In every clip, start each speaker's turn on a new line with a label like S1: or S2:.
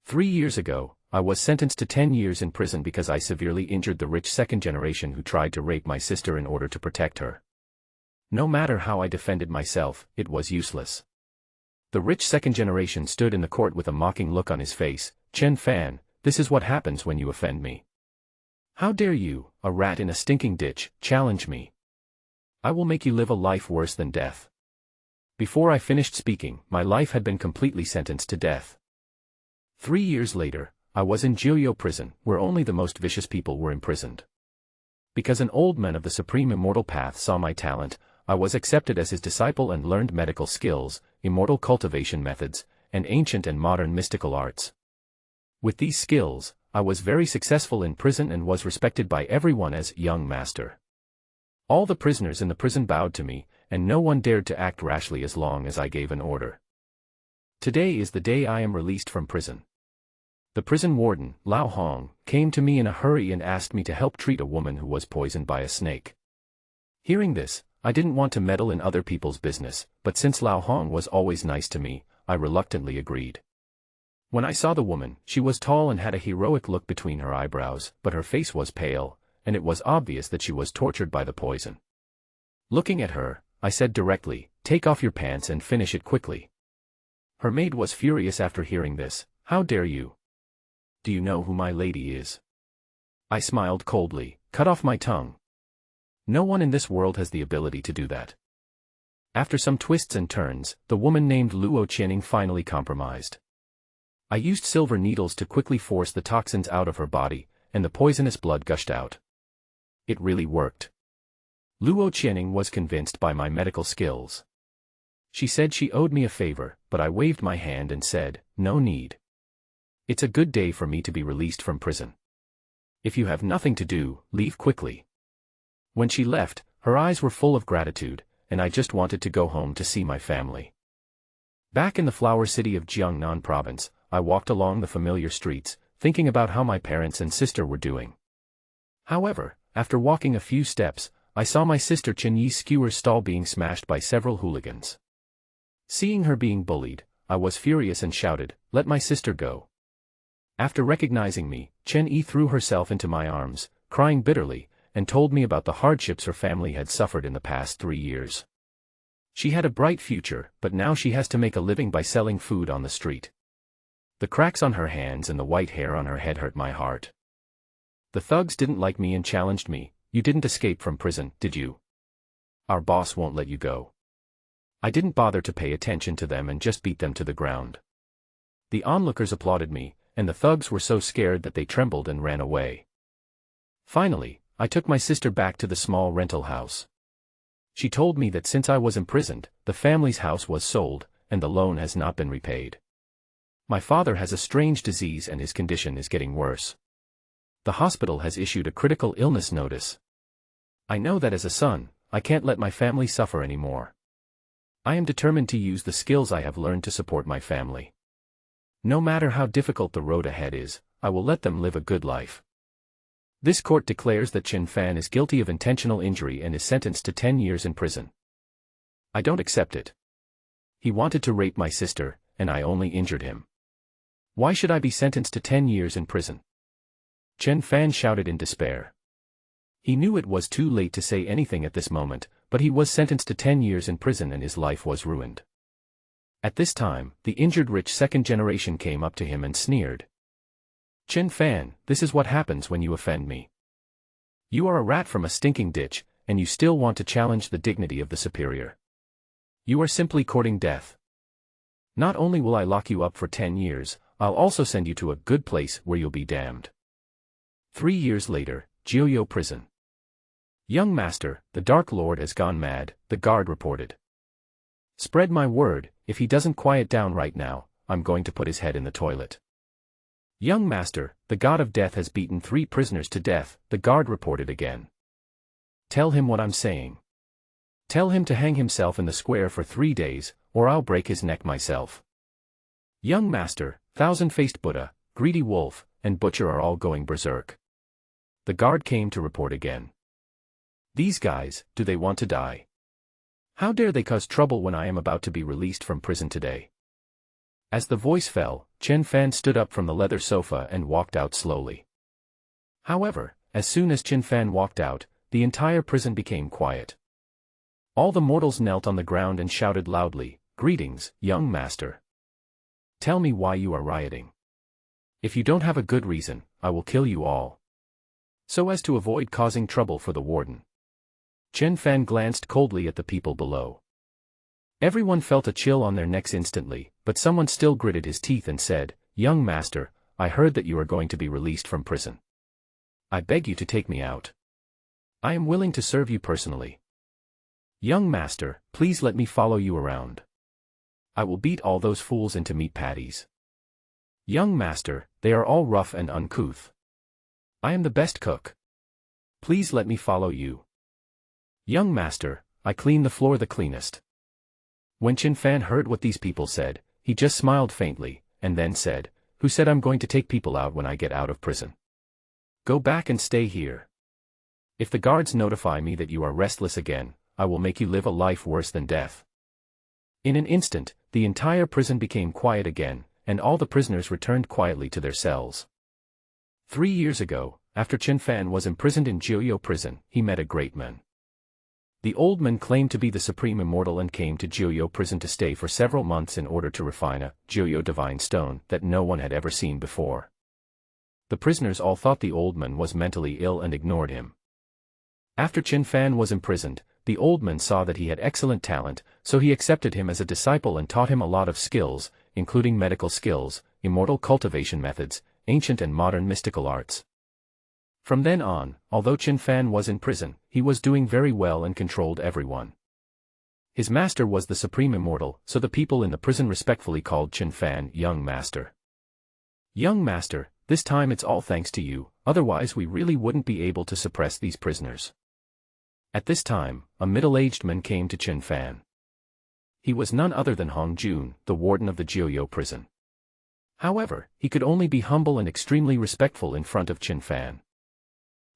S1: 3 years ago, I was sentenced to 10 years in prison because I severely injured the rich second generation who tried to rape my sister in order to protect her. No matter how I defended myself, it was useless. The rich second generation stood in the court with a mocking look on his face. "Chen Fan, this is what happens when you offend me. How dare you, a rat in a stinking ditch, challenge me? I will make you live a life worse than death." Before I finished speaking, my life had been completely sentenced to death. 3 years later, I was in Jiuyou prison, where only the most vicious people were imprisoned. Because an old man of the supreme immortal path saw my talent, I was accepted as his disciple and learned medical skills, immortal cultivation methods, and ancient and modern mystical arts. With these skills, I was very successful in prison and was respected by everyone as young master. All the prisoners in the prison bowed to me, and no one dared to act rashly as long as I gave an order. Today is the day I am released from prison. The prison warden, Lao Hong, came to me in a hurry and asked me to help treat a woman who was poisoned by a snake. Hearing this, I didn't want to meddle in other people's business, but since Lao Hong was always nice to me, I reluctantly agreed. When I saw the woman, she was tall and had a heroic look between her eyebrows, but her face was pale, and it was obvious that she was tortured by the poison. Looking at her, I said directly, "Take off your pants and finish it quickly." Her maid was furious after hearing this. "How dare you? Do you know who my lady is?" I smiled coldly. "Cut off my tongue. No one in this world has the ability to do that." After some twists and turns, the woman named Luo Channing finally compromised. I used silver needles to quickly force the toxins out of her body, and the poisonous blood gushed out. It really worked. Luo Channing was convinced by my medical skills. She said she owed me a favor, but I waved my hand and said, "No need. It's a good day for me to be released from prison. If you have nothing to do, leave quickly." When she left, her eyes were full of gratitude, and I just wanted to go home to see my family. Back in the flower city of Jiangnan province, I walked along the familiar streets, thinking about how my parents and sister were doing. However, after walking a few steps, I saw my sister Chen Yi's skewer stall being smashed by several hooligans. Seeing her being bullied, I was furious and shouted, "Let my sister go." After recognizing me, Chen Yi threw herself into my arms, crying bitterly, and told me about the hardships her family had suffered in the past 3 years. She had a bright future, but now she has to make a living by selling food on the street. The cracks on her hands and the white hair on her head hurt my heart. The thugs didn't like me and challenged me. "You didn't escape from prison, did you? Our boss won't let you go." I didn't bother to pay attention to them and just beat them to the ground. The onlookers applauded me, and the thugs were so scared that they trembled and ran away. Finally, I took my sister back to the small rental house. She told me that since I was imprisoned, the family's house was sold, and the loan has not been repaid. My father has a strange disease and his condition is getting worse. The hospital has issued a critical illness notice. I know that as a son, I can't let my family suffer anymore. I am determined to use the skills I have learned to support my family. No matter how difficult the road ahead is, I will let them live a good life. This court declares that Chen Fan is guilty of intentional injury and is sentenced to 10 years in prison. I don't accept it. He wanted to rape my sister, and I only injured him. Why should I be sentenced to 10 years in prison? Chen Fan shouted in despair. He knew it was too late to say anything at this moment, but he was sentenced to 10 years in prison and his life was ruined. At this time, the injured rich second generation came up to him and sneered. "Chen Fan, this is what happens when you offend me. You are a rat from a stinking ditch, and you still want to challenge the dignity of the superior. You are simply courting death. Not only will I lock you up for 10 years, I'll also send you to a good place where you'll be damned." 3 years later, Jiuyou prison. "Young master, the Dark Lord has gone mad," the guard reported. "Spread my word, if he doesn't quiet down right now, I'm going to put his head in the toilet." "Young master, the god of death has beaten 3 prisoners to death," the guard reported again. "Tell him what I'm saying. Tell him to hang himself in the square for 3 days, or I'll break his neck myself." "Young master, thousand-faced Buddha, greedy wolf, and butcher are all going berserk." The guard came to report again. "These guys, do they want to die? How dare they cause trouble when I am about to be released from prison today?" As the voice fell, Chen Fan stood up from the leather sofa and walked out slowly. However, as soon as Chen Fan walked out, the entire prison became quiet. All the mortals knelt on the ground and shouted loudly, "Greetings, young master. Tell me why you are rioting. If you don't have a good reason, I will kill you all." So as to avoid causing trouble for the warden, Chen Fan glanced coldly at the people below. Everyone felt a chill on their necks instantly, but someone still gritted his teeth and said, "Young master, I heard that you are going to be released from prison. I beg you to take me out. I am willing to serve you personally. Young master, please let me follow you around. I will beat all those fools into meat patties. Young master, they are all rough and uncouth. I am the best cook. Please let me follow you. Young master, I clean the floor the cleanest." When Chen Fan heard what these people said, he just smiled faintly, and then said, "Who said I'm going to take people out when I get out of prison? Go back and stay here. If the guards notify me that you are restless again, I will make you live a life worse than death." In an instant, the entire prison became quiet again, and all the prisoners returned quietly to their cells. 3 years ago, after Chen Fan was imprisoned in Jiuyou prison, he met a great man. The old man claimed to be the supreme immortal and came to Jiuyou prison to stay for several months in order to refine a Jiuyou divine stone that no one had ever seen before. The prisoners all thought the old man was mentally ill and ignored him. After Chen Fan was imprisoned, the old man saw that he had excellent talent, so he accepted him as a disciple and taught him a lot of skills, including medical skills, immortal cultivation methods, ancient and modern mystical arts. From then on, although Chen Fan was in prison, he was doing very well and controlled everyone. His master was the supreme immortal, so the people in the prison respectfully called Chen Fan young master. Young master, this time it's all thanks to you, otherwise we really wouldn't be able to suppress these prisoners. At this time, a middle-aged man came to Chen Fan. He was none other than Hong Jun, the warden of the Jiuyou prison. However, he could only be humble and extremely respectful in front of Chen Fan.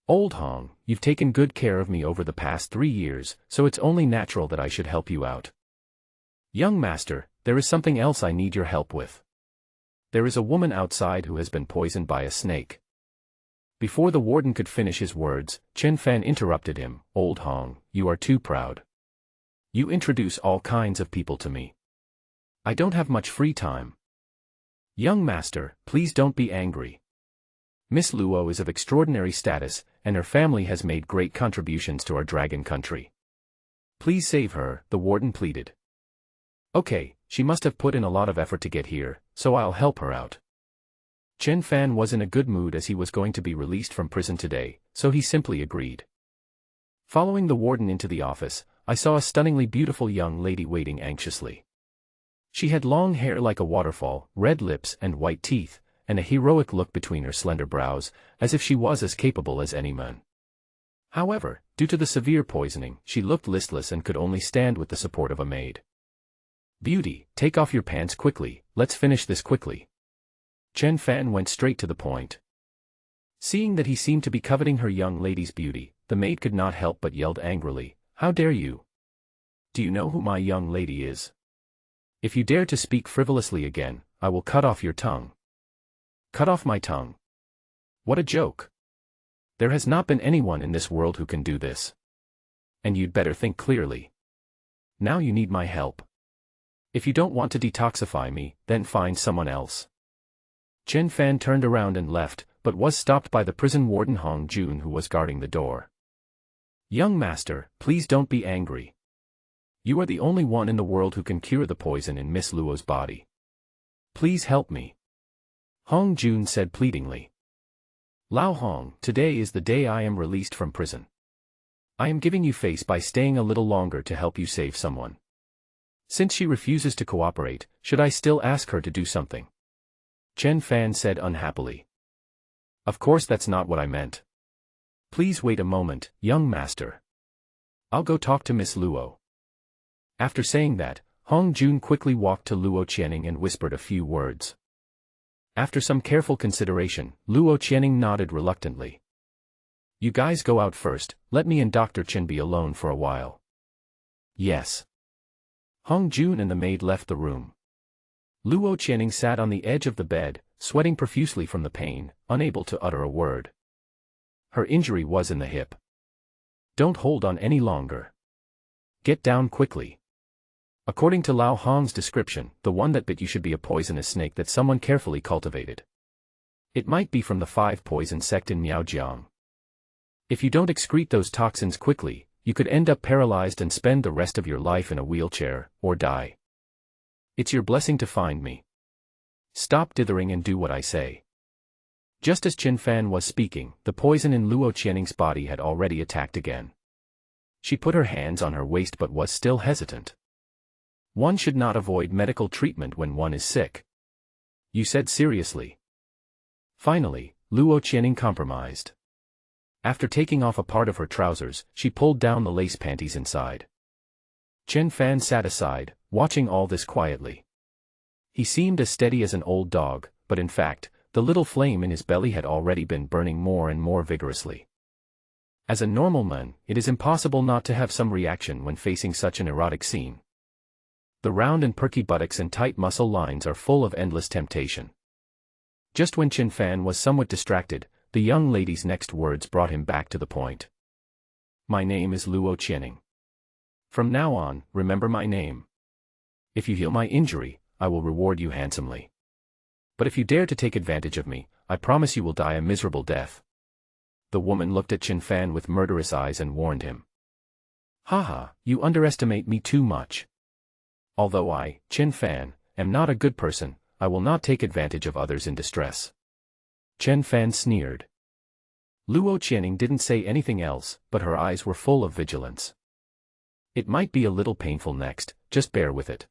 S1: "Old Hong, you've taken good care of me over the past 3 years, so it's only natural that I should help you out. Young master, there is something else I need your help with. There is a woman outside who has been poisoned by a snake." Before the warden could finish his words, Chen Fan interrupted him, "Old Hong, you are too proud. You introduce all kinds of people to me. I don't have much free time. Young master, please don't be angry. Miss Luo is of extraordinary status, and her family has made great contributions to our dragon country. Please save her," the warden pleaded. "Okay, she must have put in a lot of effort to get here, so I'll help her out." Chen Fan was in a good mood as he was going to be released from prison today, so he simply agreed. Following the warden into the office, I saw a stunningly beautiful young lady waiting anxiously. She had long hair like a waterfall, red lips and white teeth, and a heroic look between her slender brows, as if she was as capable as any man. However, due to the severe poisoning, she looked listless and could only stand with the support of a maid. "Beauty, take off your pants quickly, let's finish this quickly." Chen Fan went straight to the point. Seeing that he seemed to be coveting her young lady's beauty, the maid could not help but yelled angrily, "How dare you? Do you know who my young lady is? If you dare to speak frivolously again, I will cut off your tongue." "Cut off my tongue? What a joke. There has not been anyone in this world who can do this. And you'd better think clearly. Now you need my help. If you don't want to detoxify me, then find someone else." Chen Fan turned around and left, but was stopped by the prison warden Hong Jun who was guarding the door. "Young master, please don't be angry. You are the only one in the world who can cure the poison in Miss Luo's body. Please help me," Hong Jun said pleadingly. "Lao Hong, today is the day I am released from prison. I am giving you face by staying a little longer to help you save someone. Since she refuses to cooperate, should I still ask her to do something?" Chen Fan said unhappily. "Of course that's not what I meant. Please wait a moment, young master. I'll go talk to Miss Luo." After saying that, Hong Jun quickly walked to Luo Channing and whispered a few words. After some careful consideration, Luo Channing nodded reluctantly. "You guys go out first, let me and Dr. Chen be alone for a while." "Yes." Hong Jun and the maid left the room. Luo Channing sat on the edge of the bed, sweating profusely from the pain, unable to utter a word. Her injury was in the hip. Don't hold on any longer. Get down quickly. According to Lao Hong's description, the one that bit you should be a poisonous snake that someone carefully cultivated. It might be from the 5 poison sect in Miaojiang. If you don't excrete those toxins quickly, you could end up paralyzed and spend the rest of your life in a wheelchair, or die. It's your blessing to find me. Stop dithering and do what I say. Just as Qin Fan was speaking, the poison in Luo Channing's body had already attacked again. She put her hands on her waist but was still hesitant. One should not avoid medical treatment when one is sick. You said seriously. Finally, Luo Channing compromised. After taking off a part of her trousers, she pulled down the lace panties inside. Qin Fan sat aside, watching all this quietly. He seemed as steady as an old dog, but in fact, the little flame in his belly had already been burning more and more vigorously. As a normal man, it is impossible not to have some reaction when facing such an erotic scene. The round and perky buttocks and tight muscle lines are full of endless temptation. Just when Qin Fan was somewhat distracted, the young lady's next words brought him back to the point. My name is Luo Channing. From now on, remember my name. If you heal my injury, I will reward you handsomely. But if you dare to take advantage of me, I promise you will die a miserable death. The woman looked at Qin Fan with murderous eyes and warned him. Haha, you underestimate me too much. Although I, Qin Fan, am not a good person, I will not take advantage of others in distress. Qin Fan sneered. Luo Channing didn't say anything else, but her eyes were full of vigilance. It might be a little painful next, just bear with it.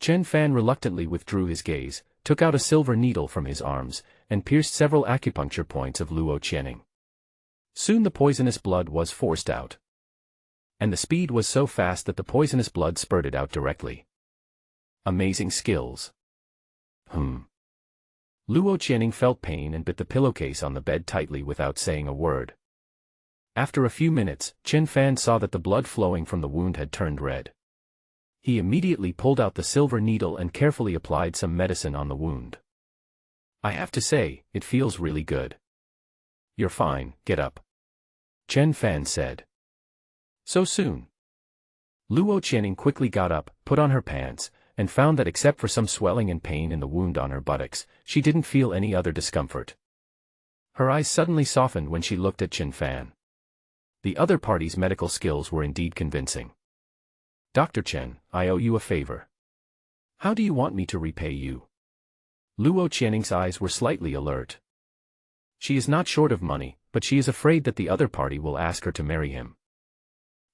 S1: Qin Fan reluctantly withdrew his gaze, took out a silver needle from his arms, and pierced several acupuncture points of Luo Channing. Soon the poisonous blood was forced out. And the speed was so fast that the poisonous blood spurted out directly. Amazing skills. Luo Channing felt pain and bit the pillowcase on the bed tightly without saying a word. After a few minutes, Qin Fan saw that the blood flowing from the wound had turned red. He immediately pulled out the silver needle and carefully applied some medicine on the wound. I have to say, it feels really good. You're fine, get up. Qin Fan said. So soon? Luo Channing quickly got up, put on her pants, and found that except for some swelling and pain in the wound on her buttocks, she didn't feel any other discomfort. Her eyes suddenly softened when she looked at Qin Fan. The other party's medical skills were indeed convincing. Dr. Chen, I owe you a favor. How do you want me to repay you? Luo Channing's eyes were slightly alert. She is not short of money, but she is afraid that the other party will ask her to marry him.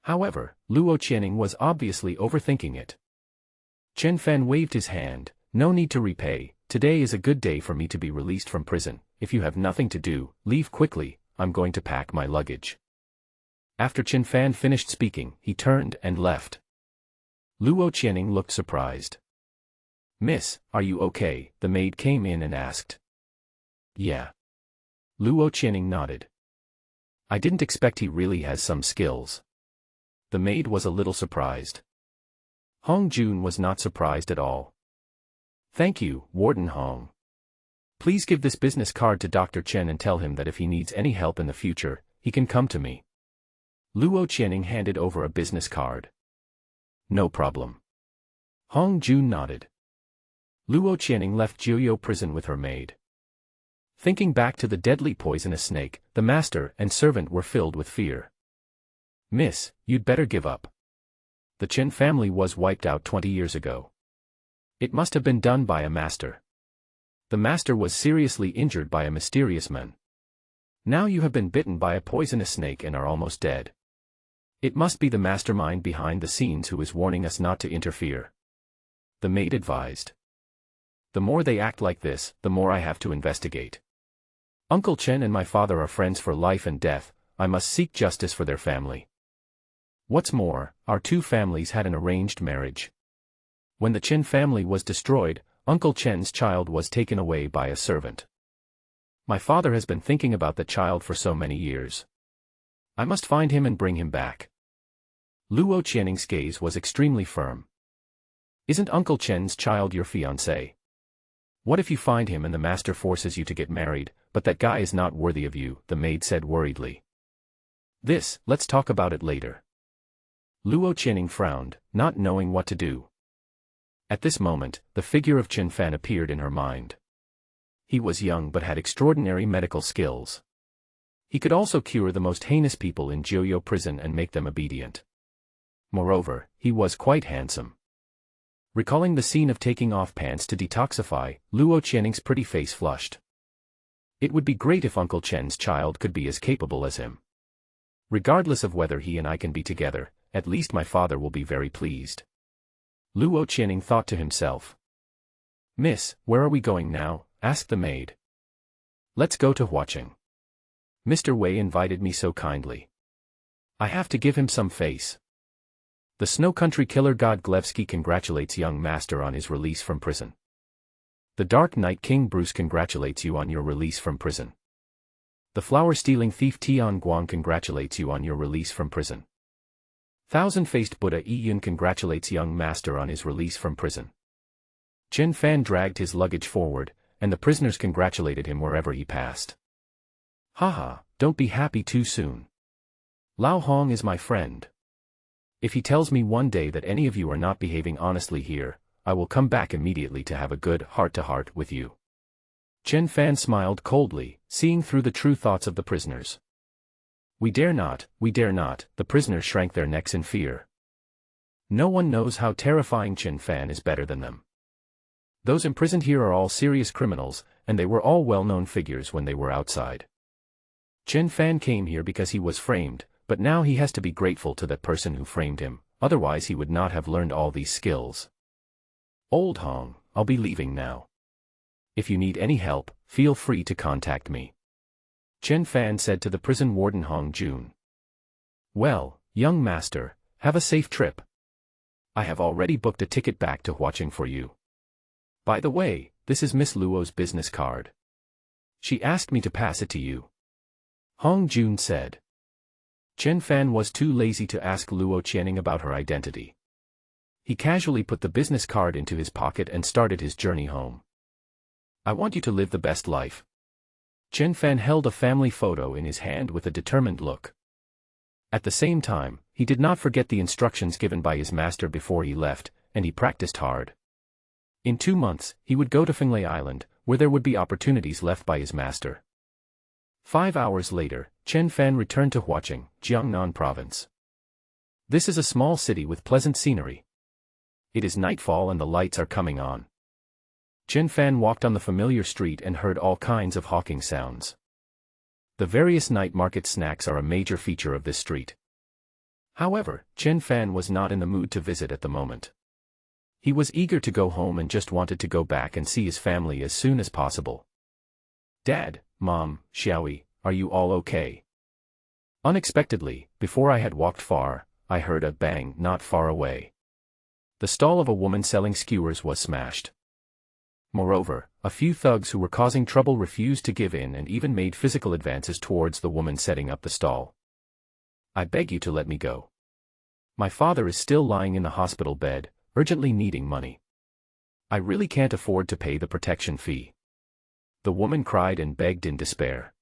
S1: However, Luo Channing was obviously overthinking it. Qin Fan waved his hand. No need to repay. Today is a good day for me to be released from prison. If you have nothing to do, leave quickly, I'm going to pack my luggage. After Qin Fan finished speaking, he turned and left. Luo Channing looked surprised. Miss, are you okay? The maid came in and asked. Yeah. Luo Channing nodded. I didn't expect he really has some skills. The maid was a little surprised. Hong Jun was not surprised at all. Thank you, Warden Hong. Please give this business card to Dr. Chen and tell him that if he needs any help in the future, he can come to me. Luo Channing handed over a business card. No problem. Hong Jun nodded. Luo Channing left Jiuyou prison with her maid. Thinking back to the deadly poisonous snake, the master and servant were filled with fear. Miss, you'd better give up. The Chen family was wiped out 20 years ago. It must have been done by a master. The master was seriously injured by a mysterious man. Now you have been bitten by a poisonous snake and are almost dead. It must be the mastermind behind the scenes who is warning us not to interfere. The maid advised. The more they act like this, the more I have to investigate. Uncle Chen and my father are friends for life and death, I must seek justice for their family. What's more, our two families had an arranged marriage. When the Chen family was destroyed, Uncle Chen's child was taken away by a servant. My father has been thinking about the child for so many years. I must find him and bring him back. Luo Channing's gaze was extremely firm. Isn't Uncle Chen's child your fiancé? What if you find him and the master forces you to get married, but that guy is not worthy of you, the maid said worriedly. Let's talk about it later. Luo Channing frowned, not knowing what to do. At this moment, the figure of Chen Fan appeared in her mind. He was young but had extraordinary medical skills. He could also cure the most heinous people in Jiuyou prison and make them obedient. Moreover, he was quite handsome. Recalling the scene of taking off pants to detoxify, Luo Channing's pretty face flushed. It would be great if Uncle Chen's child could be as capable as him. Regardless of whether he and I can be together, at least my father will be very pleased. Luo Channing thought to himself. Miss, where are we going now? Asked the maid. Let's go to Huacheng. Mr. Wei invited me so kindly. I have to give him some face. The Snow Country killer god Glevsky congratulates young master on his release from prison. The Dark Knight King Bruce congratulates you on your release from prison. The flower-stealing thief Tian Guang congratulates you on your release from prison. Thousand-faced Buddha Yi Yun congratulates young master on his release from prison. Chen Fan dragged his luggage forward, and the prisoners congratulated him wherever he passed. Haha, don't be happy too soon. Lao Hong is my friend. If he tells me one day that any of you are not behaving honestly here, I will come back immediately to have a good heart-to-heart with you. Chen Fan smiled coldly, seeing through the true thoughts of the prisoners. We dare not, the prisoners shrank their necks in fear. No one knows how terrifying Chen Fan is better than them. Those imprisoned here are all serious criminals, and they were all well-known figures when they were outside. Chen Fan came here because he was framed, but now he has to be grateful to that person who framed him, otherwise he would not have learned all these skills. Old Hong, I'll be leaving now. If you need any help, feel free to contact me. Chen Fan said to the prison warden Hong Jun. Well, young master, have a safe trip. I have already booked a ticket back to Huacheng for you. By the way, this is Miss Luo's business card. She asked me to pass it to you. Hong Jun said. Chen Fan was too lazy to ask Luo Channing about her identity. He casually put the business card into his pocket and started his journey home. I want you to live the best life. Chen Fan held a family photo in his hand with a determined look. At the same time, he did not forget the instructions given by his master before he left, and he practiced hard. In 2 months, he would go to Fenglei Island, where there would be opportunities left by his master. 5 hours later, Chen Fan returned to Huacheng, Jiangnan province. This is a small city with pleasant scenery. It is nightfall and the lights are coming on. Chen Fan walked on the familiar street and heard all kinds of hawking sounds. The various night market snacks are a major feature of this street. However, Chen Fan was not in the mood to visit at the moment. He was eager to go home and just wanted to go back and see his family as soon as possible. Dad, Mom, Xiaoyi, are you all okay? Unexpectedly, before I had walked far, I heard a bang not far away. The stall of a woman selling skewers was smashed. Moreover, a few thugs who were causing trouble refused to give in and even made physical advances towards the woman setting up the stall. I beg you to let me go. My father is still lying in the hospital bed, urgently needing money. I really can't afford to pay the protection fee. The woman cried and begged in despair.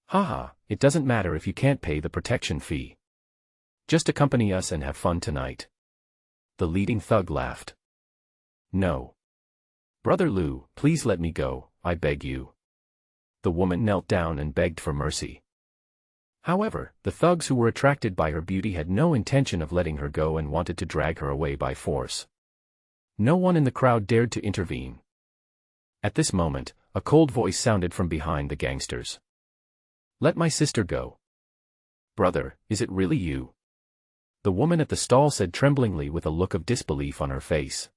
S1: Haha, it doesn't matter if you can't pay the protection fee. Just accompany us and have fun tonight. The leading thug laughed. No. Brother Lu, please let me go, I beg you. The woman knelt down and begged for mercy. However, the thugs who were attracted by her beauty had no intention of letting her go and wanted to drag her away by force. No one in the crowd dared to intervene. At this moment, a cold voice sounded from behind the gangsters. Let my sister go. Brother, is it really you? The woman at the stall said tremblingly with a look of disbelief on her face.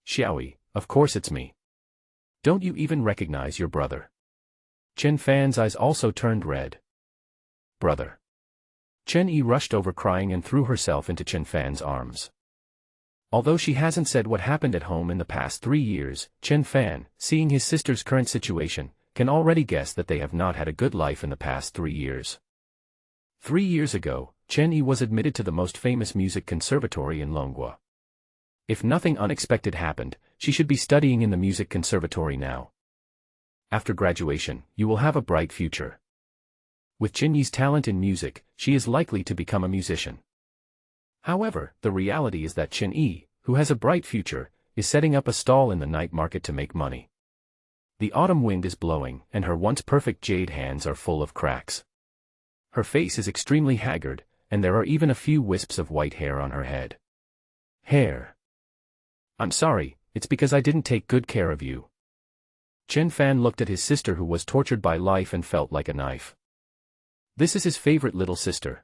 S1: Xiaoyi, of course it's me. Don't you even recognize your brother? Chen Fan's eyes also turned red. Brother. Chen Yi rushed over crying and threw herself into Chen Fan's arms. Although she hasn't said what happened at home in the past 3 years, Chen Fan, seeing his sister's current situation, can already guess that they have not had a good life in the past 3 years. 3 years ago, Chen Yi was admitted to the most famous music conservatory in Longhua. If nothing unexpected happened, she should be studying in the music conservatory now. After graduation, you will have a bright future. With Chen Yi's talent in music, she is likely to become a musician. However, the reality is that Chen Yi, who has a bright future, is setting up a stall in the night market to make money. The autumn wind is blowing, and her once perfect jade hands are full of cracks. Her face is extremely haggard, and there are even a few wisps of white hair on her head. Hair. I'm sorry, it's because I didn't take good care of you. Chen Fan looked at his sister who was tortured by life and felt like a knife. This is his favorite little sister.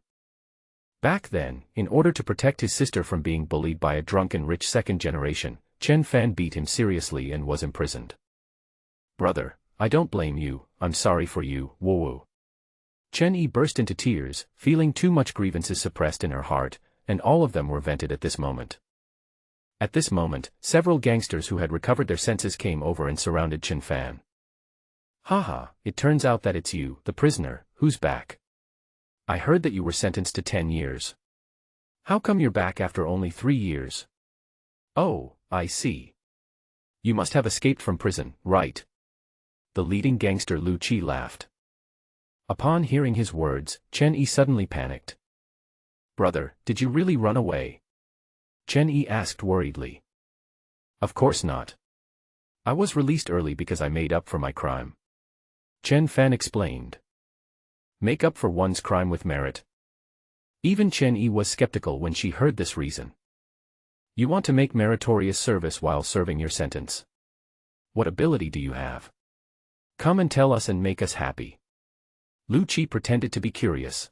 S1: Back then, in order to protect his sister from being bullied by a drunken rich second generation, Chen Fan beat him seriously and was imprisoned. Brother, I don't blame you, I'm sorry for you, woo-woo. Chen Yi burst into tears, feeling too much grievances suppressed in her heart, and all of them were vented at this moment. At this moment, several gangsters who had recovered their senses came over and surrounded Chen Fan. Haha, it turns out that it's you, the prisoner, who's back. I heard that you were sentenced to 10 years. How come you're back after only 3 years? Oh, I see. You must have escaped from prison, right? The leading gangster Lu Qi laughed. Upon hearing his words, Chen Yi suddenly panicked. Brother, did you really run away? Chen Yi asked worriedly. Of course not. I was released early because I made up for my crime. Chen Fan explained. Make up for one's crime with merit. Even Chen Yi was skeptical when she heard this reason. You want to make meritorious service while serving your sentence. What ability do you have? Come and tell us and make us happy. Lu Qi pretended to be curious.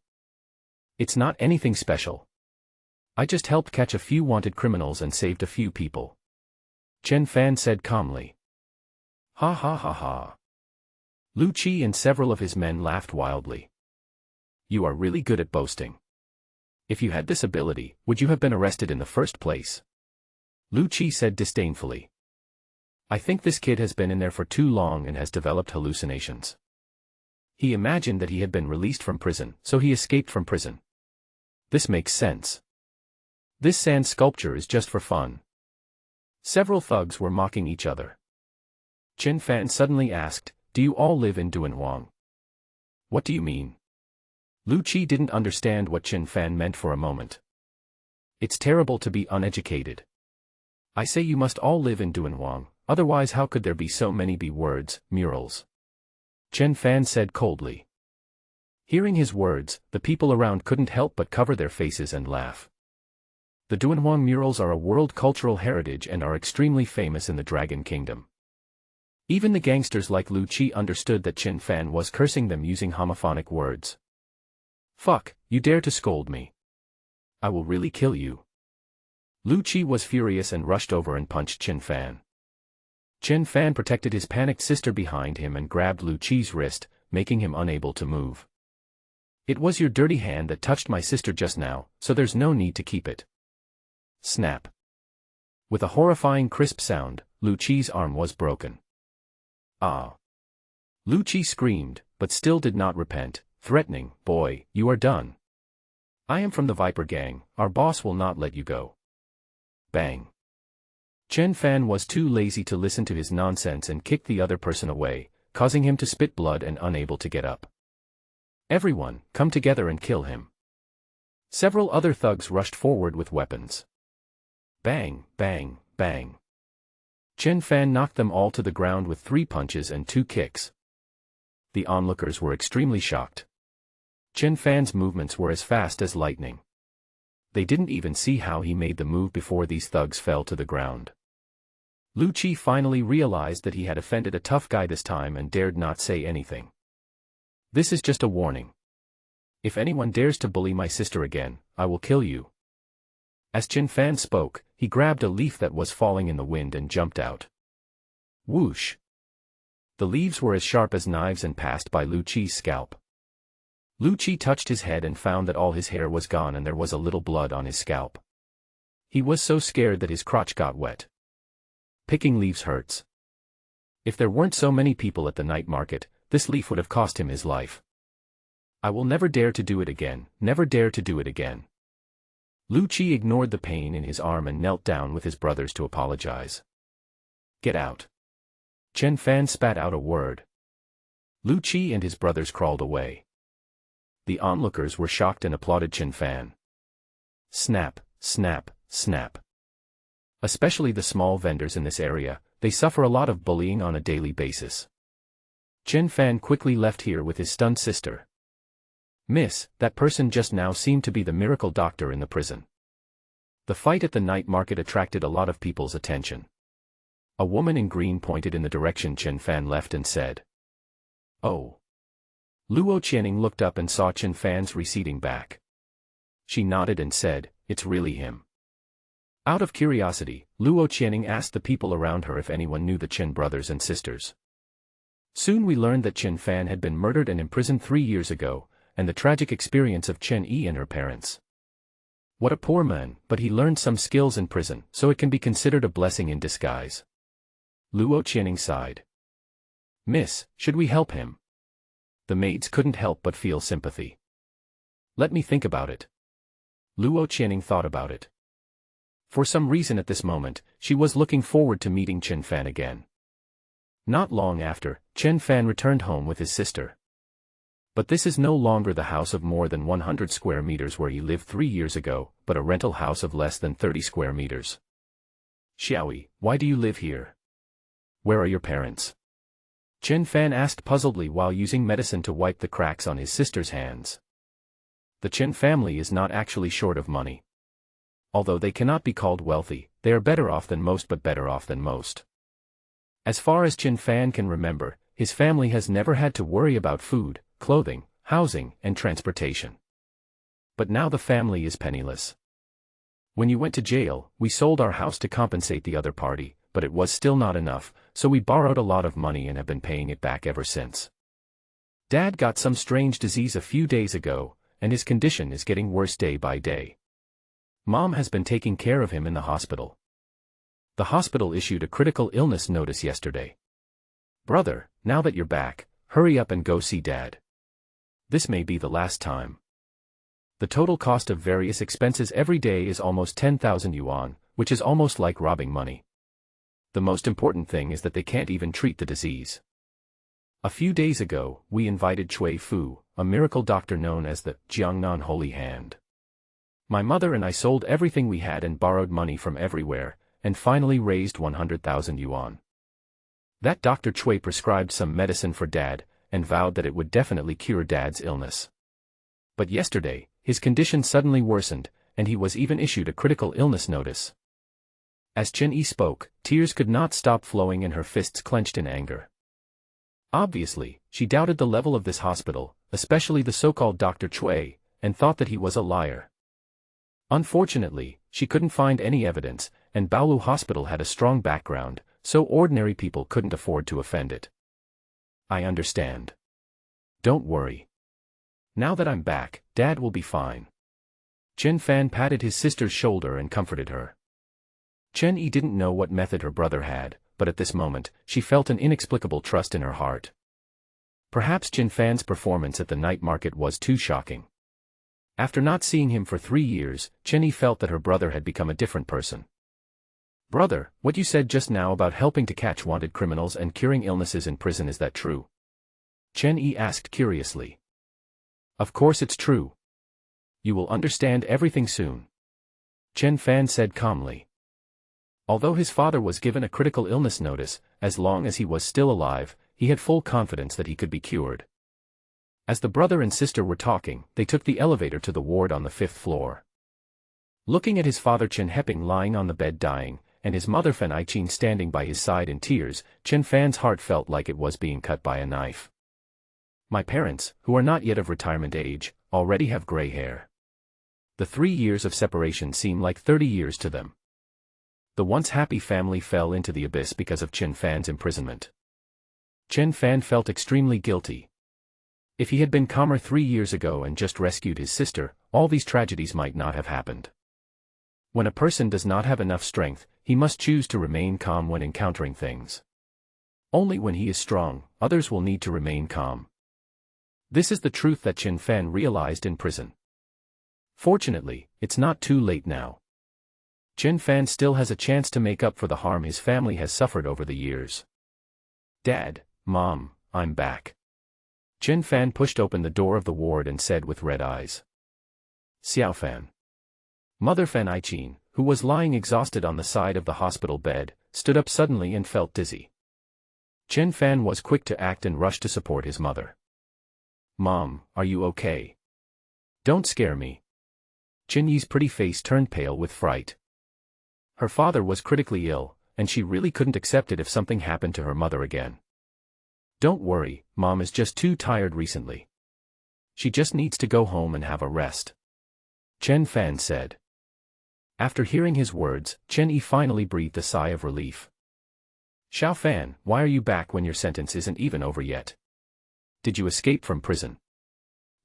S1: It's not anything special. I just helped catch a few wanted criminals and saved a few people. Chen Fan said calmly. Ha ha ha ha. Lu Qi and several of his men laughed wildly. You are really good at boasting. If you had this ability, would you have been arrested in the first place? Lu Qi said disdainfully. I think this kid has been in there for too long and has developed hallucinations. He imagined that he had been released from prison, so he escaped from prison. This makes sense. This sand sculpture is just for fun. Several thugs were mocking each other. Chen Fan suddenly asked, do you all live in Dunhuang? What do you mean? Lu Qi didn't understand what Chen Fan meant for a moment. It's terrible to be uneducated. I say you must all live in Dunhuang, otherwise how could there be so many words, murals? Chen Fan said coldly. Hearing his words, the people around couldn't help but cover their faces and laugh. The Dunhuang murals are a world cultural heritage and are extremely famous in the Dragon Kingdom. Even the gangsters like Lu Qi understood that Chen Fan was cursing them using homophonic words. Fuck, you dare to scold me. I will really kill you. Lu Qi was furious and rushed over and punched Chen Fan. Chen Fan protected his panicked sister behind him and grabbed Lu Qi's wrist, making him unable to move. It was your dirty hand that touched my sister just now, so there's no need to keep it. Snap. With a horrifying crisp sound, Lu Qi's arm was broken. Ah. Lu Qi screamed, but still did not repent, threatening, boy, you are done. I am from the Viper Gang, our boss will not let you go. Bang. Chen Fan was too lazy to listen to his nonsense and kicked the other person away, causing him to spit blood and unable to get up. Everyone, come together and kill him. Several other thugs rushed forward with weapons. Bang, bang, bang. Chen Fan knocked them all to the ground with 3 punches and 2 kicks. The onlookers were extremely shocked. Chen Fan's movements were as fast as lightning. They didn't even see how he made the move before these thugs fell to the ground. Lu Qi finally realized that he had offended a tough guy this time and dared not say anything. This is just a warning. If anyone dares to bully my sister again, I will kill you. As Chen Fan spoke, he grabbed a leaf that was falling in the wind and jumped out. Whoosh! The leaves were as sharp as knives and passed by Lu Qi's scalp. Lu Qi touched his head and found that all his hair was gone and there was a little blood on his scalp. He was so scared that his crotch got wet. Picking leaves hurts. If there weren't so many people at the night market, this leaf would have cost him his life. I will never dare to do it again, never dare to do it again. Lu Qi ignored the pain in his arm and knelt down with his brothers to apologize. Get out. Chen Fan spat out a word. Lu Qi and his brothers crawled away. The onlookers were shocked and applauded Chen Fan. Snap, snap, snap. Especially the small vendors in this area, they suffer a lot of bullying on a daily basis. Chen Fan quickly left here with his stunned sister. Miss, that person just now seemed to be the miracle doctor in the prison. The fight at the night market attracted a lot of people's attention. A woman in green pointed in the direction Chen Fan left and said, "Oh." Luo Channing looked up and saw Chen Fan's receding back. She nodded and said, "It's really him." Out of curiosity, Luo Channing asked the people around her if anyone knew the Chen brothers and sisters. Soon we learned that Chen Fan had been murdered and imprisoned 3 years ago, and the tragic experience of Chen Yi and her parents. What a poor man, but he learned some skills in prison, so it can be considered a blessing in disguise. Luo Channing sighed. Miss, should we help him? The maids couldn't help but feel sympathy. Let me think about it. Luo Channing thought about it. For some reason at this moment, she was looking forward to meeting Chen Fan again. Not long after, Chen Fan returned home with his sister. But this is no longer the house of more than 100 square meters where he lived 3 years ago, but a rental house of less than 30 square meters. Xiaoyi, why do you live here? Where are your parents? Chen Fan asked puzzledly while using medicine to wipe the cracks on his sister's hands. The Chen family is not actually short of money. Although they cannot be called wealthy, they are better off than most, but better off than most. As far as Chen Fan can remember, his family has never had to worry about food, clothing, housing, and transportation. But now the family is penniless. When you went to jail, we sold our house to compensate the other party, but it was still not enough, so we borrowed a lot of money and have been paying it back ever since. Dad got some strange disease a few days ago, and his condition is getting worse day by day. Mom has been taking care of him in the hospital. The hospital issued a critical illness notice yesterday. Brother, now that you're back, hurry up and go see Dad. This may be the last time. The total cost of various expenses every day is almost 10,000 yuan, which is almost like robbing money. The most important thing is that they can't even treat the disease. A few days ago, we invited Cui Fu, a miracle doctor known as the Jiangnan Holy Hand. My mother and I sold everything we had and borrowed money from everywhere, and finally raised 100,000 yuan. That Dr. Cui prescribed some medicine for Dad, and vowed that it would definitely cure Dad's illness. But yesterday, his condition suddenly worsened, and he was even issued a critical illness notice. As Chen Yi spoke, tears could not stop flowing and her fists clenched in anger. Obviously, she doubted the level of this hospital, especially the so-called Dr. Cui, and thought that he was a liar. Unfortunately, she couldn't find any evidence, and Baolu Hospital had a strong background, so ordinary people couldn't afford to offend it. I understand. Don't worry. Now that I'm back, Dad will be fine. Chen Fan patted his sister's shoulder and comforted her. Chen Yi didn't know what method her brother had, but at this moment, she felt an inexplicable trust in her heart. Perhaps Chen Fan's performance at the night market was too shocking. After not seeing him for 3 years, Chen Yi felt that her brother had become a different person. Brother, what you said just now about helping to catch wanted criminals and curing illnesses in prison, is that true? Chen Yi asked curiously. Of course it's true. You will understand everything soon. Chen Fan said calmly. Although his father was given a critical illness notice, as long as he was still alive, he had full confidence that he could be cured. As the brother and sister were talking, they took the elevator to the ward on the 5th floor. Looking at his father Chen Heping lying on the bed dying, and his mother Fen Aiqin standing by his side in tears, Chen Fan's heart felt like it was being cut by a knife. My parents, who are not yet of retirement age, already have gray hair. The 3 years of separation seem like 30 years to them. The once happy family fell into the abyss because of Chen Fan's imprisonment. Chen Fan felt extremely guilty. If he had been calmer 3 years ago and just rescued his sister, all these tragedies might not have happened. When a person does not have enough strength, he must choose to remain calm when encountering things. Only when he is strong, others will need to remain calm. This is the truth that Chen Fan realized in prison. Fortunately, it's not too late now. Chen Fan still has a chance to make up for the harm his family has suffered over the years. Dad, Mom, I'm back. Chen Fan pushed open the door of the ward and said with red eyes. Xiao Fan. Mother Fan Aiqin, who was lying exhausted on the side of the hospital bed, stood up suddenly and felt dizzy. Chen Fan was quick to act and rushed to support his mother. Mom, are you okay? Don't scare me. Chen Yi's pretty face turned pale with fright. Her father was critically ill, and she really couldn't accept it if something happened to her mother again. Don't worry, Mom is just too tired recently. She just needs to go home and have a rest. Chen Fan said. After hearing his words, Chen Yi finally breathed a sigh of relief. Xiao Fan, why are you back when your sentence isn't even over yet? Did you escape from prison?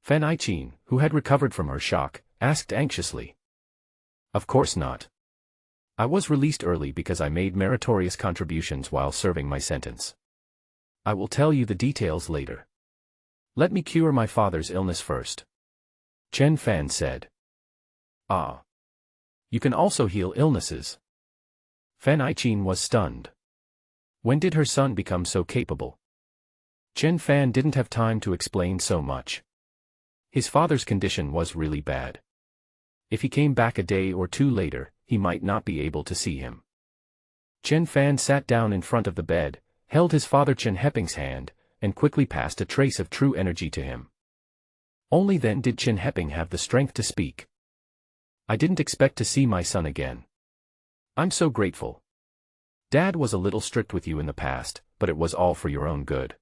S1: Fan Aiqin, who had recovered from her shock, asked anxiously. Of course not. I was released early because I made meritorious contributions while serving my sentence. I will tell you the details later. Let me cure my father's illness first. Chen Fan said. Ah. You can also heal illnesses. Fan Aiqin was stunned. When did her son become so capable? Chen Fan didn't have time to explain so much. His father's condition was really bad. If he came back a day or two later, he might not be able to see him. Chen Fan sat down in front of the bed, held his father Chen Heping's hand, and quickly passed a trace of true energy to him. Only then did Chen Heping have the strength to speak. I didn't expect to see my son again. I'm so grateful. Dad was a little strict with you in the past, but it was all for your own good.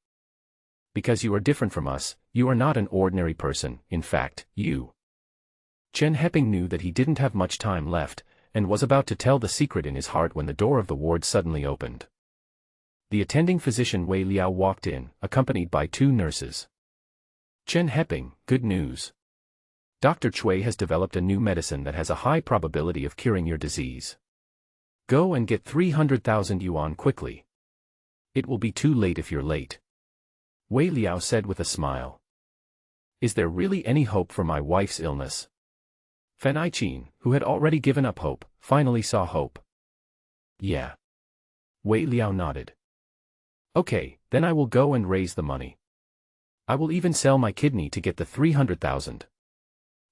S1: Because you are different from us, you are not an ordinary person, in fact, you. Chen Heping knew that he didn't have much time left, and was about to tell the secret in his heart when the door of the ward suddenly opened. The attending physician Wei Liao walked in, accompanied by 2 nurses. Chen Heping, good news. Dr. Cui has developed a new medicine that has a high probability of curing your disease. Go and get 300,000 yuan quickly. It will be too late if you're late. Wei Liao said with a smile. Is there really any hope for my wife's illness? Fan Aiqin, who had already given up hope, finally saw hope. Yeah. Wei Liao nodded. Okay, then I will go and raise the money. I will even sell my kidney to get the 300,000.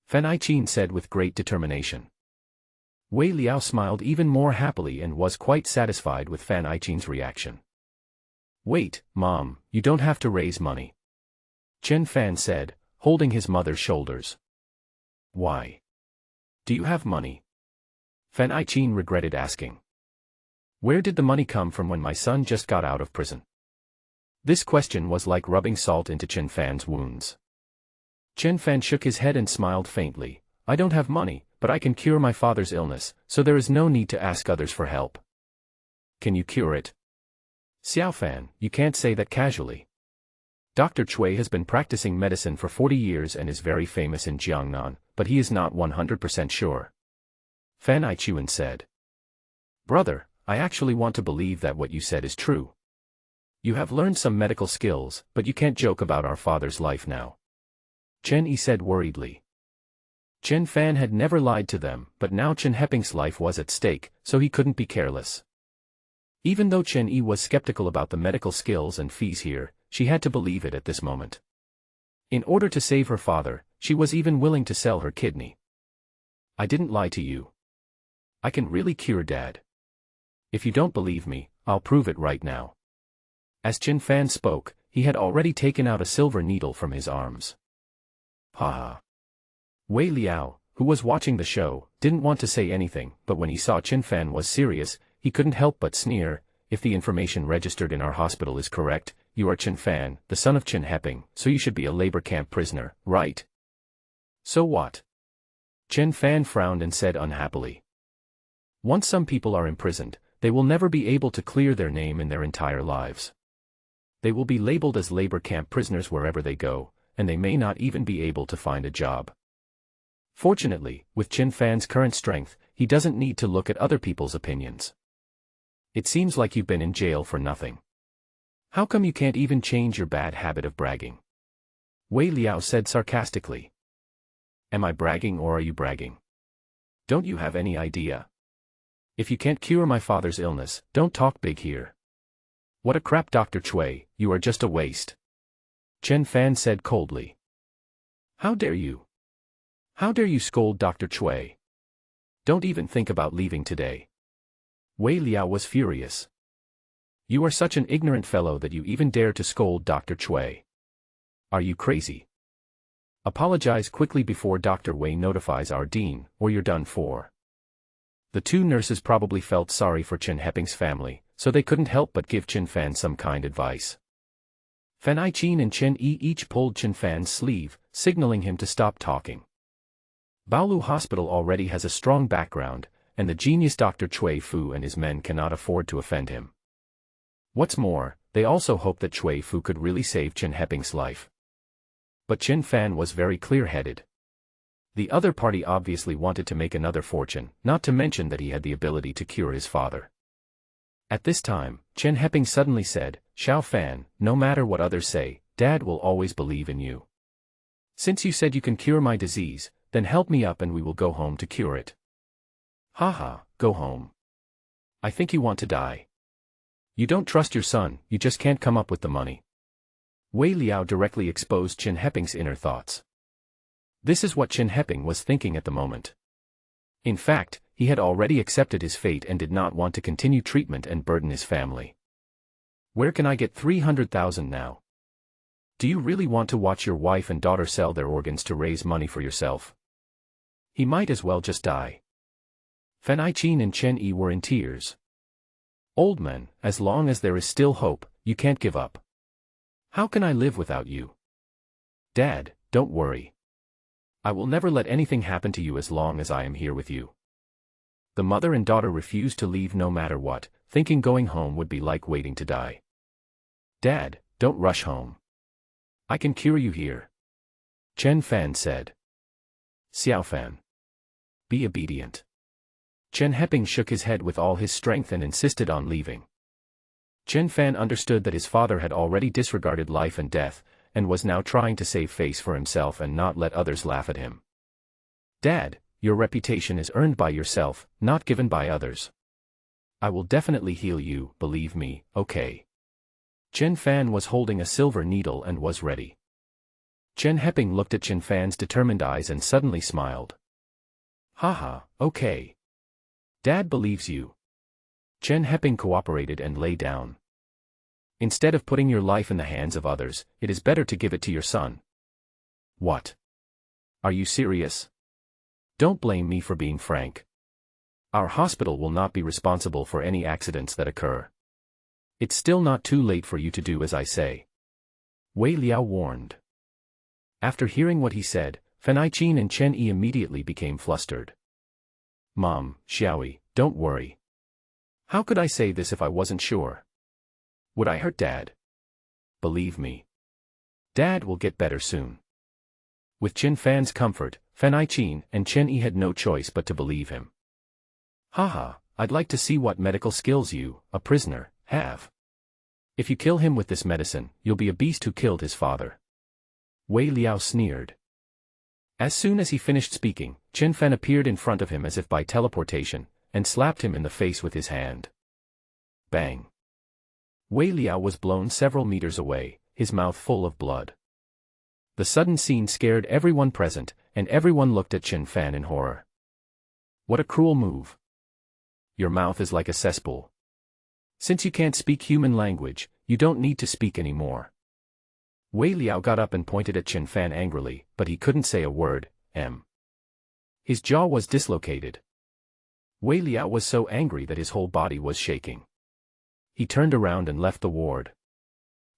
S1: Fan Aiqin said with great determination. Wei Liao smiled even more happily and was quite satisfied with Fan Aiqin's reaction. Wait, Mom, you don't have to raise money. Chen Fan said, holding his mother's shoulders. Why? Do you have money? Fan Aiqin regretted asking. Where did the money come from when my son just got out of prison? This question was like rubbing salt into Chen Fan's wounds. Chen Fan shook his head and smiled faintly. I don't have money, but I can cure my father's illness, so there is no need to ask others for help. Can you cure it? Xiao Fan, you can't say that casually. Dr. Cui has been practicing medicine for 40 years and is very famous in Jiangnan, but he is not 100% sure. Fan Aichuan said. Brother, I actually want to believe that what you said is true. You have learned some medical skills, but you can't joke about our father's life now. Chen Yi said worriedly. Chen Fan had never lied to them, but now Chen Heping's life was at stake, so he couldn't be careless. Even though Chen Yi was skeptical about the medical skills and fees here, she had to believe it at this moment. In order to save her father, she was even willing to sell her kidney. I didn't lie to you. I can really cure Dad. If you don't believe me, I'll prove it right now. As Chen Fan spoke, he had already taken out a silver needle from his arms. Ha ha. Wei Liao, who was watching the show, didn't want to say anything, but when he saw Chen Fan was serious, he couldn't help but sneer. If the information registered in our hospital is correct, you are Chen Fan, the son of Chen Heping, so you should be a labor camp prisoner, right? So what? Chen Fan frowned and said unhappily. Once some people are imprisoned, they will never be able to clear their name in their entire lives. They will be labeled as labor camp prisoners wherever they go, and they may not even be able to find a job. Fortunately, with Chen Fan's current strength, he doesn't need to look at other people's opinions. It seems like you've been in jail for nothing. How come you can't even change your bad habit of bragging? Wei Liao said sarcastically. Am I bragging or are you bragging? Don't you have any idea? If you can't cure my father's illness, don't talk big here. What a crap, Dr. Chui, you are just a waste. Chen Fan said coldly. How dare you? How dare you scold Dr. Chui? Don't even think about leaving today. Wei Liao was furious. You are such an ignorant fellow that you even dare to scold Dr. Chui. Are you crazy? Apologize quickly before Dr. Wei notifies our dean, or you're done for. The two nurses probably felt sorry for Chen Heping's family, so they couldn't help but give Chen Fan some kind advice. Fan Ai-Chin and Chen Yi each pulled Chen Fan's sleeve, signaling him to stop talking. Baolu Hospital already has a strong background, and the genius Dr. Chui Fu and his men cannot afford to offend him. What's more, they also hope that Chui Fu could really save Chen Heping's life. But Chen Fan was very clear-headed. The other party obviously wanted to make another fortune, not to mention that he had the ability to cure his father. At this time, Chen Heping suddenly said, Xiao Fan, no matter what others say, Dad will always believe in you. Since you said you can cure my disease, then help me up and we will go home to cure it. Haha, go home. I think you want to die. You don't trust your son, you just can't come up with the money. Wei Liao directly exposed Chen Heping's inner thoughts. This is what Chen Heping was thinking at the moment. In fact, he had already accepted his fate and did not want to continue treatment and burden his family. Where can I get 300,000 now? Do you really want to watch your wife and daughter sell their organs to raise money for yourself? He might as well just die. Fan Ai-Chin and Chen Yi were in tears. Old man, as long as there is still hope, you can't give up. How can I live without you? Dad, don't worry. I will never let anything happen to you as long as I am here with you. The mother and daughter refused to leave no matter what, thinking going home would be like waiting to die. Dad, don't rush home. I can cure you here. Chen Fan said. Xiao Fan. Be obedient. Chen Heping shook his head with all his strength and insisted on leaving. Chen Fan understood that his father had already disregarded life and death, and was now trying to save face for himself and not let others laugh at him. Dad, your reputation is earned by yourself, not given by others. I will definitely heal you, believe me, okay. Chen Fan was holding a silver needle and was ready. Chen Heping looked at Chen Fan's determined eyes and suddenly smiled. Haha, okay. Dad believes you. Chen Heping cooperated and lay down. Instead of putting your life in the hands of others, it is better to give it to your son. What? Are you serious? Don't blame me for being frank. Our hospital will not be responsible for any accidents that occur. It's still not too late for you to do as I say. Wei Liao warned. After hearing what he said, Fan Ai-Chin and Chen Yi immediately became flustered. Mom, Xiaoyi, don't worry. How could I say this if I wasn't sure? Would I hurt Dad? Believe me. Dad will get better soon. With Chen Fan's comfort, Fan Ai-Chin and Chen Yi had no choice but to believe him. Haha, I'd like to see what medical skills you, a prisoner, have. If you kill him with this medicine, you'll be a beast who killed his father. Wei Liao sneered. As soon as he finished speaking, Chen Fan appeared in front of him as if by teleportation, and slapped him in the face with his hand. Bang. Wei Liao was blown several meters away, his mouth full of blood. The sudden scene scared everyone present, and everyone looked at Chen Fan in horror. What a cruel move. Your mouth is like a cesspool. Since you can't speak human language, you don't need to speak anymore. Wei Liao got up and pointed at Chen Fan angrily, but he couldn't say a word. His jaw was dislocated. Wei Liao was so angry that his whole body was shaking. He turned around and left the ward.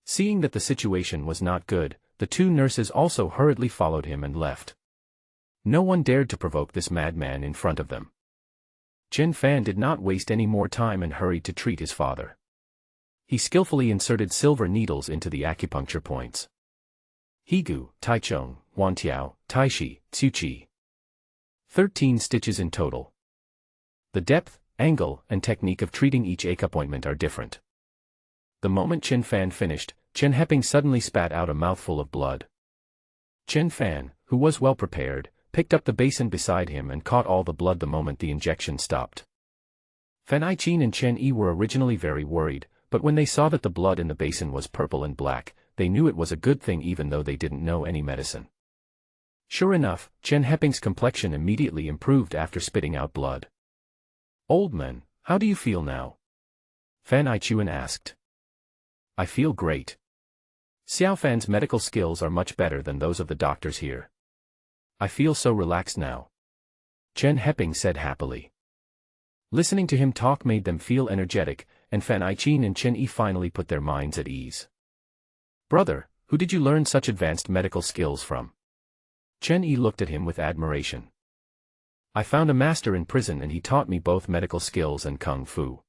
S1: Seeing that the situation was not good, the two nurses also hurriedly followed him and left. No one dared to provoke this madman in front of them. Chen Fan did not waste any more time and hurried to treat his father. He skillfully inserted silver needles into the acupuncture points. Higu, Taichong, Wantiao, Taishi, Tsuchi. 13 stitches in total. The depth, angle, and technique of treating each acupointment are different. The moment Chen Fan finished, Chen Heping suddenly spat out a mouthful of blood. Chen Fan, who was well prepared, picked up the basin beside him and caught all the blood the moment the injection stopped. Fan Iqin and Chen Yi were originally very worried, but when they saw that the blood in the basin was purple and black, they knew it was a good thing even though they didn't know any medicine. Sure enough, Chen Heping's complexion immediately improved after spitting out blood. "Old man, how do you feel now?" Fan Ichuan asked. "I feel great. Xiao Fan's medical skills are much better than those of the doctors here. I feel so relaxed now," Chen Heping said happily. Listening to him talk made them feel energetic, and Fan Iqin and Chen Yi finally put their minds at ease. "Brother, who did you learn such advanced medical skills from?" Chen Yi looked at him with admiration. "I found a master in prison and he taught me both medical skills and kung fu."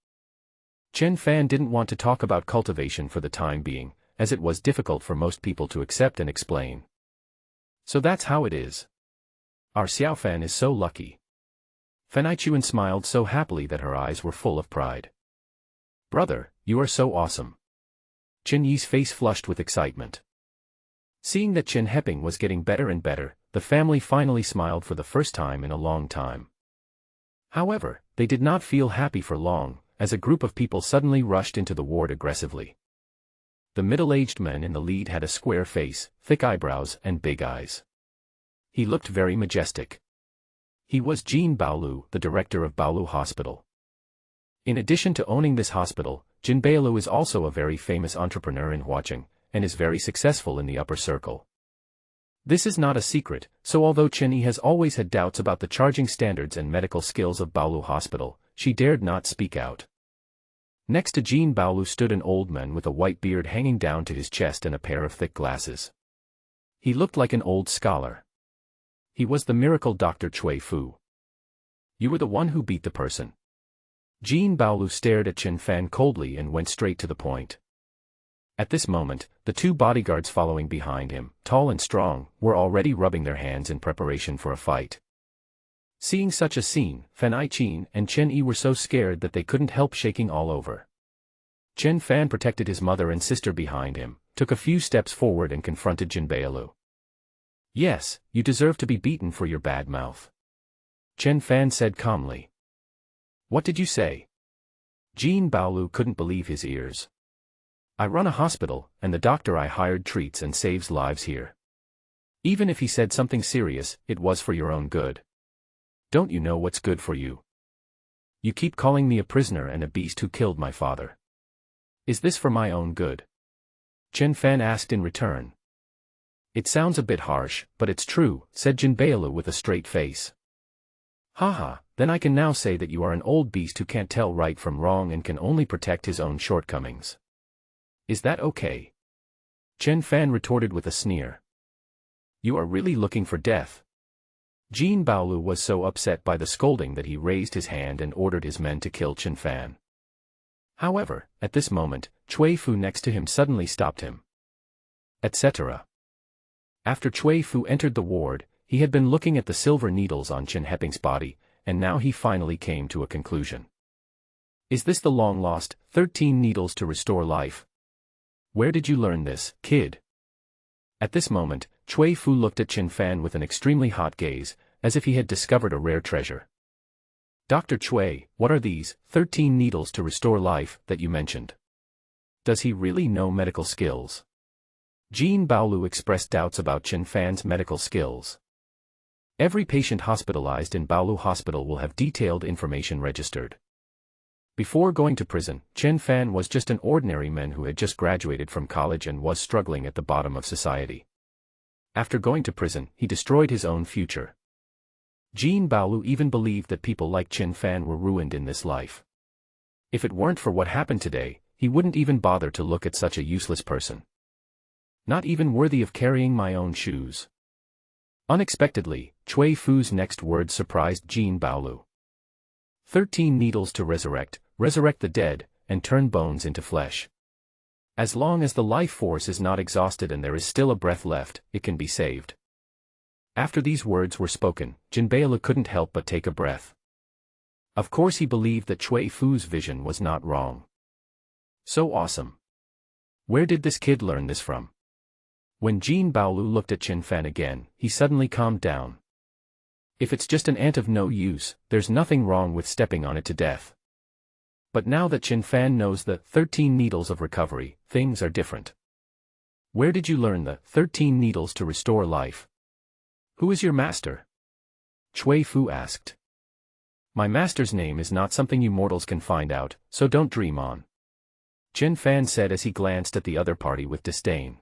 S1: Chen Fan didn't want to talk about cultivation for the time being, as it was difficult for most people to accept and explain. "So that's how it is. Our Xiao Fan is so lucky." Fan Ichuan smiled so happily that her eyes were full of pride. "Brother, you are so awesome." Chen Yi's face flushed with excitement. Seeing that Chen Heping was getting better and better, the family finally smiled for the first time in a long time. However, they did not feel happy for long, as a group of people suddenly rushed into the ward aggressively. The middle-aged man in the lead had a square face, thick eyebrows and big eyes. He looked very majestic. He was Jin Baolu, the director of Baolu Hospital. In addition to owning this hospital, Jin Baolu is also a very famous entrepreneur in Huaqing, and is very successful in the upper circle. This is not a secret, so although Chen Yi has always had doubts about the charging standards and medical skills of Baolu Hospital, she dared not speak out. Next to Jin Baolu stood an old man with a white beard hanging down to his chest and a pair of thick glasses. He looked like an old scholar. He was the miracle Dr. Cui Fu. "You were the one who beat the person." Jin Baolu stared at Chen Fan coldly and went straight to the point. At this moment, the two bodyguards following behind him, tall and strong, were already rubbing their hands in preparation for a fight. Seeing such a scene, Fan Iqin and Chen Yi were so scared that they couldn't help shaking all over. Chen Fan protected his mother and sister behind him, took a few steps forward and confronted Jin Baolu. "Yes, you deserve to be beaten for your bad mouth," Chen Fan said calmly. "What did you say?" Jin Baolu couldn't believe his ears. "I run a hospital, and the doctor I hired treats and saves lives here. Even if he said something serious, it was for your own good. Don't you know what's good for you? You keep calling me a prisoner and a beast who killed my father. Is this for my own good?" Chen Fan asked in return. "It sounds a bit harsh, but it's true," said Jin Baolu with a straight face. "Haha, then I can now say that you are an old beast who can't tell right from wrong and can only protect his own shortcomings. Is that okay?" Chen Fan retorted with a sneer. "You are really looking for death." Jin Baolu was so upset by the scolding that he raised his hand and ordered his men to kill Chen Fan. However, at this moment, Cui Fu next to him suddenly stopped him. Etc. After Cui Fu entered the ward, he had been looking at the silver needles on Chen Heping's body, and now he finally came to a conclusion. "Is this the long-lost 13 needles to restore life? Where did you learn this, kid?" At this moment, Cui Fu looked at Chen Fan with an extremely hot gaze, as if he had discovered a rare treasure. "Dr. Cui, what are these 13 needles to restore life that you mentioned? Does he really know medical skills?" Jin Baolu expressed doubts about Chen Fan's medical skills. Every patient hospitalized in Baolu Hospital will have detailed information registered. Before going to prison, Chen Fan was just an ordinary man who had just graduated from college and was struggling at the bottom of society. After going to prison, he destroyed his own future. Jin Baolu even believed that people like Chen Fan were ruined in this life. If it weren't for what happened today, he wouldn't even bother to look at such a useless person. Not even worthy of carrying my own shoes. Unexpectedly, Cui Fu's next words surprised Jin Baolu. 13 needles to resurrect the dead, and turn bones into flesh. As long as the life force is not exhausted and there is still a breath left, it can be saved. After these words were spoken, Jin Baolu couldn't help but take a breath. Of course he believed that Cui Fu's vision was not wrong. So awesome. Where did this kid learn this from? When Jin Baolu looked at Chen Fan again, he suddenly calmed down. If it's just an ant of no use, there's nothing wrong with stepping on it to death. But now that Qin Fan knows the 13 needles of recovery, things are different. Where did you learn the 13 needles to restore life? Who is your master? Cui Fu asked. My master's name is not something you mortals can find out, so don't dream on. Qin Fan said as he glanced at the other party with disdain.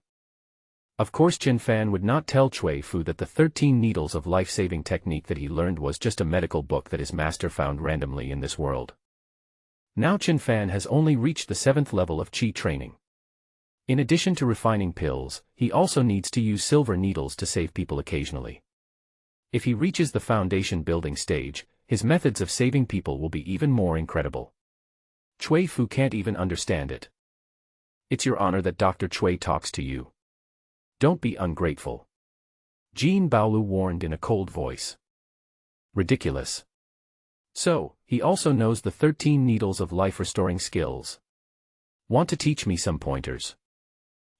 S1: Of course Qin Fan would not tell Cui Fu that the 13 needles of life-saving technique that he learned was just a medical book that his master found randomly in this world. Now Qin Fan has only reached the 7th level of Qi training. In addition to refining pills, he also needs to use silver needles to save people occasionally. If he reaches the foundation building stage, his methods of saving people will be even more incredible. Cui Fu can't even understand it. It's your honor that Dr. Cui talks to you. Don't be ungrateful. Jin Baolu warned in a cold voice. Ridiculous. So, he also knows the 13 needles of life-restoring skills. Want to teach me some pointers?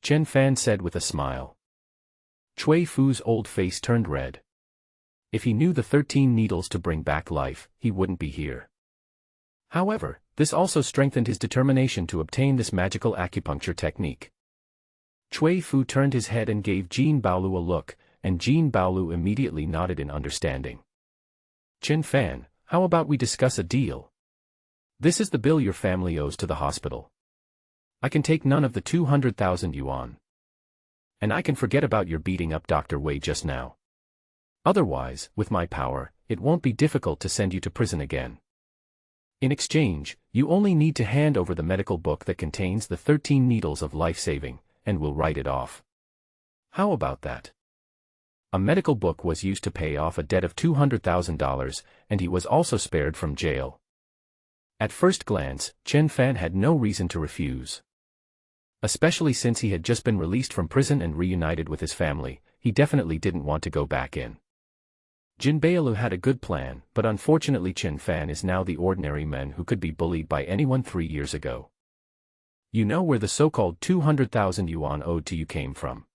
S1: Qin Fan said with a smile. Cui Fu's old face turned red. If he knew the 13 needles to bring back life, he wouldn't be here. However, this also strengthened his determination to obtain this magical acupuncture technique. Cui Fu turned his head and gave Jin Baolu a look, and Jin Baolu immediately nodded in understanding. Qin Fan, how about we discuss a deal? This is the bill your family owes to the hospital. I can take none of the 200,000 yuan. And I can forget about your beating up Dr. Wei just now. Otherwise, with my power, it won't be difficult to send you to prison again. In exchange, you only need to hand over the medical book that contains the 13 needles of life-saving, and we'll write it off. How about that? A medical book was used to pay off a debt of $200,000, and he was also spared from jail. At first glance, Qin Fan had no reason to refuse. Especially since he had just been released from prison and reunited with his family, he definitely didn't want to go back in. Jin Baolu had a good plan, but unfortunately Qin Fan is now the ordinary man who could be bullied by anyone 3 years ago. You know where the so-called 200,000 yuan owed to you came from.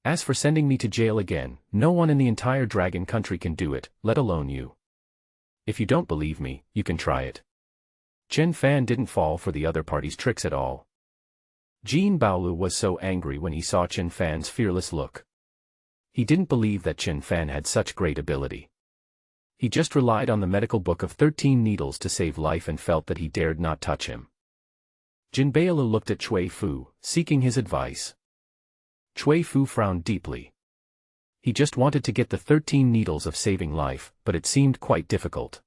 S1: As for sending me to jail again, no one in the entire dragon country can do it, let alone you. If you don't believe me, you can try it. Qin Fan didn't fall for the other party's tricks at all. Jin Baolu was so angry when he saw Qin Fan's fearless look. He didn't believe that Qin Fan had such great ability. He just relied on the medical book of 13 needles to save life and felt that he dared not touch him. Jin Baolu looked at Cui Fu, seeking his advice. Cui Fu frowned deeply. He just wanted to get the 13 needles of saving life, but it seemed quite difficult.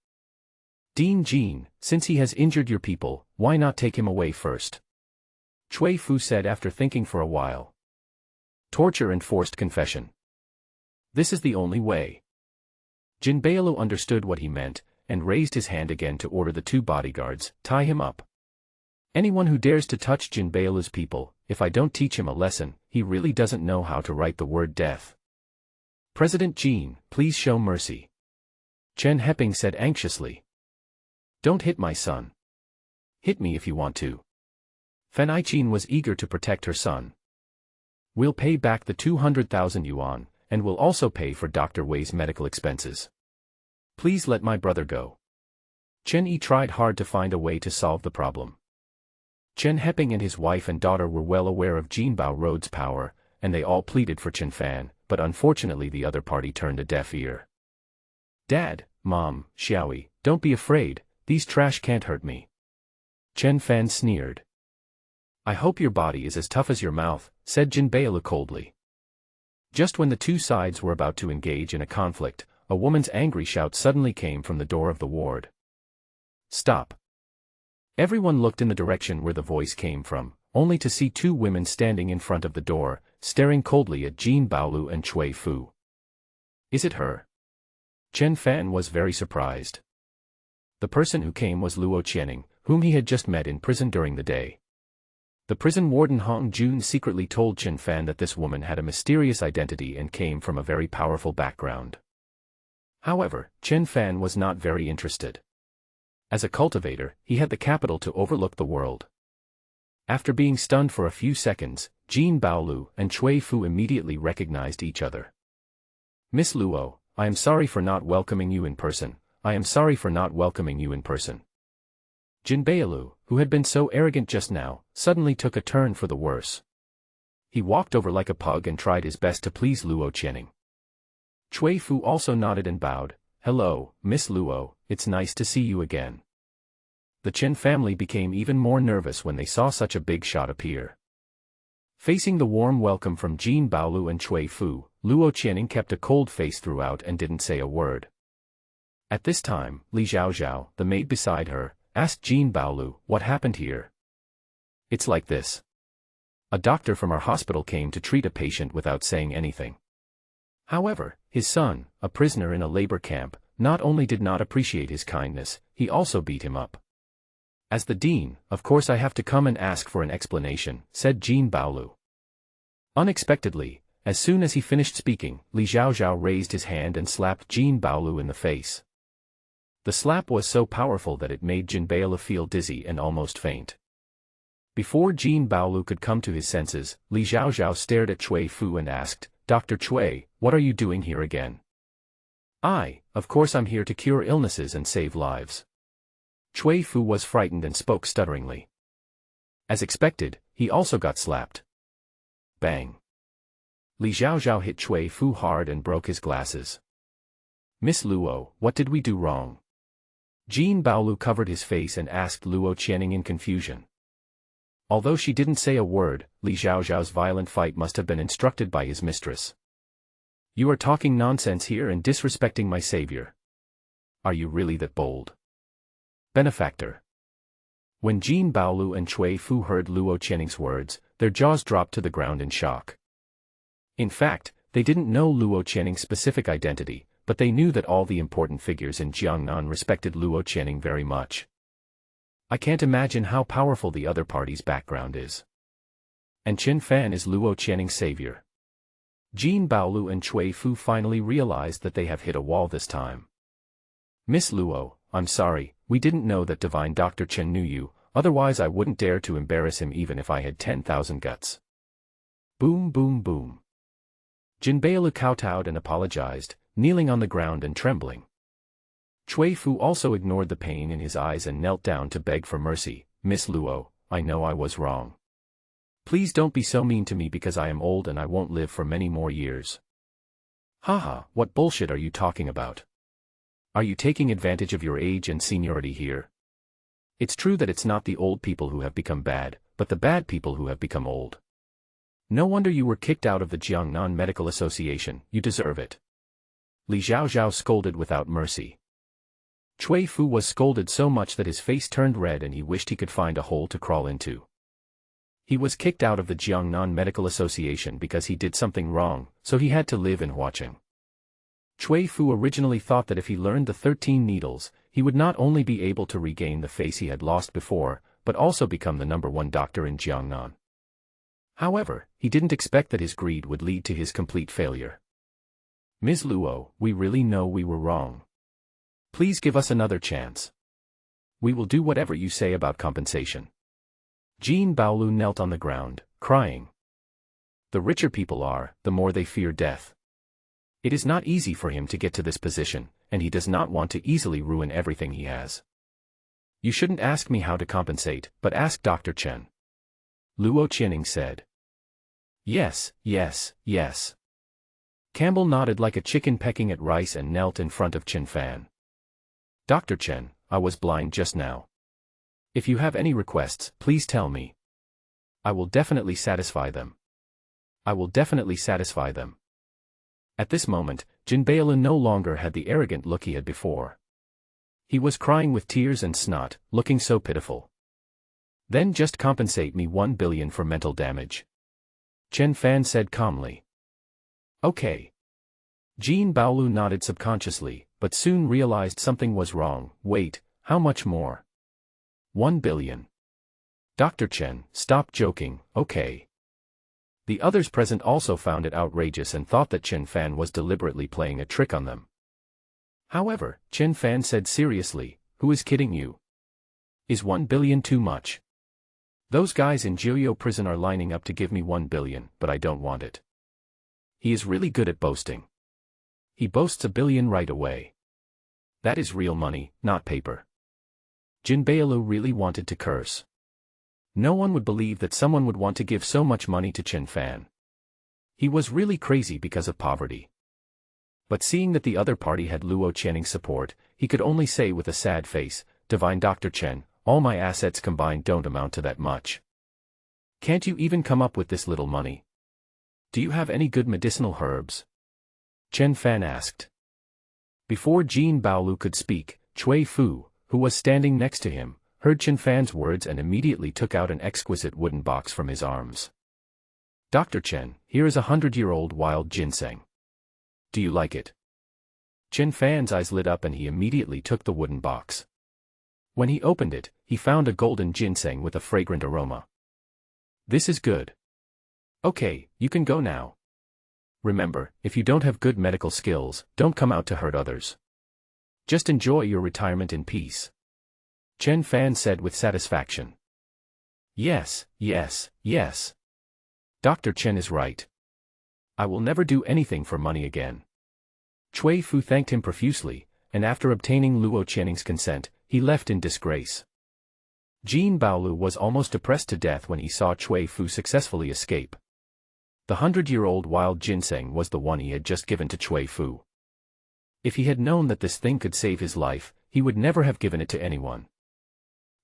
S1: Dean Jin, since he has injured your people, why not take him away first? Cui Fu said after thinking for a while. Torture and forced confession. This is the only way. Jin Baolu understood what he meant, and raised his hand again to order the 2 bodyguards, tie him up. Anyone who dares to touch Jin Baolu's people, if I don't teach him a lesson, he really doesn't know how to write the word death. President Jin, please show mercy. Chen Heping said anxiously. Don't hit my son. Hit me if you want to. Fen Aichin was eager to protect her son. We'll pay back the 200,000 yuan, and we'll also pay for Dr. Wei's medical expenses. Please let my brother go. Chen Yi tried hard to find a way to solve the problem. Chen Heping and his wife and daughter were well aware of Jin Bao Road's power, and they all pleaded for Qin Fan, but unfortunately the other party turned a deaf ear. Dad, Mom, Xiaoyi, don't be afraid, these trash can't hurt me. Qin Fan sneered. I hope your body is as tough as your mouth, said Jin Baolu coldly. Just when the 2 sides were about to engage in a conflict, a woman's angry shout suddenly came from the door of the ward. Stop. Everyone looked in the direction where the voice came from, only to see 2 women standing in front of the door, staring coldly at Jin Baolu and Cui Fu. Is it her? Qin Fan was very surprised. The person who came was Luo Channing, whom he had just met in prison during the day. The prison warden Hong Jun secretly told Qin Fan that this woman had a mysterious identity and came from a very powerful background. However, Qin Fan was not very interested. As a cultivator, he had the capital to overlook the world. After being stunned for a few seconds, Jin Baolu and Cui Fu immediately recognized each other. Miss Luo, I am sorry for not welcoming you in person. I am sorry for not welcoming you in person. Jinbeilu, who had been so arrogant just now, suddenly took a turn for the worse. He walked over like a pug and tried his best to please Luo Channing. Cui Fu also nodded and bowed. Hello, Miss Luo, it's nice to see you again. The Chen family became even more nervous when they saw such a big shot appear. Facing the warm welcome from Jin Baolu and Cui Fu, Luo Channing kept a cold face throughout and didn't say a word. At this time, Li Zhaozhao, the maid beside her, asked Jin Baolu, what happened here? It's like this. A doctor from our hospital came to treat a patient without saying anything. However, his son, a prisoner in a labor camp, not only did not appreciate his kindness, he also beat him up. As the dean, of course I have to come and ask for an explanation, said Jin Baolu. Unexpectedly, as soon as he finished speaking, Li Zhaozhao raised his hand and slapped Jin Baolu in the face. The slap was so powerful that it made Jinbeilu feel dizzy and almost faint. Before Jin Baolu could come to his senses, Li Zhaozhao stared at Cui Fu and asked, Dr. Cui, what are you doing here again? Of course I'm here to cure illnesses and save lives. Cui Fu was frightened and spoke stutteringly. As expected, he also got slapped. Bang. Li Zhaozhao hit Cui Fu hard and broke his glasses. Miss Luo, what did we do wrong? Jin Baolu covered his face and asked Luo Channing in confusion. Although she didn't say a word, Li Zhaozhao's violent fight must have been instructed by his mistress. You are talking nonsense here and disrespecting my savior. Are you really that bold? Benefactor. When Jin Baolu and Cui Fu heard Luo Channing's words, their jaws dropped to the ground in shock. In fact, they didn't know Luo Channing's specific identity, but they knew that all the important figures in Jiangnan respected Luo Channing very much. I can't imagine how powerful the other party's background is. And Chen Fan is Luo Channing's savior. Jin Baolu and Cui Fu finally realized that they have hit a wall this time. Miss Luo, I'm sorry, we didn't know that Divine Dr. Chen knew you, otherwise I wouldn't dare to embarrass him even if I had 10,000 guts. Boom boom boom. Jinbeilu kowtowed and apologized, kneeling on the ground and trembling. Cui Fu also ignored the pain in his eyes and knelt down to beg for mercy. Miss Luo, I know I was wrong. Please don't be so mean to me because I am old and I won't live for many more years. Haha, what bullshit are you talking about? Are you taking advantage of your age and seniority here? It's true that it's not the old people who have become bad, but the bad people who have become old. No wonder you were kicked out of the Jiangnan Medical Association, you deserve it. Li Zhaozhao scolded without mercy. Cui Fu was scolded so much that his face turned red and he wished he could find a hole to crawl into. He was kicked out of the Jiangnan Medical Association because he did something wrong, so he had to live in watching. Cui Fu originally thought that if he learned the 13 needles, he would not only be able to regain the face he had lost before, but also become the #1 doctor in Jiangnan. However, he didn't expect that his greed would lead to his complete failure. Ms. Luo, we really know we were wrong. Please give us another chance. We will do whatever you say about compensation. Jin Baolu knelt on the ground, crying. The richer people are, the more they fear death. It is not easy for him to get to this position, and he does not want to easily ruin everything he has. You shouldn't ask me how to compensate, but ask Dr. Chen. Luo Channing said. Yes, yes, yes. Campbell nodded like a chicken pecking at rice and knelt in front of Chen Fan. Dr. Chen, I was blind just now. If you have any requests, please tell me. I will definitely satisfy them. I will definitely satisfy them. At this moment, Jinbeilu no longer had the arrogant look he had before. He was crying with tears and snot, looking so pitiful. Then just compensate me 1 billion for mental damage. Chen Fan said calmly. Okay. Jin Baolu nodded subconsciously, but soon realized something was wrong. Wait, how much more? 1 billion. Dr. Chen, stop joking, okay. The others present also found it outrageous and thought that Chen Fan was deliberately playing a trick on them. However, Chen Fan said seriously, who is kidding you? Is 1 billion too much? Those guys in Jiuyou prison are lining up to give me 1 billion, but I don't want it. He is really good at boasting. He boasts $1 billion right away. That is real money, not paper. Jinbeilu really wanted to curse. No one would believe that someone would want to give so much money to Chen Fan. He was really crazy because of poverty. But seeing that the other party had Luo Channing's support, he could only say with a sad face, "Divine Dr. Chen, all my assets combined don't amount to that much. Can't you even come up with this little money? Do you have any good medicinal herbs?" Chen Fan asked. Before Jin Baolu could speak, Cui Fu, who was standing next to him, heard Chen Fan's words and immediately took out an exquisite wooden box from his arms. "Dr. Chen, here is 100-year-old wild ginseng. Do you like it?" Chen Fan's eyes lit up and he immediately took the wooden box. When he opened it, he found a golden ginseng with a fragrant aroma. "This is good. Okay, you can go now. Remember, if you don't have good medical skills, don't come out to hurt others. Just enjoy your retirement in peace." Chen Fan said with satisfaction. Yes, yes, yes. Dr. Chen is right. I will never do anything for money again." Cui Fu thanked him profusely, and after obtaining Luo Channing's consent, he left in disgrace. Jin Baolu was almost depressed to death when he saw Cui Fu successfully escape. The 100-year-old wild ginseng was the one he had just given to Cui Fu. If he had known that this thing could save his life, he would never have given it to anyone.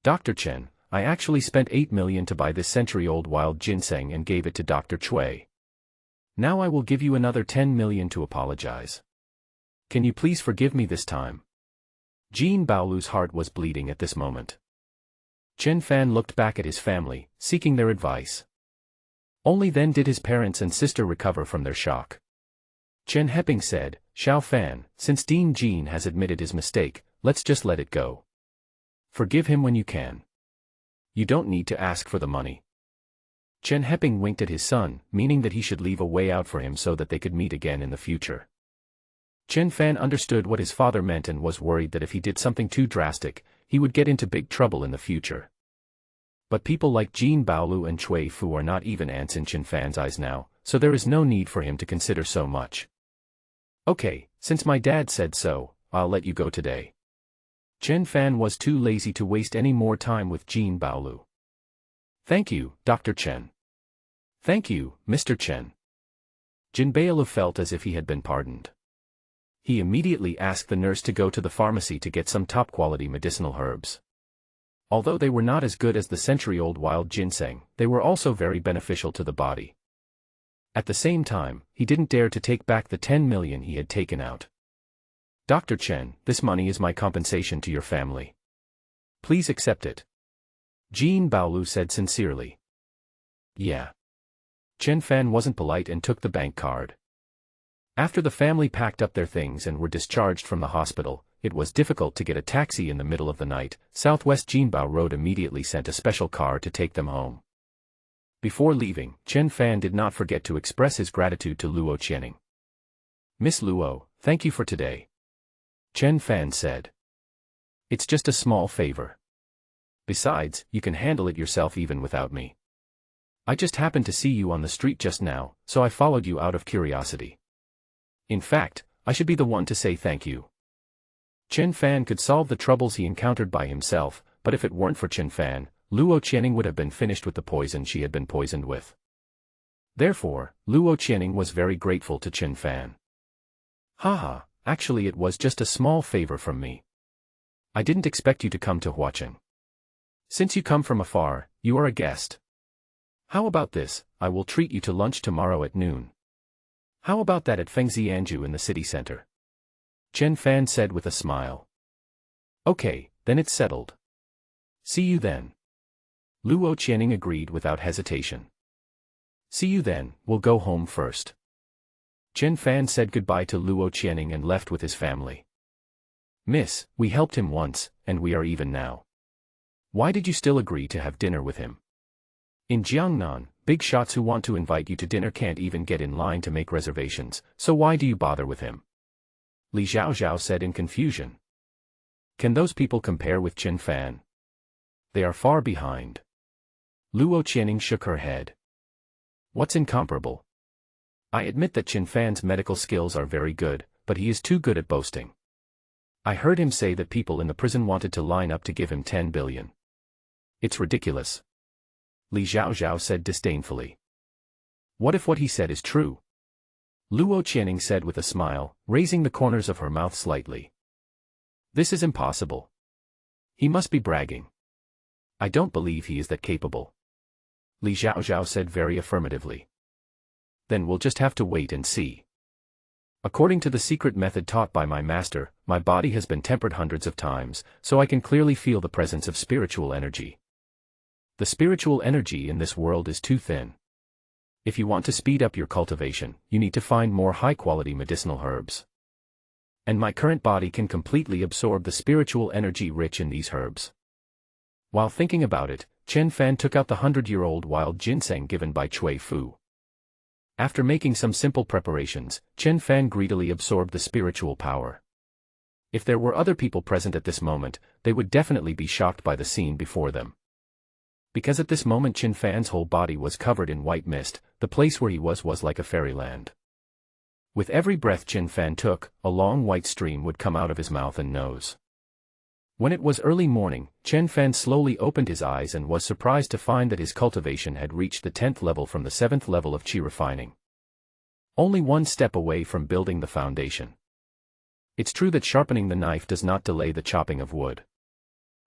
S1: "Dr. Chen, I actually spent 8 million to buy this century-old wild ginseng and gave it to Dr. Cui. Now I will give you another 10 million to apologize. Can you please forgive me this time?" Jin Baolu's heart was bleeding at this moment. Chen Fan looked back at his family, seeking their advice. Only then did his parents and sister recover from their shock. Chen Heping said, "Xiao Fan, since Dean Jin has admitted his mistake, let's just let it go. Forgive him when you can. You don't need to ask for the money." Chen Heping winked at his son, meaning that he should leave a way out for him so that they could meet again in the future. Chen Fan understood what his father meant and was worried that if he did something too drastic, he would get into big trouble in the future. But people like Jin Baolu and Cui Fu are not even ants in Chen Fan's eyes now, so there is no need for him to consider so much. "Okay, since my dad said so, I'll let you go today." Chen Fan was too lazy to waste any more time with Jin Baolu. "Thank you, Dr. Chen. Thank you, Mr. Chen." Jinbeilu felt as if he had been pardoned. He immediately asked the nurse to go to the pharmacy to get some top-quality medicinal herbs. Although they were not as good as the century-old wild ginseng, they were also very beneficial to the body. At the same time, he didn't dare to take back the 10 million he had taken out. "Dr. Chen, this money is my compensation to your family. Please accept it." Jin Baolu said sincerely. "Yeah." Chen Fan wasn't polite and took the bank card. After the family packed up their things and were discharged from the hospital, it was difficult to get a taxi in the middle of the night. Southwest Jinbao Road immediately sent a special car to take them home. Before leaving, Chen Fan did not forget to express his gratitude to Luo Channing. "Miss Luo, thank you for today," Chen Fan said. "It's just a small favor. Besides, you can handle it yourself even without me. I just happened to see you on the street just now, so I followed you out of curiosity. In fact, I should be the one to say thank you." Chen Fan could solve the troubles he encountered by himself, but if it weren't for Chen Fan, Luo Channing would have been finished with the poison she had been poisoned with. Therefore, Luo Channing was very grateful to Chen Fan. "Haha, actually it was just a small favor from me. I didn't expect you to come to Huacheng. Since you come from afar, you are a guest. How about this, I will treat you to lunch tomorrow at noon. How about that at Fengxianju in the city center?" Chen Fan said with a smile. "Okay, then it's settled. See you then." Luo Channing agreed without hesitation. "See you then, we'll go home first." Chen Fan said goodbye to Luo Channing and left with his family. "Miss, we helped him once, and we are even now. Why did you still agree to have dinner with him? In Jiangnan, big shots who want to invite you to dinner can't even get in line to make reservations, so why do you bother with him?" Li Xiaoxiao said in confusion. Can those people compare with Chen Fan? They are far behind. Luo Channing shook her head. What's incomparable? I admit that Chen Fan's medical skills are very good, but he is too good at boasting. I heard him say that people in the prison wanted to line up to give him 10 billion. It's ridiculous. Li Xiaoxiao said disdainfully. What if what he said is true? Luo Channing said with a smile, raising the corners of her mouth slightly. This is impossible. He must be bragging. I don't believe he is that capable. Li Xiaoxiao said very affirmatively. Then we'll just have to wait and see. According to the secret method taught by my master, my body has been tempered hundreds of times, so I can clearly feel the presence of spiritual energy. The spiritual energy in this world is too thin. If you want to speed up your cultivation, you need to find more high-quality medicinal herbs. And my current body can completely absorb the spiritual energy rich in these herbs. While thinking about it, Chen Fan took out the 100-year-old wild ginseng given by Cui Fu. After making some simple preparations, Chen Fan greedily absorbed the spiritual power. If there were other people present at this moment, they would definitely be shocked by the scene before them. Because at this moment Chen Fan's whole body was covered in white mist, the place where he was like a fairyland. With every breath Chen Fan took, a long white stream would come out of his mouth and nose. When it was early morning, Chen Fan slowly opened his eyes and was surprised to find that his cultivation had reached the 10th level from the 7th level of qi refining. Only one step away from building the foundation. It's true that sharpening the knife does not delay the chopping of wood.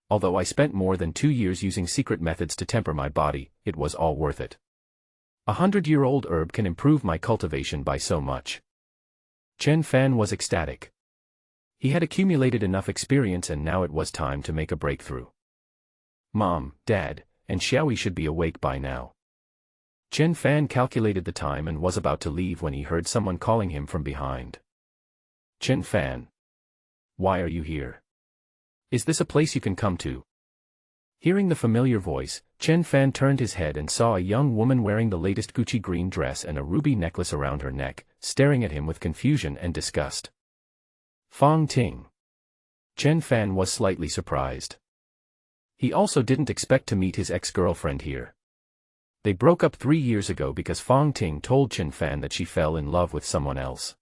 S1: Although I spent more than 2 years using secret methods to temper my body, it was all worth it. A 100-year-old herb can improve my cultivation by so much. Chen Fan was ecstatic. He had accumulated enough experience and now it was time to make a breakthrough. Mom, Dad, and Xiaoyi should be awake by now. Chen Fan calculated the time and was about to leave when he heard someone calling him from behind. Chen Fan. Why are you here? Is this a place you can come to? Hearing the familiar voice, Chen Fan turned his head and saw a young woman wearing the latest Gucci green dress and a ruby necklace around her neck, staring at him with confusion and disgust. Fong Ting. Chen Fan was slightly surprised. He also didn't expect to meet his ex-girlfriend here. They broke up 3 years ago because Fong Ting told Chen Fan that she fell in love with someone else.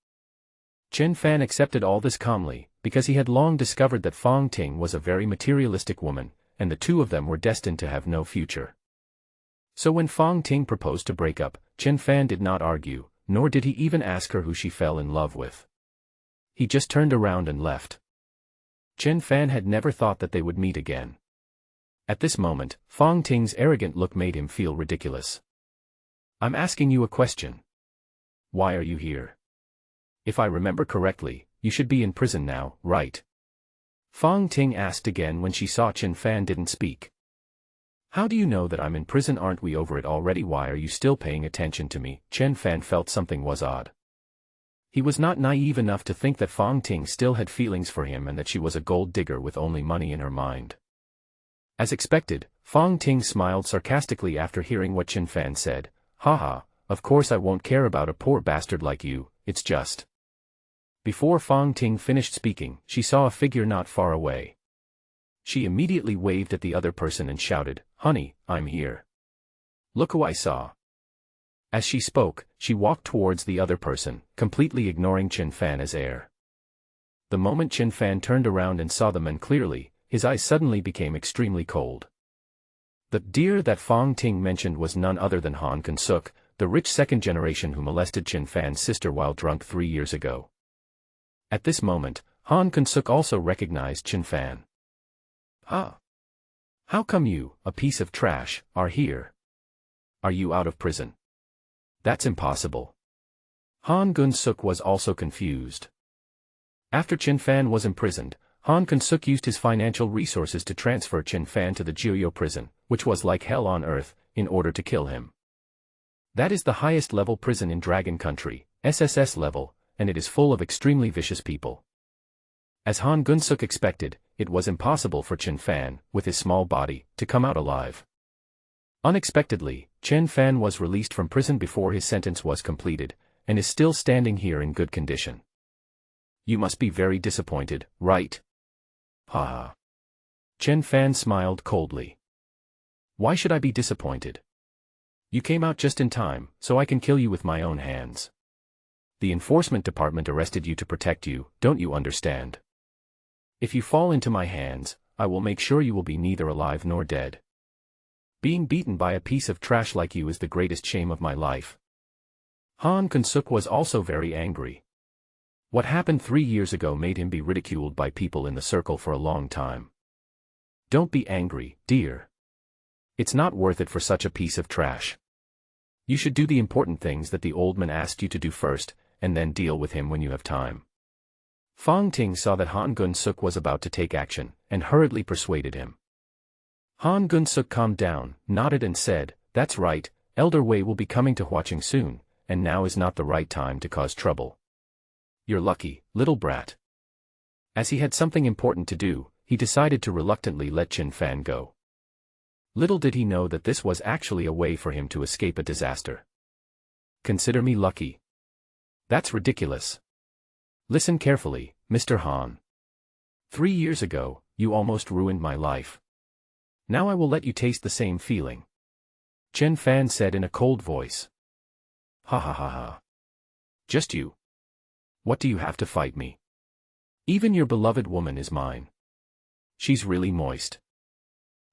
S1: Chen Fan accepted all this calmly, because he had long discovered that Fong Ting was a very materialistic woman, and the two of them were destined to have no future. So when Fong Ting proposed to break up, Chen Fan did not argue, nor did he even ask her who she fell in love with. He just turned around and left. Chen Fan had never thought that they would meet again. At this moment, Fong Ting's arrogant look made him feel ridiculous. I'm asking you a question. Why are you here? If I remember correctly, you should be in prison now, right? Fong Ting asked again when she saw Chen Fan didn't speak. How do you know that I'm in prison? Aren't we over it already? Why are you still paying attention to me? Chen Fan felt something was odd. He was not naive enough to think that Fong Ting still had feelings for him and that she was a gold digger with only money in her mind. As expected, Fong Ting smiled sarcastically after hearing what Chen Fan said. Haha, of course I won't care about a poor bastard like you, it's just. Before Fong Ting finished speaking, she saw a figure not far away. She immediately waved at the other person and shouted, "Honey, I'm here. Look who I saw." As she spoke, she walked towards the other person, completely ignoring Chen Fan as heir. The moment Chen Fan turned around and saw the man clearly, his eyes suddenly became extremely cold. The deer that Fong Ting mentioned was none other than Han Kun-suk, the rich second generation who molested Chen Fan's sister while drunk 3 years ago. At this moment, Han Kun-suk also recognized Chen Fan. "Ah. How come you, a piece of trash, are here? Are you out of prison?" "That's impossible." Han Kun-suk was also confused. After Chen Fan was imprisoned, Han Kun-suk used his financial resources to transfer Chen Fan to the Jiuyou prison, which was like hell on earth, in order to kill him. That is the highest level prison in Dragon Country, SSS-Level, and it is full of extremely vicious people. As Han Kun-suk expected, it was impossible for Chen Fan, with his small body, to come out alive. Unexpectedly, Chen Fan was released from prison before his sentence was completed, and is still standing here in good condition. You must be very disappointed, right? Haha. Chen Fan smiled coldly. Why should I be disappointed? You came out just in time, so I can kill you with my own hands. The enforcement department arrested you to protect you, don't you understand? If you fall into my hands, I will make sure you will be neither alive nor dead. Being beaten by a piece of trash like you is the greatest shame of my life. Han Kun-suk was also very angry. What happened 3 years ago made him be ridiculed by people in the circle for a long time. Don't be angry, dear. It's not worth it for such a piece of trash. You should do the important things that the old man asked you to do first, and then deal with him when you have time. Fong Ting saw that Han Kun-suk was about to take action, and hurriedly persuaded him. Han Kun-suk calmed down, nodded and said, "That's right, Elder Wei will be coming to Huaching soon, and now is not the right time to cause trouble. You're lucky, little brat." As he had something important to do, he decided to reluctantly let Qin Fan go. Little did he know that this was actually a way for him to escape a disaster. Consider me lucky. That's ridiculous. Listen carefully, Mr. Han. 3 years ago, you almost ruined my life. Now I will let you taste the same feeling. Qin Fan said in a cold voice. Ha ha ha ha. Just you. What do you have to fight me? Even your beloved woman is mine. She's really moist.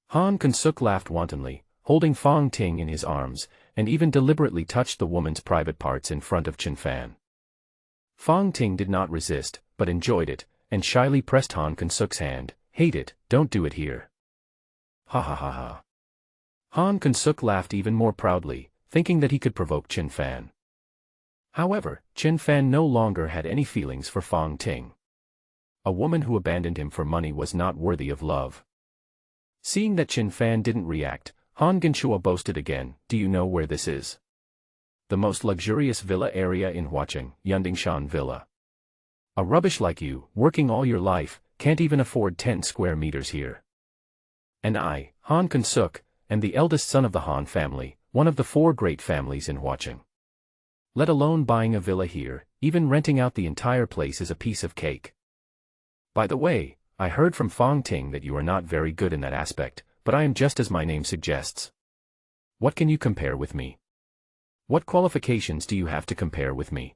S1: Han Kun-suk laughed wantonly, holding Fong Ting in his arms, and even deliberately touched the woman's private parts in front of Qin Fan. Fong Ting did not resist, but enjoyed it, and shyly pressed Han Kun-suk's hand. Hate it, don't do it here. Ha ha ha ha. Han Kun-suk laughed even more proudly, thinking that he could provoke Qin Fan. However, Qin Fan no longer had any feelings for Fong Ting. A woman who abandoned him for money was not worthy of love. Seeing that Qin Fan didn't react, Han Genshua boasted again, "Do you know where this is? The most luxurious villa area in Huaching, Yundingshan Villa. A rubbish like you, working all your life, can't even afford 10 square meters here. And I, Han Kun-suk, am the eldest son of the Han family, one of the 4 great families in Huaching. Let alone buying a villa here, even renting out the entire place is a piece of cake. By the way, I heard from Fong Ting that you are not very good in that aspect, but I am just as my name suggests. What can you compare with me? What qualifications do you have to compare with me?"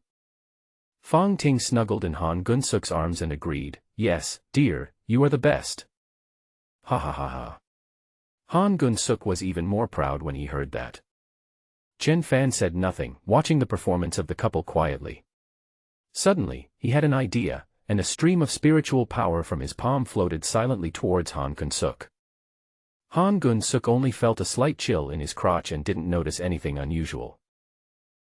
S1: Fong Ting snuggled in Han Kun-suk's arms and agreed, "Yes, dear, you are the best." Ha ha ha ha. Han Kun-suk was even more proud when he heard that. Qin Fan said nothing, watching the performance of the couple quietly. Suddenly, he had an idea, and a stream of spiritual power from his palm floated silently towards Han Kun-suk. Han Kun-suk only felt a slight chill in his crotch and didn't notice anything unusual.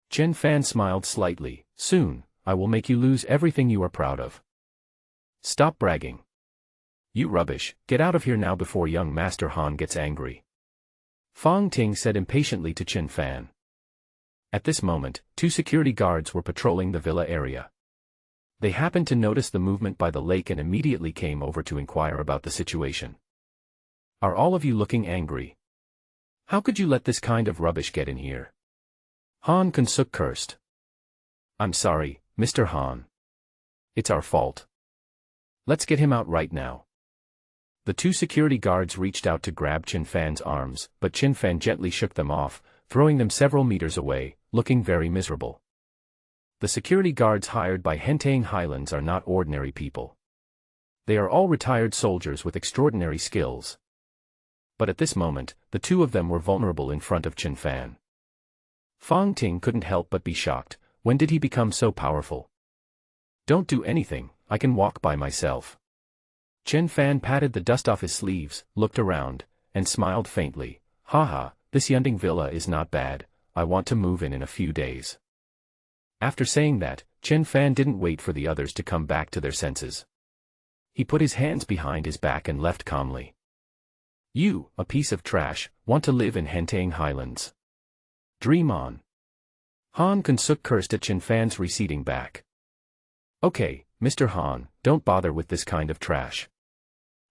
S1: Qin Fan smiled slightly. "Soon, I will make you lose everything you are proud of. Stop bragging. You rubbish, get out of here now before young Master Han gets angry." Fong Ting said impatiently to Qin Fan. At this moment, 2 security guards were patrolling the villa area. They happened to notice the movement by the lake and immediately came over to inquire about the situation. "Are all of you looking angry? How could you let this kind of rubbish get in here?" Han Kun-suk cursed. "I'm sorry, Mr. Han. It's our fault. Let's get him out right now." The 2 security guards reached out to grab Qin Fan's arms, but Qin Fan gently shook them off, throwing them several meters away, looking very miserable. The security guards hired by Hentang Highlands are not ordinary people. They are all retired soldiers with extraordinary skills. But at this moment, the 2 of them were vulnerable in front of Qin Fan. Fong Ting couldn't help but be shocked. When did he become so powerful? "Don't do anything, I can walk by myself." Qin Fan patted the dust off his sleeves, looked around, and smiled faintly. "Haha, this Yunding villa is not bad, I want to move in a few days." After saying that, Qin Fan didn't wait for the others to come back to their senses. He put his hands behind his back and left calmly. "You, a piece of trash, want to live in Hentang Highlands? Dream on." Han Kun-suk cursed at Qin Fan's receding back. "Okay, Mr. Han, don't bother with this kind of trash.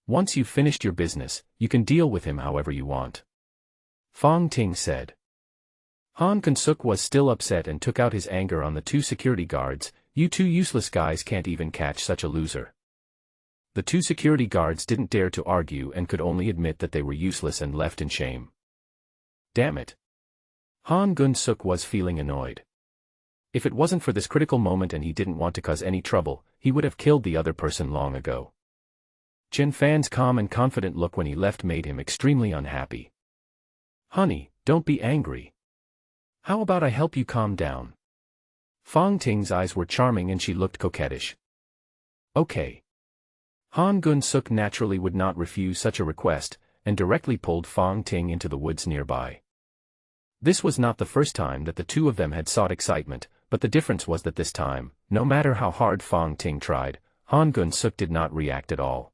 S1: Once you've finished your business, you can deal with him however you want," Fong Ting said. Han Kun-suk was still upset and took out his anger on the 2 security guards. "You 2 useless guys can't even catch such a loser." The 2 security guards didn't dare to argue and could only admit that they were useless and left in shame. Damn it. Han Kun-suk was feeling annoyed. If it wasn't for this critical moment and he didn't want to cause any trouble, he would have killed the other person long ago. Chen Fan's calm and confident look when he left made him extremely unhappy. Honey, don't be angry. How about I help you calm down? Fang Ting's eyes were charming and she looked coquettish. Okay. Han Gun-suk naturally would not refuse such a request, and directly pulled Fang Ting into the woods nearby. This was not the first time that the two of them had sought excitement, but the difference was that this time, no matter how hard Fang Ting tried, Han Gun-suk did not react at all.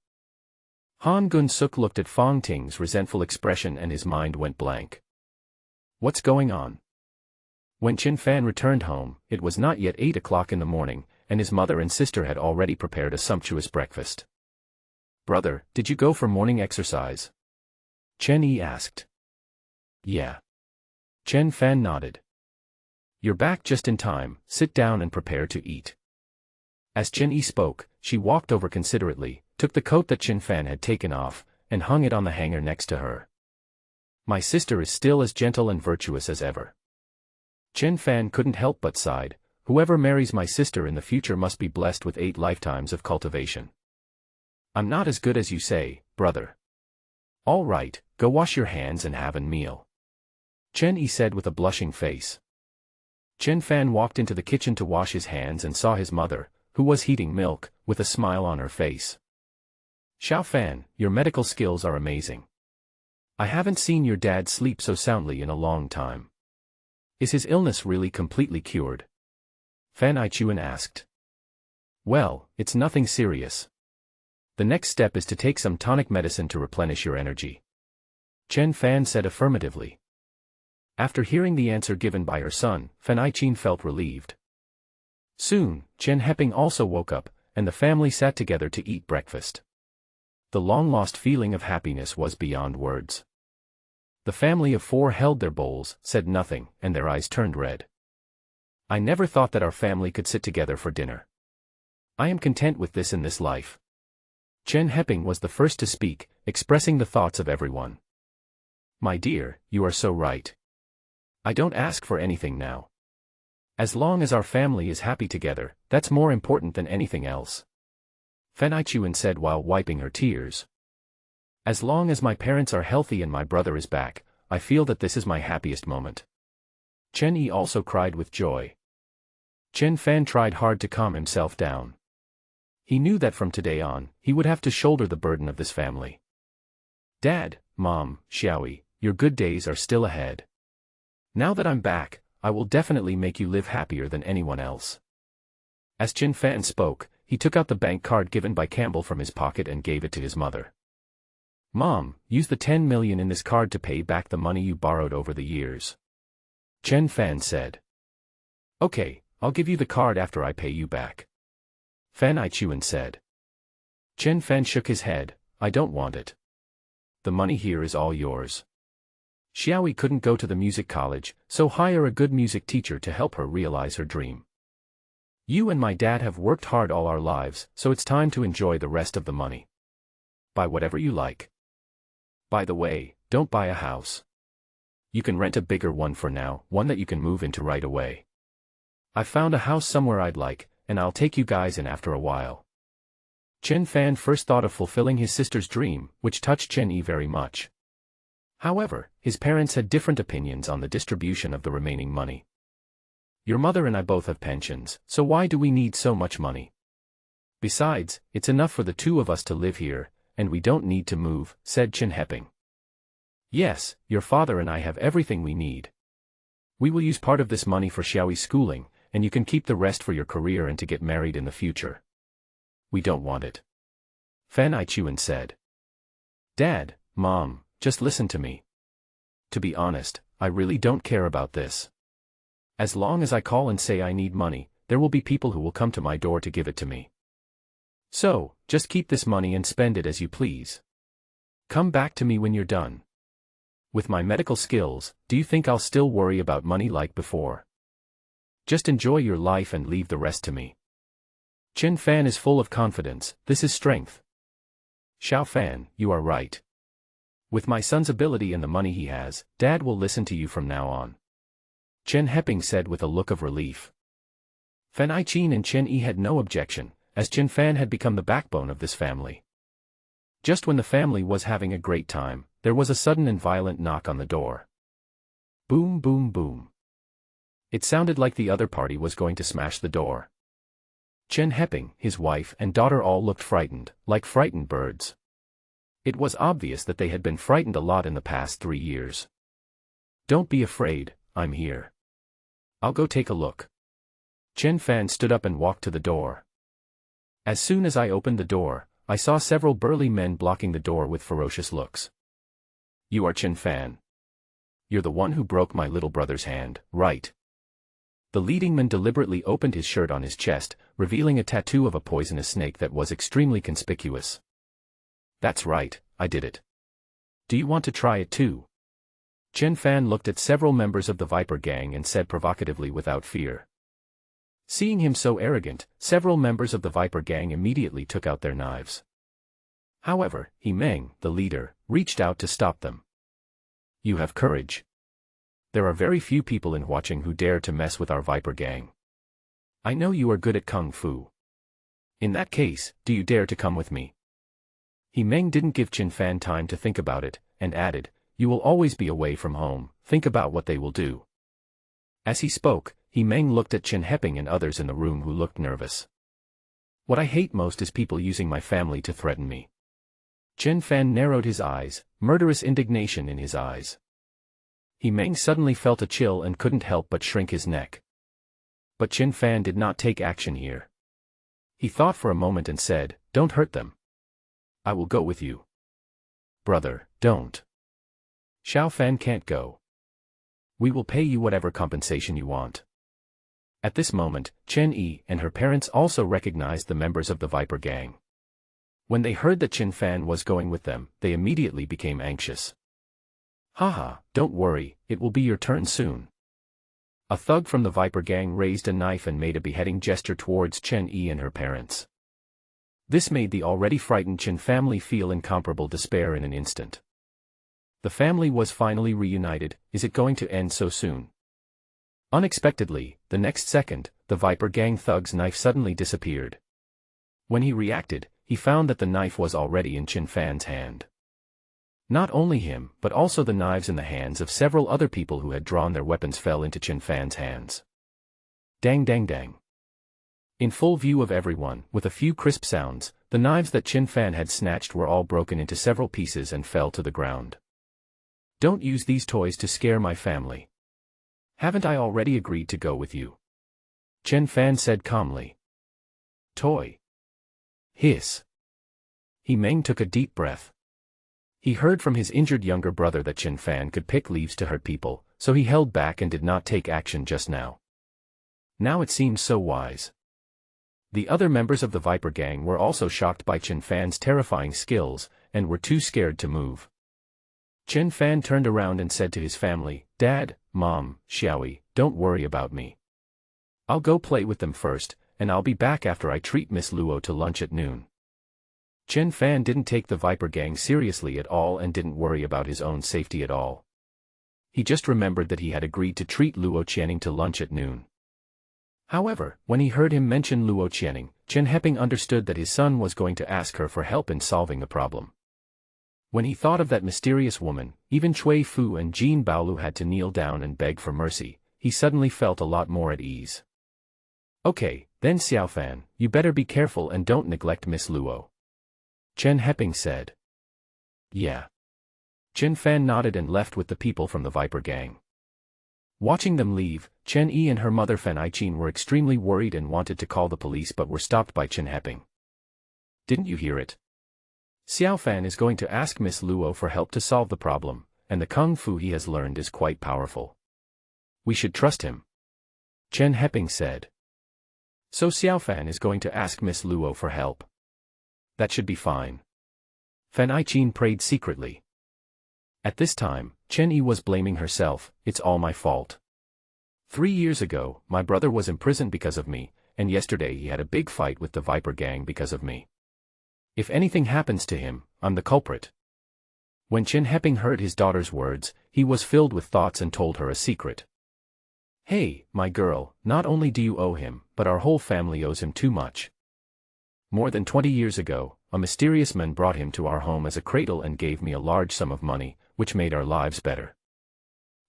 S1: Han Gun-suk looked at Fang Ting's resentful expression and his mind went blank. What's going on? When Chen Fan returned home, it was not yet 8 o'clock in the morning, and his mother and sister had already prepared a sumptuous breakfast. Brother, did you go for morning exercise? Chen Yi asked. Yeah. Chen Fan nodded. You're back just in time, sit down and prepare to eat. As Chen Yi spoke, she walked over considerately, took the coat that Chen Fan had taken off, and hung it on the hanger next to her. My sister is still as gentle and virtuous as ever. Chen Fan couldn't help but sighed, whoever marries my sister in the future must be blessed with 8 lifetimes of cultivation. I'm not as good as you say, brother. All right, go wash your hands and have a meal. Chen Yi said with a blushing face. Chen Fan walked into the kitchen to wash his hands and saw his mother, who was heating milk, with a smile on her face. Xiao Fan, your medical skills are amazing. I haven't seen your dad sleep so soundly in a long time. Is his illness really completely cured? Fan Ichuan asked. Well, it's nothing serious. The next step is to take some tonic medicine to replenish your energy. Chen Fan said affirmatively. After hearing the answer given by her son, Fan Iqin felt relieved. Soon, Chen Heping also woke up, and the family sat together to eat breakfast. The long-lost feeling of happiness was beyond words. The family of 4 held their bowls, said nothing, and their eyes turned red. I never thought that our family could sit together for dinner. I am content with this in this life. Chen Heping was the first to speak, expressing the thoughts of everyone. My dear, you are so right. I don't ask for anything now. As long as our family is happy together, that's more important than anything else. Fan Ichuan said while wiping her tears. As long as my parents are healthy and my brother is back, I feel that this is my happiest moment. Chen Yi also cried with joy. Chen Fan tried hard to calm himself down. He knew that from today on, he would have to shoulder the burden of this family. Dad, Mom, Xiaoyi, your good days are still ahead. Now that I'm back, I will definitely make you live happier than anyone else. As Chen Fan spoke, he took out the bank card given by Campbell from his pocket and gave it to his mother. Mom, use the 10 million in this card to pay back the money you borrowed over the years. Chen Fan said. Okay, I'll give you the card after I pay you back. Fan Ichuan said. Chen Fan shook his head, I don't want it. The money here is all yours. Xiaoyi couldn't go to the music college, so hire a good music teacher to help her realize her dream. You and my dad have worked hard all our lives, so it's time to enjoy the rest of the money. Buy whatever you like. By the way, don't buy a house. You can rent a bigger one for now, one that you can move into right away. I've found a house somewhere I'd like, and I'll take you guys in after a while. Chen Fan first thought of fulfilling his sister's dream, which touched Chen Yi very much. However, his parents had different opinions on the distribution of the remaining money. Your mother and I both have pensions, so why do we need so much money? Besides, it's enough for the 2 of us to live here, and we don't need to move, said Chen Heping. Yes, your father and I have everything we need. We will use part of this money for Xiaoyi's schooling, and you can keep the rest for your career and to get married in the future. We don't want it. Fan Ichuan said. Dad, Mom, just listen to me. To be honest, I really don't care about this. As long as I call and say I need money, there will be people who will come to my door to give it to me. So, just keep this money and spend it as you please. Come back to me when you're done. With my medical skills, do you think I'll still worry about money like before? Just enjoy your life and leave the rest to me. Chen Fan is full of confidence, this is strength. Xiao Fan, you are right. With my son's ability and the money he has, Dad will listen to you from now on. Chen Heping said with a look of relief. Fan Ai-chin and Chen Yi had no objection, as Chen Fan had become the backbone of this family. Just when the family was having a great time, there was a sudden and violent knock on the door. Boom, boom, boom. It sounded like the other party was going to smash the door. Chen Heping, his wife and daughter all looked frightened, like frightened birds. It was obvious that they had been frightened a lot in the past 3 years. Don't be afraid, I'm here. I'll go take a look. Chen Fan stood up and walked to the door. As soon as I opened the door, I saw several burly men blocking the door with ferocious looks. You are Chen Fan. You're the one who broke my little brother's hand, right? The leading man deliberately opened his shirt on his chest, revealing a tattoo of a poisonous snake that was extremely conspicuous. That's right, I did it. Do you want to try it too? Chen Fan looked at several members of the Viper gang and said provocatively without fear. Seeing him so arrogant, several members of the Viper gang immediately took out their knives. However, He Meng, the leader, reached out to stop them. You have courage. There are very few people in Huaqing who dare to mess with our Viper gang. I know you are good at kung fu. In that case, do you dare to come with me? He Meng didn't give Chen Fan time to think about it, and added, you will always be away from home, think about what they will do. As he spoke, He Meng looked at Chen Heping and others in the room who looked nervous. What I hate most is people using my family to threaten me. Chen Fan narrowed his eyes, murderous indignation in his eyes. He Meng suddenly felt a chill and couldn't help but shrink his neck. But Chen Fan did not take action here. He thought for a moment and said, don't hurt them. I will go with you. Brother, don't. Xiao Fan can't go. We will pay you whatever compensation you want. At this moment, Chen Yi and her parents also recognized the members of the Viper gang. When they heard that Chen Fan was going with them, they immediately became anxious. Haha, don't worry, it will be your turn soon. A thug from the Viper gang raised a knife and made a beheading gesture towards Chen Yi and her parents. This made the already frightened Chen family feel incomparable despair in an instant. The family was finally reunited. Is it going to end so soon? Unexpectedly, the next second, the Viper gang thug's knife suddenly disappeared. When he reacted, he found that the knife was already in Chen Fan's hand. Not only him, but also the knives in the hands of several other people who had drawn their weapons fell into Chen Fan's hands. Dang dang dang. In full view of everyone, with a few crisp sounds, the knives that Chen Fan had snatched were all broken into several pieces and fell to the ground. Don't use these toys to scare my family. Haven't I already agreed to go with you? Chen Fan said calmly. Toy. Hiss. He Meng took a deep breath. He heard from his injured younger brother that Chen Fan could pick leaves to hurt people, so he held back and did not take action just now. Now it seemed so wise. The other members of the Viper gang were also shocked by Chen Fan's terrifying skills, and were too scared to move. Chen Fan turned around and said to his family, Dad, Mom, Xiaoyi, don't worry about me. I'll go play with them first, and I'll be back after I treat Miss Luo to lunch at noon. Chen Fan didn't take the Viper gang seriously at all and didn't worry about his own safety at all. He just remembered that he had agreed to treat Luo Channing to lunch at noon. However, when he heard him mention Luo Channing, Chen Heping understood that his son was going to ask her for help in solving the problem. When he thought of that mysterious woman, even Cui Fu and Jean Baolu had to kneel down and beg for mercy, he suddenly felt a lot more at ease. Okay, then Xiaofan, you better be careful and don't neglect Miss Luo. Chen Heping said. Yeah. Chen Fan nodded and left with the people from the Viper gang. Watching them leave, Chen Yi and her mother Fan Ai-chin were extremely worried and wanted to call the police but were stopped by Chen Heping. Didn't you hear it? Xiaofan is going to ask Miss Luo for help to solve the problem, and the kung fu he has learned is quite powerful. We should trust him. Chen Heping said. So Xiaofan is going to ask Miss Luo for help. That should be fine. Fan Ai-chin prayed secretly. At this time, Chen Yi was blaming herself, it's all my fault. 3 years ago, my brother was imprisoned because of me, and yesterday he had a big fight with the Viper gang because of me. If anything happens to him, I'm the culprit. When Chen Heping heard his daughter's words, he was filled with thoughts and told her a secret. Hey, my girl, not only do you owe him, but our whole family owes him too much. More than 20 years ago, a mysterious man brought him to our home as a cradle and gave me a large sum of money, which made our lives better.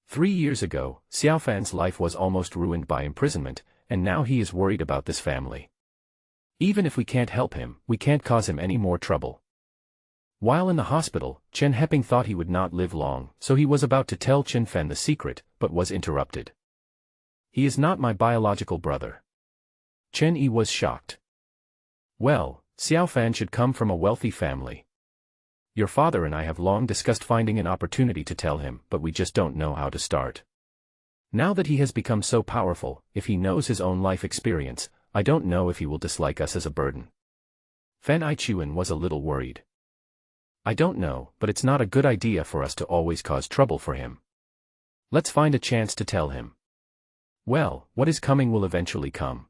S1: 3 years ago, Xiaofan's life was almost ruined by imprisonment, and now he is worried about this family. Even if we can't help him, we can't cause him any more trouble. While in the hospital, Chen Heping thought he would not live long, so he was about to tell Chen Fan the secret, but was interrupted. He is not my biological brother. Chen Yi was shocked. Well, Xiaofan should come from a wealthy family. Your father and I have long discussed finding an opportunity to tell him, but we just don't know how to start. Now that he has become so powerful, if he knows his own life experience, I don't know if he will dislike us as a burden. Fan Ichuan was a little worried. I don't know, but it's not a good idea for us to always cause trouble for him. Let's find a chance to tell him. Well, what is coming will eventually come.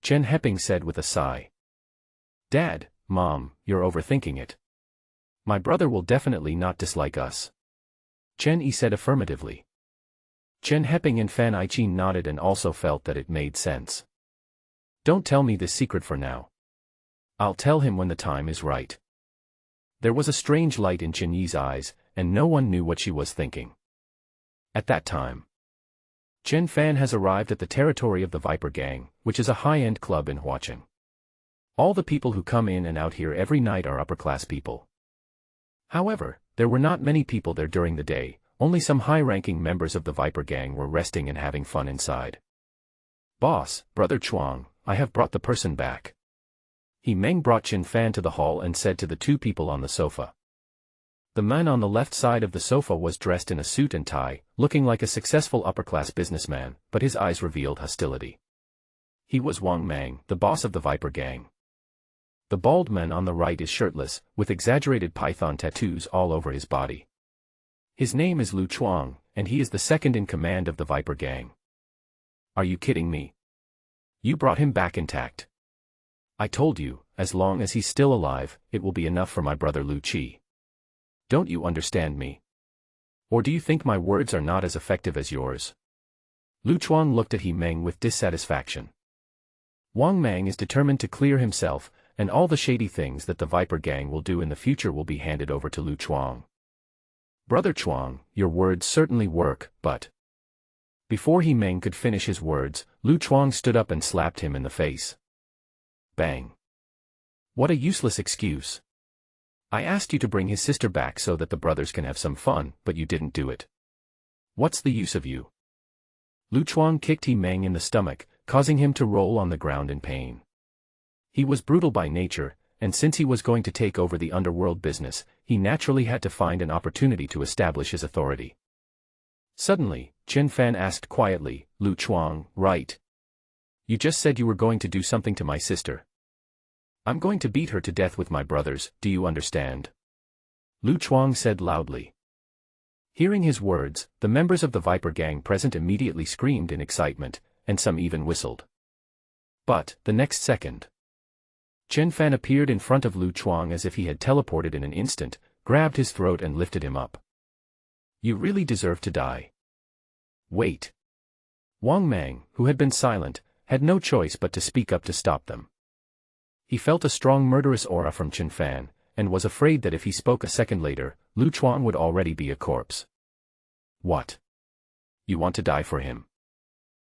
S1: Chen Heping said with a sigh. Dad, Mom, you're overthinking it. My brother will definitely not dislike us. Chen Yi said affirmatively. Chen Heping and Fan Iqin nodded and also felt that it made sense. Don't tell me this secret for now. I'll tell him when the time is right. There was a strange light in Chen Yi's eyes, and no one knew what she was thinking. At that time, Chen Fan has arrived at the territory of the Viper Gang, which is a high-end club in Huacheng. All the people who come in and out here every night are upper-class people. However, there were not many people there during the day, only some high-ranking members of the Viper Gang were resting and having fun inside. Boss, Brother Chuang, I have brought the person back. He Meng brought Chen Fan to the hall and said to the two people on the sofa. The man on the left side of the sofa was dressed in a suit and tie, looking like a successful upper-class businessman, but his eyes revealed hostility. He was Wang Mang, the boss of the Viper Gang. The bald man on the right is shirtless, with exaggerated python tattoos all over his body. His name is Lu Chuang, and he is the second in command of the Viper Gang. Are you kidding me? You brought him back intact. I told you, as long as he's still alive, it will be enough for my brother Lu Qi. Don't you understand me? Or do you think my words are not as effective as yours? Lu Chuang looked at He Meng with dissatisfaction. Wang Mang is determined to clear himself, and all the shady things that the Viper Gang will do in the future will be handed over to Lu Chuang. Brother Chuang, your words certainly work, but... Before He Meng could finish his words, Lu Chuang stood up and slapped him in the face. Bang. What a useless excuse. I asked you to bring his sister back so that the brothers can have some fun, but you didn't do it. What's the use of you? Lu Chuang kicked He Meng in the stomach, causing him to roll on the ground in pain. He was brutal by nature, and since he was going to take over the underworld business, he naturally had to find an opportunity to establish his authority. Suddenly, Chen Fan asked quietly, Lu Chuang, right? You just said you were going to do something to my sister. I'm going to beat her to death with my brothers, do you understand? Lu Chuang said loudly. Hearing his words, the members of the Viper Gang present immediately screamed in excitement, and some even whistled. But, the next second, Chen Fan appeared in front of Lu Chuang as if he had teleported in an instant, grabbed his throat and lifted him up. You really deserve to die. Wait. Wang Mang, who had been silent, had no choice but to speak up to stop them. He felt a strong murderous aura from Chen Fan, and was afraid that if he spoke a second later, Lu Chuang would already be a corpse. What? You want to die for him?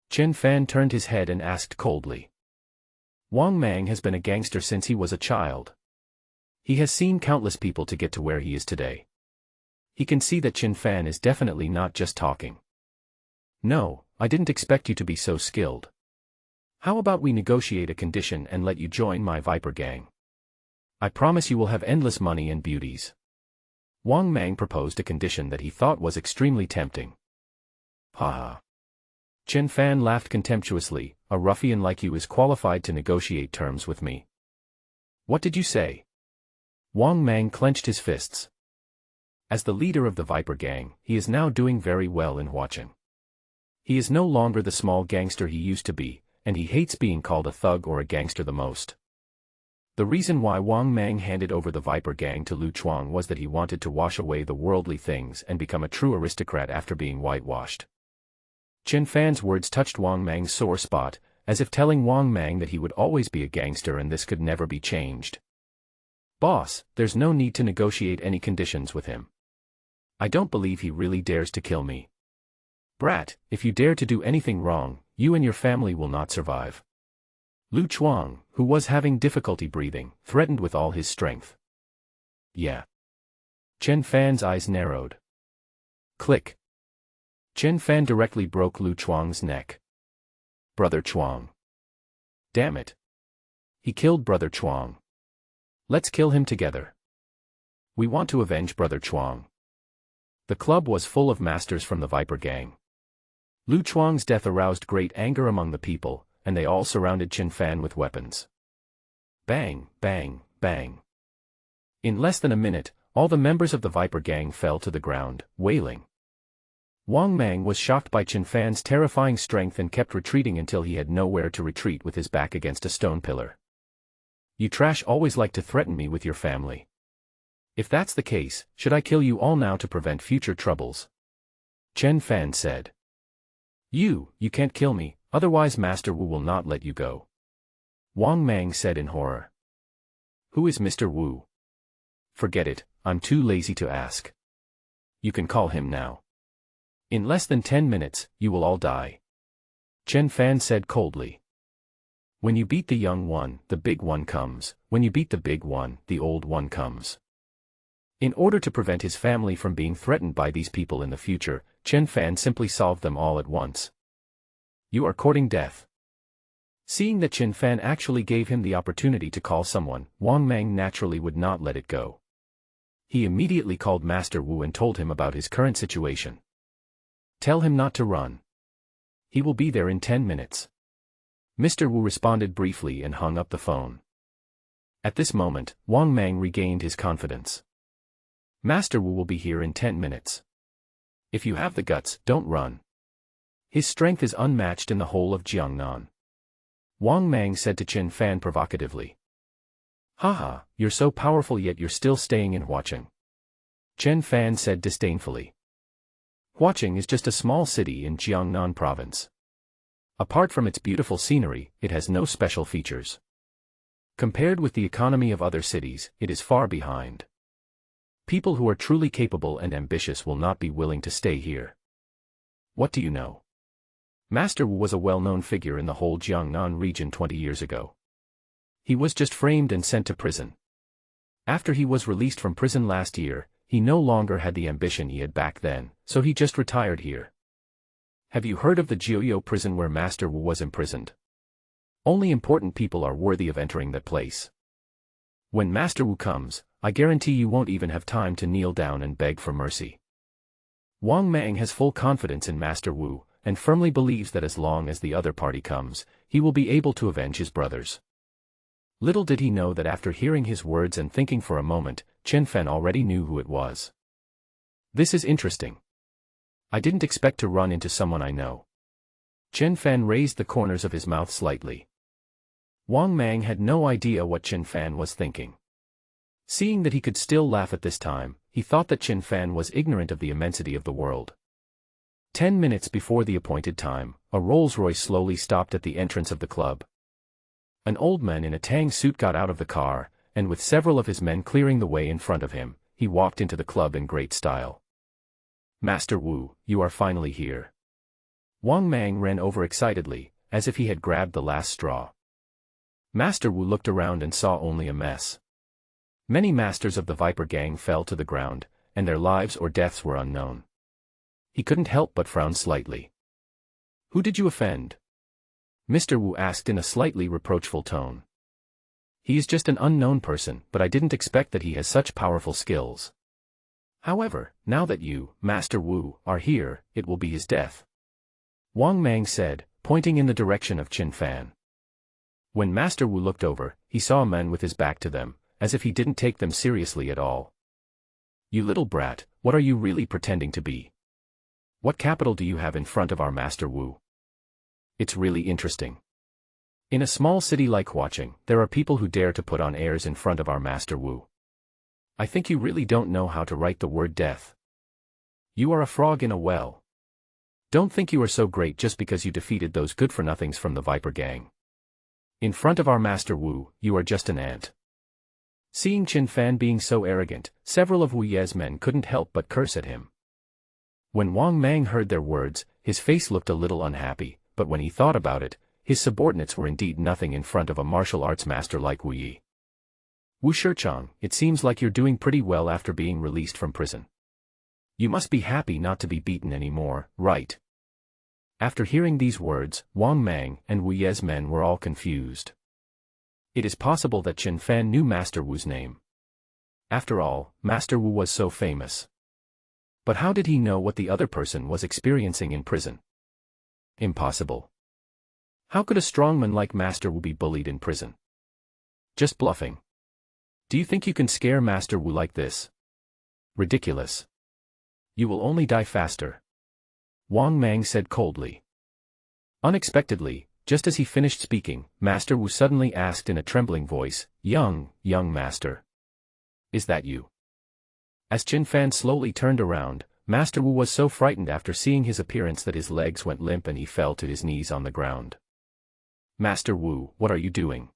S1: Chen Fan turned his head and asked coldly. Wang Mang has been a gangster since he was a child. He has seen countless people to get to where he is today. He can see that Chen Fan is definitely not just talking. No, I didn't expect you to be so skilled. How about we negotiate a condition and let you join my Viper Gang? I promise you will have endless money and beauties. Wang Mang proposed a condition that he thought was extremely tempting. Ha ha. Chen Fan laughed contemptuously, a ruffian like you is qualified to negotiate terms with me. What did you say? Wang Mang clenched his fists. As the leader of the Viper Gang, he is now doing very well in Huacheng. He is no longer the small gangster he used to be, and he hates being called a thug or a gangster the most. The reason why Wang Mang handed over the Viper Gang to Lu Chuang was that he wanted to wash away the worldly things and become a true aristocrat after being whitewashed. Chen Fan's words touched Wang Mang's sore spot, as if telling Wang Mang that he would always be a gangster and this could never be changed. Boss, there's no need to negotiate any conditions with him. I don't believe he really dares to kill me. Brat, if you dare to do anything wrong, you and your family will not survive. Lu Chuang, who was having difficulty breathing, threatened with all his strength. Yeah. Chen Fan's eyes narrowed. Click. Chen Fan directly broke Lu Chuang's neck. Brother Chuang. Damn it. He killed Brother Chuang. Let's kill him together. We want to avenge Brother Chuang. The club was full of masters from the Viper gang. Lu Chuang's death aroused great anger among the people, and they all surrounded Chen Fan with weapons. Bang, bang, bang. In less than a minute, all the members of the Viper gang fell to the ground, wailing. Wang Mang was shocked by Chen Fan's terrifying strength and kept retreating until he had nowhere to retreat with his back against a stone pillar. You trash always like to threaten me with your family. If that's the case, should I kill you all now to prevent future troubles? Chen Fan said. You can't kill me, otherwise Master Wu will not let you go. Wang Mang said in horror. Who is Mr. Wu? Forget it, I'm too lazy to ask. You can call him now. In less than 10 minutes, you will all die. Chen Fan said coldly. When you beat the young one, the big one comes. When you beat the big one, the old one comes. In order to prevent his family from being threatened by these people in the future, Chen Fan simply solved them all at once. You are courting death. Seeing that Chen Fan actually gave him the opportunity to call someone, Wang Mang naturally would not let it go. He immediately called Master Wu and told him about his current situation. Tell him not to run. He will be there in 10 minutes. Mr. Wu responded briefly and hung up the phone. At this moment, Wang Mang regained his confidence. Master Wu will be here in 10 minutes. If you have the guts, don't run. His strength is unmatched in the whole of Jiangnan. Wang Mang said to Chen Fan provocatively. Haha, you're so powerful yet you're still staying in Huaqing. Chen Fan said disdainfully. Huaqing is just a small city in Jiangnan province. Apart from its beautiful scenery, it has no special features. Compared with the economy of other cities, it is far behind. People who are truly capable and ambitious will not be willing to stay here. What do you know? Master Wu was a well-known figure in the whole Jiangnan region 20 years ago. He was just framed and sent to prison. After he was released from prison last year, he no longer had the ambition he had back then, so he just retired here. Have you heard of the Jiuyo prison where Master Wu was imprisoned? Only important people are worthy of entering that place. When Master Wu comes, I guarantee you won't even have time to kneel down and beg for mercy. Wang Mang has full confidence in Master Wu, and firmly believes that as long as the other party comes, he will be able to avenge his brothers. Little did he know that after hearing his words and thinking for a moment, Chen Fan already knew who it was. This is interesting. I didn't expect to run into someone I know. Chen Fan raised the corners of his mouth slightly. Wang Mang had no idea what Chen Fan was thinking. Seeing that he could still laugh at this time, he thought that Chen Fan was ignorant of the immensity of the world. 10 minutes before the appointed time, a Rolls-Royce slowly stopped at the entrance of the club. An old man in a tang suit got out of the car, and with several of his men clearing the way in front of him, he walked into the club in great style. Master Wu, you are finally here. Wang Mang ran over excitedly, as if he had grabbed the last straw. Master Wu looked around and saw only a mess. Many masters of the Viper gang fell to the ground, and their lives or deaths were unknown. He couldn't help but frown slightly. Who did you offend? Mr. Wu asked in a slightly reproachful tone. He is just an unknown person, but I didn't expect that he has such powerful skills. However, now that you, Master Wu, are here, it will be his death. Wang Mang said, pointing in the direction of Chen Fan. When Master Wu looked over, he saw a man with his back to them, as if he didn't take them seriously at all. You little brat, what are you really pretending to be? What capital do you have in front of our Master Wu? It's really interesting. In a small city like Huaqing, there are people who dare to put on airs in front of our Master Wu. I think you really don't know how to write the word death. You are a frog in a well. Don't think you are so great just because you defeated those good-for-nothings from the Viper Gang. In front of our Master Wu, you are just an ant. Seeing Qin Fan being so arrogant, several of Wu Ye's men couldn't help but curse at him. When Wang Mang heard their words, his face looked a little unhappy, but when he thought about it, his subordinates were indeed nothing in front of a martial arts master like Wu Yi. Wu Shichang, it seems like you're doing pretty well after being released from prison. You must be happy not to be beaten anymore, right? After hearing these words, Wang Mang and Wu Ye's men were all confused. It is possible that Qin Fan knew Master Wu's name. After all, Master Wu was so famous. But how did he know what the other person was experiencing in prison? Impossible. How could a strongman like Master Wu be bullied in prison? Just bluffing. Do you think you can scare Master Wu like this? Ridiculous. You will only die faster. Wang Mang said coldly. Unexpectedly, just as he finished speaking, Master Wu suddenly asked in a trembling voice, young master. Is that you? As Qin Fan slowly turned around, Master Wu was so frightened after seeing his appearance that his legs went limp and he fell to his knees on the ground. Master Wu, what are you doing?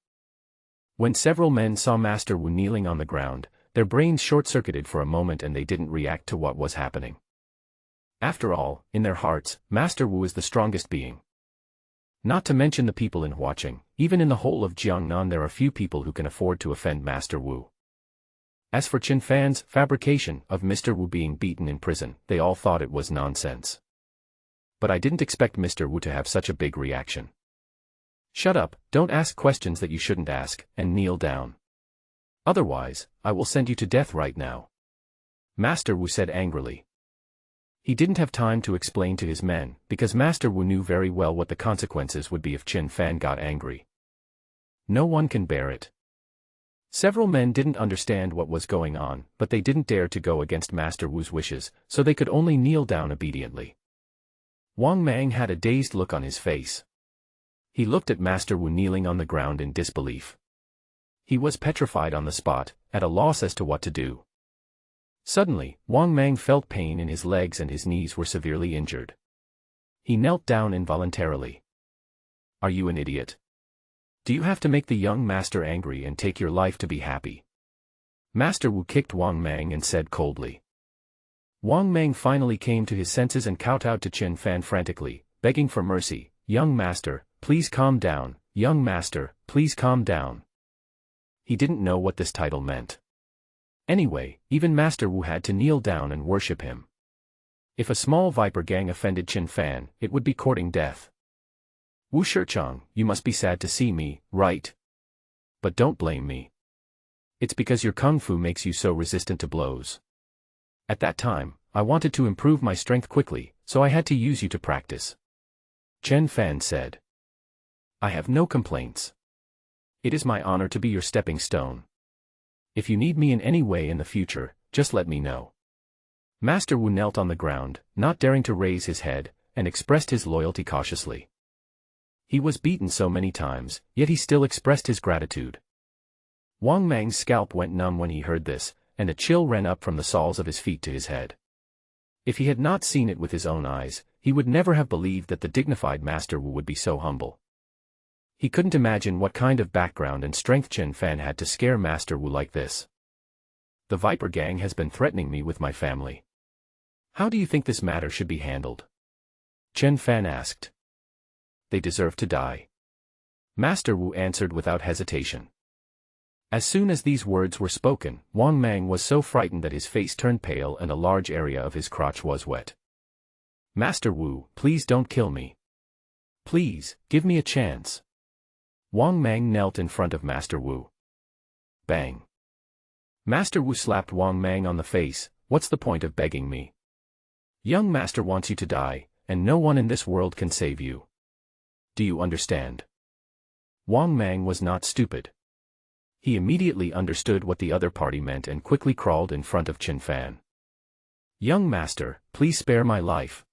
S1: When several men saw Master Wu kneeling on the ground, their brains short-circuited for a moment and they didn't react to what was happening. After all, in their hearts, Master Wu is the strongest being. Not to mention the people in Huaqing, even in the whole of Jiangnan there are few people who can afford to offend Master Wu. As for Qin Fan's fabrication of Mr. Wu being beaten in prison, they all thought it was nonsense. But I didn't expect Mr. Wu to have such a big reaction. Shut up, don't ask questions that you shouldn't ask, and kneel down. Otherwise, I will send you to death right now. Master Wu said angrily. He didn't have time to explain to his men, because Master Wu knew very well what the consequences would be if Qin Fan got angry. No one can bear it. Several men didn't understand what was going on, but they didn't dare to go against Master Wu's wishes, so they could only kneel down obediently. Wang Mang had a dazed look on his face. He looked at Master Wu kneeling on the ground in disbelief. He was petrified on the spot, at a loss as to what to do. Suddenly, Wang Mang felt pain in his legs and his knees were severely injured. He knelt down involuntarily. Are you an idiot? Do you have to make the young master angry and take your life to be happy? Master Wu kicked Wang Mang and said coldly. Wang Mang finally came to his senses and kowtowed to Qin Fan frantically, begging for mercy. Young master, please calm down. Young master, please calm down. He didn't know what this title meant. Anyway, even Master Wu had to kneel down and worship him. If a small Viper gang offended Qin Fan, it would be courting death. Wu Shichang, you must be sad to see me, right? But don't blame me. It's because your kung fu makes you so resistant to blows. At that time, I wanted to improve my strength quickly, so I had to use you to practice. Qin Fan said. I have no complaints. It is my honor to be your stepping stone. If you need me in any way in the future, just let me know. Master Wu knelt on the ground, not daring to raise his head, and expressed his loyalty cautiously. He was beaten so many times, yet he still expressed his gratitude. Wang Mang's scalp went numb when he heard this, and a chill ran up from the soles of his feet to his head. If he had not seen it with his own eyes, he would never have believed that the dignified Master Wu would be so humble. He couldn't imagine what kind of background and strength Qin Fan had to scare Master Wu like this. The Viper Gang has been threatening me with my family. How do you think this matter should be handled? Qin Fan asked. They deserve to die. Master Wu answered without hesitation. As soon as these words were spoken, Wang Mang was so frightened that his face turned pale and a large area of his crotch was wet. Master Wu, please don't kill me. Please, give me a chance. Wang Mang knelt in front of Master Wu. Bang. Master Wu slapped Wang Mang on the face. What's the point of begging me? Young master wants you to die, and no one in this world can save you. Do you understand? Wang Mang was not stupid. He immediately understood what the other party meant and quickly crawled in front of Qin Fan. Young master, please spare my life.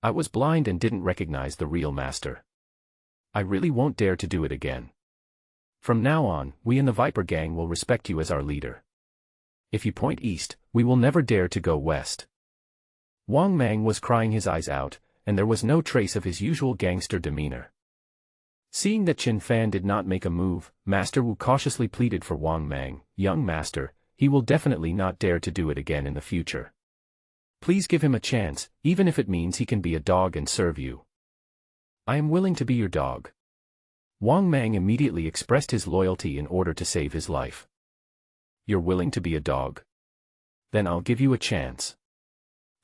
S1: I was blind and didn't recognize the real master. I really won't dare to do it again. From now on, we in the Viper Gang will respect you as our leader. If you point east, we will never dare to go west. Wang Mang was crying his eyes out, and there was no trace of his usual gangster demeanor. Seeing that Qin Fan did not make a move, Master Wu cautiously pleaded for Wang Mang, "Young master, he will definitely not dare to do it again in the future. Please give him a chance, even if it means he can be a dog and serve you." "I am willing to be your dog." Wang Mang immediately expressed his loyalty in order to save his life. "You're willing to be a dog? Then I'll give you a chance.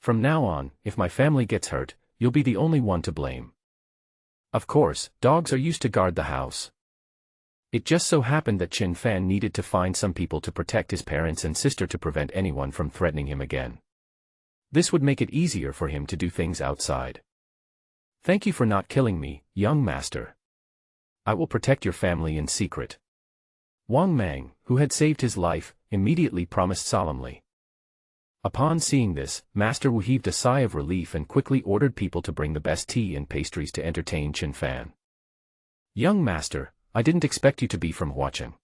S1: From now on, if my family gets hurt, you'll be the only one to blame. Of course, dogs are used to guard the house." It just so happened that Qin Fan needed to find some people to protect his parents and sister to prevent anyone from threatening him again. This would make it easier for him to do things outside. "Thank you for not killing me, young master. I will protect your family in secret." Wang Mang, who had saved his life, immediately promised solemnly. Upon seeing this, Master Wu heaved a sigh of relief and quickly ordered people to bring the best tea and pastries to entertain Qin Fan. "Young master, I didn't expect you to be from Huacheng.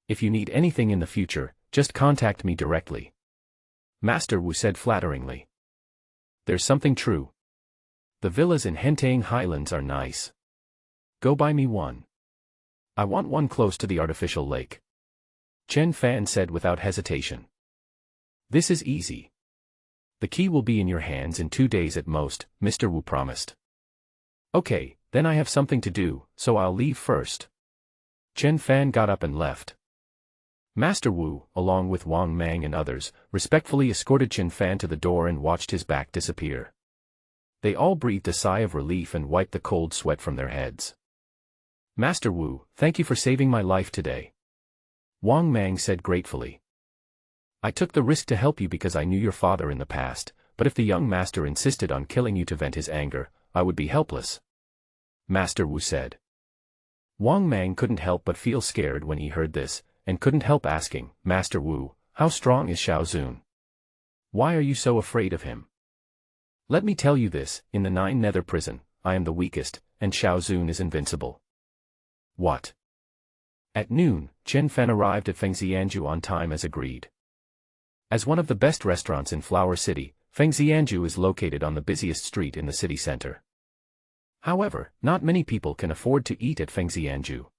S1: If you need anything in the future, just contact me directly," Master Wu said flatteringly. "There's something true. The villas in Hentang Highlands are nice. Go buy me one. I want one close to the artificial lake," Qin Fan said without hesitation. "This is easy. The key will be in your hands in 2 days at most," Mr. Wu promised. "Okay, then I have something to do, so I'll leave first." Qin Fan got up and left. Master Wu, along with Wang Mang and others, respectfully escorted Qin Fan to the door and watched his back disappear. They all breathed a sigh of relief and wiped the cold sweat from their heads. "Master Wu, thank you for saving my life today," Wang Mang said gratefully. "I took the risk to help you because I knew your father in the past, but if the young master insisted on killing you to vent his anger, I would be helpless," Master Wu said. Wang Mang couldn't help but feel scared when he heard this, and couldn't help asking, "Master Wu, how strong is Xiao Zun? Why are you so afraid of him?" "Let me tell you this, in the 9 Nether prison, I am the weakest, and Xiao Zun is invincible." "What?" At noon, Qin Fan arrived at Fengxianju on time as agreed. As one of the best restaurants in Flower City, Fengxianju is located on the busiest street in the city center. However, not many people can afford to eat at Fengxianju.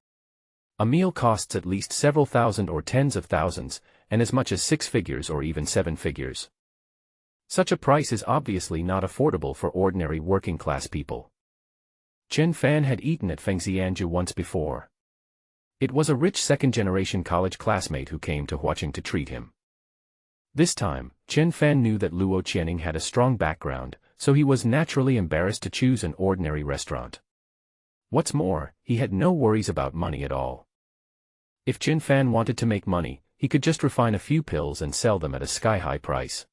S1: A meal costs at least several thousand or tens of thousands, and as much as 6 figures or even 7 figures. Such a price is obviously not affordable for ordinary working-class people. Qin Fan had eaten at Fengxianju once before. It was a rich second-generation college classmate who came to Huacheng to treat him. This time, Qin Fan knew that Luo Channing had a strong background, so he was naturally embarrassed to choose an ordinary restaurant. What's more, he had no worries about money at all. If Qin Fan wanted to make money, he could just refine a few pills and sell them at a sky-high price.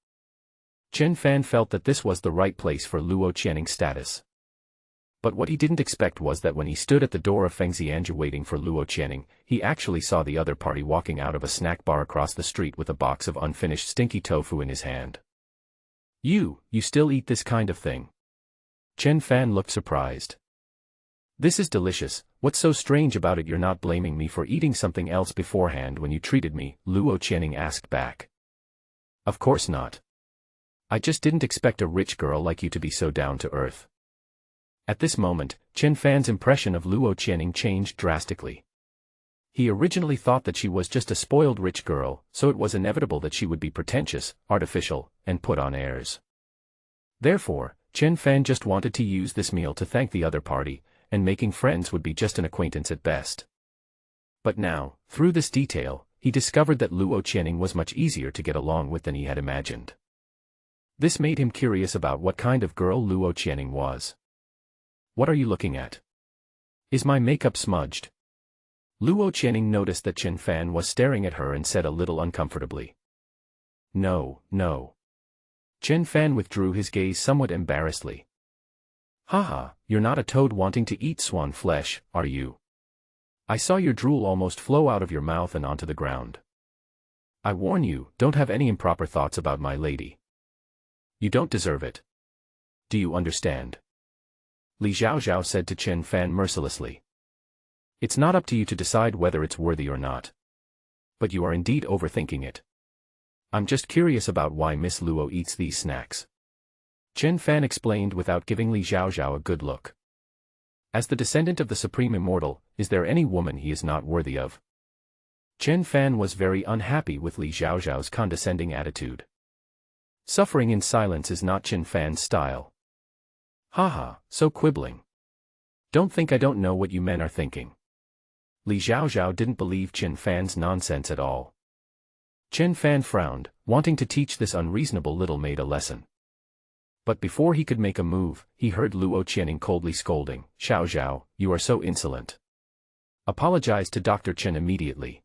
S1: Qin Fan felt that this was the right place for Luo Channing's status. But what he didn't expect was that when he stood at the door of Fengxianju waiting for Luo Channing, he actually saw the other party walking out of a snack bar across the street with a box of unfinished stinky tofu in his hand. You still eat this kind of thing?" Qin Fan looked surprised. "This is delicious, what's so strange about it? You're not blaming me for eating something else beforehand when you treated me?" Luo Channing asked back. "Of course not. I just didn't expect a rich girl like you to be so down to earth." At this moment, Qin Fan's impression of Luo Channing changed drastically. He originally thought that she was just a spoiled rich girl, so it was inevitable that she would be pretentious, artificial, and put on airs. Therefore, Qin Fan just wanted to use this meal to thank the other party, and making friends would be just an acquaintance at best. But now, through this detail, he discovered that Luo Channing was much easier to get along with than he had imagined. This made him curious about what kind of girl Luo Channing was. "What are you looking at? Is my makeup smudged?" Luo Channing noticed that Qin Fan was staring at her and said a little uncomfortably. No. Qin Fan withdrew his gaze somewhat embarrassedly. "Haha, you're not a toad wanting to eat swan flesh, are you? I saw your drool almost flow out of your mouth and onto the ground. I warn you, don't have any improper thoughts about my lady. You don't deserve it. Do you understand?" Li Zhaozhao said to Qin Fan mercilessly. "It's not up to you to decide whether it's worthy or not. But you are indeed overthinking it. I'm just curious about why Miss Luo eats these snacks." Chen Fan explained without giving Li Xiaoxiao a good look. As the descendant of the supreme immortal, is there any woman he is not worthy of? Chen Fan was very unhappy with Li Xiaoxiao's condescending attitude. Suffering in silence is not Chen Fan's style. Haha, so quibbling. Don't think I don't know what you men are thinking. Li Xiaoxiao didn't believe Chen Fan's nonsense at all. Chen Fan frowned, wanting to teach this unreasonable little maid a lesson. But before he could make a move, he heard Luo Channing coldly scolding, "Xiaoxiao, you are so insolent. Apologize to Dr. Chen immediately."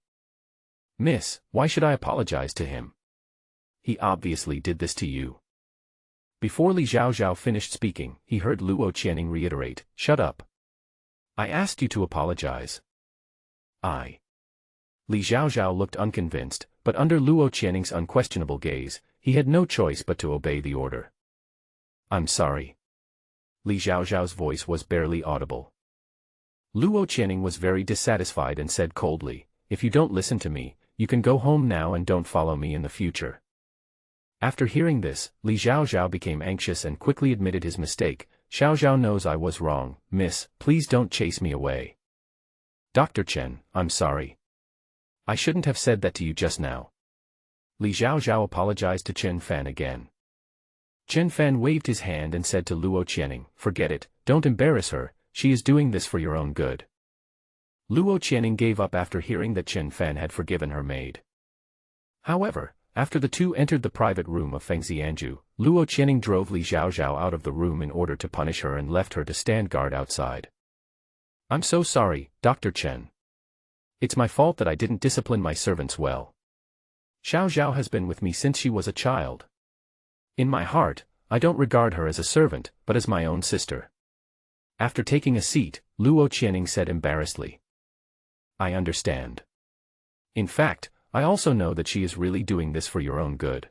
S1: "Miss, why should I apologize to him? He obviously did this to you." Before Li Xiaoxiao finished speaking, he heard Luo Channing reiterate, "Shut up. I asked you to apologize." Li Xiaoxiao looked unconvinced, but under Luo Channing's unquestionable gaze, he had no choice but to obey the order. "I'm sorry." Li Xiaoxiao's voice was barely audible. Luo Channing was very dissatisfied and said coldly, "If you don't listen to me, you can go home now and don't follow me in the future." After hearing this, Li Xiaoxiao became anxious and quickly admitted his mistake. "Xiaoxiao knows I was wrong, miss, please don't chase me away." "Dr. Chen, I'm sorry. I shouldn't have said that to you just now." Li Xiaoxiao apologized to Chen Fan again. Chen Fan waved his hand and said to Luo Channing, "Forget it, don't embarrass her, she is doing this for your own good." Luo Channing gave up after hearing that Chen Fan had forgiven her maid. However, after the two entered the private room of Feng Xianju, Luo Channing drove Li Xiaoxiao out of the room in order to punish her and left her to stand guard outside. "I'm so sorry, Dr. Chen. It's my fault that I didn't discipline my servants well. Xiaoxiao has been with me since she was a child. In my heart, I don't regard her as a servant, but as my own sister." After taking a seat, Luo Channing said embarrassedly, "I understand. In fact, I also know that she is really doing this for your own good.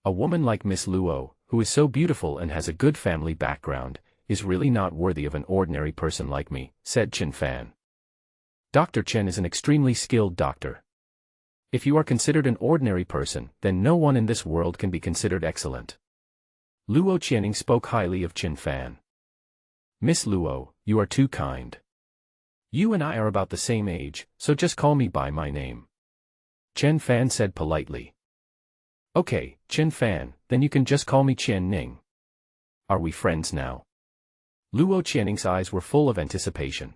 S1: A woman like Miss Luo, who is so beautiful and has a good family background, is really not worthy of an ordinary person like me," said Chen Fan. "Dr. Chen is an extremely skilled doctor. If you are considered an ordinary person, then no one in this world can be considered excellent." Luo Channing spoke highly of Chen Fan. "Miss Luo, you are too kind. You and I are about the same age, so just call me by my name," Chen Fan said politely. "Okay, Chen Fan, then you can just call me Qian Ning. Are we friends now?" Luo Channing's eyes were full of anticipation.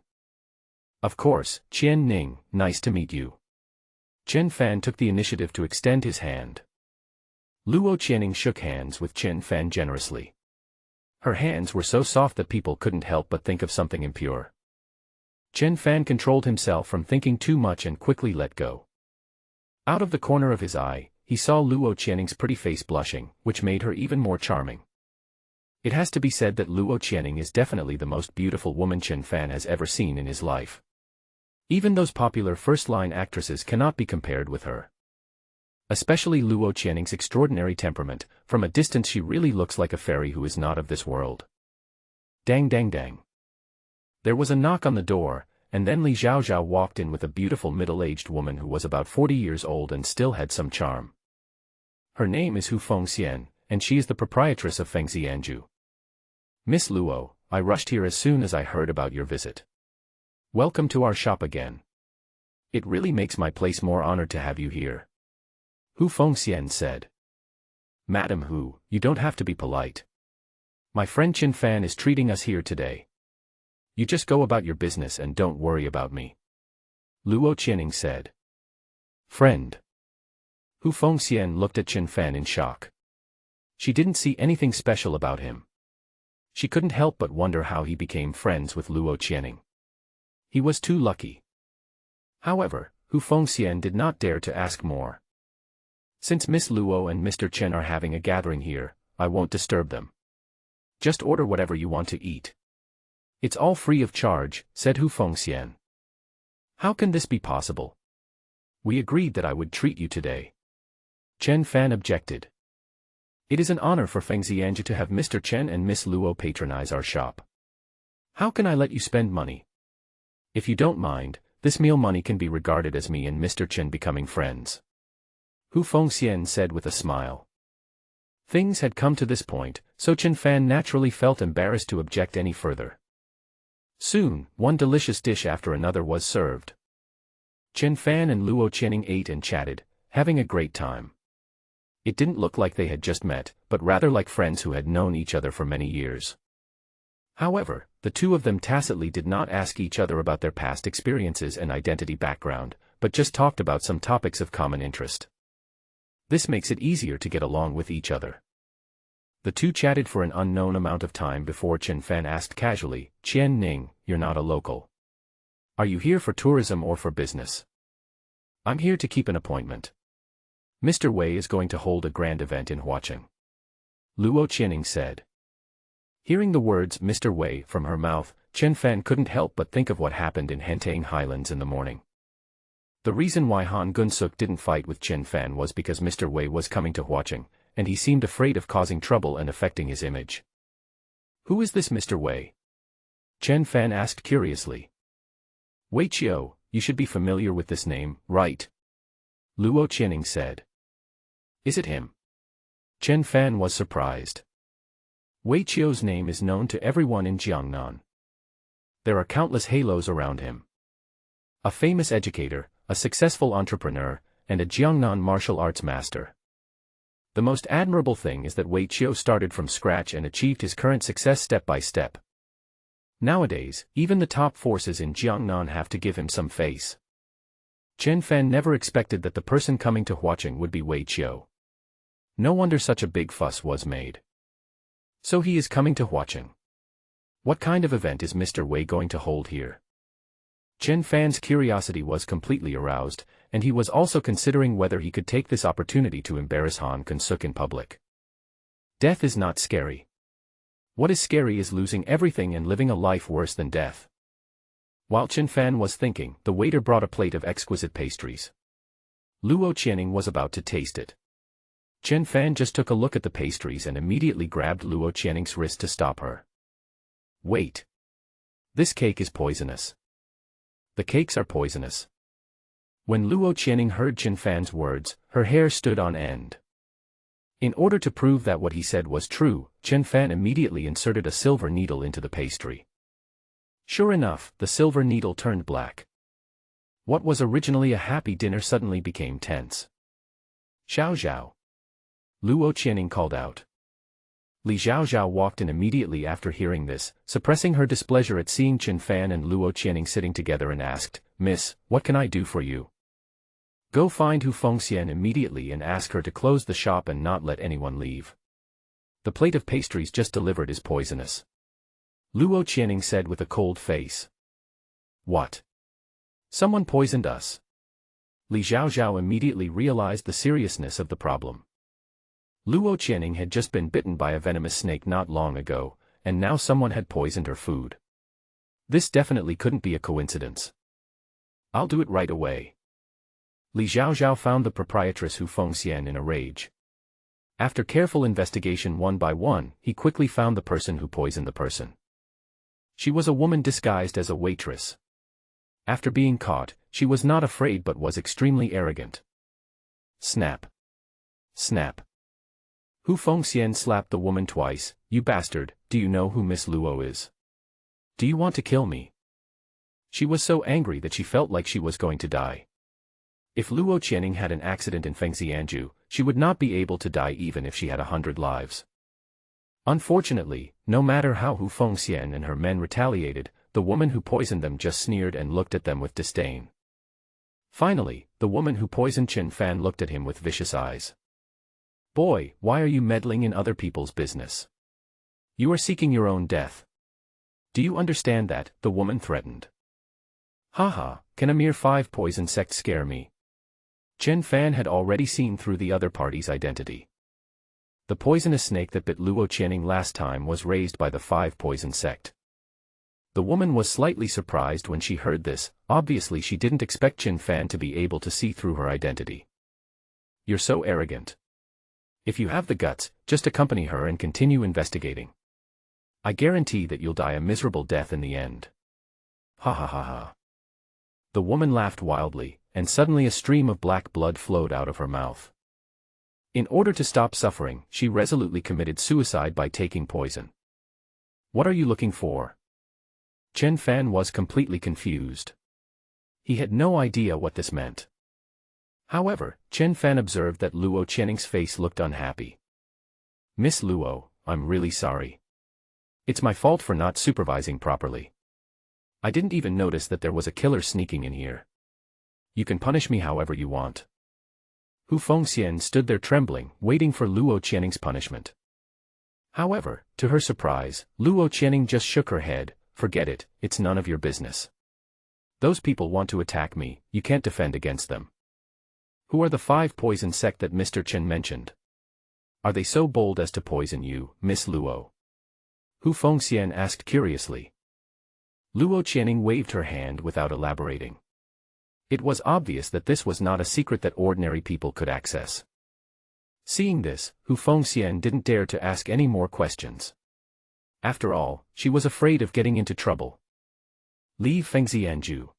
S1: "Of course, Qian Ning, nice to meet you." Chen Fan took the initiative to extend his hand. Luo Channing shook hands with Chen Fan generously. Her hands were so soft that people couldn't help but think of something impure. Chen Fan controlled himself from thinking too much and quickly let go. Out of the corner of his eye, he saw Luo Channing's pretty face blushing, which made her even more charming. It has to be said that Luo Channing is definitely the most beautiful woman Chen Fan has ever seen in his life. Even those popular first-line actresses cannot be compared with her. Especially Luo Channing's extraordinary temperament, from a distance she really looks like a fairy who is not of this world. Dang dang dang. There was a knock on the door, and then Li Xiaoxiao walked in with a beautiful middle-aged woman who was about 40 years old and still had some charm. Her name is Hu Fengxian, and she is the proprietress of Feng Xianju. "Miss Luo, I rushed here as soon as I heard about your visit. Welcome to our shop again. It really makes my place more honored to have you here," Hu Fengxian said. "Madam Hu, you don't have to be polite. My friend Chen Fan is treating us here today. You just go about your business and don't worry about me," Luo Channing said. "Friend?" Hu Fengxian looked at Chen Fan in shock. She didn't see anything special about him. She couldn't help but wonder how he became friends with Luo Channing. He was too lucky. However, Hu Fengxian did not dare to ask more. "Since Miss Luo and Mr. Chen are having a gathering here, I won't disturb them. Just order whatever you want to eat. It's all free of charge," said Hu Fengxian. "How can this be possible? We agreed that I would treat you today." Chen Fan objected. "It is an honor for Feng Xianju to have Mr. Chen and Miss Luo patronize our shop. How can I let you spend money? If you don't mind, this meal money can be regarded as me and Mr. Chen becoming friends," Hu Fengxian said with a smile. Things had come to this point, so Chen Fan naturally felt embarrassed to object any further. Soon, one delicious dish after another was served. Chen Fan and Luo Channing ate and chatted, having a great time. It didn't look like they had just met, but rather like friends who had known each other for many years. However, the two of them tacitly did not ask each other about their past experiences and identity background, but just talked about some topics of common interest. This makes it easier to get along with each other. The two chatted for an unknown amount of time before Chen Fan asked casually, "Qian Ning, you're not a local. Are you here for tourism or for business?" "I'm here to keep an appointment. Mr. Wei is going to hold a grand event in Huaqing," Luo Channing said. Hearing the words Mr. Wei from her mouth, Chen Fan couldn't help but think of what happened in Hentang Highlands in the morning. The reason why Han Gunsuk didn't fight with Chen Fan was because Mr. Wei was coming to Huaqing, and he seemed afraid of causing trouble and affecting his image. "Who is this Mr. Wei?" Chen Fan asked curiously. "Wei Qiu, you should be familiar with this name, right?" Luo Channing said. "Is it him?" Chen Fan was surprised. Wei Qiu's name is known to everyone in Jiangnan. There are countless halos around him. A famous educator, a successful entrepreneur, and a Jiangnan martial arts master. The most admirable thing is that Wei Qiu started from scratch and achieved his current success step by step. Nowadays, even the top forces in Jiangnan have to give him some face. Chen Fan never expected that the person coming to Huaqing would be Wei Qiu. No wonder such a big fuss was made. So he is coming to Huaqing. What kind of event is Mr. Wei going to hold here? Chen Fan's curiosity was completely aroused, and he was also considering whether he could take this opportunity to embarrass Han Gunsuk in public. Death is not scary. What is scary is losing everything and living a life worse than death. While Chen Fan was thinking, the waiter brought a plate of exquisite pastries. Luo Channing was about to taste it. Chen Fan just took a look at the pastries and immediately grabbed Luo Channing's wrist to stop her. "Wait. This cake is poisonous. The cakes are poisonous." When Luo Channing heard Chen Fan's words, her hair stood on end. In order to prove that what he said was true, Chen Fan immediately inserted a silver needle into the pastry. Sure enough, the silver needle turned black. What was originally a happy dinner suddenly became tense. "Xiao Zhao!" Luo Channing called out. Li Zhaozhao walked in immediately after hearing this, suppressing her displeasure at seeing Chen Fan and Luo Channing sitting together and asked, "Miss, what can I do for you?" "Go find Hu Fengxian immediately and ask her to close the shop and not let anyone leave. The plate of pastries just delivered is poisonous," Luo Channing said with a cold face. "What? Someone poisoned us?" Li Zhaozhao immediately realized the seriousness of the problem. Luo Channing had just been bitten by a venomous snake not long ago, and now someone had poisoned her food. This definitely couldn't be a coincidence. "I'll do it right away." Li Zhaozhao found the proprietress Hu Fengxian in a rage. After careful investigation one by one, he quickly found the person who poisoned the person. She was a woman disguised as a waitress. After being caught, she was not afraid but was extremely arrogant. Snap. Snap. Hu Fengxian slapped the woman twice. "You bastard, do you know who Miss Luo is? Do you want to kill me?" She was so angry that she felt like she was going to die. If Luo Channing had an accident in Fengxianju, she would not be able to die even if she had 100 lives. Unfortunately, no matter how Hu Fengxian and her men retaliated, the woman who poisoned them just sneered and looked at them with disdain. Finally, the woman who poisoned Chen Fan looked at him with vicious eyes. "Boy, why are you meddling in other people's business? You are seeking your own death. Do you understand that?" the woman threatened. "Haha, can a mere 5 poison sect scare me?" Chen Fan had already seen through the other party's identity. The poisonous snake that bit Luo Channing last time was raised by the 5 poison sect. The woman was slightly surprised when she heard this. Obviously she didn't expect Chen Fan to be able to see through her identity. "You're so arrogant. If you have the guts, just accompany her and continue investigating. I guarantee that you'll die a miserable death in the end." Ha ha ha ha. The woman laughed wildly, and suddenly a stream of black blood flowed out of her mouth. In order to stop suffering, she resolutely committed suicide by taking poison. What are you looking for? Chen Fan was completely confused. He had no idea what this meant. However, Chen Fan observed that Luo Channing's face looked unhappy. Miss Luo, I'm really sorry. It's my fault for not supervising properly. I didn't even notice that there was a killer sneaking in here. You can punish me however you want. Hu Fengxian stood there trembling, waiting for Luo Channing's punishment. However, to her surprise, Luo Channing just shook her head. Forget it, it's none of your business. Those people want to attack me, you can't defend against them. Who are the 5 poison sect that Mr. Chen mentioned? Are they so bold as to poison you, Miss Luo? Hu Fengxian asked curiously. Luo Channing waved her hand without elaborating. It was obvious that this was not a secret that ordinary people could access. Seeing this, Hu Fengxian didn't dare to ask any more questions. After all, she was afraid of getting into trouble. Leave Fengxianju.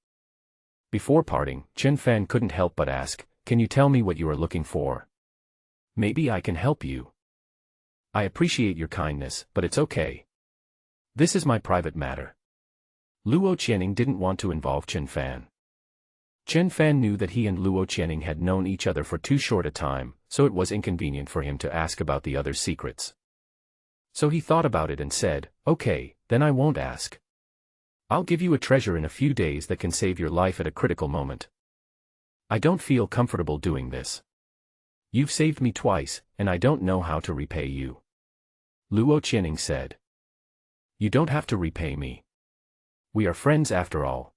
S1: Before parting, Chen Fan couldn't help but ask, can you tell me what you are looking for? Maybe I can help you. I appreciate your kindness, but it's okay. This is my private matter. Luo Channing didn't want to involve Chen Fan. Chen Fan knew that he and Luo Channing had known each other for too short a time, so it was inconvenient for him to ask about the other's secrets. So he thought about it and said, okay, then I won't ask. I'll give you a treasure in a few days that can save your life at a critical moment. I don't feel comfortable doing this. You've saved me twice, and I don't know how to repay you. Luo Channing said. You don't have to repay me. We are friends after all.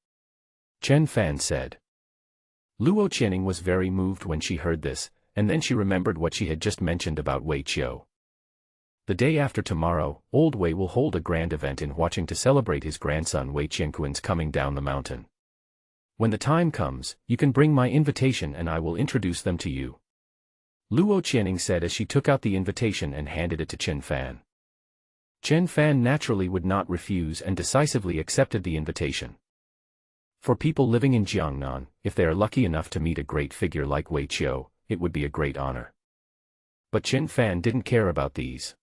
S1: Chen Fan said. Luo Channing was very moved when she heard this, and then she remembered what she had just mentioned about Wei Qiu. The day after tomorrow, Old Wei will hold a grand event in Huaqing to celebrate his grandson Wei Qianquan's coming down the mountain. When the time comes, you can bring my invitation and I will introduce them to you. Luo Channing said as she took out the invitation and handed it to Chen Fan. Chen Fan naturally would not refuse and decisively accepted the invitation. For people living in Jiangnan, if they are lucky enough to meet a great figure like Wei Qiu, it would be a great honor. But Chen Fan didn't care about these.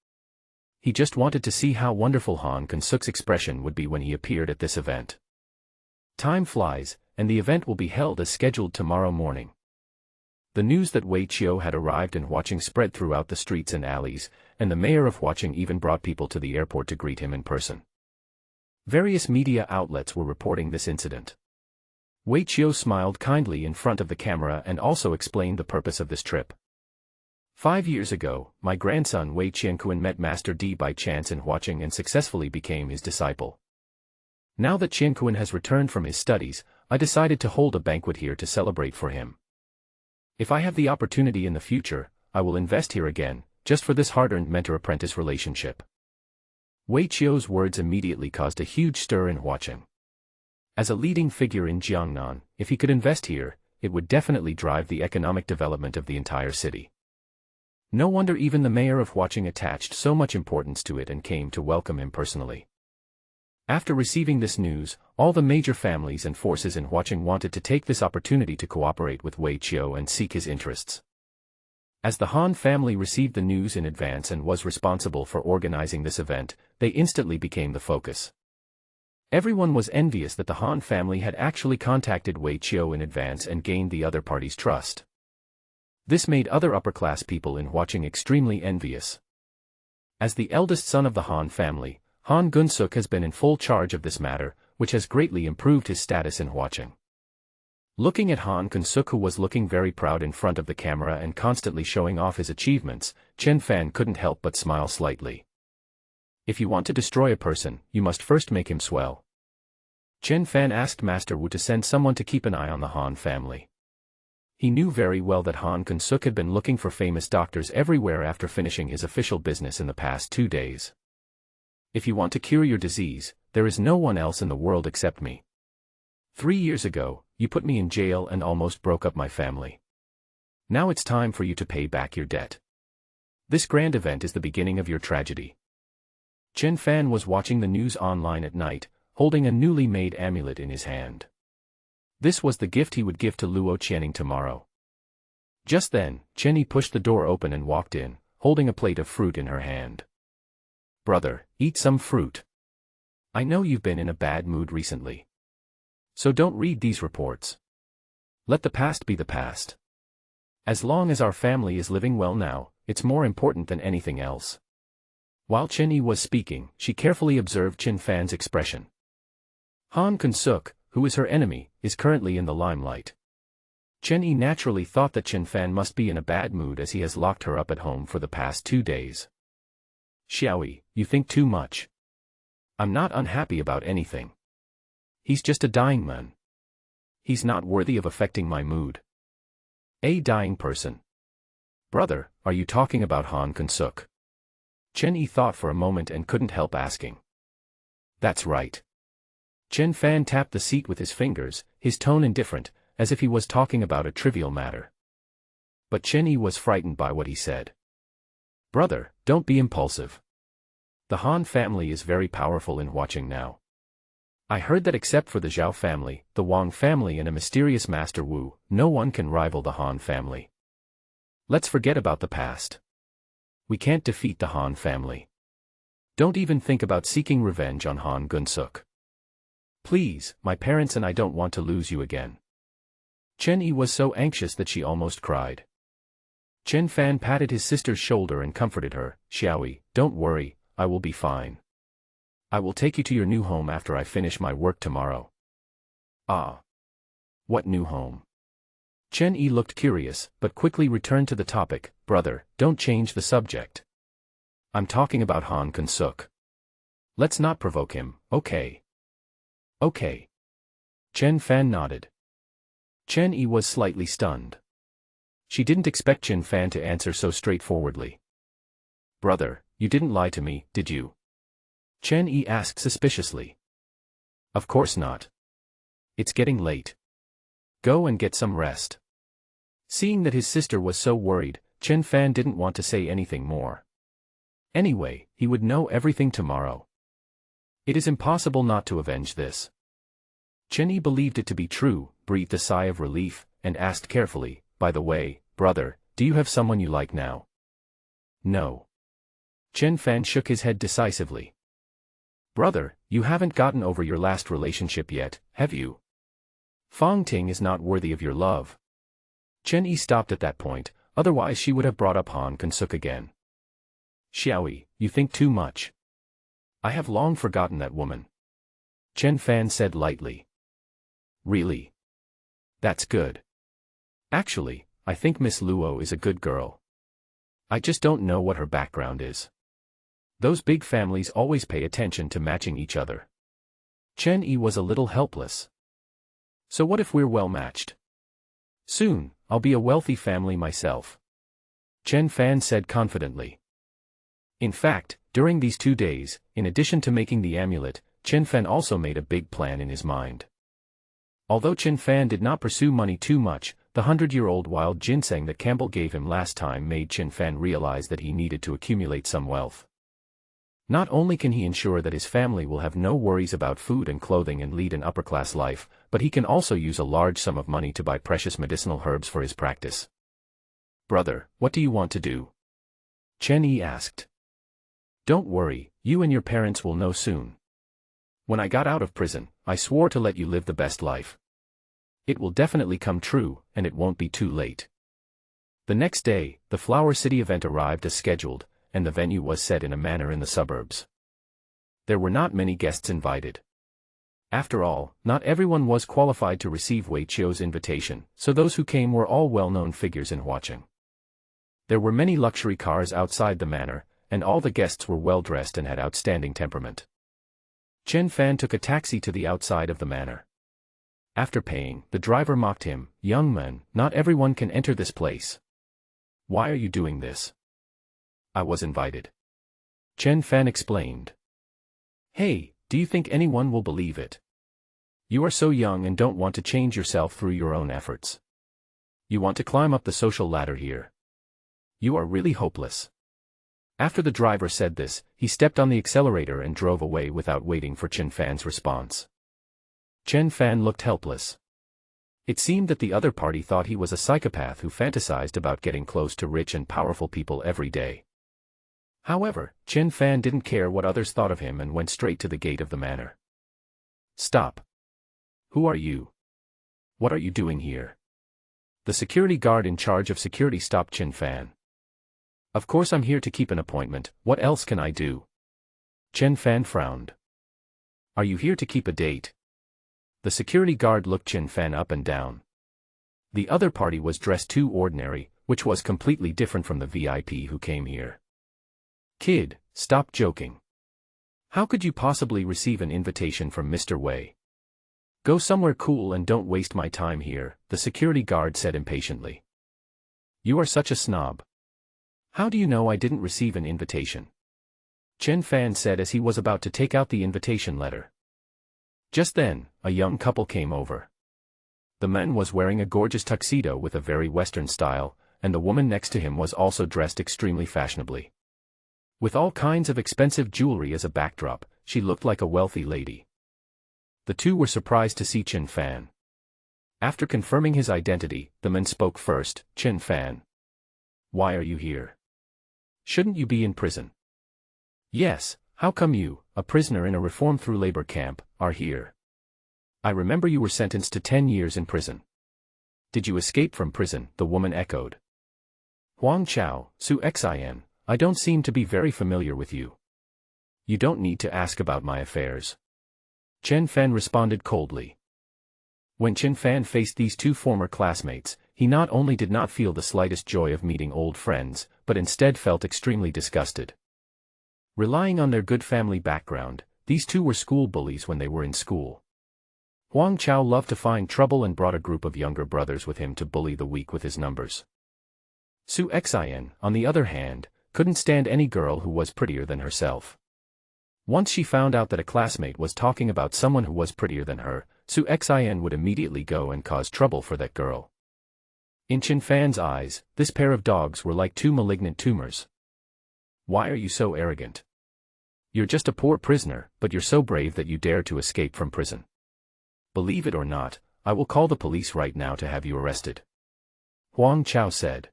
S1: He just wanted to see how wonderful Han Kun-suk's expression would be when he appeared at this event. Time flies, and the event will be held as scheduled tomorrow morning. The news that Wei Qiu had arrived in Huaqing spread throughout the streets and alleys, and the mayor of Huaqing even brought people to the airport to greet him in person. Various media outlets were reporting this incident. Wei Qiu smiled kindly in front of the camera and also explained the purpose of this trip. 5 years ago, my grandson Wei Qianquan met Master Di by chance in Huaqing and successfully became his disciple. Now that Qianquan has returned from his studies, I decided to hold a banquet here to celebrate for him. If I have the opportunity in the future, I will invest here again, just for this hard-earned mentor-apprentice relationship. Wei Qiu's words immediately caused a huge stir in Huaqing. As a leading figure in Jiangnan, if he could invest here, it would definitely drive the economic development of the entire city. No wonder even the mayor of Huaqing attached so much importance to it and came to welcome him personally. After receiving this news, all the major families and forces in Huaqing wanted to take this opportunity to cooperate with Wei Qiu and seek his interests. As the Han family received the news in advance and was responsible for organizing this event, they instantly became the focus. Everyone was envious that the Han family had actually contacted Wei Qiu in advance and gained the other party's trust. This made other upper-class people in Huaqing extremely envious. As the eldest son of the Han family, Han Kun-suk has been in full charge of this matter, which has greatly improved his status in Huaqing. Looking at Han Kun-suk, who was looking very proud in front of the camera and constantly showing off his achievements, Chen Fan couldn't help but smile slightly. If you want to destroy a person, you must first make him swell. Chen Fan asked Master Wu to send someone to keep an eye on the Han family. He knew very well that Han Kun-suk had been looking for famous doctors everywhere after finishing his official business in the past 2 days. If you want to cure your disease, there is no one else in the world except me. 3 years ago, you put me in jail and almost broke up my family. Now it's time for you to pay back your debt. This grand event is the beginning of your tragedy. Chen Fan was watching the news online at night, holding a newly made amulet in his hand. This was the gift he would give to Luo Channing tomorrow. Just then, Jenny pushed the door open and walked in, holding a plate of fruit in her hand. Brother, eat some fruit. I know you've been in a bad mood recently. So don't read these reports. Let the past be the past. As long as our family is living well now, it's more important than anything else. While Chen-Yi was speaking, she carefully observed Chen Fan's expression. Han Kun-suk, who is her enemy, is currently in the limelight. Chen-Yi naturally thought that Chen Fan must be in a bad mood as he has locked her up at home for the past 2 days. Xiaoyi, you think too much. I'm not unhappy about anything. He's just a dying man. He's not worthy of affecting my mood. A dying person. Brother, are you talking about Han Kun-suk? Chen-Yi thought for a moment and couldn't help asking. That's right. Chen Fan tapped the seat with his fingers, his tone indifferent, as if he was talking about a trivial matter. But Chen-Yi was frightened by what he said. Brother, don't be impulsive. The Han family is very powerful in watching now. I heard that except for the Zhao family, the Wang family and a mysterious Master Wu, no one can rival the Han family. Let's forget about the past. We can't defeat the Han family. Don't even think about seeking revenge on Han Kun-suk. Please, my parents and I don't want to lose you again. Chen-Yi was so anxious that she almost cried. Chen Fan patted his sister's shoulder and comforted her. Xiaoyi, don't worry, I will be fine. I will take you to your new home after I finish my work tomorrow. Ah. What new home? Chen-Yi looked curious, but quickly returned to the topic. Brother, don't change the subject. I'm talking about Han Kun-suk. Let's not provoke him, okay? Okay. Chen Fan nodded. Chen-Yi was slightly stunned. She didn't expect Chen Fan to answer so straightforwardly. Brother, you didn't lie to me, did you? Chen-Yi asked suspiciously. Of course not. It's getting late. Go and get some rest. Seeing that his sister was so worried, Chen Fan didn't want to say anything more. Anyway, he would know everything tomorrow. It is impossible not to avenge this. Chen-Yi believed it to be true, breathed a sigh of relief, and asked carefully, by the way, brother, do you have someone you like now? No. Chen Fan shook his head decisively. Brother, you haven't gotten over your last relationship yet, have you? Fang Ting is not worthy of your love. Chen-Yi stopped at that point, otherwise she would have brought up Han Kun-suk again. Xiaoyi, you think too much. I have long forgotten that woman. Chen Fan said lightly. Really? That's good. Actually, I think Miss Luo is a good girl. I just don't know what her background is. Those big families always pay attention to matching each other. Chen-Yi was a little helpless. So what if we're well matched? Soon, I'll be a wealthy family myself. Chen Fan said confidently. In fact, during these 2 days, in addition to making the amulet, Chen Fan also made a big plan in his mind. Although Chen Fan did not pursue money too much, the 100-year-old wild ginseng that Campbell gave him last time made Chen Fan realize that he needed to accumulate some wealth. Not only can he ensure that his family will have no worries about food and clothing and lead an upper-class life, but he can also use a large sum of money to buy precious medicinal herbs for his practice. Brother, what do you want to do? Chen-Yi asked. Don't worry, you and your parents will know soon. When I got out of prison, I swore to let you live the best life. It will definitely come true, and it won't be too late. The next day, the Flower City event arrived as scheduled, and the venue was set in a manor in the suburbs. There were not many guests invited. After all, not everyone was qualified to receive Wei Qiu's invitation, so those who came were all well-known figures in watching. There were many luxury cars outside the manor, and all the guests were well-dressed and had outstanding temperament. Chen Fan took a taxi to the outside of the manor. After paying, the driver mocked him, "Young man, not everyone can enter this place. Why are you doing this?" "I was invited." Chen Fan explained. "Hey, do you think anyone will believe it? You are so young and don't want to change yourself through your own efforts. You want to climb up the social ladder here. You are really hopeless." After the driver said this, he stepped on the accelerator and drove away without waiting for Chen Fan's response. Chen Fan looked helpless. It seemed that the other party thought he was a psychopath who fantasized about getting close to rich and powerful people every day. However, Chen Fan didn't care what others thought of him and went straight to the gate of the manor. "Stop. Who are you? What are you doing here?" The security guard in charge of security stopped Chen Fan. "Of course I'm here to keep an appointment, what else can I do?" Chen Fan frowned. "Are you here to keep a date?" The security guard looked Chen Fan up and down. The other party was dressed too ordinary, which was completely different from the VIP who came here. "Kid, stop joking. How could you possibly receive an invitation from Mr. Wei? Go somewhere cool and don't waste my time here," the security guard said impatiently. "You are such a snob. How do you know I didn't receive an invitation?" Chen Fan said as he was about to take out the invitation letter. Just then, a young couple came over. The man was wearing a gorgeous tuxedo with a very Western style, and the woman next to him was also dressed extremely fashionably. With all kinds of expensive jewelry as a backdrop, she looked like a wealthy lady. The two were surprised to see Chen Fan. After confirming his identity, the man spoke first. "Chen Fan. Why are you here? Shouldn't you be in prison?" "Yes, how come you, a prisoner in a reform-through-labor camp, are here? I remember you were sentenced to 10 years in prison." "Did you escape from prison?" the woman echoed. "Huang Chao, Su Xin, I don't seem to be very familiar with you." "You don't need to ask about my affairs." Chen Fan responded coldly. When Chen Fan faced these two former classmates, he not only did not feel the slightest joy of meeting old friends, but instead felt extremely disgusted. Relying on their good family background, these two were school bullies when they were in school. Huang Chao loved to find trouble and brought a group of younger brothers with him to bully the weak with his numbers. Su Xin, on the other hand, couldn't stand any girl who was prettier than herself. Once she found out that a classmate was talking about someone who was prettier than her, Su Xin would immediately go and cause trouble for that girl. In Chen Fan's eyes, this pair of dogs were like two malignant tumors. "Why are you so arrogant? You're just a poor prisoner, but you're so brave that you dare to escape from prison. Believe it or not, I will call the police right now to have you arrested," Huang Chao said.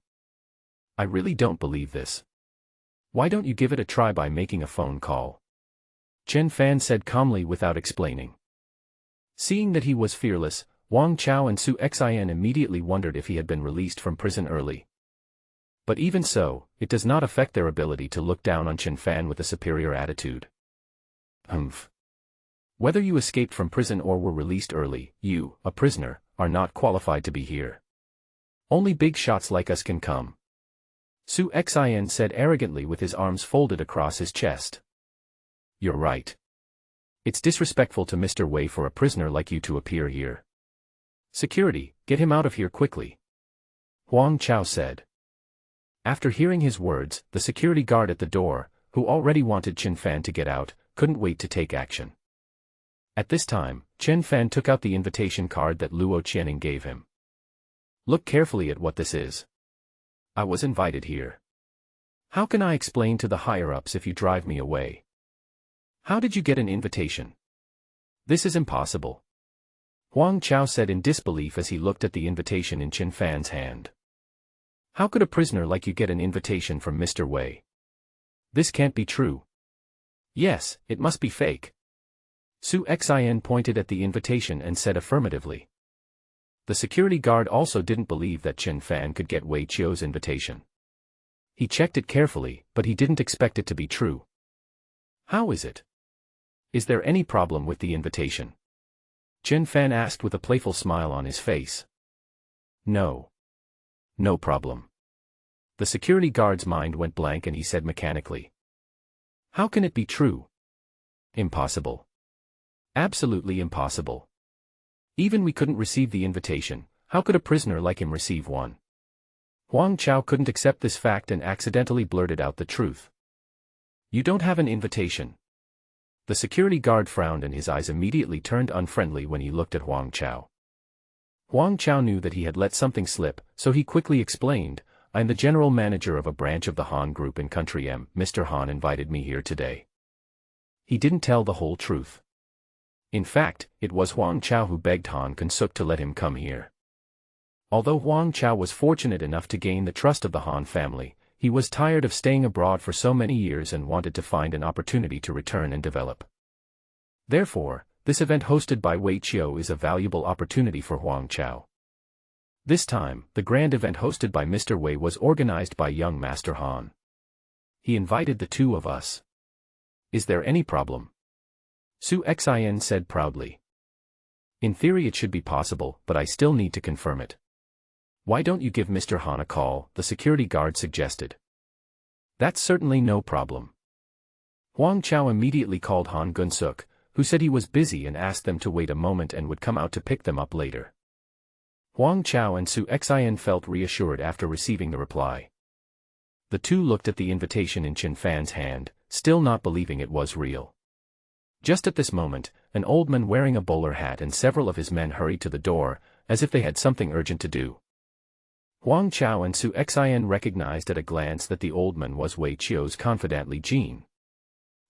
S1: "I really don't believe this. Why don't you give it a try by making a phone call?" Chen Fan said calmly without explaining. Seeing that he was fearless, Huang Chao and Su Xin immediately wondered if he had been released from prison early. But even so, it does not affect their ability to look down on Chen Fan with a superior attitude. Whether you escaped from prison or were released early, you, a prisoner, are not qualified to be here. Only big shots like us can come," Su Xin said arrogantly with his arms folded across his chest. "You're right. It's disrespectful to Mr. Wei for a prisoner like you to appear here. Security, get him out of here quickly," Huang Chao said. After hearing his words, the security guard at the door, who already wanted Chen Fan to get out, couldn't wait to take action. At this time, Chen Fan took out the invitation card that Luo Channing gave him. "Look carefully at what this is. I was invited here. How can I explain to the higher-ups if you drive me away? How did you get an invitation? This is impossible," Huang Chao said in disbelief as he looked at the invitation in Chen Fan's hand. "How could a prisoner like you get an invitation from Mr. Wei? This can't be true. Yes, it must be fake." Su Xin pointed at the invitation and said affirmatively. The security guard also didn't believe that Chen Fan could get Wei Qiu's invitation. He checked it carefully, but he didn't expect it to be true. "How is it? Is there any problem with the invitation?" Chen Fan asked with a playful smile on his face. "No. No problem." The security guard's mind went blank and he said mechanically. "How can it be true? Impossible. Absolutely impossible. Even we couldn't receive the invitation, how could a prisoner like him receive one?" Huang Chao couldn't accept this fact and accidentally blurted out the truth. "You don't have an invitation." The security guard frowned and his eyes immediately turned unfriendly when he looked at Huang Chao. Huang Chao knew that he had let something slip, so he quickly explained, "I'm the general manager of a branch of the Han Group in Country M. Mr. Han invited me here today." He didn't tell the whole truth. In fact, it was Huang Chao who begged Han Kun-suk to let him come here. Although Huang Chao was fortunate enough to gain the trust of the Han family, he was tired of staying abroad for so many years and wanted to find an opportunity to return and develop. Therefore, this event hosted by Wei Qiu is a valuable opportunity for Huang Chao. This time, the grand event hosted by Mr. Wei was organized by young Master Han. He invited the two of us. Is there any problem? Su Xin said proudly. In theory it should be possible, but I still need to confirm it. Why don't you give Mr. Han a call, the security guard suggested. That's certainly no problem. Huang Chao immediately called Han Gunsuk, who said he was busy and asked them to wait a moment and would come out to pick them up later. Huang Chao and Su Xin felt reassured after receiving the reply. The two looked at the invitation in Qin Fan's hand, still not believing it was real. Just at this moment, an old man wearing a bowler hat and several of his men hurried to the door, as if they had something urgent to do. Huang Chao and Su Xin recognized at a glance that the old man was Wei Qiu's confidant Li Jin.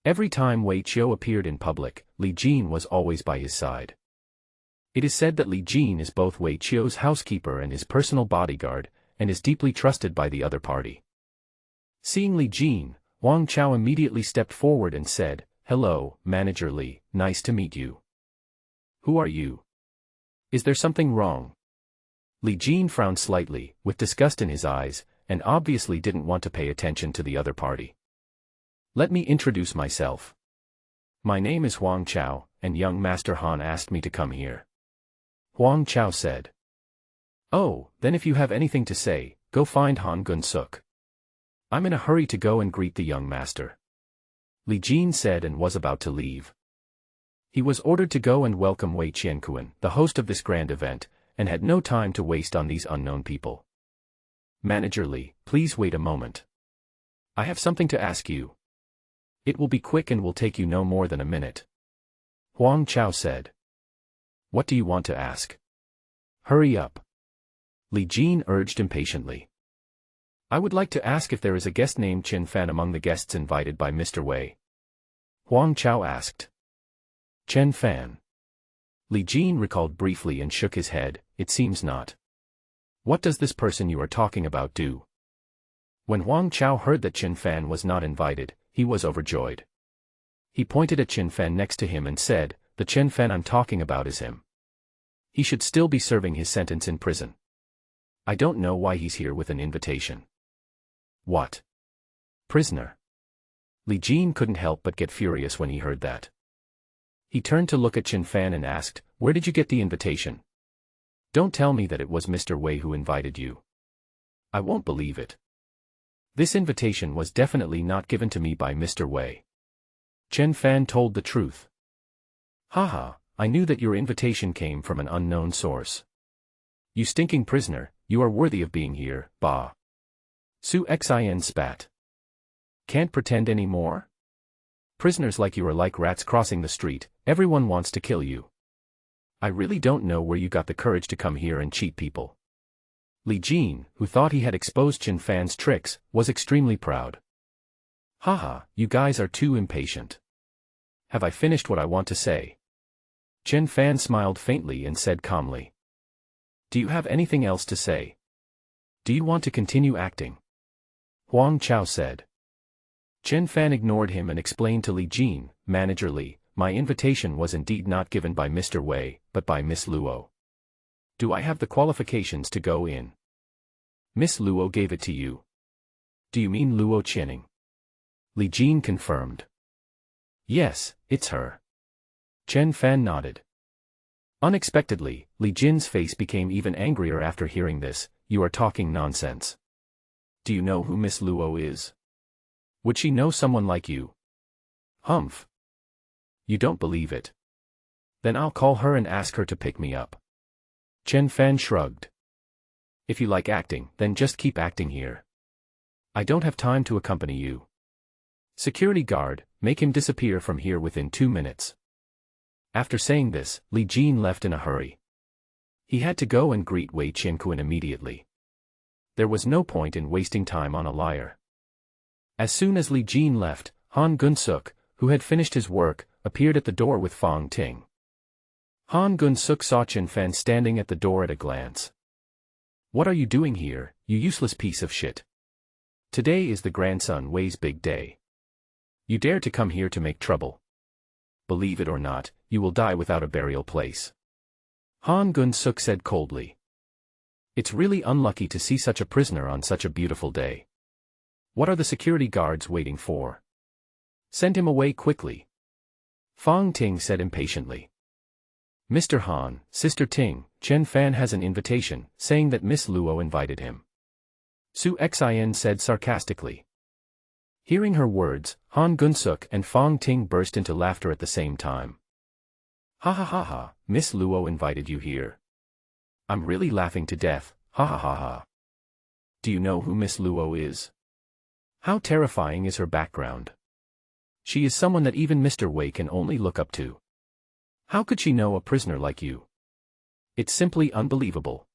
S1: Every time Wei Qiu appeared in public, Li Jin was always by his side. It is said that Li Jin is both Wei Qiu's housekeeper and his personal bodyguard, and is deeply trusted by the other party. Seeing Li Jin, Huang Chao immediately stepped forward and said, "Hello, Manager Li, nice to meet you. Who are you? Is there something wrong?" Li Jin frowned slightly, with disgust in his eyes, and obviously didn't want to pay attention to the other party. "Let me introduce myself. My name is Huang Chao, and young Master Han asked me to come here." Huang Chao said. "Oh, then if you have anything to say, go find Han Gunsuk. I'm in a hurry to go and greet the young master." Li Jin said and was about to leave. He was ordered to go and welcome Wei Qianquan, the host of this grand event, and had no time to waste on these unknown people. "Manager Li, please wait a moment. I have something to ask you. It will be quick and will take you no more than a minute." Huang Chao said. "What do you want to ask?" "Hurry up," Li Jin urged impatiently. "I would like to ask if there is a guest named Qin Fan among the guests invited by Mr. Wei." Huang Chao asked. "Chen Fan?" Li Jin recalled briefly and shook his head. "It seems not. What does this person you are talking about do?" When Huang Chao heard that Qin Fan was not invited, he was overjoyed. He pointed at Qin Fan next to him and said, "The Qin Fan I'm talking about is him. He should still be serving his sentence in prison. I don't know why he's here with an invitation." "What? Prisoner?" Li Jin couldn't help but get furious when he heard that. He turned to look at Qin Fan and asked, "Where did you get the invitation? Don't tell me that it was Mr. Wei who invited you. I won't believe it. This invitation was definitely not given to me by Mr. Wei." Qin Fan told the truth. "Haha, I knew that your invitation came from an unknown source. You stinking prisoner, you are worthy of being here, bah." Su Xin spat. "Can't pretend any more? Prisoners like you are like rats crossing the street, everyone wants to kill you. I really don't know where you got the courage to come here and cheat people." Li Jin, who thought he had exposed Qin Fan's tricks, was extremely proud. "Haha, you guys are too impatient. Have I finished what I want to say?" Qin Fan smiled faintly and said calmly. "Do you have anything else to say? Do you want to continue acting?" Huang Chao said. Qin Fan ignored him and explained to Li Jin, "Manager Li, my invitation was indeed not given by Mr. Wei, but by Miss Luo. Do I have the qualifications to go in?" "Miss Luo gave it to you. Do you mean Luo Channing?" Li Jin confirmed. "Yes, it's her." Qin Fan nodded. Unexpectedly, Li Jin's face became even angrier after hearing this. "You are talking nonsense. Do you know who Miss Luo is? Would she know someone like you?" "Humph. You don't believe it? Then I'll call her and ask her to pick me up." Qin Fan shrugged. "If you like acting, then just keep acting here. I don't have time to accompany you. Security guard, make him disappear from here within 2 minutes." After saying this, Li Jin left in a hurry. He had to go and greet Wei Qianquan immediately. There was no point in wasting time on a liar. As soon as Li Jin left, Han Gunsuk, who had finished his work, appeared at the door with Fang Ting. Han Gunsuk saw Qin Fan standing at the door at a glance. What are you doing here, you useless piece of shit? Today is the grandson Wei's big day. You dare to come here to make trouble. Believe it or not, you will die without a burial place. Han Gun-suk said coldly. It's really unlucky to see such a prisoner on such a beautiful day. What are the security guards waiting for? Send him away quickly. Fong Ting said impatiently. Mr. Han, Sister Ting, Chen Fan has an invitation, saying that Miss Luo invited him. Su Xin said sarcastically. Hearing her words, Han Gun-suk and Fong Ting burst into laughter at the same time. Ha ha ha ha, Miss Luo invited you here. I'm really laughing to death, ha ha ha ha. Do you know who Miss Luo is? How terrifying is her background? She is someone that even Mr. Wei can only look up to. How could she know a prisoner like you? It's simply unbelievable.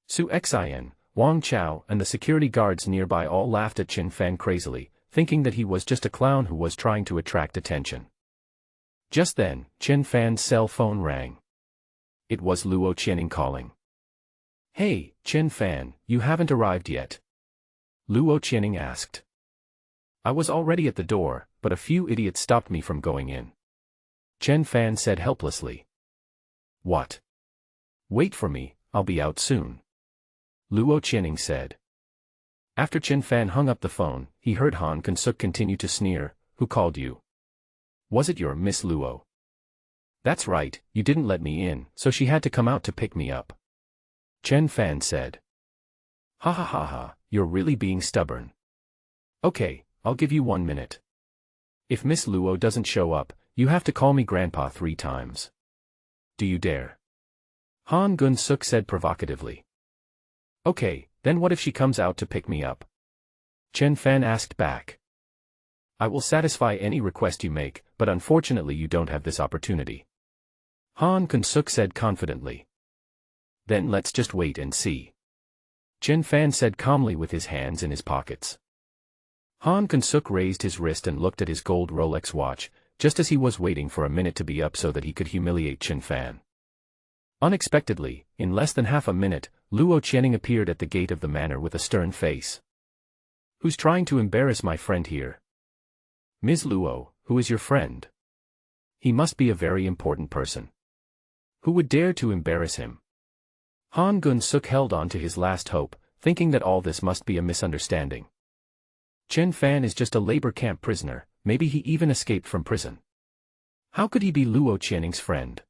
S1: Su Xin, Wang Chao and the security guards nearby all laughed at Chen Fan crazily, thinking that he was just a clown who was trying to attract attention. Just then, Chen Fan's cell phone rang. It was Luo Channing calling. Hey, Chen Fan, you haven't arrived yet? Luo Channing asked. I was already at the door, but a few idiots stopped me from going in. Chen Fan said helplessly. What? Wait for me, I'll be out soon. Luo Channing said. After Chen Fan hung up the phone, he heard Han Gun-suk continue to sneer, Who called you? Was it your Miss Luo? That's right, you didn't let me in, so she had to come out to pick me up. Chen Fan said. Ha ha ha ha, you're really being stubborn. Okay, I'll give you 1 minute. If Miss Luo doesn't show up, you have to call me Grandpa 3 times. Do you dare? Han Gun-suk said provocatively. Okay, then what if she comes out to pick me up? Chen Fan asked back. I will satisfy any request you make, but unfortunately you don't have this opportunity. Han Gun-suk said confidently. Then let's just wait and see. Chen Fan said calmly with his hands in his pockets. Han Gun-suk raised his wrist and looked at his gold Rolex watch, just as he was waiting for a minute to be up so that he could humiliate Chen Fan. Unexpectedly, in less than half a minute, Luo Channing appeared at the gate of the manor with a stern face. Who's trying to embarrass my friend here? Ms. Luo, who is your friend? He must be a very important person. Who would dare to embarrass him? Han Gun-suk held on to his last hope, thinking that all this must be a misunderstanding. Chen Fan is just a labor camp prisoner, maybe he even escaped from prison. How could he be Luo Channing's friend?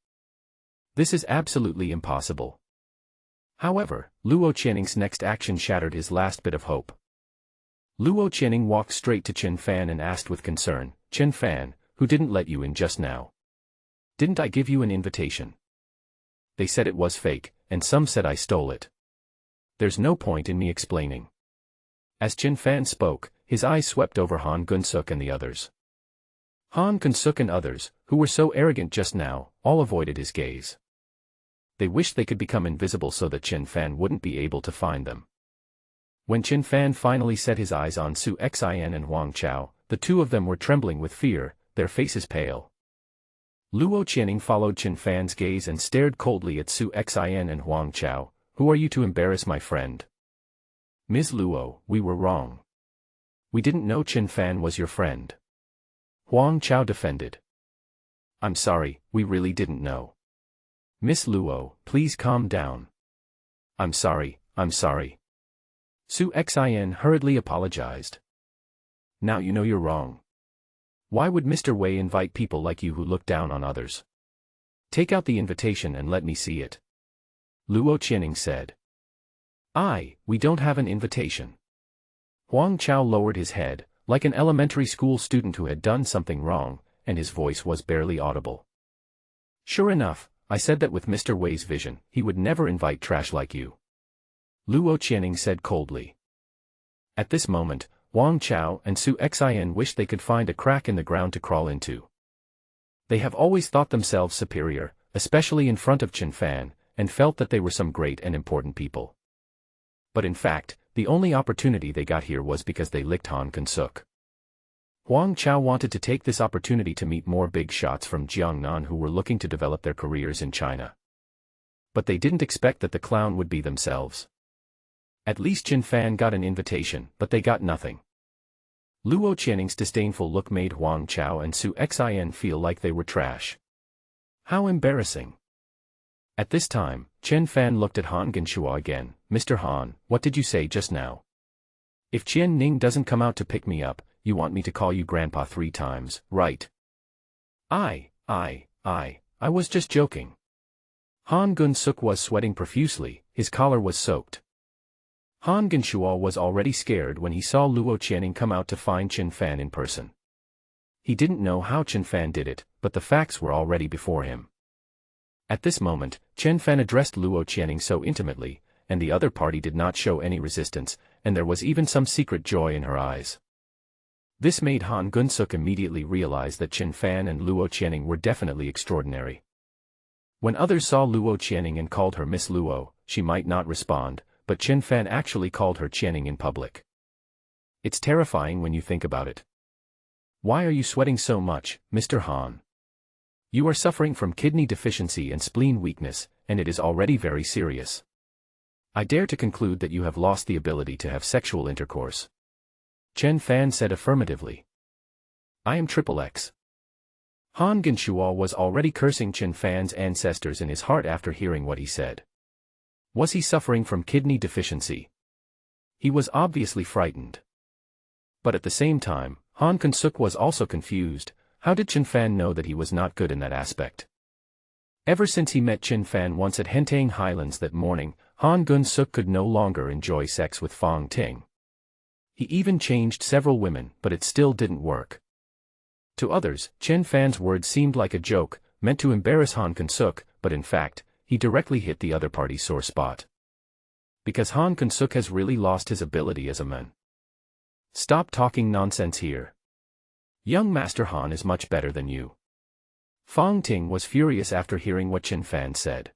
S1: This is absolutely impossible. However, Luo Channing's next action shattered his last bit of hope. Luo Channing walked straight to Chen Fan and asked with concern, Chen Fan, who didn't let you in just now? Didn't I give you an invitation? They said it was fake, and some said I stole it. There's no point in me explaining. As Chen Fan spoke, his eyes swept over Han Gun-suk and the others. Han Gun-suk and others, who were so arrogant just now, all avoided his gaze. They wished they could become invisible so that Chen Fan wouldn't be able to find them. When Chen Fan finally set his eyes on Su Xin and Wang Chao, the two of them were trembling with fear, their faces pale. Luo Channing followed Chen Fan's gaze and stared coldly at Su Xin and Wang Chao. Who are you to embarrass my friend? Ms. Luo, we were wrong. We didn't know Chen Fan was your friend. Wang Chao defended. I'm sorry, we really didn't know. Miss Luo, please calm down. I'm sorry. Su Xin hurriedly apologized. Now you know you're wrong. Why would Mr. Wei invite people like you who look down on others? Take out the invitation and let me see it. Luo Channing said. We don't have an invitation. Wang Chao lowered his head, like an elementary school student who had done something wrong, and his voice was barely audible. Sure enough, I said that with Mr. Wei's vision, he would never invite trash like you. Luo Channing said coldly. At this moment, Wang Chao and Su Xin wished they could find a crack in the ground to crawl into. They have always thought themselves superior, especially in front of Chen Fan, and felt that they were some great and important people. But in fact, the only opportunity they got here was because they licked Han Gun-suk. Wang Chao wanted to take this opportunity to meet more big shots from Jiangnan who were looking to develop their careers in China. But they didn't expect that the clown would be themselves. At least Chen Fan got an invitation, but they got nothing. Luo Channing's disdainful look made Huang Chao and Su Xin feel like they were trash. How embarrassing. At this time, Chen Fan looked at Han Genshua again. Mr. Han, what did you say just now? If Qian Ning doesn't come out to pick me up, you want me to call you Grandpa 3 times, right? I was just joking. Han Gun-suk was sweating profusely, his collar was soaked. Han Genshua was already scared when he saw Luo Channing come out to find Chen Fan in person. He didn't know how Chen Fan did it, but the facts were already before him. At this moment, Chen Fan addressed Luo Channing so intimately, and the other party did not show any resistance, and there was even some secret joy in her eyes. This made Han Gun-suk immediately realize that Chen Fan and Luo Channing were definitely extraordinary. When others saw Luo Channing and called her Miss Luo, she might not respond, but Chen Fan actually called her Channing in public. It's terrifying when you think about it. Why are you sweating so much, Mr. Han? You are suffering from kidney deficiency and spleen weakness, and it is already very serious. I dare to conclude that you have lost the ability to have sexual intercourse. Chen Fan said affirmatively. I am XXX. Han Genshua was already cursing Chen Fan's ancestors in his heart after hearing what he said. Was he suffering from kidney deficiency? He was obviously frightened. But at the same time, Han Gun-suk was also confused. How did Chen Fan know that he was not good in that aspect? Ever since he met Chen Fan once at Hentang Highlands that morning, Han Gun-suk could no longer enjoy sex with Fong Ting. He even changed several women, but it still didn't work. To others, Chen Fan's words seemed like a joke, meant to embarrass Han Gun-suk, but in fact, he directly hit the other party's sore spot. Because Han Gun-suk has really lost his ability as a man. Stop talking nonsense here. Young Master Han is much better than you. Fong Ting was furious after hearing what Chen Fan said.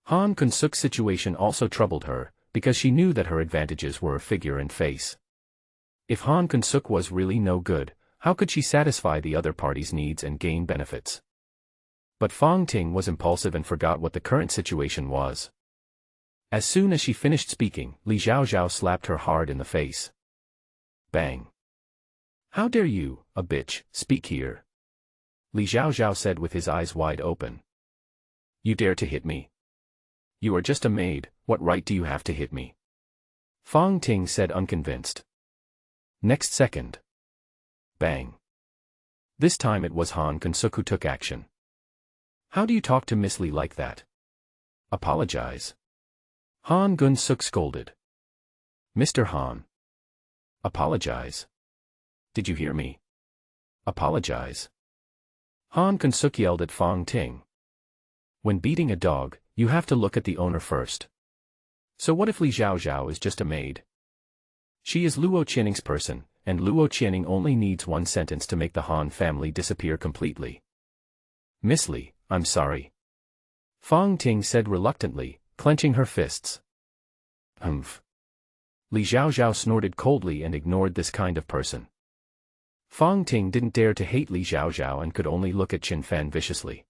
S1: Han Gun-suk's situation also troubled her, because she knew that her advantages were a figure and face. If Han Gun-suk was really no good, how could she satisfy the other party's needs and gain benefits? But Fong Ting was impulsive and forgot what the current situation was. As soon as she finished speaking, Li Zhaozhao slapped her hard in the face. Bang. How dare you, a bitch, speak here? Li Zhaozhao said with his eyes wide open. You dare to hit me? You are just a maid, what right do you have to hit me? Fong Ting said unconvinced. Next second. Bang. This time it was Han Gun-suk who took action. How do you talk to Miss Li like that? Apologize. Han Gun-suk scolded. Mr. Han. Apologize. Did you hear me? Apologize. Han Gun-suk yelled at Fong Ting. When beating a dog, you have to look at the owner first. So what if Li Zhaozhao is just a maid? She is Luo Channing's person, and Luo Channing only needs one sentence to make the Han family disappear completely. Miss Li, I'm sorry. Fong Ting said reluctantly, clenching her fists. Humph. Li Zhaozhao snorted coldly and ignored this kind of person. Fong Ting didn't dare to hate Li Zhaozhao and could only look at Chen Fan viciously.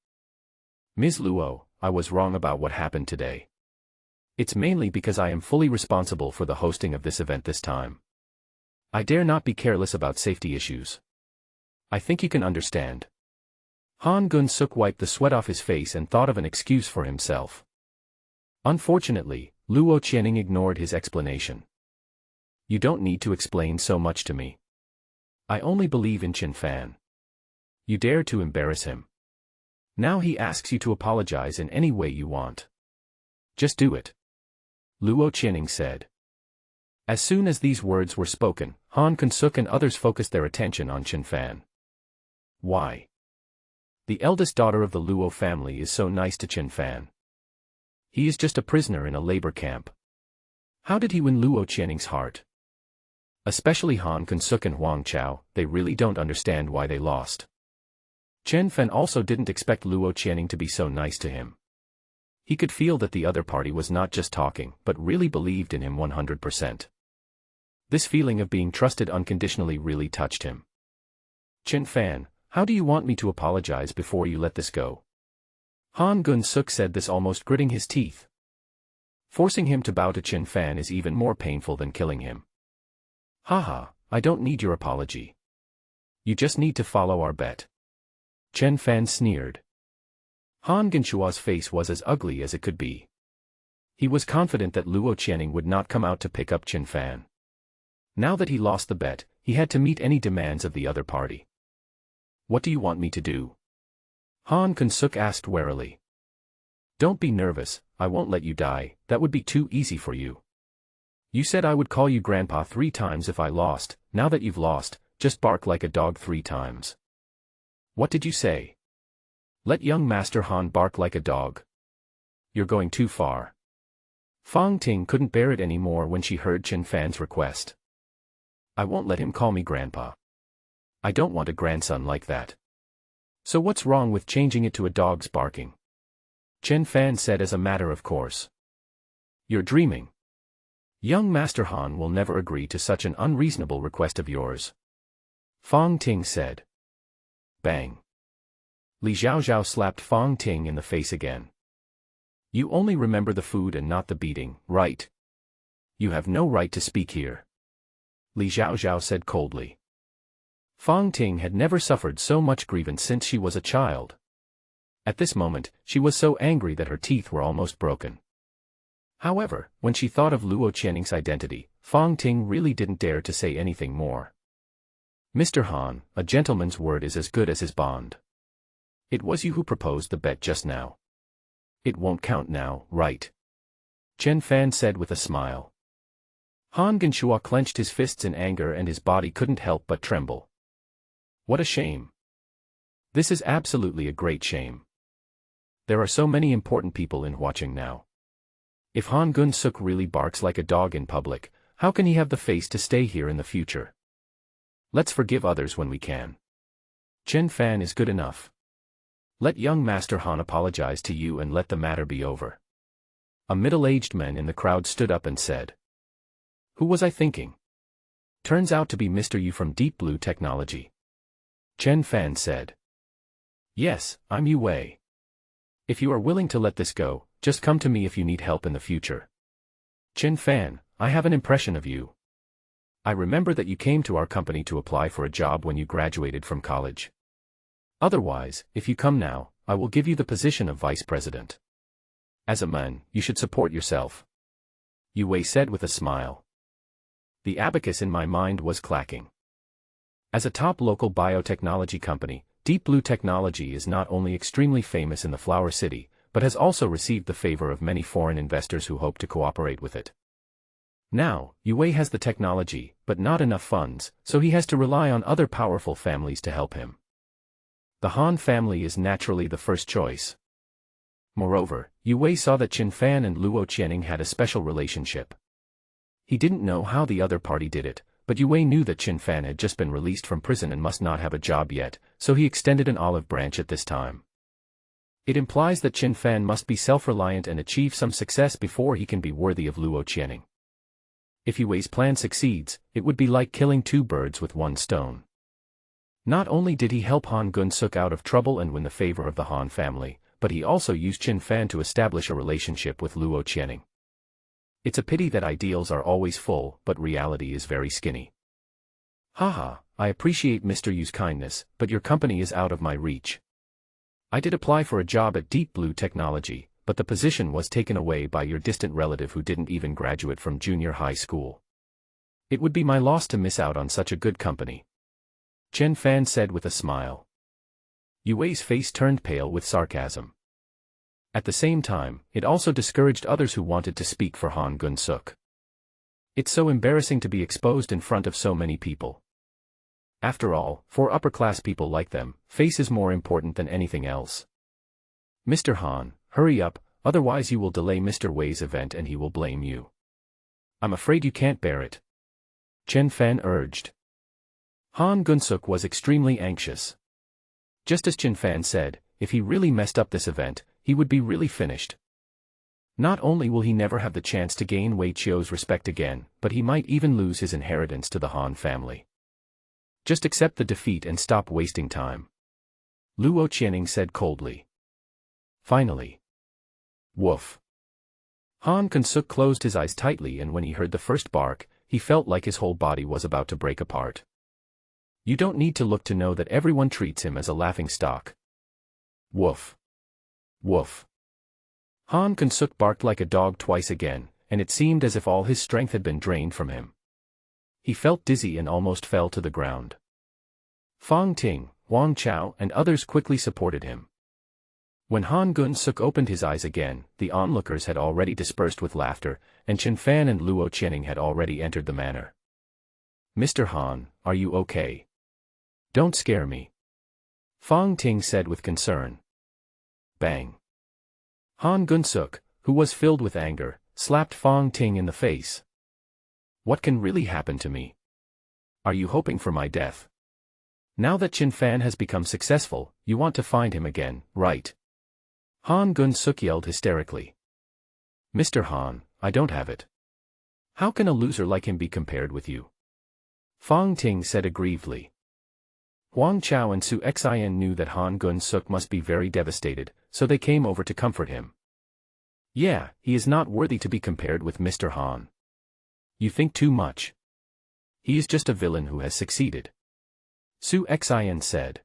S1: Ms. Luo, I was wrong about what happened today. It's mainly because I am fully responsible for the hosting of this event this time. I dare not be careless about safety issues. I think you can understand. Han Gun-suk wiped the sweat off his face and thought of an excuse for himself. Unfortunately, Luo Channing ignored his explanation. You don't need to explain so much to me. I only believe in Chen Fan. You dare to embarrass him. Now he asks you to apologize in any way you want. Just do it. Luo Channing said. As soon as these words were spoken, Han Gun-suk and others focused their attention on Chen Fan. Why? The eldest daughter of the Luo family is so nice to Chen Fan. He is just a prisoner in a labor camp. How did he win Luo Channing's heart? Especially Han Gun-suk and Huang Chao, they really don't understand why they lost. Chen Fan also didn't expect Luo Channing to be so nice to him. He could feel that the other party was not just talking, but really believed in him 100%. This feeling of being trusted unconditionally really touched him. Chen Fan, how do you want me to apologize before you let this go? Han Gun-suk said this almost gritting his teeth. Forcing him to bow to Chen Fan is even more painful than killing him. Haha, I don't need your apology. You just need to follow our bet. Chen Fan sneered. Han Genshua's face was as ugly as it could be. He was confident that Luo Channing would not come out to pick up Chen Fan. Now that he lost the bet, he had to meet any demands of the other party. What do you want me to do? Han Kun-suk asked warily. Don't be nervous, I won't let you die, that would be too easy for you. You said I would call you Grandpa 3 times if I lost, now that you've lost, just bark like a dog 3 times. What did you say? Let young Master Han bark like a dog. You're going too far. Fang Ting couldn't bear it anymore when she heard Chen Fan's request. I won't let him call me Grandpa. I don't want a grandson like that. So what's wrong with changing it to a dog's barking? Chen Fan said as a matter of course. You're dreaming. Young Master Han will never agree to such an unreasonable request of yours. Fang Ting said. Bang. Li Xiaoxiao slapped Fang Ting in the face again. You only remember the food and not the beating, right? You have no right to speak here. Li Xiaoxiao said coldly. Fang Ting had never suffered so much grievance since she was a child. At this moment, she was so angry that her teeth were almost broken. However, when she thought of Luo Channing's identity, Fang Ting really didn't dare to say anything more. Mr. Han, a gentleman's word is as good as his bond. It was you who proposed the bet just now. It won't count now, right? Chen Fan said with a smile. Han Genshua clenched his fists in anger and his body couldn't help but tremble. What a shame. This is absolutely a great shame. There are so many important people in watching now. If Han Gun-suk really barks like a dog in public, how can he have the face to stay here in the future? Let's forgive others when we can. Chen Fan is good enough. Let young Master Han apologize to you and let the matter be over. A middle-aged man in the crowd stood up and said. Who was I thinking? Turns out to be Mr. Yu from Deep Blue Technology. Chen Fan said. Yes, I'm Yu Wei. If you are willing to let this go, just come to me if you need help in the future. Chen Fan, I have an impression of you. I remember that you came to our company to apply for a job when you graduated from college. Otherwise, if you come now, I will give you the position of vice president. As a man, you should support yourself. Yu Wei said with a smile. The abacus in my mind was clacking. As a top local biotechnology company, Deep Blue Technology is not only extremely famous in the Flower City, but has also received the favor of many foreign investors who hope to cooperate with it. Now, Yu Wei has the technology, but not enough funds, so he has to rely on other powerful families to help him. The Han family is naturally the first choice. Moreover, Yu Wei saw that Chen Fan and Luo Channing had a special relationship. He didn't know how the other party did it, but Yu Wei knew that Chen Fan had just been released from prison and must not have a job yet, so he extended an olive branch at this time. It implies that Chen Fan must be self-reliant and achieve some success before he can be worthy of Luo Channing. If Yu Wei's plan succeeds, it would be like killing 2 birds with 1 stone. Not only did he help Han Gun-suk out of trouble and win the favor of the Han family, but he also used Chen Fan to establish a relationship with Luo Channing. It's a pity that ideals are always full, but reality is very skinny. Haha, I appreciate Mr. Yu's kindness, but your company is out of my reach. I did apply for a job at Deep Blue Technology, but the position was taken away by your distant relative who didn't even graduate from junior high school. It would be my loss to miss out on such a good company. Chen Fan said with a smile. Yu Wei's face turned pale with sarcasm. At the same time, it also discouraged others who wanted to speak for Han Gun-suk. It's so embarrassing to be exposed in front of so many people. After all, for upper-class people like them, face is more important than anything else. Mr. Han, hurry up, otherwise you will delay Mr. Wei's event and he will blame you. I'm afraid you can't bear it. Chen Fan urged. Han Gun-suk was extremely anxious. Just as Chen Fan said, if he really messed up this event, he would be really finished. Not only will he never have the chance to gain Wei Qiu's respect again, but he might even lose his inheritance to the Han family. Just accept the defeat and stop wasting time. Luo Channing said coldly. Finally. Woof. Han Kun-suk closed his eyes tightly, and when he heard the first bark, he felt like his whole body was about to break apart. You don't need to look to know that everyone treats him as a laughingstock. Woof. Woof. Han Kun-suk barked like a dog twice again, and it seemed as if all his strength had been drained from him. He felt dizzy and almost fell to the ground. Fong Ting, Wang Chao, and others quickly supported him. When Han Kun-suk opened his eyes again, the onlookers had already dispersed with laughter, and Chen Fan and Luo Channing had already entered the manor. Mr. Han, are you okay? Don't scare me. Fong Ting said with concern. Bang. Han Kun-suk, who was filled with anger, slapped Fong Ting in the face. What can really happen to me? Are you hoping for my death? Now that Chen Fan has become successful, you want to find him again, right? Han Kun-suk yelled hysterically. Mr. Han, I don't have it. How can a loser like him be compared with you? Fong Ting said aggrievedly. Wang Chao and Su Xian knew that Han Kun-suk must be very devastated, so they came over to comfort him. Yeah, he is not worthy to be compared with Mr. Han. You think too much. He is just a villain who has succeeded. Su Xian said.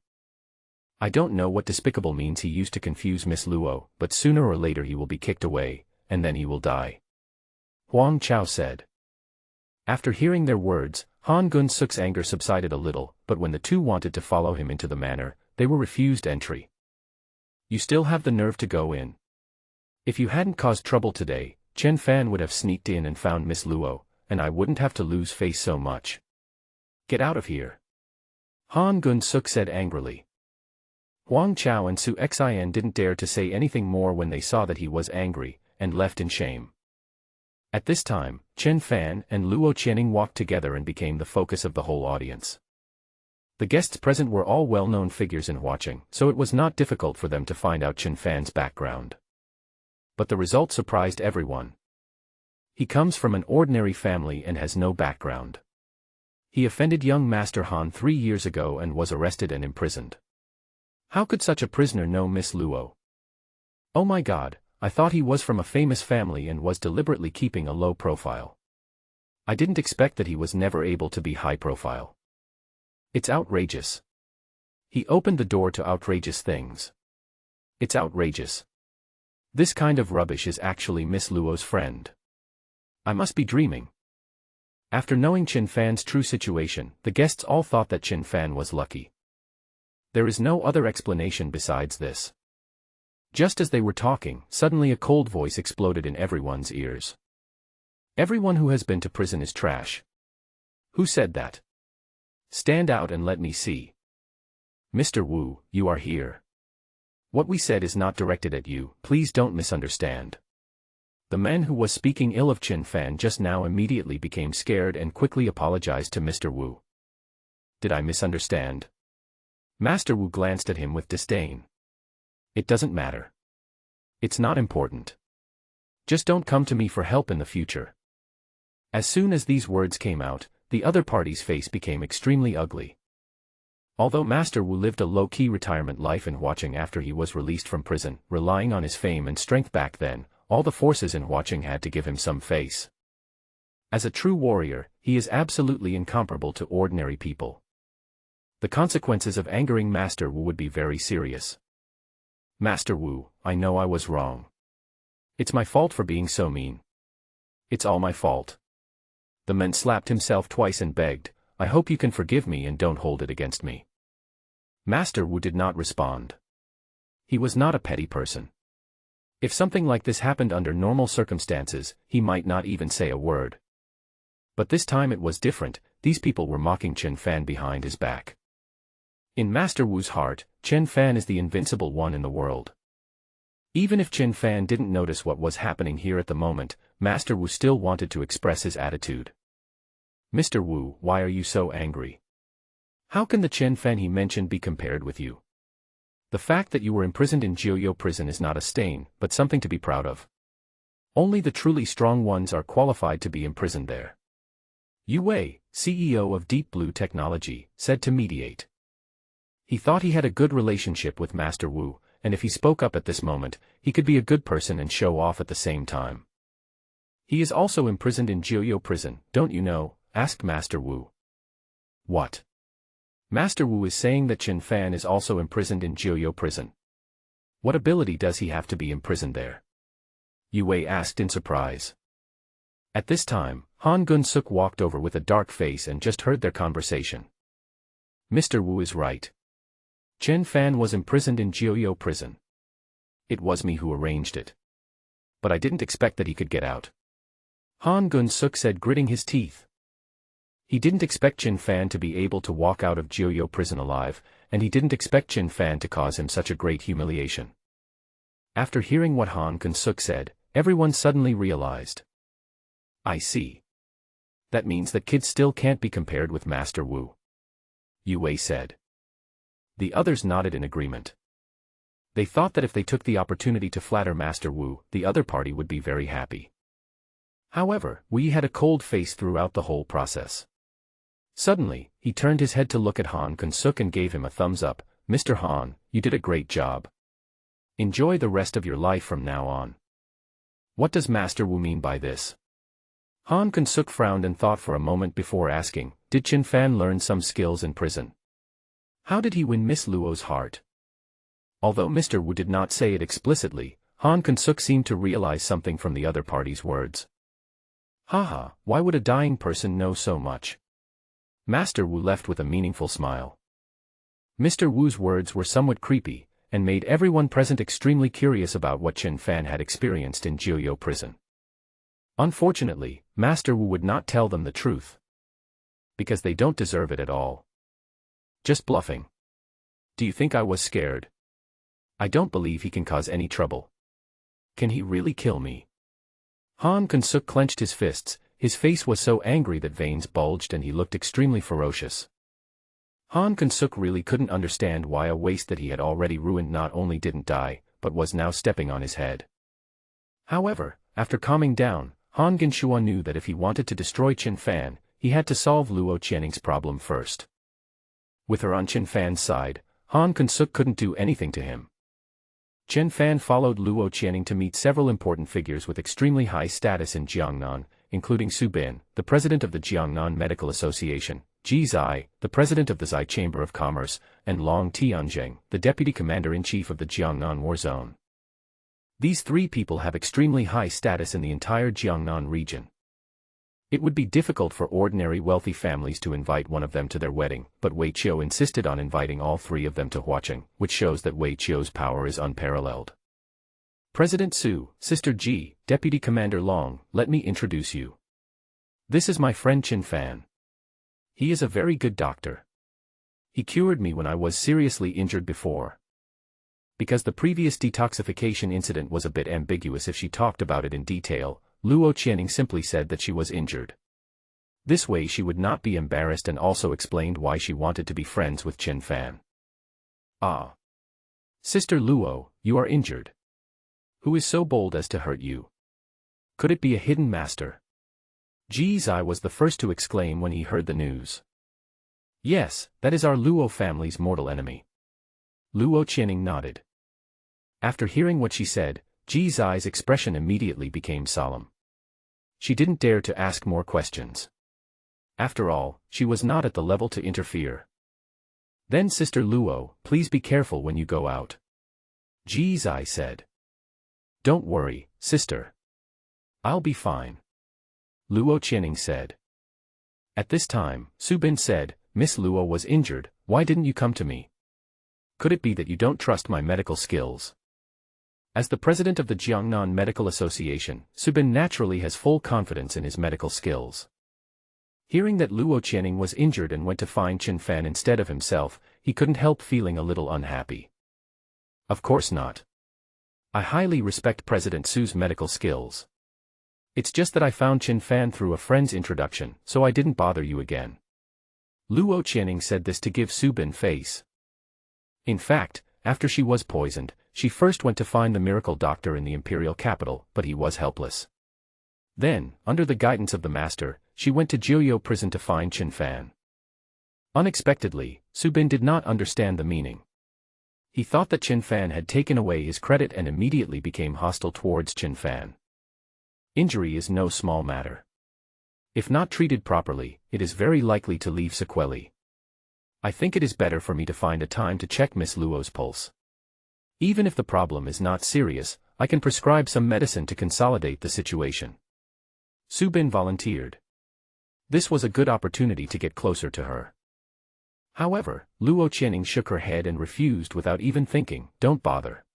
S1: I don't know what despicable means he used to confuse Miss Luo, but sooner or later he will be kicked away, and then he will die. Huang Chao said. After hearing their words, Han Kun-suk's anger subsided a little, but when the two wanted to follow him into the manor, they were refused entry. You still have the nerve to go in. If you hadn't caused trouble today, Chen Fan would have sneaked in and found Miss Luo, and I wouldn't have to lose face so much. Get out of here. Han Kun-suk said angrily. Wang Chao and Su Xian didn't dare to say anything more when they saw that he was angry, and left in shame. At this time, Chen Fan and Luo Channing walked together and became the focus of the whole audience. The guests present were all well-known figures in watching, so it was not difficult for them to find out Chen Fan's background. But the result surprised everyone. He comes from an ordinary family and has no background. He offended young Master Han 3 years ago and was arrested and imprisoned. How could such a prisoner know Miss Luo? Oh my God, I thought he was from a famous family and was deliberately keeping a low profile. I didn't expect that he was never able to be high profile. It's outrageous. He opened the door to outrageous things. It's outrageous. This kind of rubbish is actually Miss Luo's friend. I must be dreaming. After knowing Chen Fan's true situation, the guests all thought that Chen Fan was lucky. There is no other explanation besides this. Just as they were talking, suddenly a cold voice exploded in everyone's ears. Everyone who has been to prison is trash. Who said that? Stand out and let me see. Mr. Wu, you are here. What we said is not directed at you, please don't misunderstand. The man who was speaking ill of Chen Fan just now immediately became scared and quickly apologized to Mr. Wu. Did I misunderstand? Master Wu glanced at him with disdain. It doesn't matter. It's not important. Just don't come to me for help in the future. As soon as these words came out, the other party's face became extremely ugly. Although Master Wu lived a low-key retirement life in watching after he was released from prison, relying on his fame and strength back then, all the forces in watching had to give him some face. As a true warrior, he is absolutely incomparable to ordinary people. The consequences of angering Master Wu would be very serious. Master Wu, I know I was wrong. It's my fault for being so mean. It's all my fault. The man slapped himself twice and begged, I hope you can forgive me and don't hold it against me. Master Wu did not respond. He was not a petty person. If something like this happened under normal circumstances, he might not even say a word. But this time it was different, these people were mocking Chen Fan behind his back. In Master Wu's heart, Chen Fan is the invincible one in the world. Even if Chen Fan didn't notice what was happening here at the moment, Master Wu still wanted to express his attitude. Mr. Wu, why are you so angry? How can the Chen Fan he mentioned be compared with you? The fact that you were imprisoned in Jiuyo prison is not a stain, but something to be proud of. Only the truly strong ones are qualified to be imprisoned there. Yu Wei, CEO of Deep Blue Technology, said to mediate. He thought he had a good relationship with Master Wu, and if he spoke up at this moment, he could be a good person and show off at the same time. He is also imprisoned in Jiuyou prison, don't you know? Asked Master Wu. What? Master Wu is saying that Qin Fan is also imprisoned in Jiuyou prison. What ability does he have to be imprisoned there? Yu Wei asked in surprise. At this time, Han Gun-suk walked over with a dark face and just heard their conversation. Mr. Wu is right. Qin Fan was imprisoned in Jiuyou prison. It was me who arranged it. But I didn't expect that he could get out. Han Gun-suk said, gritting his teeth. He didn't expect Qin Fan to be able to walk out of Jiuyou prison alive, and he didn't expect Qin Fan to cause him such a great humiliation. After hearing what Han Gun-suk said, everyone suddenly realized. I see. That means that kids still can't be compared with Master Wu. Yu Wei said. The others nodded in agreement. They thought that if they took the opportunity to flatter Master Wu, the other party would be very happy. However, Wei had a cold face throughout the whole process. Suddenly, he turned his head to look at Han Gun-suk and gave him a thumbs up. Mr. Han, you did a great job. Enjoy the rest of your life from now on. What does Master Wu mean by this? Han Gun-suk frowned and thought for a moment before asking, did Qin Fan learn some skills in prison? How did he win Miss Luo's heart? Although Mr. Wu did not say it explicitly, Han Gun-suk seemed to realize something from the other party's words. Haha, why would a dying person know so much? Master Wu left with a meaningful smile. Mr. Wu's words were somewhat creepy, and made everyone present extremely curious about what Qin Fan had experienced in Jiuyou prison. Unfortunately, Master Wu would not tell them the truth. Because they don't deserve it at all. Just bluffing. Do you think I was scared? I don't believe he can cause any trouble. Can he really kill me? Han Gun-suk clenched his fists. His face was so angry that veins bulged and he looked extremely ferocious. Han Gun-suk really couldn't understand why a waste that he had already ruined not only didn't die, but was now stepping on his head. However, after calming down, Han Gun-shuan knew that if he wanted to destroy Qin Fan, he had to solve Luo Channing's problem first. With her on Qin Fan's side, Han Gun-suk couldn't do anything to him. Qin Fan followed Luo Channing to meet several important figures with extremely high status in Jiangnan, including Su Bin, the president of the Jiangnan Medical Association, Ji Zai, the president of the Zai Chamber of Commerce, and Long Tianzheng, the deputy commander-in-chief of the Jiangnan War Zone. These three people have extremely high status in the entire Jiangnan region. It would be difficult for ordinary wealthy families to invite one of them to their wedding, but Wei Qiu insisted on inviting all three of them to Huaqing, which shows that Wei Qiu's power is unparalleled. President Su, Sister Ji, Deputy Commander Long, let me introduce you. This is my friend Qin Fan. He is a very good doctor. He cured me when I was seriously injured before. Because the previous detoxification incident was a bit ambiguous if she talked about it in detail, Luo Channing simply said that she was injured. This way she would not be embarrassed and also explained why she wanted to be friends with Qin Fan. Ah. Sister Luo, you are injured. Who is so bold as to hurt you? Could it be a hidden master? Ji Zai was the first to exclaim when he heard the news. Yes, that is our Luo family's mortal enemy. Luo Channing nodded. After hearing what she said, Ji Zai's expression immediately became solemn. She didn't dare to ask more questions. After all, she was not at the level to interfere. Then Sister Luo, please be careful when you go out. Ji Zai said. Don't worry, sister. I'll be fine. Luo Channing said. At this time, Su Bin said, Miss Luo was injured, why didn't you come to me? Could it be that you don't trust my medical skills? As the president of the Jiangnan Medical Association, Su Bin naturally has full confidence in his medical skills. Hearing that Luo Channing was injured and went to find Qin Fan instead of himself, he couldn't help feeling a little unhappy. Of course not. I highly respect President Su's medical skills. It's just that I found Qin Fan through a friend's introduction, so I didn't bother you again. Luo Channing said this to give Su Bin face. In fact, after she was poisoned, she first went to find the miracle doctor in the imperial capital, but he was helpless. Then, under the guidance of the master, she went to Jiuyou prison to find Qin Fan. Unexpectedly, Su Bin did not understand the meaning. He thought that Qin Fan had taken away his credit and immediately became hostile towards Qin Fan. Injury is no small matter. If not treated properly, it is very likely to leave sequelae. I think it is better for me to find a time to check Miss Luo's pulse. Even if the problem is not serious, I can prescribe some medicine to consolidate the situation. Su Bin volunteered. This was a good opportunity to get closer to her. However, Luo Channing shook her head and refused without even thinking. Don't bother.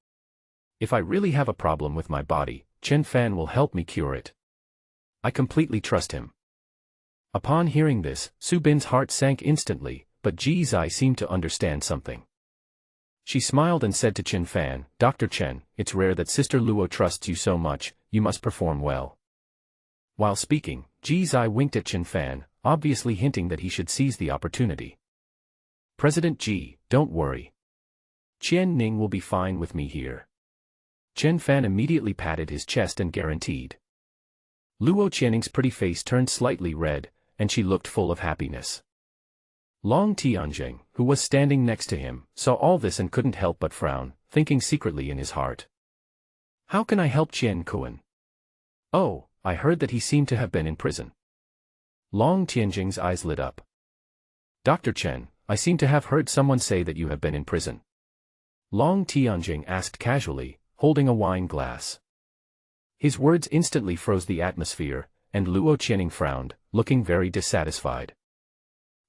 S1: If I really have a problem with my body, Chen Fan will help me cure it. I completely trust him. Upon hearing this, Su Bin's heart sank instantly, but Ji Zai seemed to understand something. She smiled and said to Chen Fan, Dr. Chen, it's rare that Sister Luo trusts you so much, you must perform well. While speaking, Ji Zai winked at Chen Fan, obviously hinting that he should seize the opportunity. President Ji, don't worry. Qian Ning will be fine with me here. Chen Fan immediately patted his chest and guaranteed. Luo Channing's pretty face turned slightly red, and she looked full of happiness. Long Tianjing, who was standing next to him, saw all this and couldn't help but frown, thinking secretly in his heart. How can I help Qian Kuan? Oh, I heard that he seemed to have been in prison. Long Tianjing's eyes lit up. Dr. Chen, I seem to have heard someone say that you have been in prison. Long Tianjing asked casually, holding a wine glass. His words instantly froze the atmosphere, and Luo Channing frowned, looking very dissatisfied.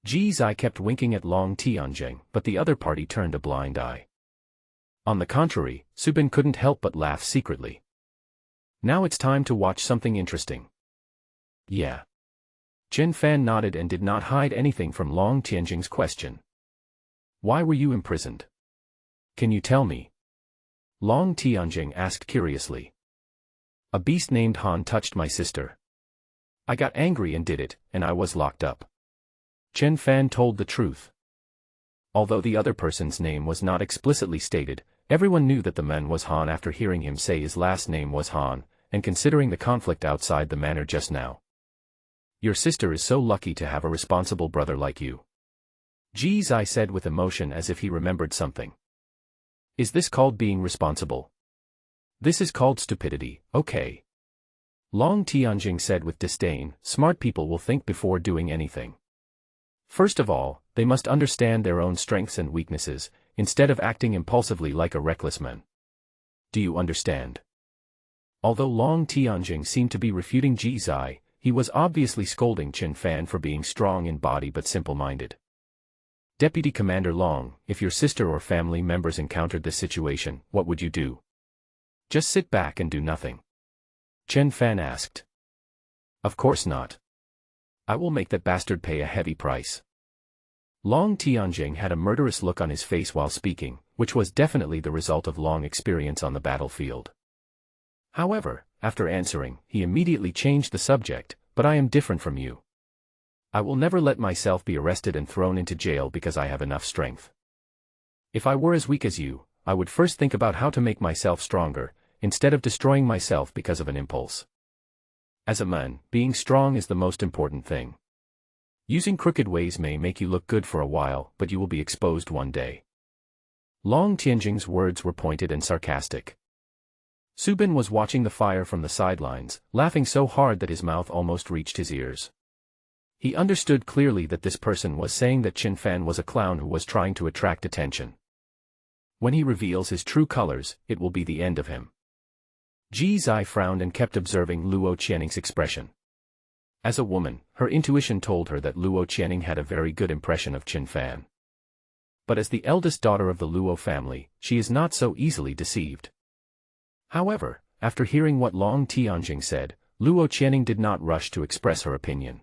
S1: Ji Zai kept winking at Long Tianjing, but the other party turned a blind eye. On the contrary, Su Bin couldn't help but laugh secretly. Now it's time to watch something interesting. Yeah. Chen Fan nodded and did not hide anything from Long Tianjing's question. Why were you imprisoned? Can you tell me? Long Tianjing asked curiously. A beast named Han touched my sister. I got angry and did it, and I was locked up. Chen Fan told the truth. Although the other person's name was not explicitly stated, everyone knew that the man was Han after hearing him say his last name was Han, and considering the conflict outside the manor just now. Your sister is so lucky to have a responsible brother like you. Ji Zai said with emotion as if he remembered something. Is this called being responsible? This is called stupidity, okay. Long Tianjing said with disdain, smart people will think before doing anything. First of all, they must understand their own strengths and weaknesses, instead of acting impulsively like a reckless man. Do you understand? Although Long Tianjing seemed to be refuting Ji Zai, he was obviously scolding Chen Fan for being strong in body but simple-minded. Deputy Commander Long, if your sister or family members encountered this situation, what would you do? Just sit back and do nothing? Chen Fan asked. Of course not. I will make that bastard pay a heavy price. Long Tianjing had a murderous look on his face while speaking, which was definitely the result of long experience on the battlefield. However, after answering, he immediately changed the subject, but I am different from you. I will never let myself be arrested and thrown into jail because I have enough strength. If I were as weak as you, I would first think about how to make myself stronger, instead of destroying myself because of an impulse. As a man, being strong is the most important thing. Using crooked ways may make you look good for a while, but you will be exposed one day. Long Tianjing's words were pointed and sarcastic. Su Bin was watching the fire from the sidelines, laughing so hard that his mouth almost reached his ears. He understood clearly that this person was saying that Chen Fan was a clown who was trying to attract attention. When he reveals his true colors, it will be the end of him. Ji Zai frowned and kept observing Luo Channing's expression. As a woman, her intuition told her that Luo Channing had a very good impression of Chen Fan. But as the eldest daughter of the Luo family, she is not so easily deceived. However, after hearing what Long Tianjing said, Luo Channing did not rush to express her opinion.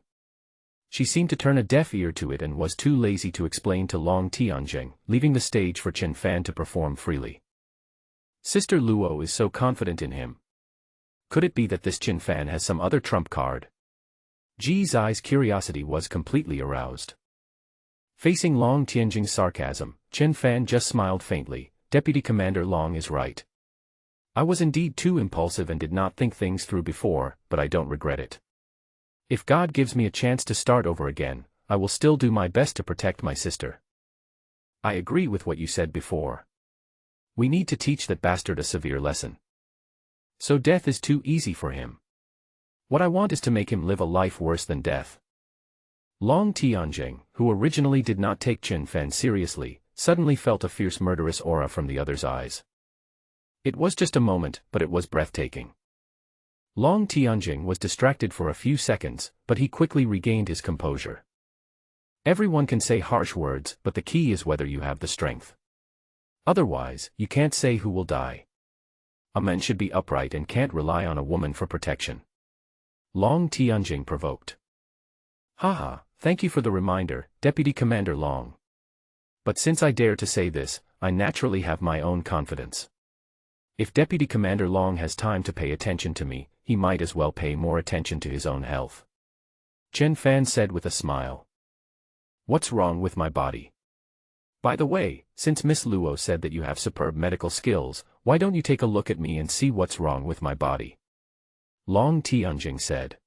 S1: She seemed to turn a deaf ear to it and was too lazy to explain to Long Tianjing, leaving the stage for Chen Fan to perform freely. Sister Luo is so confident in him. Could it be that this Chen Fan has some other trump card? Ji Zai's curiosity was completely aroused. Facing Long Tianjing's sarcasm, Chen Fan just smiled faintly. Deputy Commander Long is right. I was indeed too impulsive and did not think things through before, but I don't regret it. If God gives me a chance to start over again, I will still do my best to protect my sister. I agree with what you said before. We need to teach that bastard a severe lesson. So death is too easy for him. What I want is to make him live a life worse than death. Long Tianjing, who originally did not take Chen Fan seriously, suddenly felt a fierce murderous aura from the other's eyes. It was just a moment, but it was breathtaking. Long Tianjing was distracted for a few seconds, but he quickly regained his composure. Everyone can say harsh words, but the key is whether you have the strength. Otherwise, you can't say who will die. A man should be upright and can't rely on a woman for protection. Long Tianjing provoked. Haha, thank you for the reminder, Deputy Commander Long. But since I dare to say this, I naturally have my own confidence. If Deputy Commander Long has time to pay attention to me, he might as well pay more attention to his own health. Chen Fan said with a smile. What's wrong with my body? By the way, since Miss Luo said that you have superb medical skills, why don't you take a look at me and see what's wrong with my body? Long Tianjing said.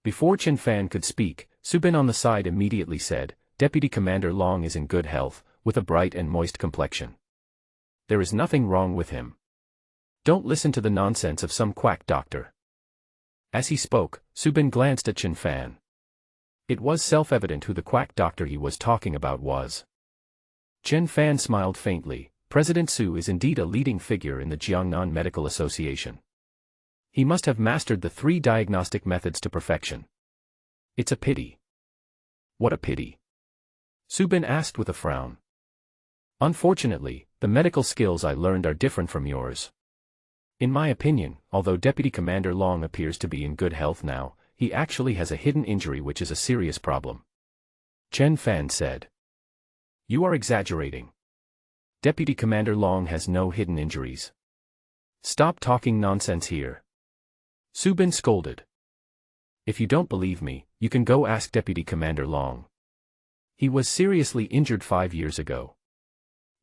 S1: Before Chen Fan could speak, Subin on the side immediately said, Deputy Commander Long is in good health, with a bright and moist complexion. There is nothing wrong with him. Don't listen to the nonsense of some quack doctor. As he spoke, Subin glanced at Chen Fan. It was self-evident who the quack doctor he was talking about was. Chen Fan smiled faintly. President Su is indeed a leading figure in the Jiangnan Medical Association. He must have mastered the 3 diagnostic methods to perfection. It's a pity. What a pity? Subin asked with a frown. Unfortunately, the medical skills I learned are different from yours. In my opinion, although Deputy Commander Long appears to be in good health now, he actually has a hidden injury which is a serious problem. Chen Fan said. You are exaggerating. Deputy Commander Long has no hidden injuries. Stop talking nonsense here. Subin scolded. If you don't believe me, you can go ask Deputy Commander Long. He was seriously injured 5 years ago.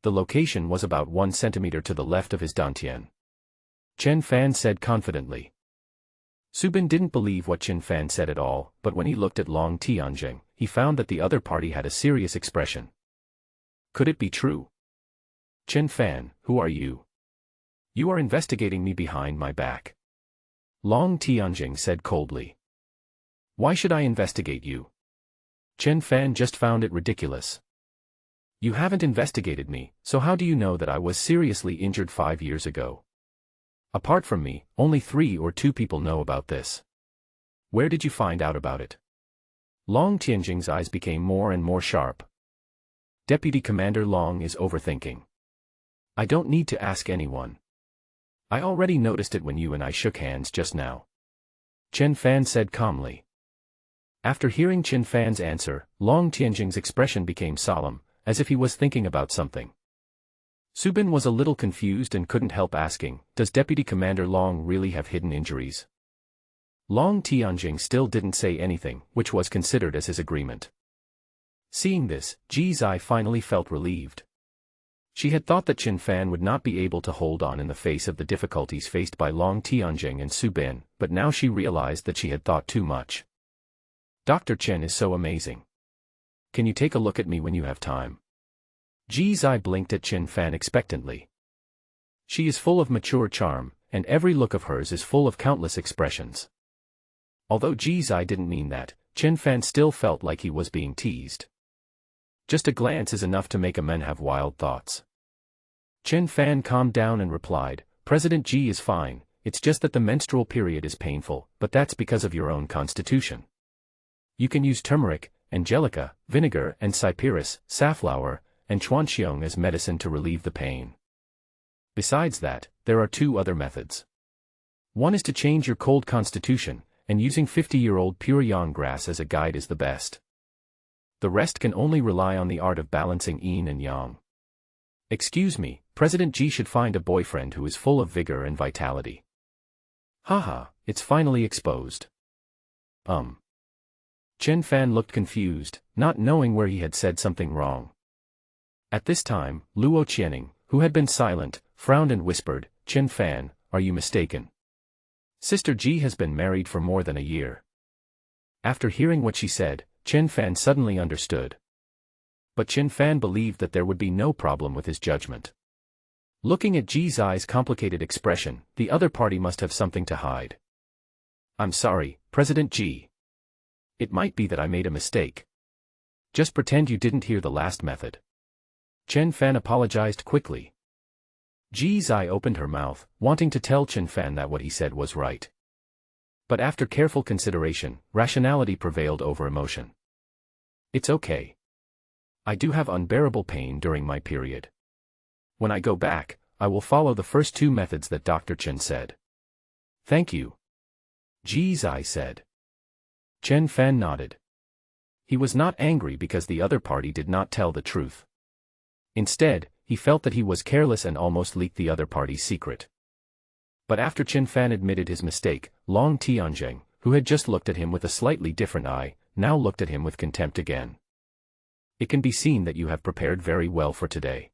S1: The location was about 1 centimeter to the left of his dantian. Chen Fan said confidently. Subin didn't believe what Chen Fan said at all, but when he looked at Long Tianjing, he found that the other party had a serious expression. Could it be true? Chen Fan, who are you? You are investigating me behind my back. Long Tianjing said coldly. Why should I investigate you? Chen Fan just found it ridiculous. You haven't investigated me, so how do you know that I was seriously injured 5 years ago? Apart from me, only 3 or 2 people know about this. Where did you find out about it? Long Tianjing's eyes became more and more sharp. Deputy Commander Long is overthinking. I don't need to ask anyone. I already noticed it when you and I shook hands just now. Chen Fan said calmly. After hearing Chen Fan's answer, Long Tianjing's expression became solemn, as if he was thinking about something. Subin was a little confused and couldn't help asking, does Deputy Commander Long really have hidden injuries? Long Tianjing still didn't say anything, which was considered as his agreement. Seeing this, Ji Zai finally felt relieved. She had thought that Chen Fan would not be able to hold on in the face of the difficulties faced by Long Tianjing and Subin, but now she realized that she had thought too much. Dr. Chen is so amazing. Can you take a look at me when you have time? Ji Zai blinked at Chen Fan expectantly. She is full of mature charm, and every look of hers is full of countless expressions. Although Ji Zai didn't mean that, Chen Fan still felt like he was being teased. Just a glance is enough to make a man have wild thoughts. Chen Fan calmed down and replied, President Ji is fine, it's just that the menstrual period is painful, but that's because of your own constitution. You can use turmeric, angelica, vinegar and cyperus, safflower, and chuanxiong as medicine to relieve the pain. Besides that, there are 2 other methods. One is to change your cold constitution, and using 50-year-old pure yang grass as a guide is the best. The rest can only rely on the art of balancing yin and yang. Excuse me, President Ji should find a boyfriend who is full of vigor and vitality. Haha, it's finally exposed. Chen Fan looked confused, not knowing where he had said something wrong. At this time, Luo Channing, who had been silent, frowned and whispered, Chen Fan, are you mistaken? Sister Ji has been married for more than a year. After hearing what she said, Chen Fan suddenly understood. But Chen Fan believed that there would be no problem with his judgment. Looking at Ji Zai's complicated expression, the other party must have something to hide. I'm sorry, President G. It might be that I made a mistake. Just pretend you didn't hear the last method. Chen Fan apologized quickly. Ji Zai opened her mouth, wanting to tell Chen Fan that what he said was right. But after careful consideration, rationality prevailed over emotion. It's okay. I do have unbearable pain during my period. When I go back, I will follow the first two methods that Dr. Chen said. Thank you. Ji Zai said. Chen Fan nodded. He was not angry because the other party did not tell the truth. Instead, he felt that he was careless and almost leaked the other party's secret. But after Chen Fan admitted his mistake, Long Tianjing, who had just looked at him with a slightly different eye, now looked at him with contempt again. It can be seen that you have prepared very well for today.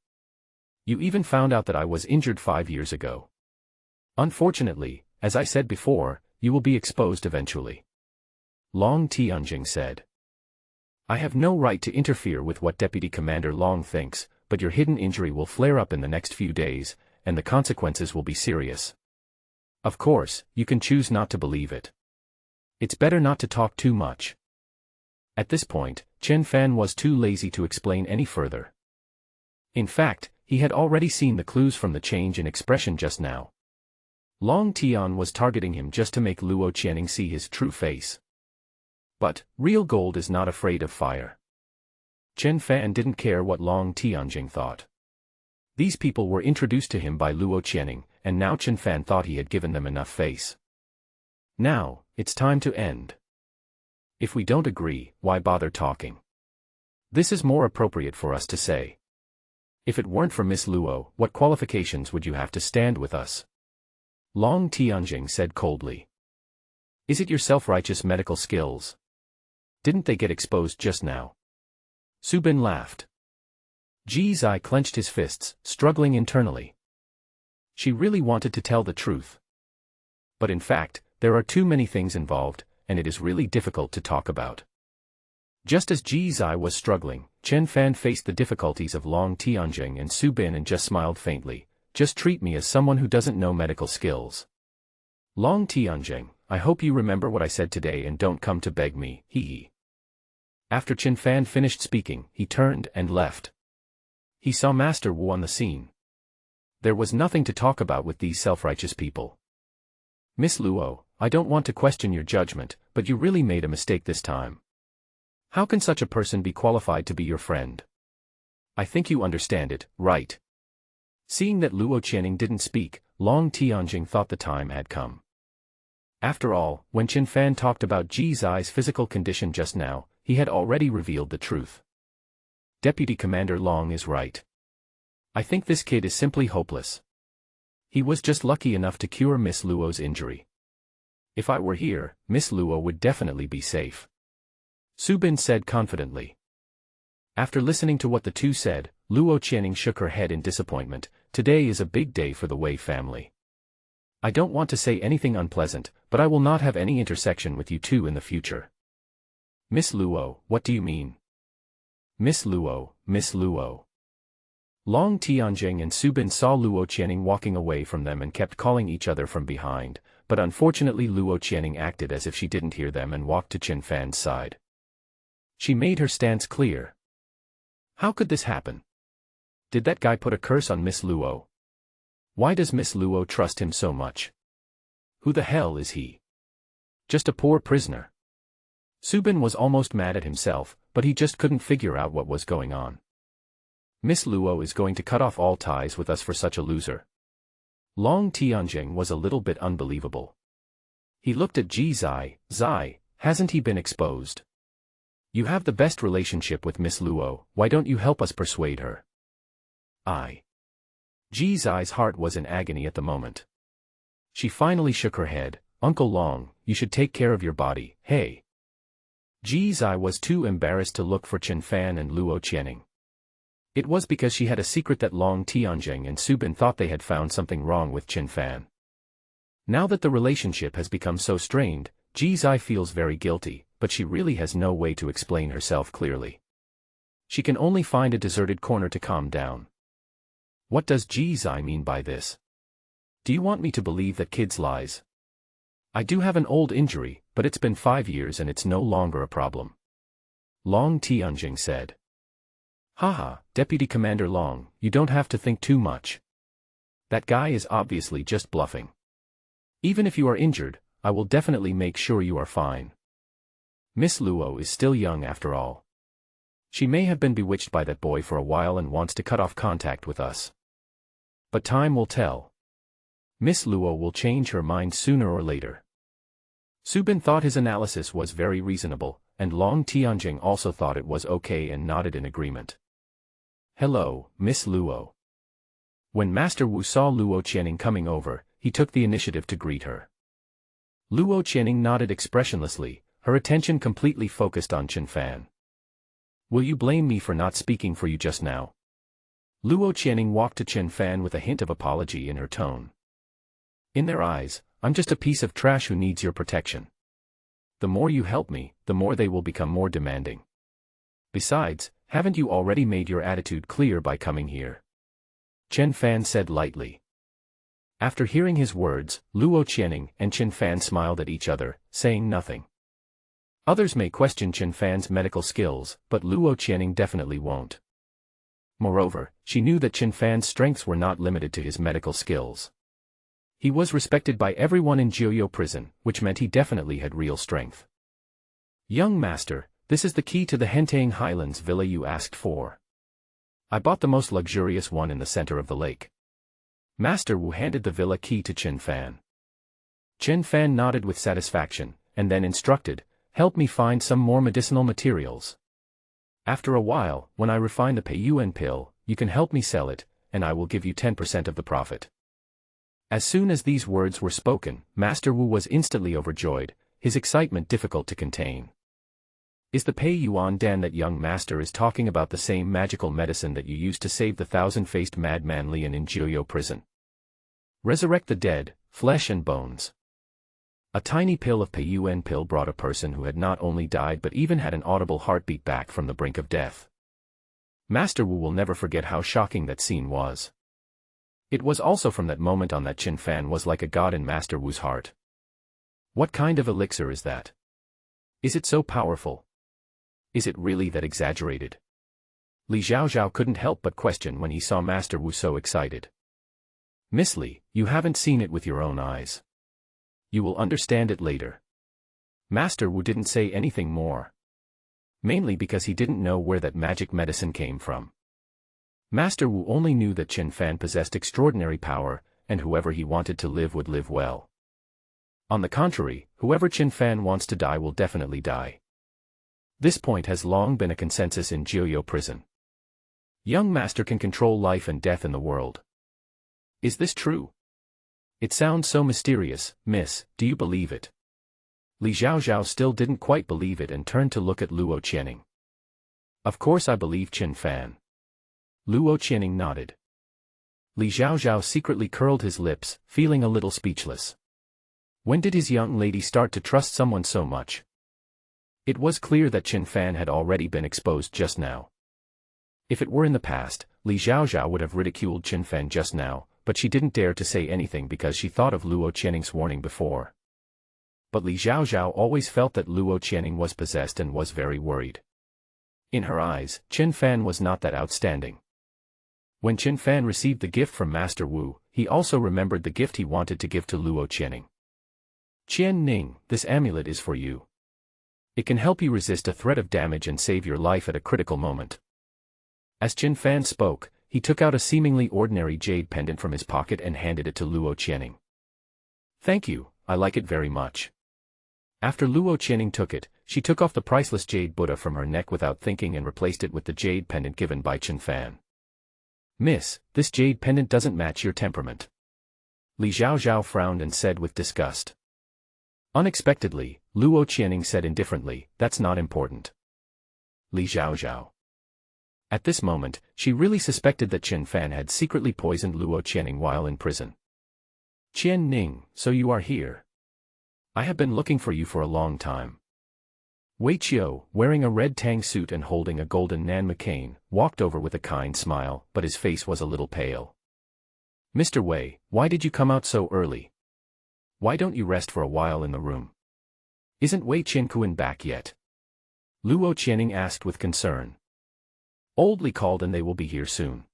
S1: You even found out that I was injured 5 years ago. Unfortunately, as I said before, you will be exposed eventually. Long Tianjing said. I have no right to interfere with what Deputy Commander Long thinks, but your hidden injury will flare up in the next few days, and the consequences will be serious. Of course, you can choose not to believe it. It's better not to talk too much. At this point, Chen Fan was too lazy to explain any further. In fact, he had already seen the clues from the change in expression just now. Long Tian was targeting him just to make Luo Channing see his true face. But, real gold is not afraid of fire. Chen Fan didn't care what Long Tianjing thought. These people were introduced to him by Luo Channing, and now Chen Fan thought he had given them enough face. Now, it's time to end. If we don't agree, why bother talking? This is more appropriate for us to say. If it weren't for Miss Luo, what qualifications would you have to stand with us? Long Tianjing said coldly. Is it your self-righteous medical skills? Didn't they get exposed just now? Su Bin laughed. Ji Zai clenched his fists, struggling internally. She really wanted to tell the truth. But in fact, there are too many things involved, and it is really difficult to talk about. Just as Ji Zai was struggling, Chen Fan faced the difficulties of Long Tianjing and Su Bin and just smiled faintly. Just treat me as someone who doesn't know medical skills. Long Tianjing, I hope you remember what I said today and don't come to beg me, hee. After Chen Fan finished speaking, he turned and left. He saw Master Wu on the scene. There was nothing to talk about with these self-righteous people. Miss Luo, I don't want to question your judgment, but you really made a mistake this time. How can such a person be qualified to be your friend? I think you understand it, right? Seeing that Luo Channing didn't speak, Long Tianjing thought the time had come. After all, when Chen Fan talked about Ji Zai's physical condition just now, he had already revealed the truth. Deputy Commander Long is right. I think this kid is simply hopeless. He was just lucky enough to cure Miss Luo's injury. If I were here, Miss Luo would definitely be safe. Su Bin said confidently. After listening to what the two said, Luo Channing shook her head in disappointment. Today is a big day for the Wei family. I don't want to say anything unpleasant, but I will not have any intersection with you two in the future. Miss Luo, what do you mean? Miss Luo, Miss Luo. Long Tianjing and Su Bin saw Luo Channing walking away from them and kept calling each other from behind, but unfortunately Luo Channing acted as if she didn't hear them and walked to Chen Fan's side. She made her stance clear. How could this happen? Did that guy put a curse on Miss Luo? Why does Miss Luo trust him so much? Who the hell is he? Just a poor prisoner. Su Bin was almost mad at himself, but he just couldn't figure out what was going on. Miss Luo is going to cut off all ties with us for such a loser. Long Tianjing was a little bit unbelievable. He looked at Ji Zai. Zai, hasn't he been exposed? You have the best relationship with Miss Luo, why don't you help us persuade her? Ji Zai's heart was in agony at the moment. She finally shook her head. Uncle Long, you should take care of your body, hey. Ji Zai was too embarrassed to look for Chen Fan and Luo Channing. It was because she had a secret that Long Tianjing and Su Bin thought they had found something wrong with Chen Fan. Now that the relationship has become so strained, Ji Zai feels very guilty, but she really has no way to explain herself clearly. She can only find a deserted corner to calm down. What does Ji Zai mean by this? Do you want me to believe that kids lies? I do have an old injury, but it's been 5 years and it's no longer a problem. Long Tianjing said. Haha, Deputy Commander Long, you don't have to think too much. That guy is obviously just bluffing. Even if you are injured, I will definitely make sure you are fine. Miss Luo is still young after all. She may have been bewitched by that boy for a while and wants to cut off contact with us. But time will tell. Miss Luo will change her mind sooner or later. Subin thought his analysis was very reasonable, and Long Tianjing also thought it was okay and nodded in agreement. Hello, Miss Luo. When Master Wu saw Luo Channing coming over, he took the initiative to greet her. Luo Channing nodded expressionlessly, her attention completely focused on Chen Fan. Will you blame me for not speaking for you just now? Luo Channing walked to Chen Fan with a hint of apology in her tone. In their eyes, I'm just a piece of trash who needs your protection. The more you help me, the more they will become more demanding. Besides, haven't you already made your attitude clear by coming here? Chen Fan said lightly. After hearing his words, Luo Channing and Chen Fan smiled at each other, saying nothing. Others may question Chen Fan's medical skills, but Luo Channing definitely won't. Moreover, she knew that Chen Fan's strengths were not limited to his medical skills. He was respected by everyone in Jiuyou prison, which meant he definitely had real strength. Young master, this is the key to the Hentang Highlands villa you asked for. I bought the most luxurious one in the center of the lake. Master Wu handed the villa key to Chen Fan. Chen Fan nodded with satisfaction, and then instructed, help me find some more medicinal materials. After a while, when I refine the Peiyuan pill, you can help me sell it, and I will give you 10% of the profit. As soon as these words were spoken, Master Wu was instantly overjoyed, his excitement difficult to contain. Is the Pei Yuan Dan that young master is talking about the same magical medicine that you used to save the thousand-faced madman Lian in Jiuyou prison? Resurrect the dead, flesh and bones. A tiny pill of Peiyuan pill brought a person who had not only died but even had an audible heartbeat back from the brink of death. Master Wu will never forget how shocking that scene was. It was also from that moment on that Chen Fan was like a god in Master Wu's heart. What kind of elixir is that? Is it so powerful? Is it really that exaggerated? Li Xiaozhao couldn't help but question when he saw Master Wu so excited. Miss Li, you haven't seen it with your own eyes. You will understand it later. Master Wu didn't say anything more. Mainly because he didn't know where that magic medicine came from. Master Wu only knew that Chen Fan possessed extraordinary power, and whoever he wanted to live would live well. On the contrary, whoever Chen Fan wants to die will definitely die. This point has long been a consensus in Jiuyou prison. Young master can control life and death in the world. Is this true? It sounds so mysterious, miss, do you believe it? Li Xiaozhao still didn't quite believe it and turned to look at Luo Channing. Of course I believe Chen Fan. Luo Channing nodded. Li Xiaozhao secretly curled his lips, feeling a little speechless. When did his young lady start to trust someone so much? It was clear that Chen Fan had already been exposed just now. If it were in the past, Li Xiaozhao would have ridiculed Chen Fan just now, but she didn't dare to say anything because she thought of Luo Channing's warning before. But Li Xiaozhao always felt that Luo Channing was possessed and was very worried. In her eyes, Chen Fan was not that outstanding. When Chen Fan received the gift from Master Wu, he also remembered the gift he wanted to give to Luo Channing. Qian Ning, this amulet is for you. It can help you resist a threat of damage and save your life at a critical moment. As Chen Fan spoke, he took out a seemingly ordinary jade pendant from his pocket and handed it to Luo Channing. Thank you, I like it very much. After Luo Channing took it, she took off the priceless jade Buddha from her neck without thinking and replaced it with the jade pendant given by Chen Fan. Miss, this jade pendant doesn't match your temperament. Li Xiaozhao frowned and said with disgust. Unexpectedly, Luo Channing said indifferently, that's not important. Li Xiaozhao. At this moment, she really suspected that Chen Fan had secretly poisoned Luo Channing while in prison. Qian Ning, so you are here. I have been looking for you for a long time. Wei Qiu, wearing a red tang suit and holding a golden Nan McCain, walked over with a kind smile, but his face was a little pale. Mr. Wei, why did you come out so early? Why don't you rest for a while in the room? Isn't Wei Qiankuan back yet? Luo Channing asked with concern. Old Li called and they will be here soon.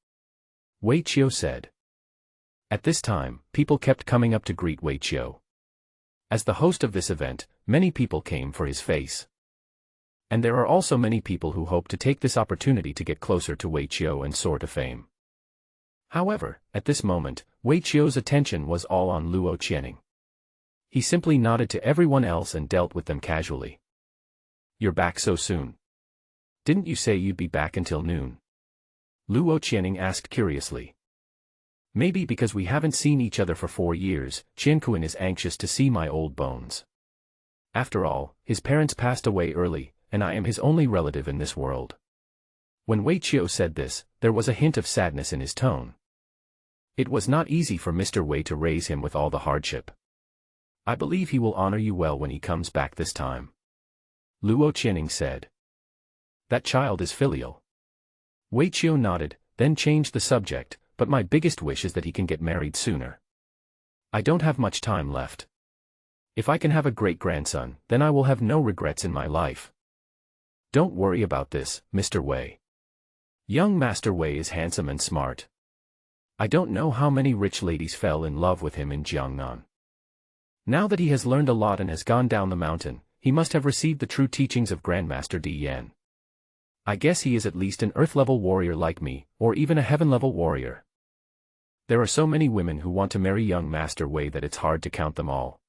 S1: Wei Qiu said. At this time, people kept coming up to greet Wei Qiu. As the host of this event, many people came for his face. And there are also many people who hope to take this opportunity to get closer to Wei Qiu and soar to fame. However, at this moment, Wei Qiu's attention was all on Luo Channing. He simply nodded to everyone else and dealt with them casually. You're back so soon. Didn't you say you'd be back until noon? Luo Channing asked curiously. Maybe because we haven't seen each other for 4 years, Qiankuan is anxious to see my old bones. After all, his parents passed away early, and I am his only relative in this world. When Wei Qiu said this, there was a hint of sadness in his tone. It was not easy for Mr. Wei to raise him with all the hardship. I believe he will honor you well when he comes back this time. Luo Channing said. That child is filial. Wei Qiu nodded, then changed the subject, but my biggest wish is that he can get married sooner. I don't have much time left. If I can have a great-grandson, then I will have no regrets in my life. Don't worry about this, Mr. Wei. Young Master Wei is handsome and smart. I don't know how many rich ladies fell in love with him in Jiangnan. Now that he has learned a lot and has gone down the mountain, he must have received the true teachings of Grandmaster Di Yan. I guess he is at least an earth-level warrior like me, or even a heaven-level warrior. There are so many women who want to marry young Master Wei that it's hard to count them all.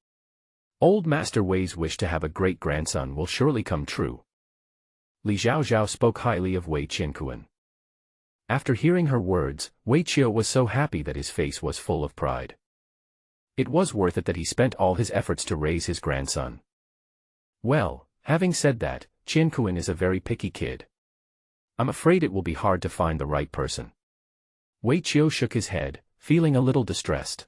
S1: Old Master Wei's wish to have a great-grandson will surely come true. Li Zhaozhao spoke highly of Wei Qiankuan. After hearing her words, Wei Qiu was so happy that his face was full of pride. It was worth it that he spent all his efforts to raise his grandson. Well, having said that, Qiankuan is a very picky kid. I'm afraid it will be hard to find the right person. Wei Qiu shook his head, feeling a little distressed.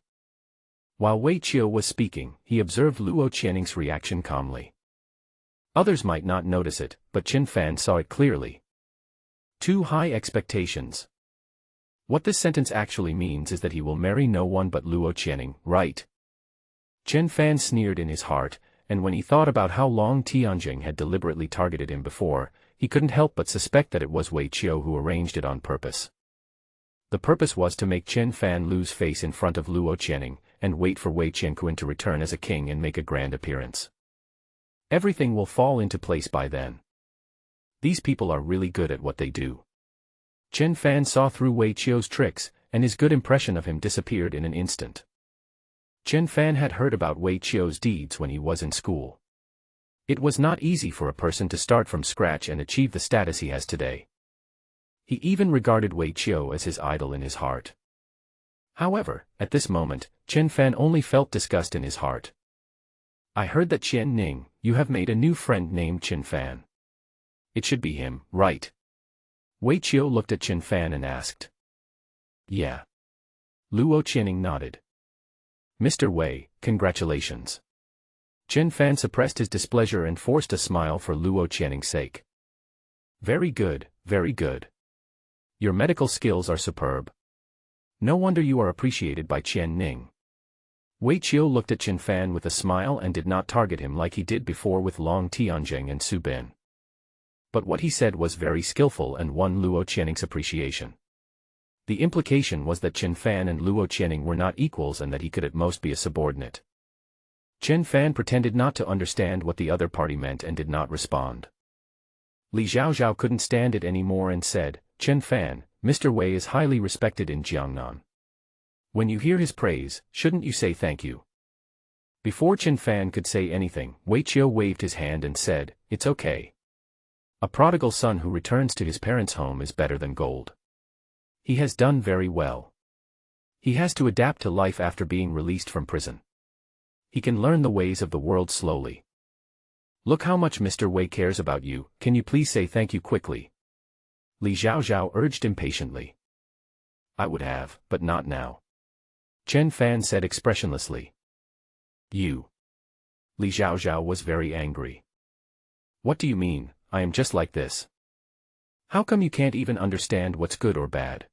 S1: While Wei Qiu was speaking, he observed Luo Channing's reaction calmly. Others might not notice it, but Chen Fan saw it clearly. Too high expectations. What this sentence actually means is that he will marry no one but Luo Channing, right? Chen Fan sneered in his heart, and when he thought about how Long Tianjing had deliberately targeted him before, he couldn't help but suspect that it was Wei Qiu who arranged it on purpose. The purpose was to make Chen Fan lose face in front of Luo Channing, and wait for Wei Qiankuan to return as a king and make a grand appearance. Everything will fall into place by then. These people are really good at what they do. Chen Fan saw through Wei Qiu's tricks, and his good impression of him disappeared in an instant. Chen Fan had heard about Wei Qiu's deeds when he was in school. It was not easy for a person to start from scratch and achieve the status he has today. He even regarded Wei Qiu as his idol in his heart. However, at this moment, Chen Fan only felt disgust in his heart. I heard that Qian Ning, you have made a new friend named Chen Fan. It should be him, right? Wei Qiu looked at Chen Fan and asked. Yeah. Luo Channing nodded. Mr. Wei, congratulations. Chen Fan suppressed his displeasure and forced a smile for Luo Channing's sake. Very good, very good. Your medical skills are superb. No wonder you are appreciated by Qian Ning. Wei Qiu looked at Chen Fan with a smile and did not target him like he did before with Long Tianjing and Su Bin. But what he said was very skillful and won Luo Channing's appreciation. The implication was that Chen Fan and Luo Channing were not equals and that he could at most be a subordinate. Chen Fan pretended not to understand what the other party meant and did not respond. Li Zhaozhao couldn't stand it anymore and said, Chen Fan, Mr. Wei is highly respected in Jiangnan. When you hear his praise, shouldn't you say thank you? Before Chen Fan could say anything, Wei Qiu waved his hand and said, it's okay. A prodigal son who returns to his parents' home is better than gold. He has done very well. He has to adapt to life after being released from prison. He can learn the ways of the world slowly. Look how much Mr. Wei cares about you, can you please say thank you quickly? Li Zhaozhao urged impatiently. I would have, but not now. Chen Fan said expressionlessly. You. Li Zhaozhao was very angry. What do you mean, I am just like this? How come you can't even understand what's good or bad?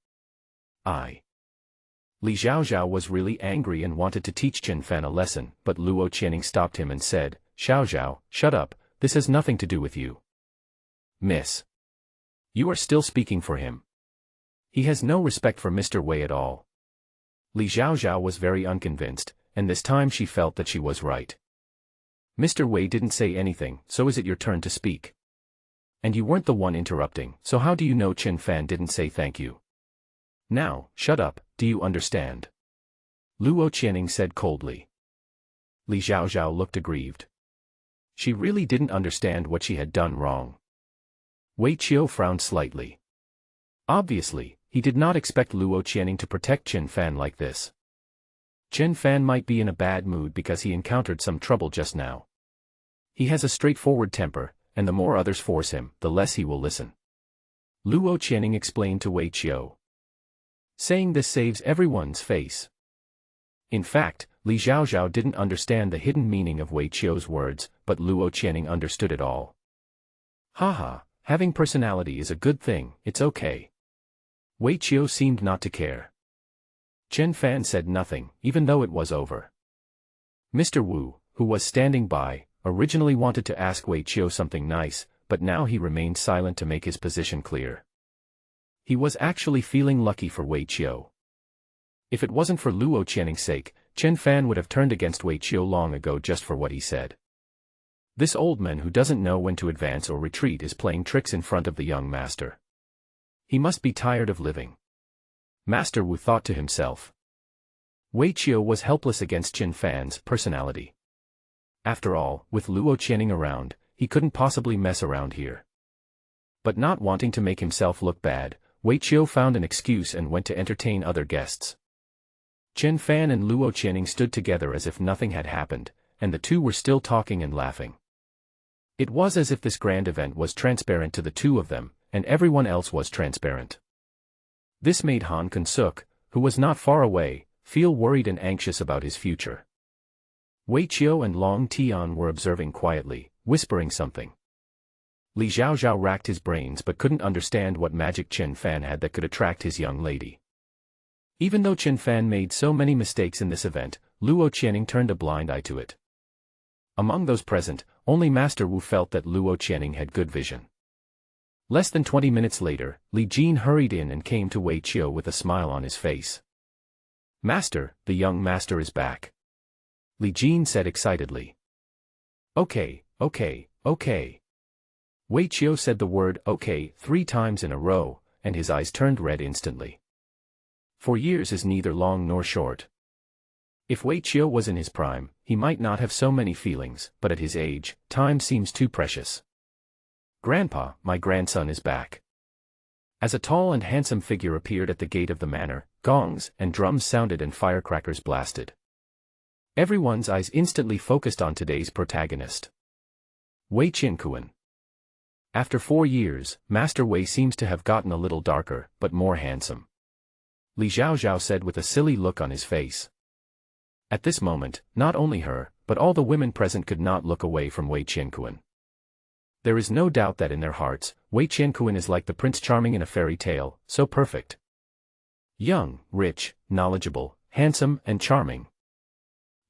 S1: Li Xiaoxiao was really angry and wanted to teach Chen Fan a lesson, but Luo Channing stopped him and said, "Xiaoxiao, shut up, this has nothing to do with you." "Miss. You are still speaking for him. He has no respect for Mr. Wei at all." Li Xiaoxiao was very unconvinced, and this time she felt that she was right. "Mr. Wei didn't say anything, so is it your turn to speak? And you weren't the one interrupting, so how do you know Chen Fan didn't say thank you? Now, shut up, do you understand?" Luo Channing said coldly. Li Xiaoxiao looked aggrieved. She really didn't understand what she had done wrong. Wei Qiu frowned slightly. Obviously, he did not expect Luo Channing to protect Chen Fan like this. Chen Fan might be in a bad mood because he encountered some trouble just now. He has a straightforward temper, and the more others force him, the less he will listen. Luo Channing explained to Wei Qiu. Saying this saves everyone's face. In fact, Li Xiaoxiao didn't understand the hidden meaning of Wei Qiu's words, but Luo Channing understood it all. Haha, having personality is a good thing, it's okay. Wei Qiu seemed not to care. Chen Fan said nothing, even though it was over. Mr. Wu, who was standing by, originally wanted to ask Wei Qiu something nice, but now he remained silent to make his position clear. He was actually feeling lucky for Wei Qiu. If it wasn't for Luo Channing's sake, Chen Fan would have turned against Wei Qiu long ago just for what he said. This old man who doesn't know when to advance or retreat is playing tricks in front of the young master. He must be tired of living. Master Wu thought to himself. Wei Qiu was helpless against Chen Fan's personality. After all, with Luo Channing around, he couldn't possibly mess around here. But not wanting to make himself look bad, Wei Qiu found an excuse and went to entertain other guests. Chen Fan and Luo Channing stood together as if nothing had happened, and the two were still talking and laughing. It was as if this grand event was transparent to the two of them, and everyone else was transparent. This made Han Kun-suk, who was not far away, feel worried and anxious about his future. Wei Qiu and Long Tian were observing quietly, whispering something. Li Xiaoxiao racked his brains but couldn't understand what magic Chen Fan had that could attract his young lady. Even though Chen Fan made so many mistakes in this event, Luo Channing turned a blind eye to it. Among those present, only Master Wu felt that Luo Channing had good vision. Less than 20 minutes later, Li Jin hurried in and came to Wei Qiu with a smile on his face. "Master, the young master is back," Li Jin said excitedly. Okay. Wei Qiu said the word okay 3 times in a row, and his eyes turned red instantly. 4 years is neither long nor short. If Wei Qiu was in his prime, he might not have so many feelings, but at his age, time seems too precious. "Grandpa, my grandson is back." As a tall and handsome figure appeared at the gate of the manor, gongs and drums sounded and firecrackers blasted. Everyone's eyes instantly focused on today's protagonist. Wei Qiankuan. After 4 years, Master Wei seems to have gotten a little darker, but more handsome. Li Xiaoxiao said with a silly look on his face. At this moment, not only her, but all the women present could not look away from Wei Qiankuan. There is no doubt that in their hearts, Wei Qiankuan is like the Prince Charming in a fairy tale, so perfect. Young, rich, knowledgeable, handsome, and charming.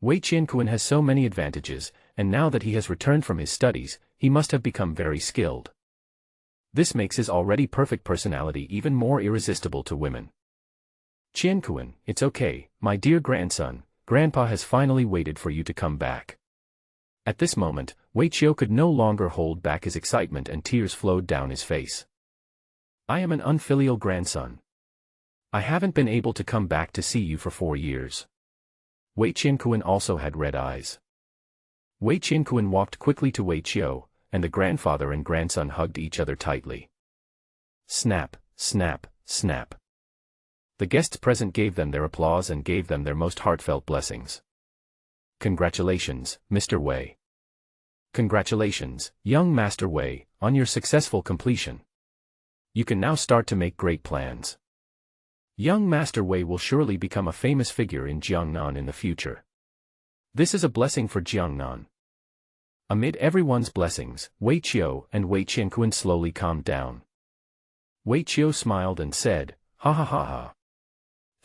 S1: Wei Qiankuan has so many advantages, and now that he has returned from his studies, he must have become very skilled. This makes his already perfect personality even more irresistible to women. "Qiankuan, it's okay, my dear grandson, Grandpa has finally waited for you to come back." At this moment, Wei Qiu could no longer hold back his excitement and tears flowed down his face. "I am an unfilial grandson. I haven't been able to come back to see you for 4 years." Wei Qiankuan also had red eyes. Wei Qiankuan walked quickly to Wei Qiu, and the grandfather and grandson hugged each other tightly. Snap, snap, snap. The guests present gave them their applause and gave them their most heartfelt blessings. "Congratulations, Mr. Wei. Congratulations, young Master Wei, on your successful completion. You can now start to make great plans. Young Master Wei will surely become a famous figure in Jiangnan in the future. This is a blessing for Jiangnan." Amid everyone's blessings, Wei Qiu and Wei Qiankuan slowly calmed down. Wei Qiu smiled and said, "Ha ha ha ha.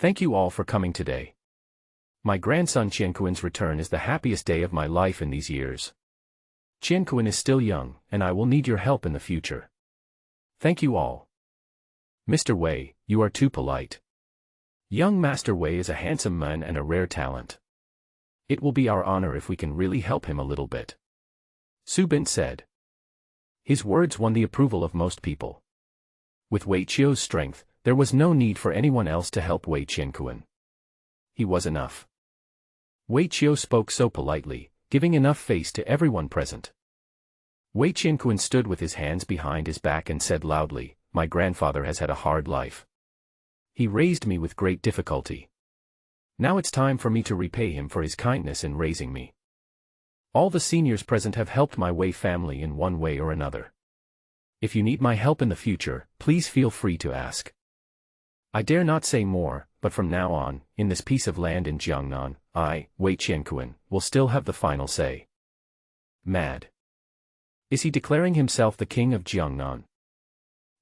S1: Thank you all for coming today. My grandson Qianquan's return is the happiest day of my life in these years. Qianquan is still young, and I will need your help in the future. Thank you all. Mr. Wei, you are too polite. Young Master Wei is a handsome man and a rare talent. It will be our honor if we can really help him a little bit. Su Bin said. His words won the approval of most people. With Wei Qiu's strength, there was no need for anyone else to help Wei Qianquan. He was enough. Wei Qiu spoke so politely, giving enough face to everyone present. Wei Qianquan stood with his hands behind his back and said loudly, "My grandfather has had a hard life. He raised me with great difficulty. Now it's time for me to repay him for his kindness in raising me. All the seniors present have helped my Wei family in one way or another. If you need my help in the future, please feel free to ask. I dare not say more, but from now on, in this piece of land in Jiangnan, I, Wei Qianquan, will still have the final say." Mad. Is he declaring himself the king of Jiangnan?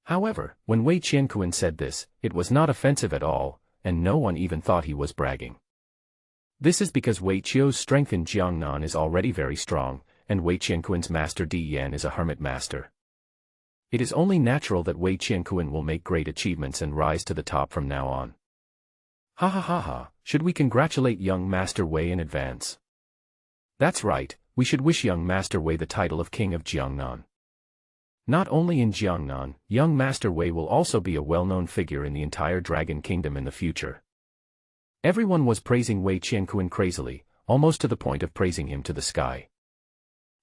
S1: However, when Wei Qianquan said this, it was not offensive at all, and no one even thought he was bragging. This is because Wei Qiu's strength in Jiangnan is already very strong, and Wei Qianquan's master Di Yan is a hermit master. It is only natural that Wei Qianquan will make great achievements and rise to the top from now on. Ha ha ha ha, should we congratulate young Master Wei in advance? That's right, we should wish young Master Wei the title of King of Jiangnan. Not only in Jiangnan, young Master Wei will also be a well-known figure in the entire Dragon Kingdom in the future. Everyone was praising Wei Qianquan crazily, almost to the point of praising him to the sky.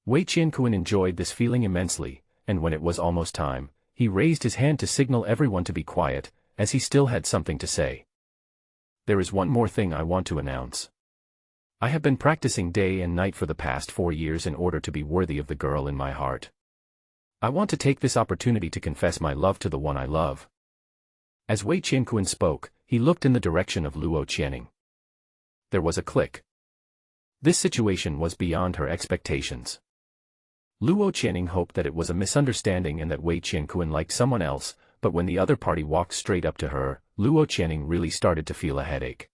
S1: Wei Qianquan enjoyed this feeling immensely, and when it was almost time, he raised his hand to signal everyone to be quiet, as he still had something to say. There is one more thing I want to announce. I have been practicing day and night for the past 4 years in order to be worthy of the girl in my heart. I want to take this opportunity to confess my love to the one I love. As Wei Qianquan spoke, he looked in the direction of Luo Channing. There was a click. This situation was beyond her expectations. Luo Channing hoped that it was a misunderstanding and that Wei Qianquan liked someone else, but when the other party walked straight up to her, Luo Channing really started to feel a headache.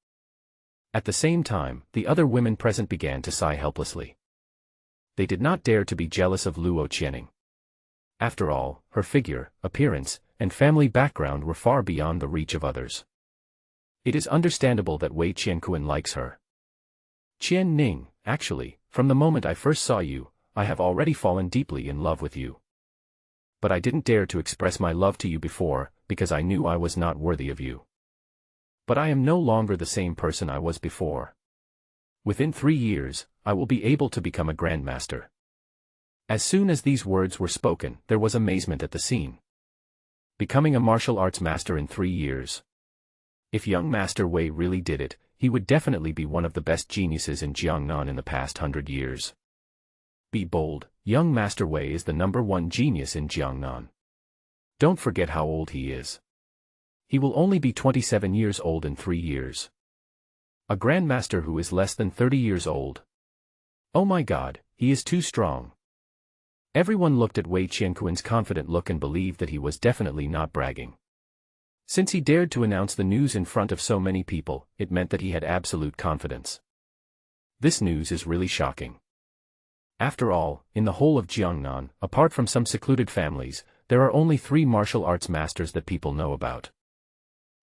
S1: At the same time, the other women present began to sigh helplessly. They did not dare to be jealous of Luo Channing. After all, her figure, appearance, and family background were far beyond the reach of others. It is understandable that Wei Qianquan likes her. "Qian Ning, actually, from the moment I first saw you, I have already fallen deeply in love with you. But I didn't dare to express my love to you before, because I knew I was not worthy of you. But I am no longer the same person I was before. Within 3 years, I will be able to become a grandmaster." As soon as these words were spoken, there was amazement at the scene. Becoming a martial arts master in 3 years. If young Master Wei really did it, he would definitely be one of the best geniuses in Jiangnan in the past 100 years. Be bold, young Master Wei is the #1 genius in Jiangnan. Don't forget how old he is. He will only be 27 years old in 3 years. A grandmaster who is less than 30 years old. Oh my God, he is too strong. Everyone looked at Wei Qianquan's confident look and believed that he was definitely not bragging. Since he dared to announce the news in front of so many people, it meant that he had absolute confidence. This news is really shocking. After all, in the whole of Jiangnan, apart from some secluded families, there are only 3 martial arts masters that people know about.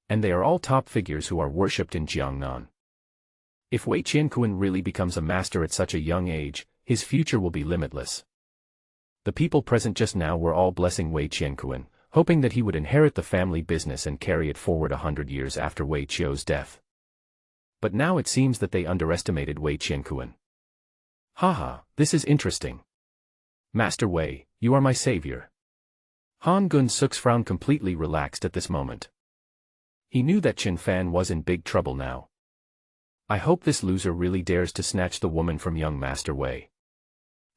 S1: And they are all top figures who are worshipped in Jiangnan. If Wei Qianquan really becomes a master at such a young age, his future will be limitless. The people present just now were all blessing Wei Qianquan, hoping that he would inherit the family business and carry it forward 100 years after Wei Qiu's death. But now it seems that they underestimated Wei Qianquan. Haha, this is interesting. Master Wei, you are my savior. Han Gun-suk's frown completely relaxed at this moment. He knew that Qin Fan was in big trouble now. I hope this loser really dares to snatch the woman from young Master Wei.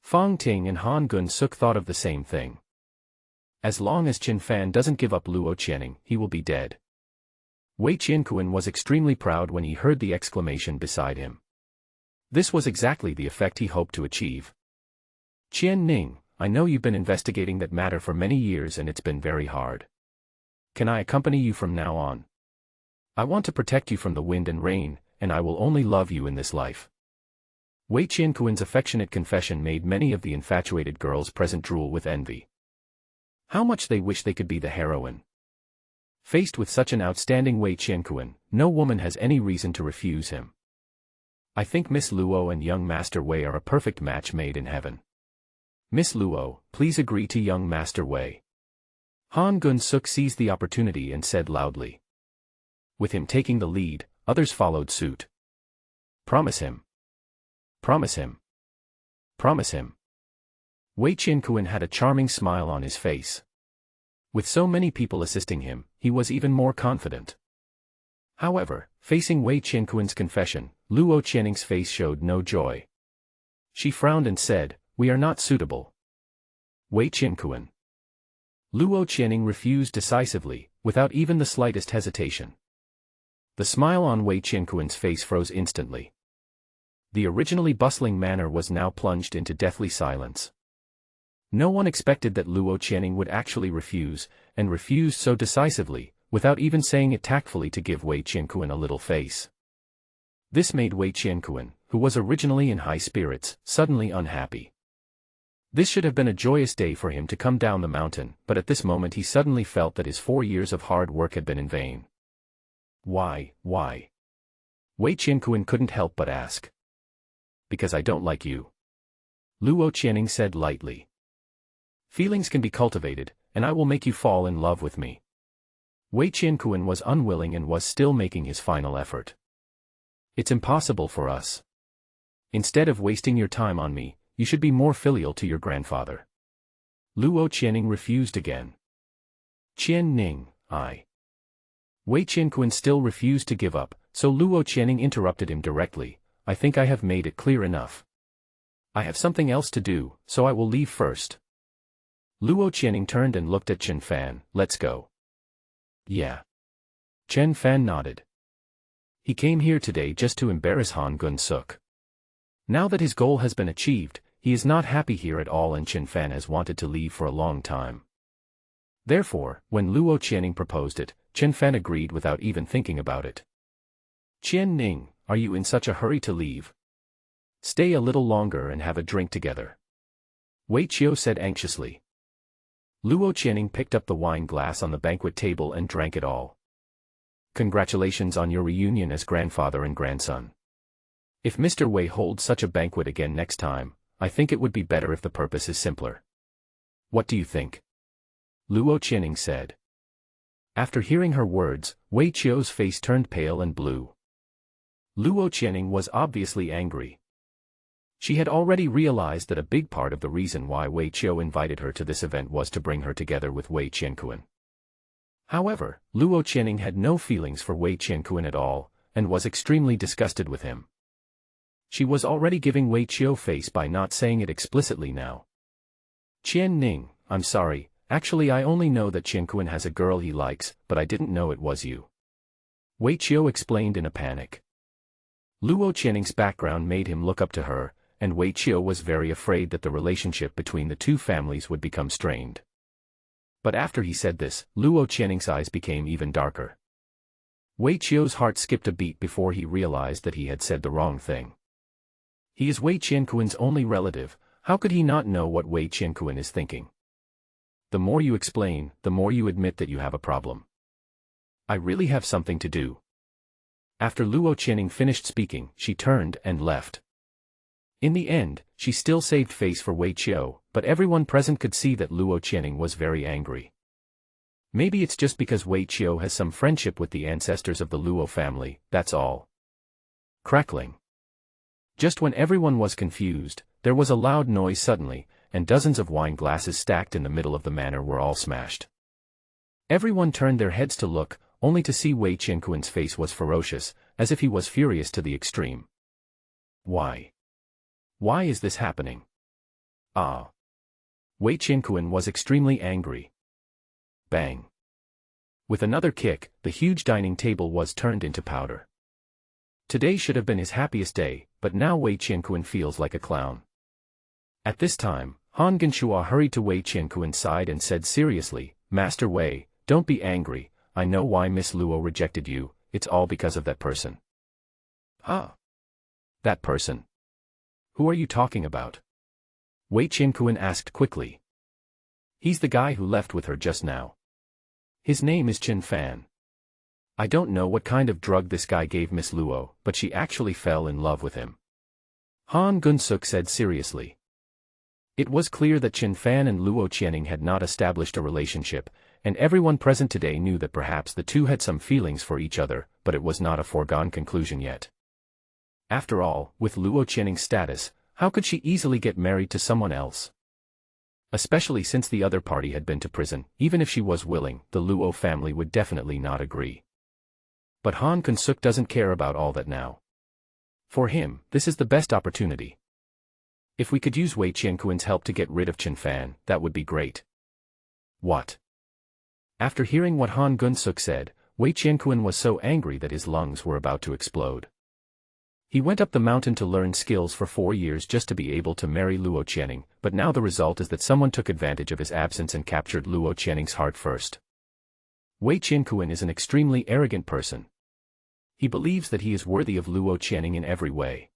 S1: Fang Ting and Han Gun-suk thought of the same thing. As long as Qin Fan doesn't give up Luo Channing, he will be dead. Wei Qianquan was extremely proud when he heard the exclamation beside him. This was exactly the effect he hoped to achieve. "Qian Ning, I know you've been investigating that matter for many years and it's been very hard. Can I accompany you from now on?" I want to protect you from the wind and rain, and I will only love you in this life. Wei Qianquan's affectionate confession made many of the infatuated girls present drool with envy. How much they wish they could be the heroine. Faced with such an outstanding Wei Qianquan, no woman has any reason to refuse him. I think Miss Luo and young Master Wei are a perfect match made in heaven. Miss Luo, please agree to young Master Wei. Han Gun-suk seized the opportunity and said loudly. With him taking the lead, others followed suit. Promise him. Promise him. Promise him. Wei Qianquan had a charming smile on his face. With so many people assisting him, he was even more confident. However, facing Wei Qianquan's confession, Luo Channing's face showed no joy. She frowned and said, "We are not suitable." Wei Qianquan. Luo Channing refused decisively, without even the slightest hesitation. The smile on Wei Qianquan's face froze instantly. The originally bustling manner was now plunged into deathly silence. No one expected that Luo Channing would actually refuse, and refused so decisively, without even saying it tactfully to give Wei Qianquan a little face. This made Wei Qianquan, who was originally in high spirits, suddenly unhappy. This should have been a joyous day for him to come down the mountain, but at this moment he suddenly felt that his 4 years of hard work had been in vain. Why? Wei Qianquan couldn't help but ask. Because I don't like you. Luo Channing said lightly. Feelings can be cultivated, and I will make you fall in love with me. Wei Qianquan was unwilling and was still making his final effort. It's impossible for us. Instead of wasting your time on me, you should be more filial to your grandfather. Luo Channing refused again. Qian Ning, Wei Qianquan still refused to give up, so Luo Channing interrupted him directly. I think I have made it clear enough. I have something else to do, so I will leave first. Luo Channing turned and looked at Chen Fan. Let's go. Yeah. Chen Fan nodded. He came here today just to embarrass Han Gun-suk. Now that his goal has been achieved, he is not happy here at all and Chen Fan has wanted to leave for a long time. Therefore, when Luo Channing proposed it, Chen Fan agreed without even thinking about it. Qian Ning, are you in such a hurry to leave? Stay a little longer and have a drink together. Wei Qiu said anxiously. Luo Channing picked up the wine glass on the banquet table and drank it all. Congratulations on your reunion as grandfather and grandson. If Mr. Wei holds such a banquet again next time, I think it would be better if the purpose is simpler. What do you think? Luo Channing said. After hearing her words, Wei Qiu's face turned pale and blue. Luo Channing was obviously angry. She had already realized that a big part of the reason why Wei Qiu invited her to this event was to bring her together with Wei Qianquan. However, Luo Channing had no feelings for Wei Qianquan at all, and was extremely disgusted with him. She was already giving Wei Qiu face by not saying it explicitly now. Qian Ning, I'm sorry, actually I only know that Qianquan has a girl he likes, but I didn't know it was you. Wei Qiu explained in a panic. Luo Channing's background made him look up to her, and Wei Qiu was very afraid that the relationship between the two families would become strained. But after he said this, Luo Channing's eyes became even darker. Wei Qiu's heart skipped a beat before he realized that he had said the wrong thing. He is Wei Qianquan's only relative, how could he not know what Wei Qianquan is thinking? The more you explain, the more you admit that you have a problem. I really have something to do. After Luo Channing finished speaking, she turned and left. In the end, she still saved face for Wei Qiu, but everyone present could see that Luo Channing was very angry. Maybe it's just because Wei Qiu has some friendship with the ancestors of the Luo family, that's all. Crackling. Just when everyone was confused, there was a loud noise suddenly, and dozens of wine glasses stacked in the middle of the manor were all smashed. Everyone turned their heads to look, only to see Wei Qianquan's face was ferocious, as if he was furious to the extreme. Why? Why is this happening? Wei Qianquan was extremely angry. Bang. With another kick, the huge dining table was turned into powder. Today should have been his happiest day, but now Wei Qianquan feels like a clown. At this time, Han Genshua hurried to Wei Qianquan's side and said seriously, Master Wei, don't be angry, I know why Miss Luo rejected you, it's all because of that person. Ah. That person. Who are you talking about? Wei Qianquan asked quickly. He's the guy who left with her just now. His name is Qin Fan. I don't know what kind of drug this guy gave Miss Luo, but she actually fell in love with him. Han Gunsuk said seriously. It was clear that Qin Fan and Luo Channing had not established a relationship, and everyone present today knew that perhaps the two had some feelings for each other, but it was not a foregone conclusion yet. After all, with Luo Channing's status, how could she easily get married to someone else? Especially since the other party had been to prison, even if she was willing, the Luo family would definitely not agree. But Han Gunsuk doesn't care about all that now. For him, this is the best opportunity. If we could use Wei Qianquan's help to get rid of Qin Fan, that would be great. What? After hearing what Han Gunsuk said, Wei Qianquan was so angry that his lungs were about to explode. He went up the mountain to learn skills for 4 years just to be able to marry Luo Channing, but now the result is that someone took advantage of his absence and captured Luo Channing's heart first. Wei Qianquan is an extremely arrogant person. He believes that he is worthy of Luo Channing in every way.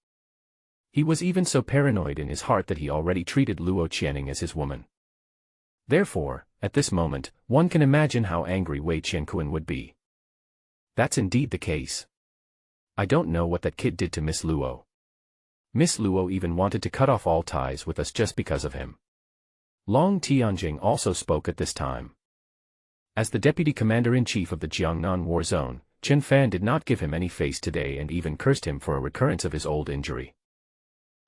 S1: He was even so paranoid in his heart that he already treated Luo Channing as his woman. Therefore, at this moment, one can imagine how angry Wei Qianquan would be. That's indeed the case. I don't know what that kid did to Miss Luo. Miss Luo even wanted to cut off all ties with us just because of him. Long Tianjing also spoke at this time. As the deputy commander-in-chief of the Jiangnan war zone, Qin Fan did not give him any face today and even cursed him for a recurrence of his old injury.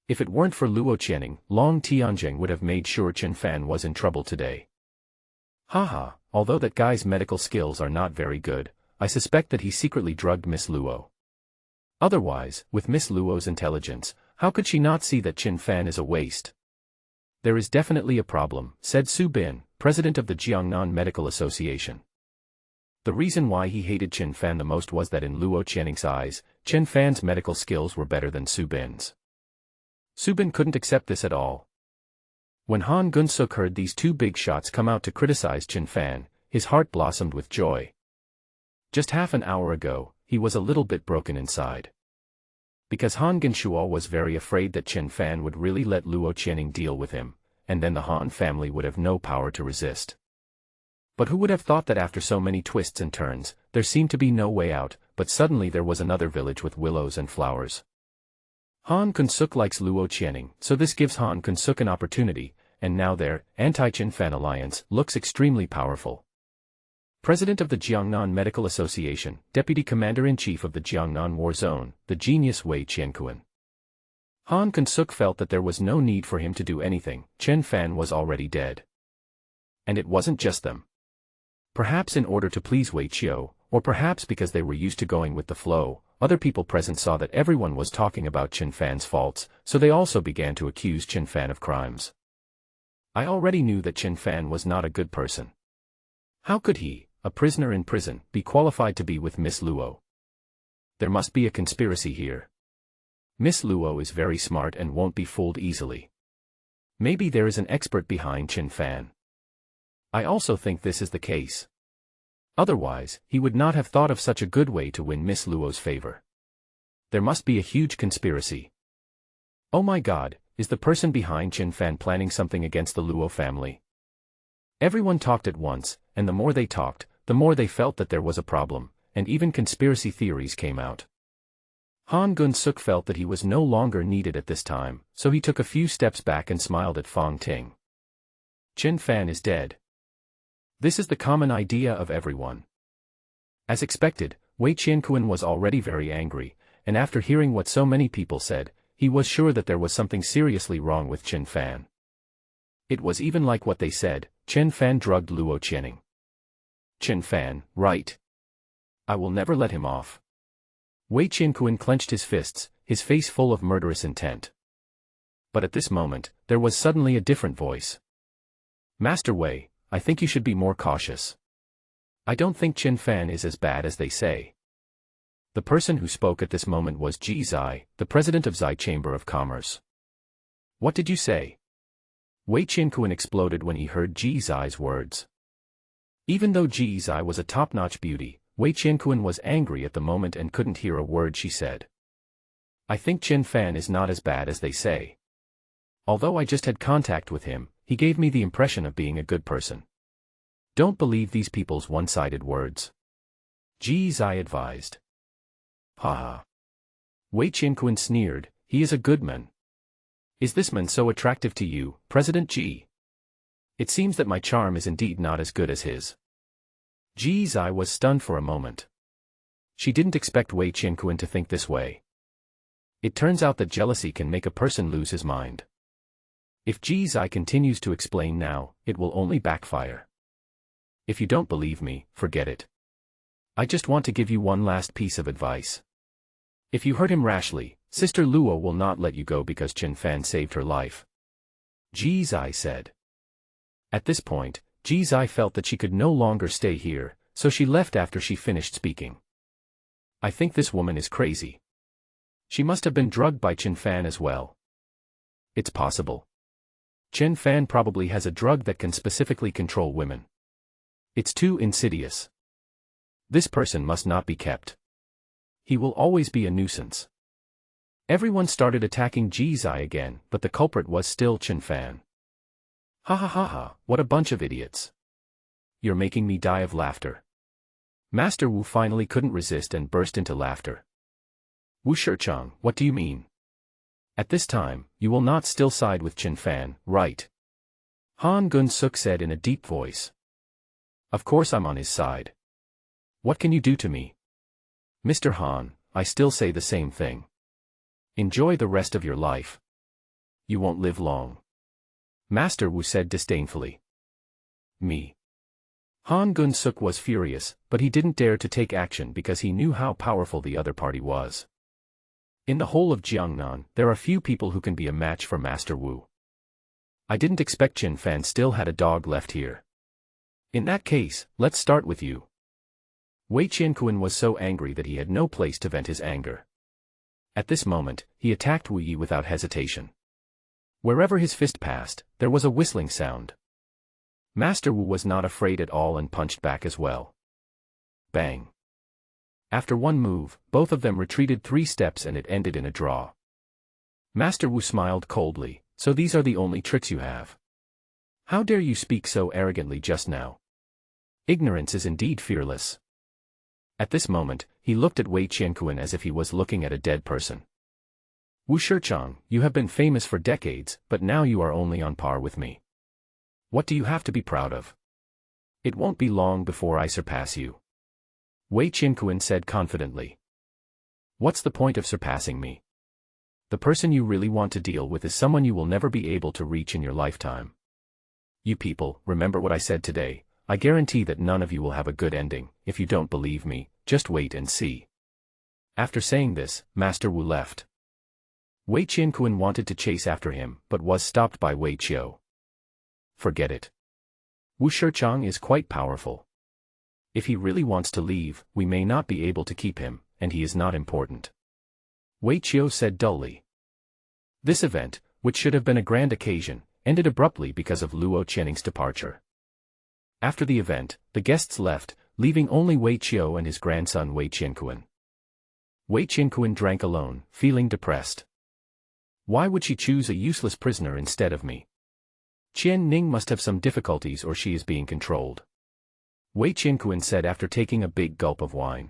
S1: If it weren't for Luo Channing, Long Tianjing would have made sure Qin Fan was in trouble today. Haha, although that guy's medical skills are not very good, I suspect that he secretly drugged Miss Luo. Otherwise, with Miss Luo's intelligence, how could she not see that Qin Fan is a waste? There is definitely a problem, said Su Bin, president of the Jiangnan Medical Association. The reason why he hated Qin Fan the most was that in Luo Channing's eyes, Qin Fan's medical skills were better than Su Bin's. Su Bin couldn't accept this at all. When Han Gunsuk heard these two big shots come out to criticize Qin Fan, his heart blossomed with joy. Just half an hour ago, he was a little bit broken inside. Because Han Gunshuo was very afraid that Qin Fan would really let Luo Channing deal with him, and then the Han family would have no power to resist. But who would have thought that after so many twists and turns, there seemed to be no way out, but suddenly there was another village with willows and flowers. Han Gunsuk likes Luo Channing, so this gives Han Gunsuk an opportunity, and now their anti-Qin Fan alliance looks extremely powerful. President of the Jiangnan Medical Association, Deputy Commander-in-Chief of the Jiangnan War Zone, the genius Wei Qianquan. Han Gunsuk felt that there was no need for him to do anything, Qin Fan was already dead. And it wasn't just them. Perhaps in order to please Wei Qiu, or perhaps because they were used to going with the flow, other people present saw that everyone was talking about Qin Fan's faults, so they also began to accuse Qin Fan of crimes. I already knew that Qin Fan was not a good person. How could he, a prisoner in prison, be qualified to be with Miss Luo? There must be a conspiracy here. Miss Luo is very smart and won't be fooled easily. Maybe there is an expert behind Qin Fan. I also think this is the case. Otherwise, he would not have thought of such a good way to win Miss Luo's favor. There must be a huge conspiracy. Oh my God, is the person behind Qin Fan planning something against the Luo family? Everyone talked at once, and the more they talked, the more they felt that there was a problem, and even conspiracy theories came out. Han Gunsuk felt that he was no longer needed at this time, so he took a few steps back and smiled at Fong Ting. Qin Fan is dead. This is the common idea of everyone. As expected, Wei Qianquan was already very angry, and after hearing what so many people said, he was sure that there was something seriously wrong with Qin Fan. It was even like what they said, Qin Fan drugged Luo Channing. Qin Fan, right. I will never let him off. Wei Qianquan clenched his fists, his face full of murderous intent. But at this moment, there was suddenly a different voice. Master Wei, I think you should be more cautious. I don't think Qin Fan is as bad as they say. The person who spoke at this moment was Ji Zai, the president of Zai Chamber of Commerce. What did you say? Wei Qianquan exploded when he heard Ji Zai's words. Even though Ji Zai was a top-notch beauty, Wei Qianquan was angry at the moment and couldn't hear a word she said. I think Qin Fan is not as bad as they say. Although I just had contact with him, he gave me the impression of being a good person. Don't believe these people's one-sided words. Ji Zai advised. Ha ha. Wei Qianquan sneered, he is a good man. Is this man so attractive to you, President Ji? It seems that my charm is indeed not as good as his. Ji Zai was stunned for a moment. She didn't expect Wei Qianquan to think this way. It turns out that jealousy can make a person lose his mind. If Ji Zai continues to explain now, it will only backfire. If you don't believe me, forget it. I just want to give you one last piece of advice. If you hurt him rashly, Sister Luo will not let you go because Qin Fan saved her life. Ji Zai said. At this point, Ji Zai felt that she could no longer stay here, so she left after she finished speaking. I think this woman is crazy. She must have been drugged by Qin Fan as well. It's possible. Qin Fan probably has a drug that can specifically control women. It's too insidious. This person must not be kept. He will always be a nuisance. Everyone started attacking Ji Zai again, but the culprit was still Qin Fan. Ha ha ha ha, what a bunch of idiots. You're making me die of laughter. Master Wu finally couldn't resist and burst into laughter. Wu Shichang, what do you mean? At this time, you will not still side with Qin Fan, right? Han Gun-suk said in a deep voice. Of course I'm on his side. What can you do to me? Mr. Han, I still say the same thing. Enjoy the rest of your life. You won't live long. Master Wu said disdainfully. Me. Han Gun-suk was furious, but he didn't dare to take action because he knew how powerful the other party was. In the whole of Jiangnan, there are few people who can be a match for Master Wu. I didn't expect Qin Fan still had a dog left here. In that case, let's start with you. Wei Qianquan was so angry that he had no place to vent his anger. At this moment, he attacked Wu Yi without hesitation. Wherever his fist passed, there was a whistling sound. Master Wu was not afraid at all and punched back as well. Bang. After one move, both of them retreated 3 steps and it ended in a draw. Master Wu smiled coldly, so these are the only tricks you have. How dare you speak so arrogantly just now? Ignorance is indeed fearless. At this moment, he looked at Wei Qianquan as if he was looking at a dead person. Wu Shichang, you have been famous for decades, but now you are only on par with me. What do you have to be proud of? It won't be long before I surpass you. Wei Qianquan said confidently. What's the point of surpassing me? The person you really want to deal with is someone you will never be able to reach in your lifetime. You people, remember what I said today. I guarantee that none of you will have a good ending. If you don't believe me, just wait and see. After saying this, Master Wu left. Wei Qianquan wanted to chase after him, but was stopped by Wei Qiu. Forget it. Wu Shichang is quite powerful. If he really wants to leave, we may not be able to keep him, and he is not important. Wei Qiu said dully. This event, which should have been a grand occasion, ended abruptly because of Luo Channing's departure. After the event, the guests left, leaving only Wei Qiu and his grandson Wei Qianquan. Wei Qianquan drank alone, feeling depressed. Why would she choose a useless prisoner instead of me? Qian Ning must have some difficulties or she is being controlled. Wei Qianquan said after taking a big gulp of wine.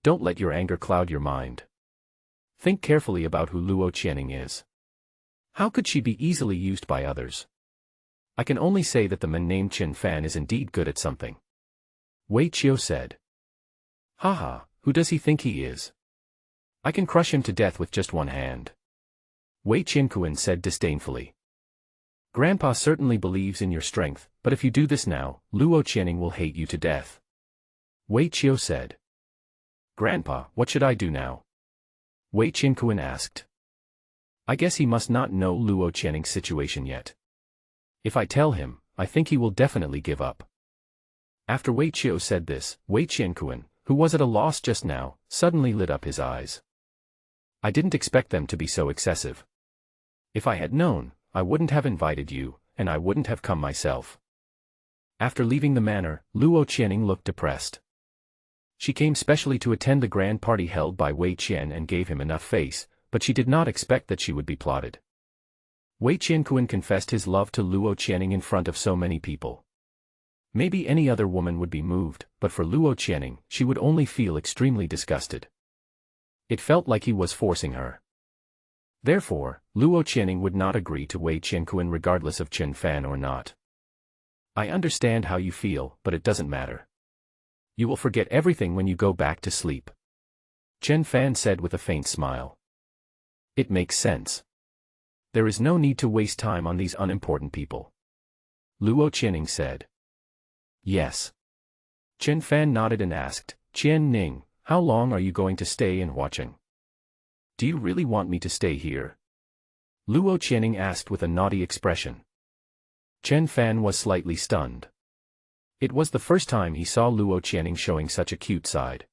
S1: Don't let your anger cloud your mind. Think carefully about who Luo Channing is. How could she be easily used by others? I can only say that the man named Qin Fan is indeed good at something. Wei Qiu said. Haha, who does he think he is? I can crush him to death with just one hand. Wei Qianquan said disdainfully. Grandpa certainly believes in your strength, but if you do this now, Luo Channing will hate you to death. Wei Qiu said. Grandpa, what should I do now? Wei Qianquan asked. I guess he must not know Luo Channing's situation yet. If I tell him, I think he will definitely give up. After Wei Qiu said this, Wei Qianquan, who was at a loss just now, suddenly lit up his eyes. I didn't expect them to be so excessive. If I had known, I wouldn't have invited you, and I wouldn't have come myself. After leaving the manor, Luo Channing looked depressed. She came specially to attend the grand party held by Wei Qian and gave him enough face, but she did not expect that she would be plotted. Wei Qianquan confessed his love to Luo Channing in front of so many people. Maybe any other woman would be moved, but for Luo Channing, she would only feel extremely disgusted. It felt like he was forcing her. Therefore, Luo Channing would not agree to Wei Qianquan regardless of Chen Fan or not. I understand how you feel, but it doesn't matter. You will forget everything when you go back to sleep. Chen Fan said with a faint smile. It makes sense. There is no need to waste time on these unimportant people. Luo Channing said. Yes. Chen Fan nodded and asked, Qian Ning, how long are you going to stay and watching? Do you really want me to stay here? Luo Channing asked with a naughty expression. Chen Fan was slightly stunned. It was the first time he saw Luo Channing showing such a cute side.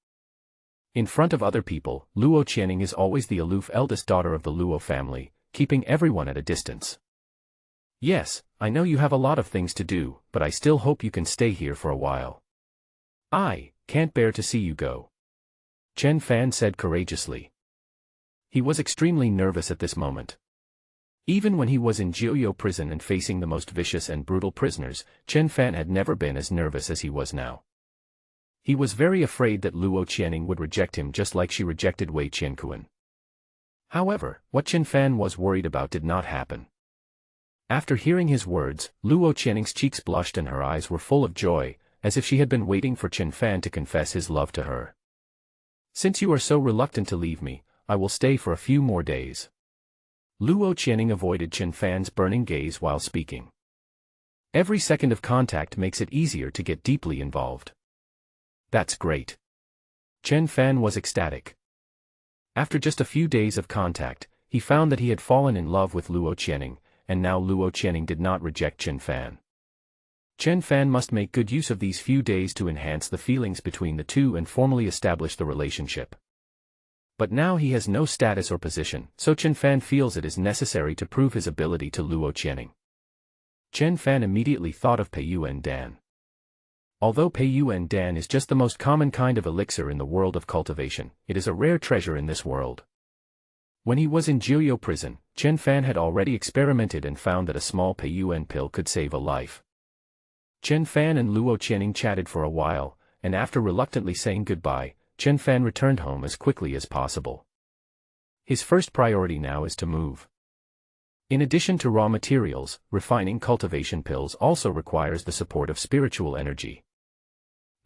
S1: In front of other people, Luo Channing is always the aloof eldest daughter of the Luo family, keeping everyone at a distance. Yes, I know you have a lot of things to do, but I still hope you can stay here for a while. I can't bear to see you go. Chen Fan said courageously. He was extremely nervous at this moment. Even when he was in Jiuyou prison and facing the most vicious and brutal prisoners, Chen Fan had never been as nervous as he was now. He was very afraid that Luo Channing would reject him just like she rejected Wei Qianquan. However, what Chen Fan was worried about did not happen. After hearing his words, Luo Channing's cheeks blushed and her eyes were full of joy, as if she had been waiting for Chen Fan to confess his love to her. Since you are so reluctant to leave me, I will stay for a few more days. Luo Channing avoided Chen Fan's burning gaze while speaking. Every second of contact makes it easier to get deeply involved. That's great. Chen Fan was ecstatic. After just a few days of contact, he found that he had fallen in love with Luo Channing, and now Luo Channing did not reject Chen Fan. Chen Fan must make good use of these few days to enhance the feelings between the two and formally establish the relationship. But now he has no status or position, so Chen Fan feels it is necessary to prove his ability to Luo Channing. Chen Fan immediately thought of Peiyuan Dan. Although Peiyuan Dan is just the most common kind of elixir in the world of cultivation, it is a rare treasure in this world. When he was in Jiuyou prison, Chen Fan had already experimented and found that a small Peiyuan pill could save a life. Chen Fan and Luo Channing chatted for a while, and after reluctantly saying goodbye, Chen Fan returned home as quickly as possible. His first priority now is to move. In addition to raw materials, refining cultivation pills also requires the support of spiritual energy.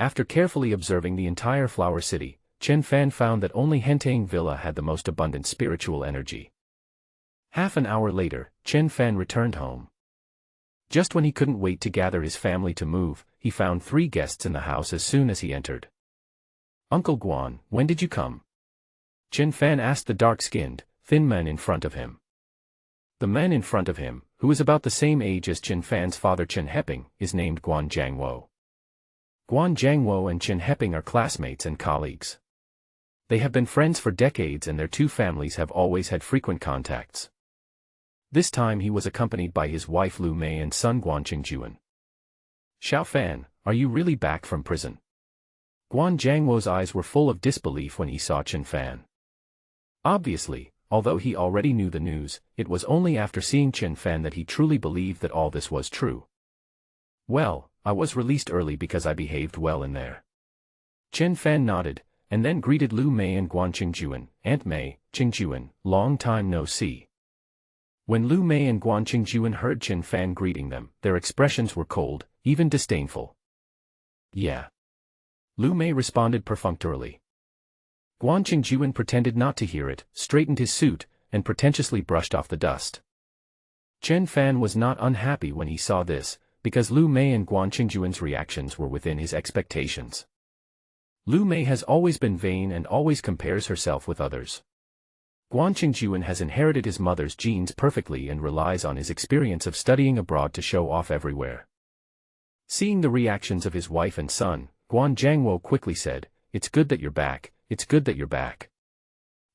S1: After carefully observing the entire flower city, Chen Fan found that only Hentang Villa had the most abundant spiritual energy. Half an hour later, Chen Fan returned home. Just when he couldn't wait to gather his family to move, he found 3 guests in the house as soon as he entered. Uncle Guan, when did you come? Chen Fan asked the dark-skinned, thin man in front of him. The man in front of him, who is about the same age as Chen Fan's father Chen Heping, is named Guan Jiangwo. Guan Jiangwo and Chen Heping are classmates and colleagues. They have been friends for decades and their two families have always had frequent contacts. This time he was accompanied by his wife Lu Mei and son Guan Qingjuan. Xiao Fan, are you really back from prison? Guan Jiangwo's eyes were full of disbelief when he saw Chen Fan. Obviously, although he already knew the news, it was only after seeing Chen Fan that he truly believed that all this was true. Well, I was released early because I behaved well in there. Chen Fan nodded, and then greeted Lu Mei and Guan Qingjuan, Aunt Mei, Qingjuan, long time no see. When Lu Mei and Guan Qingjuan heard Chen Fan greeting them, their expressions were cold, even disdainful. Yeah. Lu Mei responded perfunctorily. Guan Qingjuan pretended not to hear it, straightened his suit, and pretentiously brushed off the dust. Chen Fan was not unhappy when he saw this, because Lu Mei and Guan Qingjuan's reactions were within his expectations. Lu Mei has always been vain and always compares herself with others. Guan Qingjuan has inherited his mother's genes perfectly and relies on his experience of studying abroad to show off everywhere. Seeing the reactions of his wife and son, Guan Jiangwo quickly said, "It's good that you're back, it's good that you're back."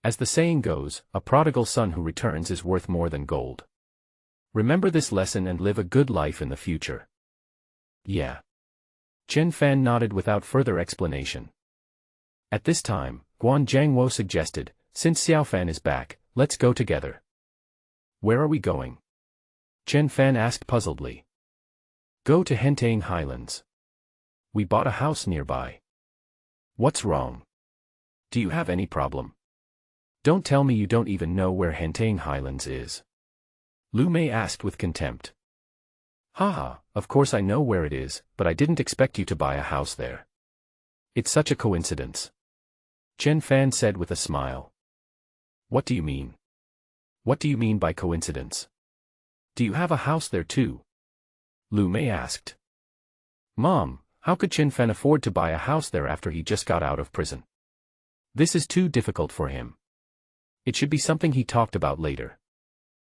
S1: As the saying goes, a prodigal son who returns is worth more than gold. Remember this lesson and live a good life in the future. Yeah. Chen Fan nodded without further explanation. At this time, Guan Jiangwo suggested, since Xiaofan is back, let's go together. Where are we going? Chen Fan asked puzzledly. Go to Hentang Highlands. We bought a house nearby. What's wrong? Do you have any problem? Don't tell me you don't even know where Hentang Highlands is. Lu Mei asked with contempt. Haha, of course I know where it is, but I didn't expect you to buy a house there. It's such a coincidence. Chen Fan said with a smile. What do you mean? What do you mean by coincidence? Do you have a house there too? Lu Mei asked. Mom, how could Chen Fan afford to buy a house there after he just got out of prison? This is too difficult for him. It should be something he talked about later.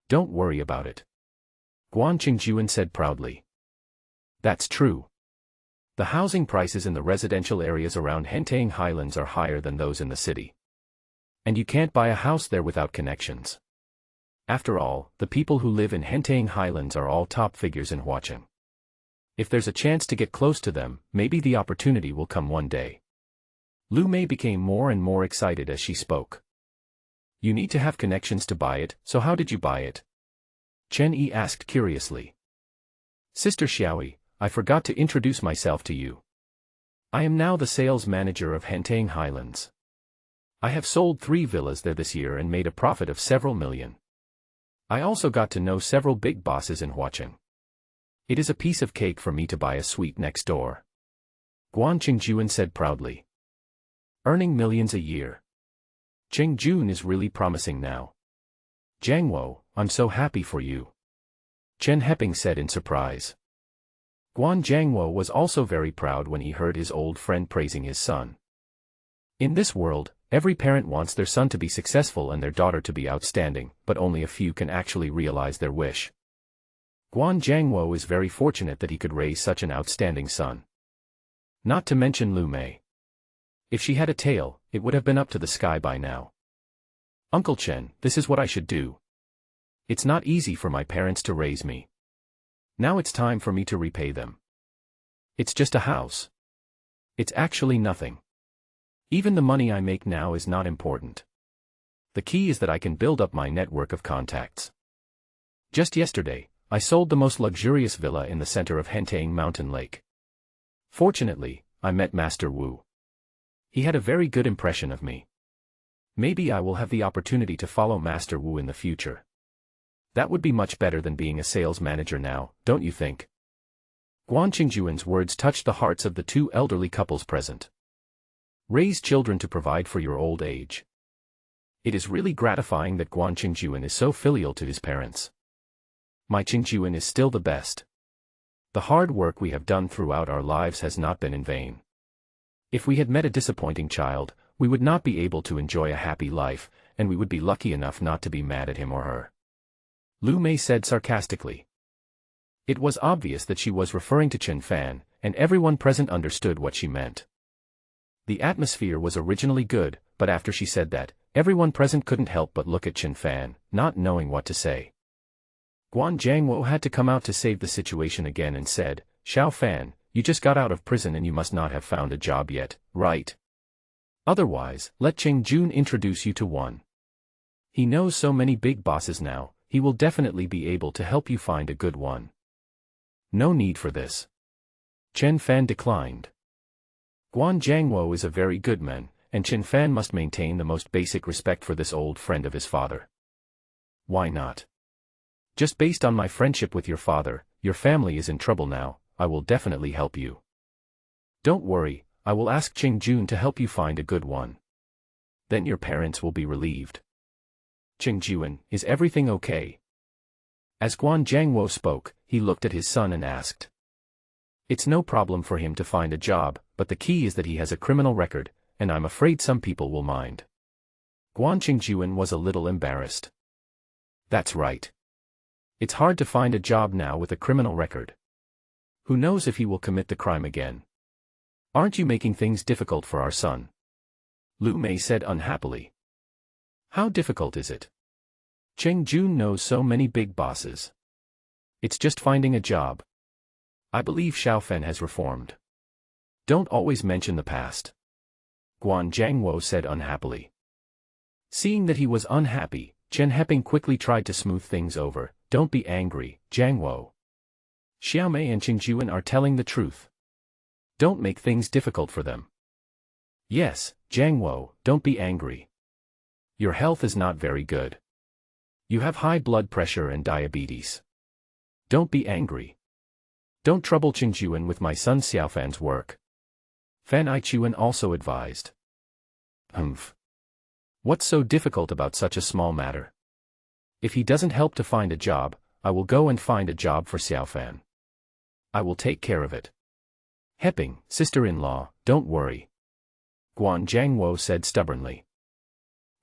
S1: Don't worry about it. Guan Qingjuan said proudly. That's true. The housing prices in the residential areas around Hentang Highlands are higher than those in the city. And you can't buy a house there without connections. After all, the people who live in Hentang Highlands are all top figures in Huacheng. If there's a chance to get close to them, maybe the opportunity will come one day. Lu Mei became more and more excited as she spoke. You need to have connections to buy it, so how did you buy it? Chen Yi asked curiously. Sister Xiaoyi, I forgot to introduce myself to you. I am now the sales manager of Hentang Highlands. I have sold 3 villas there this year and made a profit of several million. I also got to know several big bosses in Huacheng. It is a piece of cake for me to buy a suite next door. Guan Qingjuan said proudly. Earning millions a year. Qingjun is really promising now. Jiangwo, I'm so happy for you. Chen Heping said in surprise. Guan Jiangwo was also very proud when he heard his old friend praising his son. In this world, every parent wants their son to be successful and their daughter to be outstanding, but only a few can actually realize their wish. Guan Jiangwo is very fortunate that he could raise such an outstanding son. Not to mention Lu Mei. If she had a tail, it would have been up to the sky by now. Uncle Chen, this is what I should do. It's not easy for my parents to raise me. Now it's time for me to repay them. It's just a house. It's actually nothing. Even the money I make now is not important. The key is that I can build up my network of contacts. Just yesterday, I sold the most luxurious villa in the center of Hentang Mountain Lake. Fortunately, I met Master Wu. He had a very good impression of me. Maybe I will have the opportunity to follow Master Wu in the future. That would be much better than being a sales manager now, don't you think? Guan Qingjuan's words touched the hearts of the 2 elderly couples present. Raise children to provide for your old age. It is really gratifying that Guan Qingjuan is so filial to his parents. My Qingjuan is still the best. The hard work we have done throughout our lives has not been in vain. If we had met a disappointing child, we would not be able to enjoy a happy life, and we would be lucky enough not to be mad at him or her. Lu Mei said sarcastically. It was obvious that she was referring to Chen Fan, and everyone present understood what she meant. The atmosphere was originally good, but after she said that, everyone present couldn't help but look at Chen Fan, not knowing what to say. Guan Jiangwo had to come out to save the situation again and said, Xiao Fan, you just got out of prison and you must not have found a job yet, right? Otherwise, let Qingjun introduce you to one. He knows so many big bosses now, he will definitely be able to help you find a good one. No need for this. Chen Fan declined. Guan Jiangwo is a very good man, and Chen Fan must maintain the most basic respect for this old friend of his father. Why not? Just based on my friendship with your father, your family is in trouble now, I will definitely help you. Don't worry, I will ask Qingjun to help you find a good one. Then your parents will be relieved. Qingjun, is everything okay? As Guan Jiangwo spoke, he looked at his son and asked. It's no problem for him to find a job, but the key is that he has a criminal record, and I'm afraid some people will mind. Guan Qingjuan was a little embarrassed. That's right. It's hard to find a job now with a criminal record. Who knows if he will commit the crime again? Aren't you making things difficult for our son? Lu Mei said unhappily. How difficult is it? Qingjun knows so many big bosses. It's just finding a job. I believe Xiaofen has reformed. Don't always mention the past. Guan Zhangwo said unhappily. Seeing that he was unhappy, Chen Heping quickly tried to smooth things over. Don't be angry, Zhangwo. Xiaomei and Qingjuan are telling the truth. Don't make things difficult for them. Yes, Zhangwo, don't be angry. Your health is not very good. You have high blood pressure and diabetes. Don't be angry. Don't trouble Qingjuan with my son Xiaofan's work. Fan Aichuan also advised. Humph. What's so difficult about such a small matter? If he doesn't help to find a job, I will go and find a job for Xiaofan. I will take care of it. Heping, sister-in-law, don't worry. Guan Zhangwo said stubbornly.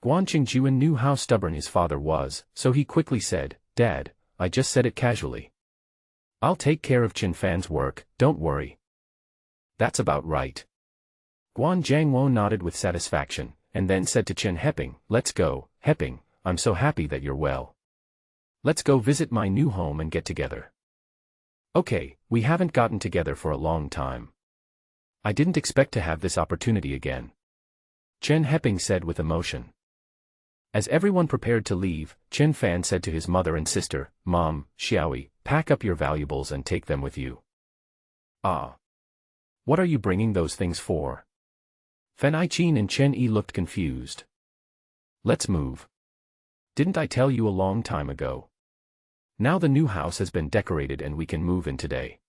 S1: Guan Qingjuan knew how stubborn his father was, so he quickly said, Dad, I just said it casually. I'll take care of Qinfan's work, don't worry. That's about right. Guan Zhangwo nodded with satisfaction, and then said to Chen Heping, Let's go, Heping, I'm so happy that you're well. Let's go visit my new home and get together. Okay, we haven't gotten together for a long time. I didn't expect to have this opportunity again. Chen Heping said with emotion. As everyone prepared to leave, Chen Fan said to his mother and sister, Mom, Xiaoyi, pack up your valuables and take them with you. Ah. What are you bringing those things for? Fan Aiqin and Chen Yi looked confused. Let's move. Didn't I tell you a long time ago? Now the new house has been decorated and we can move in today.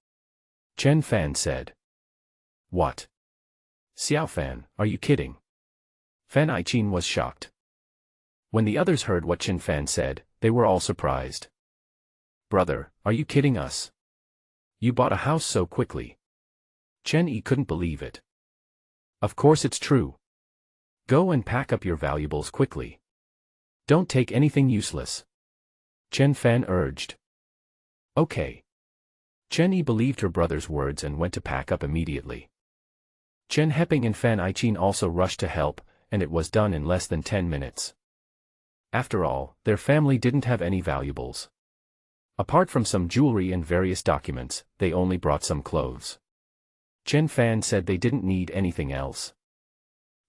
S1: Chen Fan said. What? Xiaofan, are you kidding? Fan Aiqin was shocked. When the others heard what Chen Fan said, they were all surprised. Brother, are you kidding us? You bought a house so quickly. Chen Yi couldn't believe it. Of course it's true. Go and pack up your valuables quickly. Don't take anything useless. Chen Fan urged. Okay. Chen Yi believed her brother's words and went to pack up immediately. Chen Heping and Fan Aiqin also rushed to help, and it was done in less than 10 minutes. After all, their family didn't have any valuables. Apart from some jewelry and various documents, they only brought some clothes. Chen Fan said they didn't need anything else.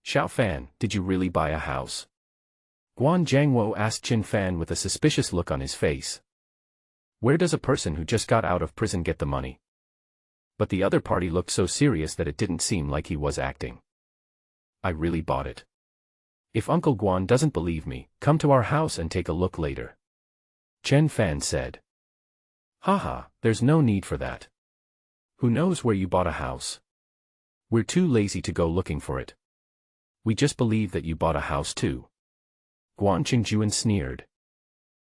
S1: Xiao Fan, did you really buy a house? Guan Zhangwo asked Chen Fan with a suspicious look on his face. Where does a person who just got out of prison get the money? But the other party looked so serious that it didn't seem like he was acting. I really bought it. If Uncle Guan doesn't believe me, come to our house and take a look later. Chen Fan said. Haha, there's no need for that. Who knows where you bought a house? We're too lazy to go looking for it. We just believe that you bought a house too. Guan Qingjuan sneered.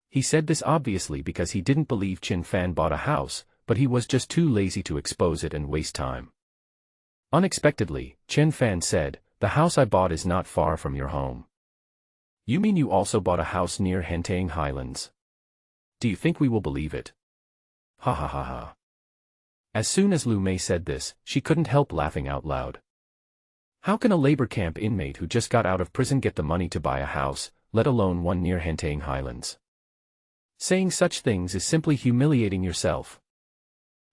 S1: He said this obviously because he didn't believe Chen Fan bought a house, but he was just too lazy to expose it and waste time. Unexpectedly, Chen Fan said, The house I bought is not far from your home. You mean you also bought a house near Hentang Highlands? Do you think we will believe it? Ha ha ha ha. As soon as Lu Mei said this, she couldn't help laughing out loud. How can a labor camp inmate who just got out of prison get the money to buy a house, let alone one near Hentang Highlands? Saying such things is simply humiliating yourself.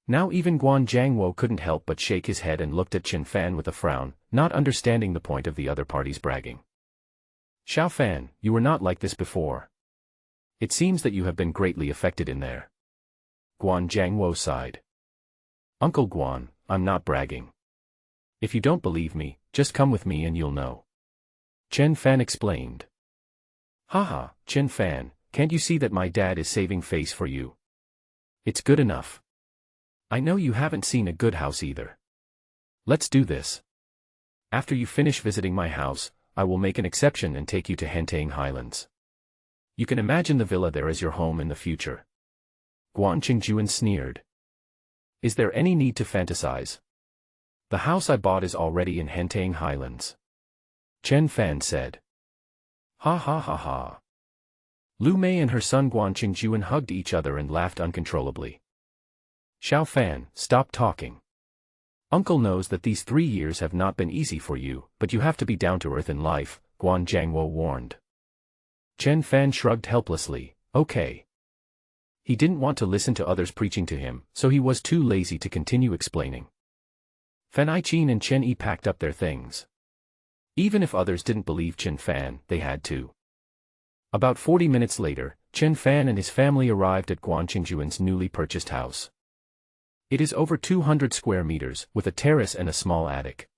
S1: Now even Guan Zhangwo couldn't help but shake his head and looked at Chen Fan with a frown, not understanding the point of the other party's bragging. Xiao Fan, you were not like this before. It seems that you have been greatly affected in there. Guan Zhangwo sighed. Uncle Guan, I'm not bragging. If you don't believe me, just come with me and you'll know. Chen Fan explained. Haha, Chen Fan, can't you see that my dad is saving face for you? It's good enough. I know you haven't seen a good house either. Let's do this. After you finish visiting my house, I will make an exception and take you to Hentang Highlands. You can imagine the villa there as your home in the future. Guan Qingjuan sneered. Is there any need to fantasize? The house I bought is already in Hentang Highlands. Chen Fan said. Ha ha ha ha. Lu Mei and her son Guan Qingjuan hugged each other and laughed uncontrollably. Xiao Fan, stop talking. Uncle knows that these 3 years have not been easy for you, but you have to be down to earth in life, Guan Zhangwo warned. Chen Fan shrugged helplessly, okay. He didn't want to listen to others preaching to him, so he was too lazy to continue explaining. Fan Aiqin and Chen Yi packed up their things. Even if others didn't believe Chen Fan, they had to. About 40 minutes later, Chen Fan and his family arrived at Guan Qingjuan's newly purchased house. It is over 200 square meters, with a terrace and a small attic.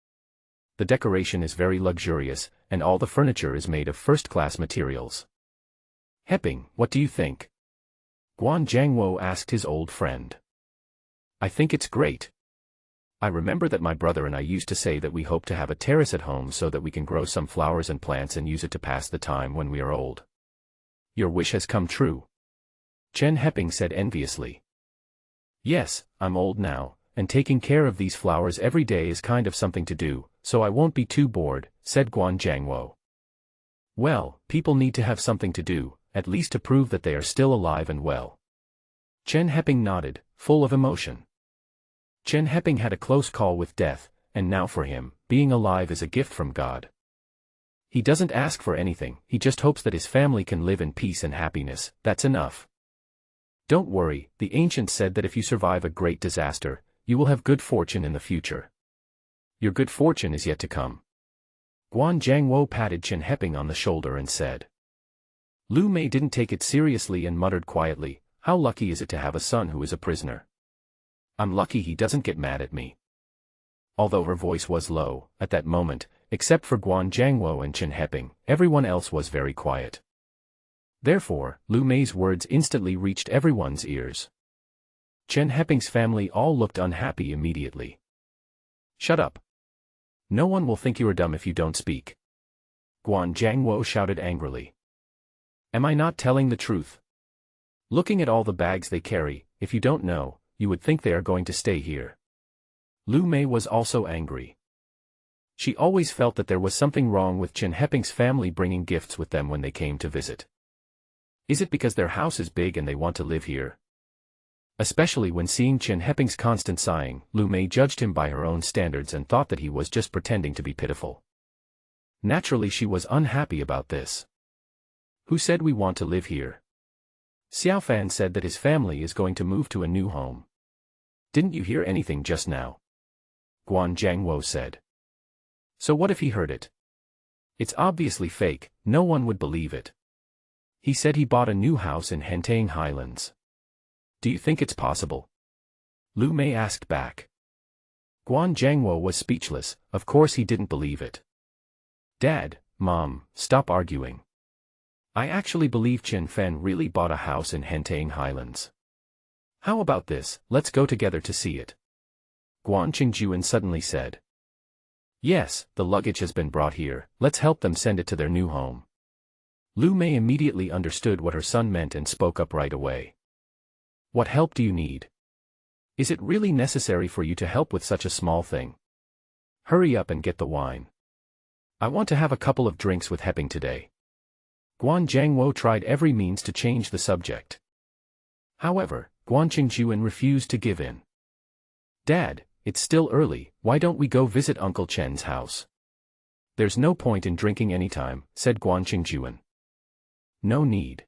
S1: The decoration is very luxurious, and all the furniture is made of first-class materials. Heping, what do you think? Guan Jiangwo asked his old friend. I think it's great. I remember that my brother and I used to say that we hope to have a terrace at home so that we can grow some flowers and plants and use it to pass the time when we are old. Your wish has come true. Chen Heping said enviously. Yes, I'm old now, and taking care of these flowers every day is kind of something to do, so I won't be too bored, said Guan Jiangwo. Well, people need to have something to do, at least to prove that they are still alive and well. Chen Heping nodded, full of emotion. Chen Heping had a close call with death, and now for him, being alive is a gift from God. He doesn't ask for anything, he just hopes that his family can live in peace and happiness, that's enough. Don't worry, the ancients said that if you survive a great disaster, you will have good fortune in the future. Your good fortune is yet to come. Guan Jiangwo patted Chen Heping on the shoulder and said. Lu Mei didn't take it seriously and muttered quietly, how lucky is it to have a son who is a prisoner? I'm lucky he doesn't get mad at me. Although her voice was low, at that moment, except for Guan Jiangwo and Chen Heping, everyone else was very quiet. Therefore, Lu Mei's words instantly reached everyone's ears. Chen Heping's family all looked unhappy immediately. Shut up. No one will think you are dumb if you don't speak. Guan Jiangwo shouted angrily. Am I not telling the truth? Looking at all the bags they carry, if you don't know, you would think they are going to stay here. Lu Mei was also angry. She always felt that there was something wrong with Chen Heping's family bringing gifts with them when they came to visit. Is it because their house is big and they want to live here? Especially when seeing Chen Heping's constant sighing, Lu Mei judged him by her own standards and thought that he was just pretending to be pitiful. Naturally she was unhappy about this. Who said we want to live here? Xiaofan said that his family is going to move to a new home. Didn't you hear anything just now? Guan Jiangwo said. So what if he heard it? It's obviously fake, no one would believe it. He said he bought a new house in Hentang Highlands. Do you think it's possible? Lu Mei asked back. Guan Jiangwo was speechless, of course he didn't believe it. Dad, Mom, stop arguing. I actually believe Chen Fan really bought a house in Hentang Highlands. How about this, let's go together to see it. Guan Qingjuan suddenly said. Yes, the luggage has been brought here, let's help them send it to their new home. Lu Mei immediately understood what her son meant and spoke up right away. What help do you need? Is it really necessary for you to help with such a small thing? Hurry up and get the wine. I want to have a couple of drinks with Heping today. Guan Jiangwo tried every means to change the subject. However, Guan Qingjuan refused to give in. Dad, it's still early, why don't we go visit Uncle Chen's house? There's no point in drinking anytime, said Guan Qingjuan. No need.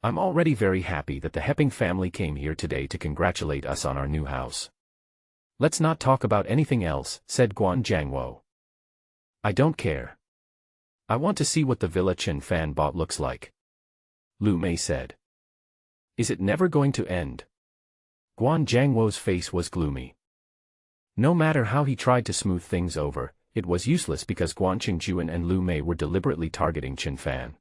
S1: I'm already very happy that the Heping family came here today to congratulate us on our new house. Let's not talk about anything else, said Guan Jiangwo. I don't care. I want to see what the villa Chen Fan bought looks like. Lu Mei said. Is it never going to end? Guan Jiangwo's face was gloomy. No matter how he tried to smooth things over, it was useless because Guan Qingjuan and Lu Mei were deliberately targeting Chen Fan.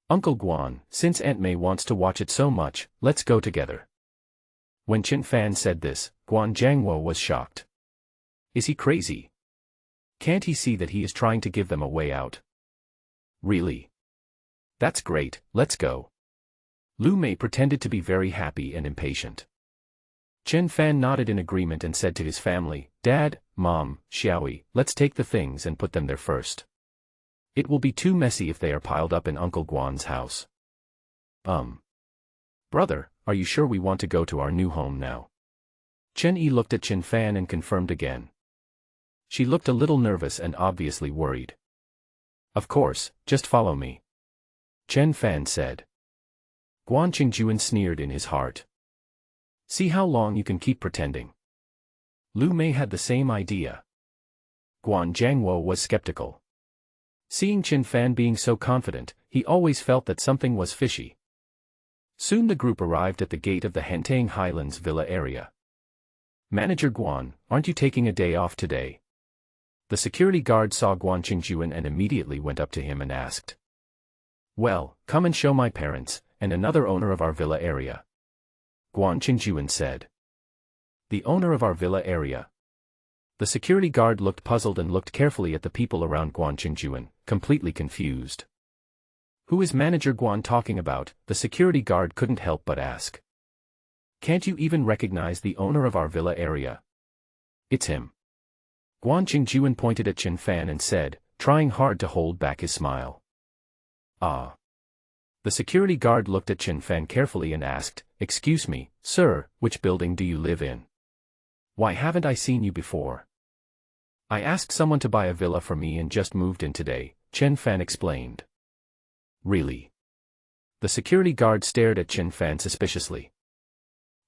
S1: Uncle Guan, since Aunt Mei wants to watch it so much, let's go together. When Chen Fan said this, Guan Jiangwo was shocked. Is he crazy? Can't he see that he is trying to give them a way out? Really? That's great, let's go. Lu Mei pretended to be very happy and impatient. Chen Fan nodded in agreement and said to his family, Dad, Mom, Xiaoyi, let's take the things and put them there first. It will be too messy if they are piled up in Uncle Guan's house. Brother, are you sure we want to go to our new home now? Chen Yi looked at Chen Fan and confirmed again. She looked a little nervous and obviously worried. Of course, just follow me. Chen Fan said. Guan Qingjuan sneered in his heart. See how long you can keep pretending. Lu Mei had the same idea. Guan Jiangwo was skeptical. Seeing Chin Fan being so confident, he always felt that something was fishy. Soon the group arrived at the gate of the Hentang Highlands Villa area. "Manager Guan, aren't you taking a day off today?" The security guard saw Guan Qingjuan and immediately went up to him and asked. "Well, come and show my parents, and another owner of our villa area," Guan Qingjuan said. "The owner of our villa area?" The security guard looked puzzled and looked carefully at the people around Guan Qingjuan, completely confused. "Who is Manager Guan talking about?" the security guard couldn't help but ask. "Can't you even recognize the owner of our villa area?" "It's him." Guan Qingjuan pointed at Chin Fan and said, trying hard to hold back his smile. "Ah." The security guard looked at Chin Fan carefully and asked, "Excuse me, sir, which building do you live in? Why haven't I seen you before?" "I asked someone to buy a villa for me and just moved in today," Chin Fan explained. "Really?" The security guard stared at Chin Fan suspiciously.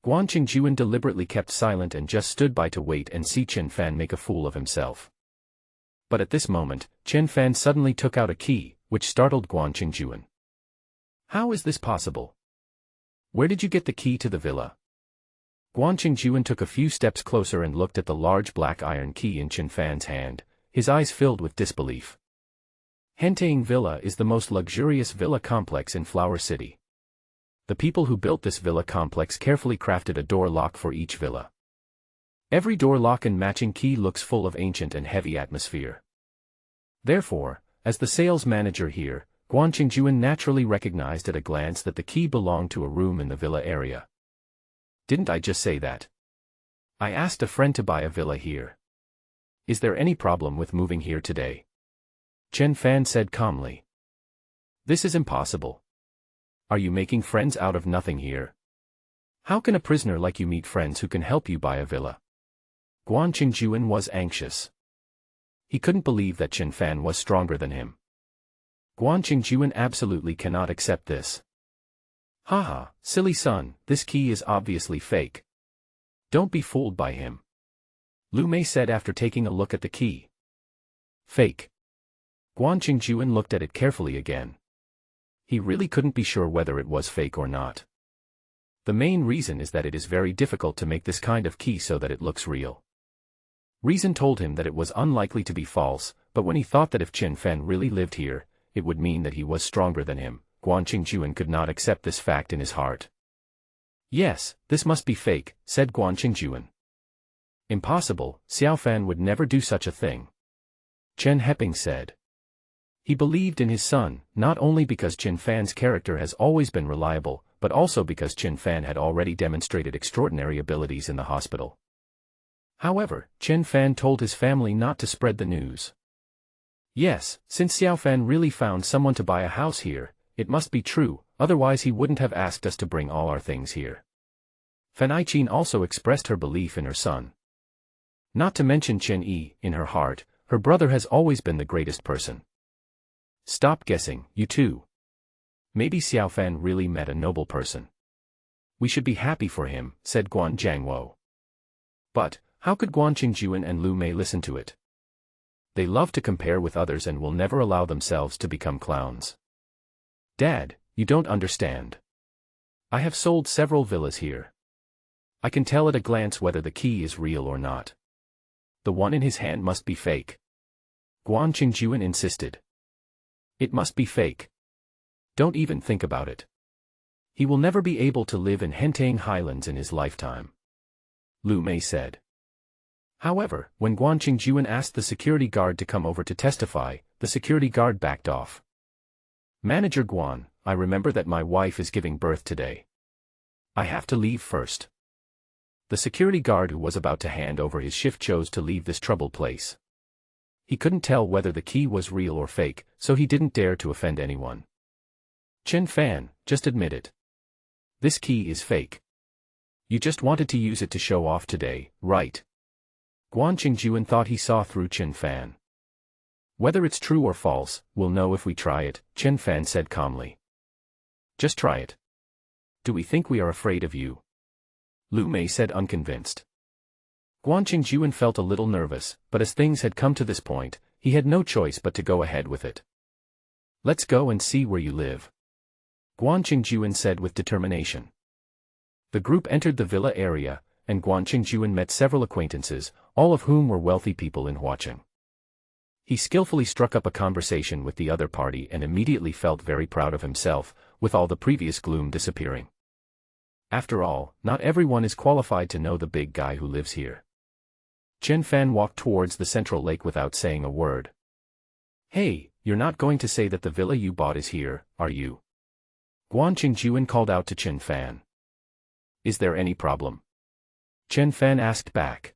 S1: Guan Qingjuan deliberately kept silent and just stood by to wait and see Chin Fan make a fool of himself. But at this moment, Chin Fan suddenly took out a key, which startled Guan Qingjuan. "How is this possible? Where did you get the key to the villa?" Guan Qingjuan took a few steps closer and looked at the large black iron key in Chin Fan's hand, his eyes filled with disbelief. Hentang Villa is the most luxurious villa complex in Flower City. The people who built this villa complex carefully crafted a door lock for each villa. Every door lock and matching key looks full of ancient and heavy atmosphere. Therefore, as the sales manager here, Guan Qingjuan naturally recognized at a glance that the key belonged to a room in the villa area. "Didn't I just say that? I asked a friend to buy a villa here. Is there any problem with moving here today?" Chen Fan said calmly. "This is impossible. Are you making friends out of nothing here? How can a prisoner like you meet friends who can help you buy a villa?" Guan Qingjuan was anxious. He couldn't believe that Chen Fan was stronger than him. Guan Qingjuan absolutely cannot accept this. "Haha, silly son, this key is obviously fake. Don't be fooled by him," Lu Mei said after taking a look at the key. "Fake." Guan Qingjuan looked at it carefully again. He really couldn't be sure whether it was fake or not. The main reason is that it is very difficult to make this kind of key so that it looks real. Reason told him that it was unlikely to be false, but when he thought that if Chen Fan really lived here, it would mean that he was stronger than him, Guan Qingjuan could not accept this fact in his heart. "Yes, this must be fake," said Guan Qingjuan. "Impossible, Xiao Fan would never do such a thing," Chen Heping said. He believed in his son, not only because Chen Fan's character has always been reliable, but also because Chen Fan had already demonstrated extraordinary abilities in the hospital. However, Chen Fan told his family not to spread the news. "Yes, since Xiao Fan really found someone to buy a house here, it must be true, otherwise he wouldn't have asked us to bring all our things here." Fan Aiqin also expressed her belief in her son. Not to mention Chen Yi, in her heart, her brother has always been the greatest person. "Stop guessing, you two. Maybe Xiao Fan really met a noble person. We should be happy for him," said Guan Jiangwo. But, how could Guan Qingjuan and Lu Mei listen to it? They love to compare with others and will never allow themselves to become clowns. "Dad, you don't understand. I have sold several villas here. I can tell at a glance whether the key is real or not. The one in his hand must be fake." Guan Qingjuan insisted. "It must be fake. Don't even think about it. He will never be able to live in Hentang Highlands in his lifetime," Lu Mei said. However, when Guan Qingjuan asked the security guard to come over to testify, the security guard backed off. "Manager Guan, I remember that my wife is giving birth today. I have to leave first." The security guard who was about to hand over his shift chose to leave this troubled place. He couldn't tell whether the key was real or fake, so he didn't dare to offend anyone. "Chen Fan, just admit it. This key is fake. You just wanted to use it to show off today, right?" Guan Qingjuan thought he saw through Chen Fan. "Whether it's true or false, we'll know if we try it," Chen Fan said calmly. "Just try it. Do we think we are afraid of you?" Lu Mei said unconvinced. Guan Qingjuan felt a little nervous, but as things had come to this point, he had no choice but to go ahead with it. "Let's go and see where you live," Guan Qingjuan said with determination. The group entered the villa area, and Guan Qingjuan met several acquaintances, all of whom were wealthy people in Huaqing. He skillfully struck up a conversation with the other party and immediately felt very proud of himself, with all the previous gloom disappearing. After all, not everyone is qualified to know the big guy who lives here. Chen Fan walked towards the central lake without saying a word. "Hey, you're not going to say that the villa you bought is here, are you?" Guan Qingjuan called out to Chen Fan. "Is there any problem?" Chen Fan asked back.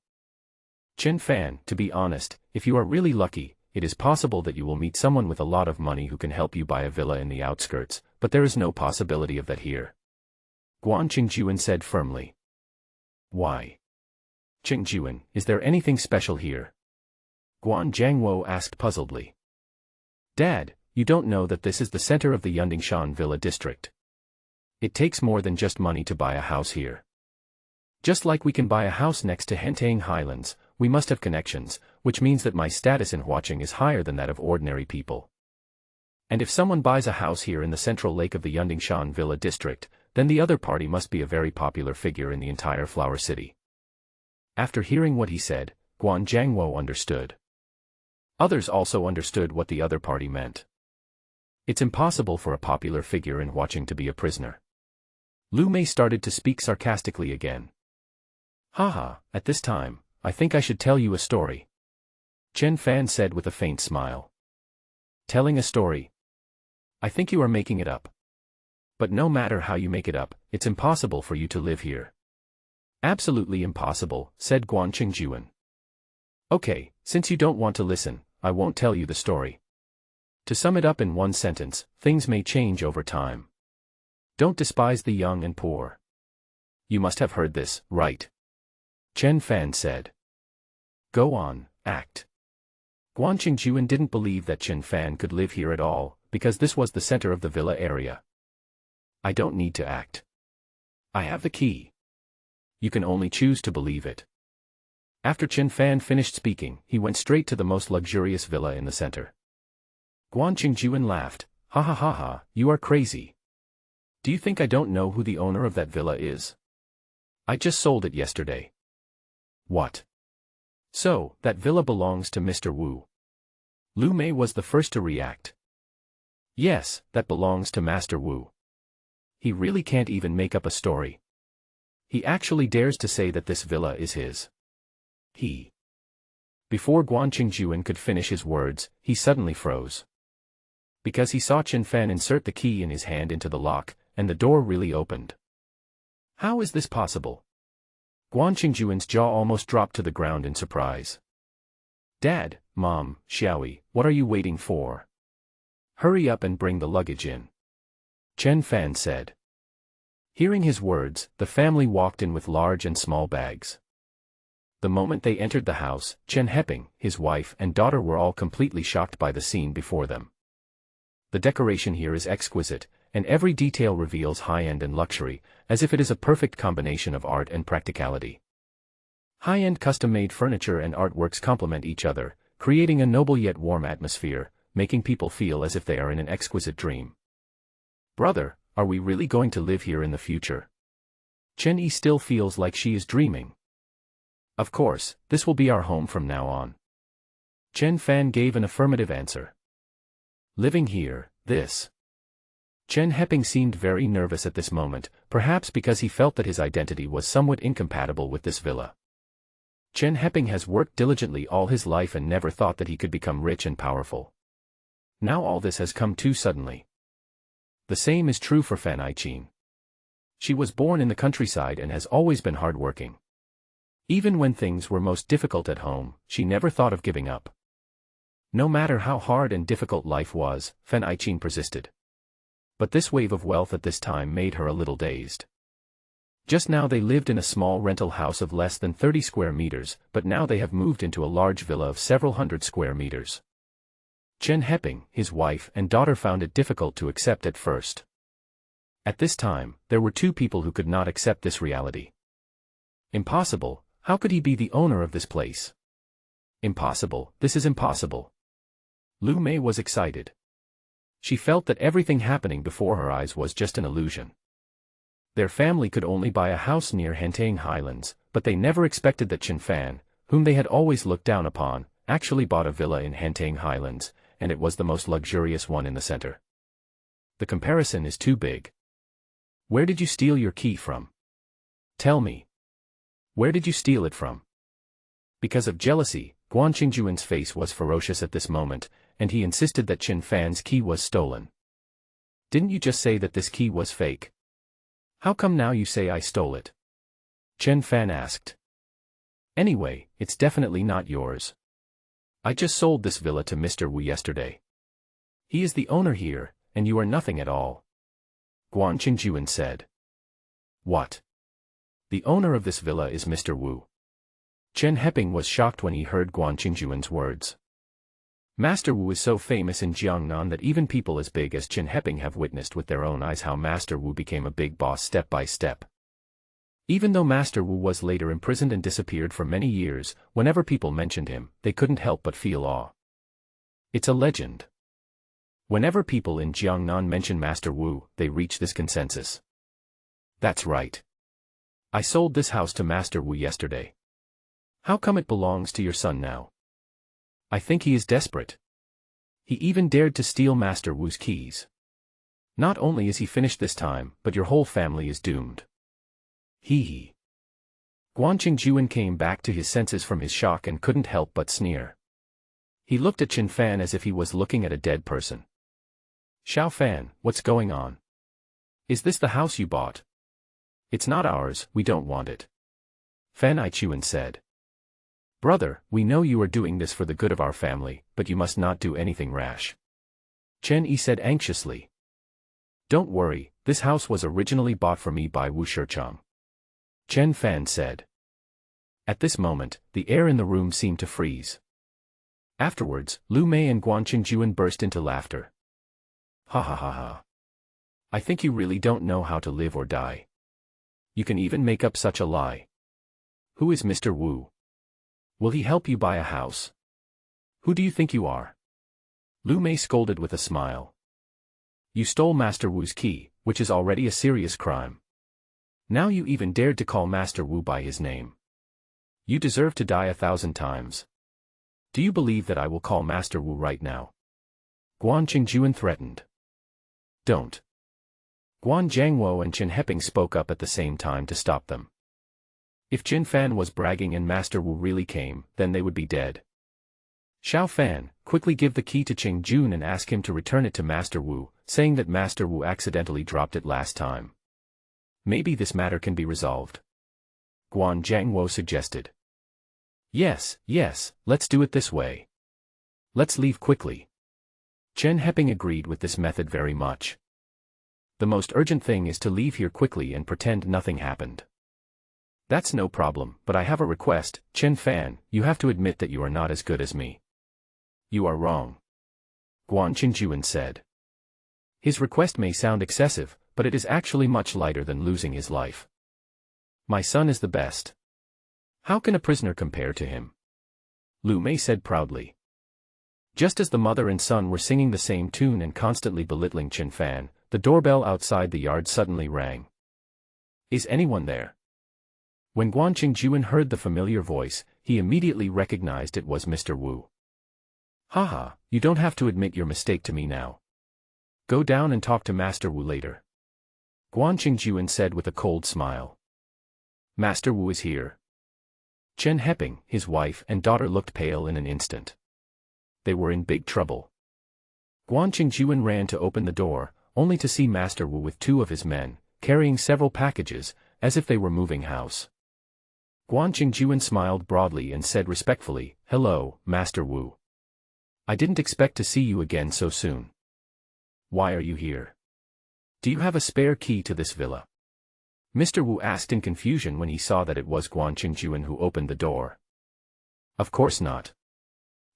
S1: "Chen Fan, to be honest, if you are really lucky, it is possible that you will meet someone with a lot of money who can help you buy a villa in the outskirts, but there is no possibility of that here," Guan Qingjuan said firmly. "Why? Qingjuan, is there anything special here?" Guan Zhangwo asked puzzledly. "Dad, you don't know that this is the center of the Yundingshan Villa district. It takes more than just money to buy a house here. Just like we can buy a house next to Hentang Highlands, we must have connections, which means that my status in Huaqing is higher than that of ordinary people. And if someone buys a house here in the central lake of the Yundingshan Villa district, then the other party must be a very popular figure in the entire Flower City." After hearing what he said, Guan Zhangwo understood. Others also understood what the other party meant. It's impossible for a popular figure in Huaqing to be a prisoner. Lu Mei started to speak sarcastically again. "Haha, at this time, I think I should tell you a story," Chen Fan said with a faint smile. "Telling a story? I think you are making it up. But no matter how you make it up, it's impossible for you to live here." "Absolutely impossible," said Guan Qingjuan. "Okay, since you don't want to listen, I won't tell you the story. To sum it up in one sentence, things may change over time. Don't despise the young and poor. You must have heard this, right?" Chen Fan said. "Go on, act." Guan Qingjuan didn't believe that Chen Fan could live here at all, because this was the center of the villa area. "I don't need to act. I have the key. You can only choose to believe it." After Chen Fan finished speaking, he went straight to the most luxurious villa in the center. Guan Qingjuan laughed. "Ha ha ha ha, you are crazy. Do you think I don't know who the owner of that villa is? I just sold it yesterday." "What? So, that villa belongs to Mr. Wu?" Lu Mei was the first to react. "Yes, that belongs to Master Wu. He really can't even make up a story. He actually dares to say that this villa is his. He..." Before Guan Qingjuan could finish his words, he suddenly froze. Because he saw Chen Fan insert the key in his hand into the lock, and the door really opened. How is this possible? Guan Qingjuan's jaw almost dropped to the ground in surprise. "Dad, Mom, Xiaoyi, what are you waiting for? Hurry up and bring the luggage in," Chen Fan said. Hearing his words, the family walked in with large and small bags. The moment they entered the house, Chen Heping, his wife and daughter were all completely shocked by the scene before them. The decoration here is exquisite, and every detail reveals high-end and luxury, as if it is a perfect combination of art and practicality. High-end custom-made furniture and artworks complement each other, creating a noble yet warm atmosphere, making people feel as if they are in an exquisite dream. "Brother, are we really going to live here in the future?" Chen Yi still feels like she is dreaming. "Of course, this will be our home from now on." Chen Fan gave an affirmative answer. "Living here, this..." Chen Heping seemed very nervous at this moment, perhaps because he felt that his identity was somewhat incompatible with this villa. Chen Heping has worked diligently all his life and never thought that he could become rich and powerful. Now all this has come too suddenly. The same is true for Fan Aiqin. She was born in the countryside and has always been hardworking. Even when things were most difficult at home, she never thought of giving up. No matter how hard and difficult life was, Fan Aiqin persisted. But this wave of wealth at this time made her a little dazed. Just now they lived in a small rental house of less than 30 square meters, but now they have moved into a large villa of several hundred square meters. Chen Heping, his wife and daughter found it difficult to accept at first. At this time, there were two people who could not accept this reality. Impossible, how could he be the owner of this place? Impossible, this is impossible. Lu Mei was excited. She felt that everything happening before her eyes was just an illusion. Their family could only buy a house near Hentang Highlands, but they never expected that Chen Fan, whom they had always looked down upon, actually bought a villa in Hentang Highlands, and it was the most luxurious one in the center. The comparison is too big. Where did you steal your key from? Tell me. Where did you steal it from? Because of jealousy, Guan Qingjuan's face was ferocious at this moment, and he insisted that Chen Fan's key was stolen. Didn't you just say that this key was fake? How come now you say I stole it? Chen Fan asked. Anyway, it's definitely not yours. I just sold this villa to Mr. Wu yesterday. He is the owner here, and you are nothing at all. Guan Qingjuan said. What? The owner of this villa is Mr. Wu. Chen Heping was shocked when he heard Guan Qingjuan's words. Master Wu is so famous in Jiangnan that even people as big as Chen Heping have witnessed with their own eyes how Master Wu became a big boss step by step. Even though Master Wu was later imprisoned and disappeared for many years, whenever people mentioned him, they couldn't help but feel awe. It's a legend. Whenever people in Jiangnan mention Master Wu, they reach this consensus. That's right. I sold this house to Master Wu yesterday. How come it belongs to your son now? I think he is desperate. He even dared to steal Master Wu's keys. Not only is he finished this time, but your whole family is doomed. Hee hee. Guan Qingjuan came back to his senses from his shock and couldn't help but sneer. He looked at Chen Fan as if he was looking at a dead person. Xiao Fan, what's going on? Is this the house you bought? It's not ours, we don't want it. Fan Aichuan said. Brother, we know you are doing this for the good of our family, but you must not do anything rash. Chen Yi said anxiously. Don't worry, this house was originally bought for me by Wu Shichang. Chen Fan said. At this moment, the air in the room seemed to freeze. Afterwards, Lu Mei and Guan Qingjuan burst into laughter. Ha ha ha ha. I think you really don't know how to live or die. You can even make up such a lie. Who is Mr. Wu? Will he help you buy a house? Who do you think you are? Lu Mei scolded with a smile. You stole Master Wu's key, which is already a serious crime. Now you even dared to call Master Wu by his name. You deserve to die 1,000 times. Do you believe that I will call Master Wu right now? Guan Qingjuan threatened. Don't. Guan Jiangwo and Chen Heping spoke up at the same time to stop them. If Chen Fan was bragging and Master Wu really came, then they would be dead. Xiao Fan, quickly give the key to Qing Jun and ask him to return it to Master Wu, saying that Master Wu accidentally dropped it last time. Maybe this matter can be resolved. Guan Jiangwo suggested. Yes, let's do it this way. Let's leave quickly. Chen Heping agreed with this method very much. The most urgent thing is to leave here quickly and pretend nothing happened. That's no problem, but I have a request, Chen Fan, you have to admit that you are not as good as me. You are wrong. Guan Qingjuan said. His request may sound excessive, but it is actually much lighter than losing his life. My son is the best. How can a prisoner compare to him? Lu Mei said proudly. Just as the mother and son were singing the same tune and constantly belittling Chen Fan, the doorbell outside the yard suddenly rang. Is anyone there? When Guan Qingjuan heard the familiar voice, he immediately recognized it was Mr. Wu. Haha, you don't have to admit your mistake to me now. Go down and talk to Master Wu later. Guan Qingjuan said with a cold smile. Master Wu is here. Chen Heping, his wife and daughter looked pale in an instant. They were in big trouble. Guan Qingjuan ran to open the door, only to see Master Wu with 2 of his men, carrying several packages, as if they were moving house. Guan Qingjuan smiled broadly and said respectfully, Hello, Master Wu. I didn't expect to see you again so soon. Why are you here? Do you have a spare key to this villa? Mr. Wu asked in confusion when he saw that it was Guan Qingjuan who opened the door. Of course not.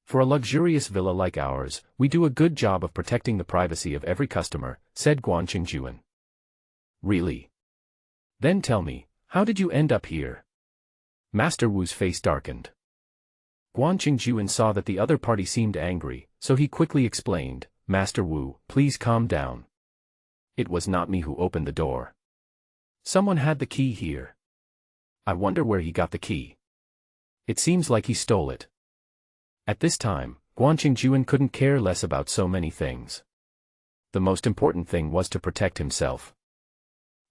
S1: For a luxurious villa like ours, we do a good job of protecting the privacy of every customer, said Guan Qingjuan. Really? Then tell me, how did you end up here? Master Wu's face darkened. Guan Qingjuan saw that the other party seemed angry, So he quickly explained, Master Wu, please calm down. It was not me who opened the door. Someone had the key here. I wonder where he got the key. It seems like he stole it. At this time, Guanqingjuan couldn't care less about so many things. The most important thing was to protect himself.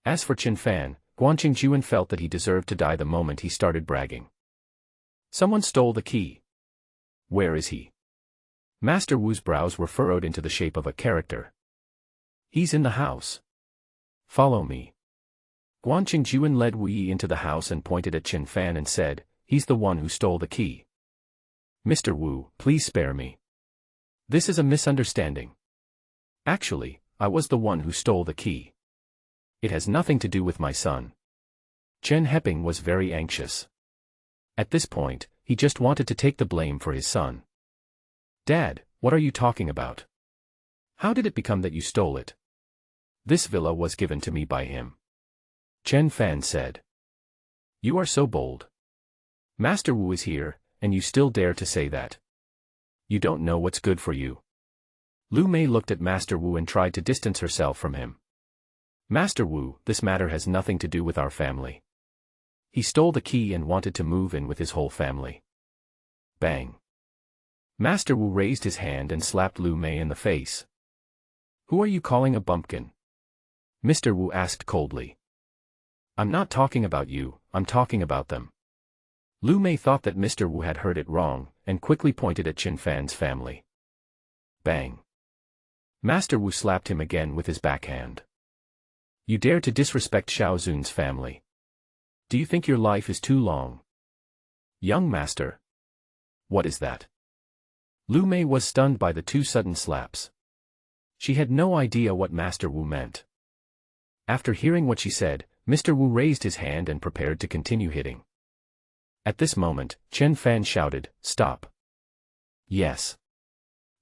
S1: As for Qin Fan, Guanqingjuan felt that he deserved to die the moment he started bragging. Someone stole the key. Where is he? Master Wu's brows were furrowed into the shape of a character. He's in the house. Follow me. Guanqingjuan led Wu Yi into the house and pointed at Qin Fan and said, he's the one who stole the key. Mr. Wu, please spare me. This is a misunderstanding. Actually, I was the one who stole the key. It has nothing to do with my son. Chen Heping was very anxious. At this point, he just wanted to take the blame for his son. Dad, what are you talking about? How did it become that you stole it? This villa was given to me by him. Chen Fan said. You are so bold. Master Wu is here, and you still dare to say that. You don't know what's good for you. Lu Mei looked at Master Wu and tried to distance herself from him. Master Wu, this matter has nothing to do with our family. He stole the key and wanted to move in with his whole family. Bang. Master Wu raised his hand and slapped Lu Mei in the face. Who are you calling a bumpkin? Mr. Wu asked coldly. I'm not talking about you, I'm talking about them. Lu Mei thought that Mr. Wu had heard it wrong, and quickly pointed at Qin Fan's family. Bang. Master Wu slapped him again with his backhand. You dare to disrespect Xiao Zun's family. Do you think your life is too long? Young master. What is that? Lu Mei was stunned by the two sudden slaps. She had no idea what Master Wu meant. After hearing what she said, Mr. Wu raised his hand and prepared to continue hitting. At this moment, Chen Fan shouted, Stop. Yes.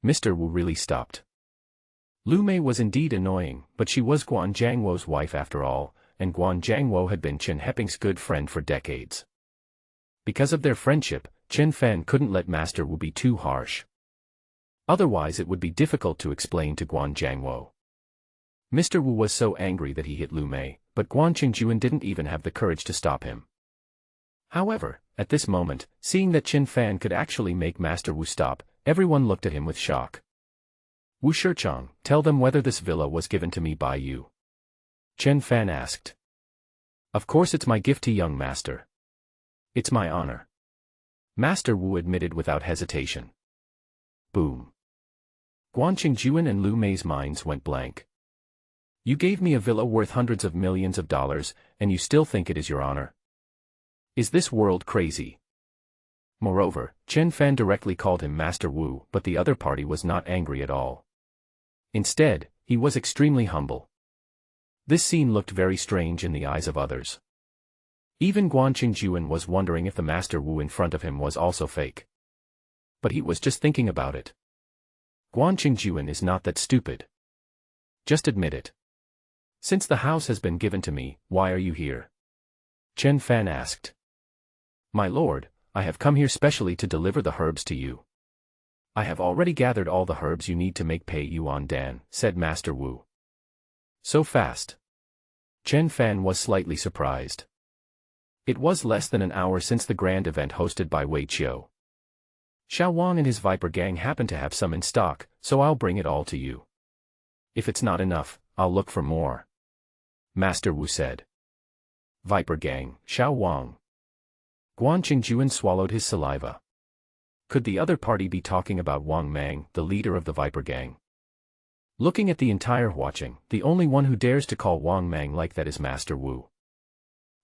S1: Mr. Wu really stopped. Lu Mei was indeed annoying, but she was Guan Jiangwo's wife after all, and Guan Jiangwo had been Chen Heping's good friend for decades. Because of their friendship, Chen Fan couldn't let Master Wu be too harsh. Otherwise it would be difficult to explain to Guan Jiangwo. Mr. Wu was so angry that he hit Lu Mei, but Guanqingjuan didn't even have the courage to stop him. However, at this moment, seeing that Qin Fan could actually make Master Wu stop, everyone looked at him with shock. Wu Shichang, tell them whether this villa was given to me by you. Chen Fan asked. Of course it's my gift to young master. It's my honor. Master Wu admitted without hesitation. Boom. Guanqingjuan and Lu Mei's minds went blank. You gave me a villa worth hundreds of millions of dollars, and you still think it is your honor? Is this world crazy? Moreover, Chen Fan directly called him Master Wu, but the other party was not angry at all. Instead, he was extremely humble. This scene looked very strange in the eyes of others. Even Guanqingjuan was wondering if the Master Wu in front of him was also fake. But he was just thinking about it. Guanqingjuan is not that stupid. Just admit it. Since the house has been given to me, why are you here? Chen Fan asked. My lord, I have come here specially to deliver the herbs to you. I have already gathered all the herbs you need to make Pei Yuan Dan, said Master Wu. So fast. Chen Fan was slightly surprised. It was less than an hour since the grand event hosted by Wei Qiu. Xiao Wang and his Viper Gang happen to have some in stock, so I'll bring it all to you. If it's not enough, I'll look for more. Master Wu said. Viper Gang, Xiao Wang. Guanqingjuan swallowed his saliva. Could the other party be talking about Wang Mang, the leader of the Viper Gang? Looking at the entire watching, the only one who dares to call Wang Mang like that is Master Wu.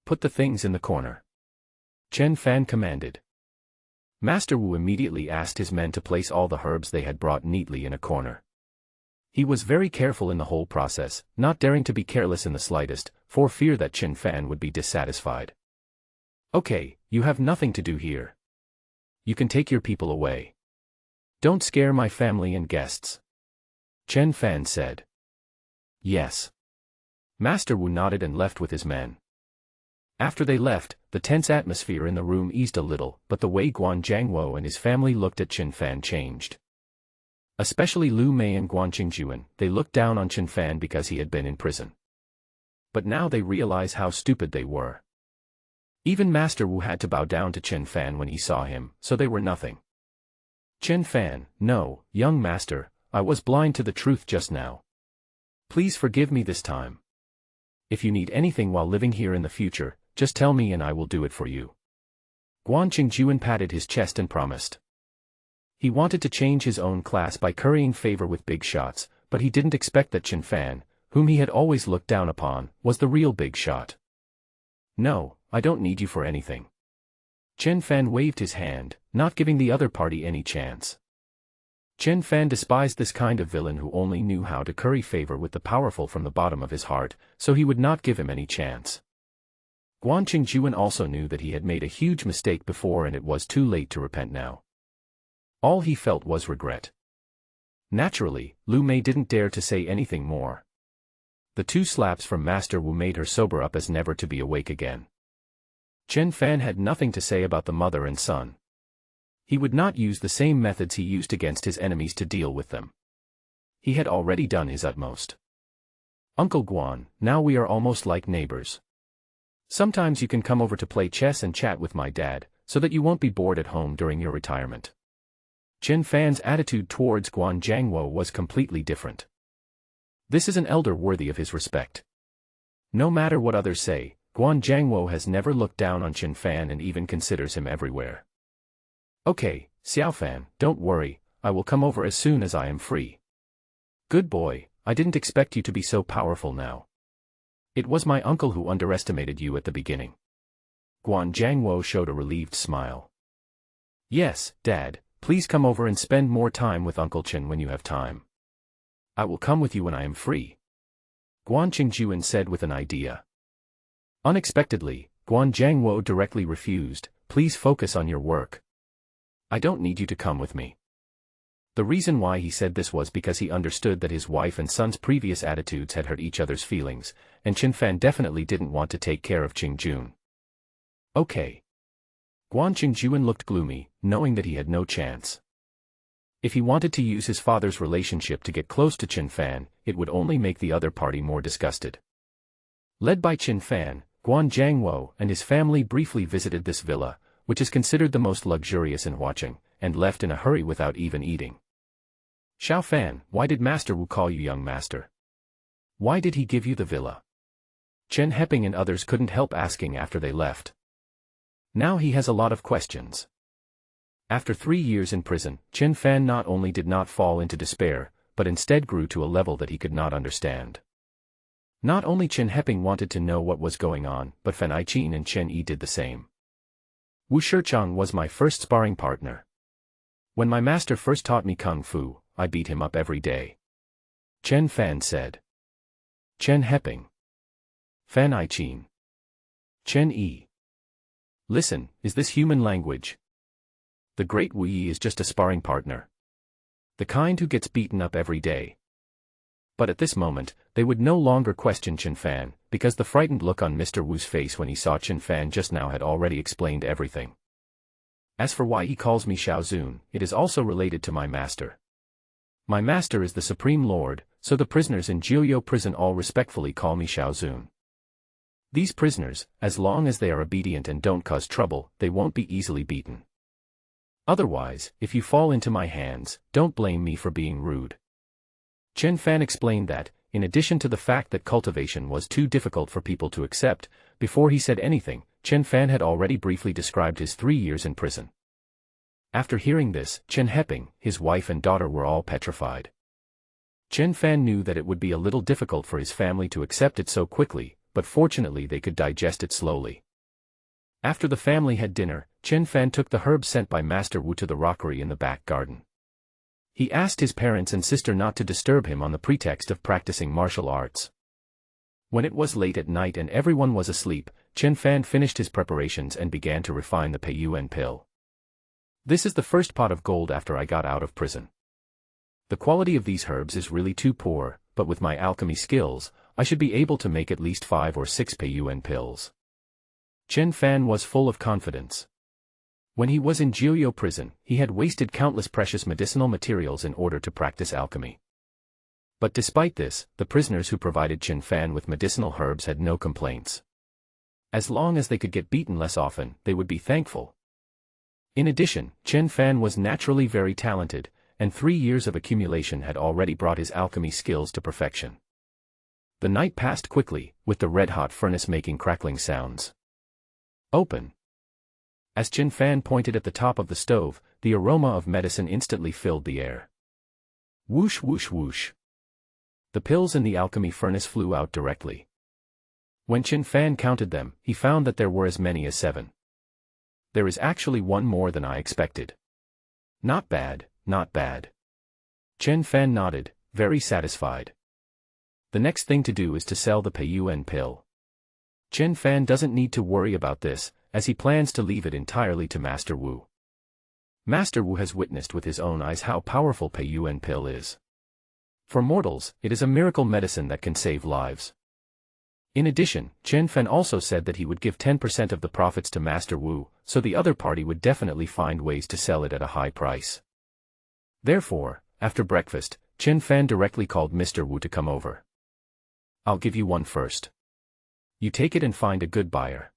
S1: Put the things in the corner. Chen Fan commanded. Master Wu immediately asked his men to place all the herbs they had brought neatly in a corner. He was very careful in the whole process, not daring to be careless in the slightest, for fear that Qin Fan would be dissatisfied. Okay, you have nothing to do here. You can take your people away. Don't scare my family and guests. Chen Fan said. Yes. Master Wu nodded and left with his men. After they left, the tense atmosphere in the room eased a little, but the way Guan Jiangwo and his family looked at Qin Fan changed. Especially Lu Mei and Guan Qingjuan, they looked down on Chen Fan because he had been in prison. But now they realize how stupid they were. Even Master Wu had to bow down to Chen Fan when he saw him, so they were nothing. Chen Fan, no, young master, I was blind to the truth just now. Please forgive me this time. If you need anything while living here in the future, just tell me and I will do it for you. Guan Qingjuan patted his chest and promised. He wanted to change his own class by currying favor with big shots, but he didn't expect that Chen Fan, whom he had always looked down upon, was the real big shot. No, I don't need you for anything. Chen Fan waved his hand, not giving the other party any chance. Chen Fan despised this kind of villain who only knew how to curry favor with the powerful from the bottom of his heart, so he would not give him any chance. Guan Qingjuan also knew that he had made a huge mistake before and it was too late to repent now. All he felt was regret. Naturally, Lu Mei didn't dare to say anything more. The 2 slaps from Master Wu made her sober up as never to be awake again. Chen Fan had nothing to say about the mother and son. He would not use the same methods he used against his enemies to deal with them. He had already done his utmost. Uncle Guan, now we are almost like neighbors. Sometimes you can come over to play chess and chat with my dad, so that you won't be bored at home during your retirement. Chen Fan's attitude towards Guan Jiangwo was completely different. This is an elder worthy of his respect. No matter what others say, Guan Jiangwo has never looked down on Chen Fan and even considers him everywhere. Okay, Xiao Fan, don't worry, I will come over as soon as I am free. Good boy, I didn't expect you to be so powerful now. It was my uncle who underestimated you at the beginning. Guan Jiangwo showed a relieved smile. Yes, Dad, please come over and spend more time with Uncle Chen when you have time. I will come with you when I am free. Guan Qingjuan said with an idea. Unexpectedly, Guan Jiangwo directly refused, please focus on your work. I don't need you to come with me. The reason why he said this was because he understood that his wife and son's previous attitudes had hurt each other's feelings, and Chen Fan definitely didn't want to take care of Qingjun. Okay. Guan Qingjuan looked gloomy, knowing that he had no chance. If he wanted to use his father's relationship to get close to Chen Fan, it would only make the other party more disgusted. Led by Chen Fan, Guan Jiangwo and his family briefly visited this villa, which is considered the most luxurious in Huaqing, and left in a hurry without even eating. Xiao Fan, why did Master Wu call you young master? Why did he give you the villa? Chen Heping and others couldn't help asking after they left. Now he has a lot of questions. After 3 years in prison, Chen Fan not only did not fall into despair, but instead grew to a level that he could not understand. Not only Chen Heping wanted to know what was going on, but Fan Aiqin and Chen Yi did the same. Wu Shichang was my first sparring partner. When my master first taught me kung fu, I beat him up every day. Chen Fan said. Chen Heping. Fan Aiqin. Chen Yi. Listen, is this human language? The great Wu Yi is just a sparring partner. The kind who gets beaten up every day. But at this moment, they would no longer question Chen Fan, because the frightened look on Mr. Wu's face when he saw Chen Fan just now had already explained everything. As for why he calls me Xiao Zun, it is also related to my master. My master is the Supreme Lord, so the prisoners in Jiuyou prison all respectfully call me Xiao Zun. These prisoners, as long as they are obedient and don't cause trouble, they won't be easily beaten. Otherwise, if you fall into my hands, don't blame me for being rude. Chen Fan explained that, in addition to the fact that cultivation was too difficult for people to accept, before he said anything, Chen Fan had already briefly described his 3 years in prison. After hearing this, Chen Heping, his wife and daughter were all petrified. Chen Fan knew that it would be a little difficult for his family to accept it so quickly, but fortunately they could digest it slowly. After the family had dinner, Chen Fan took the herbs sent by Master Wu to the rockery in the back garden. He asked his parents and sister not to disturb him on the pretext of practicing martial arts. When it was late at night and everyone was asleep, Chen Fan finished his preparations and began to refine the Peiyuan pill. This is the first pot of gold after I got out of prison. The quality of these herbs is really too poor, but with my alchemy skills, I should be able to make at least 5 or 6 Peiyuan pills. Chen Fan was full of confidence. When he was in Jiuyou prison, he had wasted countless precious medicinal materials in order to practice alchemy. But despite this, the prisoners who provided Chen Fan with medicinal herbs had no complaints. As long as they could get beaten less often, they would be thankful. In addition, Chen Fan was naturally very talented, and 3 years of accumulation had already brought his alchemy skills to perfection. The night passed quickly, with the red-hot furnace making crackling sounds. Open. As Chen Fan pointed at the top of the stove, the aroma of medicine instantly filled the air. Whoosh whoosh whoosh. The pills in the alchemy furnace flew out directly. When Chen Fan counted them, he found that there were as many as 7. There is actually one more than I expected. Not bad, not bad. Chen Fan nodded, very satisfied. The next thing to do is to sell the Peiyuan pill. Chen Fan doesn't need to worry about this, as he plans to leave it entirely to Master Wu. Master Wu has witnessed with his own eyes how powerful Peiyuan pill is. For mortals, it is a miracle medicine that can save lives. In addition, Chen Fan also said that he would give 10% of the profits to Master Wu, so the other party would definitely find ways to sell it at a high price. Therefore, after breakfast, Chen Fan directly called Mr. Wu to come over. I'll give you one first. You take it and find a good buyer.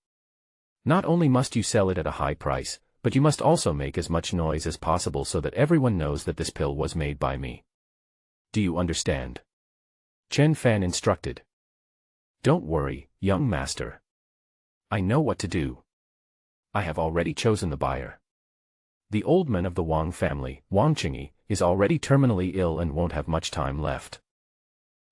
S1: Not only must you sell it at a high price, but you must also make as much noise as possible so that everyone knows that this pill was made by me. Do you understand? Chen Fan instructed. Don't worry, young master. I know what to do. I have already chosen the buyer. The old man of the Wang family, Wang Qingyi, is already terminally ill and won't have much time left.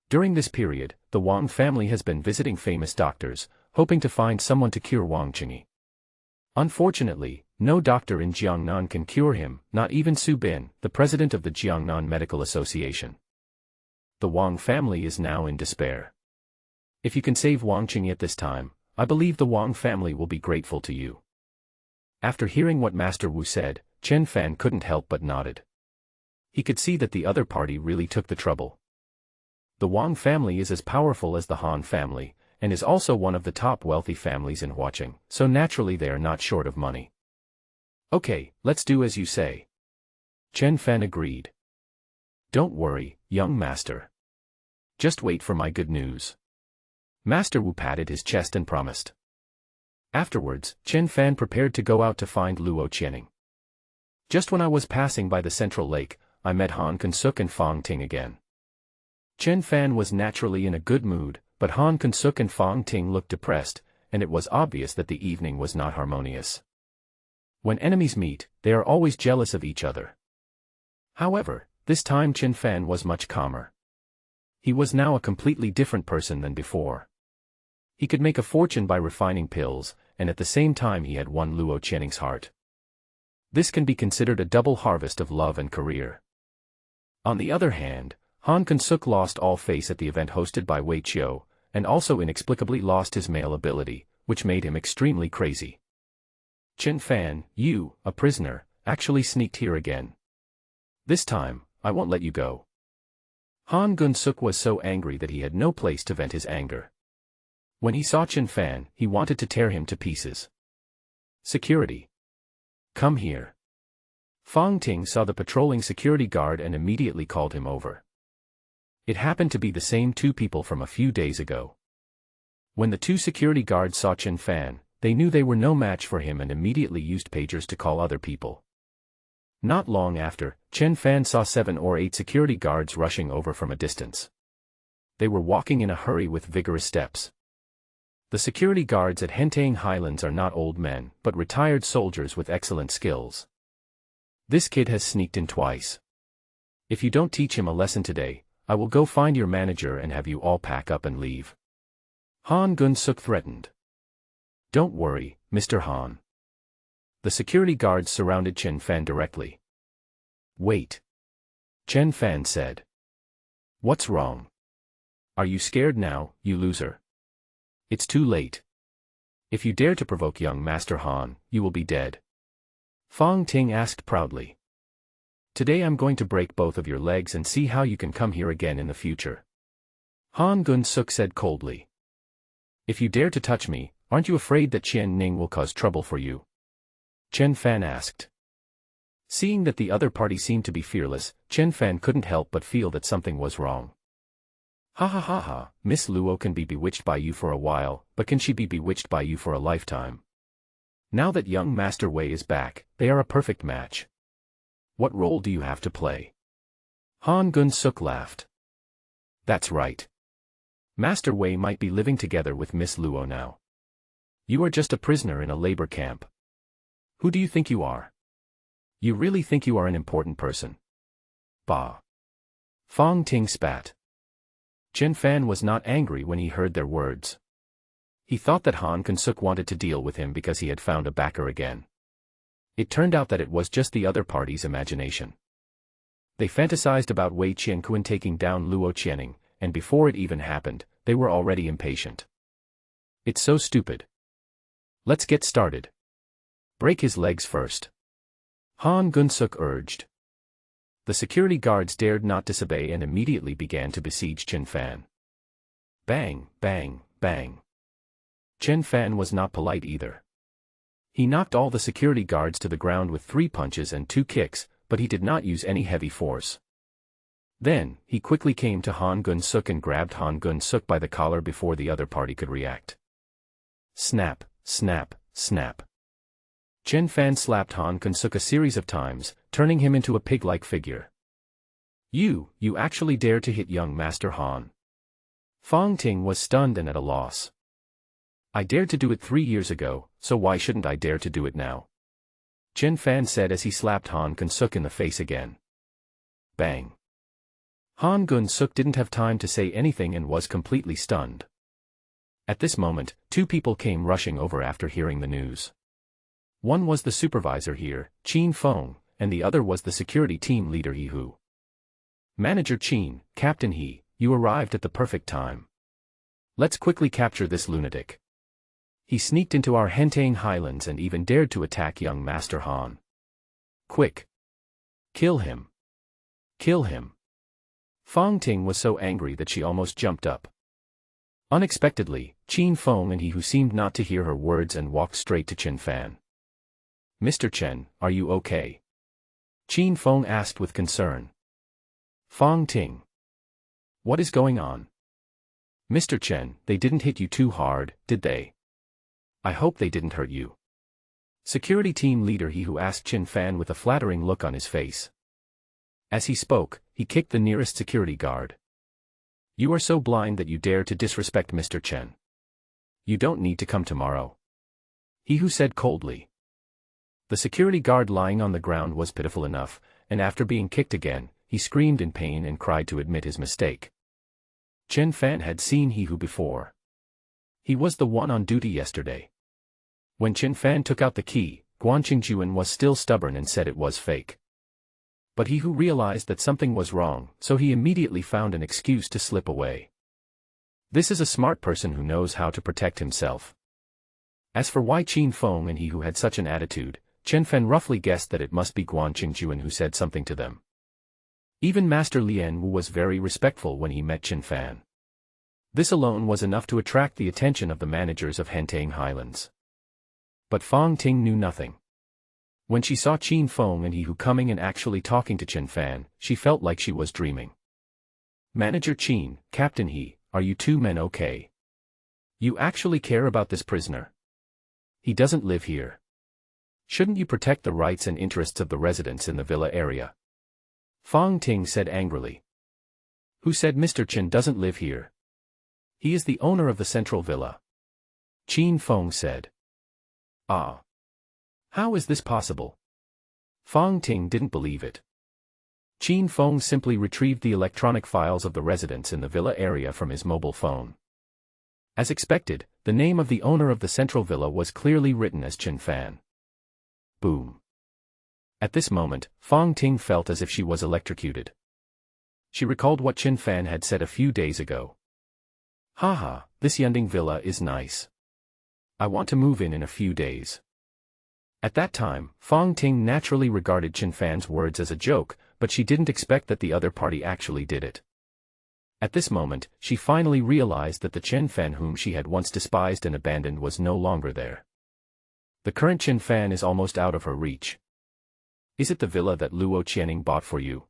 S1: During this period, the Wang family has been visiting famous doctors, hoping to find someone to cure Wang Qingyi. Unfortunately, no doctor in Jiangnan can cure him, not even Su Bin, the president of the Jiangnan Medical Association. The Wang family is now in despair. If you can save Wang Qingyi at this time, I believe the Wang family will be grateful to you. After hearing what Master Wu said, Chen Fan couldn't help but nodded. He could see that the other party really took the trouble. The Wang family is as powerful as the Han family, and is also one of the top wealthy families in Huaqing, so naturally they are not short of money. Okay, let's do as you say. Chen Fan agreed. Don't worry, young master. Just wait for my good news. Master Wu patted his chest and promised. Afterwards, Chen Fan prepared to go out to find Luo Channing. Just when I was passing by the central lake, I met Han Kunsuk and Fang Ting again. Chen Fan was naturally in a good mood, but Han Kunsuk and Fang Ting looked depressed, and it was obvious that the evening was not harmonious. When enemies meet, they are always jealous of each other. However, this time Chen Fan was much calmer. He was now a completely different person than before. He could make a fortune by refining pills, and at the same time he had won Luo Channing's heart. This can be considered a double harvest of love and career. On the other hand, Han Kunsuk lost all face at the event hosted by Wei Qiu, and also inexplicably lost his male ability, which made him extremely crazy. Chen Fan, you, a prisoner, actually sneaked here again. This time, I won't let you go. Han Kunsuk was so angry that he had no place to vent his anger. When he saw Chen Fan, he wanted to tear him to pieces. Security. Come here. Fang Ting saw the patrolling security guard and immediately called him over. It happened to be the same 2 people from a few days ago. When the 2 security guards saw Chen Fan, they knew they were no match for him and immediately used pagers to call other people. Not long after, Chen Fan saw 7 or 8 security guards rushing over from a distance. They were walking in a hurry with vigorous steps. The security guards at Hentang Highlands are not old men, but retired soldiers with excellent skills. This kid has sneaked in twice. If you don't teach him a lesson today, I will go find your manager and have you all pack up and leave. Han Kunsuk threatened. Don't worry, Mr. Han. The security guards surrounded Chen Fan directly. Wait. Chen Fan said. What's wrong? Are you scared now, you loser? It's too late. If you dare to provoke young Master Han, you will be dead. Fang Ting asked proudly. Today I'm going to break both of your legs and see how you can come here again in the future. Han Kunsuk said coldly. If you dare to touch me, aren't you afraid that Qian Ning will cause trouble for you? Chen Fan asked. Seeing that the other party seemed to be fearless, Chen Fan couldn't help but feel that something was wrong. Ha ha ha ha, Miss Luo can be bewitched by you for a while, but can she be bewitched by you for a lifetime? Now that young Master Wei is back, they are a perfect match. What role do you have to play? Han Gun-suk laughed. That's right. Master Wei might be living together with Miss Luo now. You are just a prisoner in a labor camp. Who do you think you are? You really think you are an important person? Bah. Fong Ting spat. Chen Fan was not angry when he heard their words. He thought that Han Gun-suk wanted to deal with him because he had found a backer again. It turned out that it was just the other party's imagination. They fantasized about Wei Qianquan taking down Luo Channing, and before it even happened, they were already impatient. It's so stupid. Let's get started. Break his legs first. Han Gun-suk urged. The security guards dared not disobey and immediately began to besiege Chen Fan. Bang, bang, bang. Chen Fan was not polite either. He knocked all the security guards to the ground with 3 punches and 2 kicks, but he did not use any heavy force. Then, he quickly came to Han Gun-suk and grabbed Han Gun-suk by the collar before the other party could react. Snap, snap, snap. Chen Fan slapped Han Gun-suk a series of times, turning him into a pig-like figure. You actually dare to hit young Master Han. Fong Ting was stunned and at a loss. I dared to do it 3 years ago, so why shouldn't I dare to do it now? Chen Fan said as he slapped Han Gun-suk in the face again. Bang. Han Gun-suk didn't have time to say anything and was completely stunned. At this moment, 2 people came rushing over after hearing the news. One was the supervisor here, Qin Feng, and the other was the security team leader He Hu. Manager Qin, Captain He, you arrived at the perfect time. Let's quickly capture this lunatic. He sneaked into our Hentang highlands and even dared to attack young Master Han. Quick. Kill him. Kill him. Fong Ting was so angry that she almost jumped up. Unexpectedly, Qin Feng and He Hu seemed not to hear her words and walked straight to Chen Fan. Mr. Chen, are you okay? Qin Feng asked with concern. Fong Ting. What is going on? Mr. Chen, they didn't hit you too hard, did they? I hope they didn't hurt you. Security team leader He Hu asked Chen Fan with a flattering look on his face. As he spoke, he kicked the nearest security guard. You are so blind that you dare to disrespect Mr. Chen. You don't need to come tomorrow. He Hu said coldly. The security guard lying on the ground was pitiful enough, and after being kicked again, he screamed in pain and cried to admit his mistake. Chen Fan had seen He Hu before. He was the one on duty yesterday. When Chen Fan took out the key, Guan Qingjuan was still stubborn and said it was fake. But He Hu realized that something was wrong, so he immediately found an excuse to slip away. This is a smart person who knows how to protect himself. As for why Qin Feng and He Hu had such an attitude, Chen Fan roughly guessed that it must be Guan Qingjuan who said something to them. Even Master Lian Wu was very respectful when he met Chen Fan. This alone was enough to attract the attention of the managers of Hentang Highlands. But Fong Ting knew nothing. When she saw Qin Feng and He Hu coming and actually talking to Chen Fan, she felt like she was dreaming. Manager Qin, Captain He, are you 2 men okay? You actually care about this prisoner? He doesn't live here. Shouldn't you protect the rights and interests of the residents in the villa area? Fong Ting said angrily. Who said Mr. Chen doesn't live here? He is the owner of the central villa. Qin Feng said. Ah. How is this possible? Fong Ting didn't believe it. Qin Feng simply retrieved the electronic files of the residents in the villa area from his mobile phone. As expected, the name of the owner of the central villa was clearly written as Chen Fan. Boom. At this moment, Fong Ting felt as if she was electrocuted. She recalled what Chen Fan had said a few days ago. Haha, this Yunding villa is nice. I want to move in a few days. At that time, Fong Ting naturally regarded Chen Fan's words as a joke, but she didn't expect that the other party actually did it. At this moment, she finally realized that the Chen Fan whom she had once despised and abandoned was no longer there. The current Chin Fan is almost out of her reach. Is it the villa that Luo Channing bought for you?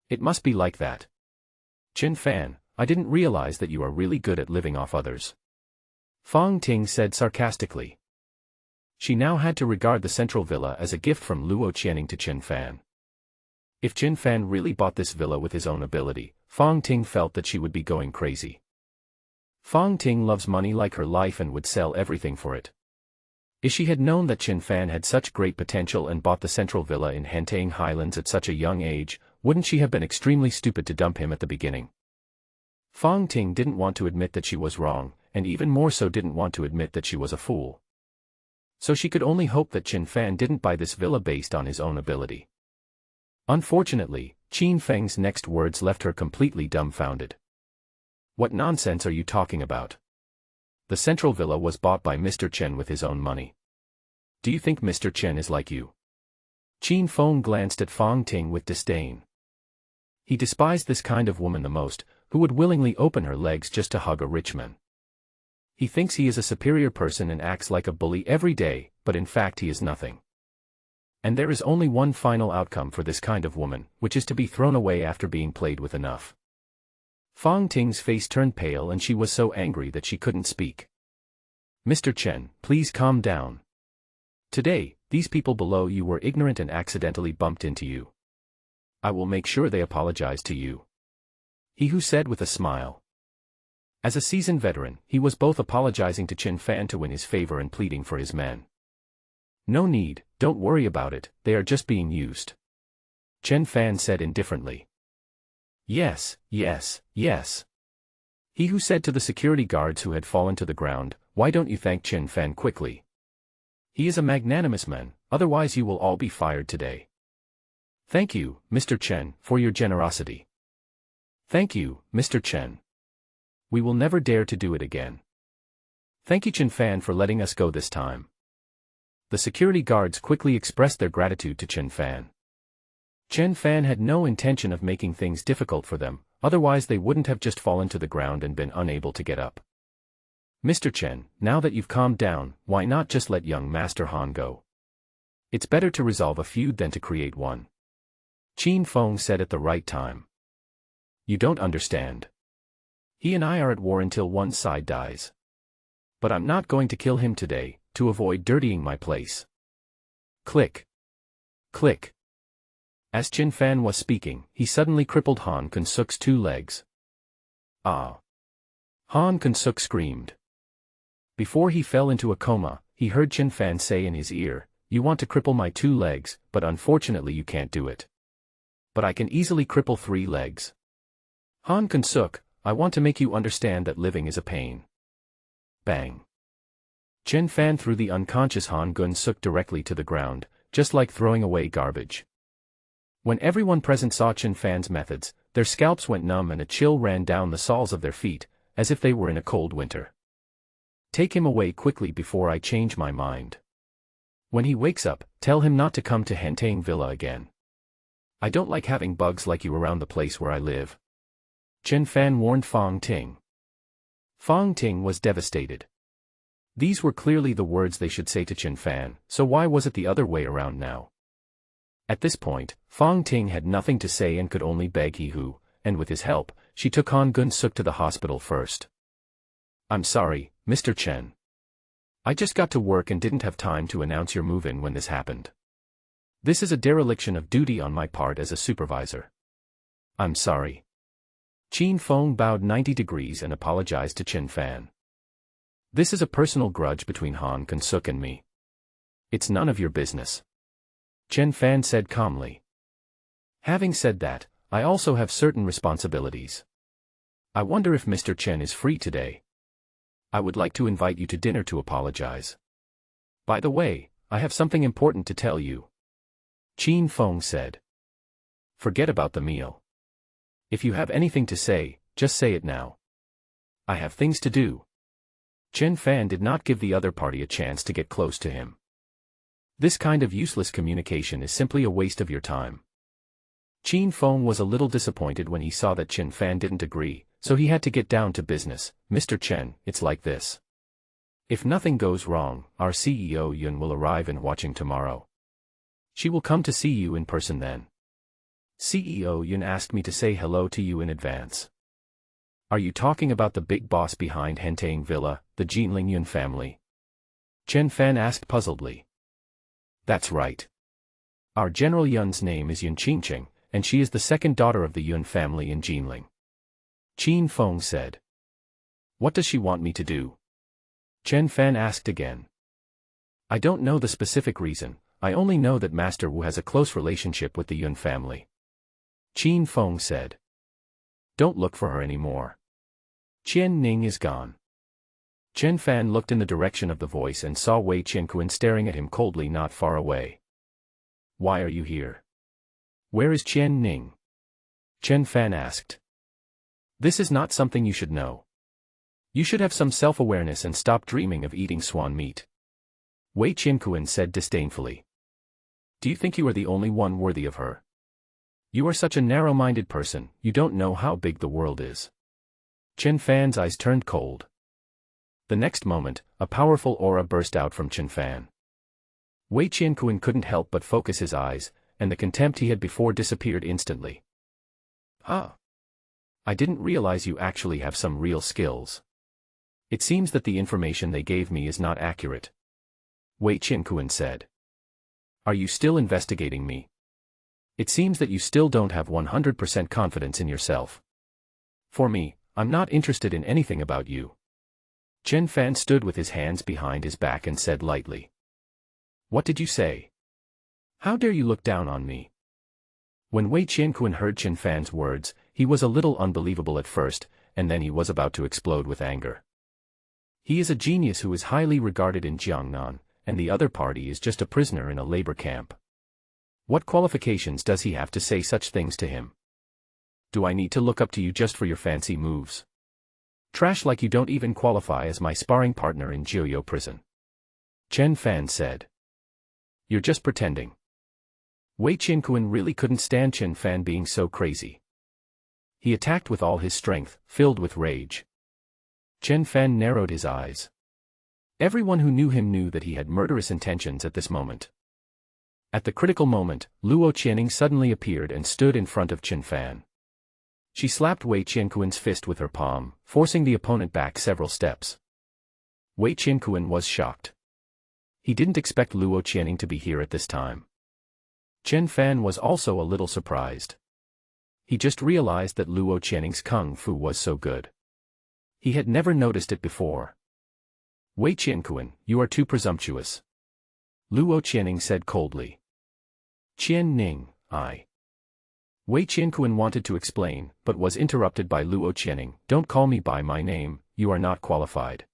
S1: It must be like that. Chin Fan, I didn't realize that you are really good at living off others. Fong Ting said sarcastically. She now had to regard the central villa as a gift from Luo Channing to Chin Fan. If Chin Fan really bought this villa with his own ability, Fong Ting felt that she would be going crazy. Fong Ting loves money like her life and would sell everything for it. If she had known that Chin Fan had such great potential and bought the central villa in Hentang Highlands at such a young age, wouldn't she have been extremely stupid to dump him at the beginning? Fong Ting didn't want to admit that she was wrong, and even more so didn't want to admit that she was a fool. So she could only hope that Chin Fan didn't buy this villa based on his own ability. Unfortunately, Chin Feng's next words left her completely dumbfounded. What nonsense are you talking about? The central villa was bought by Mr. Chen with his own money. Do you think Mr. Chen is like you? Chin Feng glanced at Fong Ting with disdain. He despised this kind of woman the most, who would willingly open her legs just to hug a rich man. He thinks he is a superior person and acts like a bully every day, but in fact he is nothing. And there is only one final outcome for this kind of woman, which is to be thrown away after being played with enough. Fong Ting's face turned pale and she was so angry that she couldn't speak. Mr. Chen, please calm down. Today, these people below you were ignorant and accidentally bumped into you. I will make sure they apologize to you. He who said with a smile. As a seasoned veteran, he was both apologizing to Chin Fan to win his favor and pleading for his men. No need, don't worry about it, they are just being used. Chen Fan said indifferently. Yes, yes, yes. He who said to the security guards who had fallen to the ground, why don't you thank Chin Fan quickly? He is a magnanimous man, otherwise you will all be fired today. Thank you, Mr. Chen, for your generosity. Thank you, Mr. Chen. We will never dare to do it again. Thank you Chin Fan for letting us go this time. The security guards quickly expressed their gratitude to Chin Fan. Chin Fan had no intention of making things difficult for them, otherwise they wouldn't have just fallen to the ground and been unable to get up. Mr. Chen, now that you've calmed down, why not just let young Master Han go? It's better to resolve a feud than to create one. Chin Feng said at the right time. You don't understand. He and I are at war until one side dies. But I'm not going to kill him today, to avoid dirtying my place. Click. Click. As Chin Fan was speaking, he suddenly crippled Han Kun-suk's 2 legs. Ah! Han Kun-suk screamed. Before he fell into a coma, he heard Chin Fan say in his ear, "You want to cripple my 2 legs, but unfortunately you can't do it. But I can easily cripple 3 legs. Han Kun-suk, I want to make you understand that living is a pain." Bang! Chin Fan threw the unconscious Han Kun-suk directly to the ground, just like throwing away garbage. When everyone present saw Chin Fan's methods, their scalps went numb and a chill ran down the soles of their feet, as if they were in a cold winter. Take him away quickly before I change my mind. When he wakes up, tell him not to come to Hentang Villa again. I don't like having bugs like you around the place where I live. Chin Fan warned Fong Ting. Fong Ting was devastated. These were clearly the words they should say to Chin Fan, so why was it the other way around now? At this point, Fong Ting had nothing to say and could only beg he who, and with his help, she took Han Kun-suk to the hospital first. I'm sorry, Mr. Chen. I just got to work and didn't have time to announce your move-in when this happened. This is a dereliction of duty on my part as a supervisor. I'm sorry. Chin Feng bowed 90 degrees and apologized to Chin Fan. This is a personal grudge between Han Kun-suk and me. It's none of your business. Chin Fan said calmly. Having said that, I also have certain responsibilities. I wonder if Mr. Chen is free today. I would like to invite you to dinner to apologize. By the way, I have something important to tell you. Chin Feng said. Forget about the meal. If you have anything to say, just say it now. I have things to do. Chin Fan did not give the other party a chance to get close to him. This kind of useless communication is simply a waste of your time. Chin Feng was a little disappointed when he saw that Chin Fan didn't agree, so he had to get down to business. Mr. Chen, it's like this. If nothing goes wrong, our CEO Yun will arrive in Watching tomorrow. She will come to see you in person then. CEO Yun asked me to say hello to you in advance. Are you talking about the big boss behind Hentang Villa, the Jinling Yun family? Chen Fan asked puzzledly. That's right. Our General Yun's name is Yun Qingqing, and she is the second daughter of the Yun family in Jinling. Qin Feng said. What does she want me to do? Chen Fan asked again. I don't know the specific reason, I only know that Master Wu has a close relationship with the Yun family. Qin Feng said. Don't look for her anymore. Qian Ning is gone. Chen Fan looked in the direction of the voice and saw Wei Qianquan staring at him coldly not far away. Why are you here? Where is Qian Ning? Chen Fan asked. This is not something you should know. You should have some self-awareness and stop dreaming of eating swan meat. Wei Qianquan said disdainfully. Do you think you are the only one worthy of her? You are such a narrow-minded person, you don't know how big the world is. Chen Fan's eyes turned cold. The next moment, a powerful aura burst out from Chen Fan. Wei Qianquan couldn't help but focus his eyes, and the contempt he had before disappeared instantly. Ah! I didn't realize you actually have some real skills. It seems that the information they gave me is not accurate. Wei Qianquan said. Are you still investigating me? It seems that you still don't have 100% confidence in yourself. For me, I'm not interested in anything about you. Chen Fan stood with his hands behind his back and said lightly. What did you say? How dare you look down on me? When Wei Qianquan heard Chen Fan's words, he was a little unbelievable at first, and then he was about to explode with anger. He is a genius who is highly regarded in Jiangnan, and the other party is just a prisoner in a labor camp. What qualifications does he have to say such things to him? Do I need to look up to you just for your fancy moves? Trash like you don't even qualify as my sparring partner in Jiuyou prison. Chen Fan said. You're just pretending. Wei Qianquan really couldn't stand Chen Fan being so crazy. He attacked with all his strength, filled with rage. Chen Fan narrowed his eyes. Everyone who knew him knew that he had murderous intentions at this moment. At the critical moment, Luo Channing suddenly appeared and stood in front of Chen Fan. She slapped Wei Qianquan's fist with her palm, forcing the opponent back several steps. Wei Qianquan was shocked. He didn't expect Luo Channing to be here at this time. Chen Fan was also a little surprised. He just realized that Luo Channing's kung fu was so good. He had never noticed it before. Wei Qianquan, you are too presumptuous. Luo Channing said coldly. Qian Ning, Wei Qianquan wanted to explain, but was interrupted by Luo Channing. Don't call me by my name, you are not qualified.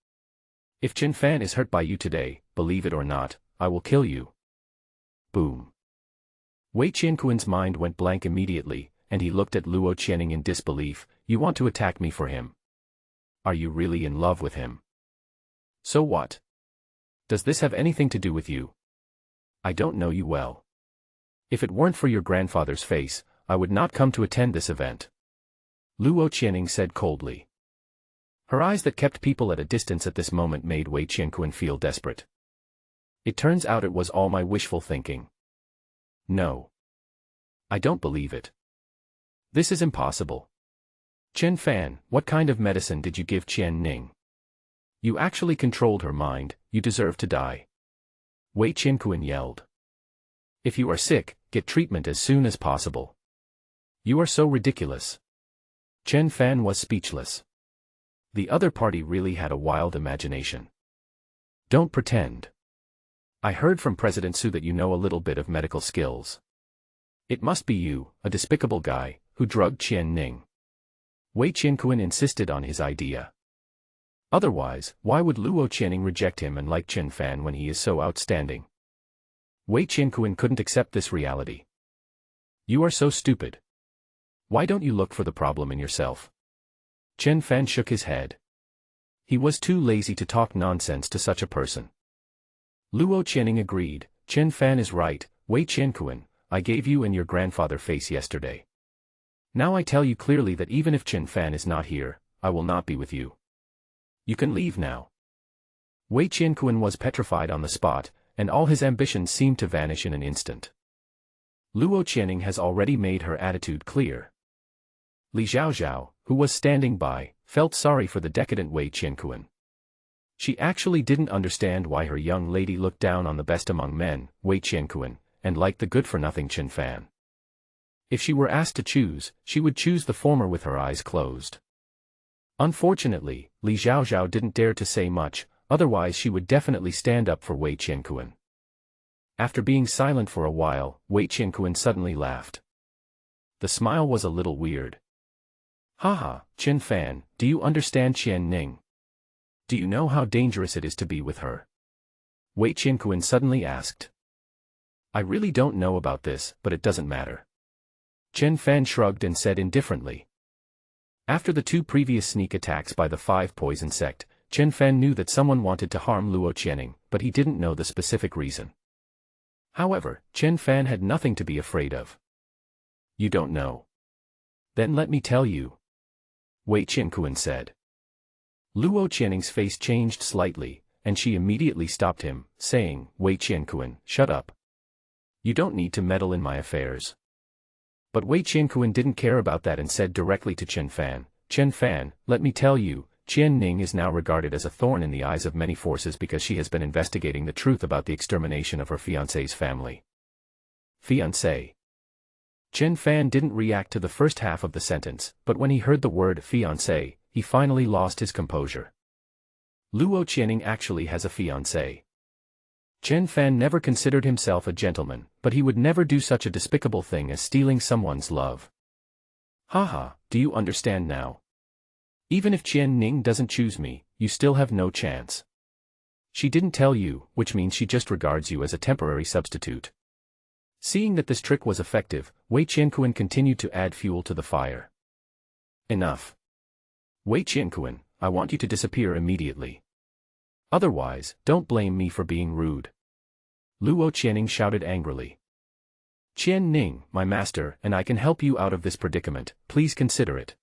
S1: If Chen Fan is hurt by you today, believe it or not, I will kill you. Boom. Wei Qianquan's mind went blank immediately, and he looked at Luo Channing in disbelief. You want to attack me for him? Are you really in love with him? So what? Does this have anything to do with you? I don't know you well. If it weren't for your grandfather's face, I would not come to attend this event. Luo Channing said coldly. Her eyes that kept people at a distance at this moment made Wei Qianquan feel desperate. It turns out it was all my wishful thinking. No. I don't believe it. This is impossible. Chen Fan, what kind of medicine did you give Qian Ning? You actually controlled her mind, you deserve to die. Wei Qianquan yelled. If you are sick, get treatment as soon as possible. You are so ridiculous. Chen Fan was speechless. The other party really had a wild imagination. Don't pretend. I heard from President Su that you know a little bit of medical skills. It must be you, a despicable guy, who drugged Qian Ning. Wei Qianquan insisted on his idea. Otherwise, why would Luo Channing reject him and like Chen Fan when he is so outstanding? Wei Qianquan couldn't accept this reality. You are so stupid. Why don't you look for the problem in yourself? Chen Fan shook his head. He was too lazy to talk nonsense to such a person. Luo Channing agreed. Chen Fan is right, Wei Qianquan, I gave you and your grandfather face yesterday. Now I tell you clearly that even if Chen Fan is not here, I will not be with you. You can leave now. Wei Qianquan was petrified on the spot, and all his ambitions seemed to vanish in an instant. Luo Channing has already made her attitude clear. Li Zhaozhao, who was standing by, felt sorry for the decadent Wei Qianquan. She actually didn't understand why her young lady looked down on the best among men, Wei Qianquan, and liked the good-for-nothing Chen Fan. If she were asked to choose, she would choose the former with her eyes closed. Unfortunately, Li Zhaozhao didn't dare to say much, otherwise she would definitely stand up for Wei Qianquan. After being silent for a while, Wei Qianquan suddenly laughed. The smile was a little weird. Haha, Chen Fan, do you understand Qian Ning? Do you know how dangerous it is to be with her? Wei Qianquan suddenly asked. I really don't know about this, but it doesn't matter. Chen Fan shrugged and said indifferently. After the 2 previous sneak attacks by the 5 poison sect, Chen Fan knew that someone wanted to harm Luo Channing, but he didn't know the specific reason. However, Chen Fan had nothing to be afraid of. You don't know? Then let me tell you. Wei Qianquan said. Luo Channing's face changed slightly, and she immediately stopped him, saying, Wei Qianquan, shut up. You don't need to meddle in my affairs. But Wei Qianquan didn't care about that and said directly to Chen Fan, let me tell you, Qian Ning is now regarded as a thorn in the eyes of many forces because she has been investigating the truth about the extermination of her fiancé's family. Fiancé. Chen Fan didn't react to the first half of the sentence, but when he heard the word fiancé, he finally lost his composure. Luo Channing actually has a fiancé. Chen Fan never considered himself a gentleman, but he would never do such a despicable thing as stealing someone's love. Haha, do you understand now? Even if Qian Ning doesn't choose me, you still have no chance. She didn't tell you, which means she just regards you as a temporary substitute. Seeing that this trick was effective, Wei Qianquan continued to add fuel to the fire. Enough. Wei Qianquan, I want you to disappear immediately. Otherwise, don't blame me for being rude. Luo Channing shouted angrily. Qian Ning, my master, and I can help you out of this predicament, please consider it.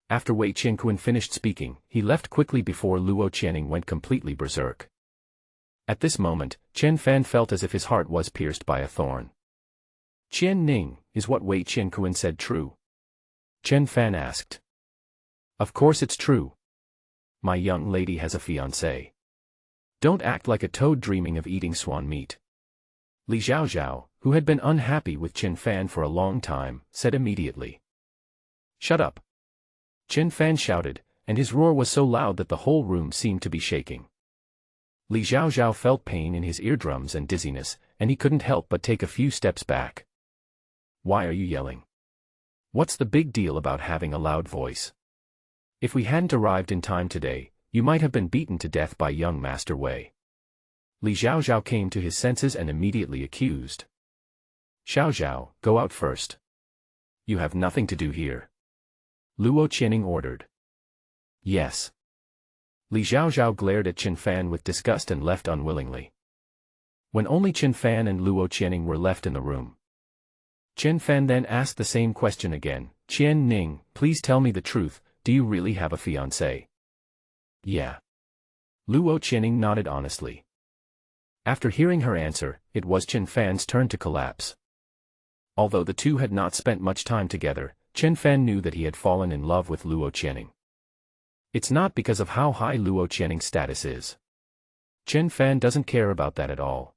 S1: After Wei Qianquan finished speaking, he left quickly before Luo Channing went completely berserk. At this moment, Chen Fan felt as if his heart was pierced by a thorn. Qian Ning, is what Wei Qianquan said true? Chen Fan asked. Of course it's true. My young lady has a fiancé. Don't act like a toad dreaming of eating swan meat. Li Zhaozhao, who had been unhappy with Chen Fan for a long time, said immediately. Shut up. Chen Fan shouted, and his roar was so loud that the whole room seemed to be shaking. Li Zhaozhao felt pain in his eardrums and dizziness, and he couldn't help but take a few steps back. Why are you yelling? What's the big deal about having a loud voice? If we hadn't arrived in time today, you might have been beaten to death by young Master Wei. Li Zhaozhao came to his senses and immediately accused. Zhaozhao, go out first. You have nothing to do here. Luo Channing ordered. Yes. Li Zhaozhao glared at Chen Fan with disgust and left unwillingly. When only Chen Fan and Luo Channing were left in the room, Chen Fan then asked the same question again. Qian Ning, please tell me the truth, do you really have a fiancé? Yeah. Luo Channing nodded honestly. After hearing her answer, it was Chen Fan's turn to collapse. Although the two had not spent much time together, Chen Fan knew that he had fallen in love with Luo Channing. It's not because of how high Luo Channing's status is. Chen Fan doesn't care about that at all.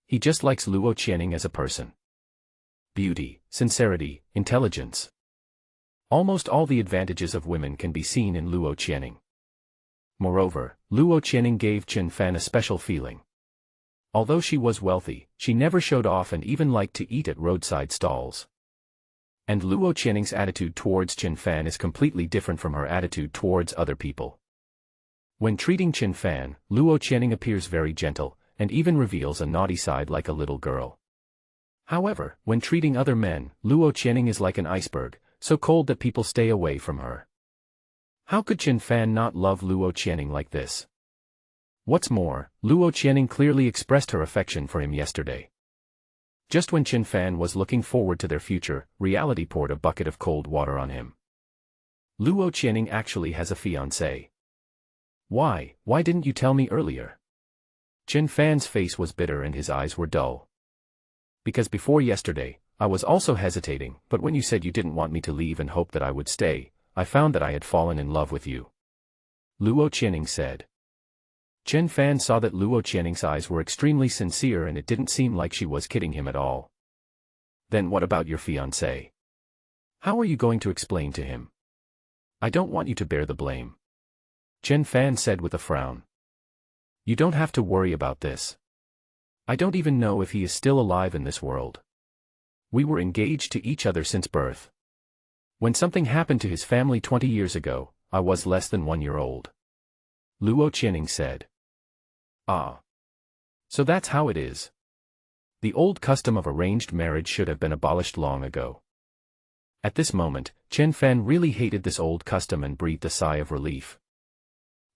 S1: He just likes Luo Channing as a person. Beauty, sincerity, intelligence. Almost all the advantages of women can be seen in Luo Channing. Moreover, Luo Channing gave Chen Fan a special feeling. Although she was wealthy, she never showed off and even liked to eat at roadside stalls. And Luo Channing's attitude towards Chen Fan is completely different from her attitude towards other people. When treating Chen Fan, Luo Channing appears very gentle, and even reveals a naughty side like a little girl. However, when treating other men, Luo Channing is like an iceberg, so cold that people stay away from her. How could Chen Fan not love Luo Channing like this? What's more, Luo Channing clearly expressed her affection for him yesterday. Just when Chen Fan was looking forward to their future, reality poured a bucket of cold water on him. Luo Channing actually has a fiancé. Why didn't you tell me earlier? Chen Fan's face was bitter and his eyes were dull. Because before yesterday, I was also hesitating, but when you said you didn't want me to leave and hoped that I would stay, I found that I had fallen in love with you. Luo Channing said. Chen Fan saw that Luo Channing's eyes were extremely sincere and it didn't seem like she was kidding him at all. Then what about your fiancé? How are you going to explain to him? I don't want you to bear the blame. Chen Fan said with a frown. You don't have to worry about this. I don't even know if he is still alive in this world. We were engaged to each other since birth. When something happened to his family 20 years ago, I was less than 1 year old. Luo Channing said. Ah. So that's how it is. The old custom of arranged marriage should have been abolished long ago. At this moment, Chen Fan really hated this old custom and breathed a sigh of relief.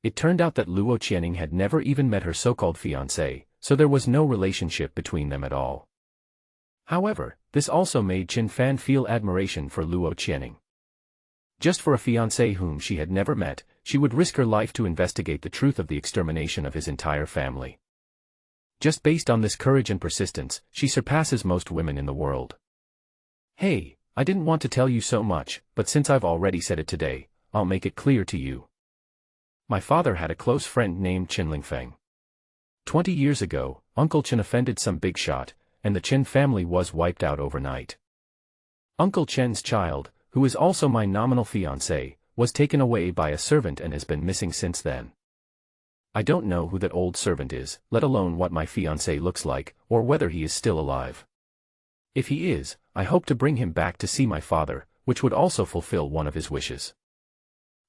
S1: It turned out that Luo Channing had never even met her so-called fiancé, so there was no relationship between them at all. However, this also made Chen Fan feel admiration for Luo Channing. Just for a fiancé whom she had never met, she would risk her life to investigate the truth of the extermination of his entire family. Just based on this courage and persistence, she surpasses most women in the world. Hey, I didn't want to tell you so much, but since I've already said it today, I'll make it clear to you. My father had a close friend named Chen Lingfeng. 20 years ago, Uncle Chen offended some big shot, and the Chen family was wiped out overnight. Uncle Chen's child, who is also my nominal fiancé, was taken away by a servant and has been missing since then. I don't know who that old servant is, let alone what my fiancé looks like, or whether he is still alive. If he is, I hope to bring him back to see my father, which would also fulfill one of his wishes.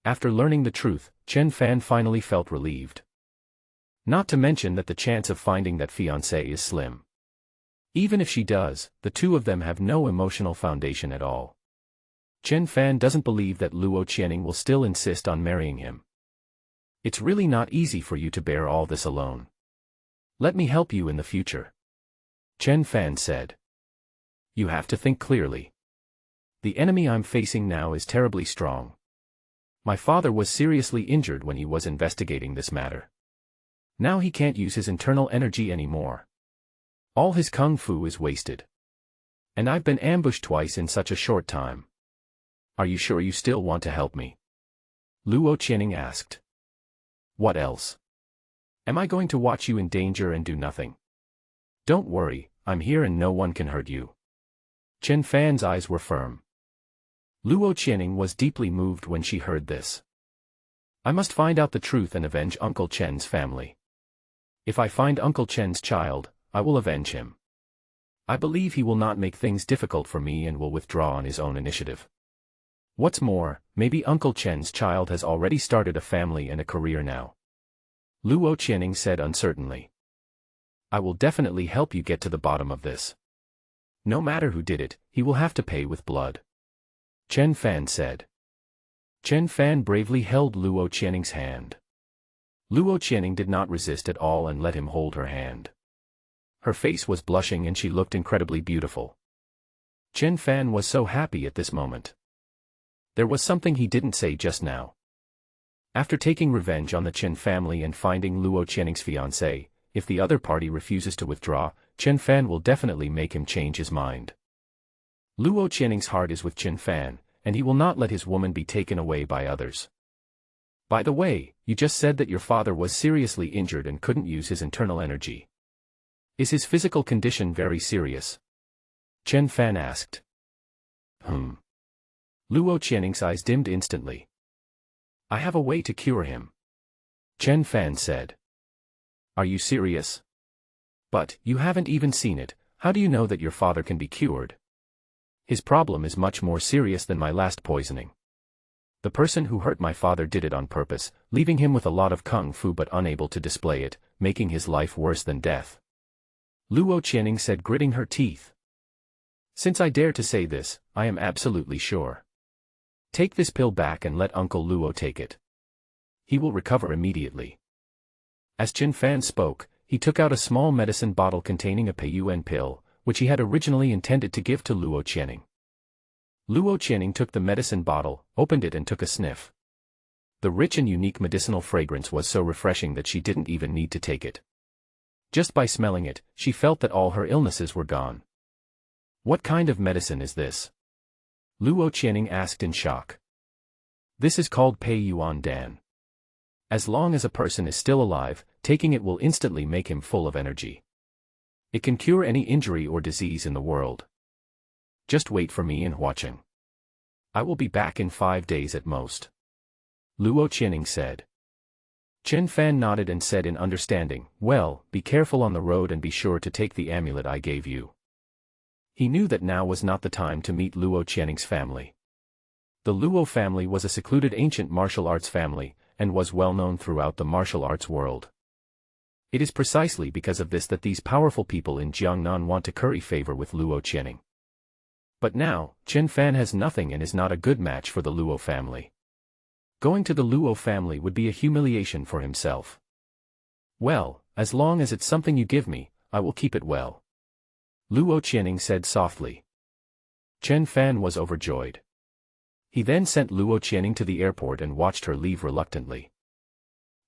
S1: After learning the truth, Chen Fan finally felt relieved. Not to mention that the chance of finding that fiancé is slim. Even if she does, the two of them have no emotional foundation at all. Chen Fan doesn't believe that Luo Channing will still insist on marrying him. It's really not easy for you to bear all this alone. Let me help you in the future. Chen Fan said. You have to think clearly. The enemy I'm facing now is terribly strong. My father was seriously injured when he was investigating this matter. Now he can't use his internal energy anymore. All his kung fu is wasted. And I've been ambushed twice in such a short time. Are you sure you still want to help me? Luo Channing asked. What else? Am I going to watch you in danger and do nothing? Don't worry, I'm here and no one can hurt you. Chen Fan's eyes were firm. Luo Channing was deeply moved when she heard this. I must find out the truth and avenge Uncle Chen's family. If I find Uncle Chen's child, I will avenge him. I believe he will not make things difficult for me and will withdraw on his own initiative. What's more, maybe Uncle Chen's child has already started a family and a career now. Luo Channing said uncertainly. I will definitely help you get to the bottom of this. No matter who did it, he will have to pay with blood. Chen Fan said. Chen Fan bravely held Luo Channing's hand. Luo Channing did not resist at all and let him hold her hand. Her face was blushing and she looked incredibly beautiful. Chen Fan was so happy at this moment. There was something he didn't say just now. After taking revenge on the Chen family and finding Luo Channing's fiancé, if the other party refuses to withdraw, Chen Fan will definitely make him change his mind. Luo Channing's heart is with Chen Fan, and he will not let his woman be taken away by others. By the way, you just said that your father was seriously injured and couldn't use his internal energy. Is his physical condition very serious? Chen Fan asked. Luo Channing's eyes dimmed instantly. I have a way to cure him. Chen Fan said. Are you serious? But, you haven't even seen it, how do you know that your father can be cured? His problem is much more serious than my last poisoning. The person who hurt my father did it on purpose, leaving him with a lot of kung fu but unable to display it, making his life worse than death. Luo Channing said, gritting her teeth. Since I dare to say this, I am absolutely sure. Take this pill back and let Uncle Luo take it. He will recover immediately. As Chen Fan spoke, he took out a small medicine bottle containing a Peiyuan pill, which he had originally intended to give to Luo Channing. Luo Channing took the medicine bottle, opened it and took a sniff. The rich and unique medicinal fragrance was so refreshing that she didn't even need to take it. Just by smelling it, she felt that all her illnesses were gone. What kind of medicine is this? Luo Channing asked in shock. This is called Pei Yuan Dan. As long as a person is still alive, taking it will instantly make him full of energy. It can cure any injury or disease in the world. Just wait for me in Huacheng. I will be back in 5 days at most. Luo Channing said. Chen Fan nodded and said in understanding, well, be careful on the road and be sure to take the amulet I gave you. He knew that now was not the time to meet Luo Channing's family. The Luo family was a secluded ancient martial arts family, and was well known throughout the martial arts world. It is precisely because of this that these powerful people in Jiangnan want to curry favor with Luo Channing. But now, Chen Fan has nothing and is not a good match for the Luo family. Going to the Luo family would be a humiliation for himself. Well, as long as it's something you give me, I will keep it well. Luo Channing said softly. Chen Fan was overjoyed. He then sent Luo Channing to the airport and watched her leave reluctantly.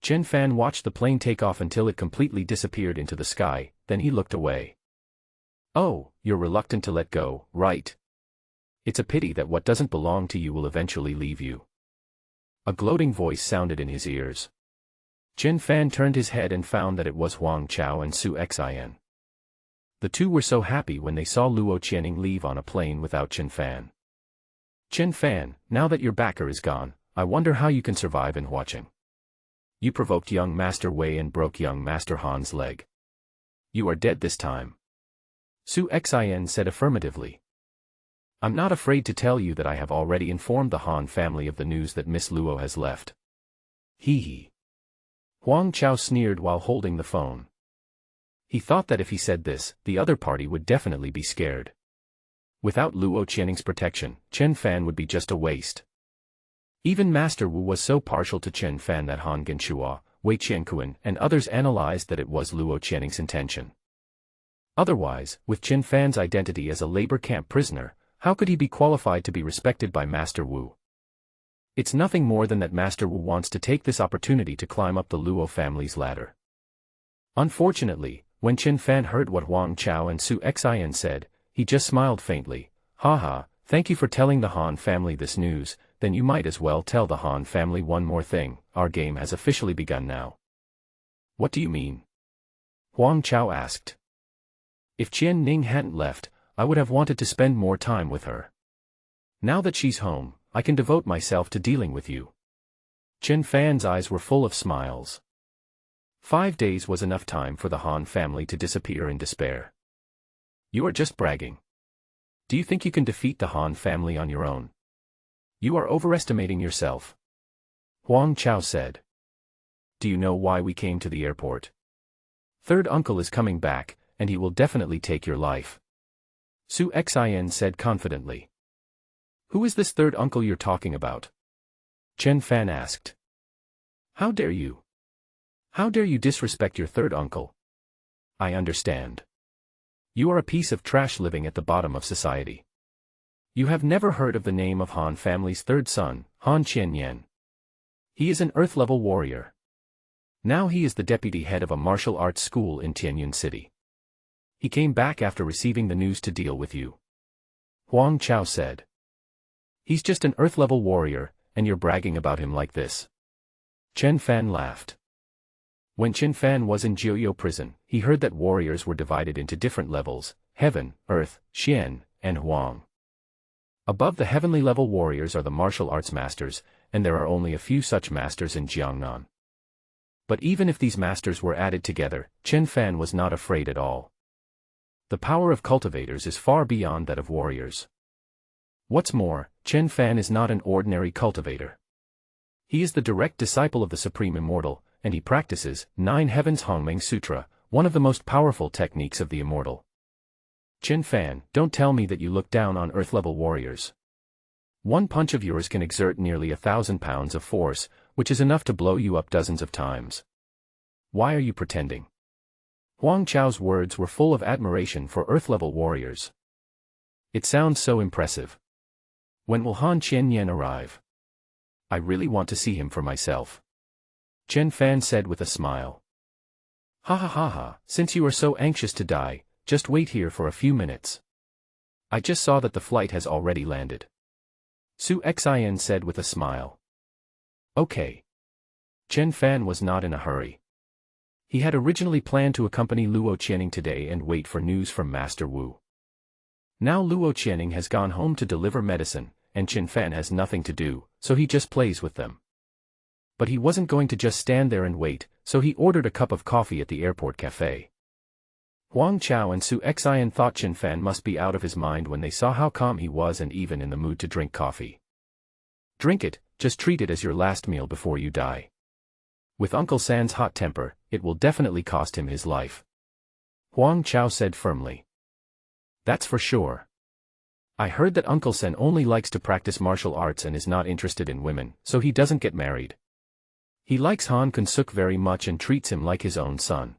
S1: Chen Fan watched the plane take off until it completely disappeared into the sky, then he looked away. Oh, you're reluctant to let go, right? It's a pity that what doesn't belong to you will eventually leave you. A gloating voice sounded in his ears. Chen Fan turned his head and found that it was Huang Chao and Su Xin. The two were so happy when they saw Luo Channing leave on a plane without Chen Fan. Chen Fan, now that your backer is gone, I wonder how you can survive in Huacheng. You provoked young Master Wei and broke young Master Han's leg. You are dead this time. Su Xin said affirmatively. I'm not afraid to tell you that I have already informed the Han family of the news that Miss Luo has left. Hee hee. Huang Chao sneered while holding the phone. He thought that if he said this, the other party would definitely be scared. Without Luo Channing's protection, Chen Fan would be just a waste. Even Master Wu was so partial to Chen Fan that Han Genshua, Wei Qiankuan, and others analyzed that it was Luo Channing's intention. Otherwise, with Chen Fan's identity as a labor camp prisoner, how could he be qualified to be respected by Master Wu? It's nothing more than that Master Wu wants to take this opportunity to climb up the Luo family's ladder. Unfortunately, when Chen Fan heard what Huang Chao and Su Xin said, he just smiled faintly. Haha, thank you for telling the Han family this news, then you might as well tell the Han family one more thing, our game has officially begun now. What do you mean? Huang Chao asked. If Qian Ning hadn't left, I would have wanted to spend more time with her. Now that she's home, I can devote myself to dealing with you. Chen Fan's eyes were full of smiles. 5 days was enough time for the Han family to disappear in despair. You are just bragging. Do you think you can defeat the Han family on your own? You are overestimating yourself. Huang Chao said. Do you know why we came to the airport? Third uncle is coming back, and he will definitely take your life. Su Xin said confidently. Who is this third uncle you're talking about? Chen Fan asked. How dare you? How dare you disrespect your third uncle? I understand. You are a piece of trash living at the bottom of society. You have never heard of the name of Han family's third son, Han Qianyan. He is an earth-level warrior. Now he is the deputy head of a martial arts school in Tianyun City. He came back after receiving the news to deal with you. Huang Chao said. He's just an earth-level warrior, and you're bragging about him like this. Chen Fan laughed. When Chen Fan was in Jiuyou prison, he heard that warriors were divided into different levels, heaven, earth, Xian, and Huang. Above the heavenly level warriors are the martial arts masters, and there are only a few such masters in Jiangnan. But even if these masters were added together, Chen Fan was not afraid at all. The power of cultivators is far beyond that of warriors. What's more, Chen Fan is not an ordinary cultivator. He is the direct disciple of the Supreme Immortal, and he practices 9 Heavens Hongmeng Sutra, one of the most powerful techniques of the Immortal. Chen Fan, don't tell me that you look down on earth-level warriors. One punch of yours can exert nearly 1,000 pounds of force, which is enough to blow you up dozens of times. Why are you pretending? Huang Chao's words were full of admiration for earth-level warriors. It sounds so impressive. When will Han Qianyan arrive? I really want to see him for myself. Chen Fan said with a smile. Ha ha ha ha, since you are so anxious to die, just wait here for a few minutes. I just saw that the flight has already landed. Su Xin said with a smile. Okay. Chen Fan was not in a hurry. He had originally planned to accompany Luo Channing today and wait for news from Master Wu. Now Luo Channing has gone home to deliver medicine, and Chen Fan has nothing to do, so he just plays with them. But he wasn't going to just stand there and wait, so he ordered a cup of coffee at the airport cafe. Huang Chao and Su Xian thought Chen Fan must be out of his mind when they saw how calm he was and even in the mood to drink coffee. Drink it, just treat it as your last meal before you die. With Uncle San's hot temper, it will definitely cost him his life. Huang Chao said firmly. That's for sure. I heard that Uncle San only likes to practice martial arts and is not interested in women, so he doesn't get married. He likes Han Kun-suk very much and treats him like his own son.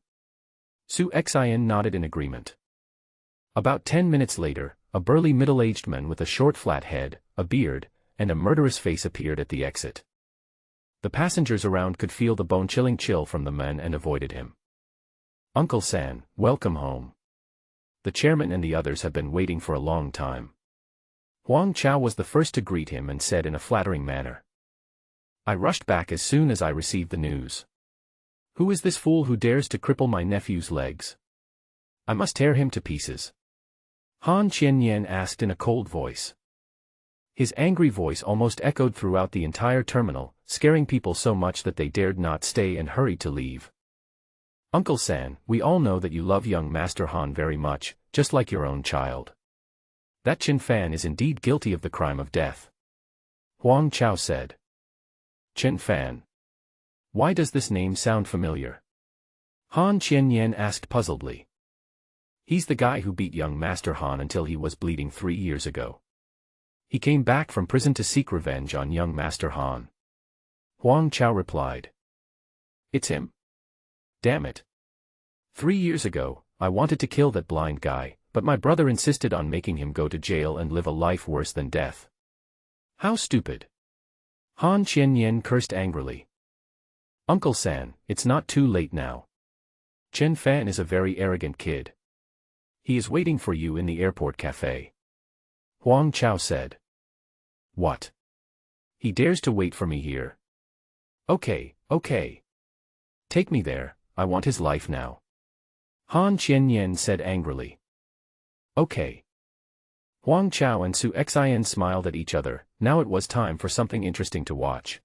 S1: Su Xian nodded in agreement. About 10 minutes later, a burly middle-aged man with a short flat head, a beard, and a murderous face appeared at the exit. The passengers around could feel the bone-chilling chill from the man and avoided him. Uncle San, welcome home. The chairman and the others have been waiting for a long time. Huang Chao was the first to greet him and said in a flattering manner. I rushed back as soon as I received the news. Who is this fool who dares to cripple my nephew's legs? I must tear him to pieces. Han Qianyan asked in a cold voice. His angry voice almost echoed throughout the entire terminal, scaring people so much that they dared not stay and hurried to leave. Uncle San, we all know that you love young Master Han very much, just like your own child. That Chen Fan is indeed guilty of the crime of death. Huang Chao said. Chen Fan. Why does this name sound familiar? Han Qianyan asked puzzledly. He's the guy who beat young Master Han until he was bleeding 3 years ago. He came back from prison to seek revenge on young Master Han. Huang Chao replied. It's him. Damn it. 3 years ago, I wanted to kill that blind guy, but my brother insisted on making him go to jail and live a life worse than death. How stupid. Han Qianyan cursed angrily. Uncle San, it's not too late now. Chen Fan is a very arrogant kid. He is waiting for you in the airport cafe. Huang Chao said. What? He dares to wait for me here. Okay. Take me there, I want his life now. Han Qianyan said angrily. Okay. Huang Chao and Su Xian smiled at each other. Now it was time for something interesting to watch.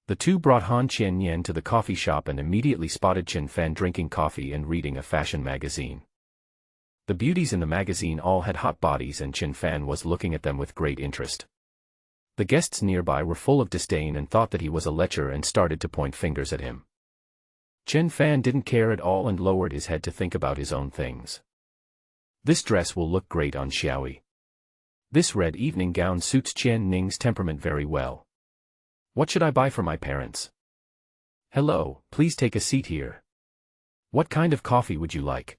S1: The two brought Han Qianyan to the coffee shop and immediately spotted Chen Fan drinking coffee and reading a fashion magazine. The beauties in the magazine all had hot bodies and Chen Fan was looking at them with great interest. The guests nearby were full of disdain and thought that he was a lecher and started to point fingers at him. Chen Fan didn't care at all and lowered his head to think about his own things. This dress will look great on Xiaoyi. This red evening gown suits Qian Ning's temperament very well. What should I buy for my parents? Hello, please take a seat here. What kind of coffee would you like?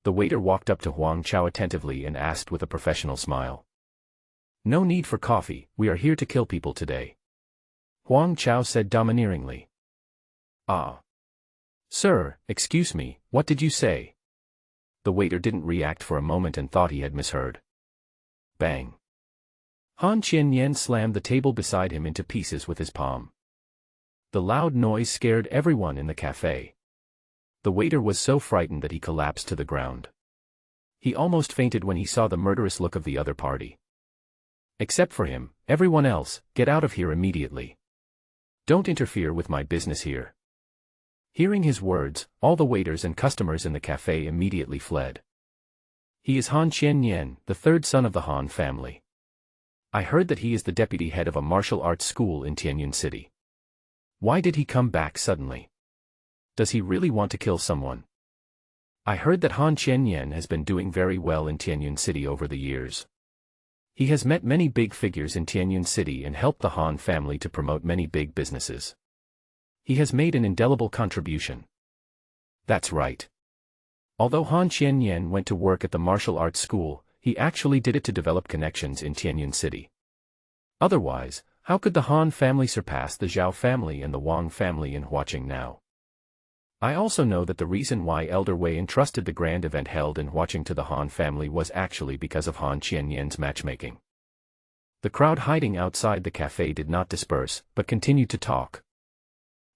S1: The waiter walked up to Huang Chao attentively and asked with a professional smile. No need for coffee, we are here to kill people today. Huang Chao said domineeringly. Ah. Sir, excuse me, what did you say? The waiter didn't react for a moment and thought he had misheard. Bang. Han Qianyan slammed the table beside him into pieces with his palm. The loud noise scared everyone in the cafe. The waiter was so frightened that he collapsed to the ground. He almost fainted when he saw the murderous look of the other party. Except for him, everyone else, get out of here immediately. Don't interfere with my business here. Hearing his words, all the waiters and customers in the cafe immediately fled. He is Han Qianyan, the third son of the Han family. I heard that he is the deputy head of a martial arts school in Tianyun City. Why did he come back suddenly? Does he really want to kill someone? I heard that Han Qianyan has been doing very well in Tianyun City over the years. He has met many big figures in Tianyun City and helped the Han family to promote many big businesses. He has made an indelible contribution. That's right. Although Han Qianyan went to work at the martial arts school, he actually did it to develop connections in Tianyun City. Otherwise, How could the Han family surpass the Zhao family and the Wang family in Huaqing now? I also know that the reason why Elder Wei entrusted the grand event held in Huaqing to the Han family was actually because of Han Qianyan's matchmaking. The crowd hiding outside the cafe did not disperse, but continued to talk.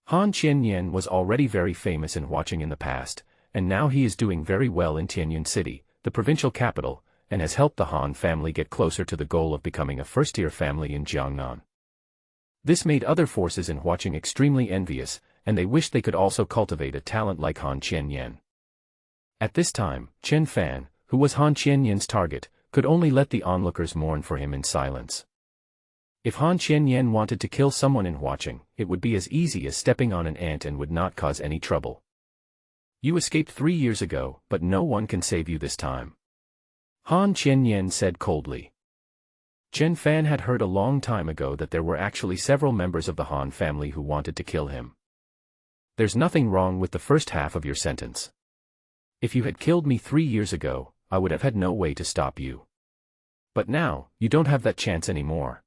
S1: Han Qianyan was already very famous in Huaqing in the past, and now he is doing very well in Tianyuan City, the provincial capital, and has helped the Han family get closer to the goal of becoming a first-tier family in Jiangnan. This made other forces in Huaqing extremely envious, and they wished they could also cultivate a talent like Han Qianyan. At this time, Chen Fan, who was Han Qianyan's target, could only let the onlookers mourn for him in silence. If Han Qianyan wanted to kill someone in Huaqing, it would be as easy as stepping on an ant and would not cause any trouble. You escaped 3 years ago, but no one can save you this time. Han Qianyan said coldly. Chen Fan had heard a long time ago that there were actually several members of the Han family who wanted to kill him. There's nothing wrong with the first half of your sentence. If you had killed me 3 years ago, I would have had no way to stop you. But now, you don't have that chance anymore.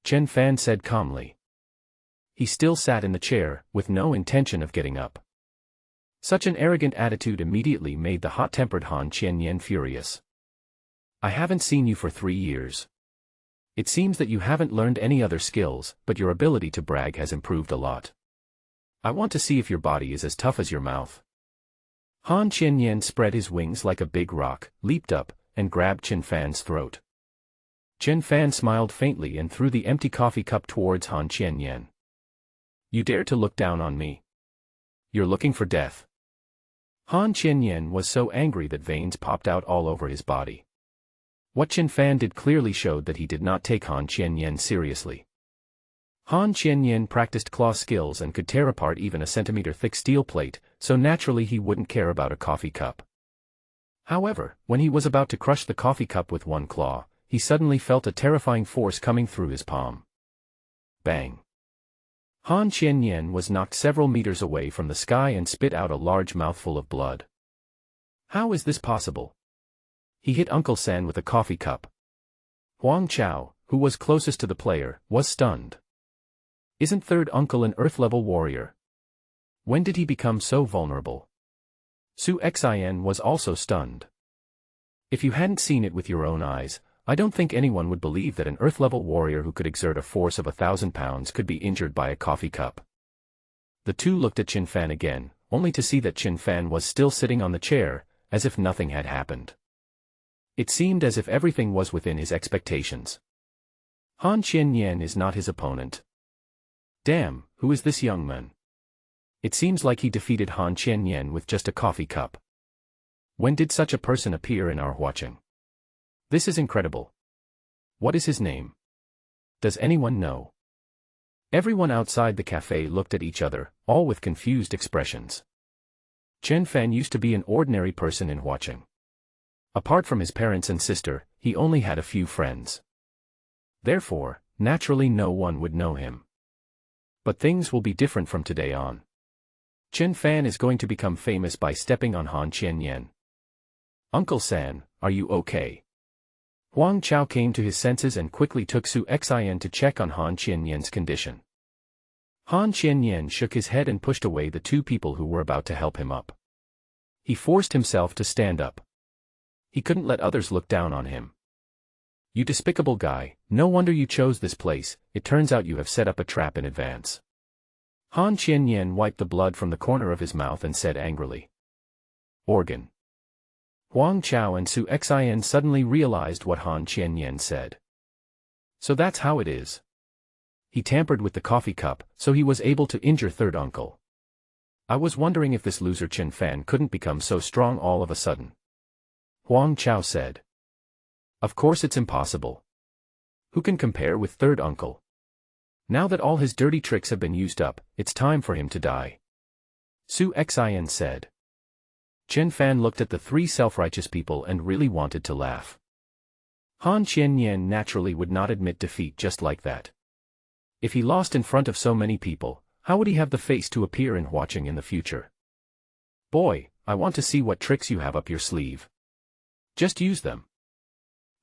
S1: Chen Fan said calmly. He still sat in the chair, with no intention of getting up. Such an arrogant attitude immediately made the hot-tempered Han Qianyan furious. I haven't seen you for 3 years. It seems that you haven't learned any other skills, but your ability to brag has improved a lot. I want to see if your body is as tough as your mouth. Han Qianyan spread his wings like a big rock, leaped up, and grabbed Chen Fan's throat. Chen Fan smiled faintly and threw the empty coffee cup towards Han Qianyan. You dare to look down on me? You're looking for death. Han Qianyan was so angry that veins popped out all over his body. What Chen Fan did clearly showed that he did not take Han Qianyan seriously. Han Qianyan practiced claw skills and could tear apart even a centimeter-thick steel plate, so naturally he wouldn't care about a coffee cup. However, when he was about to crush the coffee cup with one claw, he suddenly felt a terrifying force coming through his palm. Bang! Han Qianyan was knocked several meters away from the sky and spit out a large mouthful of blood. How is this possible? He hit Uncle San with a coffee cup. Huang Chao, who was closest to the player, was stunned. Isn't third uncle an Earth-level warrior? When did he become so vulnerable? Su Xian was also stunned. If you hadn't seen it with your own eyes, I don't think anyone would believe that an Earth-level warrior who could exert a force of 1,000 pounds could be injured by a coffee cup. The two looked at Chen Fan again, only to see that Chen Fan was still sitting on the chair, as if nothing had happened. It seemed as if everything was within his expectations. Han Qianyan is not his opponent. Damn, who is this young man? It seems like he defeated Han Qianyan with just a coffee cup. When did such a person appear in our Huaqing? This is incredible. What is his name? Does anyone know? Everyone outside the cafe looked at each other, all with confused expressions. Chen Fan used to be an ordinary person in Huaqing. Apart from his parents and sister, he only had a few friends. Therefore, naturally no one would know him. But things will be different from today on. Chen Fan is going to become famous by stepping on Han Qianyan. Uncle San, are you okay? Huang Chao came to his senses and quickly took Su Xian to check on Han Qianyan's condition. Han Qianyan shook his head and pushed away the two people who were about to help him up. He forced himself to stand up. He couldn't let others look down on him. You despicable guy, no wonder you chose this place, it turns out you have set up a trap in advance. Han Qianyan wiped the blood from the corner of his mouth and said angrily. Organ. Huang Chao and Su Xian suddenly realized what Han Qianyan said. So that's how it is. He tampered with the coffee cup, so he was able to injure third uncle. I was wondering if this loser Chen Fan couldn't become so strong all of a sudden. Huang Chao said. Of course it's impossible. Who can compare with third uncle? Now that all his dirty tricks have been used up, it's time for him to die. Su Xian said. Chen Fan looked at the three self-righteous people and really wanted to laugh. Han Qianyan naturally would not admit defeat just like that. If he lost in front of so many people, how would he have the face to appear in Huaqing in the future? Boy, I want to see what tricks you have up your sleeve. Just use them.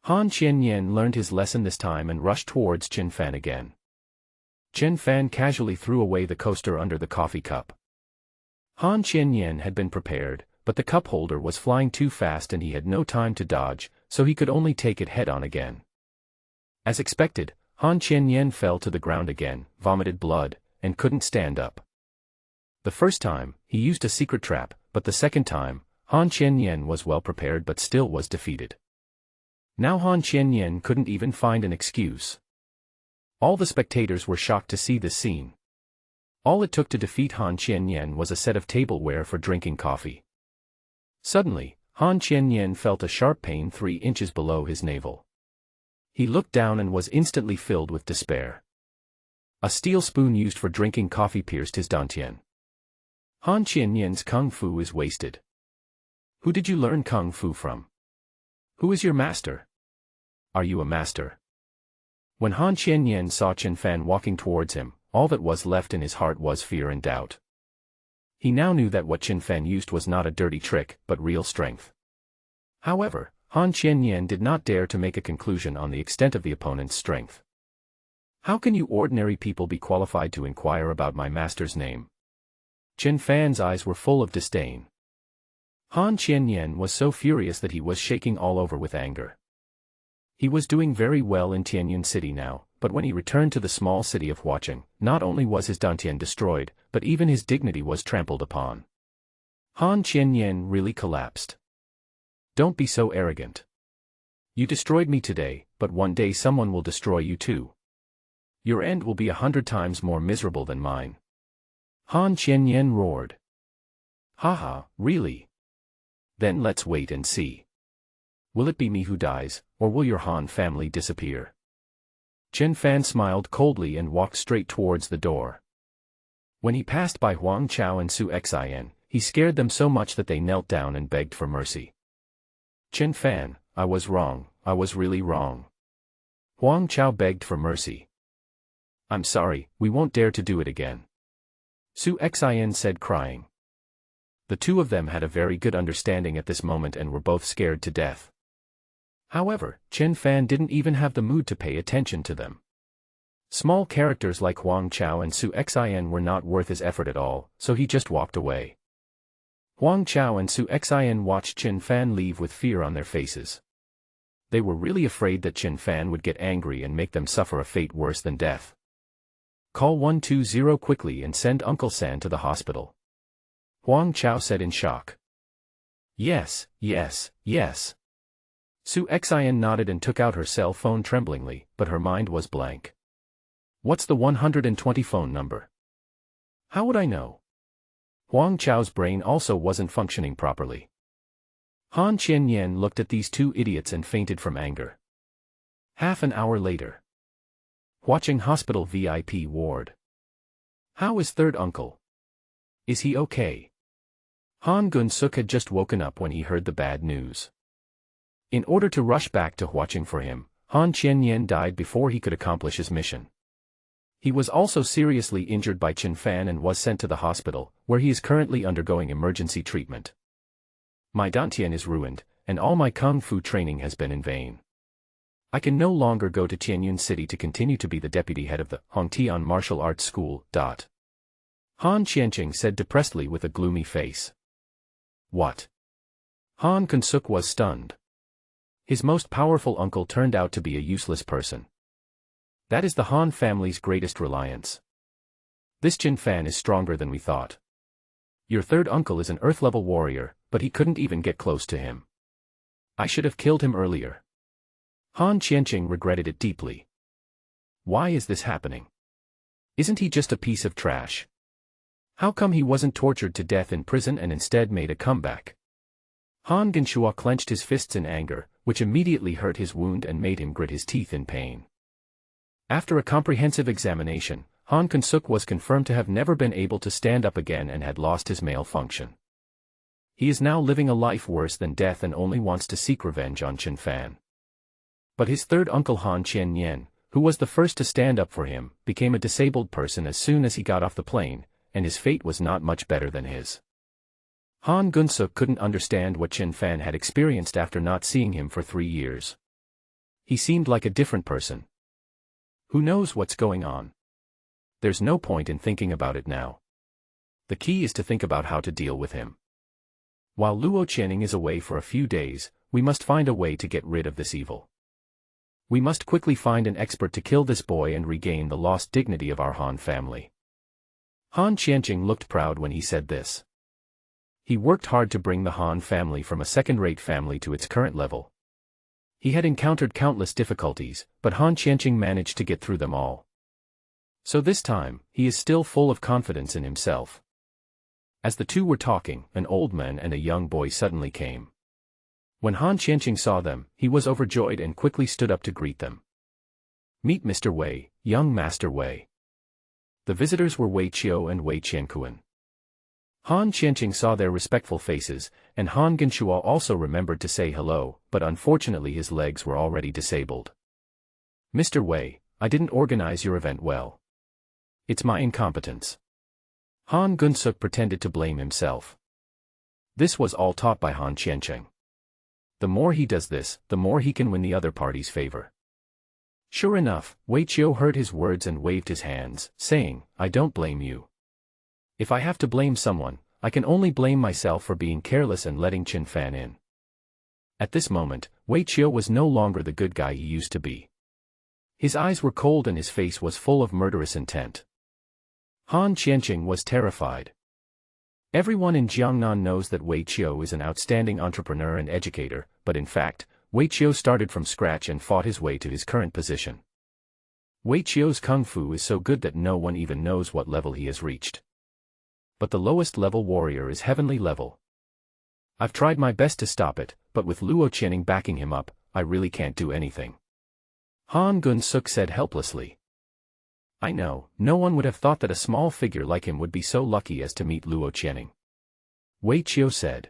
S1: Han Qianyan learned his lesson this time and rushed towards Chen Fan again. Chen Fan casually threw away the coaster under the coffee cup. Han Qianyan had been prepared, but the cup holder was flying too fast and he had no time to dodge, so he could only take it head-on again. As expected, Han Qianyan fell to the ground again, vomited blood, and couldn't stand up. The first time, he used a secret trap, but the second time, Han Qianyan was well prepared but still was defeated. Now Han Qianyan couldn't even find an excuse. All the spectators were shocked to see this scene. All it took to defeat Han Qianyan was a set of tableware for drinking coffee. Suddenly, Han Qianyan felt a sharp pain 3 inches below his navel. He looked down and was instantly filled with despair. A steel spoon used for drinking coffee pierced his dantian. Han Qianyan's kung fu is wasted. Who did you learn kung fu from? Who is your master? Are you a master? When Han Qianyan saw Chen Fan walking towards him, all that was left in his heart was fear and doubt. He now knew that what Chen Fan used was not a dirty trick, but real strength. However, Han Qianyan did not dare to make a conclusion on the extent of the opponent's strength. How can you ordinary people be qualified to inquire about my master's name? Chen Fan's eyes were full of disdain. Han Qianyan was so furious that he was shaking all over with anger. He was doing very well in Tianyuan City now, but when he returned to the small city of Huaqing, not only was his dantian destroyed, but even his dignity was trampled upon. Han Qianyan really collapsed. Don't be so arrogant. You destroyed me today, but one day someone will destroy you too. Your end will be 100 times more miserable than mine. Han Qianyan roared. Haha, really? Then let's wait and see. Will it be me who dies, or will your Han family disappear? Chen Fan smiled coldly and walked straight towards the door. When he passed by Huang Chao and Su Xian, he scared them so much that they knelt down and begged for mercy. Chen Fan, I was wrong, I was really wrong. Huang Chao begged for mercy. I'm sorry, we won't dare to do it again. Su Xian said crying. The two of them had a very good understanding at this moment and were both scared to death. However, Chen Fan didn't even have the mood to pay attention to them. Small characters like Huang Chao and Su Xian were not worth his effort at all, so he just walked away. Huang Chao and Su Xian watched Chen Fan leave with fear on their faces. They were really afraid that Chen Fan would get angry and make them suffer a fate worse than death. Call 120 quickly and send Uncle San to the hospital. Huang Chao said in shock. Yes, yes, yes. Su Xian nodded and took out her cell phone tremblingly, but her mind was blank. What's the 120 phone number? How would I know? Huang Chao's brain also wasn't functioning properly. Han Qianyan looked at these two idiots and fainted from anger. Half an hour later. Huaqing Hospital VIP ward. How is third uncle? Is he okay? Han Gun-suk had just woken up when he heard the bad news. In order to rush back to Huaqing for him, Han Qianyan died before he could accomplish his mission. He was also seriously injured by Chen Fan and was sent to the hospital, where he is currently undergoing emergency treatment. My dantian is ruined, and all my kung fu training has been in vain. I can no longer go to Tianyuan City to continue to be the deputy head of the Hongtian Martial Arts School. Han Qianqing said depressedly with a gloomy face. What? Han Gun-suk was stunned. His most powerful uncle turned out to be a useless person. That is the Han family's greatest reliance. This Chen Fan is stronger than we thought. Your third uncle is an earth-level warrior, but he couldn't even get close to him. I should have killed him earlier. Han Qianqing regretted it deeply. Why is this happening? Isn't he just a piece of trash? How come he wasn't tortured to death in prison and instead made a comeback? Han Genshua clenched his fists in anger, which immediately hurt his wound and made him grit his teeth in pain. After a comprehensive examination, Han Gun-suk was confirmed to have never been able to stand up again and had lost his male function. He is now living a life worse than death and only wants to seek revenge on Chen Fan. But his third uncle Han Qianyan, who was the first to stand up for him, became a disabled person as soon as he got off the plane, and his fate was not much better than his. Han Gun-suk couldn't understand what Chen Fan had experienced after not seeing him for 3 years. He seemed like a different person. Who knows what's going on? There's no point in thinking about it now. The key is to think about how to deal with him. While Luo Channing is away for a few days, we must find a way to get rid of this evil. We must quickly find an expert to kill this boy and regain the lost dignity of our Han family. Han Qianqing looked proud when he said this. He worked hard to bring the Han family from a second-rate family to its current level. He had encountered countless difficulties, but Han Qianqing managed to get through them all. So this time, he is still full of confidence in himself. As the two were talking, an old man and a young boy suddenly came. When Han Qianqing saw them, he was overjoyed and quickly stood up to greet them. Meet Mr. Wei, young Master Wei. The visitors were Wei Qiu and Wei Qiankuan. Han Qianqing saw their respectful faces, and Han Genshuo also remembered to say hello, but unfortunately his legs were already disabled. Mr. Wei, I didn't organize your event well. It's my incompetence. Han Gunsuk pretended to blame himself. This was all taught by Han Qianqing. The more he does this, the more he can win the other party's favor. Sure enough, Wei Qiu heard his words and waved his hands, saying, I don't blame you. If I have to blame someone, I can only blame myself for being careless and letting Qin Fan in. At this moment, Wei Qiu was no longer the good guy he used to be. His eyes were cold and his face was full of murderous intent. Han Qianqing was terrified. Everyone in Jiangnan knows that Wei Qiu is an outstanding entrepreneur and educator, but in fact, Wei Qiu started from scratch and fought his way to his current position. Wei Qiu's kung fu is so good that no one even knows what level he has reached. But the lowest level warrior is heavenly level. I've tried my best to stop it, but with Luo Channing backing him up, I really can't do anything. Han Gunsuk said helplessly. I know, no one would have thought that a small figure like him would be so lucky as to meet Luo Channing. Wei Qiu said.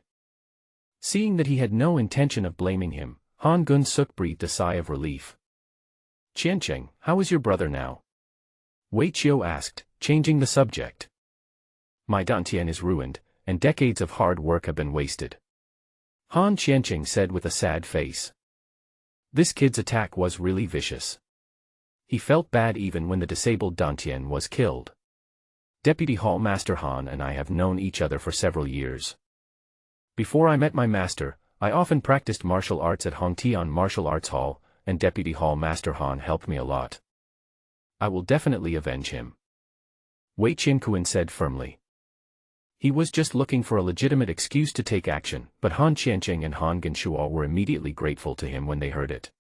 S1: Seeing that he had no intention of blaming him, Han Gunsuk breathed a sigh of relief. Qianqing, how is your brother now? Wei Qiu asked, changing the subject. My Dantian is ruined, and decades of hard work have been wasted. Han Qianqing said with a sad face. This kid's attack was really vicious. He felt bad even when the disabled Dantian was killed. Deputy Hall Master Han and I have known each other for several years. Before I met my master, I often practiced martial arts at Hongtian Martial Arts Hall, and Deputy Hall Master Han helped me a lot. I will definitely avenge him. Wei Qiankuan said firmly. He was just looking for a legitimate excuse to take action, but Han Qianqing and Han Genshuo were immediately grateful to him when they heard it.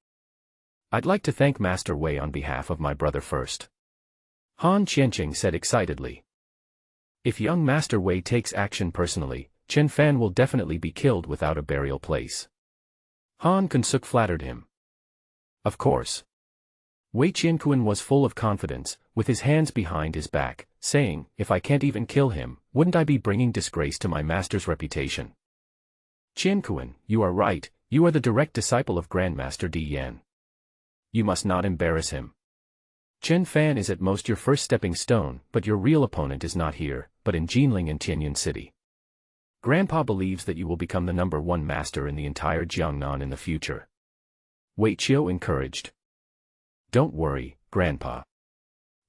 S1: I'd like to thank Master Wei on behalf of my brother first. Han Qianqing said excitedly. If young Master Wei takes action personally, Qin Fan will definitely be killed without a burial place. Han Gunsuk flattered him. Of course. Wei Qiankuan was full of confidence, with his hands behind his back, saying, if I can't even kill him, wouldn't I be bringing disgrace to my master's reputation? Qiankuan, you are right, you are the direct disciple of Grandmaster Di Yan. You must not embarrass him. Qin Fan is at most your first stepping stone, but your real opponent is not here, but in Jinling and Tianyuan City. Grandpa believes that you will become the #1 master in the entire Jiangnan in the future. Wei Qiu encouraged. Don't worry, Grandpa.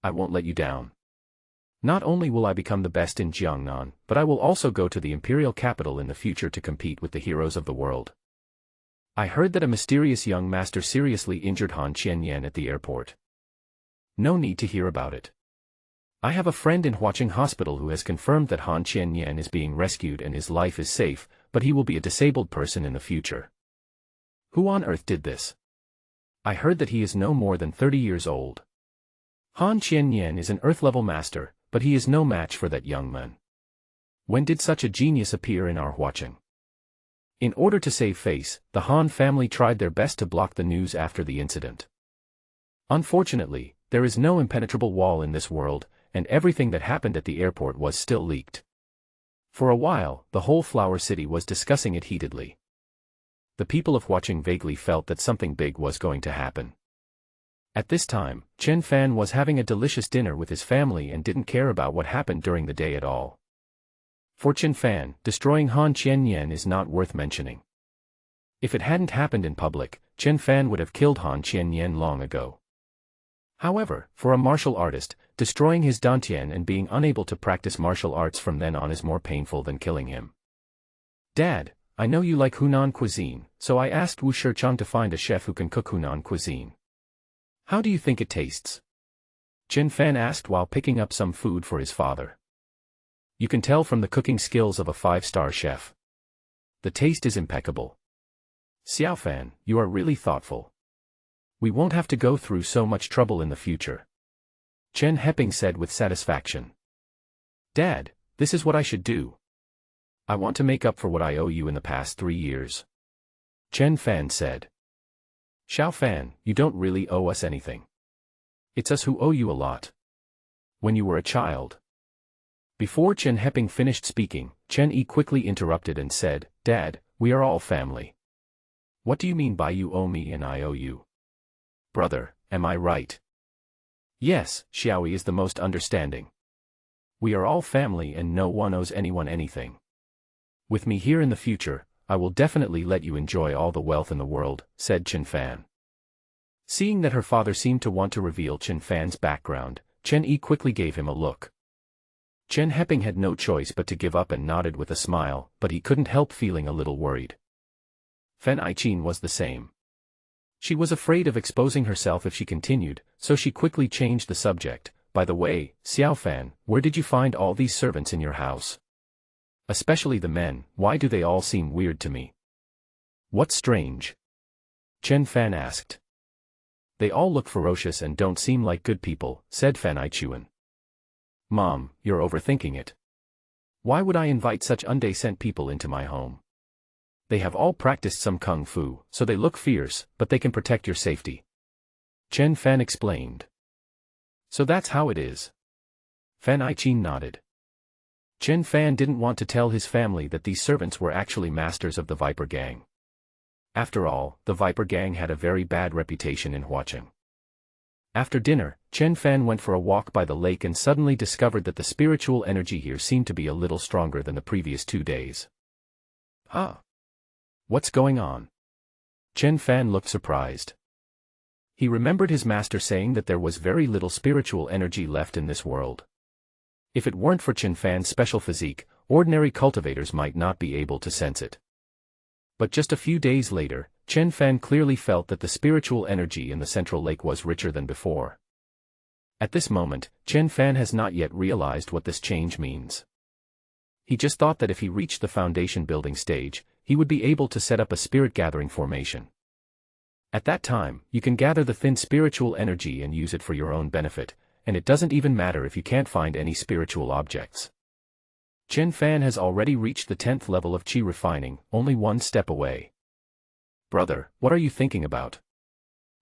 S1: I won't let you down. Not only will I become the best in Jiangnan, but I will also go to the imperial capital in the future to compete with the heroes of the world. I heard that a mysterious young master seriously injured Han Qianyan at the airport. No need to hear about it. I have a friend in Huaqing Hospital who has confirmed that Han Qianyan is being rescued and his life is safe, but he will be a disabled person in the future. Who on earth did this? I heard that he is no more than 30 years old. Han Qianyan is an Earth-level master, but he is no match for that young man. When did such a genius appear in our Huaqing? In order to save face, the Han family tried their best to block the news after the incident. Unfortunately, there is no impenetrable wall in this world, and everything that happened at the airport was still leaked. For a while, the whole Flower City was discussing it heatedly. The people of Huaqing vaguely felt that something big was going to happen. At this time, Qin Fan was having a delicious dinner with his family and didn't care about what happened during the day at all. For Qin Fan, destroying Han Qianyan is not worth mentioning. If it hadn't happened in public, Qin Fan would have killed Han Qianyan long ago. However, for a martial artist, destroying his dantian and being unable to practice martial arts from then on is more painful than killing him. Dad, I know you like Hunan cuisine, so I asked Wu Shichang to find a chef who can cook Hunan cuisine. How do you think it tastes? Chen Fan asked while picking up some food for his father. You can tell from the cooking skills of a 5-star chef. The taste is impeccable. Xiao Fan, you are really thoughtful. We won't have to go through so much trouble in the future. Chen Heping said with satisfaction. Dad, this is what I should do. I want to make up for what I owe you in the past 3 years. Chen Fan said. Xiao Fan, you don't really owe us anything. It's us who owe you a lot. When you were a child. Before Chen Heping finished speaking, Chen Yi quickly interrupted and said, Dad, we are all family. What do you mean by you owe me and I owe you? Brother, am I right? Yes, Xiaoyi is the most understanding. We are all family and no one owes anyone anything. With me here in the future, I will definitely let you enjoy all the wealth in the world, said Chen Fan. Seeing that her father seemed to want to reveal Chen Fan's background, Chen Yi quickly gave him a look. Chen Heping had no choice but to give up and nodded with a smile, but he couldn't help feeling a little worried. Fan Aiqin was the same. She was afraid of exposing herself if she continued, so she quickly changed the subject. By the way, Xiao Fan, where did you find all these servants in your house? Especially the men, why do they all seem weird to me? What's strange? Chen Fan asked. They all look ferocious and don't seem like good people, said Fan Aichuan. Mom, you're overthinking it. Why would I invite such undecent people into my home? They have all practiced some kung fu, so they look fierce, but they can protect your safety. Chen Fan explained. So that's how it is. Fan Aiqin nodded. Chen Fan didn't want to tell his family that these servants were actually masters of the Viper Gang. After all, the Viper Gang had a very bad reputation in Huacheng. After dinner, Chen Fan went for a walk by the lake and suddenly discovered that the spiritual energy here seemed to be a little stronger than the previous 2 days. Huh? What's going on? Chen Fan looked surprised. He remembered his master saying that there was very little spiritual energy left in this world. If it weren't for Chen Fan's special physique, ordinary cultivators might not be able to sense it. But just a few days later, Chen Fan clearly felt that the spiritual energy in the central lake was richer than before. At this moment, Chen Fan has not yet realized what this change means. He just thought that if he reached the foundation building stage, he would be able to set up a spirit gathering formation. At that time, you can gather the thin spiritual energy and use it for your own benefit, and it doesn't even matter if you can't find any spiritual objects. Chen Fan has already reached the 10th level of qi refining, only 1 step away. Brother, what are you thinking about?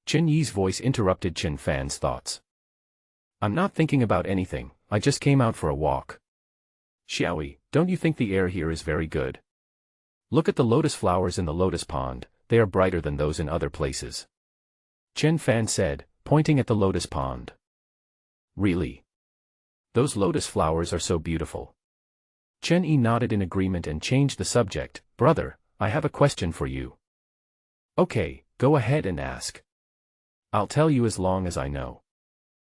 S1: Chen Yi's voice interrupted Chen Fan's thoughts. I'm not thinking about anything, I just came out for a walk. Xiaoyi, don't you think the air here is very good? Look at the lotus flowers in the lotus pond, they are brighter than those in other places. Chen Fan said, pointing at the lotus pond. Really? Those lotus flowers are so beautiful. Chen Yi nodded in agreement and changed the subject. Brother, I have a question for you. Okay, go ahead and ask. I'll tell you as long as I know.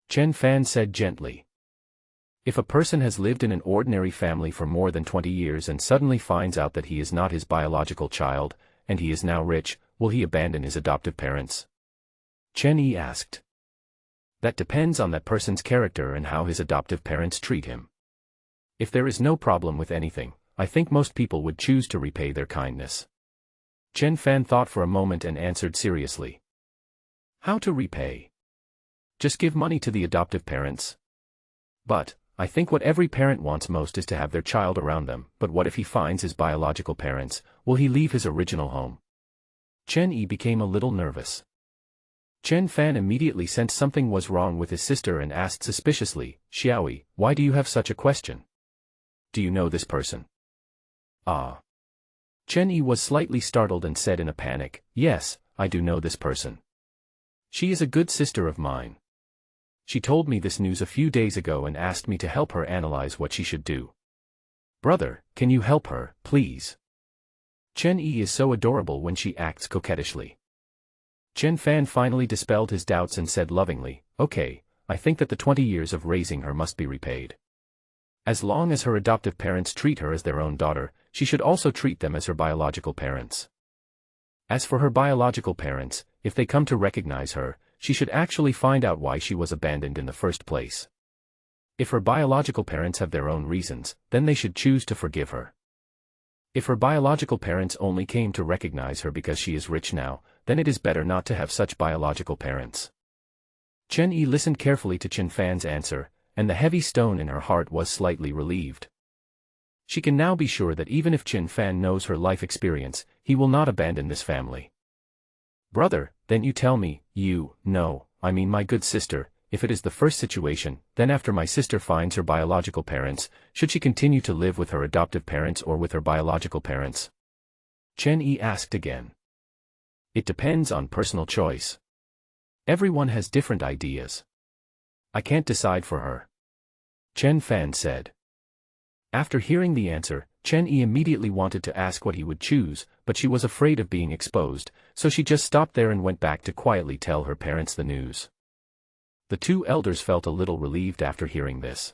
S1: Chen Fan said gently. If a person has lived in an ordinary family for more than 20 years and suddenly finds out that he is not his biological child, and he is now rich, will he abandon his adoptive parents? Chen Yi asked. That depends on that person's character and how his adoptive parents treat him. If there is no problem with anything, I think most people would choose to repay their kindness. Chen Fan thought for a moment and answered seriously. How to repay? Just give money to the adoptive parents. But, I think what every parent wants most is to have their child around them, but what if he finds his biological parents, will he leave his original home? Chen Yi became a little nervous. Chen Fan immediately sensed something was wrong with his sister and asked suspiciously, Xiaoyi, why do you have such a question? Do you know this person? Ah. Chen Yi was slightly startled and said in a panic, yes, I do know this person. She is a good sister of mine. She told me this news a few days ago and asked me to help her analyze what she should do. Brother, can you help her, please? Chen Yi is so adorable when she acts coquettishly. Chen Fan finally dispelled his doubts and said lovingly, okay, I think that the 20 years of raising her must be repaid. As long as her adoptive parents treat her as their own daughter, she should also treat them as her biological parents. As for her biological parents, if they come to recognize her, she should actually find out why she was abandoned in the first place. If her biological parents have their own reasons, then they should choose to forgive her. If her biological parents only came to recognize her because she is rich now, then it is better not to have such biological parents. Chen Yi listened carefully to Chen Fan's answer, and the heavy stone in her heart was slightly relieved. She can now be sure that even if Chen Fan knows her life experience, he will not abandon this family. Brother, then you tell me, I mean my good sister, if it is the first situation, then after my sister finds her biological parents, should she continue to live with her adoptive parents or with her biological parents? Chen Yi asked again. It depends on personal choice. Everyone has different ideas. I can't decide for her. Chen Fan said. After hearing the answer, Chen Yi immediately wanted to ask what he would choose, but she was afraid of being exposed, so she just stopped there and went back to quietly tell her parents the news. The two elders felt a little relieved after hearing this.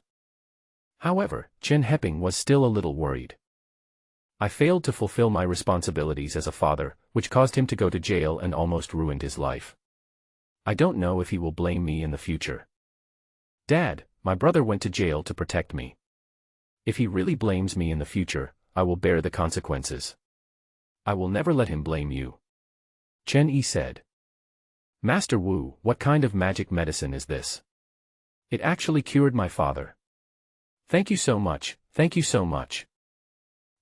S1: However, Chen Heping was still a little worried. I failed to fulfill my responsibilities as a father, which caused him to go to jail and almost ruined his life. I don't know if he will blame me in the future. Dad, my brother went to jail to protect me. If he really blames me in the future, I will bear the consequences. I will never let him blame you. Chen Yi said. Master Wu, what kind of magic medicine is this? It actually cured my father. Thank you so much, thank you so much.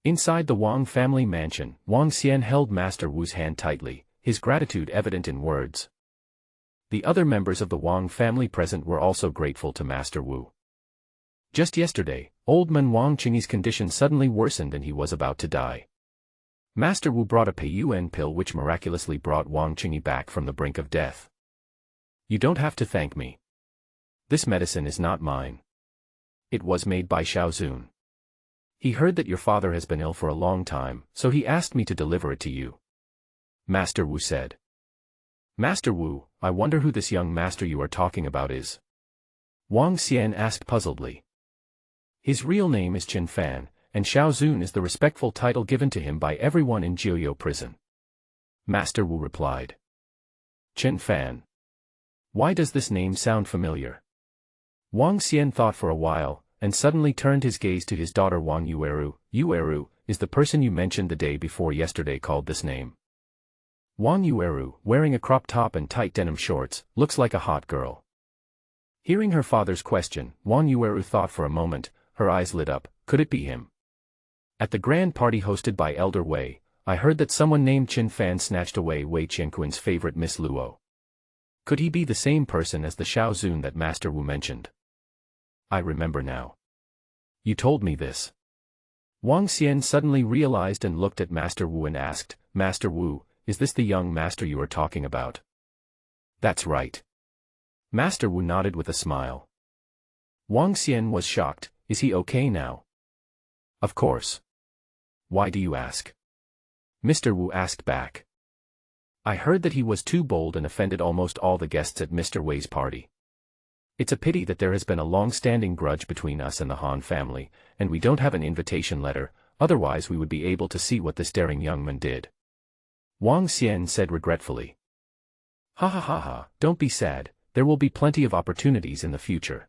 S1: Inside the Wang family mansion, Wang Xian held Master Wu's hand tightly, his gratitude evident in words. The other members of the Wang family present were also grateful to Master Wu. Just yesterday, old man Wang Qingyi's condition suddenly worsened and he was about to die. Master Wu brought a Peiyuan pill which miraculously brought Wang Qingyi back from the brink of death. You don't have to thank me. This medicine is not mine. It was made by Xiaozun. He heard that your father has been ill for a long time, so he asked me to deliver it to you. Master Wu said. Master Wu, I wonder who this young master you are talking about is. Wang Xian asked puzzledly. His real name is Chen Fan, and Xiaozun is the respectful title given to him by everyone in Jiuyou prison. Master Wu replied. Chen Fan. Why does this name sound familiar? Wang Xian thought for a while, and suddenly turned his gaze to his daughter Wang Yueru. Yueru, is the person you mentioned the day before yesterday called this name? Wang Yueru, wearing a crop top and tight denim shorts, looks like a hot girl. Hearing her father's question, Wang Yueru thought for a moment, her eyes lit up. Could it be him? At the grand party hosted by Elder Wei, I heard that someone named Chen Fan snatched away Wei Qianquan's favorite Miss Luo. Could he be the same person as the Xiaozun that Master Wu mentioned? I remember now. You told me this. Wang Xian suddenly realized and looked at Master Wu and asked, Master Wu, is this the young master you are talking about? That's right. Master Wu nodded with a smile. Wang Xian was shocked. Is he okay now? Of course. Why do you ask? Mr. Wu asked back. I heard that he was too bold and offended almost all the guests at Mr. Wei's party. It's a pity that there has been a long-standing grudge between us and the Han family, and we don't have an invitation letter, otherwise we would be able to see what this daring young man did. Wang Xian said regretfully. Ha ha ha ha, don't be sad, there will be plenty of opportunities in the future.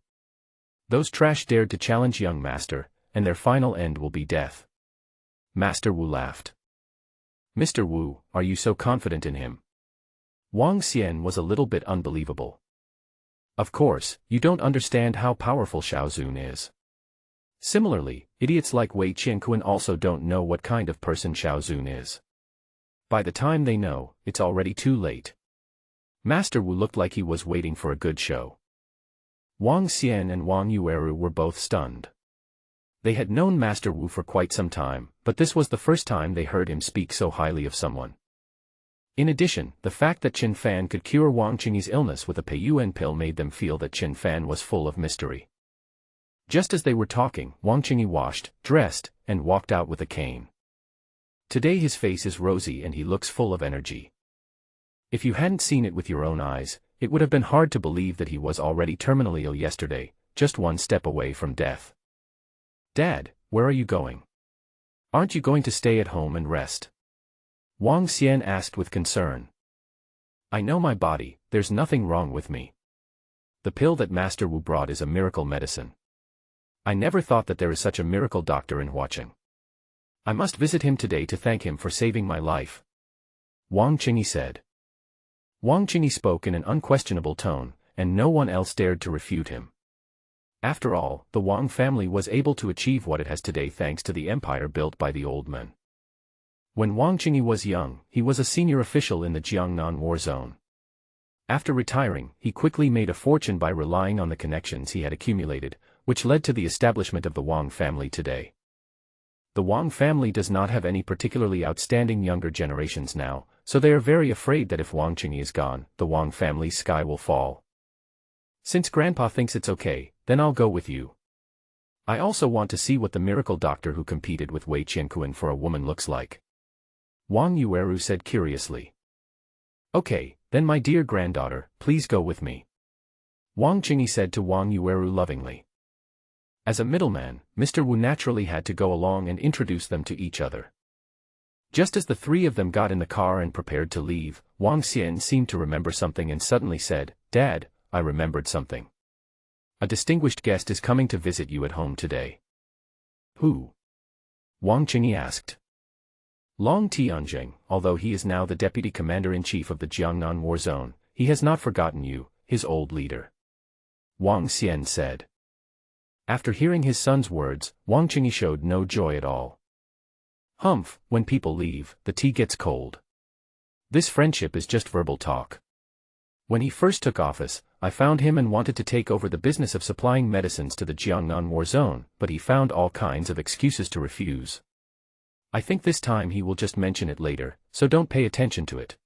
S1: Those trash dared to challenge young master, and their final end will be death. Master Wu laughed. Mr. Wu, are you so confident in him? Wang Xian was a little bit unbelievable. Of course, you don't understand how powerful Xiaozun is. Similarly, idiots like Wei Qianquan also don't know what kind of person Xiaozun is. By the time they know, it's already too late. Master Wu looked like he was waiting for a good show. Wang Xian and Wang Yueru were both stunned. They had known Master Wu for quite some time, but this was the first time they heard him speak so highly of someone. In addition, the fact that Chen Fan could cure Wang Qingyi's illness with a Peiyuan pill made them feel that Chen Fan was full of mystery. Just as they were talking, Wang Qingyi washed, dressed, and walked out with a cane. Today his face is rosy and he looks full of energy. If you hadn't seen it with your own eyes, it would have been hard to believe that he was already terminally ill yesterday, just one step away from death. "Dad, where are you going? Aren't you going to stay at home and rest?" Wang Xian asked with concern. "I know my body, there's nothing wrong with me. The pill that Master Wu brought is a miracle medicine. I never thought that there is such a miracle doctor in Huaqing. I must visit him today to thank him for saving my life," Wang Qingyi said. Wang Qingyi spoke in an unquestionable tone, and no one else dared to refute him. After all, the Wang family was able to achieve what it has today thanks to the empire built by the old men. When Wang Qingyi was young, he was a senior official in the Jiangnan war zone. After retiring, he quickly made a fortune by relying on the connections he had accumulated, which led to the establishment of the Wang family today. The Wang family does not have any particularly outstanding younger generations now, so they are very afraid that if Wang Qingyi is gone, the Wang family's sky will fall. "Since Grandpa thinks it's okay, then I'll go with you. I also want to see what the miracle doctor who competed with Wei Qianquan for a woman looks like," Wang Yueru said curiously. "Okay, then my dear granddaughter, please go with me," Wang Qingyi said to Wang Yueru lovingly. As a middleman, Mr. Wu naturally had to go along and introduce them to each other. Just as the three of them got in the car and prepared to leave, Wang Xian seemed to remember something and suddenly said, "Dad, I remembered something. A distinguished guest is coming to visit you at home today." "Who?" Wang Qingyi asked. "Long Tianjing, although he is now the deputy commander-in-chief of the Jiangnan war zone, he has not forgotten you, his old leader," Wang Xian said. After hearing his son's words, Wang Qingyi showed no joy at all. "Humph, when people leave, the tea gets cold. This friendship is just verbal talk. When he first took office, I found him and wanted to take over the business of supplying medicines to the Jiangnan war zone, but he found all kinds of excuses to refuse. I think this time he will just mention it later, so don't pay attention to it."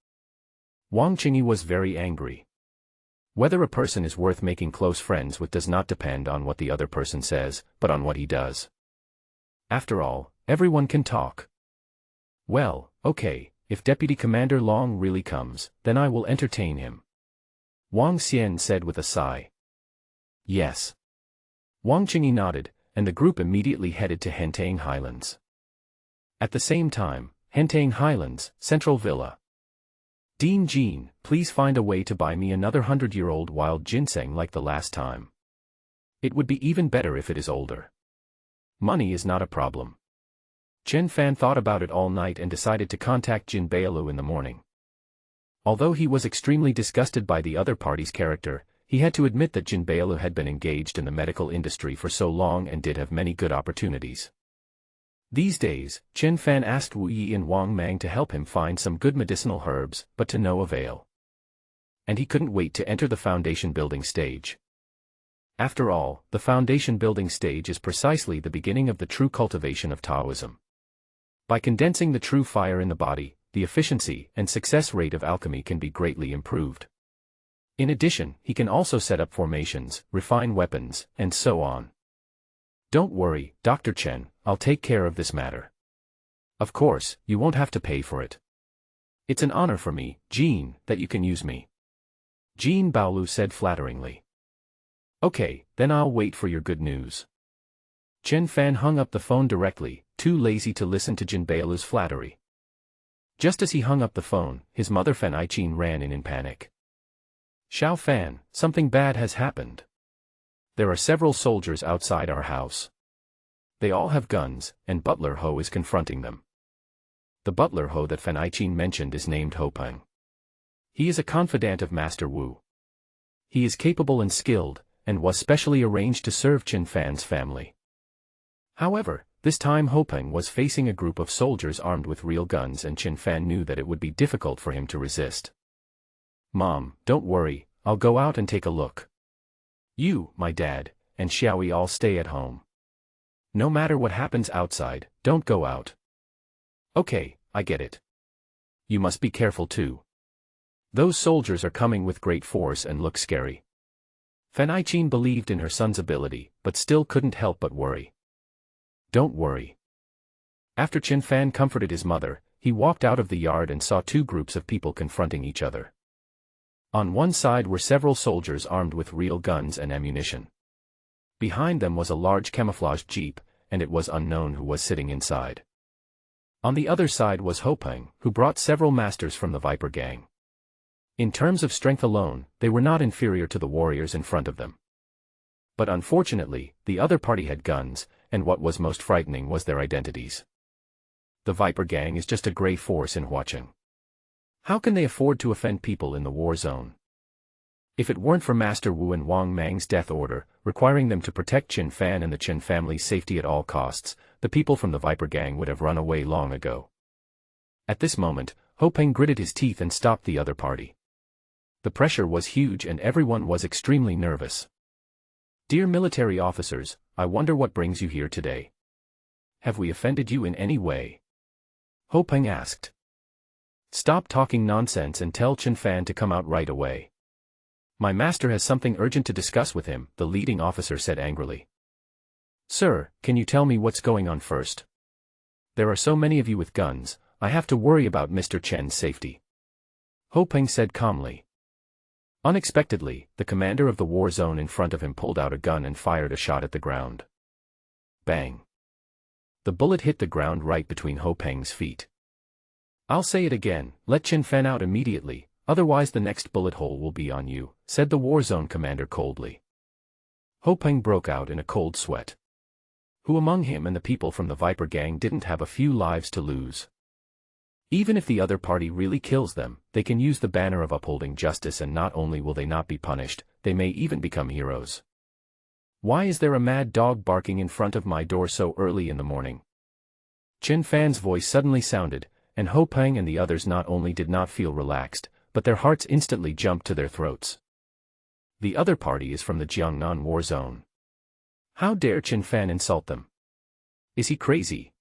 S1: Wang Qingyi was very angry. Whether a person is worth making close friends with does not depend on what the other person says, but on what he does. After all, everyone can talk. "Well, okay, if Deputy Commander Long really comes, then I will entertain him," Wang Xian said with a sigh. "Yes." Wang Qingyi nodded, and the group immediately headed to Hentang Highlands. At the same time, Hentang Highlands, Central Villa. "Dean Jean, please find a way to buy me another 100-year-old wild ginseng like the last time. It would be even better if it is older. Money is not a problem." Chen Fan thought about it all night and decided to contact Jin Bailu in the morning. Although he was extremely disgusted by the other party's character, he had to admit that Jin Bailu had been engaged in the medical industry for so long and did have many good opportunities. These days, Chen Fan asked Wu Yi and Wang Mang to help him find some good medicinal herbs, but to no avail. And he couldn't wait to enter the foundation building stage. After all, the foundation building stage is precisely the beginning of the true cultivation of Taoism. By condensing the true fire in the body, the efficiency and success rate of alchemy can be greatly improved. In addition, he can also set up formations, refine weapons, and so on. "Don't worry, Dr. Chen, I'll take care of this matter. Of course, you won't have to pay for it. It's an honor for me, Jean, that you can use me," Jean Baolu said flatteringly. "Okay, then I'll wait for your good news." Chen Fan hung up the phone directly, too lazy to listen to Jin Bailu's flattery. Just as he hung up the phone, his mother Fan Aichin ran in panic. "Xiao Fan, something bad has happened. There are several soldiers outside our house. They all have guns, and Butler Ho is confronting them." The Butler Ho that Fan Aichin mentioned is named Ho Peng. He is a confidant of Master Wu. He is capable and skilled, and was specially arranged to serve Chen Fan's family. However, this time Ho Peng was facing a group of soldiers armed with real guns and Chen Fan knew that it would be difficult for him to resist. "Mom, don't worry, I'll go out and take a look. You, my dad, and Xiaoyi all stay at home. No matter what happens outside, don't go out." "Okay, I get it. You must be careful too. Those soldiers are coming with great force and look scary." Fan Aichin believed in her son's ability, but still couldn't help but worry. "Don't worry." After Chen Fan comforted his mother, he walked out of the yard and saw two groups of people confronting each other. On one side were several soldiers armed with real guns and ammunition. Behind them was a large camouflaged jeep, and it was unknown who was sitting inside. On the other side was Harking, who brought several masters from the Viper gang. In terms of strength alone, they were not inferior to the warriors in front of them. But unfortunately, the other party had guns, and what was most frightening was their identities. The Viper gang is just a gray force in Huacheng. How can they afford to offend people in the war zone? If it weren't for Master Wu and Wang Mang's death order, requiring them to protect Qin Fan and the Qin family's safety at all costs, the people from the Viper gang would have run away long ago. At this moment, Harking gritted his teeth and stopped the other party. The pressure was huge and everyone was extremely nervous. Dear military officers, I wonder what brings you here today. Have we offended you in any way? Harking asked. Stop talking nonsense and tell Qin Fan to come out right away. My master has something urgent to discuss with him, the leading officer said angrily. Sir, can you tell me what's going on first? There are so many of you with guns, I have to worry about Mr. Chen's safety. Harking said calmly. Unexpectedly, the commander of the war zone in front of him pulled out a gun and fired a shot at the ground. Bang. The bullet hit the ground right between Harking's feet. I'll say it again, let Qin Fan out immediately, otherwise the next bullet hole will be on you, said the war zone commander coldly. Harking broke out in a cold sweat. Who among him and the people from the Viper gang didn't have a few lives to lose? Even if the other party really kills them, they can use the banner of upholding justice and not only will they not be punished, they may even become heroes. Why is there a mad dog barking in front of my door so early in the morning? Qin Fan's voice suddenly sounded, and Harking and the others not only did not feel relaxed, but their hearts instantly jumped to their throats. The other party is from the Jiangnan war zone. How dare Qin Fan insult them? Is he crazy?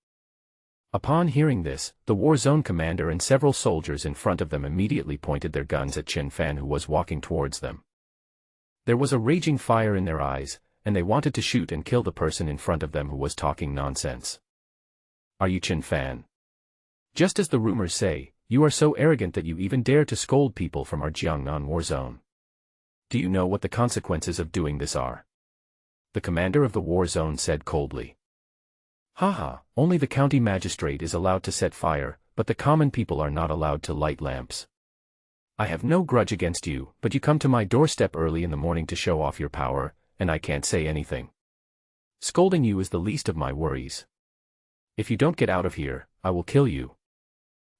S1: Upon hearing this, the war zone commander and several soldiers in front of them immediately pointed their guns at Qin Fan who was walking towards them. There was a raging fire in their eyes, and they wanted to shoot and kill the person in front of them who was talking nonsense. Are you Qin Fan? Just as the rumors say, you are so arrogant that you even dare to scold people from our Jiangnan war zone. Do you know what the consequences of doing this are? The commander of the war zone said coldly. Haha, only the county magistrate is allowed to set fire, but the common people are not allowed to light lamps. I have no grudge against you, but you come to my doorstep early in the morning to show off your power, and I can't say anything. Scolding you is the least of my worries. If you don't get out of here, I will kill you.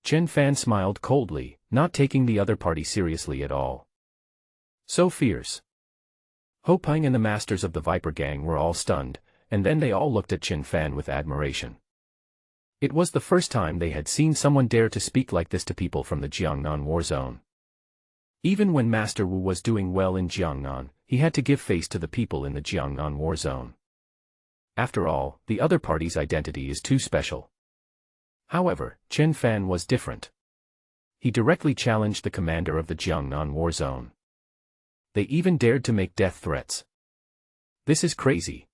S1: Qin Fan smiled coldly, not taking the other party seriously at all. So fierce. Harking and the masters of the Viper gang were all stunned, and then they all looked at Qin Fan with admiration. It was the first time they had seen someone dare to speak like this to people from the Jiangnan war zone. Even when Master Wu was doing well in Jiangnan, he had to give face to the people in the Jiangnan war zone. After all, the other party's identity is too special. However, Qin Fan was different. He directly challenged the commander of the Jiangnan war zone. They even dared to make death threats. This is crazy.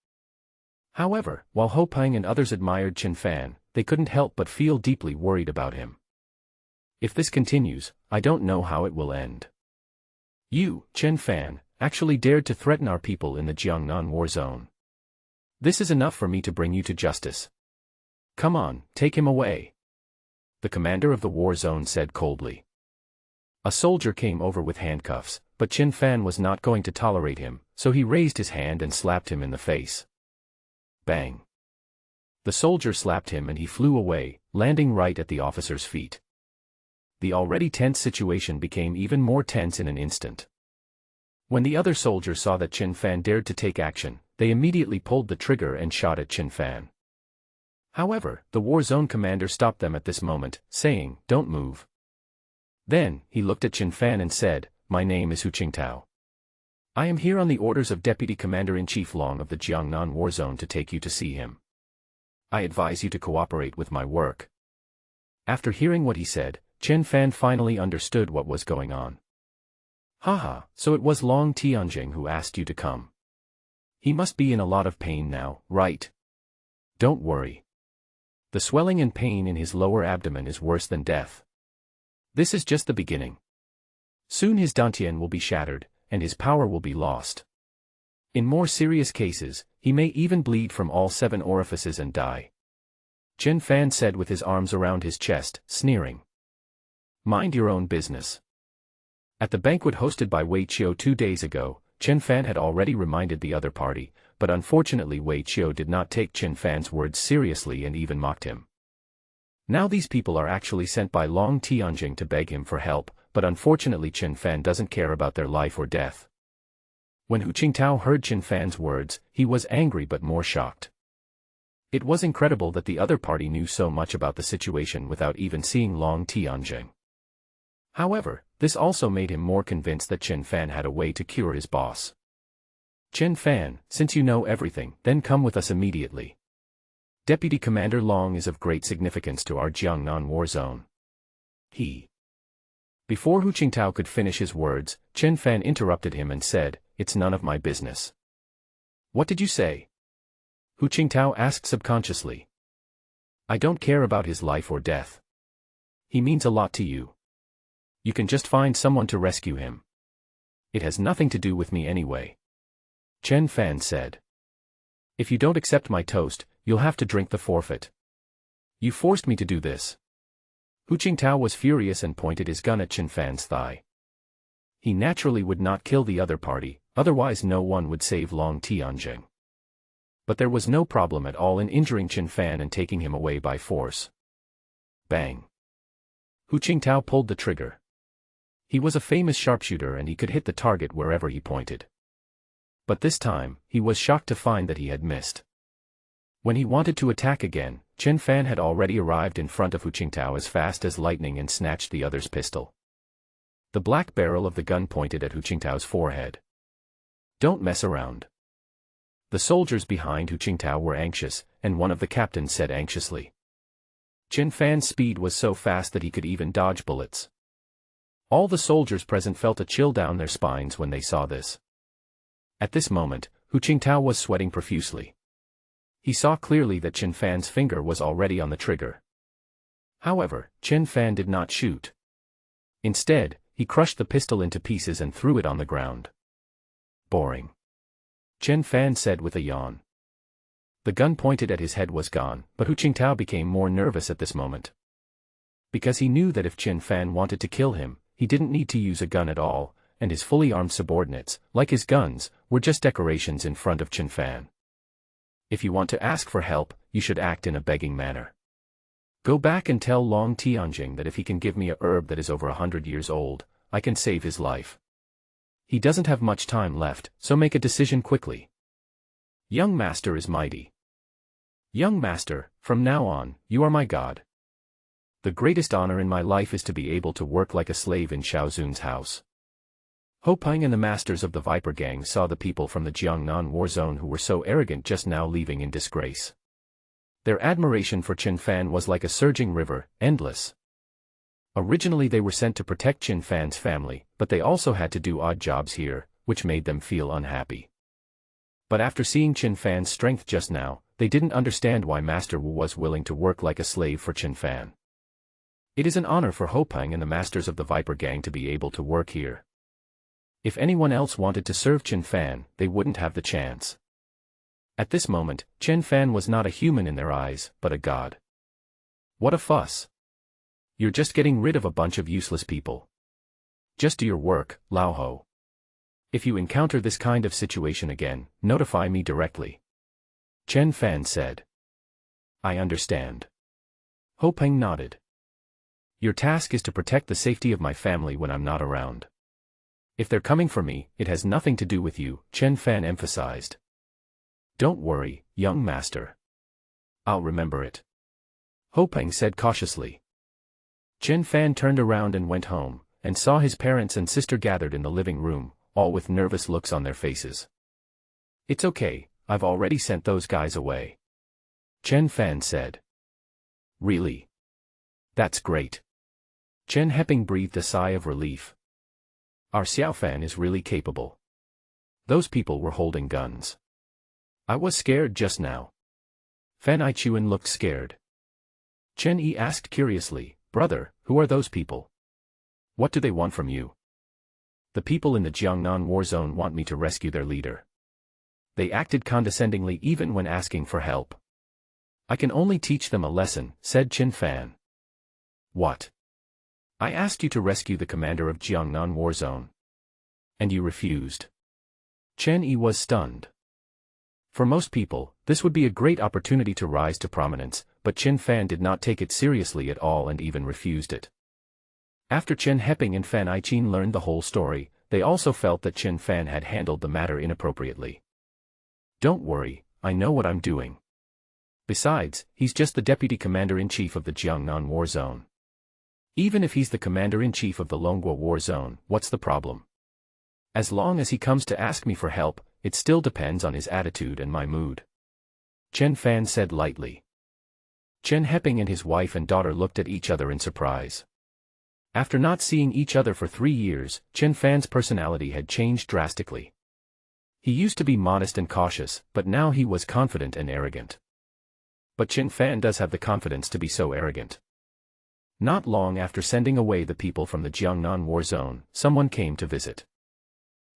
S1: However, while Harking and others admired Qin Fan, they couldn't help but feel deeply worried about him. If this continues, I don't know how it will end. You, Qin Fan, actually dared to threaten our people in the Jiangnan war zone. This is enough for me to bring you to justice. Come on, take him away. The commander of the war zone said coldly. A soldier came over with handcuffs, but Qin Fan was not going to tolerate him, so he raised his hand and slapped him in the face. Bang. The soldier slapped him and he flew away, landing right at the officer's feet. The already tense situation became even more tense in an instant. When the other soldiers saw that Qin Fan dared to take action, they immediately pulled the trigger and shot at Qin Fan. However, the war zone commander stopped them at this moment, saying, "Don't move." Then, he looked at Qin Fan and said, "My name is Hu Qingtao. I am here on the orders of Deputy Commander-in-Chief Long of the Jiangnan War Zone to take you to see him. I advise you to cooperate with my work." After hearing what he said, Qin Fan finally understood what was going on. Haha, so it was Long Tianjing who asked you to come. He must be in a lot of pain now, right? Don't worry. The swelling and pain in his lower abdomen is worse than death. This is just the beginning. Soon his dantian will be shattered, and his power will be lost. In more serious cases, he may even bleed from all 7 orifices and die. Chen Fan said with his arms around his chest, sneering. Mind your own business. At the banquet hosted by Wei Qiu 2 days ago, Chen Fan had already reminded the other party, but unfortunately Wei Qiu did not take Chen Fan's words seriously and even mocked him. Now these people are actually sent by Long Tianjing to beg him for help, but unfortunately Chen Fan doesn't care about their life or death. When Hu Qingtao heard Chen Fan's words, he was angry but more shocked. It was incredible that the other party knew so much about the situation without even seeing Long Tianjing. However, this also made him more convinced that Chen Fan had a way to cure his boss. Chen Fan, since you know everything, then come with us immediately. Deputy Commander Long is of great significance to our Jiangnan war zone. Before Hu Qingtao could finish his words, Chen Fan interrupted him and said, "It's none of my business." "What did you say?" Hu Qingtao asked subconsciously. "I don't care about his life or death. He means a lot to you. You can just find someone to rescue him. It has nothing to do with me anyway." Chen Fan said. "If you don't accept my toast, you'll have to drink the forfeit. You forced me to do this." Hu Qingtao was furious and pointed his gun at Chen Fan's thigh. He naturally would not kill the other party, otherwise no one would save Long Tianjing. But there was no problem at all in injuring Chen Fan and taking him away by force. Bang! Hu Qingtao pulled the trigger. He was a famous sharpshooter and he could hit the target wherever he pointed. But this time, he was shocked to find that he had missed. When he wanted to attack again, Chen Fan had already arrived in front of Hu Qingtao as fast as lightning and snatched the other's pistol. The black barrel of the gun pointed at Hu Qingtao's forehead. "Don't mess around." The soldiers behind Hu Qingtao were anxious, and one of the captains said anxiously. Chen Fan's speed was so fast that he could even dodge bullets. All the soldiers present felt a chill down their spines when they saw this. At this moment, Hu Qingtao was sweating profusely. He saw clearly that Chen Fan's finger was already on the trigger. However, Chen Fan did not shoot. Instead, he crushed the pistol into pieces and threw it on the ground. "Boring," Chen Fan said with a yawn. The gun pointed at his head was gone, but Hu Qingtao became more nervous at this moment. Because he knew that if Chen Fan wanted to kill him, he didn't need to use a gun at all, and his fully armed subordinates, like his guns, were just decorations in front of Chen Fan. If you want to ask for help, you should act in a begging manner. Go back and tell Long Tianjing that if he can give me a herb that is over 100 years old, I can save his life. He doesn't have much time left, so make a decision quickly. Young master is mighty. Young master, from now on, you are my god. The greatest honor in my life is to be able to work like a slave in Shaozun's house." Hoping and the masters of the Viper Gang saw the people from the Jiangnan war zone who were so arrogant just now leaving in disgrace. Their admiration for Chen Fan was like a surging river, endless. Originally they were sent to protect Chen Fan's family, but they also had to do odd jobs here, which made them feel unhappy. But after seeing Chen Fan's strength just now, they didn't understand why Master Wu was willing to work like a slave for Chen Fan. It is an honor for Hopang and the masters of the Viper Gang to be able to work here. If anyone else wanted to serve Chen Fan, they wouldn't have the chance. At this moment, Chen Fan was not a human in their eyes, but a god. What a fuss. You're just getting rid of a bunch of useless people. Just do your work, Lao Ho. If you encounter this kind of situation again, notify me directly. Chen Fan said. I understand. Hopeng nodded. Your task is to protect the safety of my family when I'm not around. If they're coming for me, it has nothing to do with you, Chen Fan emphasized. Don't worry, young master. I'll remember it. Hopeng said cautiously. Chen Fan turned around and went home, and saw his parents and sister gathered in the living room, all with nervous looks on their faces. It's okay, I've already sent those guys away. Chen Fan said. Really? That's great. Chen Heping breathed a sigh of relief. Our Xiao Fan is really capable. Those people were holding guns. I was scared just now. Fan Ichuan looked scared. Chen Yi asked curiously, Brother, who are those people? What do they want from you? The people in the Jiangnan war zone want me to rescue their leader. They acted condescendingly even when asking for help. I can only teach them a lesson, said Qin Fan. What? I asked you to rescue the commander of Jiangnan war zone. And you refused. Chen Yi was stunned. For most people, this would be a great opportunity to rise to prominence, but Qin Fan did not take it seriously at all and even refused it. After Chen Heping and Fan Iqin learned the whole story, they also felt that Qin Fan had handled the matter inappropriately. Don't worry, I know what I'm doing. Besides, he's just the deputy commander-in-chief of the Jiangnan war zone. Even if he's the commander-in-chief of the Longguo war zone, what's the problem? As long as he comes to ask me for help, it still depends on his attitude and my mood. Chen Fan said lightly. Chen Heping and his wife and daughter looked at each other in surprise. After not seeing each other for 3 years, Chen Fan's personality had changed drastically. He used to be modest and cautious, but now he was confident and arrogant. But Qin Fan does have the confidence to be so arrogant. Not long after sending away the people from the Jiangnan war zone, someone came to visit.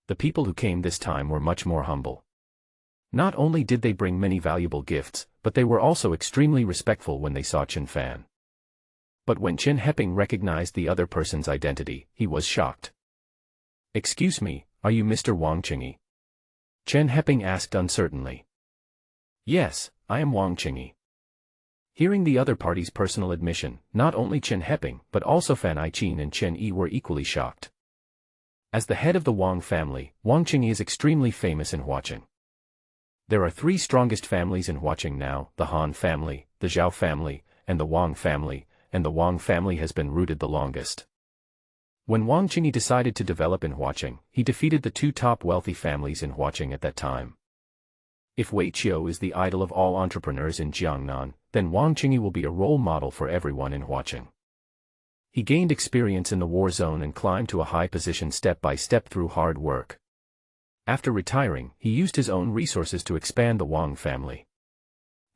S1: The people who came this time were much more humble. Not only did they bring many valuable gifts, but they were also extremely respectful when they saw Qin Fan. But when Chen Heping recognized the other person's identity, he was shocked. Excuse me, are you Mr. Wang Qingyi? Chen Heping asked uncertainly. Yes, I am Wang Qingyi. Hearing the other party's personal admission, not only Chen Heping but also Fan Iqin and Chen Yi were equally shocked. As the head of the Wang family, Wang Qingyi is extremely famous in Huaqing. There are 3 strongest families in Huaqing now, the Han family, the Zhao family, and the Wang family, and the Wang family has been rooted the longest. When Wang Qingyi decided to develop in Huaqing, he defeated the 2 top wealthy families in Huaqing at that time. If Wei Qiu is the idol of all entrepreneurs in Jiangnan, then Wang Qingyi will be a role model for everyone in Huaqing. He gained experience in the war zone and climbed to a high position step by step through hard work. After retiring, he used his own resources to expand the Wang family.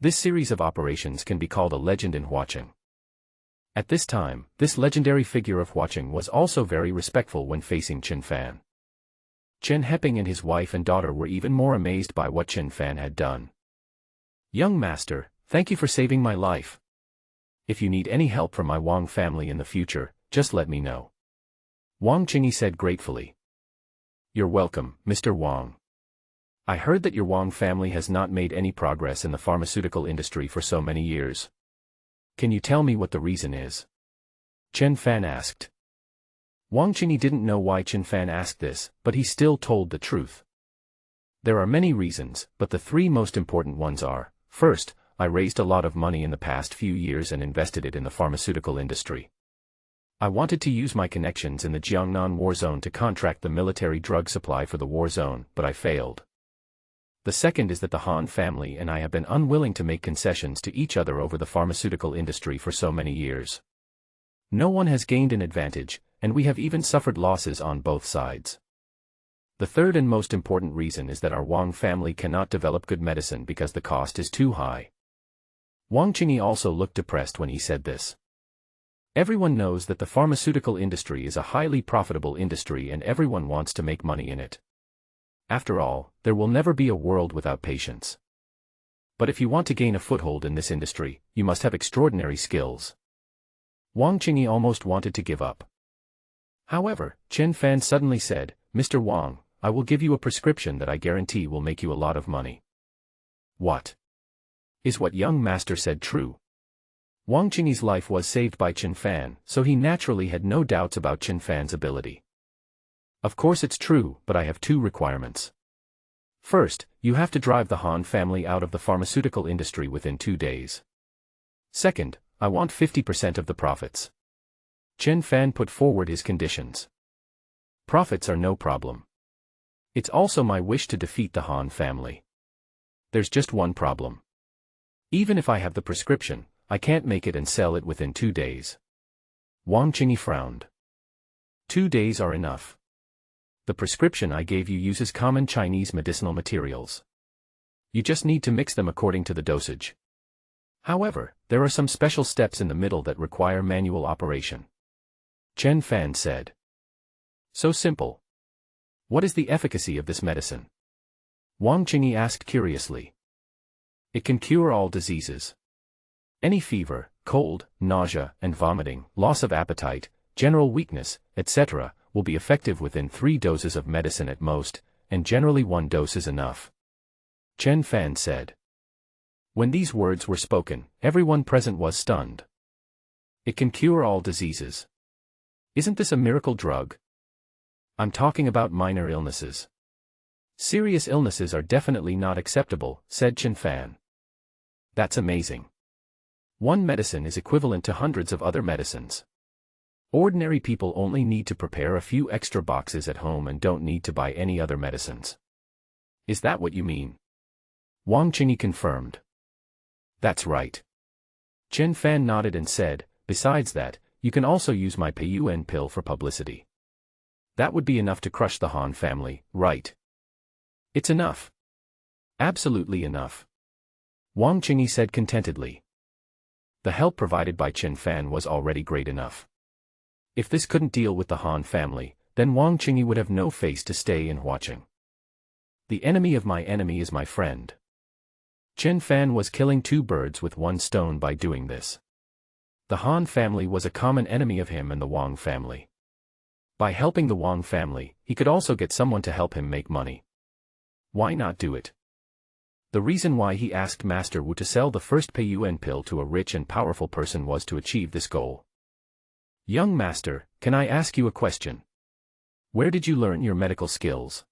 S1: This series of operations can be called a legend in Huaqing. At this time, this legendary figure of Huaqing was also very respectful when facing Qin Fan. Chen Heping and his wife and daughter were even more amazed by what Qin Fan had done. Young master, thank you for saving my life. If you need any help from my Wang family in the future, just let me know. Wang Qingyi said gratefully. You're welcome, Mr. Wang. I heard that your Wang family has not made any progress in the pharmaceutical industry for so many years. Can you tell me what the reason is? Chen Fan asked. Wang Qingyi didn't know why Qin Fan asked this, but he still told the truth. There are many reasons, but the 3 most important ones are, first, I raised a lot of money in the past few years and invested it in the pharmaceutical industry. I wanted to use my connections in the Jiangnan war zone to contract the military drug supply for the war zone, but I failed. The second is that the Han family and I have been unwilling to make concessions to each other over the pharmaceutical industry for so many years. No one has gained an advantage, and we have even suffered losses on both sides. The third and most important reason is that our Wang family cannot develop good medicine because the cost is too high. Wang Qingyi also looked depressed when he said this. Everyone knows that the pharmaceutical industry is a highly profitable industry and everyone wants to make money in it. After all, there will never be a world without patients. But if you want to gain a foothold in this industry, you must have extraordinary skills. Wang Qingyi almost wanted to give up. However, Qin Fan suddenly said, Mr. Wang, I will give you a prescription that I guarantee will make you a lot of money. What? Is what young master said true? Wang Qingyi's life was saved by Qin Fan, so he naturally had no doubts about Qin Fan's ability. Of course it's true, but I have 2 requirements. First, you have to drive the Han family out of the pharmaceutical industry within 2 days. Second, I want 50% of the profits. Qin Fan put forward his conditions. Profits are no problem. It's also my wish to defeat the Han family. There's just one problem. Even if I have the prescription, I can't make it and sell it within 2 days. Wang Qingyi frowned. 2 days are enough. The prescription I gave you uses common Chinese medicinal materials. You just need to mix them according to the dosage. However, there are some special steps in the middle that require manual operation. Qin Fan said. So simple. What is the efficacy of this medicine? Wang Qingyi asked curiously. It can cure all diseases. Any fever, cold, nausea and vomiting, loss of appetite, general weakness, etc., will be effective within 3 doses of medicine at most, and generally 1 dose is enough. Chen Fan said. When these words were spoken, everyone present was stunned. It can cure all diseases. Isn't this a miracle drug? I'm talking about minor illnesses. Serious illnesses are definitely not acceptable, said Chen Fan. That's amazing. One medicine is equivalent to hundreds of other medicines. Ordinary people only need to prepare a few extra boxes at home and don't need to buy any other medicines. Is that what you mean? Wang Qingyi confirmed. That's right. Chen Fan nodded and said, besides that, you can also use my Peiyuan pill for publicity. That would be enough to crush the Han family, right? It's enough. Absolutely enough. Wang Qingyi said contentedly. The help provided by Chen Fan was already great enough. If this couldn't deal with the Han family, then Wang Qingyi would have no face to stay in watching. The enemy of my enemy is my friend. Chen Fan was killing 2 birds with 1 stone by doing this. The Han family was a common enemy of him and the Wang family. By helping the Wang family, he could also get someone to help him make money. Why not do it? The reason why he asked Master Wu to sell the first Peiyuan pill to a rich and powerful person was to achieve this goal. Young master, can I ask you a question? Where did you learn your medical skills?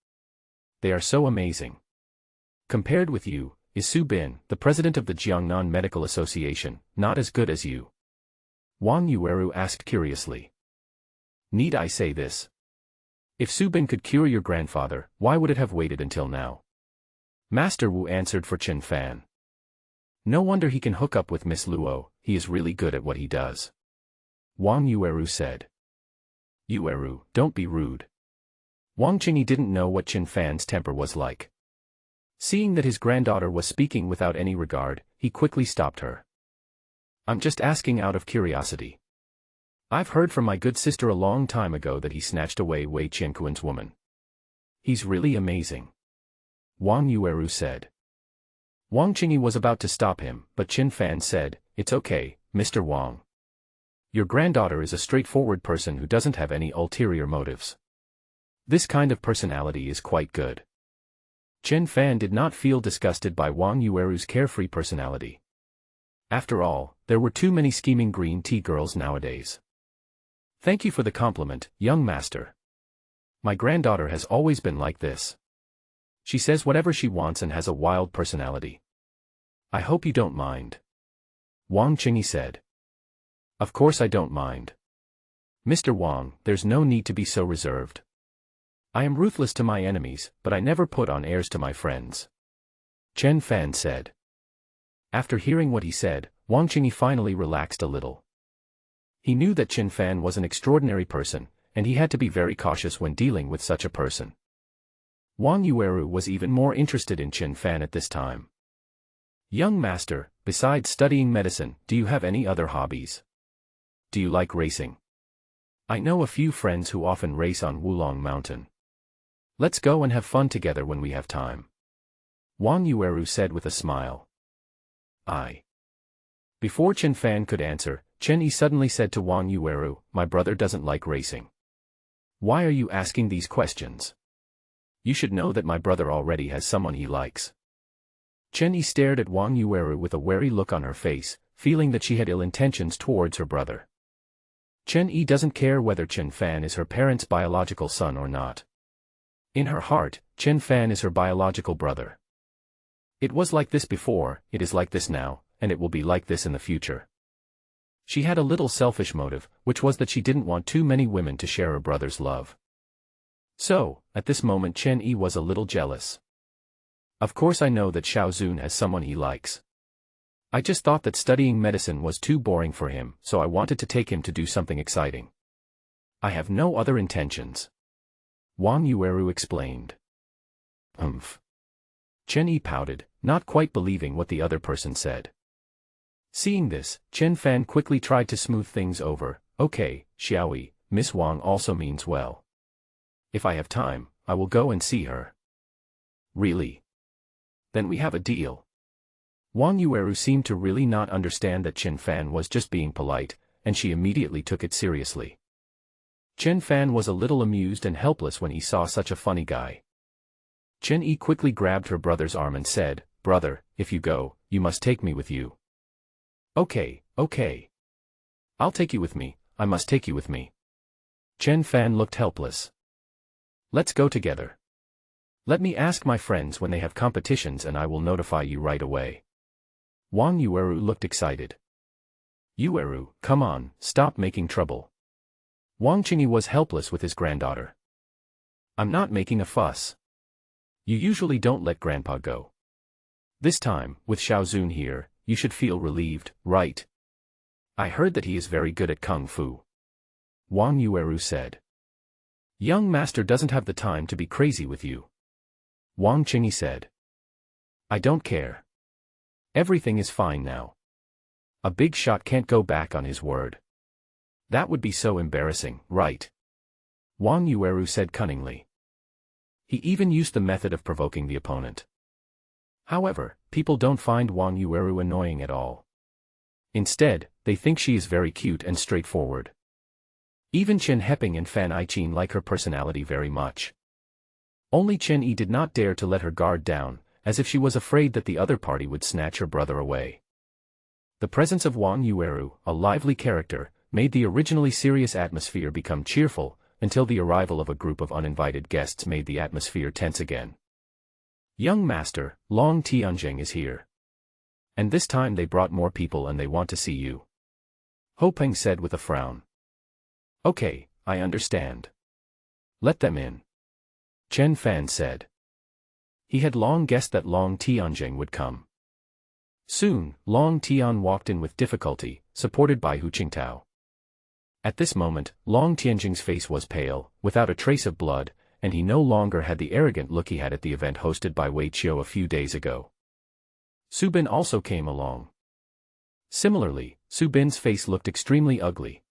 S1: They are so amazing. Compared with you, is Su Bin, the president of the Jiangnan Medical Association, not as good as you? Wang Yueru asked curiously. Need I say this? If Su Bin could cure your grandfather, why would it have waited until now? Master Wu answered for Chen Fan. No wonder he can hook up with Miss Luo, he is really good at what he does. Wang Yueru said. Yueru, don't be rude. Wang Qingyi didn't know what Chen Fan's temper was like. Seeing that his granddaughter was speaking without any regard, he quickly stopped her. I'm just asking out of curiosity. I've heard from my good sister a long time ago that he snatched away Wei Qianquan's woman. He's really amazing. Wang Yueru said. Wang Qingyi was about to stop him, but Chen Fan said, it's okay, Mr. Wang. Your granddaughter is a straightforward person who doesn't have any ulterior motives. This kind of personality is quite good. Chen Fan did not feel disgusted by Wang Yueru's carefree personality. After all, there were too many scheming green tea girls nowadays. Thank you for the compliment, young master. My granddaughter has always been like this. She says whatever she wants and has a wild personality. I hope you don't mind. Wang Qingyi said. Of course I don't mind. Mr. Wang, there's no need to be so reserved. I am ruthless to my enemies, but I never put on airs to my friends. Chen Fan said. After hearing what he said, Wang Qingyi finally relaxed a little. He knew that Chen Fan was an extraordinary person, and he had to be very cautious when dealing with such a person. Wang Yueru was even more interested in Chen Fan at this time. Young master, besides studying medicine, do you have any other hobbies? Do you like racing? I know a few friends who often race on Wulong Mountain. Let's go and have fun together when we have time. Wang Yueru said with a smile. Before Chen Fan could answer, Chen Yi suddenly said to Wang Yueru, my brother doesn't like racing. Why are you asking these questions? You should know that my brother already has someone he likes. Chen Yi stared at Wang Yueru with a wary look on her face, feeling that she had ill intentions towards her brother. Chen Yi doesn't care whether Chen Fan is her parents' biological son or not. In her heart, Chen Fan is her biological brother. It was like this before, it is like this now, and it will be like this in the future. She had a little selfish motive, which was that she didn't want too many women to share her brother's love. So, at this moment Chen Yi was a little jealous. Of course I know that Xiao Zun has someone he likes. I just thought that studying medicine was too boring for him, so I wanted to take him to do something exciting. I have no other intentions. Wang Yueru explained. Chen Yi pouted, not quite believing what the other person said. Seeing this, Chen Fan quickly tried to smooth things over. Okay, Xiaoyi, Miss Wang also means well. If I have time, I will go and see her. Really? Then we have a deal. Wang Yueru seemed to really not understand that Chen Fan was just being polite, and she immediately took it seriously. Chen Fan was a little amused and helpless when he saw such a funny guy. Chen Yi quickly grabbed her brother's arm and said, "Brother, if you go, you must take me with you." "Okay, okay. I'll take you with me, I must take you with me." Chen Fan looked helpless. "Let's go together. Let me ask my friends when they have competitions and I will notify you right away." Wang Yueru looked excited. "Yueru, come on, stop making trouble." Wang Qingyi was helpless with his granddaughter. "I'm not making a fuss. You usually don't let Grandpa go. This time, with Xiaozun here, you should feel relieved, right? I heard that he is very good at Kung Fu." Wang Yueru said. "Young master doesn't have the time to be crazy with you." Wang Qingyi said. "I don't care. Everything is fine now. A big shot can't go back on his word. That would be so embarrassing, right?" Wang Yueru said cunningly. He even used the method of provoking the opponent. However, people don't find Wang Yueru annoying at all. Instead, they think she is very cute and straightforward. Even Chen Heping and Fan Aiqin like her personality very much. Only Chen Yi did not dare to let her guard down, as if she was afraid that the other party would snatch her brother away. The presence of Wang Yueru, a lively character, made the originally serious atmosphere become cheerful, until the arrival of a group of uninvited guests made the atmosphere tense again. "Young master, Long Tianjing is here. And this time they brought more people and they want to see you," Ho Peng said with a frown. "Okay, I understand. Let them in," Chen Fan said. He had long guessed that Long Tianjing would come. Soon, Long Tian walked in with difficulty, supported by Hu Qingtao. At this moment, Long Tianjing's face was pale, without a trace of blood, and he no longer had the arrogant look he had at the event hosted by Wei Qiu a few days ago. Su Bin also came along. Similarly, Su Bin's face looked extremely ugly.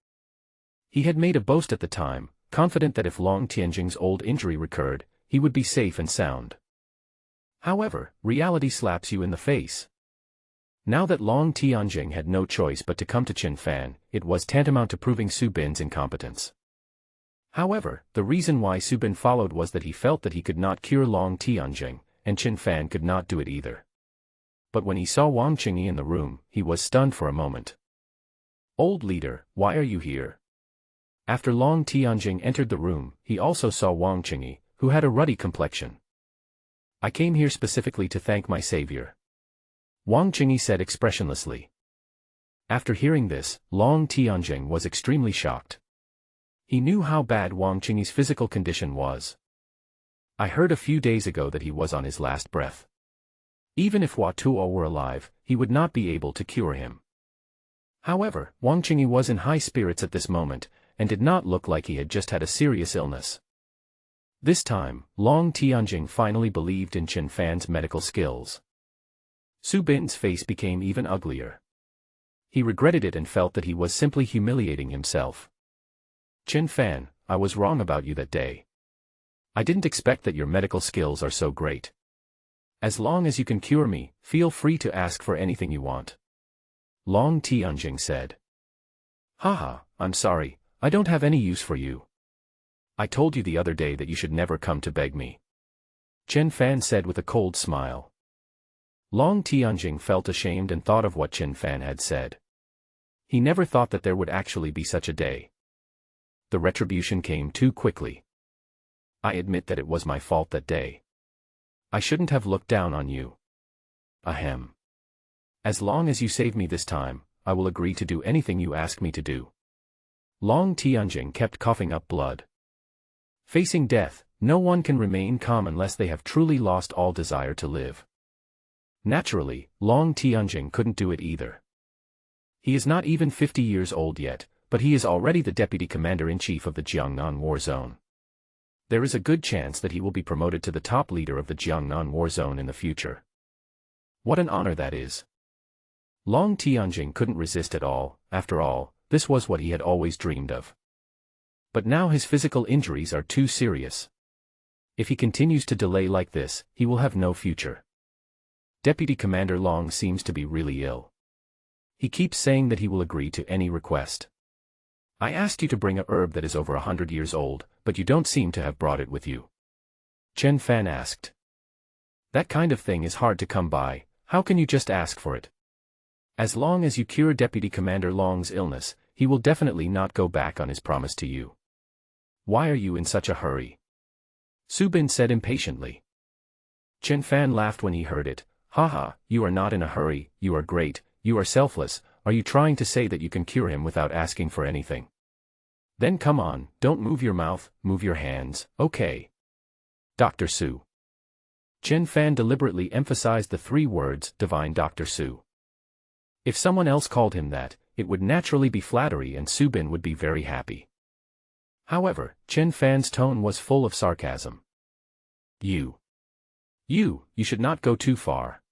S1: He had made a boast at the time, confident that if Long Tianjing's old injury recurred, he would be safe and sound. However, reality slaps you in the face. Now that Long Tianjing had no choice but to come to Chen Fan, it was tantamount to proving Su Bin's incompetence. However, the reason why Su Bin followed was that he felt that he could not cure Long Tianjing, and Chen Fan could not do it either. But when he saw Wang Qingyi in the room, he was stunned for a moment. "Old leader, why are you here?" After Long Tianjing entered the room, he also saw Wang Qingyi, who had a ruddy complexion. "I came here specifically to thank my savior," Wang Qingyi said expressionlessly. After hearing this, Long Tianjing was extremely shocked. He knew how bad Wang Qingyi's physical condition was. "I heard a few days ago that he was on his last breath. Even if Hua Tuo were alive, he would not be able to cure him." However, Wang Qingyi was in high spirits at this moment, and did not look like he had just had a serious illness. This time, Long Tianjing finally believed in Chen Fan's medical skills. Su Bin's face became even uglier. He regretted it and felt that he was simply humiliating himself. "Chen Fan, I was wrong about you that day. I didn't expect that your medical skills are so great. As long as you can cure me, feel free to ask for anything you want," Long Tianjing said. "Haha, I'm sorry, I don't have any use for you. I told you the other day that you should never come to beg me," Chen Fan said with a cold smile. Long Tianjing felt ashamed and thought of what Chen Fan had said. He never thought that there would actually be such a day. The retribution came too quickly. "I admit that it was my fault that day. I shouldn't have looked down on you. Ahem. As long as you save me this time, I will agree to do anything you ask me to do." Long Tianjing kept coughing up blood. Facing death, no one can remain calm unless they have truly lost all desire to live. Naturally, Long Tianjing couldn't do it either. He is not even 50 years old yet, but he is already the deputy commander-in-chief of the Jiangnan War Zone. There is a good chance that he will be promoted to the top leader of the Jiangnan War Zone in the future. What an honor that is. Long Tianjing couldn't resist at all. After all, this was what he had always dreamed of. But now his physical injuries are too serious. If he continues to delay like this, he will have no future. Deputy Commander Long seems to be really ill. He keeps saying that he will agree to any request. I asked you to bring a herb that is over 100 years old, but you don't seem to have brought it with you. Chen Fan asked. That kind of thing is hard to come by, how can you just ask for it? As long as you cure Deputy Commander Long's illness, he will definitely not go back on his promise to you. Why are you in such a hurry? Su Bin said impatiently. Chen Fan laughed when he heard it. Haha, you are not in a hurry, you are great, you are selfless, are you trying to say that you can cure him without asking for anything? Then come on, don't move your mouth, move your hands, okay. Dr. Su. Chen Fan deliberately emphasized the 3 words, divine Dr. Su. If someone else called him that, it would naturally be flattery and Su Bin would be very happy. However, Chen Fan's tone was full of sarcasm. You should not go too far.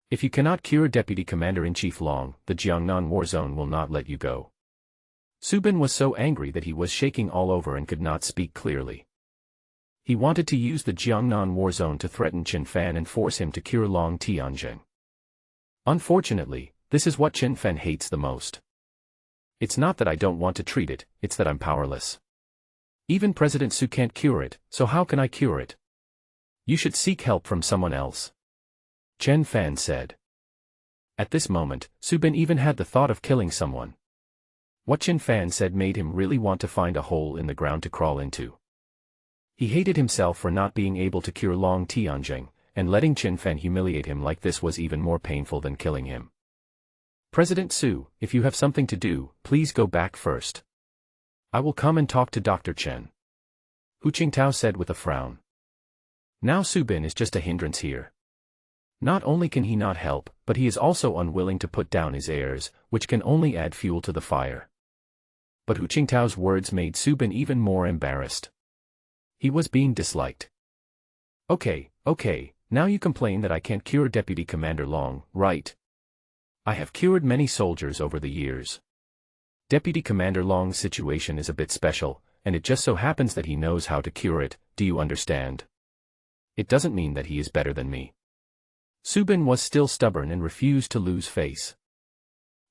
S1: If you cannot cure Deputy Commander-in-Chief Long, the Jiangnan War Zone will not let you go. Su Bin was so angry that he was shaking all over and could not speak clearly. He wanted to use the Jiangnan War Zone to threaten Chen Fan and force him to cure Long Tianjing. Unfortunately, this is what Chen Fan hates the most. It's not that I don't want to treat it, it's that I'm powerless. Even President Su can't cure it, so how can I cure it? You should seek help from someone else. Chen Fan said. At this moment, Su Bin even had the thought of killing someone. What Chen Fan said made him really want to find a hole in the ground to crawl into. He hated himself for not being able to cure Long Tianjing, and letting Chen Fan humiliate him like this was even more painful than killing him. President Su, if you have something to do, please go back first. I will come and talk to Dr. Chen. Hu Qingtao said with a frown. Now Su Bin is just a hindrance here. Not only can he not help, but he is also unwilling to put down his heirs, which can only add fuel to the fire. But Hu Qingtao's words made Su Bin even more embarrassed. He was being disliked. Okay, now you complain that I can't cure Deputy Commander Long, right? I have cured many soldiers over the years. Deputy Commander Long's situation is a bit special, and it just so happens that he knows how to cure it, do you understand? It doesn't mean that he is better than me. Su Bin was still stubborn and refused to lose face.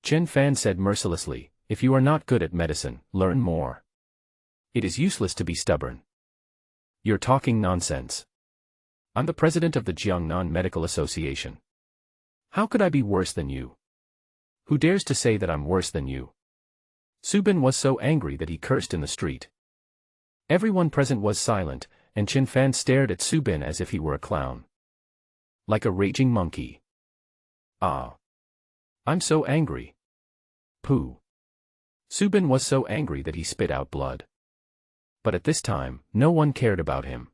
S1: Chen Fan said mercilessly, if you are not good at medicine, learn more. It is useless to be stubborn. You're talking nonsense. I'm the president of the Jiangnan Medical Association. How could I be worse than you? Who dares to say that I'm worse than you? Su Bin was so angry that he cursed in the street. Everyone present was silent, and Chen Fan stared at Su Bin as if he were a clown. Like a raging monkey. Ah. I'm so angry. Pooh. Su Bin was so angry that he spit out blood. But at this time, no one cared about him.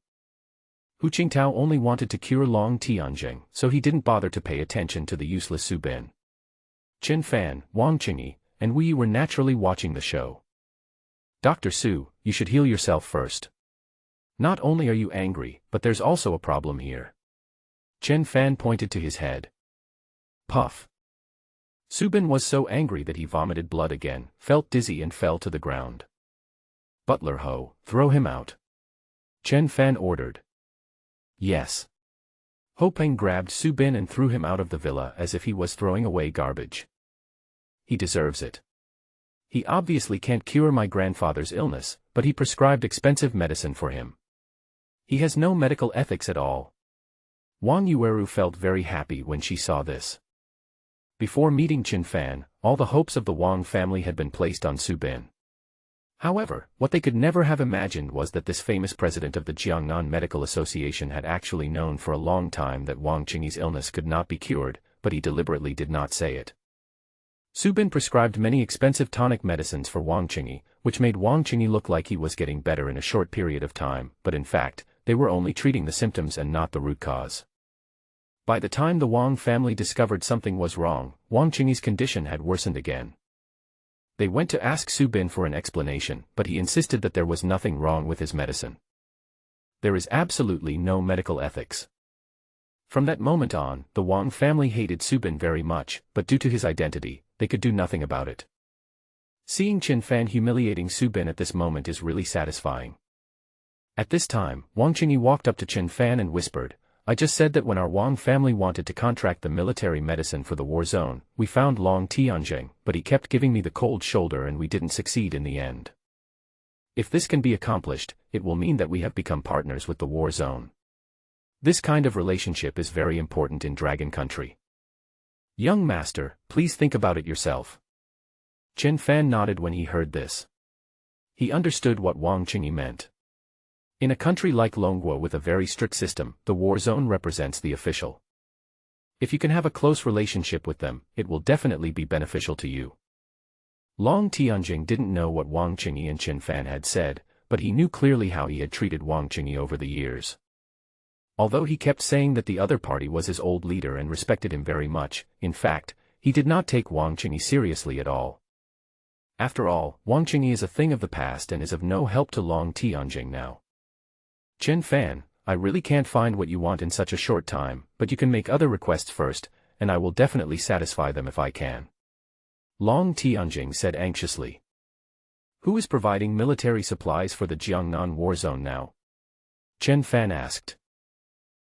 S1: Hu Qingtao only wanted to cure Long Tianjing, so he didn't bother to pay attention to the useless Su Bin. Chen Fan, Wang Qingyi, and Wu Yi were naturally watching the show. Dr. Su, you should heal yourself first. Not only are you angry, but there's also a problem here. Chen Fan pointed to his head. Puff. Su Bin was so angry that he vomited blood again, felt dizzy and fell to the ground. Butler Ho, throw him out. Chen Fan ordered. Yes. Ho Peng grabbed Su Bin and threw him out of the villa as if he was throwing away garbage. He deserves it. He obviously can't cure my grandfather's illness, but he prescribed expensive medicine for him. He has no medical ethics at all. Wang Yueru felt very happy when she saw this. Before meeting Chen Fan, all the hopes of the Wang family had been placed on Su Bin. However, what they could never have imagined was that this famous president of the Jiangnan Medical Association had actually known for a long time that Wang Qingyi's illness could not be cured, but he deliberately did not say it. Su Bin prescribed many expensive tonic medicines for Wang Qingyi, which made Wang Qingyi look like he was getting better in a short period of time, but in fact, they were only treating the symptoms and not the root cause. By the time the Wang family discovered something was wrong, Wang Qingyi's condition had worsened again. They went to ask Su Bin for an explanation, but he insisted that there was nothing wrong with his medicine. There is absolutely no medical ethics. From that moment on, the Wang family hated Su Bin very much, but due to his identity, they could do nothing about it. Seeing Chen Fan humiliating Su Bin at this moment is really satisfying. At this time, Wang Qingyi walked up to Chen Fan and whispered, I just said that when our Wang family wanted to contract the military medicine for the war zone, we found Long Tianjing, but he kept giving me the cold shoulder and we didn't succeed in the end. If this can be accomplished, it will mean that we have become partners with the war zone. This kind of relationship is very important in Dragon Country. Young master, please think about it yourself. Chen Fan nodded when he heard this. He understood what Wang Qingyi meant. In a country like Longguo with a very strict system, the war zone represents the official. If you can have a close relationship with them, it will definitely be beneficial to you. Long Tianjing didn't know what Wang Qingyi and Chen Fan had said, but he knew clearly how he had treated Wang Qingyi over the years. Although he kept saying that the other party was his old leader and respected him very much, in fact, he did not take Wang Qingyi seriously at all. After all, Wang Qingyi is a thing of the past and is of no help to Long Tianjing now. Chen Fan, I really can't find what you want in such a short time, but you can make other requests first, and I will definitely satisfy them if I can. Long Tianjing said anxiously. Who is providing military supplies for the Jiangnan war zone now? Chen Fan asked.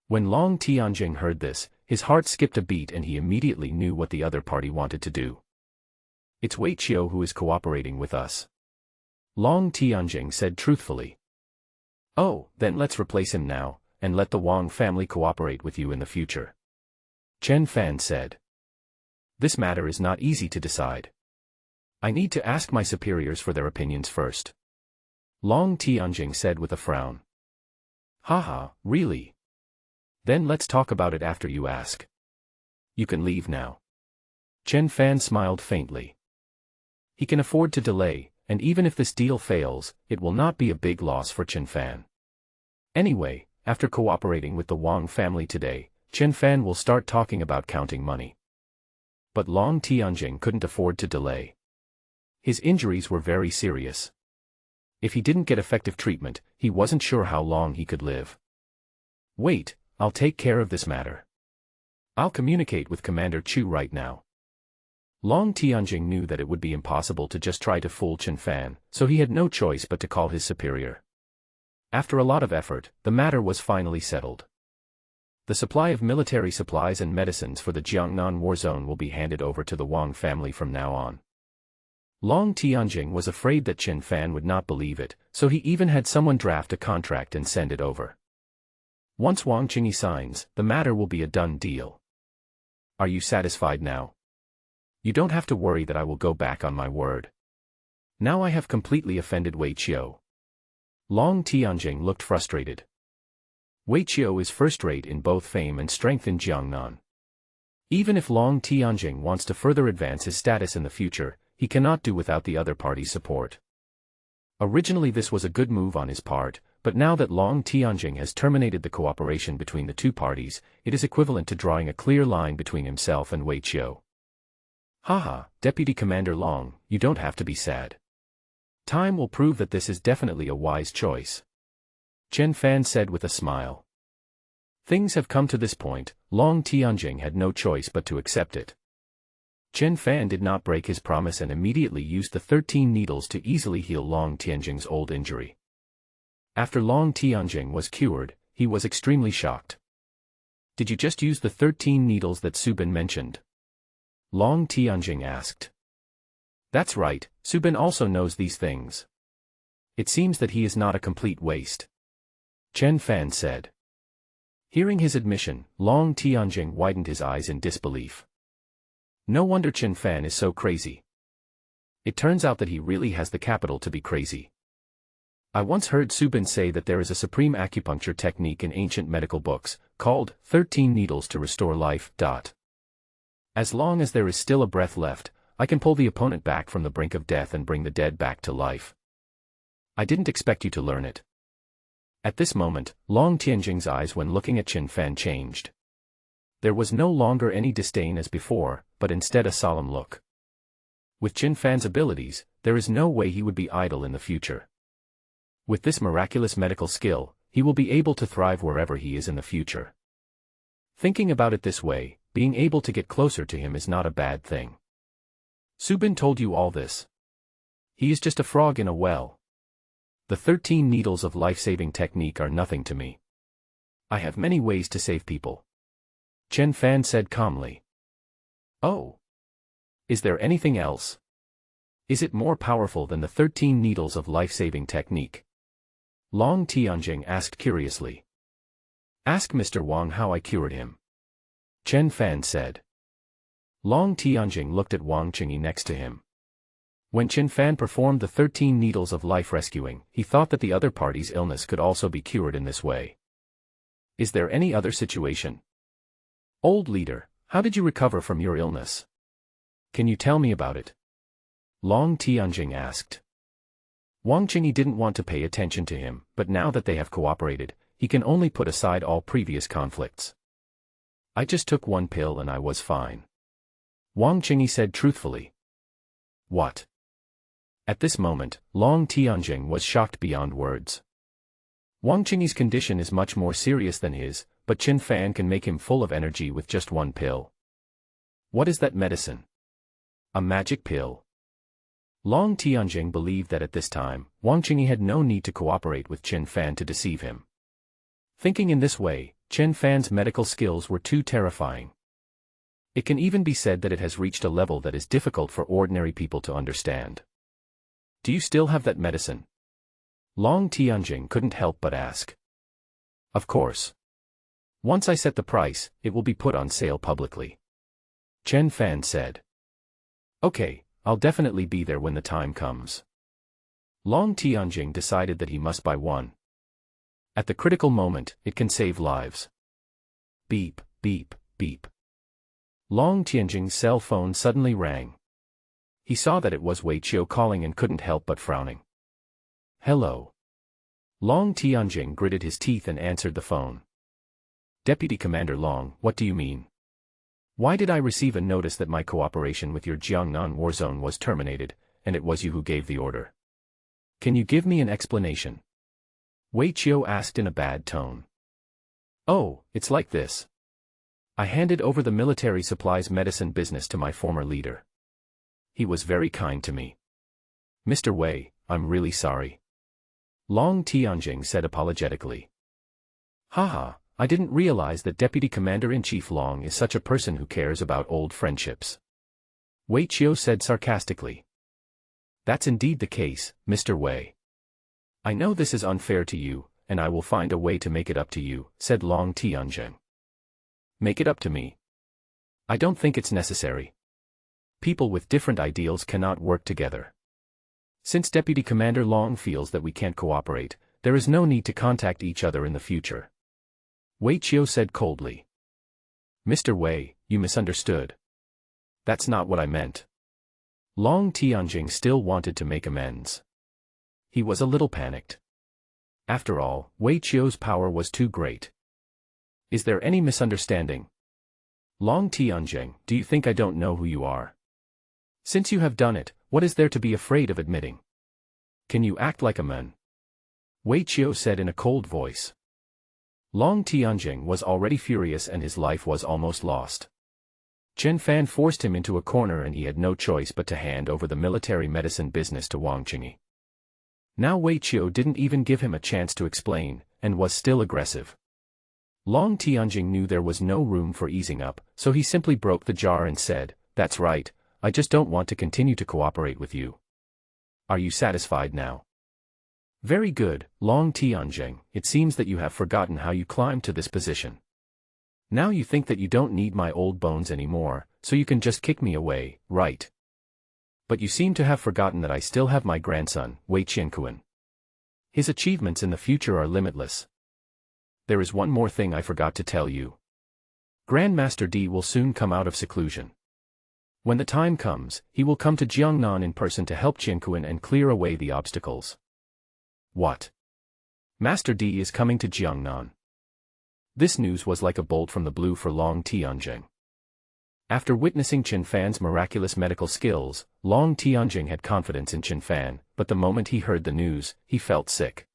S1: When Long Tianjing heard this, his heart skipped a beat and he immediately knew what the other party wanted to do. It's Wei Qiu who is cooperating with us. Long Tianjing said truthfully. Oh, then let's replace him now, and let the Wang family cooperate with you in the future. Chen Fan said. This matter is not easy to decide. I need to ask my superiors for their opinions first. Long Tianjing said with a frown. Haha, really? Then let's talk about it after you ask. You can leave now. Chen Fan smiled faintly. He can afford to delay, and even if this deal fails, it will not be a big loss for Chen Fan. Anyway, after cooperating with the Wang family today, Chen Fan will start talking about counting money. But Long Tianjing couldn't afford to delay. His injuries were very serious. If he didn't get effective treatment, he wasn't sure how long he could live. Wait, I'll take care of this matter. I'll communicate with Commander Chu right now. Long Tianjing knew that it would be impossible to just try to fool Chen Fan, so he had no choice but to call his superior. After a lot of effort, the matter was finally settled. The supply of military supplies and medicines for the Jiangnan war zone will be handed over to the Wang family from now on. Long Tianjing was afraid that Chen Fan would not believe it, so he even had someone draft a contract and send it over. Once Wang Qingyi signs, the matter will be a done deal. Are you satisfied now? You don't have to worry that I will go back on my word. Now I have completely offended Wei Qiu. Long Tianjing looked frustrated. Wei Qiu is first-rate in both fame and strength in Jiangnan. Even if Long Tianjing wants to further advance his status in the future, he cannot do without the other party's support. Originally this was a good move on his part, but now that Long Tianjing has terminated the cooperation between the two parties, it is equivalent to drawing a clear line between himself and Wei Qiu. Haha, Deputy Commander Long, you don't have to be sad. Time will prove that this is definitely a wise choice. Chen Fan said with a smile. Things have come to this point, Long Tianjing had no choice but to accept it. Chen Fan did not break his promise and immediately used the 13 needles to easily heal Long Tianjing's old injury. After Long Tianjing was cured, he was extremely shocked. Did you just use the 13 needles that Subin mentioned? Long Tianjing asked. That's right, Subin also knows these things. It seems that he is not a complete waste. Chen Fan said. Hearing his admission, Long Tianjing widened his eyes in disbelief. No wonder Chen Fan is so crazy. It turns out that he really has the capital to be crazy. I once heard Subin say that there is a supreme acupuncture technique in ancient medical books, called 13 needles to restore life. As long as there is still a breath left, I can pull the opponent back from the brink of death and bring the dead back to life. I didn't expect you to learn it. At this moment, Long Tianjing's eyes when looking at Chen Fan changed. There was no longer any disdain as before, but instead a solemn look. With Chen Fan's abilities, there is no way he would be idle in the future. With this miraculous medical skill, he will be able to thrive wherever he is in the future. Thinking about it this way, being able to get closer to him is not a bad thing. Subin told you all this. He is just a frog in a well. The 13 needles of life-saving technique are nothing to me. I have many ways to save people. Chen Fan said calmly. Oh. Is there anything else? Is it more powerful than the 13 needles of life-saving technique? Long Tianjing asked curiously. Ask Mr. Wang how I cured him. Chen Fan said. Long Tianjing looked at Wang Qingyi next to him. When Chen Fan performed the 13 needles of life rescuing, he thought that the other party's illness could also be cured in this way. Is there any other situation? Old leader, how did you recover from your illness? Can you tell me about it? Long Tianjing asked. Wang Qingyi didn't want to pay attention to him, but now that they have cooperated, he can only put aside all previous conflicts. I just took one pill and I was fine. Wang Qingyi said truthfully. What? At this moment, Long Tianjing was shocked beyond words. Wang Qingyi's condition is much more serious than his, but Chen Fan can make him full of energy with just one pill. What is that medicine? A magic pill. Long Tianjing believed that at this time, Wang Qingyi had no need to cooperate with Chen Fan to deceive him. Thinking in this way, Chen Fan's medical skills were too terrifying. It can even be said that it has reached a level that is difficult for ordinary people to understand. Do you still have that medicine? Long Tianjing couldn't help but ask. Of course. Once I set the price, it will be put on sale publicly. Chen Fan said. Okay, I'll definitely be there when the time comes. Long Tianjing decided that he must buy one. At the critical moment, it can save lives. Beep, beep, beep. Long Tianjing's cell phone suddenly rang. He saw that it was Wei Qiu calling and couldn't help but frowning. Hello. Long Tianjing gritted his teeth and answered the phone. Deputy Commander Long, what do you mean? Why did I receive a notice that my cooperation with your Jiangnan war zone was terminated, and it was you who gave the order? Can you give me an explanation? Wei Qiu asked in a bad tone. Oh, it's like this. I handed over the military supplies medicine business to my former leader. He was very kind to me. Mr. Wei, I'm really sorry. Long Tianjing said apologetically. Haha, I didn't realize that Deputy Commander-in-Chief Long is such a person who cares about old friendships. Wei Qiu said sarcastically. That's indeed the case, Mr. Wei. I know this is unfair to you, and I will find a way to make it up to you, said Long Tianjing. Make it up to me? I don't think it's necessary. People with different ideals cannot work together. Since Deputy Commander Long feels that we can't cooperate, there is no need to contact each other in the future. Wei Qiu said coldly. Mr. Wei, you misunderstood. That's not what I meant. Long Tianjing still wanted to make amends. He was a little panicked. After all, Wei Qiu's power was too great. Is there any misunderstanding? Long Tianjing, do you think I don't know who you are? Since you have done it, what is there to be afraid of admitting? Can you act like a man? Wei Qiu said in a cold voice. Long Tianjing was already furious and his life was almost lost. Chen Fan forced him into a corner and he had no choice but to hand over the military medicine business to Wang Qingyi. Now Wei Qiu didn't even give him a chance to explain, and was still aggressive. Long Tianjing knew there was no room for easing up, so he simply broke the jar and said, That's right, I just don't want to continue to cooperate with you. Are you satisfied now? Very good, Long Tianjing, it seems that you have forgotten how you climbed to this position. Now you think that you don't need my old bones anymore, so you can just kick me away, right? But you seem to have forgotten that I still have my grandson, Wei Qiankuan. His achievements in the future are limitless. There is one more thing I forgot to tell you. Grandmaster D will soon come out of seclusion. When the time comes, he will come to Jiangnan in person to help Qiankuan and clear away the obstacles. What? Master D is coming to Jiangnan. This news was like a bolt from the blue for Long Tianjing. After witnessing Chen Fan's miraculous medical skills, Long Tianjing had confidence in Chen Fan, but the moment he heard the news, he felt sick.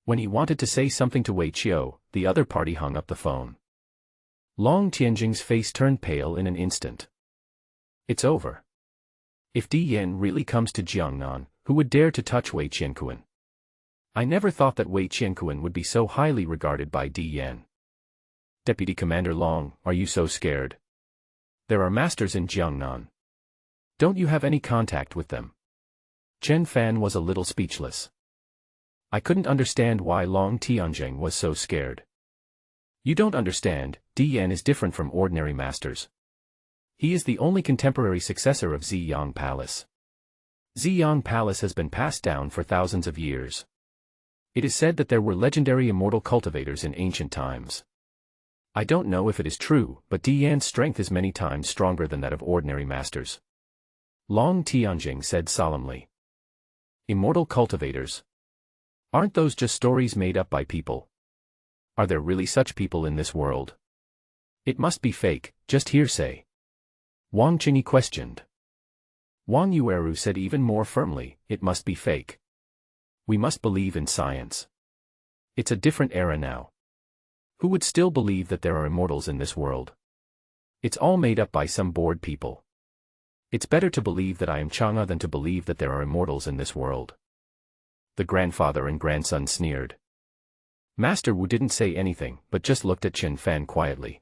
S1: When he wanted to say something to Wei Qiu, the other party hung up the phone. Long Tianjing's face turned pale in an instant. It's over. If Di Yan really comes to Jiangnan, who would dare to touch Wei Qiankuan? I never thought that Wei Qianquan would be so highly regarded by Di Yan. Deputy Commander Long, are you so scared? There are masters in Jiangnan. Don't you have any contact with them? Chen Fan was a little speechless. I couldn't understand why Long Tianjing was so scared. You don't understand, Di Yan is different from ordinary masters. He is the only contemporary successor of Ziyang Palace. Ziyang Palace has been passed down for thousands of years. It is said that there were legendary immortal cultivators in ancient times. I don't know if it is true, but Di Yan's strength is many times stronger than that of ordinary masters. Long Tianjing said solemnly. Immortal cultivators? Aren't those just stories made up by people? Are there really such people in this world? It must be fake, just hearsay. Wang Qingyi questioned. Wang Yueru said even more firmly, it must be fake. We must believe in science. It's a different era now. Who would still believe that there are immortals in this world? It's all made up by some bored people. It's better to believe that I am Chang'e than to believe that there are immortals in this world. The grandfather and grandson sneered. Master Wu didn't say anything, but just looked at Chen Fan quietly.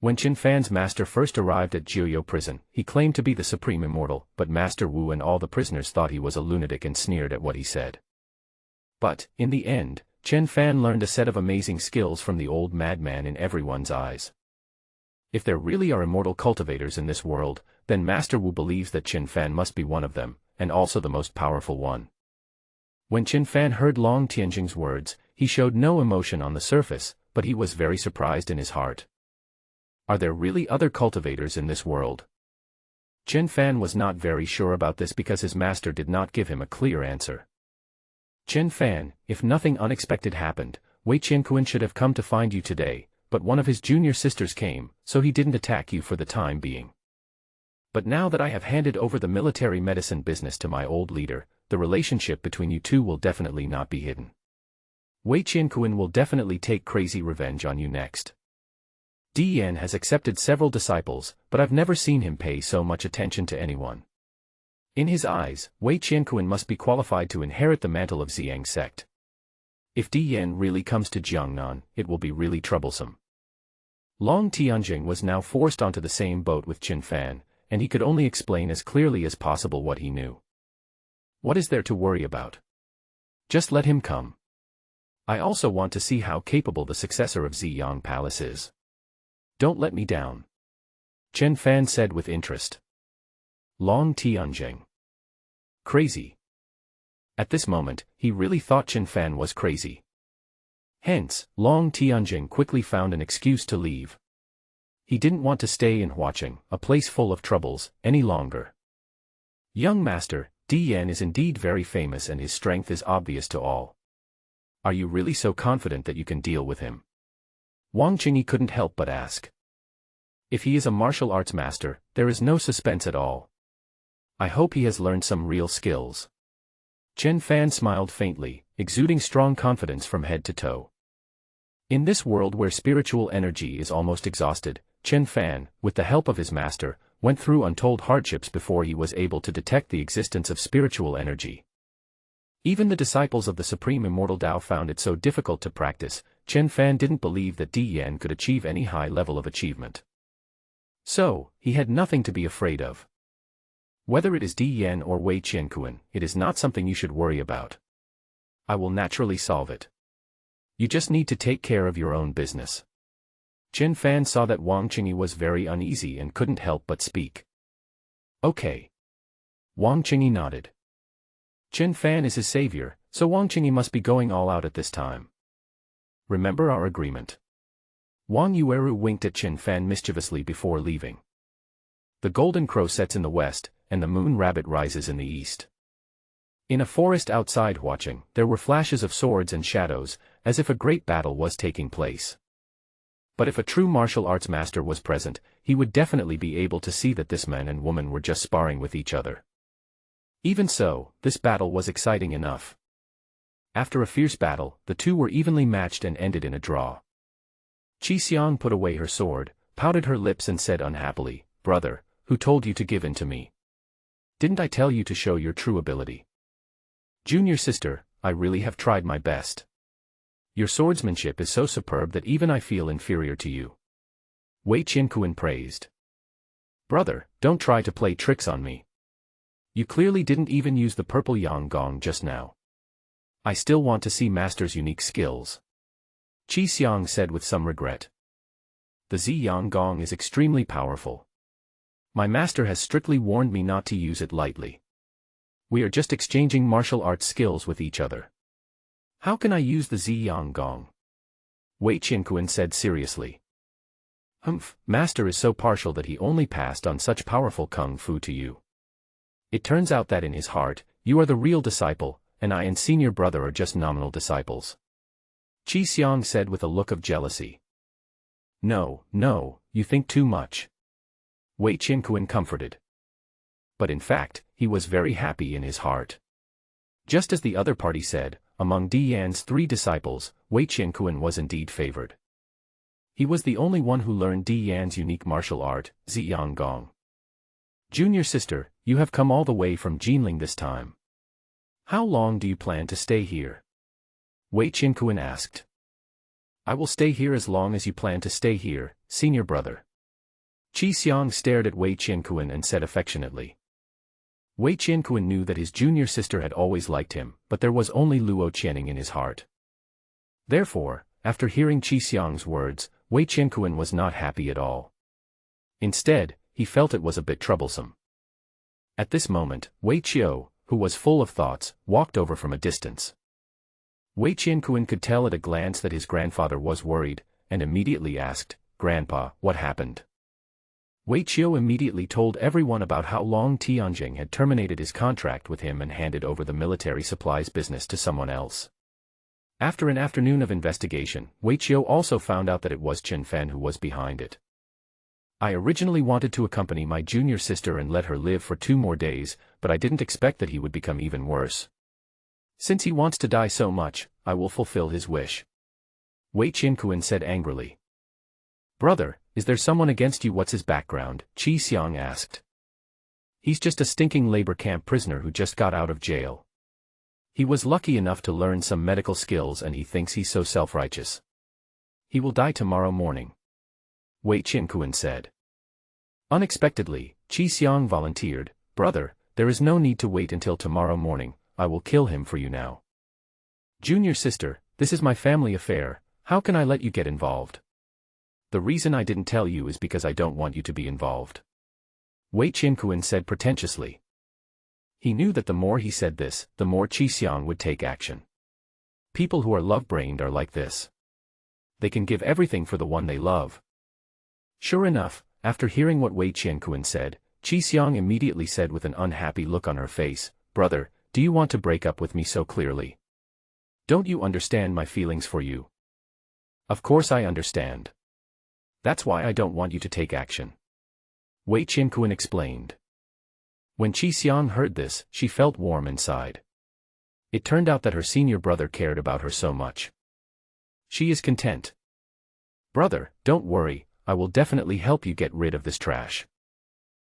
S1: When Chen Fan's master first arrived at Jiuyou prison, he claimed to be the supreme immortal, but Master Wu and all the prisoners thought he was a lunatic and sneered at what he said. But, in the end, Chen Fan learned a set of amazing skills from the old madman in everyone's eyes. If there really are immortal cultivators in this world, then Master Wu believes that Chen Fan must be one of them, and also the most powerful one. When Chen Fan heard Long Tianjing's words, he showed no emotion on the surface, but he was very surprised in his heart. Are there really other cultivators in this world? Chen Fan was not very sure about this because his master did not give him a clear answer. Chen Fan, if nothing unexpected happened, Wei Qianquan should have come to find you today, but one of his junior sisters came, so he didn't attack you for the time being. But now that I have handed over the military medicine business to my old leader, the relationship between you two will definitely not be hidden. Wei Qianquan will definitely take crazy revenge on you next. Di Yan has accepted several disciples, but I've never seen him pay so much attention to anyone. In his eyes, Wei Qianquan must be qualified to inherit the mantle of Ziyang sect. If Di Yan really comes to Jiangnan, it will be really troublesome. Long Tianjing was now forced onto the same boat with Chen Fan, and he could only explain as clearly as possible what he knew. What is there to worry about? Just let him come. I also want to see how capable the successor of Ziyang Palace is. Don't let me down. Chen Fan said with interest. Long Tianjing. Crazy. At this moment, he really thought Chen Fan was crazy. Hence, Long Tianjing quickly found an excuse to leave. He didn't want to stay in Huaqing, a place full of troubles, any longer. Young master, Di Yan is indeed very famous and his strength is obvious to all. Are you really so confident that you can deal with him? Wang Qingyi couldn't help but ask. If he is a martial arts master, there is no suspense at all. I hope he has learned some real skills. Chen Fan smiled faintly, exuding strong confidence from head to toe. In this world where spiritual energy is almost exhausted, Chen Fan, with the help of his master, went through untold hardships before he was able to detect the existence of spiritual energy. Even the disciples of the Supreme Immortal Tao found it so difficult to practice. Chen Fan didn't believe that Di Yan could achieve any high level of achievement. So, he had nothing to be afraid of. Whether it is Di Yan or Wei Qianquan, it is not something you should worry about. I will naturally solve it. You just need to take care of your own business. Chen Fan saw that Wang Qingyi was very uneasy and couldn't help but speak. Okay. Wang Qingyi nodded. Chen Fan is his savior, so Wang Qingyi must be going all out at this time. Remember our agreement. Wang Yueru winked at Chen Fan mischievously before leaving. The golden crow sets in the west, and the moon rabbit rises in the east. In a forest outside Huaqing, there were flashes of swords and shadows, as if a great battle was taking place. But if a true martial arts master was present, he would definitely be able to see that this man and woman were just sparring with each other. Even so, this battle was exciting enough. After a fierce battle, the two were evenly matched and ended in a draw. Qi Xiang put away her sword, pouted her lips and said unhappily, "Brother, who told you to give in to me? Didn't I tell you to show your true ability?" "Junior sister, I really have tried my best. Your swordsmanship is so superb that even I feel inferior to you. Wei Qinkuan praised. Brother, don't try to play tricks on me. You clearly didn't even use the purple yang gong just now. I still want to see Master's unique skills. Qi Xiang said with some regret. The Zi Yang Gong is extremely powerful. My master has strictly warned me not to use it lightly. We are just exchanging martial arts skills with each other. How can I use the Zi Yang Gong? Wei Qinkuan said seriously. Master is so partial that he only passed on such powerful kung fu to you. It turns out that in his heart, you are the real disciple, and I and senior brother are just nominal disciples. Qi Xiang said with a look of jealousy. No, you think too much. Wei Qinkuan comforted. But in fact, he was very happy in his heart. Just as the other party said, among Di Yan's 3 disciples, Wei Qinkuan was indeed favored. He was the only one who learned Di Yan's unique martial art, Zi Yang Gong. Junior sister, you have come all the way from Jinling this time. How long do you plan to stay here? Wei Qinkuan asked. I will stay here as long as you plan to stay here, senior brother. Qi Xiang stared at Wei Qinkuan and said affectionately. Wei Qinkuan knew that his junior sister had always liked him, but there was only Luo Channing in his heart. Therefore, after hearing Qi Xiang's words, Wei Qinkuan was not happy at all. Instead, he felt it was a bit troublesome. At this moment, Wei Qiu, who was full of thoughts, walked over from a distance. Wei Qinkuan could tell at a glance that his grandfather was worried, and immediately asked, Grandpa, what happened? Wei Qiu immediately told everyone about how Long Tianjing had terminated his contract with him and handed over the military supplies business to someone else. After an afternoon of investigation, Wei Qiu also found out that it was Chen Fan who was behind it. I originally wanted to accompany my junior sister and let her live for 2 more days, but I didn't expect that he would become even worse. Since he wants to die so much, I will fulfill his wish. Wei Qinkuan said angrily. Brother, is there someone against you? What's his background? Qi Xiang asked. He's just a stinking labor camp prisoner who just got out of jail. He was lucky enough to learn some medical skills and he thinks he's so self-righteous. He will die tomorrow morning. Wei Qinkuan said. Unexpectedly, Qi Xiang volunteered, Brother, there is no need to wait until tomorrow morning, I will kill him for you now. Junior sister, this is my family affair, how can I let you get involved? The reason I didn't tell you is because I don't want you to be involved. Wei Qinkuan said pretentiously. He knew that the more he said this, the more Qi Xiang would take action. People who are love-brained are like this. They can give everything for the one they love. Sure enough, after hearing what Wei Qinkuan said, Qi Xiang immediately said with an unhappy look on her face, Brother, do you want to break up with me so clearly? Don't you understand my feelings for you? Of course I understand. That's why I don't want you to take action. Wei Qinkuan explained. When Qi Xiang heard this, she felt warm inside. It turned out that her senior brother cared about her so much. She is content. Brother, don't worry, I will definitely help you get rid of this trash.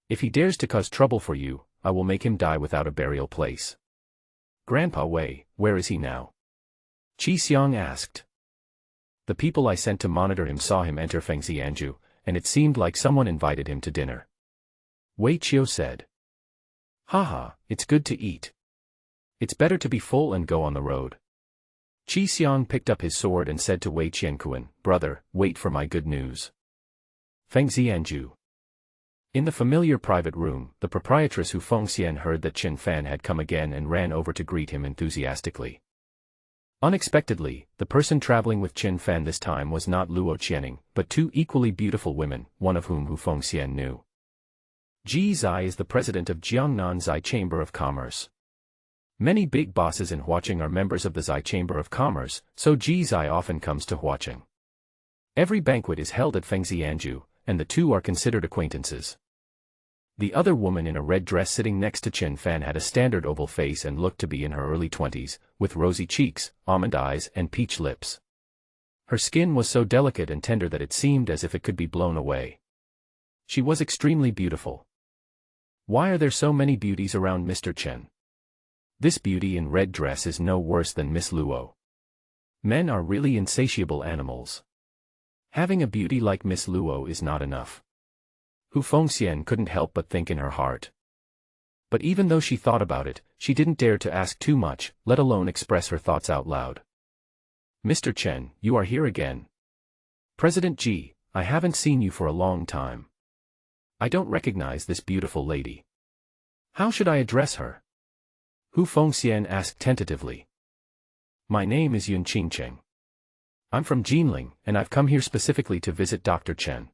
S1: If he dares to cause trouble for you, I will make him die without a burial place. Grandpa Wei, where is he now? Qi Xiang asked. The people I sent to monitor him saw him enter Fengxianju, and it seemed like someone invited him to dinner. Wei Qiu said. Haha, it's good to eat. It's better to be full and go on the road. Qi Xiang picked up his sword and said to Wei Qinkuan, Brother, wait for my good news. Fengxianju. In the familiar private room, the proprietress Hu Fengxian heard that Chen Fan had come again and ran over to greet him enthusiastically. Unexpectedly, the person traveling with Chen Fan this time was not Luo Channing, but 2 equally beautiful women, one of whom Hu Fengxian knew. Ji Zai is the president of Jiangnan Zai Chamber of Commerce. Many big bosses in Huaqing are members of the Zai Chamber of Commerce, so Ji Zai often comes to Huaqing. Every banquet is held at Fengxianju, and the 2 are considered acquaintances. The other woman in a red dress sitting next to Chen Fan had a standard oval face and looked to be in her early 20s, with rosy cheeks, almond eyes and peach lips. Her skin was so delicate and tender that it seemed as if it could be blown away. She was extremely beautiful. Why are there so many beauties around Mr. Chen? This beauty in red dress is no worse than Miss Luo. Men are really insatiable animals. Having a beauty like Miss Luo is not enough. Hu Fengxian couldn't help but think in her heart. But even though she thought about it, she didn't dare to ask too much, let alone express her thoughts out loud. Mr. Chen, you are here again. President Ji, I haven't seen you for a long time. I don't recognize this beautiful lady. How should I address her? Hu Fengxian asked tentatively. My name is Yun Qingcheng. I'm from Jinling, and I've come here specifically to visit Dr. Chen.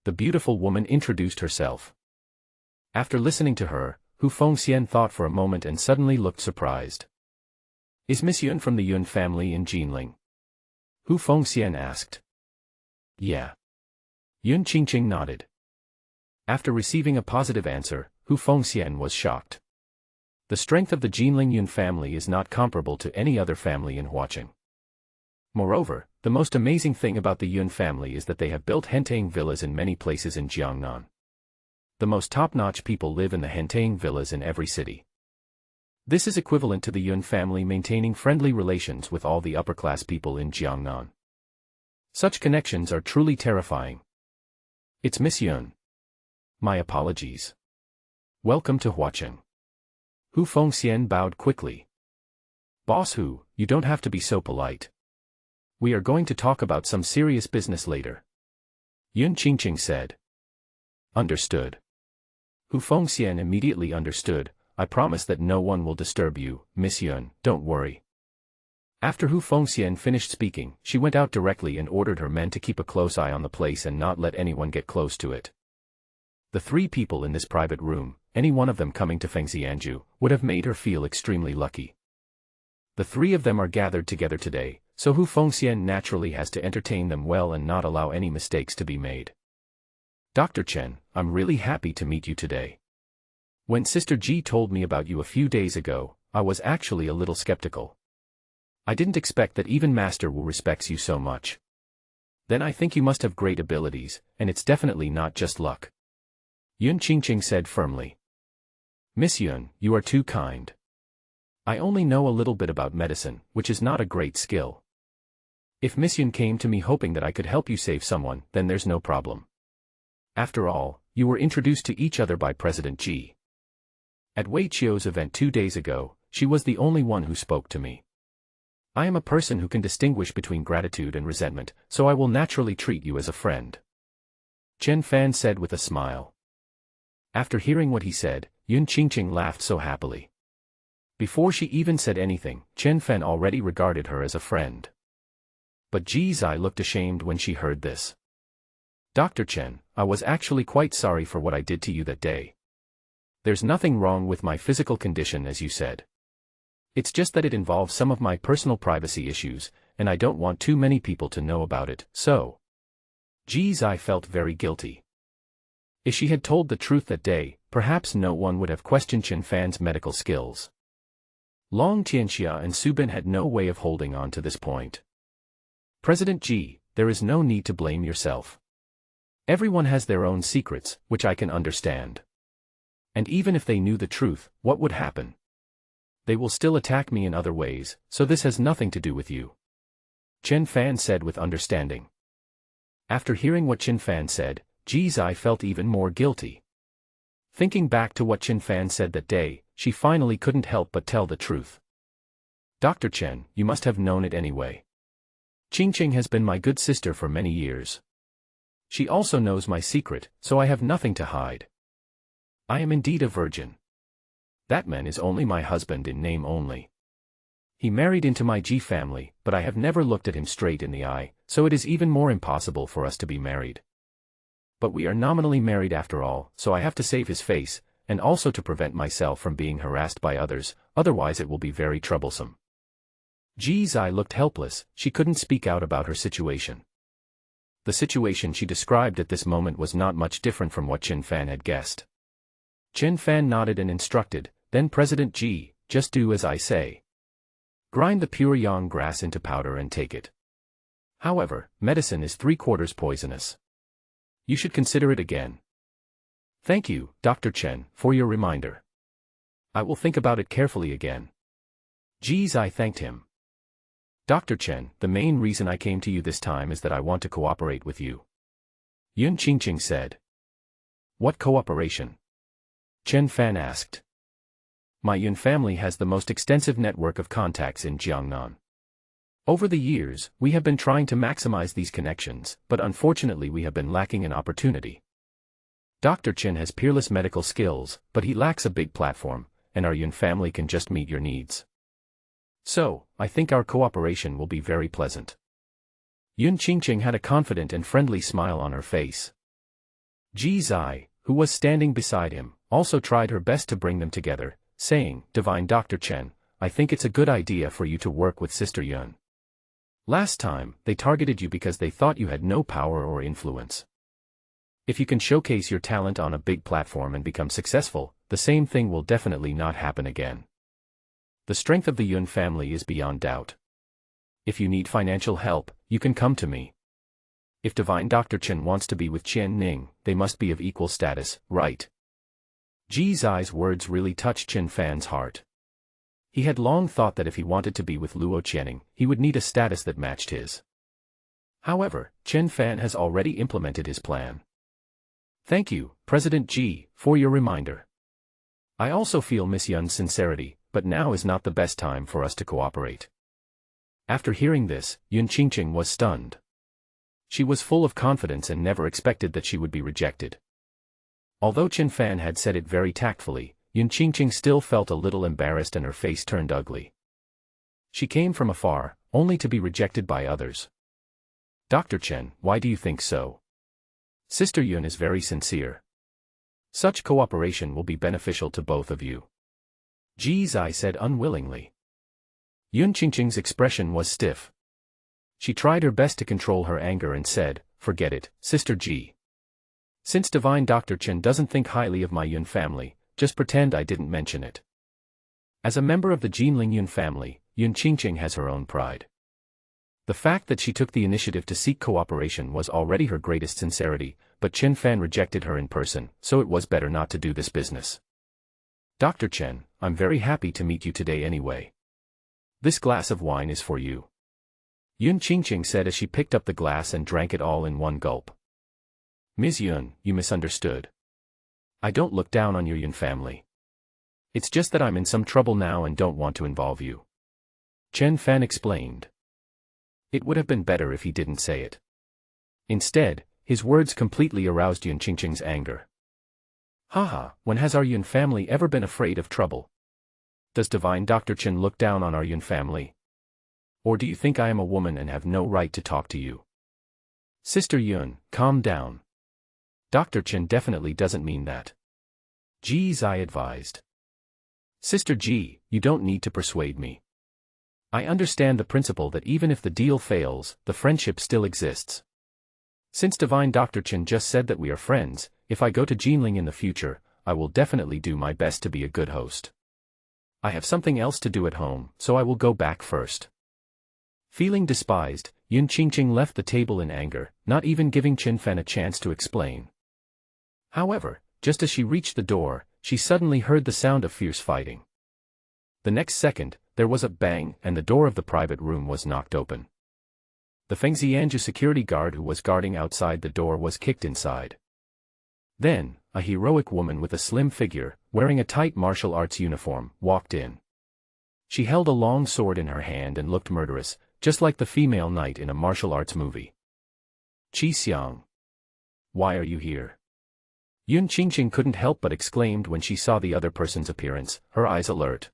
S1: The beautiful woman introduced herself. After listening to her, Hu Fengxian thought for a moment and suddenly looked surprised. Is Miss Yun from the Yun family in Jinling? Hu Fengxian asked. Yeah. Yun Qingcheng nodded. After receiving a positive answer, Hu Fengxian was shocked. The strength of the Jinling Yun family is not comparable to any other family in Huaqing. Moreover, the most amazing thing about the Yun family is that they have built Hentang villas in many places in Jiangnan. The most top-notch people live in the Hentang villas in every city. This is equivalent to the Yun family maintaining friendly relations with all the upper-class people in Jiangnan. Such connections are truly terrifying. It's Miss Yun. My apologies. Welcome to Huaqing. Hu Fengxian bowed quickly. Boss Hu, you don't have to be so polite. We are going to talk about some serious business later. Yun Qingcheng said. Understood. Hu Fengxian immediately understood. I promise that no one will disturb you, Miss Yun, don't worry. After Hu Fengxian finished speaking, she went out directly and ordered her men to keep a close eye on the place and not let anyone get close to it. The three people in this private room, any one of them coming to Fengxianju, would have made her feel extremely lucky. The three of them are gathered together today, so Hu Fengxian naturally has to entertain them well and not allow any mistakes to be made. Dr. Chen, I'm really happy to meet you today. When Sister Ji told me about you a few days ago, I was actually a little skeptical. I didn't expect that even Master Wu respects you so much. Then I think you must have great abilities, and it's definitely not just luck. Yun Qingcheng said firmly. Miss Yun, you are too kind. I only know a little bit about medicine, which is not a great skill. If Miss Yun came to me hoping that I could help you save someone, then there's no problem. After all, you were introduced to each other by President Ji. At Wei Qiu's event 2 days ago, she was the only one who spoke to me. I am a person who can distinguish between gratitude and resentment, so I will naturally treat you as a friend. Chen Fan said with a smile. After hearing what he said, Yun Qingcheng laughed so happily. Before she even said anything, Chen Fan already regarded her as a friend. But Ji Zai looked ashamed when she heard this. Dr. Chen, I was actually quite sorry for what I did to you that day. There's nothing wrong with my physical condition as you said. It's just that it involves some of my personal privacy issues, and I don't want too many people to know about it, so. Ji Zai felt very guilty. If she had told the truth that day, perhaps no one would have questioned Chen Fan's medical skills. Long Tianxia and Su Bin had no way of holding on to this point. President Ji, there is no need to blame yourself. Everyone has their own secrets, which I can understand. And even if they knew the truth, what would happen? They will still attack me in other ways, so this has nothing to do with you. Chen Fan said with understanding. After hearing what Chen Fan said, Ji Zai felt even more guilty. Thinking back to what Chen Fan said that day, she finally couldn't help but tell the truth. Dr. Chen, you must have known it anyway. Qingcheng has been my good sister for many years. She also knows my secret, so I have nothing to hide. I am indeed a virgin. That man is only my husband in name only. He married into my Ji family, but I have never looked at him straight in the eye, so it is even more impossible for us to be married. But we are nominally married after all, so I have to save his face, and also to prevent myself from being harassed by others, otherwise it will be very troublesome. Ji Zai looked helpless, she couldn't speak out about her situation. The situation she described at this moment was not much different from what Chen Fan had guessed. Chen Fan nodded and instructed, then President Ji, just do as I say. Grind the pure yang grass into powder and take it. However, medicine is 3/4 poisonous. You should consider it again. Thank you, Dr. Chen, for your reminder. I will think about it carefully again. Geez, I thanked him. Dr. Chen, the main reason I came to you this time is that I want to cooperate with you. Yun Qingqing said. What cooperation? Chen Fan asked. My Yun family has the most extensive network of contacts in Jiangnan. Over the years, we have been trying to maximize these connections, but unfortunately we have been lacking an opportunity. Dr. Chen has peerless medical skills, but he lacks a big platform, and our Yun family can just meet your needs. So, I think our cooperation will be very pleasant. Yun Qingqing had a confident and friendly smile on her face. Ji Zai, who was standing beside him, also tried her best to bring them together, saying, Divine Dr. Chen, I think it's a good idea for you to work with Sister Yun. Last time, they targeted you because they thought you had no power or influence. If you can showcase your talent on a big platform and become successful, the same thing will definitely not happen again. The strength of the Yun family is beyond doubt. If you need financial help, you can come to me. If Divine Dr. Chen wants to be with Qian Ning, they must be of equal status, right? Ji Zai's words really touched Chen Fan's heart. He had long thought that if he wanted to be with Luo Channing, he would need a status that matched his. However, Chen Fan has already implemented his plan. Thank you, President Ji, for your reminder. I also feel Miss Yun's sincerity, but now is not the best time for us to cooperate. After hearing this, Yun Qingqing was stunned. She was full of confidence and never expected that she would be rejected. Although Chen Fan had said it very tactfully, Yun Qingqing still felt a little embarrassed and her face turned ugly. She came from afar, only to be rejected by others. Dr. Chen, why do you think so? Sister Yun is very sincere. Such cooperation will be beneficial to both of you. Ji Zai said unwillingly. Yun Qingqing's expression was stiff. She tried her best to control her anger and said, Forget it, Sister Ji. Since Divine Dr. Chen doesn't think highly of my Yun family, just pretend I didn't mention it. As a member of the Jinling Yun family, Yun Qingqing has her own pride. The fact that she took the initiative to seek cooperation was already her greatest sincerity, but Chen Fan rejected her in person, so it was better not to do this business. Dr. Chen, I'm very happy to meet you today anyway. This glass of wine is for you. Yun Qingqing said as she picked up the glass and drank it all in one gulp. Ms. Yun, you misunderstood. I don't look down on your Yun family. It's just that I'm in some trouble now and don't want to involve you. Chen Fan explained. It would have been better if he didn't say it. Instead, his words completely aroused Yun Qingqing's anger. Haha, when has our Yun family ever been afraid of trouble? Does Divine Dr. Chen look down on our Yun family? Or do you think I am a woman and have no right to talk to you? Sister Yun, calm down. Dr. Chen definitely doesn't mean that. Ji Zai advised. Sister Ji, you don't need to persuade me. I understand the principle that even if the deal fails, the friendship still exists. Since Divine Dr. Chen just said that we are friends, if I go to Jinling in the future, I will definitely do my best to be a good host. I have something else to do at home, so I will go back first. Feeling despised, Yun Qingqing left the table in anger, not even giving Chen Fan a chance to explain. However, just as she reached the door, she suddenly heard the sound of fierce fighting. The next second, there was a bang and the door of the private room was knocked open. The Fengxianju security guard who was guarding outside the door was kicked inside. Then, a heroic woman with a slim figure, wearing a tight martial arts uniform, walked in. She held a long sword in her hand and looked murderous, just like the female knight in a martial arts movie. Qi Xiang. Why are you here? Yun Qingqing couldn't help but exclaimed when she saw the other person's appearance, her eyes alert.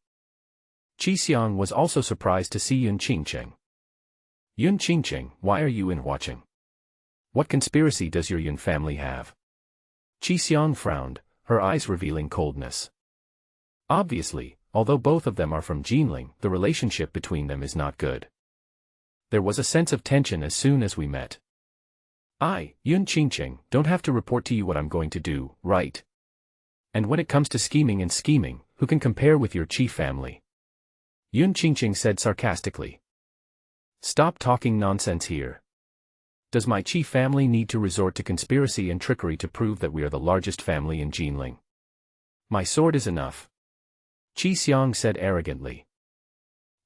S1: Qi Xiang was also surprised to see Yun Qingqing. Yun Qingqing, why are you in watching? What conspiracy does your Yun family have? Qi Xiang frowned, her eyes revealing coldness. Obviously, although both of them are from Jinling, the relationship between them is not good. There was a sense of tension as soon as we met. I, Yun Qingqing, don't have to report to you what I'm going to do, right? And when it comes to scheming, who can compare with your Qi family? Yun Qingqing said sarcastically. Stop talking nonsense here. Does my Qi family need to resort to conspiracy and trickery to prove that we are the largest family in Jinling? My sword is enough. Qi Xiang said arrogantly.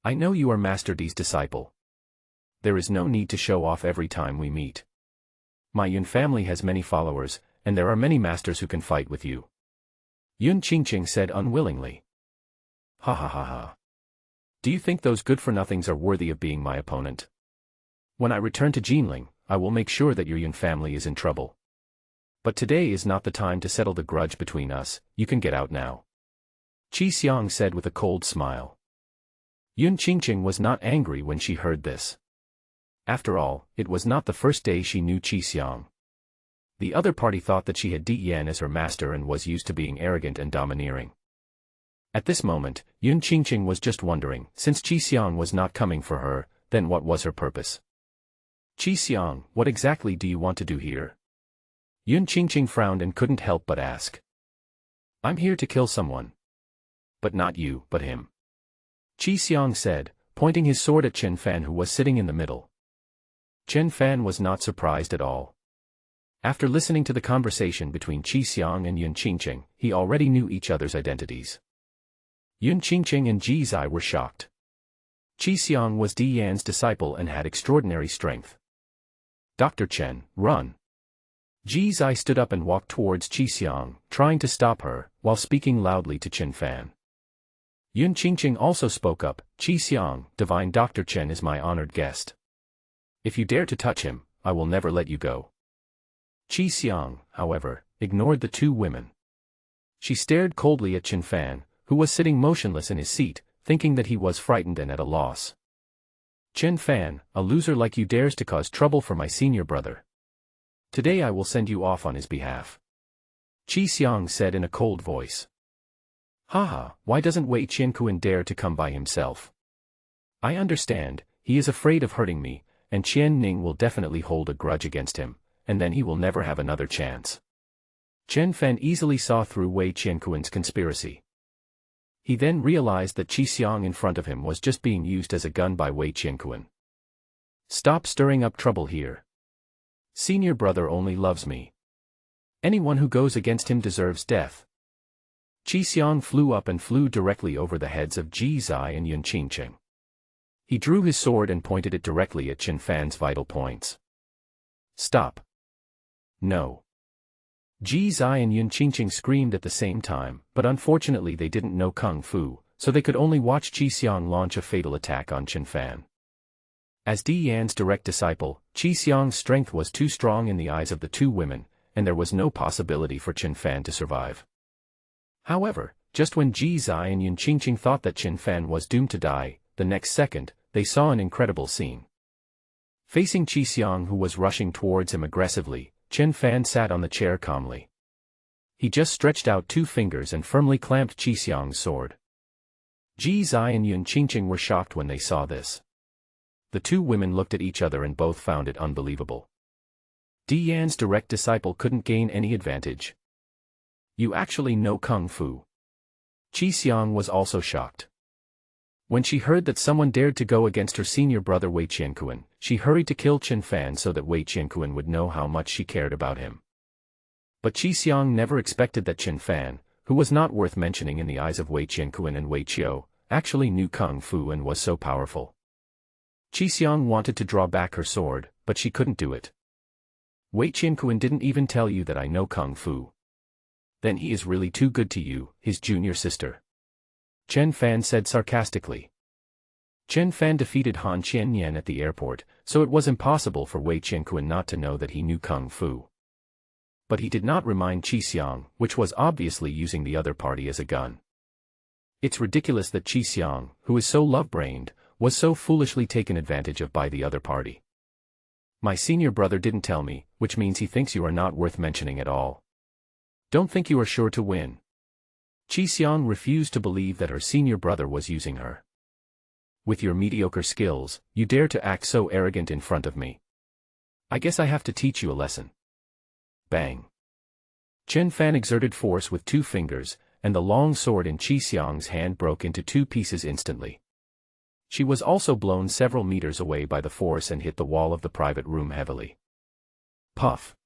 S1: I know you are Master Di's disciple. There is no need to show off every time we meet. My Yun family has many followers, and there are many masters who can fight with you. Yun Qingqing said unwillingly. Ha ha ha ha. Do you think those good-for-nothings are worthy of being my opponent? When I return to Jinling, I will make sure that your Yun family is in trouble. But today is not the time to settle the grudge between us, you can get out now. Qi Xiang said with a cold smile. Yun Qingqing was not angry when she heard this. After all, it was not the first day she knew Qi Xiang. The other party thought that she had Di Yan as her master and was used to being arrogant and domineering. At this moment, Yun Qingqing was just wondering, since Qi Xiang was not coming for her, then what was her purpose? Qi Xiang, what exactly do you want to do here? Yun Qingqing frowned and couldn't help but ask. I'm here to kill someone. But not you, but him. Qi Xiang said, pointing his sword at Chen Fan who was sitting in the middle. Chen Fan was not surprised at all. After listening to the conversation between Qi Xiang and Yun Qingqing, he already knew each other's identities. Yun Qingqing and Ji Zai were shocked. Qi Xiang was Di Yan's disciple and had extraordinary strength. Dr. Chen, run. Ji Zai stood up and walked towards Qi Xiang, trying to stop her, while speaking loudly to Chen Fan. Yun Qingqing also spoke up, Qi Xiang, Divine Dr. Chen is my honored guest. If you dare to touch him, I will never let you go. Qi Xiang, however, ignored the two women. She stared coldly at Chen Fan, who was sitting motionless in his seat, thinking that he was frightened and at a loss. Chen Fan, a loser like you dares to cause trouble for my senior brother. Today I will send you off on his behalf. Qi Xiang said in a cold voice. Haha, why doesn't Wei Qiankuan dare to come by himself? I understand, he is afraid of hurting me, and Qian Ning will definitely hold a grudge against him, and then he will never have another chance. Chen Fan easily saw through Wei Qiankuan's conspiracy. He then realized that Qi Xiang in front of him was just being used as a gun by Wei Qiankuan. Stop stirring up trouble here. Senior brother only loves me. Anyone who goes against him deserves death. Qi Xiang flew up and flew directly over the heads of Ji Zai and Yun Qingqing. He drew his sword and pointed it directly at Chen Fan's vital points. Stop. No. Ji Zai and Yun Qingqing screamed at the same time, but unfortunately they didn't know Kung Fu, so they could only watch Qi Xiang launch a fatal attack on Chen Fan. As Di Yan's direct disciple, Qi Xiang's strength was too strong in the eyes of the two women, and there was no possibility for Chen Fan to survive. However, just when Ji Zai and Yun Qingqing thought that Chen Fan was doomed to die, the next second, they saw an incredible scene. Facing Qi Xiang who was rushing towards him aggressively, Chen Fan sat on the chair calmly. He just stretched out two fingers and firmly clamped Qi Xiang's sword. Ji Zai and Yun Qingqing were shocked when they saw this. The two women looked at each other and both found it unbelievable. Di Yan's direct disciple couldn't gain any advantage. You actually know Kung Fu. Qi Xiang was also shocked. When she heard that someone dared to go against her senior brother Wei Qiankuan, she hurried to kill Chen Fan so that Wei Qiankuan would know how much she cared about him. But Qi Xiang never expected that Chen Fan, who was not worth mentioning in the eyes of Wei Qiankuan and Wei Qiu, actually knew Kung Fu and was so powerful. Qi Xiang wanted to draw back her sword, but she couldn't do it. Wei Qiankuan didn't even tell you that I know Kung Fu. Then he is really too good to you, his junior sister. Chen Fan said sarcastically. Chen Fan defeated Han Qianyan at the airport, so it was impossible for Wei Qiankuan not to know that he knew Kung Fu. But he did not remind Qi Xiang, which was obviously using the other party as a gun. It's ridiculous that Qi Xiang, who is so love-brained, was so foolishly taken advantage of by the other party. My senior brother didn't tell me, which means he thinks you are not worth mentioning at all. Don't think you are sure to win. Qi Xiang refused to believe that her senior brother was using her. With your mediocre skills, you dare to act so arrogant in front of me. I guess I have to teach you a lesson. Bang. Chen Fan exerted force with two fingers, and the long sword in Qi Xiang's hand broke into two pieces instantly. She was also blown several meters away by the force and hit the wall of the private room heavily. Puff.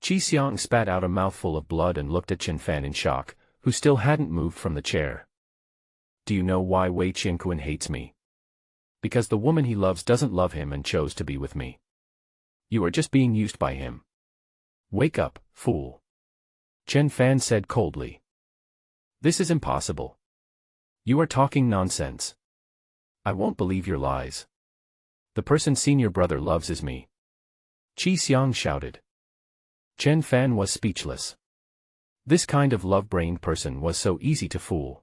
S1: Qi Xiang spat out a mouthful of blood and looked at Chen Fan in shock, who still hadn't moved from the chair. Do you know why Wei Qianquan hates me? Because the woman he loves doesn't love him and chose to be with me. You are just being used by him. Wake up, fool. Chen Fan said coldly. This is impossible. You are talking nonsense. I won't believe your lies. The person senior brother loves is me. Qi Xiang shouted. Chen Fan was speechless. This kind of love-brained person was so easy to fool.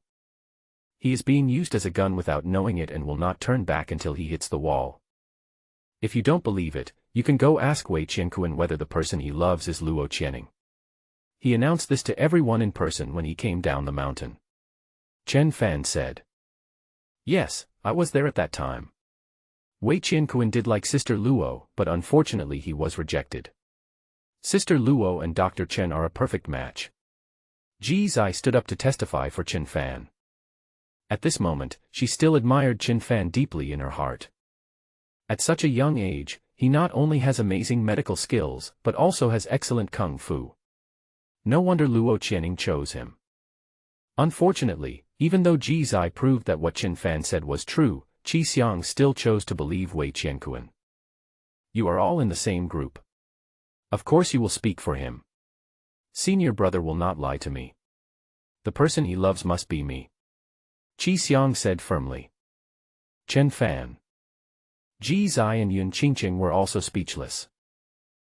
S1: He is being used as a gun without knowing it and will not turn back until he hits the wall. If you don't believe it, you can go ask Wei Qianquan whether the person he loves is Luo Channing. He announced this to everyone in person when he came down the mountain. Chen Fan said. Yes, I was there at that time. Wei Qianquan did like Sister Luo, but unfortunately he was rejected. Sister Luo and Dr. Chen are a perfect match. Ji Zai stood up to testify for Chen Fan. At this moment, she still admired Chen Fan deeply in her heart. At such a young age, he not only has amazing medical skills, but also has excellent kung fu. No wonder Luo Channing chose him. Unfortunately, even though Ji Zai proved that what Chen Fan said was true, Qi Xiang still chose to believe Wei Qianquan. You are all in the same group. Of course you will speak for him. Senior brother will not lie to me. The person he loves must be me. Qi Xiang said firmly. Chen Fan. Ji Zai and Yun Qingqing were also speechless.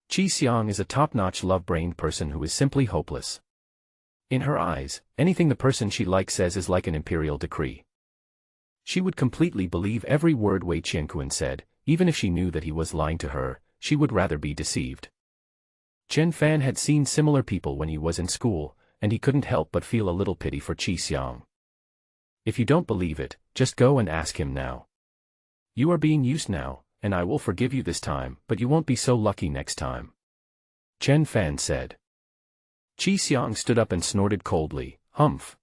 S1: Qi Xiang is a top-notch love-brained person who is simply hopeless. In her eyes, anything the person she likes says is like an imperial decree. She would completely believe every word Wei Qianquan said, even if she knew that he was lying to her, she would rather be deceived. Chen Fan had seen similar people when he was in school, and he couldn't help but feel a little pity for Qi Xiang. If you don't believe it, just go and ask him now. You are being used now, and I will forgive you this time, but you won't be so lucky next time. Chen Fan said. Qi Xiang stood up and snorted coldly, humph.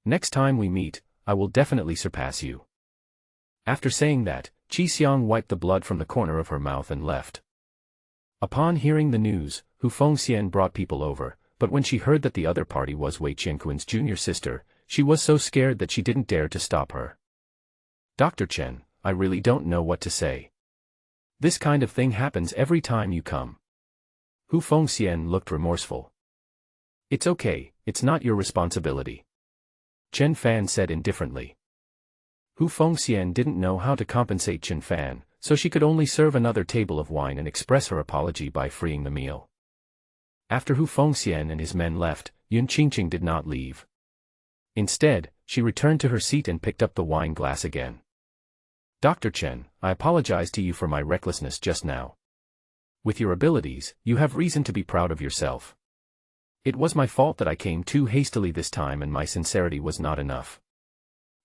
S1: Next time we meet, I will definitely surpass you. After saying that, Qi Xiang wiped the blood from the corner of her mouth and left. Upon hearing the news, Hu Fengxian brought people over, but when she heard that the other party was Wei Qianquan's junior sister, she was so scared that she didn't dare to stop her. Dr. Chen, I really don't know what to say. This kind of thing happens every time you come. Hu Fengxian looked remorseful. It's okay, it's not your responsibility. Chen Fan said indifferently. Hu Fengxian didn't know how to compensate Chen Fan, so she could only serve another table of wine and express her apology by freeing the meal. After Hu Fengxian and his men left, Yun Qingqing did not leave. Instead, she returned to her seat and picked up the wine glass again. Dr. Chen, I apologize to you for my recklessness just now. With your abilities, you have reason to be proud of yourself. It was my fault that I came too hastily this time and my sincerity was not enough.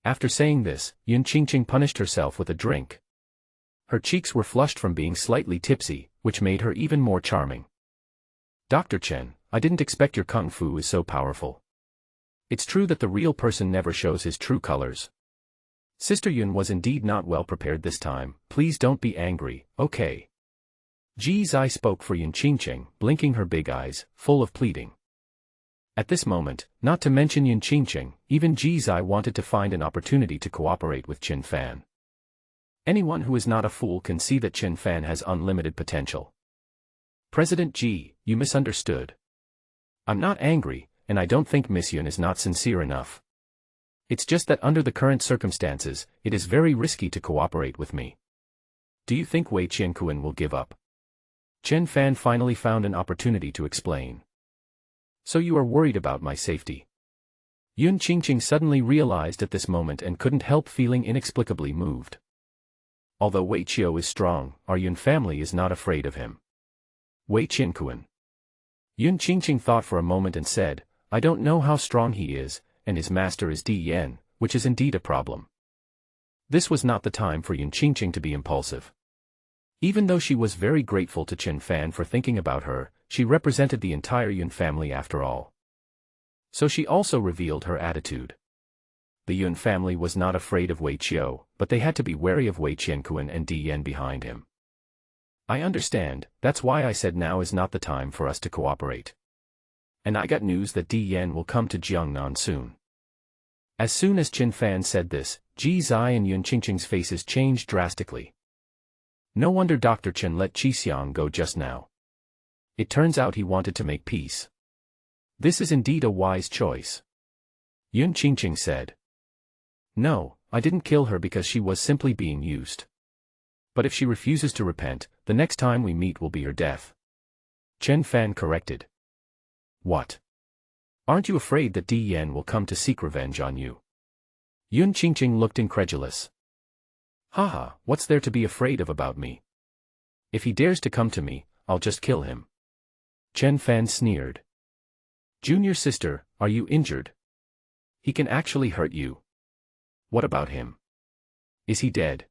S1: After saying this, Yun Qingqing punished herself with a drink. Her cheeks were flushed from being slightly tipsy, which made her even more charming. Dr. Chen, I didn't expect your kung fu is so powerful. It's true that the real person never shows his true colors. Sister Yun was indeed not well prepared this time, please don't be angry, okay? Ji Zai spoke for Yun Qingqing, blinking her big eyes, full of pleading. At this moment, not to mention Yun Qingqing, even Ji Zai wanted to find an opportunity to cooperate with Chen Fan. Anyone who is not a fool can see that Chen Fan has unlimited potential. President Ji, you misunderstood. I'm not angry, and I don't think Miss Yun is not sincere enough. It's just that under the current circumstances, it is very risky to cooperate with me. Do you think Wei Qianquan will give up? Chen Fan finally found an opportunity to explain. So you are worried about my safety? Yun Qingqing suddenly realized at this moment and couldn't help feeling inexplicably moved. Although Wei Qiao is strong, our Yun family is not afraid of him. Wei Qianquan. Yun Qingqing thought for a moment and said, I don't know how strong he is, and his master is Di Yan, which is indeed a problem. This was not the time for Yun Qingqing to be impulsive. Even though she was very grateful to Chen Fan for thinking about her, she represented the entire Yun family after all. So she also revealed her attitude. The Yun family was not afraid of Wei Qiao, but they had to be wary of Wei Qianquan and Di Yan behind him. I understand, that's why I said now is not the time for us to cooperate. And I got news that Di Yan will come to Jiangnan soon. As soon as Qin Fan said this, Ji Zai and Yun Qingqing's faces changed drastically. No wonder Dr. Chen let Qi Xiang go just now. It turns out he wanted to make peace. This is indeed a wise choice. Yun Qingqing said. No, I didn't kill her because she was simply being used. But if she refuses to repent, the next time we meet will be her death. Chen Fan corrected. What? Aren't you afraid that Di Yan will come to seek revenge on you? Yun Qingqing looked incredulous. Haha, what's there to be afraid of about me? If he dares to come to me, I'll just kill him. Chen Fan sneered. Junior sister, are you injured? He can actually hurt you. What about him? Is he dead?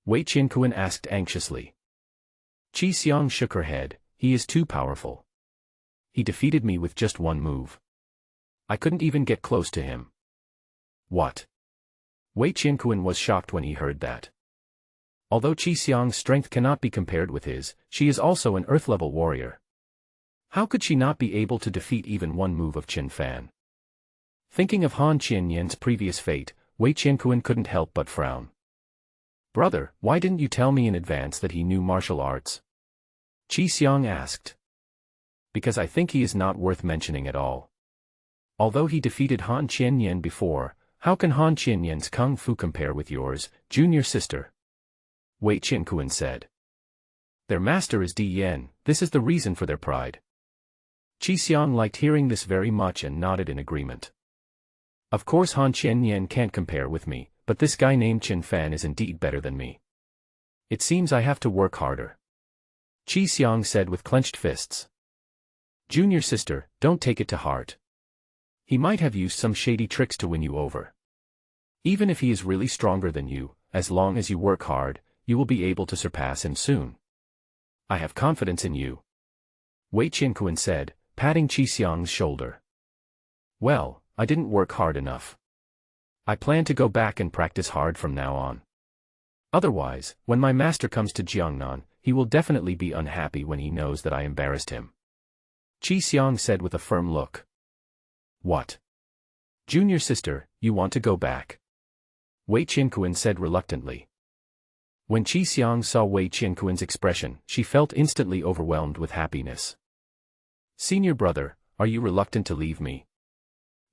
S1: Wei Qianquan asked anxiously. Qi Xiang shook her head. He is too powerful. He defeated me with just one move. I couldn't even get close to him. What? Wei Qianquan was shocked when he heard that. Although Qi Xiang's strength cannot be compared with his, she is also an earth-level warrior. How could she not be able to defeat even one move of Qin Fan? Thinking of Han Qianyan's previous fate, Wei Qianquan couldn't help but frown. Brother, why didn't you tell me in advance that he knew martial arts? Qi Xiang asked. Because I think he is not worth mentioning at all. Although he defeated Han Qianyan before, how can Han Qianyan's kung fu compare with yours, junior sister? Wei Qianquan said. Their master is Di Yan, this is the reason for their pride. Qi Xiang liked hearing this very much and nodded in agreement. Of course Han Qianyan can't compare with me, but this guy named Qin Fan is indeed better than me. It seems I have to work harder. Qi Xiang said with clenched fists. Junior sister, don't take it to heart. He might have used some shady tricks to win you over. Even if he is really stronger than you, as long as you work hard, you will be able to surpass him soon. I have confidence in you. Wei Qianquan said, patting Qi Xiang's shoulder. Well, I didn't work hard enough. I plan to go back and practice hard from now on. Otherwise, when my master comes to Jiangnan, he will definitely be unhappy when he knows that I embarrassed him. Qi Xiang said with a firm look. What? Junior sister, you want to go back? Wei Qianquan said reluctantly. When Qi Xiang saw Wei Qianquan's expression, she felt instantly overwhelmed with happiness. Senior brother, are you reluctant to leave me?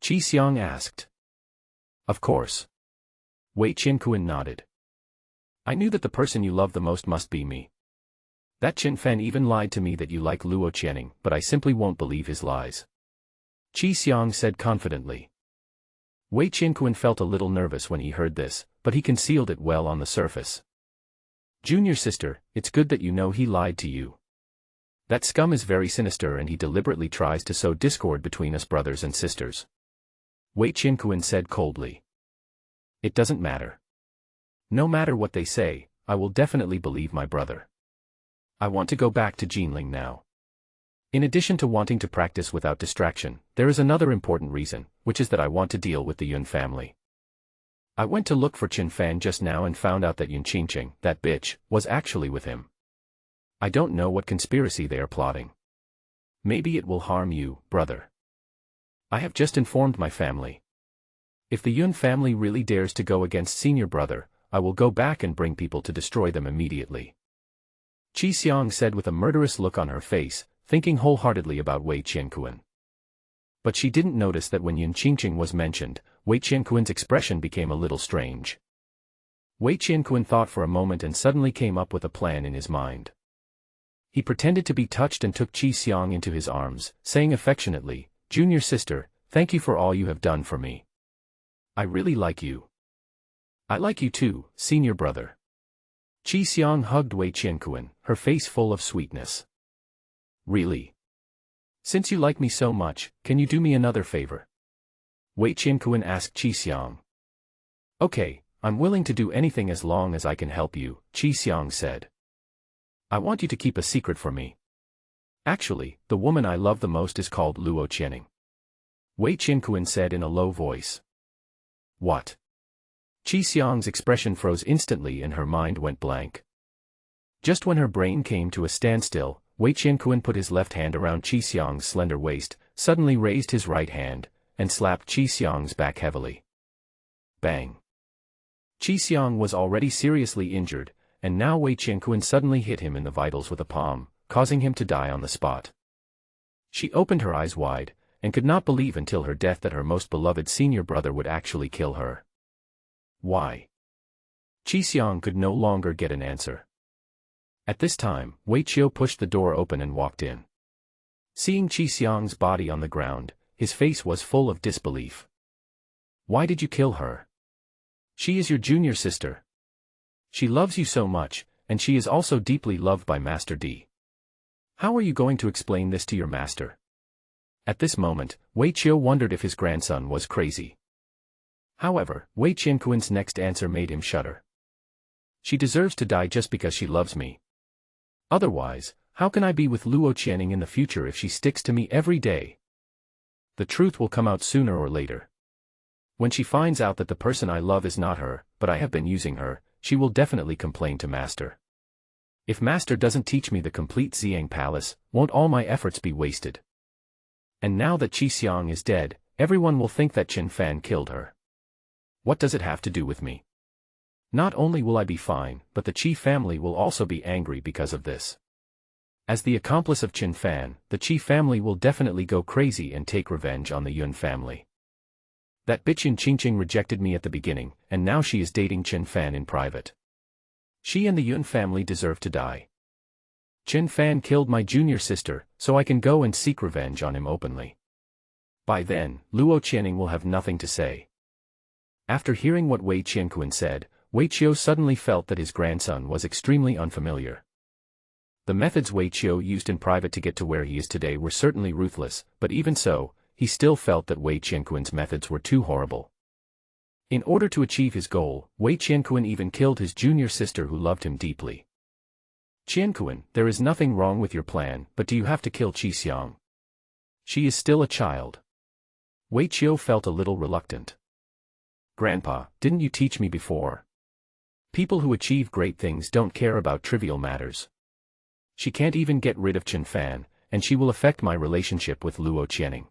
S1: Qi Xiang asked. Of course. Wei Qianquan nodded. I knew that the person you love the most must be me. That Qin Fan even lied to me that you like Luo Channing, but I simply won't believe his lies. Qi Xiang said confidently. Wei Qianquan felt a little nervous when he heard this, but he concealed it well on the surface. Junior sister, it's good that you know he lied to you. That scum is very sinister and he deliberately tries to sow discord between us brothers and sisters. Wei Qianquan said coldly. It doesn't matter. No matter what they say, I will definitely believe my brother. I want to go back to Jinling now. In addition to wanting to practice without distraction, there is another important reason, which is that I want to deal with the Yun family. I went to look for Qin Fan just now and found out that Yun Qingqing, that bitch, was actually with him. I don't know what conspiracy they are plotting. Maybe it will harm you, brother. I have just informed my family. If the Yun family really dares to go against senior brother, I will go back and bring people to destroy them immediately. Qi Xiang said with a murderous look on her face, thinking wholeheartedly about Wei Qianquan. But she didn't notice that when Yun Qingqing was mentioned, Wei Qianquan's expression became a little strange. Wei Qianquan thought for a moment and suddenly came up with a plan in his mind. He pretended to be touched and took Qi Xiang into his arms, saying affectionately, Junior sister, thank you for all you have done for me. I really like you. I like you too, senior brother. Qi Xiang hugged Wei Qianquan, her face full of sweetness. Really? Since you like me so much, can you do me another favor? Wei Qianquan asked Qi Xiang. Okay, I'm willing to do anything as long as I can help you, Qi Xiang said. I want you to keep a secret from me. Actually, the woman I love the most is called Luo Channing. Wei Qianquan said in a low voice. What? Qi Xiang's expression froze instantly and her mind went blank. Just when her brain came to a standstill, Wei Qianquan put his left hand around Qi Xiang's slender waist, suddenly raised his right hand, and slapped Qi Xiang's back heavily. bang. Qi Xiang was already seriously injured, and now Wei Qianquan suddenly hit him in the vitals with a palm, causing him to die on the spot. She opened her eyes wide, and could not believe until her death that her most beloved senior brother would actually kill her. Why? Qi Xiang could no longer get an answer. At this time, Wei Qiu pushed the door open and walked in. Seeing Qi Xiang's body on the ground, his face was full of disbelief. Why did you kill her? She is your junior sister. She loves you so much, and she is also deeply loved by Master D. How are you going to explain this to your master? At this moment, Wei Qiu wondered if his grandson was crazy. However, Wei Qianquan's next answer made him shudder. She deserves to die just because she loves me. Otherwise, how can I be with Luo Channing in the future if she sticks to me every day? The truth will come out sooner or later. When she finds out that the person I love is not her, but I have been using her, she will definitely complain to Master. If Master doesn't teach me the complete Xiang Palace, won't all my efforts be wasted? And now that Qi Xiang is dead, everyone will think that Qin Fan killed her. What does it have to do with me? Not only will I be fine, but the Qi family will also be angry because of this. As the accomplice of Qin Fan, the Qi family will definitely go crazy and take revenge on the Yun family. That bitch Yun Qingqing rejected me at the beginning, and now she is dating Qin Fan in private. She and the Yun family deserve to die. Qin Fan killed my junior sister, so I can go and seek revenge on him openly. By then, Luo Channing will have nothing to say. After hearing what Wei Qianquan said, Wei Qiu suddenly felt that his grandson was extremely unfamiliar. The methods Wei Qiu used in private to get to where he is today were certainly ruthless, but even so, he still felt that Wei Qianquan's methods were too horrible. In order to achieve his goal, Wei Qianquan even killed his junior sister who loved him deeply. Qianquan, there is nothing wrong with your plan, but do you have to kill Qi Xiang? She is still a child. Wei Qiu felt a little reluctant. Grandpa, didn't you teach me before? People who achieve great things don't care about trivial matters. She can't even get rid of Qin Fan, and she will affect my relationship with Luo Channing.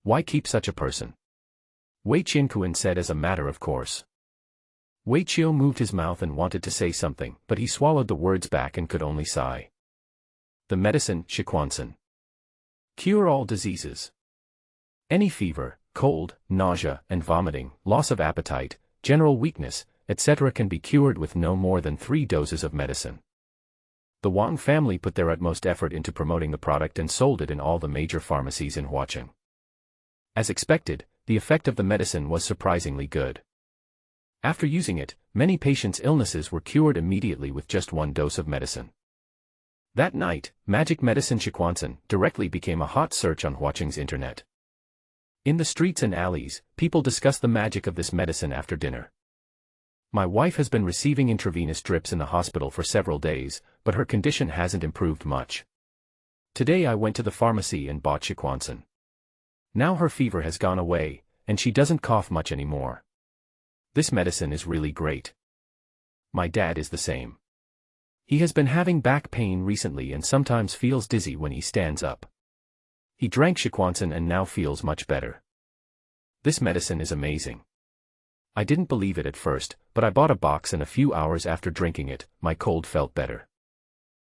S1: Why keep such a person? Wei Qianquan said as a matter of course. Wei Qiu moved his mouth and wanted to say something, but he swallowed the words back and could only sigh. The medicine, Shiquanson. Cure all diseases. Any fever, cold, nausea and vomiting, loss of appetite, general weakness, etc. can be cured with no more than 3 doses of medicine. The Wang family put their utmost effort into promoting the product and sold it in all the major pharmacies in Huaqing. As expected, the effect of the medicine was surprisingly good. After using it, many patients' illnesses were cured immediately with just 1 dose of medicine. That night, magic medicine Shiquanson directly became a hot search on Huaqing's internet. In the streets and alleys, people discuss the magic of this medicine after dinner. My wife has been receiving intravenous drips in the hospital for several days, but her condition hasn't improved much. Today I went to the pharmacy and bought Shiquanson. Now her fever has gone away, and she doesn't cough much anymore. This medicine is really great. My dad is the same. He has been having back pain recently and sometimes feels dizzy when he stands up. He drank Shiquanson and now feels much better. This medicine is amazing. I didn't believe it at first, but I bought a box and a few hours after drinking it, my cold felt better.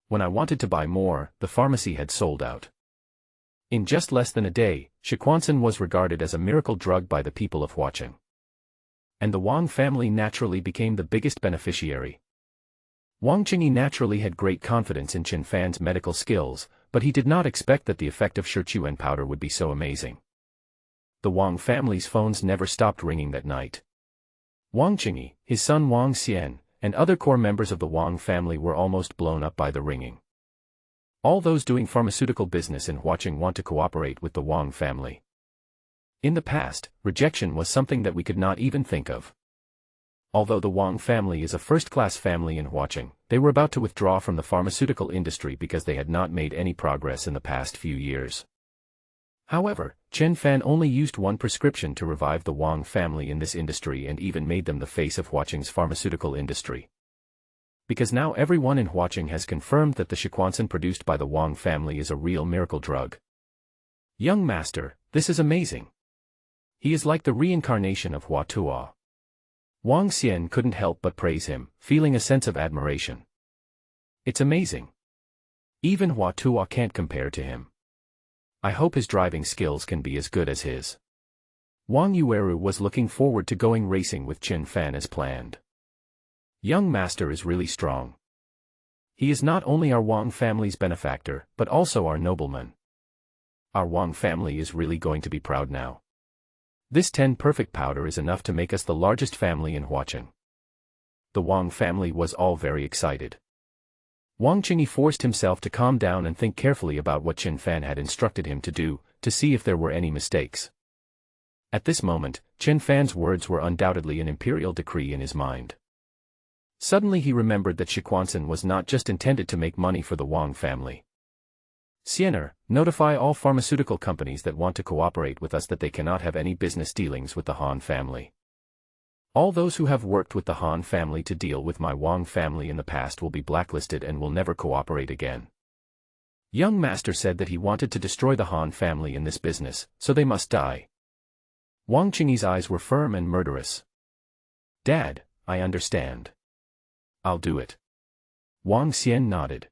S1: When I wanted to buy more, the pharmacy had sold out. In just less than a day, Shiquanson was regarded as a miracle drug by the people of Huaqing. And the Wang family naturally became the biggest beneficiary. Wang Qingyi naturally had great confidence in Qin Fan's medical skills, but he did not expect that the effect of Shiquan powder would be so amazing. The Wang family's phones never stopped ringing that night. Wang Qingyi, his son Wang Xian, and other core members of the Wang family were almost blown up by the ringing. All those doing pharmaceutical business in Huaqing want to cooperate with the Wang family. In the past, rejection was something that we could not even think of. Although the Wang family is a first-class family in Huaqing, they were about to withdraw from the pharmaceutical industry because they had not made any progress in the past few years. However, Qin Fan only used 1 prescription to revive the Wang family in this industry and even made them the face of Huaqing's pharmaceutical industry. Because now everyone in Huaqing has confirmed that the Shiquanson produced by the Wang family is a real miracle drug. Young master, this is amazing. He is like the reincarnation of Hua Tuo. Wang Xian couldn't help but praise him, feeling a sense of admiration. It's amazing. Even Hua Tuo can't compare to him. I hope his driving skills can be as good as his. Wang Yueru was looking forward to going racing with Qin Fan as planned. Young master is really strong. He is not only our Wang family's benefactor, but also our nobleman. Our Wang family is really going to be proud now. This 10 perfect powder is enough to make us the largest family in Huaqing. The Wang family was all very excited. Wang Qingyi forced himself to calm down and think carefully about what Qin Fan had instructed him to do, to see if there were any mistakes. At this moment, Qin Fan's words were undoubtedly an imperial decree in his mind. Suddenly he remembered that Shiquanson was not just intended to make money for the Wang family. Siener, notify all pharmaceutical companies that want to cooperate with us that they cannot have any business dealings with the Han family. All those who have worked with the Han family to deal with my Wang family in the past will be blacklisted and will never cooperate again. Young master said that he wanted to destroy the Han family in this business, so they must die. Wang Qingyi's eyes were firm and murderous. Dad, I understand. I'll do it. Wang Xian nodded.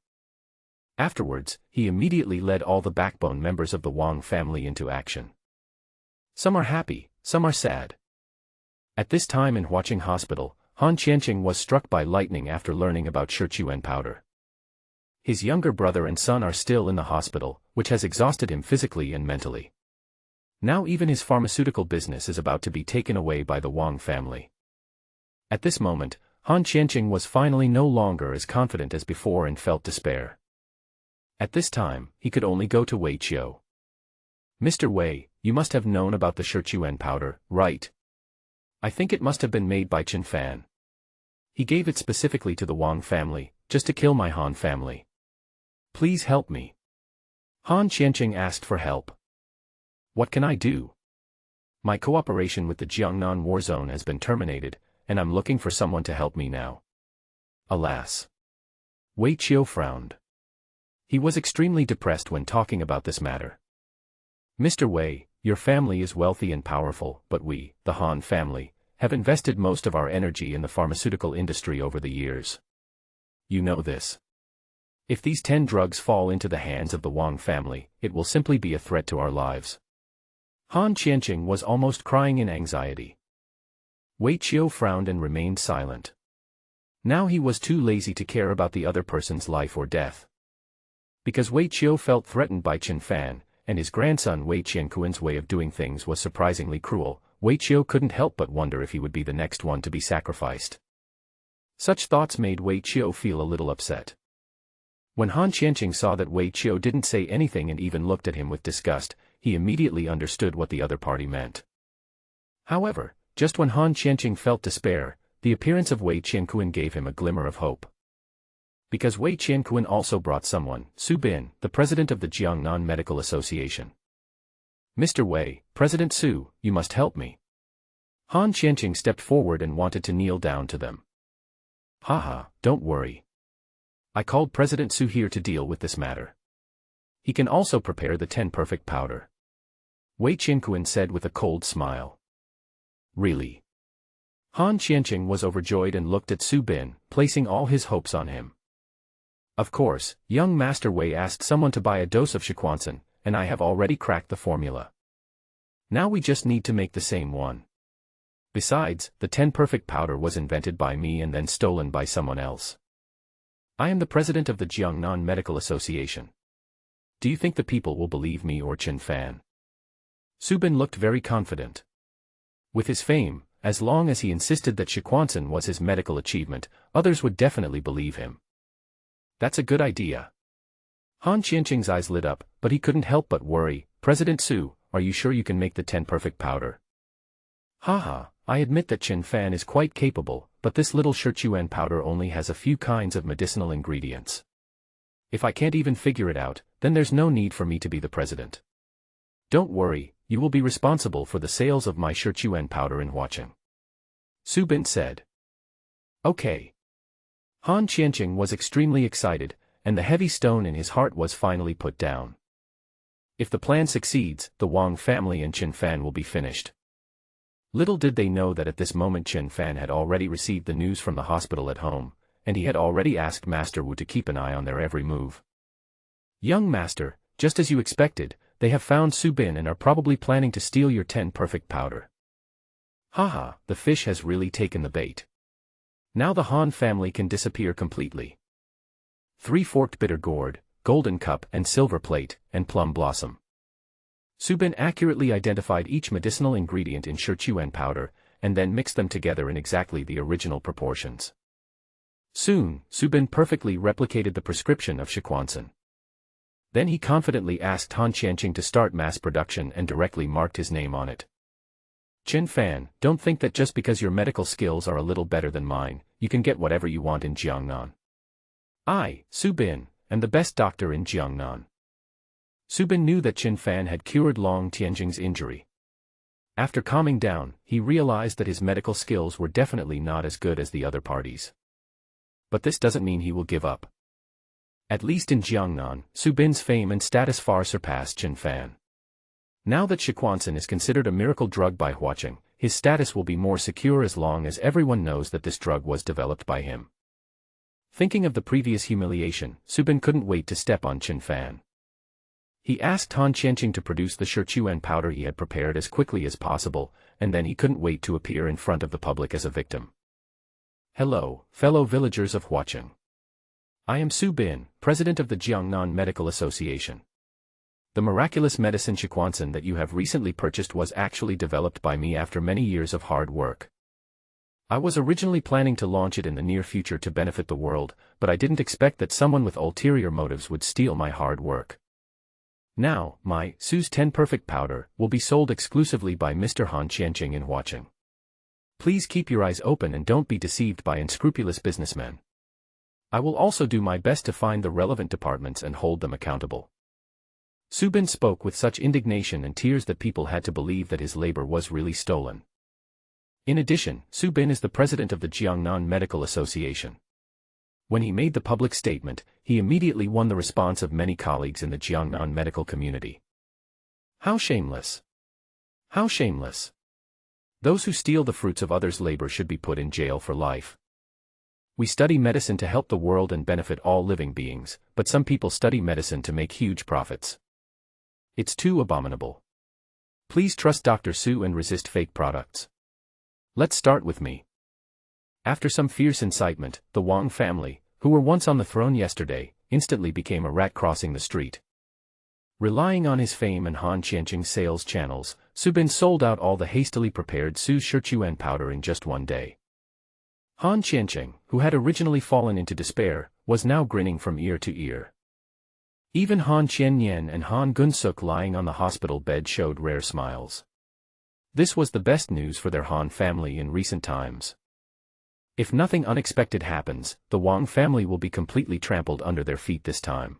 S1: Afterwards, he immediately led all the backbone members of the Wang family into action. Some are happy, some are sad. At this time in Huaqing Hospital, Han Qianqing was struck by lightning after learning about Shichuan powder. His younger brother and son are still in the hospital, which has exhausted him physically and mentally. Now even his pharmaceutical business is about to be taken away by the Wang family. At this moment, Han Qianqing was finally no longer as confident as before and felt despair. At this time, he could only go to Wei Qiu. Mr. Wei, you must have known about the Shichuan powder, right? I think it must have been made by Qin Fan. He gave it specifically to the Wang family, just to kill my Han family. Please help me. Han Qianqing asked for help. What can I do? My cooperation with the Jiangnan war zone has been terminated, and I'm looking for someone to help me now. Alas. Wei Qiu frowned. He was extremely depressed when talking about this matter. Mr. Wei, your family is wealthy and powerful, but we, the Han family, have invested most of our energy in the pharmaceutical industry over the years. You know this. If these 10 drugs fall into the hands of the Wang family, it will simply be a threat to our lives. Han Qianqing was almost crying in anxiety. Wei Qiu frowned and remained silent. Now he was too lazy to care about the other person's life or death. Because Wei Qiu felt threatened by Qin Fan, and his grandson Wei Qiankuan's way of doing things was surprisingly cruel, Wei Qiu couldn't help but wonder if he would be the next one to be sacrificed. Such thoughts made Wei Qiu feel a little upset. When Han Qianqing saw that Wei Qiu didn't say anything and even looked at him with disgust, he immediately understood what the other party meant. However, just when Han Qianqing felt despair, the appearance of Wei Qiankuan gave him a glimmer of hope. Because Wei Qiankuan also brought someone, Su Bin, the president of the Jiangnan Medical Association. Mr. Wei, President Su, you must help me. Han Qianqing stepped forward and wanted to kneel down to them. Haha, don't worry. I called President Su here to deal with this matter. He can also prepare the 10 perfect powder. Wei Qiankuan said with a cold smile. Really? Han Qianqing was overjoyed and looked at Su Bin, placing all his hopes on him. Of course, young Master Wei asked someone to buy a dose of Shiquanson, and I have already cracked the formula. Now we just need to make the same one. Besides, the 10 perfect powder was invented by me and then stolen by someone else. I am the president of the Jiangnan Medical Association. Do you think the people will believe me or Qin Fan? Su Bin looked very confident. With his fame, as long as he insisted that Shiquanson was his medical achievement, others would definitely believe him. That's a good idea. Han Qianqing's eyes lit up, but he couldn't help but worry. President Su, are you sure you can make the 10 perfect powder? Haha, I admit that Qin Fan is quite capable, but this little Shichuan powder only has a few kinds of medicinal ingredients. If I can't even figure it out, then there's no need for me to be the president. Don't worry, you will be responsible for the sales of my Shichuan powder in Huaqing. Su Bin said. Okay. Han Qianqing was extremely excited, and the heavy stone in his heart was finally put down. If the plan succeeds, the Wang family and Qin Fan will be finished. Little did they know that at this moment Chen Fan had already received the news from the hospital at home, and he had already asked Master Wu to keep an eye on their every move. "Young master, just as you expected, they have found Su Bin and are probably planning to steal your 10 perfect powder." Haha, the fish has really taken the bait. Now the Han family can disappear completely. 3 forked bitter gourd, golden cup and silver plate, and plum blossom. Su Bin accurately identified each medicinal ingredient in Shichuan powder, and then mixed them together in exactly the original proportions. Soon, Su Bin perfectly replicated the prescription of Shiquanson. Then he confidently asked Han Qianqing to start mass production and directly marked his name on it. "Chen Fan, don't think that just because your medical skills are a little better than mine, you can get whatever you want in Jiangnan. I, Su Bin, am the best doctor in Jiangnan." Su Bin knew that Chen Fan had cured Long Tianjing's injury. After calming down, he realized that his medical skills were definitely not as good as the other parties. But this doesn't mean he will give up. At least in Jiangnan, Su Bin's fame and status far surpassed Chen Fan. Now that Shiquanson is considered a miracle drug by Huaqing, his status will be more secure as long as everyone knows that this drug was developed by him. Thinking of the previous humiliation, Su Bin couldn't wait to step on Chen Fan. He asked Han Qianqing to produce the Shichuan powder he had prepared as quickly as possible, and then he couldn't wait to appear in front of the public as a victim. "Hello, fellow villagers of Huaqing. I am Su Bin, president of the Jiangnan Medical Association. The miraculous medicine Shiquanson that you have recently purchased was actually developed by me after many years of hard work. I was originally planning to launch it in the near future to benefit the world, but I didn't expect that someone with ulterior motives would steal my hard work. Now, my Su's 10 Perfect Powder will be sold exclusively by Mr. Han Qianqing in Huaqing. Please keep your eyes open and don't be deceived by unscrupulous businessmen. I will also do my best to find the relevant departments and hold them accountable." Su Bin spoke with such indignation and tears that people had to believe that his labor was really stolen. In addition, Su Bin is the president of the Jiangnan Medical Association. When he made the public statement, he immediately won the response of many colleagues in the Jiangnan medical community. How shameless! How shameless! Those who steal the fruits of others' labor should be put in jail for life. We study medicine to help the world and benefit all living beings, but some people study medicine to make huge profits. It's too abominable. Please trust Dr. Su and resist fake products. Let's start with me. After some fierce incitement, the Wang family, who were once on the throne yesterday, instantly became a rat crossing the street. Relying on his fame and Han Qianqing's sales channels, Su Bin sold out all the hastily prepared Su's Shichuan powder in just one day. Han Qianqing, who had originally fallen into despair, was now grinning from ear to ear. Even Han Qiannian and Han Gunsuk lying on the hospital bed showed rare smiles. This was the best news for their Han family in recent times. If nothing unexpected happens, the Wang family will be completely trampled under their feet this time.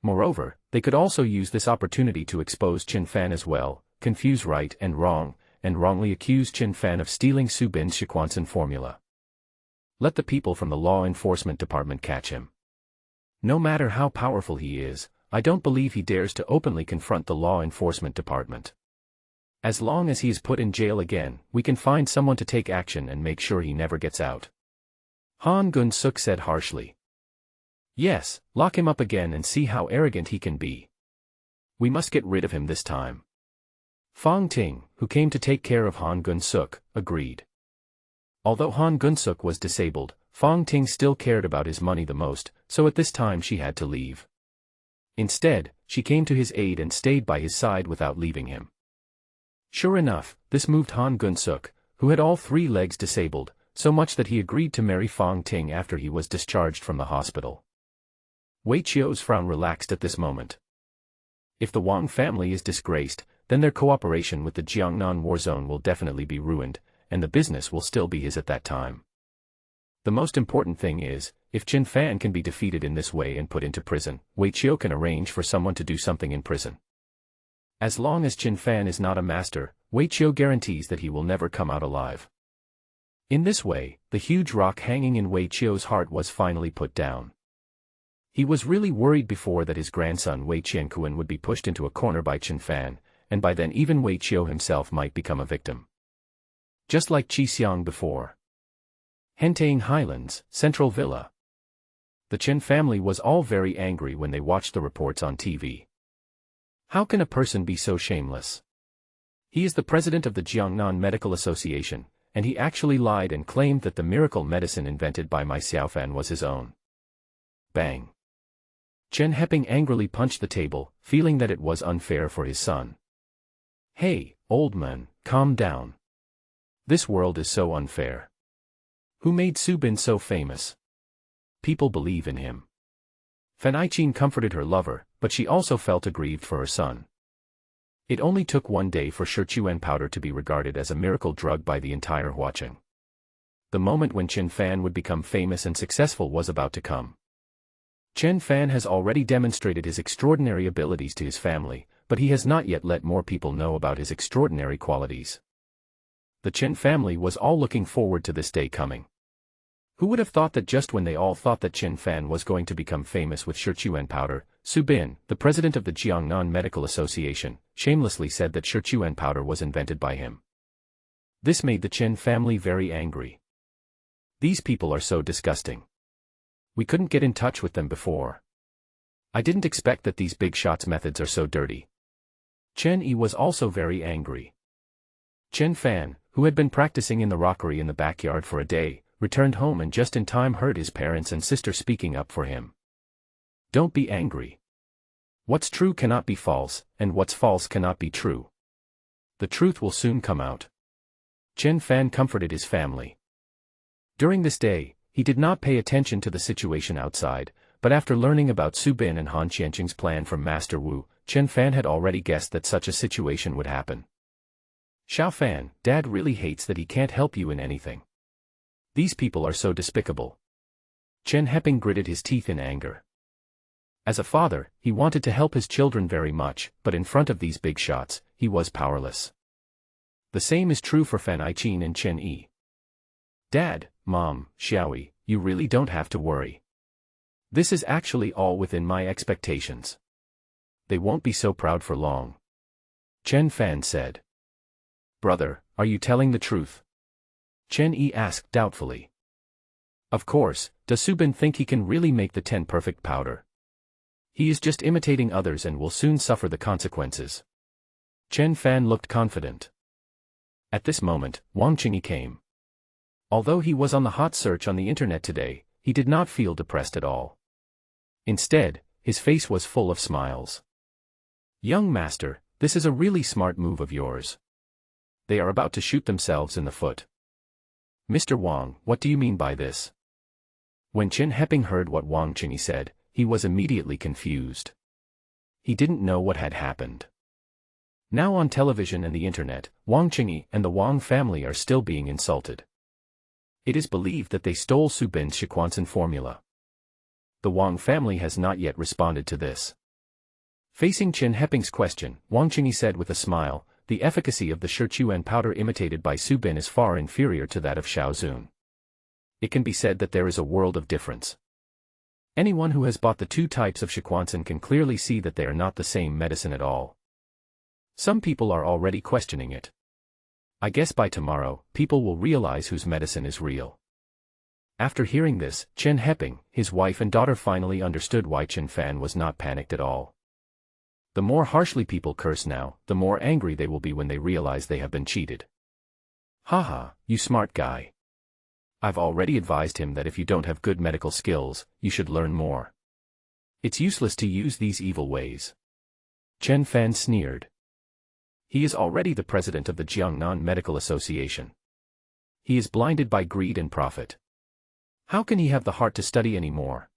S1: Moreover, they could also use this opportunity to expose Chen Fan as well, confuse right and wrong, and wrongly accuse Chen Fan of stealing Su Bin's Shiquanson formula. Let the people from the law enforcement department catch him. No matter how powerful he is, I don't believe he dares to openly confront the law enforcement department. As long as he is put in jail again, we can find someone to take action and make sure he never gets out. Han Gunsuk said harshly. Yes, lock him up again and see how arrogant he can be. We must get rid of him this time. Fang Ting, who came to take care of Han Gunsuk, agreed. Although Han Gunsuk was disabled, Fang Ting still cared about his money the most, so at this time she had to leave. Instead, she came to his aid and stayed by his side without leaving him. Sure enough, this moved Han Gunsuk, who had all 3 legs disabled, so much that he agreed to marry Fang Ting after he was discharged from the hospital. Wei Qiu's frown relaxed at this moment. If the Wang family is disgraced, then their cooperation with the Jiangnan war zone will definitely be ruined, and the business will still be his at that time. The most important thing is, if Chen Fan can be defeated in this way and put into prison, Wei Qiu can arrange for someone to do something in prison. As long as Chen Fan is not a master, Wei Qiu guarantees that he will never come out alive. In this way, the huge rock hanging in Wei Qiu's heart was finally put down. He was really worried before that his grandson Wei Qiankuan would be pushed into a corner by Chen Fan, and by then even Wei Qiu himself might become a victim. Just like Xiong before. Hentang Highlands, Central Villa. The Chen family was all very angry when they watched the reports on TV. How can a person be so shameless? He is the president of the Jiangnan Medical Association, and he actually lied and claimed that the miracle medicine invented by my Xiaofan was his own. Bang. Chen Heping angrily punched the table, feeling that it was unfair for his son. Hey, old man, calm down. This world is so unfair. Who made Su Bin so famous? People believe in him. Fan Aiqin comforted her lover, but she also felt aggrieved for her son. It only took one day for Shichuan powder to be regarded as a miracle drug by the entire Huaqing. The moment when Chen Fan would become famous and successful was about to come. Chen Fan has already demonstrated his extraordinary abilities to his family, but he has not yet let more people know about his extraordinary qualities. The Chen family was all looking forward to this day coming. Who would have thought that just when they all thought that Chen Fan was going to become famous with Shichuan powder, Su Bin, the president of the Jiangnan Medical Association, shamelessly said that Shichuan powder was invented by him. This made the Chen family very angry. These people are so disgusting. We couldn't get in touch with them before. I didn't expect that these big shots methods are so dirty. Chen Yi was also very angry. Chen Fan, who had been practicing in the rockery in the backyard for a day, returned home and just in time heard his parents and sister speaking up for him. Don't be angry. What's true cannot be false, and what's false cannot be true. The truth will soon come out. Chen Fan comforted his family. During this day, he did not pay attention to the situation outside, but after learning about Su Bin and Han Qianqing's plan from Master Wu, Chen Fan had already guessed that such a situation would happen. Xiao Fan, Dad really hates that he can't help you in anything. These people are so despicable. Chen Heping gritted his teeth in anger. As a father, he wanted to help his children very much, but in front of these big shots, he was powerless. The same is true for Fan Aiqin and Chen Yi. Dad, Mom, Xiaoyi, you really don't have to worry. This is actually all within my expectations. They won't be so proud for long. Chen Fan said. Brother, are you telling the truth? Chen Yi asked doubtfully. Of course, does Su Bin think he can really make the 10 perfect powder? He is just imitating others and will soon suffer the consequences. Chen Fan looked confident. At this moment, Wang Qingyi came. Although he was on the hot search on the internet today, he did not feel depressed at all. Instead, his face was full of smiles. Young master, this is a really smart move of yours. They are about to shoot themselves in the foot. Mr. Wang, what do you mean by this? When Chen Heping heard what Wang Qingyi said, he was immediately confused. He didn't know what had happened. Now on television and the internet, Wang Qingyi and the Wang family are still being insulted. It is believed that they stole Su Bin's Shiquanson formula. The Wang family has not yet responded to this. Facing Chen Heping's question, Wang Qingyi said with a smile, the efficacy of the Shichuan powder imitated by Su Bin is far inferior to that of Xiaozun. It can be said that there is a world of difference. Anyone who has bought the two types of Shiquanson can clearly see that they are not the same medicine at all. Some people are already questioning it. I guess by tomorrow, people will realize whose medicine is real. After hearing this, Chen Heping, his wife and daughter finally understood why Chen Fan was not panicked at all. The more harshly people curse now, the more angry they will be when they realize they have been cheated. Haha, you smart guy. I've already advised him that if you don't have good medical skills, you should learn more. It's useless to use these evil ways. Chen Fan sneered. He is already the president of the Jiangnan Medical Association. He is blinded by greed and profit. How can he have the heart to study anymore?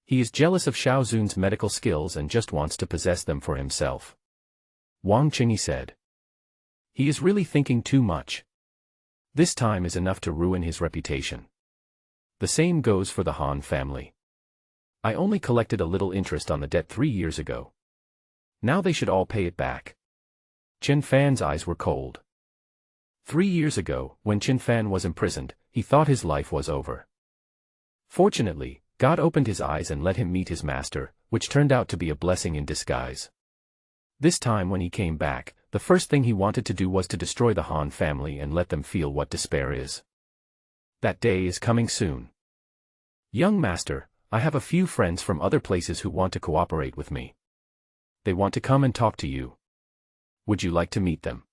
S1: He is jealous of Xiaozun's medical skills and just wants to possess them for himself. Wang Qingyi said. He is really thinking too much. This time is enough to ruin his reputation. The same goes for the Han family. I only collected a little interest on the debt 3 years ago. Now they should all pay it back. Chen Fan's eyes were cold. 3 years ago, when Chen Fan was imprisoned, he thought his life was over. Fortunately, God opened his eyes and let him meet his master, which turned out to be a blessing in disguise. This time when he came back, The first thing he wanted to do was to destroy the Han family and let them feel what despair is. That day is coming soon. Young master, I have a few friends from other places who want to cooperate with me. They want to come and talk to you. Would you like to meet them?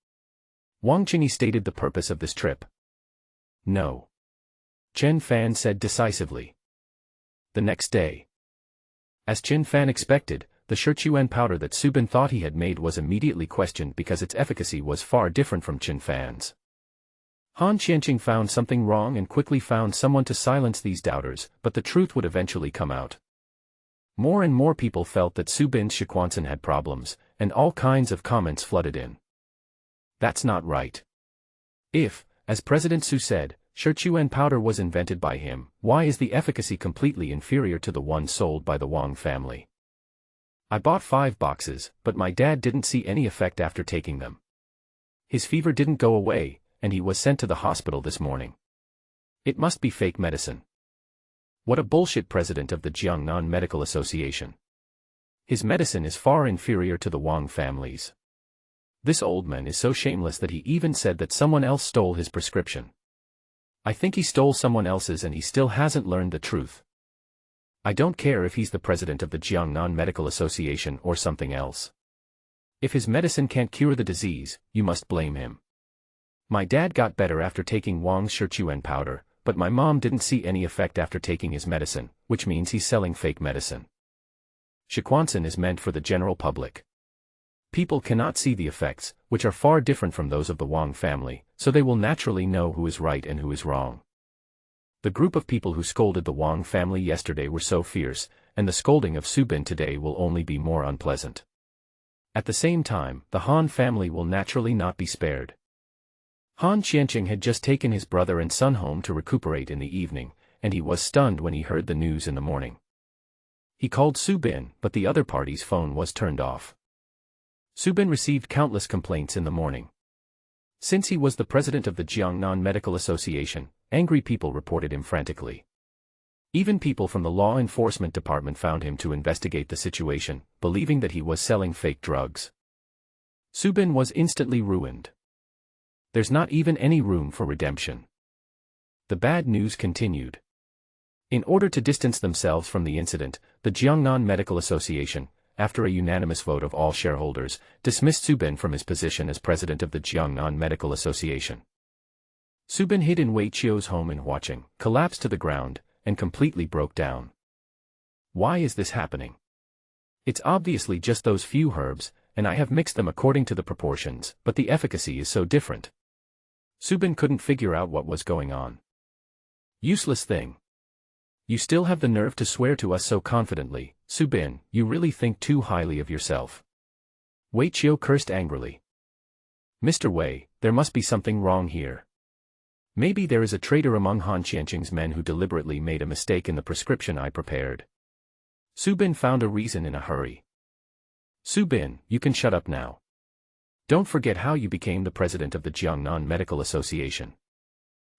S1: Wang Qingyi stated the purpose of this trip. No. Chen Fan said decisively. The next day. As Chen Fan expected, the Shirchuan powder that Su Bin thought he had made was immediately questioned because its efficacy was far different from Chen Fan's. Han Qianqing found something wrong and quickly found someone to silence these doubters, but the truth would eventually come out. More and more people felt that Su Bin's Shiquanson had problems, and all kinds of comments flooded in. That's not right. If, as President Su said, Shirchuan powder was invented by him, why is the efficacy completely inferior to the one sold by the Wang family? I bought 5 boxes, but my dad didn't see any effect after taking them. His fever didn't go away, and he was sent to the hospital this morning. It must be fake medicine. What a bullshit president of the Jiangnan Medical Association. His medicine is far inferior to the Wang family's. This old man is so shameless that he even said that someone else stole his prescription. I think he stole someone else's and he still hasn't learned the truth. I don't care if he's the president of the Jiangnan Medical Association or something else. If his medicine can't cure the disease, you must blame him. My dad got better after taking Wang's Shirchuan powder, but my mom didn't see any effect after taking his medicine, which means he's selling fake medicine. Shiquanson is meant for the general public. People cannot see the effects, which are far different from those of the Wang family, so they will naturally know who is right and who is wrong. The group of people who scolded the Wang family yesterday were so fierce, and the scolding of Su Bin today will only be more unpleasant. At the same time, the Han family will naturally not be spared. Han Qianqing had just taken his brother and son home to recuperate in the evening, and he was stunned when he heard the news in the morning. He called Su Bin, but the other party's phone was turned off. Su Bin received countless complaints in the morning. Since he was the president of the Jiangnan Medical Association, angry people reported him frantically. Even people from the law enforcement department found him to investigate the situation, believing that he was selling fake drugs. Su Bin was instantly ruined. There's not even any room for redemption. The bad news continued. In order to distance themselves from the incident, the Jiangnan Medical Association, after a unanimous vote of all shareholders, dismissed Su Bin from his position as president of the Jiangnan Medical Association. Su Bin hid in Wei Qiu's home in Huaqing, collapsed to the ground, and completely broke down. Why is this happening? It's obviously just those few herbs, and I have mixed them according to the proportions, but the efficacy is so different. Su Bin couldn't figure out what was going on. Useless thing. You still have the nerve to swear to us so confidently, Su Bin, you really think too highly of yourself. Wei Qiu cursed angrily. Mr. Wei, there must be something wrong here. Maybe there is a traitor among Han Qianqing's men who deliberately made a mistake in the prescription I prepared. Su Bin found a reason in a hurry. Su Bin, you can shut up now. Don't forget how you became the president of the Jiangnan Medical Association.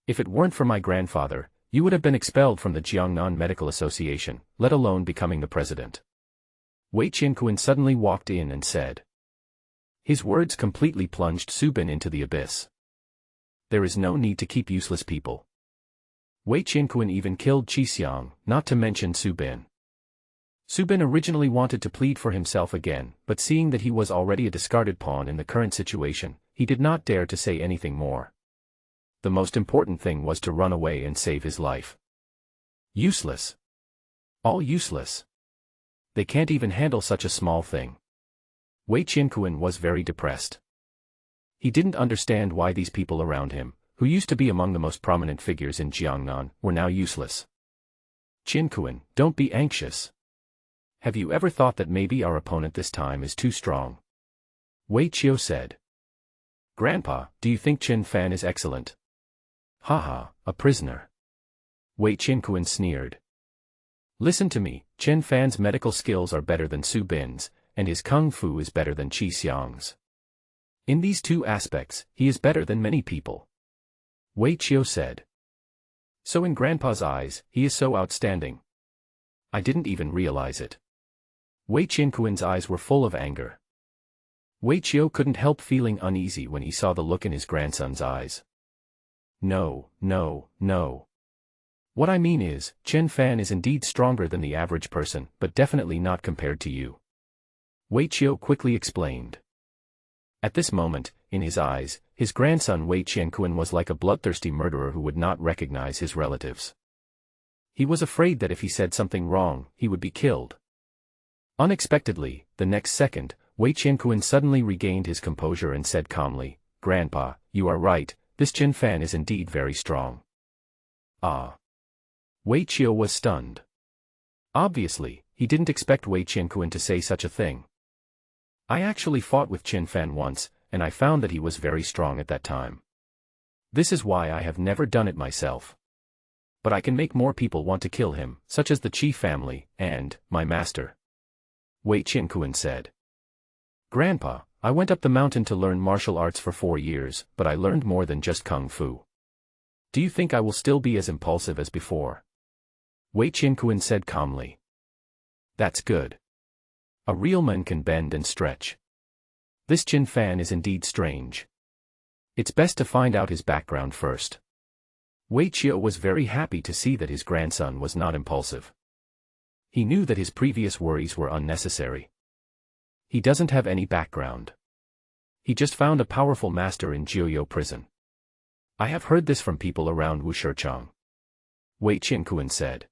S1: If it weren't for my grandfather, you would have been expelled from the Jiangnan Medical Association, let alone becoming the president. Wei Qinquan suddenly walked in and said. His words completely plunged Su Bin into the abyss. There is no need to keep useless people. Wei Qinquan even killed Qi Xiang, not to mention Su Bin. Su Bin originally wanted to plead for himself again, but seeing that he was already a discarded pawn in the current situation, he did not dare to say anything more. The most important thing was to run away and save his life. Useless. All useless. They can't even handle such a small thing. Wei Qinquan was very depressed. He didn't understand why these people around him, who used to be among the most prominent figures in Jiangnan, were now useless. Qinquan, don't be anxious. Have you ever thought that maybe our opponent this time is too strong? Wei Qiu said. Grandpa, do you think Qin Fan is excellent? Haha, a prisoner. Wei Qinquan sneered. Listen to me, Qin Fan's medical skills are better than Su Bin's, and his kung fu is better than Qi Xiang's. In these two aspects, he is better than many people. Wei Qiu said. So in Grandpa's eyes, he is so outstanding. I didn't even realize it. Wei Qinquan's eyes were full of anger. Wei Qiu couldn't help feeling uneasy when he saw the look in his grandson's eyes. No, no, no. What I mean is, Chen Fan is indeed stronger than the average person, but definitely not compared to you. Wei Qiu quickly explained. At this moment, in his eyes, his grandson Wei Qianquan was like a bloodthirsty murderer who would not recognize his relatives. He was afraid that if he said something wrong, he would be killed. Unexpectedly, the next second, Wei Qianquan suddenly regained his composure and said calmly, "Grandpa, you are right, this Chen Fan is indeed very strong." Ah. Wei Qiu was stunned. Obviously, he didn't expect Wei Qianquan to say such a thing. I actually fought with Chen Fan once, and I found that he was very strong at that time. This is why I have never done it myself. But I can make more people want to kill him, such as the Qi family, and my master. Wei Qianquan said. Grandpa, I went up the mountain to learn martial arts for 4 years, but I learned more than just kung fu. Do you think I will still be as impulsive as before? Wei Qianquan said calmly. That's good. A real man can bend and stretch. This Chen Fan is indeed strange. It's best to find out his background first. Wei Qiu was very happy to see that his grandson was not impulsive. He knew that his previous worries were unnecessary. He doesn't have any background. He just found a powerful master in Jiuyou prison. I have heard this from people around Wushechang. Wei Qianquan said.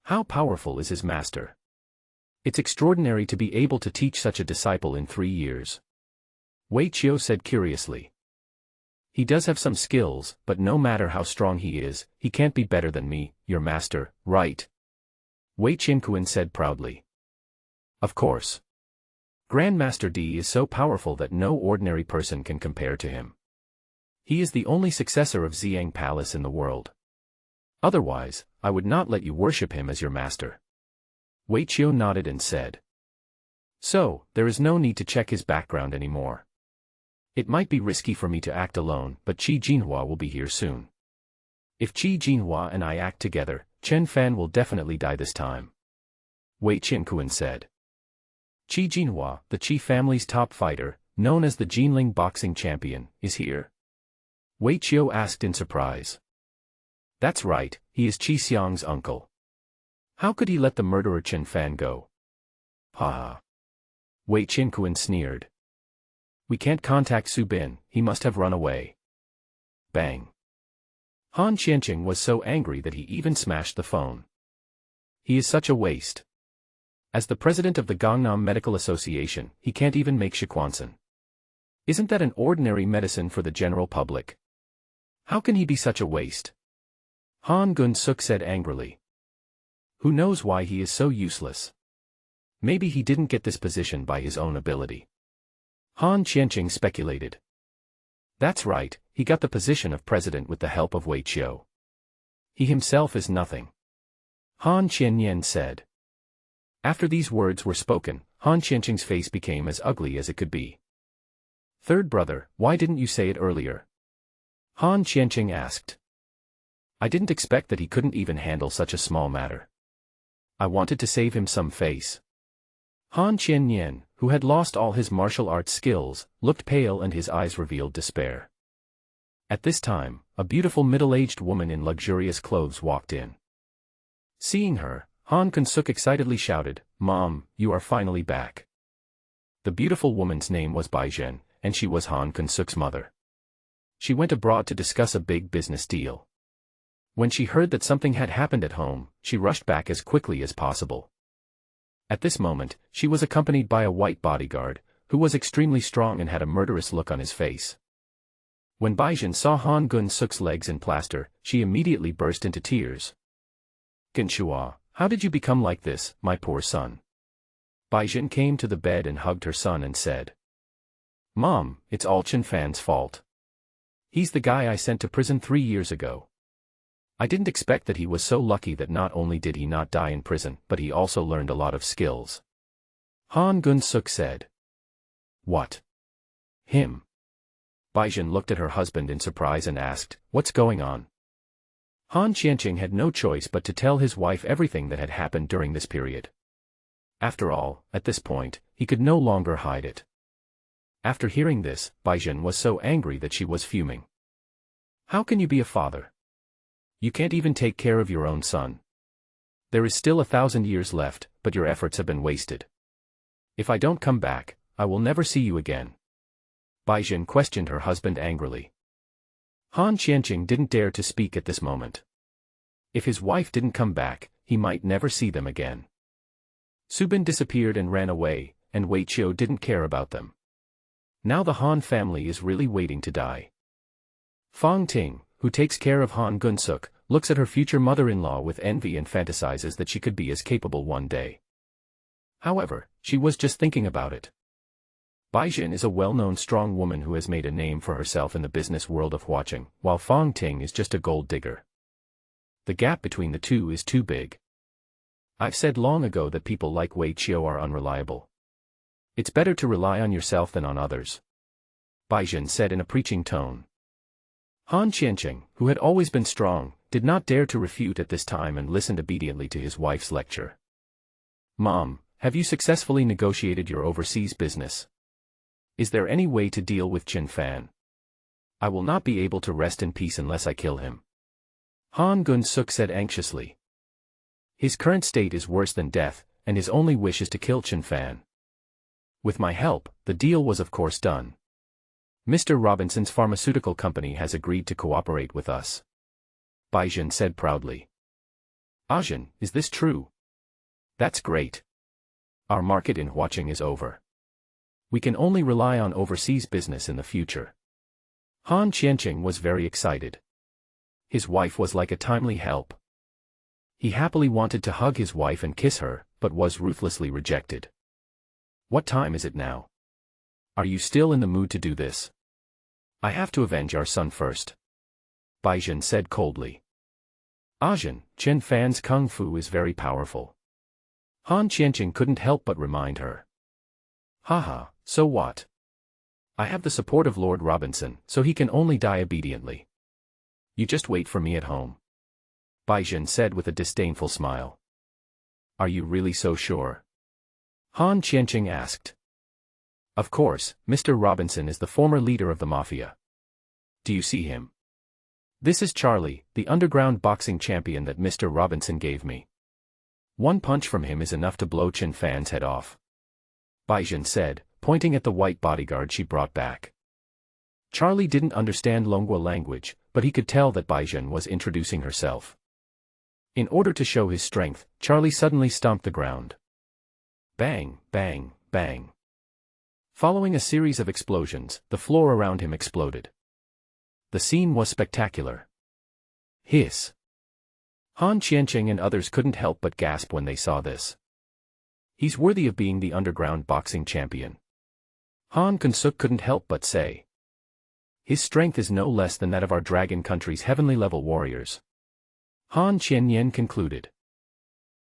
S1: How powerful is his master? It's extraordinary to be able to teach such a disciple in 3 years. Wei Qiu said curiously. He does have some skills, but no matter how strong he is, he can't be better than me, your master, right? Wei Qianquan said proudly. Of course. Grandmaster D is so powerful that no ordinary person can compare to him. He is the only successor of Xiang Palace in the world. Otherwise, I would not let you worship him as your master. Wei Qiu nodded and said. So, there is no need to check his background anymore. It might be risky for me to act alone, but Qi Jinhua will be here soon. If Qi Jinhua and I act together, Chen Fan will definitely die this time. Wei Qianquan said. Qi Jinhua, the Qi family's top fighter, known as the Jinling boxing champion, is here? Wei Qiu asked in surprise. That's right, he is Qi Xiang's uncle. How could he let the murderer Chen Fan go? Ha ha. Wei Qianquan sneered. We can't contact Su Bin, he must have run away. Bang. Han Qianqing was so angry that he even smashed the phone. He is such a waste. As the president of the Gangnam Medical Association, he can't even make Shiquansan. Isn't that an ordinary medicine for the general public? How can he be such a waste? Han Gun-suk said angrily. Who knows why he is so useless? Maybe he didn't get this position by his own ability. Han Qianqing speculated. That's right, he got the position of president with the help of Wei Qiu. He himself is nothing. Han Qianyan said. After these words were spoken, Han Qianqing's face became as ugly as it could be. Third brother, why didn't you say it earlier? Han Qianqing asked. I didn't expect that he couldn't even handle such a small matter. I wanted to save him some face. Han Qianyan, who had lost all his martial arts skills, looked pale and his eyes revealed despair. At this time, a beautiful middle-aged woman in luxurious clothes walked in. Seeing her, Han Kun-suk excitedly shouted, Mom, you are finally back. The beautiful woman's name was Baizhen, and she was Han Kun-suk's mother. She went abroad to discuss a big business deal. When she heard that something had happened at home, she rushed back as quickly as possible. At this moment, she was accompanied by a white bodyguard, who was extremely strong and had a murderous look on his face. When Baizhen saw Han Gun-suk's legs in plaster, she immediately burst into tears. Genshua, how did you become like this, my poor son? Baizhen came to the bed and hugged her son and said. Mom, it's all Chen Fan's fault. He's the guy I sent to prison 3 years ago. I didn't expect that he was so lucky that not only did he not die in prison, but he also learned a lot of skills. Han Gun-suk said. What? Him? Baizhen looked at her husband in surprise and asked, what's going on? Han Qianqing had no choice but to tell his wife everything that had happened during this period. After all, at this point, he could no longer hide it. After hearing this, Baizhen was so angry that she was fuming. How can you be a father? You can't even take care of your own son. There is still 1,000 years left, but your efforts have been wasted. If I don't come back, I will never see you again. Baizhen questioned her husband angrily. Han Qianqing didn't dare to speak at this moment. If his wife didn't come back, he might never see them again. Subin disappeared and ran away, and Wei Qiu didn't care about them. Now the Han family is really waiting to die. Fang Ting, who takes care of Han Gunsuk, looks at her future mother-in-law with envy and fantasizes that she could be as capable one day. However, she was just thinking about it. Baizhen is a well-known strong woman who has made a name for herself in the business world of watching, while Fang Ting is just a gold digger. The gap between the two is too big. I've said long ago that people like Wei Qiu are unreliable. It's better to rely on yourself than on others. Baizhen said in a preaching tone. Han Qianqing, who had always been strong, did not dare to refute at this time and listened obediently to his wife's lecture. Mom, have you successfully negotiated your overseas business? Is there any way to deal with Qin Fan? I will not be able to rest in peace unless I kill him. Han Gunsuk said anxiously. His current state is worse than death, and his only wish is to kill Qin Fan. With my help, the deal was of course done. Mr. Robinson's pharmaceutical company has agreed to cooperate with us. Baizhen said proudly. Ajin, is this true? That's great. Our market in watching is over. We can only rely on overseas business in the future. Han Qianqing was very excited. His wife was like a timely help. He happily wanted to hug his wife and kiss her, but was ruthlessly rejected. What time is it now? Are you still in the mood to do this? I have to avenge our son first. Baizhen said coldly. Ajin, Qin Fan's kung fu is very powerful. Han Qianqing couldn't help but remind her. Haha, so what? I have the support of Lord Robinson, so he can only die obediently. You just wait for me at home. Baizhen said with a disdainful smile. Are you really so sure? Han Qianqing asked. Of course, Mr. Robinson is the former leader of the mafia. Do you see him? This is Charlie, the underground boxing champion that Mr. Robinson gave me. One punch from him is enough to blow Qin Fan's head off. Baizhen said, pointing at the white bodyguard she brought back. Charlie didn't understand Longhua language, but he could tell that Baizhen was introducing herself. In order to show his strength, Charlie suddenly stomped the ground. Bang, bang, bang. Following a series of explosions, the floor around him exploded. The scene was spectacular. Hiss. Han Qianqing and others couldn't help but gasp when they saw this. He's worthy of being the underground boxing champion. Han Gunsuk couldn't help but say. His strength is no less than that of our dragon country's heavenly level warriors. Han Qianyan concluded.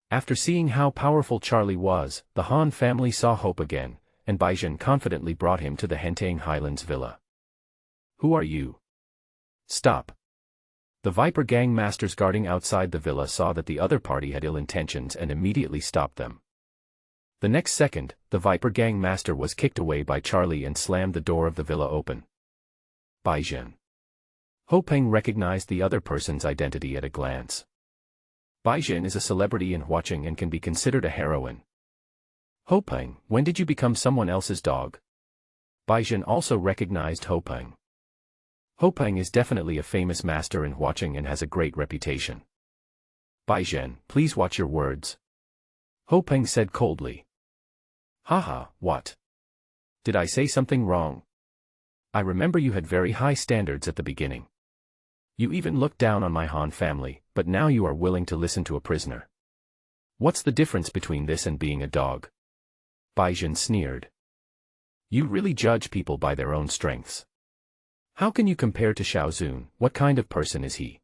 S1: After seeing how powerful Charlie was, the Han family saw hope again, and Baizhen confidently brought him to the Hentang Highlands villa. Who are you? Stop. The Viper gang masters guarding outside the villa saw that the other party had ill intentions and immediately stopped them. The next second, the Viper gang master was kicked away by Charlie and slammed the door of the villa open. Baizhen. Ho Peng recognized the other person's identity at a glance. Baizhen is a celebrity in watching and can be considered a heroine. Ho Peng, when did you become someone else's dog? Baizhen also recognized Ho Peng. Ho Peng is definitely a famous master in watching and has a great reputation. Baizhen, please watch your words. Ho Peng said coldly. Haha, what? Did I say something wrong? I remember you had very high standards at the beginning. You even looked down on my Han family, but now you are willing to listen to a prisoner. What's the difference between this and being a dog? Baizhen sneered. You really judge people by their own strengths. How can you compare to Xiao Zun? What kind of person is he?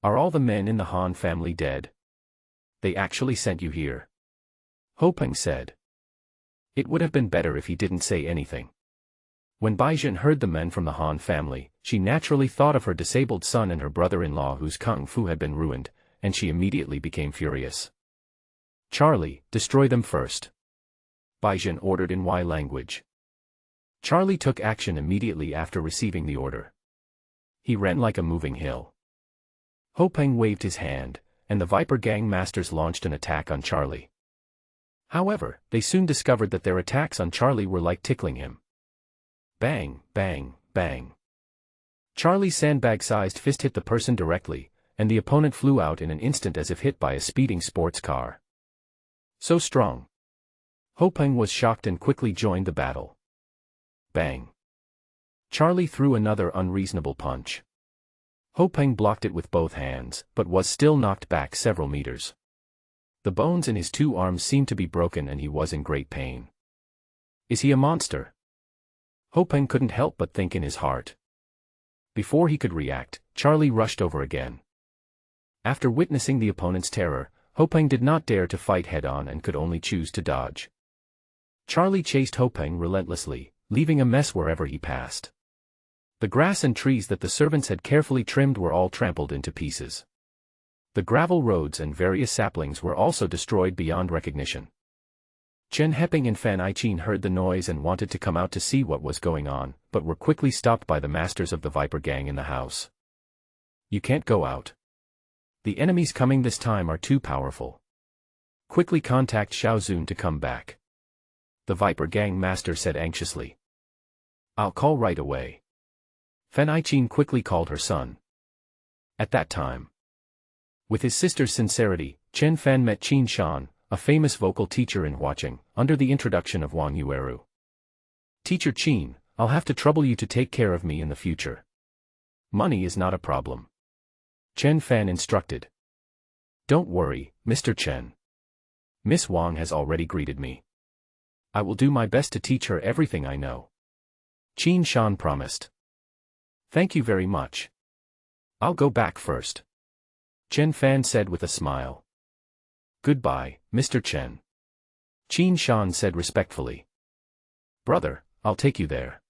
S1: Are all the men in the Han family dead? They actually sent you here. Ho Peng said. It would have been better if he didn't say anything. When Baizhen heard the men from the Han family, she naturally thought of her disabled son and her brother-in-law whose kung fu had been ruined, and she immediately became furious. Charlie, destroy them first. Baizhen ordered in Y language. Charlie took action immediately after receiving the order. He ran like a moving hill. Hopeng waved his hand, and the Viper Gang masters launched an attack on Charlie. However, they soon discovered that their attacks on Charlie were like tickling him. Bang, bang, bang. Charlie's sandbag-sized fist hit the person directly, and the opponent flew out in an instant as if hit by a speeding sports car. So strong. Hopeng was shocked and quickly joined the battle. Bang. Charlie threw another unreasonable punch. Hopeng blocked it with both hands, but was still knocked back several meters. The bones in his two arms seemed to be broken and he was in great pain. Is he a monster? Hopeng couldn't help but think in his heart. Before he could react, Charlie rushed over again. After witnessing the opponent's terror, Hopeng did not dare to fight head-on and could only choose to dodge. Charlie chased Hopeng relentlessly, leaving a mess wherever he passed. The grass and trees that the servants had carefully trimmed were all trampled into pieces. The gravel roads and various saplings were also destroyed beyond recognition. Chen Heping and Fan Iqin heard the noise and wanted to come out to see what was going on, but were quickly stopped by the masters of the Viper Gang in the house. You can't go out. The enemies coming this time are too powerful. Quickly contact Xiao Zun to come back. The Viper Gang master said anxiously. I'll call right away. Fan Iqin quickly called her son. At that time, with his sister's sincerity, Chen Fan met Qin Shan, a famous vocal teacher in Huaqing, under the introduction of Wang Yueru. Teacher Qin, I'll have to trouble you to take care of me in the future. Money is not a problem. Chen Fan instructed. Don't worry, Mr. Chen. Miss Wang has already greeted me. I will do my best to teach her everything I know. Qin Shan promised. Thank you very much. I'll go back first. Chen Fan said with a smile. Goodbye, Mr. Chen. Qin Shan said respectfully. Brother, I'll take you there.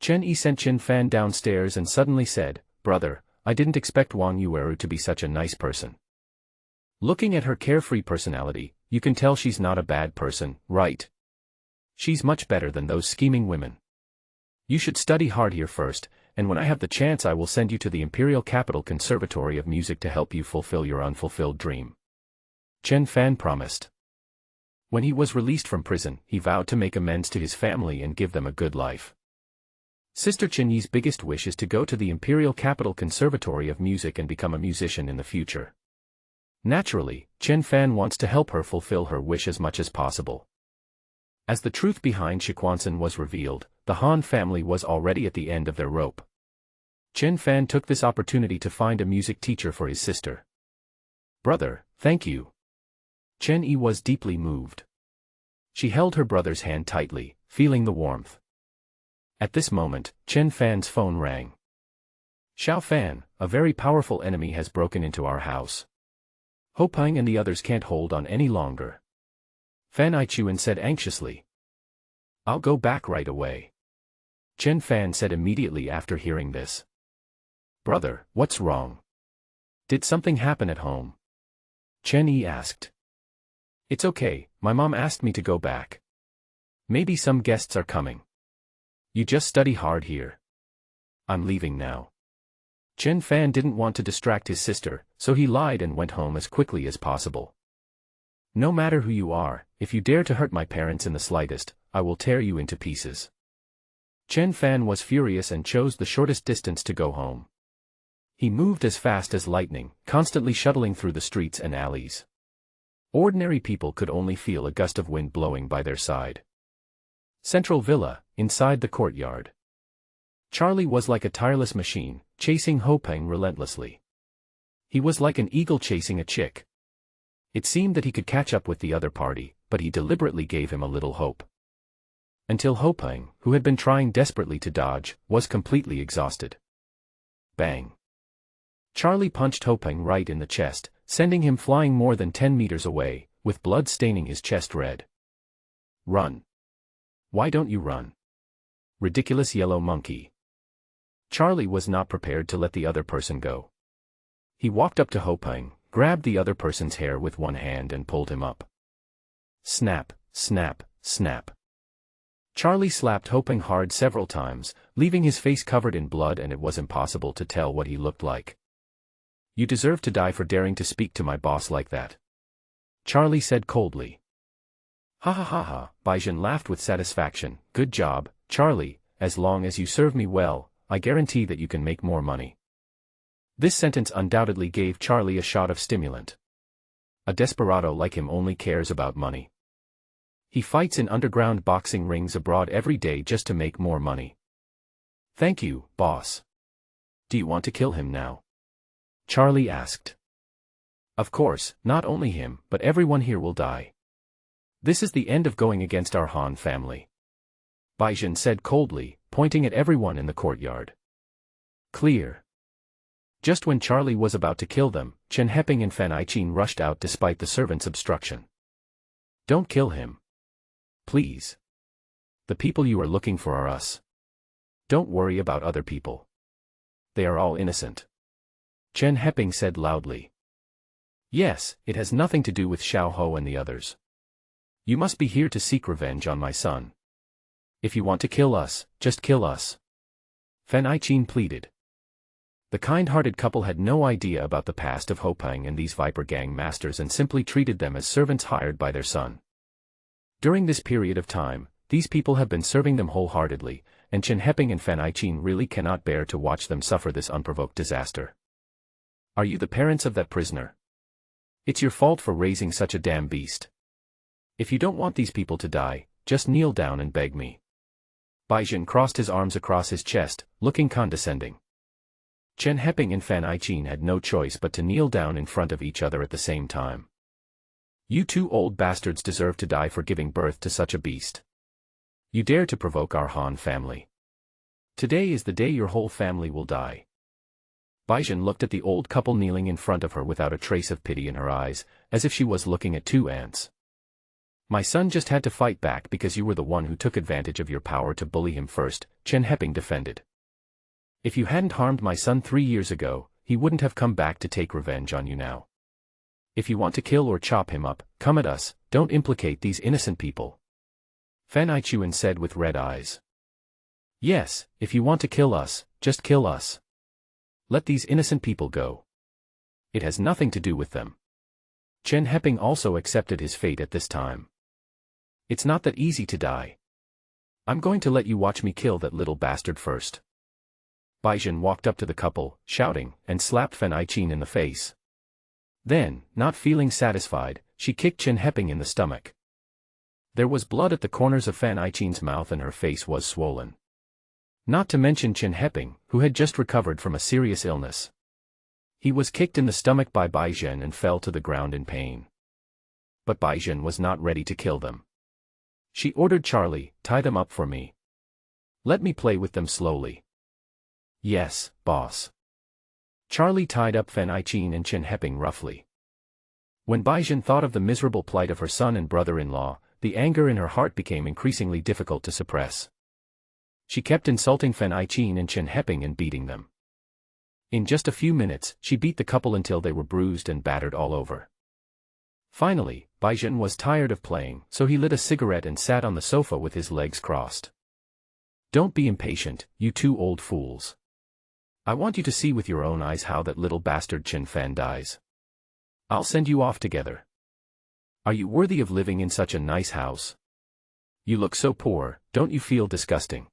S1: Chen Yi sent Chen Fan downstairs and suddenly said, Brother, I didn't expect Wang Yueru to be such a nice person. Looking at her carefree personality, you can tell she's not a bad person, right? She's much better than those scheming women. You should study hard here first, and when I have the chance I will send you to the Imperial Capital Conservatory of Music to help you fulfill your unfulfilled dream. Chen Fan promised. When he was released from prison, he vowed to make amends to his family and give them a good life. Sister Chen Yi's biggest wish is to go to the Imperial Capital Conservatory of Music and become a musician in the future. Naturally, Chen Fan wants to help her fulfill her wish as much as possible. As the truth behind Shiquanson was revealed, the Han family was already at the end of their rope. Chen Fan took this opportunity to find a music teacher for his sister. Brother, thank you. Chen Yi was deeply moved. She held her brother's hand tightly, feeling the warmth. At this moment, Chen Fan's phone rang. Xiao Fan, a very powerful enemy has broken into our house. Hopeng and the others can't hold on any longer. Fan Ichuan said anxiously. I'll go back right away. Chen Fan said immediately after hearing this. Brother, what's wrong? Did something happen at home? Chen Yi asked. It's okay, my mom asked me to go back. Maybe some guests are coming. You just study hard here. I'm leaving now. Chen Fan didn't want to distract his sister, so he lied and went home as quickly as possible. No matter who you are, if you dare to hurt my parents in the slightest, I will tear you into pieces. Chen Fan was furious and chose the shortest distance to go home. He moved as fast as lightning, constantly shuttling through the streets and alleys. Ordinary people could only feel a gust of wind blowing by their side. Central Villa, inside the courtyard. Charlie was like a tireless machine, chasing Hopeng relentlessly. He was like an eagle chasing a chick. It seemed that he could catch up with the other party, but he deliberately gave him a little hope. Until Hopeng, who had been trying desperately to dodge, was completely exhausted. Bang. Charlie punched Hopeng right in the chest, sending him flying more than 10 meters away, with blood staining his chest red. Run. Why don't you run? Ridiculous yellow monkey. Charlie was not prepared to let the other person go. He walked up to Hopeng, grabbed the other person's hair with one hand and pulled him up. Snap, snap, snap. Charlie slapped Hoping hard several times, leaving his face covered in blood, and it was impossible to tell what he looked like. "You deserve to die for daring to speak to my boss like that," Charlie said coldly. "Ha ha ha ha," Baizhen laughed with satisfaction. "Good job, Charlie, as long as you serve me well, I guarantee that you can make more money." This sentence undoubtedly gave Charlie a shot of stimulant. A desperado like him only cares about money. He fights in underground boxing rings abroad every day just to make more money. "Thank you, boss. Do you want to kill him now?" Charlie asked. "Of course, not only him, but everyone here will die. This is the end of going against our Han family," Baizhen said coldly, pointing at everyone in the courtyard. "Clear." Just when Charlie was about to kill them, Chen Heping and Fan Iqin rushed out despite the servants' obstruction. "Don't kill him. Please. The people you are looking for are us. Don't worry about other people. They are all innocent," Chen Heping said loudly. "Yes, it has nothing to do with Xiao Ho and the others. You must be here to seek revenge on my son. If you want to kill us, just kill us," Fan Iqin pleaded. The kind-hearted couple had no idea about the past of Hoping and these Viper Gang masters and simply treated them as servants hired by their son. During this period of time, these people have been serving them wholeheartedly, and Chen Heping and Fan Iqin really cannot bear to watch them suffer this unprovoked disaster. "Are you the parents of that prisoner? It's your fault for raising such a damn beast. If you don't want these people to die, just kneel down and beg me." Baizhen crossed his arms across his chest, looking condescending. Chen Heping and Fan Iqin had no choice but to kneel down in front of each other at the same time. "You two old bastards deserve to die for giving birth to such a beast. You dare to provoke our Han family. Today is the day your whole family will die." Baizhen looked at the old couple kneeling in front of her without a trace of pity in her eyes, as if she was looking at two ants. "My son just had to fight back because you were the one who took advantage of your power to bully him first," Chen Heping defended. "If you hadn't harmed my son 3 years ago, he wouldn't have come back to take revenge on you now. If you want to kill or chop him up, come at us, don't implicate these innocent people," Fan Iqin said with red eyes. "Yes, if you want to kill us, just kill us. Let these innocent people go. It has nothing to do with them." Chen Heping also accepted his fate at this time. "It's not that easy to die. I'm going to let you watch me kill that little bastard first." Baizhen walked up to the couple, shouting, and slapped Fan Iqin in the face. Then, not feeling satisfied, she kicked Chen Heping in the stomach. There was blood at the corners of Fan Iqin's mouth and her face was swollen. Not to mention Chen Heping, who had just recovered from a serious illness. He was kicked in the stomach by Baizhen and fell to the ground in pain. But Baizhen was not ready to kill them. She ordered Charlie, "Tie them up for me. Let me play with them slowly." "Yes, boss." Charlie tied up Fan Iqin and Chen Heping roughly. When Baizhen thought of the miserable plight of her son and brother-in-law, the anger in her heart became increasingly difficult to suppress. She kept insulting Fan Iqin and Chen Heping and beating them. In just a few minutes, she beat the couple until they were bruised and battered all over. Finally, Baizhen was tired of playing, so he lit a cigarette and sat on the sofa with his legs crossed. "Don't be impatient, you two old fools. I want you to see with your own eyes how that little bastard Chen Fan dies. I'll send you off together. Are you worthy of living in such a nice house? You look so poor, don't you feel disgusting?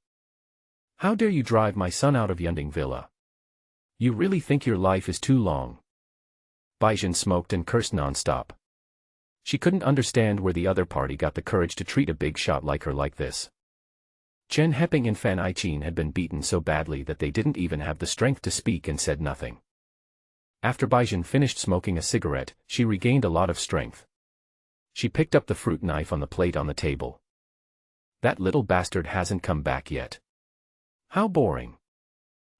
S1: How dare you drive my son out of Yunding Villa? You really think your life is too long?" Baizhen smoked and cursed non-stop. She couldn't understand where the other party got the courage to treat a big shot like her like this. Chen Heping and Fan Iqin had been beaten so badly that they didn't even have the strength to speak and said nothing. After Baizhen finished smoking a cigarette, she regained a lot of strength. She picked up the fruit knife on the plate on the table. "That little bastard hasn't come back yet. How boring.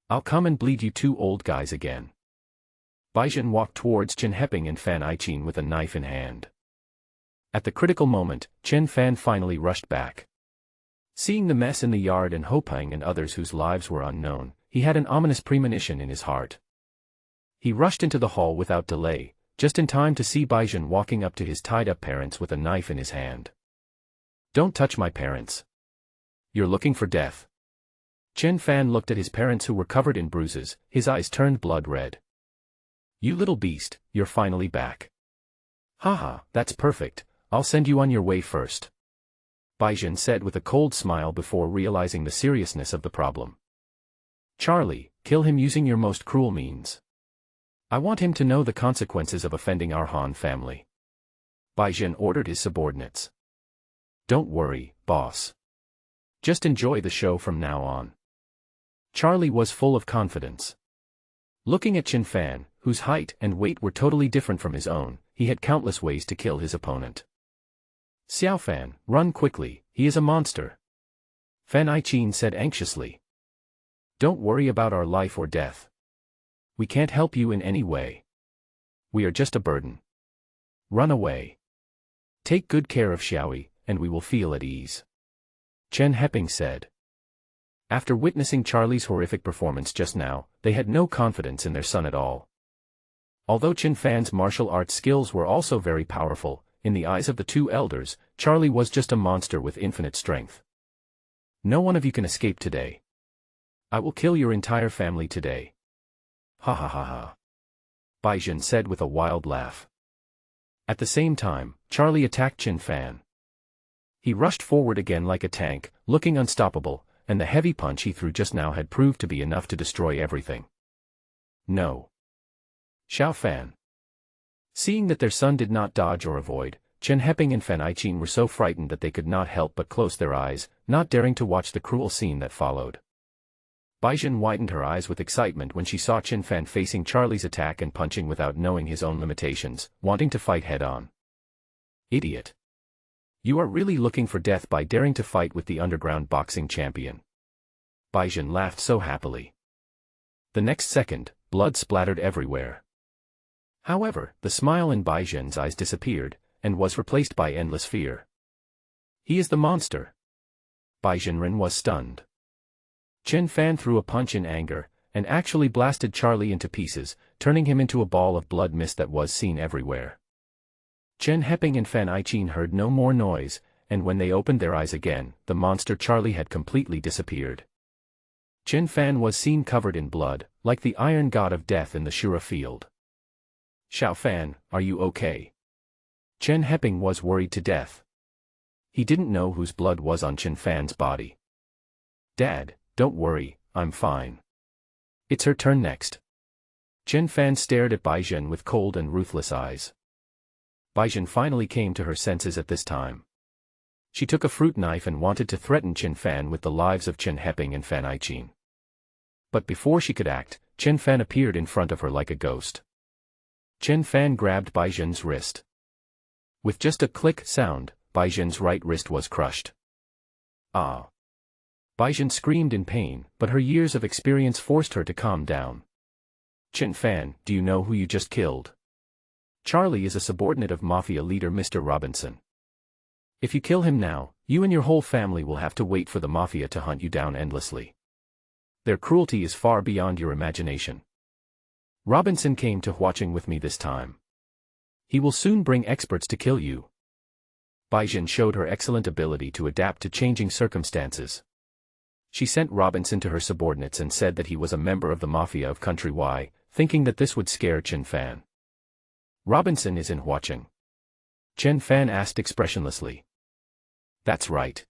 S1: I'll come and bleed you two old guys again." Baizhen walked towards Chen Heping and Fan Iqin with a knife in hand. At the critical moment, Chen Fan finally rushed back. Seeing the mess in the yard and Hoping and others whose lives were unknown, he had an ominous premonition in his heart. He rushed into the hall without delay, just in time to see Baizhen walking up to his tied-up parents with a knife in his hand. "Don't touch my parents. You're looking for death. Chen Fan looked at his parents who were covered in bruises, his eyes turned blood red. You little beast, you're finally back. Haha, that's perfect, I'll send you on your way first. Baizhen said with a cold smile before realizing the seriousness of the problem. Charlie, kill him using your most cruel means. I want him to know the consequences of offending our Han family. Baizhen ordered his subordinates. Don't worry, boss. Just enjoy the show from now on. Charlie was full of confidence. Looking at Chen Fan, whose height and weight were totally different from his own, he had countless ways to kill his opponent. Xiao Fan, run quickly, he is a monster. Fan Aiqin said anxiously. Don't worry about our life or death. We can't help you in any way. We are just a burden. Run away. Take good care of Xiaoyi, and we will feel at ease. Chen Heping said. After witnessing Charlie's horrific performance just now, they had no confidence in their son at all. Although Chen Fan's martial arts skills were also very powerful, in the eyes of the two elders, Charlie was just a monster with infinite strength. No one of you can escape today. I will kill your entire family today. Ha ha ha ha. Baizhen said with a wild laugh. At the same time, Charlie attacked Chen Fan. He rushed forward again like a tank, looking unstoppable, and the heavy punch he threw just now had proved to be enough to destroy everything. No. Xiao Fan. Seeing that their son did not dodge or avoid, Chen Heping and Fan Aiqin were so frightened that they could not help but close their eyes, not daring to watch the cruel scene that followed. Baizhen widened her eyes with excitement when she saw Chen Fan facing Charlie's attack and punching without knowing his own limitations, wanting to fight head-on. Idiot. You are really looking for death by daring to fight with the underground boxing champion. Baizhen laughed so happily. The next second, blood splattered everywhere. However, the smile in Baizhen's eyes disappeared, and was replaced by endless fear. He is the monster. Baizhenren was stunned. Chen Fan threw a punch in anger, and actually blasted Charlie into pieces, turning him into a ball of blood mist that was seen everywhere. Chen Heping and Fan Aiqin heard no more noise, and when they opened their eyes again, the monster Charlie had completely disappeared. Chen Fan was seen covered in blood, like the iron god of death in the Shura field. Xiao Fan, are you okay? Chen Heping was worried to death. He didn't know whose blood was on Chen Fan's body. Dad, don't worry, I'm fine. It's her turn next. Chen Fan stared at Baizhen with cold and ruthless eyes. Baizhen finally came to her senses at this time. She took a fruit knife and wanted to threaten Chen Fan with the lives of Chen Heping and Fan Aiqin. But before she could act, Chen Fan appeared in front of her like a ghost. Chen Fan grabbed Baizhen's wrist. With just a click sound, Baizhen's right wrist was crushed. Ah! Baizhen screamed in pain, but her years of experience forced her to calm down. Chen Fan, do you know who you just killed? Charlie is a subordinate of Mafia leader Mr. Robinson. If you kill him now, you and your whole family will have to wait for the Mafia to hunt you down endlessly. Their cruelty is far beyond your imagination. Robinson came to watching with me this time. He will soon bring experts to kill you. Baizhen showed her excellent ability to adapt to changing circumstances. She sent Robinson to her subordinates and said that he was a member of the Mafia of Country Y, thinking that this would scare Chen Fan. Robinson is in watching. Chen Fan asked expressionlessly. That's right.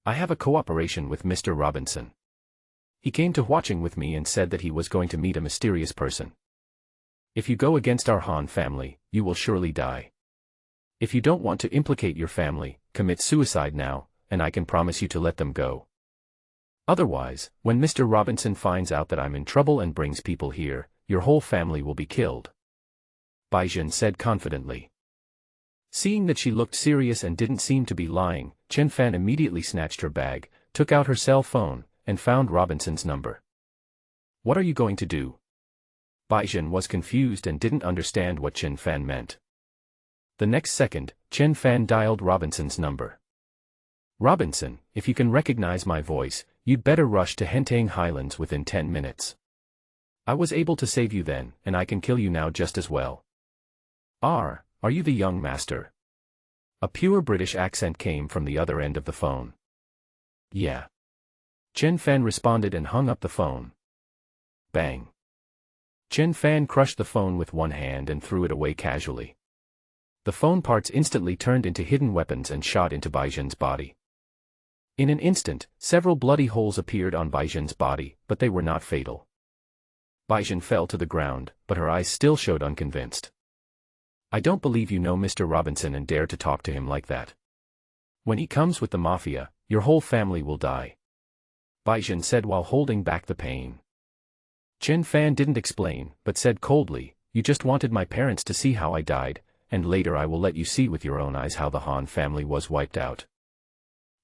S1: I have a cooperation with Mr. Robinson. He came to watching with me and said that he was going to meet a mysterious person. If you go against our Han family, you will surely die. If you don't want to implicate your family, commit suicide now, and I can promise you to let them go. Otherwise, when Mr. Robinson finds out that I'm in trouble and brings people here, your whole family will be killed. Baizhen said confidently. Seeing that she looked serious and didn't seem to be lying, Chen Fan immediately snatched her bag, took out her cell phone, and found Robinson's number. What are you going to do? Baizhen was confused and didn't understand what Chen Fan meant. The next second, Chen Fan dialed Robinson's number. Robinson, if you can recognize my voice, you'd better rush to Hentang Highlands within 10 minutes. I was able to save you then, and I can kill you now just as well. Are you the young master? A pure British accent came from the other end of the phone. Yeah. Chen Fan responded and hung up the phone. Bang. Chen Fan crushed the phone with one hand and threw it away casually. The phone parts instantly turned into hidden weapons and shot into Baizhen's body. In an instant, several bloody holes appeared on Baizhen's body, but they were not fatal. Baizhen fell to the ground, but her eyes still showed unconvinced. I don't believe you know Mr. Robinson and dare to talk to him like that. When he comes with the mafia, your whole family will die. Baizhen said while holding back the pain. Chen Fan didn't explain, but said coldly, you just wanted my parents to see how I died, and later I will let you see with your own eyes how the Han family was wiped out.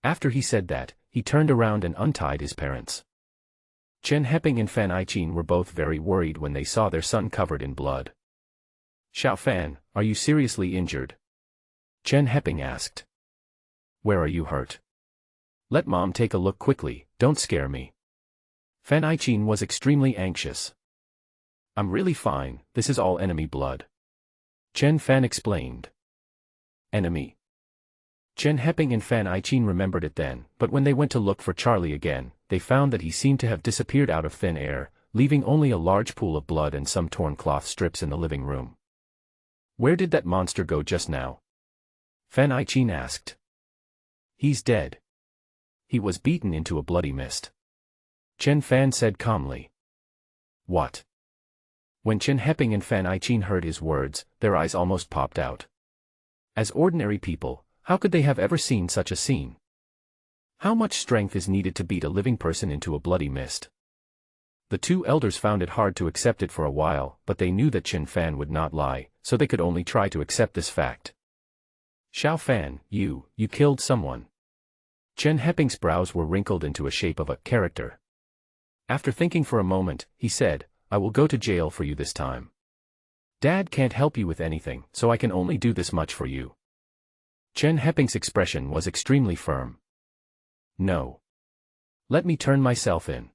S1: After he said that, he turned around and untied his parents. Chen Heping and Fan Aiqin were both very worried when they saw their son covered in blood. Xiao Fan, are you seriously injured? Chen Heping asked. Where are you hurt? Let mom take a look quickly, don't scare me. Fan Aiqin was extremely anxious. I'm really fine, this is all enemy blood. Chen Fan explained. Enemy? Chen Heping and Fan Aiqin remembered it then, but when they went to look for Charlie again, they found that he seemed to have disappeared out of thin air, leaving only a large pool of blood and some torn cloth strips in the living room. Where did that monster go just now? Fan Aiqin asked. He's dead. He was beaten into a bloody mist. Chen Fan said calmly. What? When Chen Heping and Fan Aiqin heard his words, their eyes almost popped out. As ordinary people, how could they have ever seen such a scene? How much strength is needed to beat a living person into a bloody mist? The two elders found it hard to accept it for a while, but they knew that Chen Fan would not lie, so they could only try to accept this fact. Xiao Fan, you killed someone. Chen Heping's brows were wrinkled into a shape of a character. After thinking for a moment, he said, I will go to jail for you this time. Dad can't help you with anything, so I can only do this much for you. Chen Heping's expression was extremely firm. No. Let me turn myself in.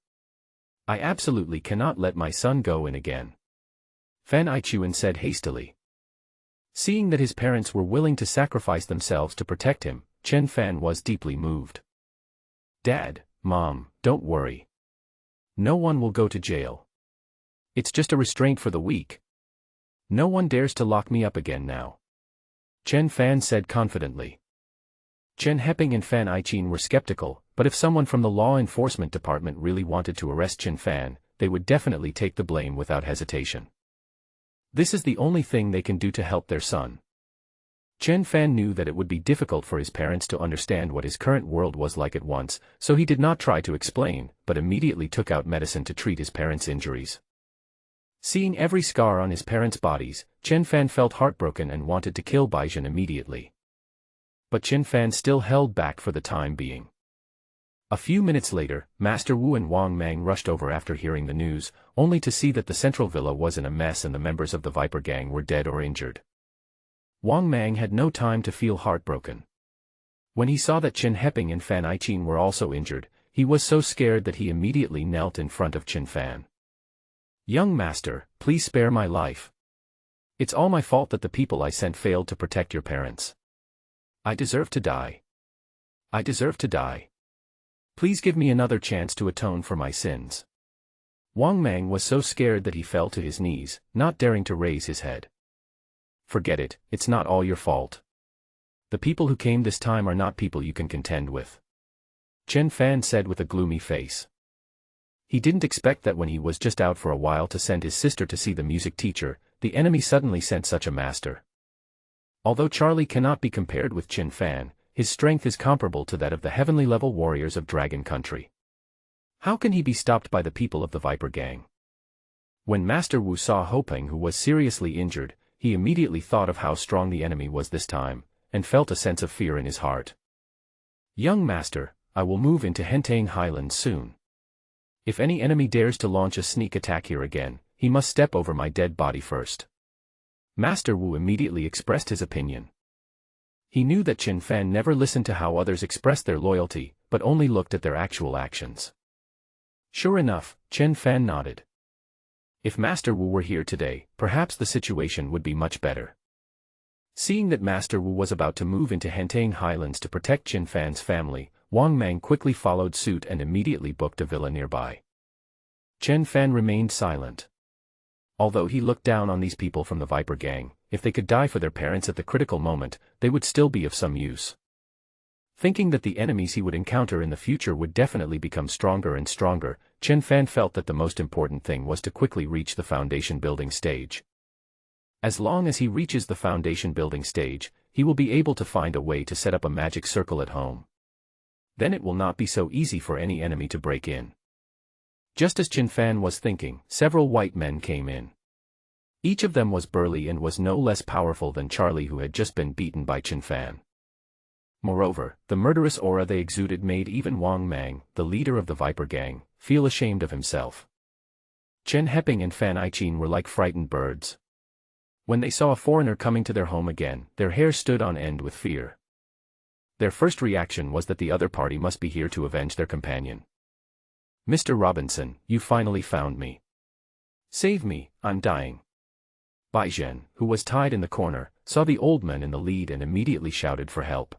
S1: I absolutely cannot let my son go in again. Fan Aiqin said hastily. Seeing that his parents were willing to sacrifice themselves to protect him, Chen Fan was deeply moved. Dad, Mom, don't worry. No one will go to jail. It's just a restraint for the weak. No one dares to lock me up again now. Chen Fan said confidently. Chen Heping and Fan Aiqin were skeptical, but if someone from the law enforcement department really wanted to arrest Chen Fan, they would definitely take the blame without hesitation. This is the only thing they can do to help their son. Chen Fan knew that it would be difficult for his parents to understand what his current world was like at once, so he did not try to explain, but immediately took out medicine to treat his parents' injuries. Seeing every scar on his parents' bodies, Chen Fan felt heartbroken and wanted to kill Baizhen immediately. But Chen Fan still held back for the time being. A few minutes later, Master Wu and Wang Mang rushed over after hearing the news, only to see that the central villa was in a mess and the members of the Viper Gang were dead or injured. Wang Mang had no time to feel heartbroken. When he saw that Chen Heping and Fan Aiqin were also injured, he was so scared that he immediately knelt in front of Chen Fan. Young master, please spare my life. It's all my fault that the people I sent failed to protect your parents. I deserve to die. I deserve to die. Please give me another chance to atone for my sins. Wang Mang was so scared that he fell to his knees, not daring to raise his head. Forget it, it's not all your fault. The people who came this time are not people you can contend with. Chen Fan said with a gloomy face. He didn't expect that when he was just out for a while to send his sister to see the music teacher, the enemy suddenly sent such a master. Although Charlie cannot be compared with Chen Fan, his strength is comparable to that of the heavenly level warriors of Dragon Country. How can he be stopped by the people of the Viper Gang? When Master Wu saw Hoping, who was seriously injured, he immediately thought of how strong the enemy was this time, and felt a sense of fear in his heart. Young master, I will move into Hentang Highlands soon. If any enemy dares to launch a sneak attack here again, he must step over my dead body first. Master Wu immediately expressed his opinion. He knew that Chen Fan never listened to how others expressed their loyalty, but only looked at their actual actions. Sure enough, Chen Fan nodded. If Master Wu were here today, perhaps the situation would be much better. Seeing that Master Wu was about to move into Hentang Highlands to protect Chen Fan's family, Wang Mang quickly followed suit and immediately booked a villa nearby. Chen Fan remained silent. Although he looked down on these people from the Viper Gang, if they could die for their parents at the critical moment, they would still be of some use. Thinking that the enemies he would encounter in the future would definitely become stronger and stronger, Chen Fan felt that the most important thing was to quickly reach the foundation building stage. As long as he reaches the foundation building stage, he will be able to find a way to set up a magic circle at home. Then it will not be so easy for any enemy to break in. Just as Chen Fan was thinking, several white men came in. Each of them was burly and was no less powerful than Charlie, who had just been beaten by Chen Fan. Moreover, the murderous aura they exuded made even Wang Mang, the leader of the Viper Gang, feel ashamed of himself. Chen Heping and Fan Aichin were like frightened birds. When they saw a foreigner coming to their home again, their hair stood on end with fear. Their first reaction was that the other party must be here to avenge their companion. "Mr. Robinson, you finally found me. Save me, I'm dying." Bai Zhen, who was tied in the corner, saw the old man in the lead and immediately shouted for help.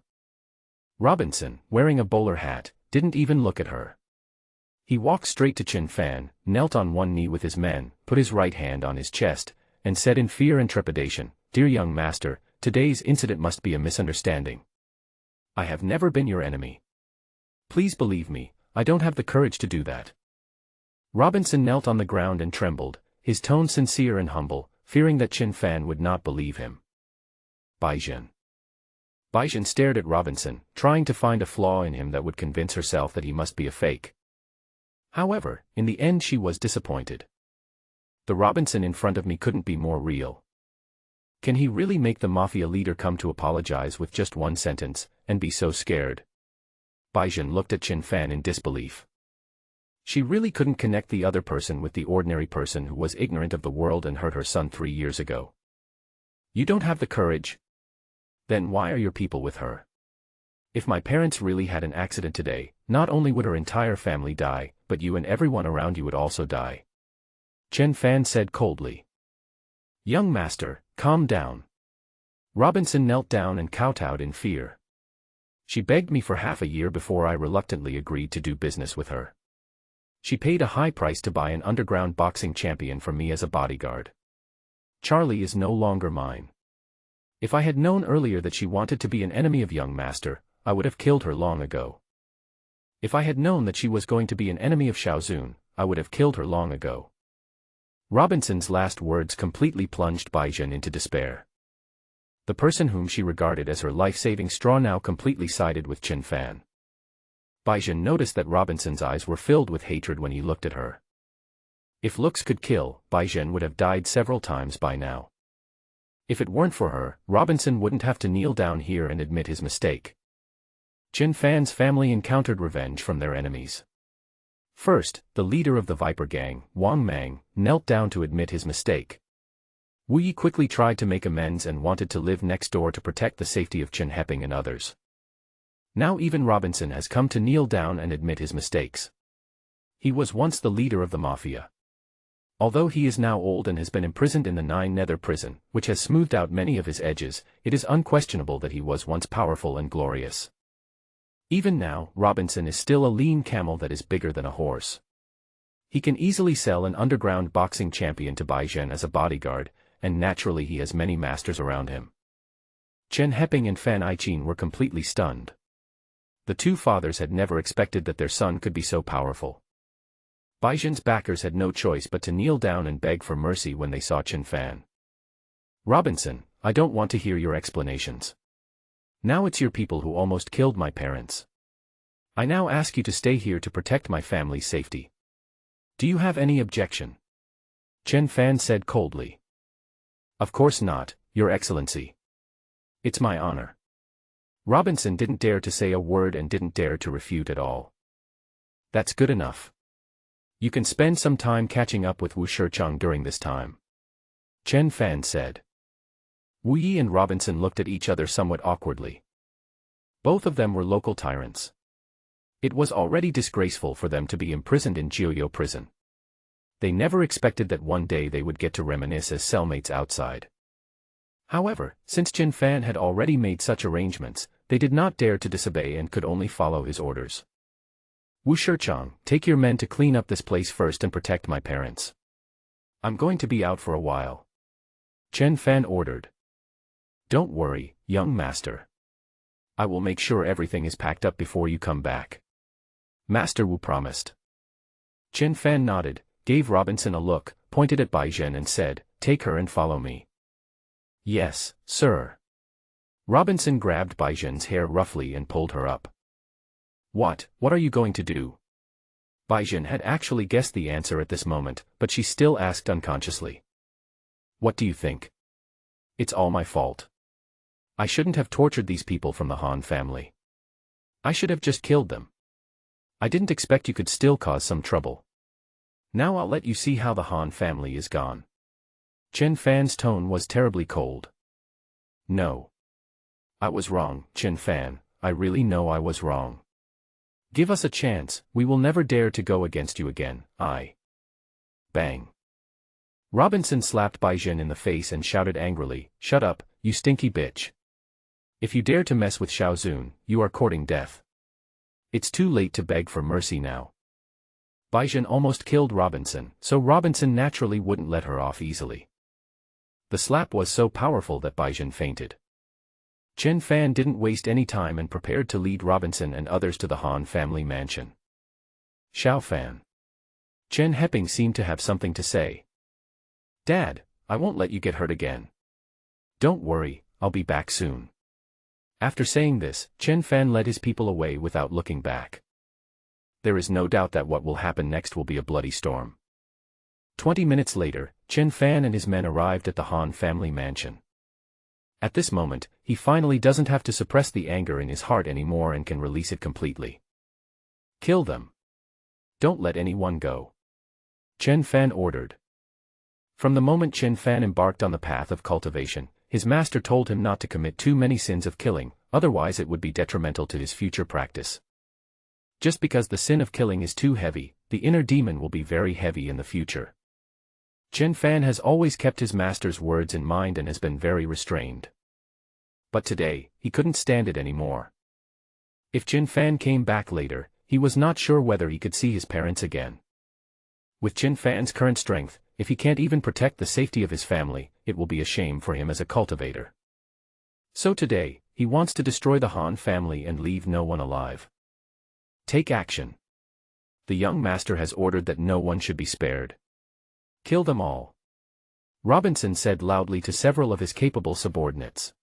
S1: Robinson, wearing a bowler hat, didn't even look at her. He walked straight to Chen Fan, knelt on one knee with his men, put his right hand on his chest, and said in fear and trepidation, "Dear young master, today's incident must be a misunderstanding. I have never been your enemy. Please believe me, I don't have the courage to do that." Robinson knelt on the ground and trembled, his tone sincere and humble, fearing that Chen Fan would not believe him. Bai Zhen stared at Robinson, trying to find a flaw in him that would convince herself that he must be a fake. However, in the end she was disappointed. The Robinson in front of me couldn't be more real. Can he really make the mafia leader come to apologize with just one sentence, and be so scared? Bai Zhen looked at Chen Fan in disbelief. She really couldn't connect the other person with the ordinary person who was ignorant of the world and hurt her son 3 years ago. "You don't have the courage? Then why are your people with her? If my parents really had an accident today, not only would her entire family die, but you and everyone around you would also die." Chen Fan said coldly. "Young master, calm down." Robinson knelt down and kowtowed in fear. "She begged me for half a year before I reluctantly agreed to do business with her. She paid a high price to buy an underground boxing champion from me as a bodyguard. Charlie is no longer mine. If I had known earlier that she wanted to be an enemy of young master, I would have killed her long ago. If I had known that she was going to be an enemy of Xiaozun, I would have killed her long ago." Robinson's last words completely plunged Bai Zhen into despair. The person whom she regarded as her life-saving straw now completely sided with Chen Fan. Bai Zhen noticed that Robinson's eyes were filled with hatred when he looked at her. If looks could kill, Bai Zhen would have died several times by now. If it weren't for her, Robinson wouldn't have to kneel down here and admit his mistake. Chen Fan's family encountered revenge from their enemies. First, the leader of the Viper Gang, Wang Mang, knelt down to admit his mistake. Wu Yi quickly tried to make amends and wanted to live next door to protect the safety of Chen Heping and others. Now even Robinson has come to kneel down and admit his mistakes. He was once the leader of the mafia. Although he is now old and has been imprisoned in the Nine Nether prison, which has smoothed out many of his edges, it is unquestionable that he was once powerful and glorious. Even now, Robinson is still a lean camel that is bigger than a horse. He can easily sell an underground boxing champion to Bai Zhen as a bodyguard, and naturally he has many masters around him. Chen Heping and Fan Aichin were completely stunned. The two fathers had never expected that their son could be so powerful. Bai Zhen's backers had no choice but to kneel down and beg for mercy when they saw Chen Fan. "Robinson, I don't want to hear your explanations. Now it's your people who almost killed my parents. I now ask you to stay here to protect my family's safety. Do you have any objection?" Chen Fan said coldly. "Of course not, Your Excellency. It's my honor." Robinson didn't dare to say a word and didn't dare to refute at all. "That's good enough. You can spend some time catching up with Wu Shicheng during this time," Chen Fan said. Wu Yi and Robinson looked at each other somewhat awkwardly. Both of them were local tyrants. It was already disgraceful for them to be imprisoned in Jiuyou prison. They never expected that one day they would get to reminisce as cellmates outside. However, since Qin Fan had already made such arrangements, they did not dare to disobey and could only follow his orders. Wu Shichang, take your men to clean up this place first and protect my parents. I'm going to be out for a while. Qin Fan ordered. Don't worry, young master. I will make sure everything is packed up before you come back. Master Wu promised. Qin Fan nodded, gave Robinson a look, pointed at Bai Zhen and said, take her and follow me. Yes, sir. Robinson grabbed Bai Zhen's hair roughly and pulled her up. What are you going to do? Bai Zhen had actually guessed the answer at this moment, but she still asked unconsciously. What do you think? It's all my fault. I shouldn't have tortured these people from the Han family. I should have just killed them. I didn't expect you could still cause some trouble. Now I'll let you see how the Han family is gone. Qin Fan's tone was terribly cold. No. I was wrong, Qin Fan, I really know I was wrong. Give us a chance, we will never dare to go against you again, Bang. Robinson slapped Bai Zhen in the face and shouted angrily, shut up, you stinky bitch. If you dare to mess with Xiao Zun, you are courting death. It's too late to beg for mercy now. Bai Zhen almost killed Robinson, so Robinson naturally wouldn't let her off easily. The slap was so powerful that Bai Zhen fainted. Qin Fan didn't waste any time and prepared to lead Robinson and others to the Han family mansion. Xiao Fan. Chen Heping seemed to have something to say. Dad, I won't let you get hurt again. Don't worry, I'll be back soon. After saying this, Qin Fan led his people away without looking back. There is no doubt that what will happen next will be a bloody storm. 20 minutes later, Qin Fan and his men arrived at the Han family mansion. At this moment, he finally doesn't have to suppress the anger in his heart anymore and can release it completely. Kill them. Don't let anyone go. Qin Fan ordered. From the moment Qin Fan embarked on the path of cultivation, his master told him not to commit too many sins of killing, otherwise it would be detrimental to his future practice. Just because the sin of killing is too heavy, the inner demon will be very heavy in the future. Qin Fan has always kept his master's words in mind and has been very restrained. But today, he couldn't stand it anymore. If Qin Fan came back later, he was not sure whether he could see his parents again. With Qin Fan's current strength, if he can't even protect the safety of his family, it will be a shame for him as a cultivator. So today, he wants to destroy the Han family and leave no one alive. Take action. The young master has ordered that no one should be spared. Kill them all. Robinson said loudly to several of his capable subordinates.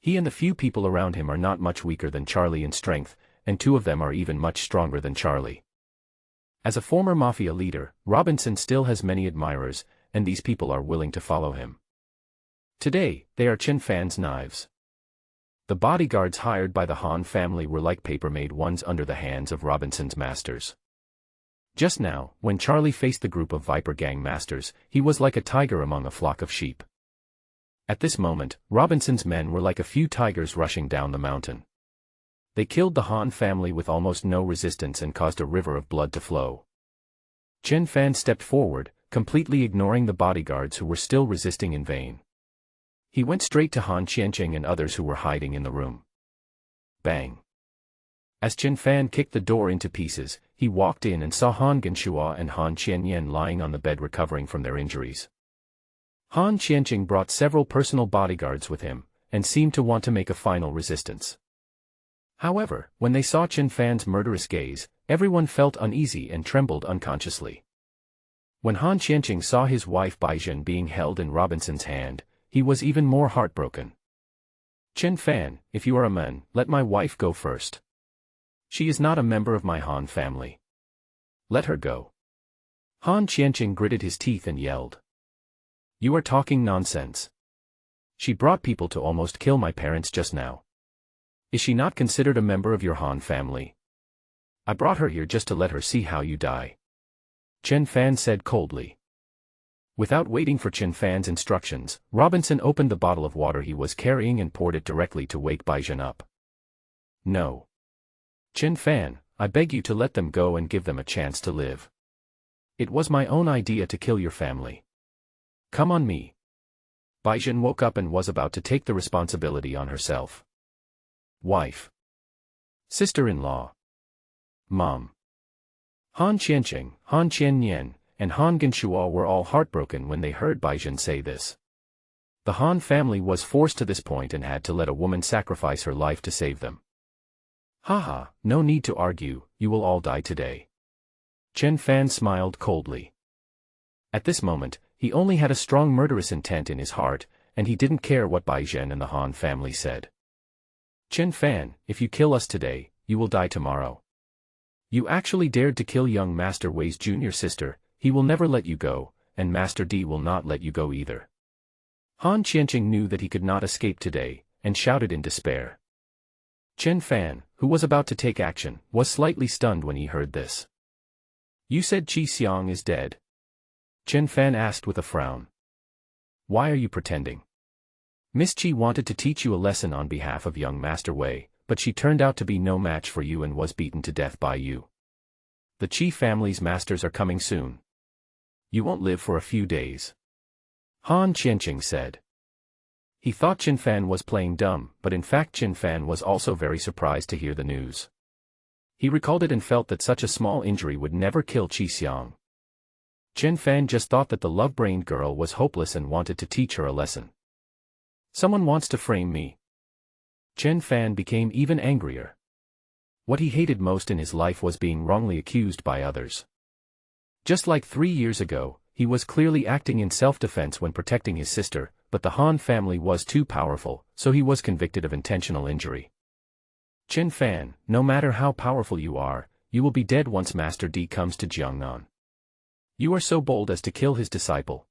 S1: He and the few people around him are not much weaker than Charlie in strength, and two of them are even much stronger than Charlie. As a former mafia leader, Robinson still has many admirers, and these people are willing to follow him. Today, they are Qin Fan's knives. The bodyguards hired by the Han family were like paper-made ones under the hands of Robinson's masters. Just now, when Charlie faced the group of Viper Gang masters, he was like a tiger among a flock of sheep. At this moment, Robinson's men were like a few tigers rushing down the mountain. They killed the Han family with almost no resistance and caused a river of blood to flow. Qin Fan stepped forward, completely ignoring the bodyguards who were still resisting in vain. He went straight to Han Qianqing and others who were hiding in the room. Bang! As Qin Fan kicked the door into pieces, he walked in and saw Han Genshua and Han Qianyan lying on the bed recovering from their injuries. Han Qianqing brought several personal bodyguards with him, and seemed to want to make a final resistance. However, when they saw Qin Fan's murderous gaze, everyone felt uneasy and trembled unconsciously. When Han Qianqing saw his wife Bai Zhen being held in Robinson's hand, he was even more heartbroken. Qin Fan, if you are a man, let my wife go first. She is not a member of my Han family. Let her go. Han Qianqing gritted his teeth and yelled. You are talking nonsense. She brought people to almost kill my parents just now. Is she not considered a member of your Han family? I brought her here just to let her see how you die. Qin Fan said coldly. Without waiting for Qin Fan's instructions, Robinson opened the bottle of water he was carrying and poured it directly to wake Bai Zhen up. No. Qin Fan, I beg you to let them go and give them a chance to live. It was my own idea to kill your family. Come on me. Baizhen woke up and was about to take the responsibility on herself. Wife. Sister-in-law. Mom. Han Qianqing, Han Qiannian, and Han Genshuo were all heartbroken when they heard Baizhen say this. The Han family was forced to this point and had to let a woman sacrifice her life to save them. Haha, no need to argue, you will all die today. Chen Fan smiled coldly. At this moment, he only had a strong murderous intent in his heart, and he didn't care what Baizhen and the Han family said. Chen Fan, if you kill us today, you will die tomorrow. You actually dared to kill young Master Wei's junior sister, he will never let you go, and Master Di will not let you go either. Han Qianqing knew that he could not escape today, and shouted in despair. Chen Fan, who was about to take action, was slightly stunned when he heard this. You said Qi Xiang is dead? Chen Fan asked with a frown. Why are you pretending? Miss Qi wanted to teach you a lesson on behalf of young Master Wei, but she turned out to be no match for you and was beaten to death by you. The Qi family's masters are coming soon. You won't live for a few days. Han Qianqing said. He thought Chen Fan was playing dumb, but in fact Chen Fan was also very surprised to hear the news. He recalled it and felt that such a small injury would never kill Qi Xiang. Chen Fan just thought that the love-brained girl was hopeless and wanted to teach her a lesson. Someone wants to frame me. Chen Fan became even angrier. What he hated most in his life was being wrongly accused by others. Just like 3 years ago, he was clearly acting in self-defense when protecting his sister, but the Han family was too powerful, so he was convicted of intentional injury. Chen Fan, no matter how powerful you are, you will be dead once Master Di comes to Jiangnan. You are so bold as to kill his disciple.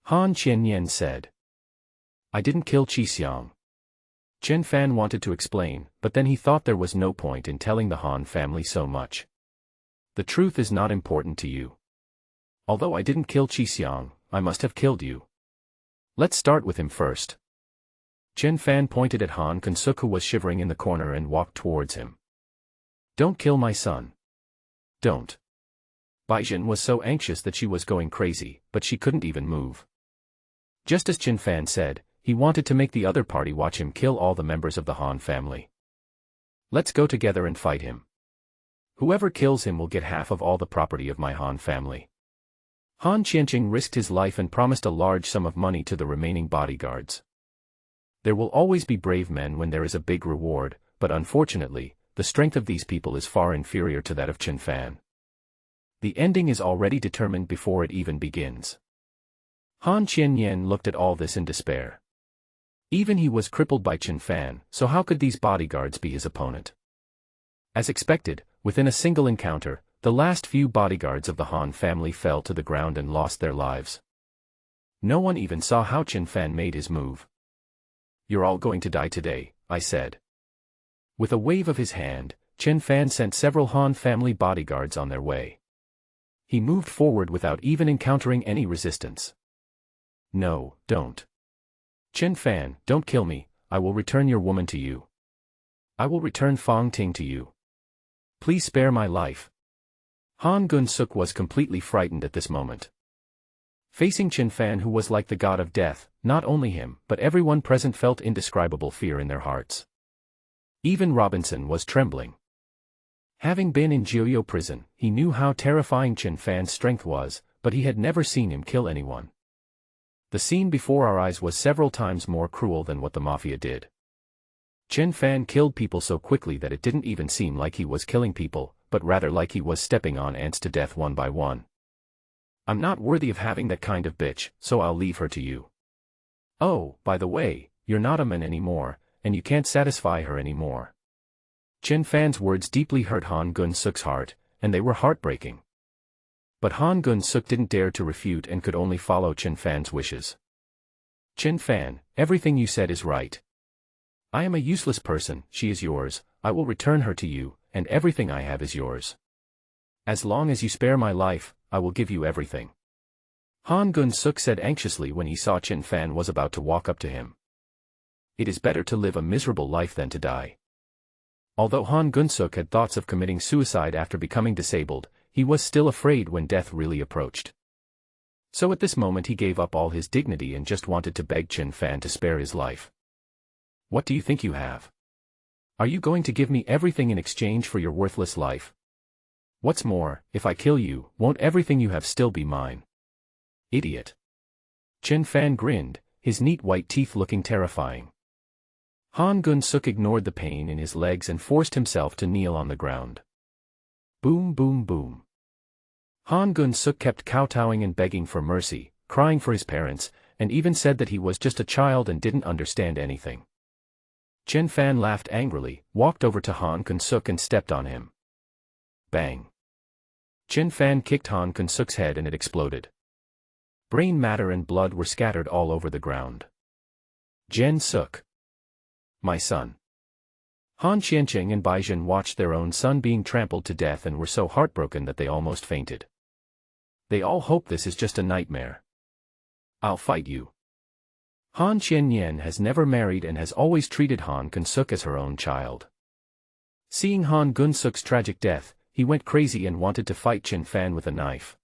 S1: Han Qiannian said. I didn't kill Qi Xiang. Chen Fan wanted to explain, but then he thought there was no point in telling the Han family so much. The truth is not important to you. Although I didn't kill Qi Xiang, I must have killed you. Let's start with him first. Chen Fan pointed at Han Kunsuk, who was shivering in the corner, and walked towards him. Don't kill my son. Don't. Baizhen was so anxious that she was going crazy, but she couldn't even move. Just as Chen Fan said, he wanted to make the other party watch him kill all the members of the Han family. Let's go together and fight him. Whoever kills him will get half of all the property of my Han family. Han Qianqing risked his life and promised a large sum of money to the remaining bodyguards. There will always be brave men when there is a big reward, but unfortunately, the strength of these people is far inferior to that of Chen Fan. The ending is already determined before it even begins. Han Qiannian looked at all this in despair. Even he was crippled by Chen Fan, so how could these bodyguards be his opponent? As expected, within a single encounter, the last few bodyguards of the Han family fell to the ground and lost their lives. No one even saw how Chen Fan made his move. You're all going to die today, I said. With a wave of his hand, Chen Fan sent several Han family bodyguards on their way. He moved forward without even encountering any resistance. No, don't. Chen Fan, don't kill me, I will return your woman to you. I will return Fang Ting to you. Please spare my life. Han Gun-suk was completely frightened at this moment. Facing Chen Fan, who was like the god of death, not only him, but everyone present felt indescribable fear in their hearts. Even Robinson was trembling. Having been in Jiuyo prison, he knew how terrifying Chen Fan's strength was, but he had never seen him kill anyone. The scene before our eyes was several times more cruel than what the Mafia did. Chen Fan killed people so quickly that it didn't even seem like he was killing people, but rather like he was stepping on ants to death one by one. I'm not worthy of having that kind of bitch, so I'll leave her to you. Oh, by the way, you're not a man anymore, and you can't satisfy her anymore. Chen Fan's words deeply hurt Han Gun-suk's heart, and they were heartbreaking. But Han Gun-suk didn't dare to refute and could only follow Chen Fan's wishes. Chen Fan, everything you said is right. I am a useless person, she is yours, I will return her to you, and everything I have is yours. As long as you spare my life, I will give you everything. Han Gun-suk said anxiously when he saw Chen Fan was about to walk up to him. It is better to live a miserable life than to die. Although Han Gun-suk had thoughts of committing suicide after becoming disabled, he was still afraid when death really approached. So at this moment he gave up all his dignity and just wanted to beg Chen Fan to spare his life. What do you think you have? Are you going to give me everything in exchange for your worthless life? What's more, if I kill you, won't everything you have still be mine? Idiot. Chen Fan grinned, his neat white teeth looking terrifying. Han Gun-suk ignored the pain in his legs and forced himself to kneel on the ground. Boom boom boom. Han Gun-suk kept kowtowing and begging for mercy, crying for his parents, and even said that he was just a child and didn't understand anything. Chen Fan laughed angrily, walked over to Han Gun-suk and stepped on him. Bang. Chen Fan kicked Han Gun-suk's head and it exploded. Brain matter and blood were scattered all over the ground. Jen Suk. My son. Han Qianqing and Baizhen watched their own son being trampled to death and were so heartbroken that they almost fainted. They all hope this is just a nightmare. I'll fight you. Han Qianyan has never married and has always treated Han Gun-suk as her own child. Seeing Han Gun-suk's tragic death, he went crazy and wanted to fight Chen Fan with a knife.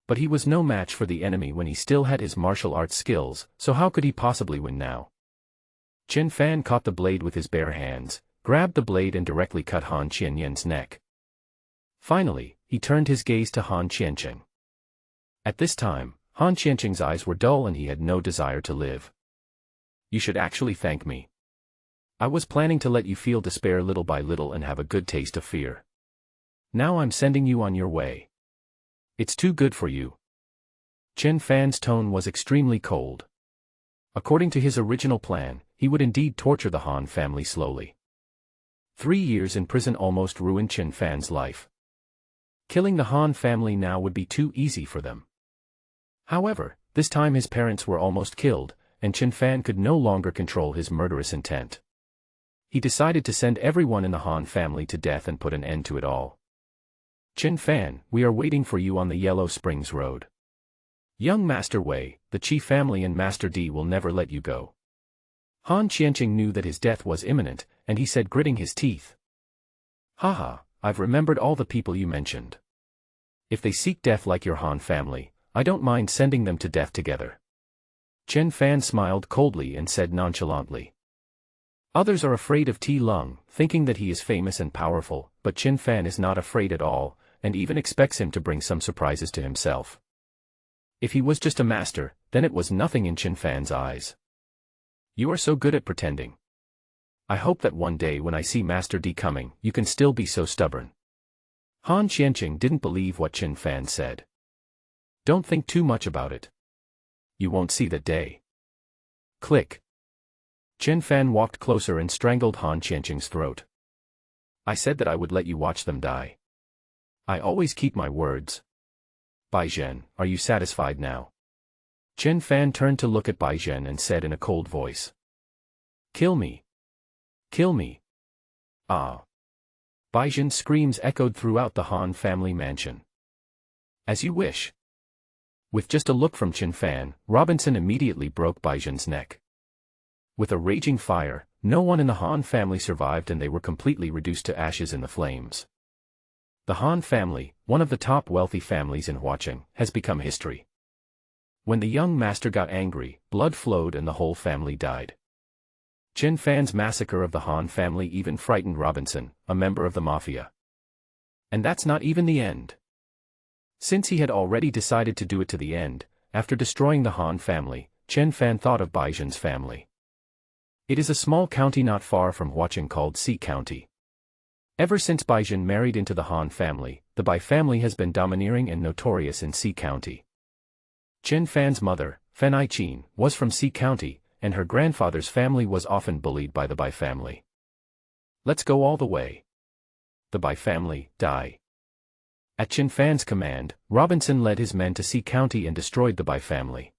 S1: But he was no match for the enemy when he still had his martial arts skills, so how could he possibly win now? Chen Fan caught the blade with his bare hands, grabbed the blade and directly cut Han Qianyan's neck. Finally, he turned his gaze to Han Qianqing. At this time, Han Qianqing's eyes were dull and he had no desire to live. You should actually thank me. I was planning to let you feel despair little by little and have a good taste of fear. Now I'm sending you on your way. It's too good for you. Chen Fan's tone was extremely cold. According to his original plan, he would indeed torture the Han family slowly. 3 years in prison almost ruined Chen Fan's life. Killing the Han family now would be too easy for them. However, this time his parents were almost killed, and Chen Fan could no longer control his murderous intent. He decided to send everyone in the Han family to death and put an end to it all. Chen Fan, we are waiting for you on the Yellow Springs Road. Young Master Wei, the Qi family and Master Di will never let you go. Han Qianqing knew that his death was imminent, and he said gritting his teeth. Haha, I've remembered all the people you mentioned. If they seek death like your Han family, I don't mind sending them to death together. Chen Fan smiled coldly and said nonchalantly. Others are afraid of Ti Lung, thinking that he is famous and powerful, but Chen Fan is not afraid at all, and even expects him to bring some surprises to himself. If he was just a master, then it was nothing in Chen Fan's eyes. You are so good at pretending. I hope that one day when I see Master Di coming, you can still be so stubborn. Han Qianqing didn't believe what Chen Fan said. Don't think too much about it. You won't see that day. Click. Chen Fan walked closer and strangled Han Qianqing's throat. I said that I would let you watch them die. I always keep my words. Baizhen, are you satisfied now? Chen Fan turned to look at Baizhen and said in a cold voice. Kill me. Kill me. Ah. Baizhen's screams echoed throughout the Han family mansion. As you wish. With just a look from Chen Fan, Robinson immediately broke Baizhen's neck. With a raging fire, no one in the Han family survived and they were completely reduced to ashes in the flames. The Han family, one of the top wealthy families in Huaqing, has become history. When the young master got angry, blood flowed and the whole family died. Chen Fan's massacre of the Han family even frightened Robinson, a member of the mafia. And that's not even the end. Since he had already decided to do it to the end, after destroying the Han family, Chen Fan thought of Baizhen's family. It is a small county not far from Huaqing called Si County. Ever since Baizhen married into the Han family, the Bai family has been domineering and notorious in Si County. Chen Fan's mother, Fen Aiqin, was from Si County, and her grandfather's family was often bullied by the Bai family. Let's go all the way. The Bai family, die. At Chen Fan's command, Robinson led his men to Si County and destroyed the Bai family.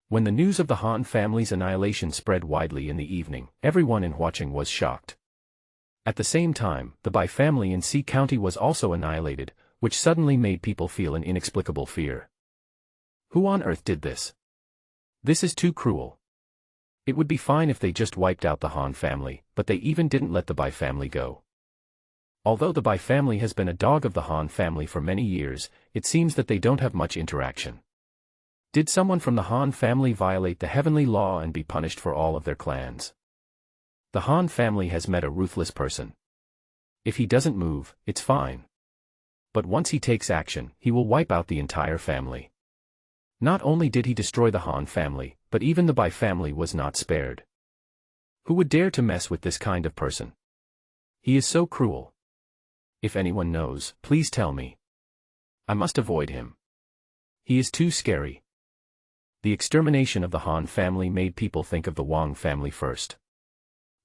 S1: When the news of the Han family's annihilation spread widely in the evening, everyone in Huaqing was shocked. At the same time, the Bai family in Si County was also annihilated, which suddenly made people feel an inexplicable fear. Who on earth did this? This is too cruel. It would be fine if they just wiped out the Han family, but they even didn't let the Bai family go. Although the Bai family has been a dog of the Han family for many years, it seems that they don't have much interaction. Did someone from the Han family violate the heavenly law and be punished for all of their clans? The Han family has met a ruthless person. If he doesn't move, it's fine. But once he takes action, he will wipe out the entire family. Not only did he destroy the Han family, but even the Bai family was not spared. Who would dare to mess with this kind of person? He is so cruel. If anyone knows, please tell me. I must avoid him. He is too scary. The extermination of the Han family made people think of the Wang family first.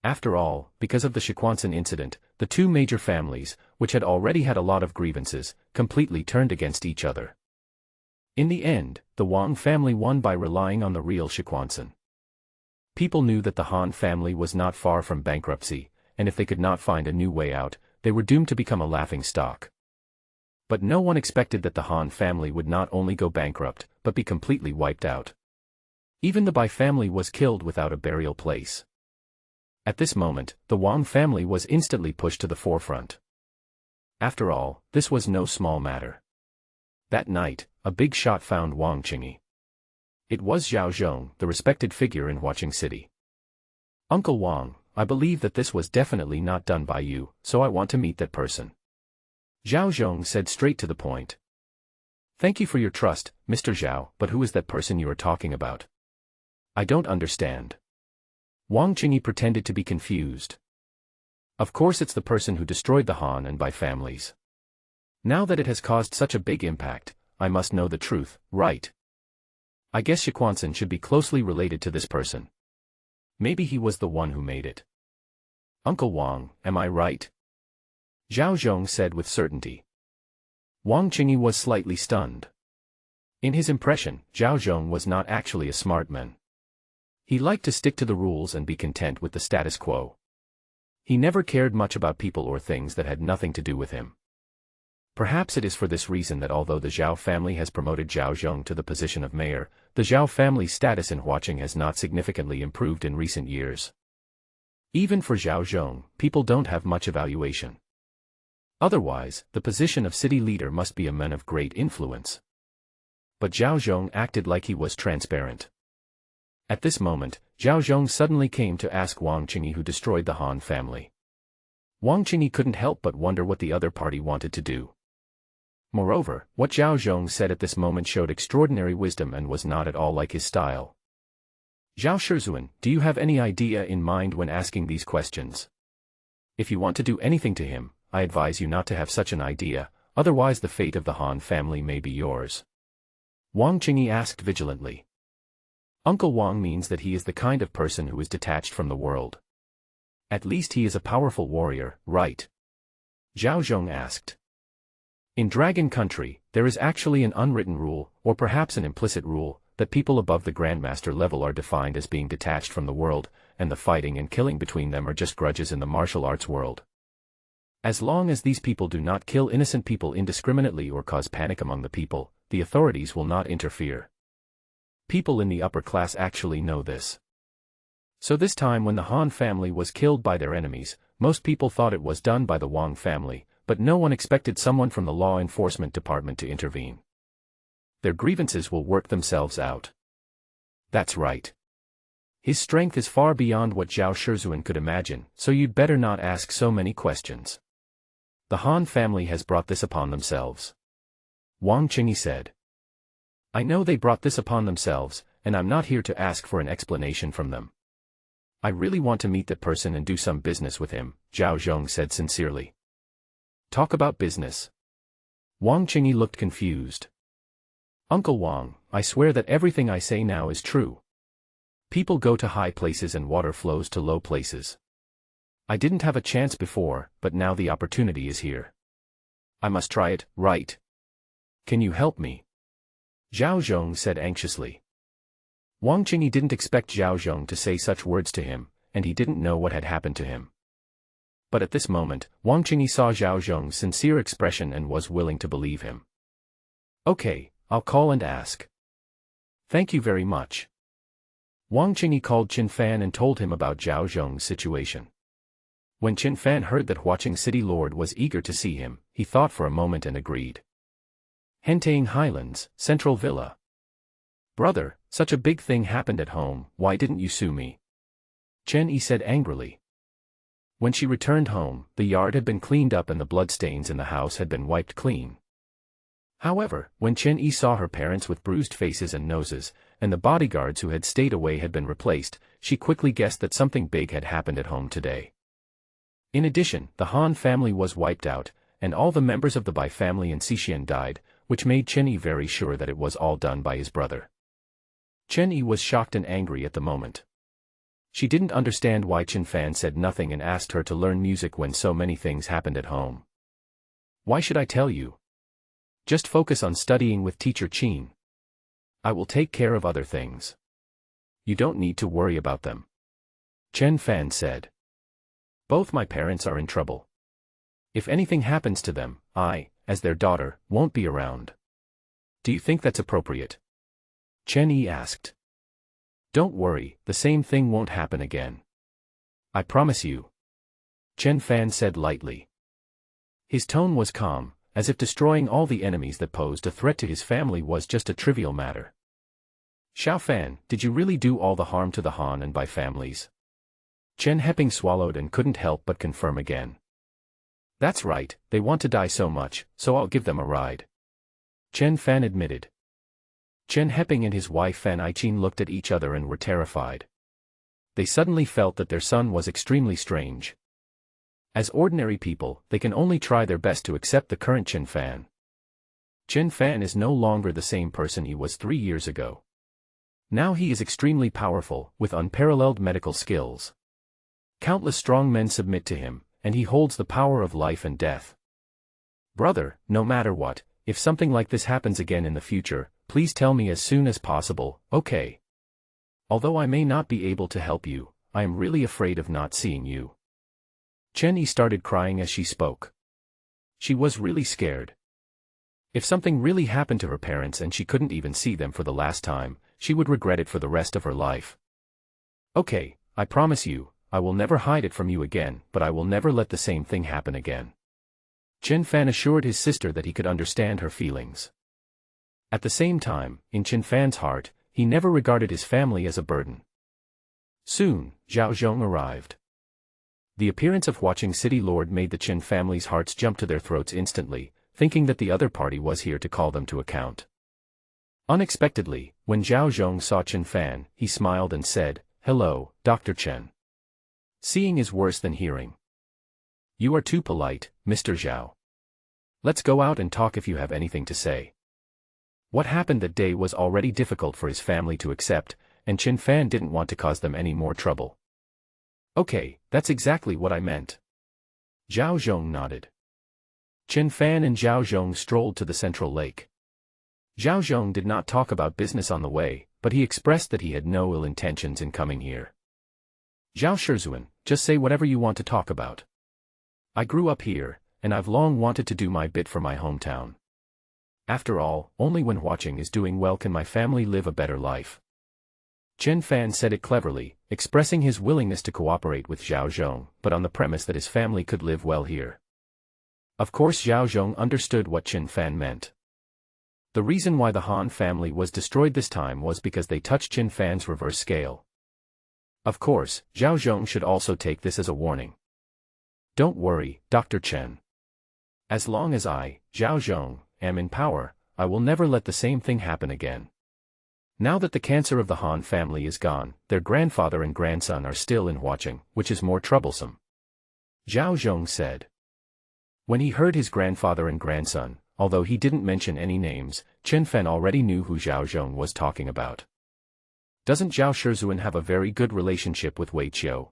S1: After all, because of the Shiquanson incident, the two major families, which had already had a lot of grievances, completely turned against each other. In the end, the Wang family won by relying on the real Shiquanson. People knew that the Han family was not far from bankruptcy, and if they could not find a new way out, they were doomed to become a laughingstock. But no one expected that the Han family would not only go bankrupt, but be completely wiped out. Even the Bai family was killed without a burial place. At this moment, the Wang family was instantly pushed to the forefront. After all, this was no small matter. That night, a big shot found Wang Qingyi. It was Zhao Zhong, the respected figure in Huaqing City. Uncle Wang, I believe that this was definitely not done by you, so I want to meet that person. Zhao Zhong said straight to the point. Thank you for your trust, Mr. Zhao, but who is that person you are talking about? I don't understand. Wang Qingyi pretended to be confused. Of course it's the person who destroyed the Han and Bai families. Now that it has caused such a big impact, I must know the truth, right? I guess Shiquanson should be closely related to this person. Maybe he was the one who made it. Uncle Wang, am I right? Zhao Zhong said with certainty. Wang Qingyi was slightly stunned. In his impression, Zhao Zhong was not actually a smart man. He liked to stick to the rules and be content with the status quo. He never cared much about people or things that had nothing to do with him. Perhaps it is for this reason that although the Zhao family has promoted Zhao Zhong to the position of mayor, the Zhao family's status in Huaqing has not significantly improved in recent years. Even for Zhao Zhong, people don't have much evaluation. Otherwise, the position of city leader must be a man of great influence. But Zhao Zhong acted like he was transparent. At this moment, Zhao Zhong suddenly came to ask Wang Qingyi who destroyed the Han family. Wang Qingyi couldn't help but wonder what the other party wanted to do. Moreover, what Zhao Zhong said at this moment showed extraordinary wisdom and was not at all like his style. Zhao Shizuan, do you have any idea in mind when asking these questions? If you want to do anything to him, I advise you not to have such an idea, otherwise the fate of the Han family may be yours. Wang Qingyi asked vigilantly. Uncle Wang means that he is the kind of person who is detached from the world. At least he is a powerful warrior, right? Zhao Zhong asked. In Dragon Country, there is actually an unwritten rule, or perhaps an implicit rule, that people above the Grandmaster level are defined as being detached from the world, and the fighting and killing between them are just grudges in the martial arts world. As long as these people do not kill innocent people indiscriminately or cause panic among the people, the authorities will not interfere. People in the upper class actually know this. So this time when the Han family was killed by their enemies, most people thought it was done by the Wang family, but no one expected someone from the law enforcement department to intervene. Their grievances will work themselves out. That's right. His strength is far beyond what Zhao Shizuan could imagine, so you'd better not ask so many questions. The Han family has brought this upon themselves. Wang Qingyi said. I know they brought this upon themselves, and I'm not here to ask for an explanation from them. I really want to meet that person and do some business with him, Zhao Zhong said sincerely. Talk about business. Wang Qingyi looked confused. Uncle Wang, I swear that everything I say now is true. People go to high places and water flows to low places. I didn't have a chance before, but now the opportunity is here. I must try it, right? Can you help me? Zhao Zhong said anxiously. Wang Qingyi didn't expect Zhao Zhong to say such words to him, and he didn't know what had happened to him. But at this moment, Wang Qingyi saw Zhao Zhong's sincere expression and was willing to believe him. Okay, I'll call and ask. Thank you very much. Wang Qingyi called Qin Fan and told him about Zhao Zhong's situation. When Qin Fan heard that Huaqing City Lord was eager to see him, he thought for a moment and agreed. Hentaying Highlands, Central Villa. Brother, such a big thing happened at home, why didn't you sue me? Chen Yi said angrily. When she returned home, the yard had been cleaned up and the bloodstains in the house had been wiped clean. However, when Chen Yi saw her parents with bruised faces and noses, and the bodyguards who had stayed away had been replaced, she quickly guessed that something big had happened at home today. In addition, the Han family was wiped out, and all the members of the Bai family in Xixian died, which made Chen Yi very sure that it was all done by his brother. Chen Yi was shocked and angry at the moment. She didn't understand why Chen Fan said nothing and asked her to learn music when so many things happened at home. Why should I tell you? Just focus on studying with teacher Qin. I will take care of other things. You don't need to worry about them. Chen Fan said. Both my parents are in trouble. If anything happens to them, I, as their daughter, won't be around. Do you think that's appropriate? Chen Yi asked. Don't worry, the same thing won't happen again. I promise you. Chen Fan said lightly. His tone was calm, as if destroying all the enemies that posed a threat to his family was just a trivial matter. Xiao Fan, did you really do all the harm to the Han and Bai families? Chen Heping swallowed and couldn't help but confirm again. That's right, they want to die so much, so I'll give them a ride. Chen Fan admitted. Chen Heping and his wife Fan Aiqin looked at each other and were terrified. They suddenly felt that their son was extremely strange. As ordinary people, they can only try their best to accept the current Chen Fan. Chen Fan is no longer the same person he was 3 years ago. Now he is extremely powerful, with unparalleled medical skills. Countless strong men submit to him, and he holds the power of life and death. Brother, no matter what, if something like this happens again in the future, please tell me as soon as possible, okay? Although I may not be able to help you, I am really afraid of not seeing you. Chen Yi started crying as she spoke. She was really scared. If something really happened to her parents and she couldn't even see them for the last time, she would regret it for the rest of her life. Okay, I promise you, I will never hide it from you again, but I will never let the same thing happen again. Chen Fan assured his sister that he could understand her feelings. At the same time, in Chen Fan's heart, he never regarded his family as a burden. Soon, Zhao Zhong arrived. The appearance of Watching City Lord made the Chen family's hearts jump to their throats instantly, thinking that the other party was here to call them to account. Unexpectedly, when Zhao Zhong saw Chen Fan, he smiled and said, "Hello, Dr. Chen. Seeing is worse than hearing. You are too polite, Mr. Zhao. Let's go out and talk if you have anything to say." What happened that day was already difficult for his family to accept, and Chen Fan didn't want to cause them any more trouble. Okay, that's exactly what I meant. Zhao Zhong nodded. Chen Fan and Zhao Zhong strolled to the central lake. Zhao Zhong did not talk about business on the way, but he expressed that he had no ill intentions in coming here. Zhao Shizuan, just say whatever you want to talk about. I grew up here, and I've long wanted to do my bit for my hometown. After all, only when Watching is doing well can my family live a better life. Chen Fan said it cleverly, expressing his willingness to cooperate with Zhao Zhong, but on the premise that his family could live well here. Of course Zhao Zhong understood what Chen Fan meant. The reason why the Han family was destroyed this time was because they touched Chen Fan's reverse scale. Of course, Zhao Zhong should also take this as a warning. Don't worry, Dr. Chen. As long as I, Zhao Zhong, am in power, I will never let the same thing happen again. Now that the cancer of the Han family is gone, their grandfather and grandson are still in Watching, which is more troublesome. Zhao Zhong said. When he heard his grandfather and grandson, although he didn't mention any names, Chen Fan already knew who Zhao Zhong was talking about. Doesn't Zhao Shizuan have a very good relationship with Wei Qiu?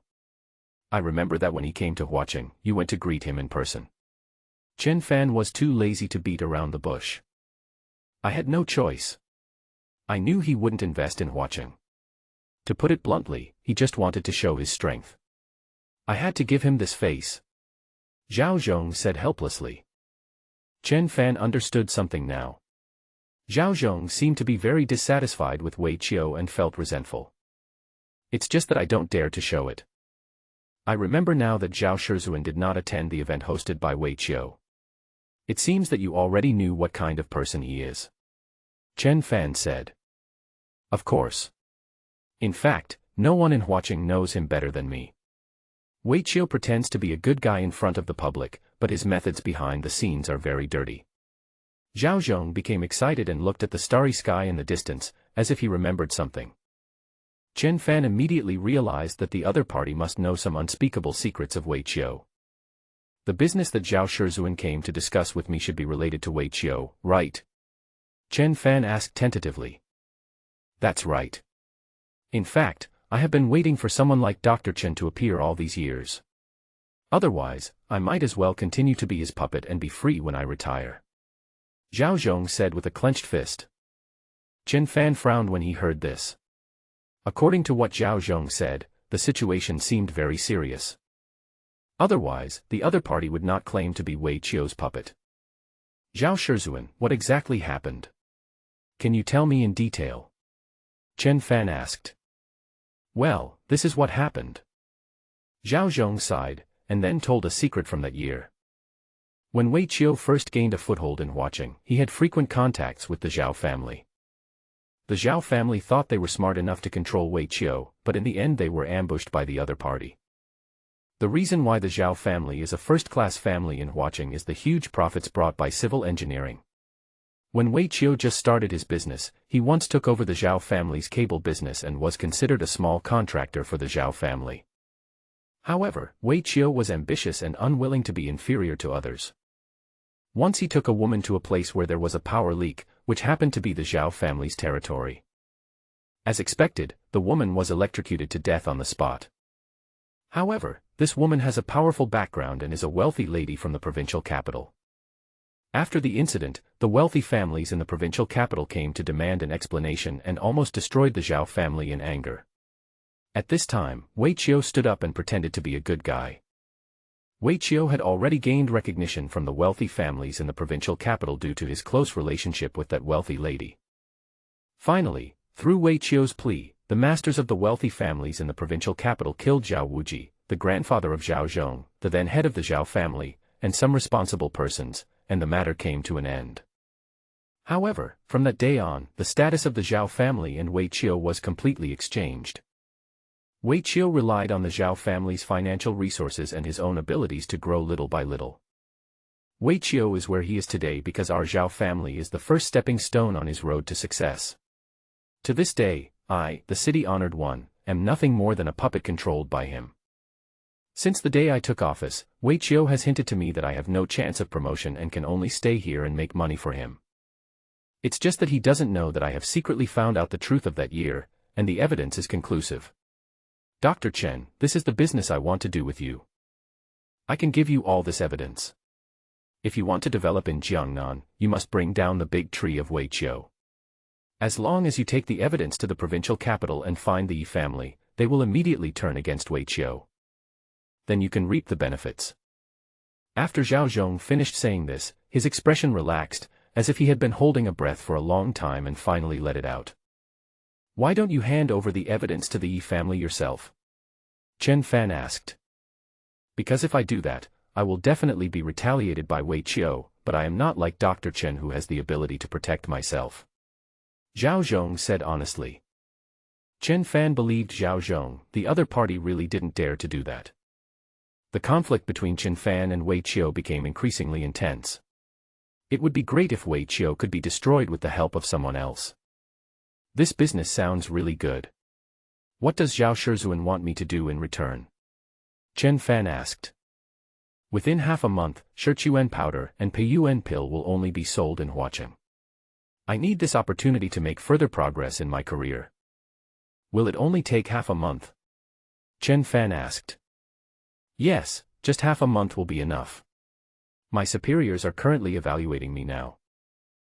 S1: I remember that when he came to Watching, you went to greet him in person. Chen Fan was too lazy to beat around the bush. I had no choice. I knew he wouldn't invest in Watching. To put it bluntly, he just wanted to show his strength. I had to give him this face. Zhao Zhong said helplessly. Chen Fan understood something now. Zhao Zhong seemed to be very dissatisfied with Wei Qiu and felt resentful. It's just that I don't dare to show it. I remember now that Zhao Shizuan did not attend the event hosted by Wei Qiu. It seems that you already knew what kind of person he is. Chen Fan said. Of course. In fact, no one in Huaching knows him better than me. Wei Qiu pretends to be a good guy in front of the public, but his methods behind the scenes are very dirty. Zhao Zhong became excited and looked at the starry sky in the distance, as if he remembered something. Chen Fan immediately realized that the other party must know some unspeakable secrets of Wei Qiu. The business that Zhao Shizuan came to discuss with me should be related to Wei Qiu, right? Chen Fan asked tentatively. That's right. In fact, I have been waiting for someone like Dr. Chen to appear all these years. Otherwise, I might as well continue to be his puppet and be free when I retire. Zhao Zhong said with a clenched fist. Chen Fan frowned when he heard this. According to what Zhao Zhong said, the situation seemed very serious. Otherwise, the other party would not claim to be Wei Qiu's puppet. Zhao Shizuan, what exactly happened? Can you tell me in detail? Chen Fan asked. Well, this is what happened. Zhao Zhong sighed, and then told a secret from that year. When Wei Qiu first gained a foothold in Huaching, he had frequent contacts with the Zhao family. The Zhao family thought they were smart enough to control Wei Qiu, but in the end they were ambushed by the other party. The reason why the Zhao family is a first-class family in Huaching is the huge profits brought by civil engineering. When Wei Qiu just started his business, he once took over the Zhao family's cable business and was considered a small contractor for the Zhao family. However, Wei Qiu was ambitious and unwilling to be inferior to others. Once he took a woman to a place where there was a power leak, which happened to be the Zhao family's territory. As expected, the woman was electrocuted to death on the spot. However, this woman has a powerful background and is a wealthy lady from the provincial capital. After the incident, the wealthy families in the provincial capital came to demand an explanation and almost destroyed the Zhao family in anger. At this time, Wei Qiu stood up and pretended to be a good guy. Wei Qiu had already gained recognition from the wealthy families in the provincial capital due to his close relationship with that wealthy lady. Finally, through Wei Qiu's plea, the masters of the wealthy families in the provincial capital killed Zhao Wuji, the grandfather of Zhao Zhong, the then head of the Zhao family, and some responsible persons, and the matter came to an end. However, from that day on, the status of the Zhao family and Wei Qiu was completely exchanged. Wei Qiu relied on the Zhao family's financial resources and his own abilities to grow little by little. Wei Qiu is where he is today because our Zhao family is the first stepping stone on his road to success. To this day, I, the city-honored one, am nothing more than a puppet controlled by him. Since the day I took office, Wei Qiu has hinted to me that I have no chance of promotion and can only stay here and make money for him. It's just that he doesn't know that I have secretly found out the truth of that year, and the evidence is conclusive. Dr. Chen, this is the business I want to do with you. I can give you all this evidence. If you want to develop in Jiangnan, you must bring down the big tree of Wei Qiu. As long as you take the evidence to the provincial capital and find the Yi family, they will immediately turn against Wei Qiu. Then you can reap the benefits. After Zhao Zhong finished saying this, his expression relaxed, as if he had been holding a breath for a long time and finally let it out. Why don't you hand over the evidence to the Yi family yourself? Chen Fan asked. Because if I do that, I will definitely be retaliated by Wei Qiu, but I am not like Dr. Chen who has the ability to protect myself. Zhao Zhong said honestly. Chen Fan believed Zhao Zhong, the other party really didn't dare to do that. The conflict between Chen Fan and Wei Qiu became increasingly intense. It would be great if Wei Qiu could be destroyed with the help of someone else. This business sounds really good. What does Zhao Shizuan want me to do in return? Chen Fan asked. Within half a month, Shiyuan powder and Peiyuan pill will only be sold in Huacheng. I need this opportunity to make further progress in my career. Will it only take half a month? Chen Fan asked. Yes, just half a month will be enough. My superiors are currently evaluating me now.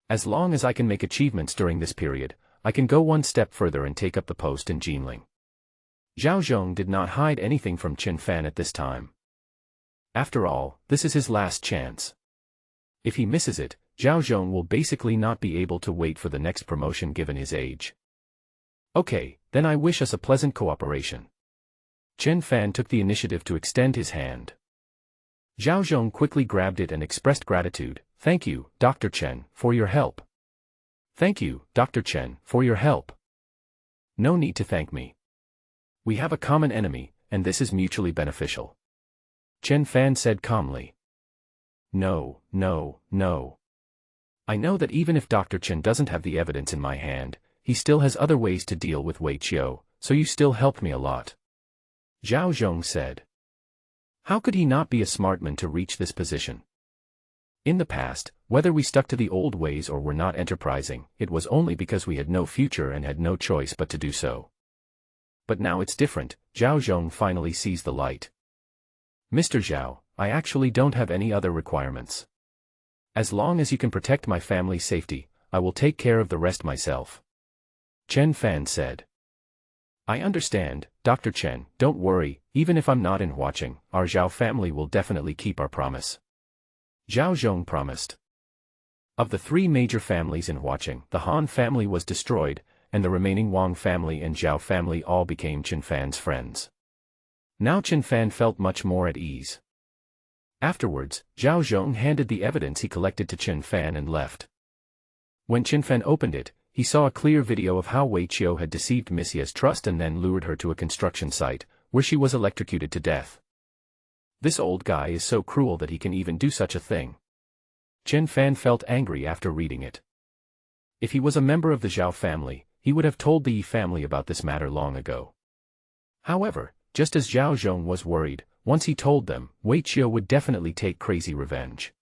S1: As long as I can make achievements during this period, I can go one step further and take up the post in Jinling. Zhao Zhong did not hide anything from Chen Fan at this time. After all, this is his last chance. If he misses it, Zhao Zhong will basically not be able to wait for the next promotion given his age. Okay, then I wish us a pleasant cooperation. Chen Fan took the initiative to extend his hand. Zhao Zhong quickly grabbed it and expressed gratitude. Thank you, Dr. Chen, for your help. Thank you, Dr. Chen, for your help. No need to thank me. We have a common enemy, and this is mutually beneficial. Chen Fan said calmly. No, no, no. I know that even if Dr. Chen doesn't have the evidence in my hand, he still has other ways to deal with Wei Qiu, so you still helped me a lot. Zhao Zhong said. How could he not be a smart man to reach this position? In the past, whether we stuck to the old ways or were not enterprising, it was only because we had no future and had no choice but to do so. But now it's different. Zhao Zhong finally sees the light. Mr. Zhao, I actually don't have any other requirements. As long as you can protect my family's safety, I will take care of the rest myself. Chen Fan said. I understand, Dr. Chen, don't worry, even if I'm not in watching, our Zhao family will definitely keep our promise. Zhao Zhong promised. Of the three major families in watching, the Han family was destroyed, and the remaining Wang family and Zhao family all became Chen Fan's friends. Now Chen Fan felt much more at ease. Afterwards, Zhao Zhong handed the evidence he collected to Chen Fan and left. When Chen Fan opened it, he saw a clear video of how Wei Qiu had deceived Miss Ye's trust and then lured her to a construction site, where she was electrocuted to death. This old guy is so cruel that he can even do such a thing. Chen Fan felt angry after reading it. If he was a member of the Zhao family, he would have told the Yi family about this matter long ago. However, just as Zhao Zhong was worried, once he told them, Wei Qiu would definitely take crazy revenge.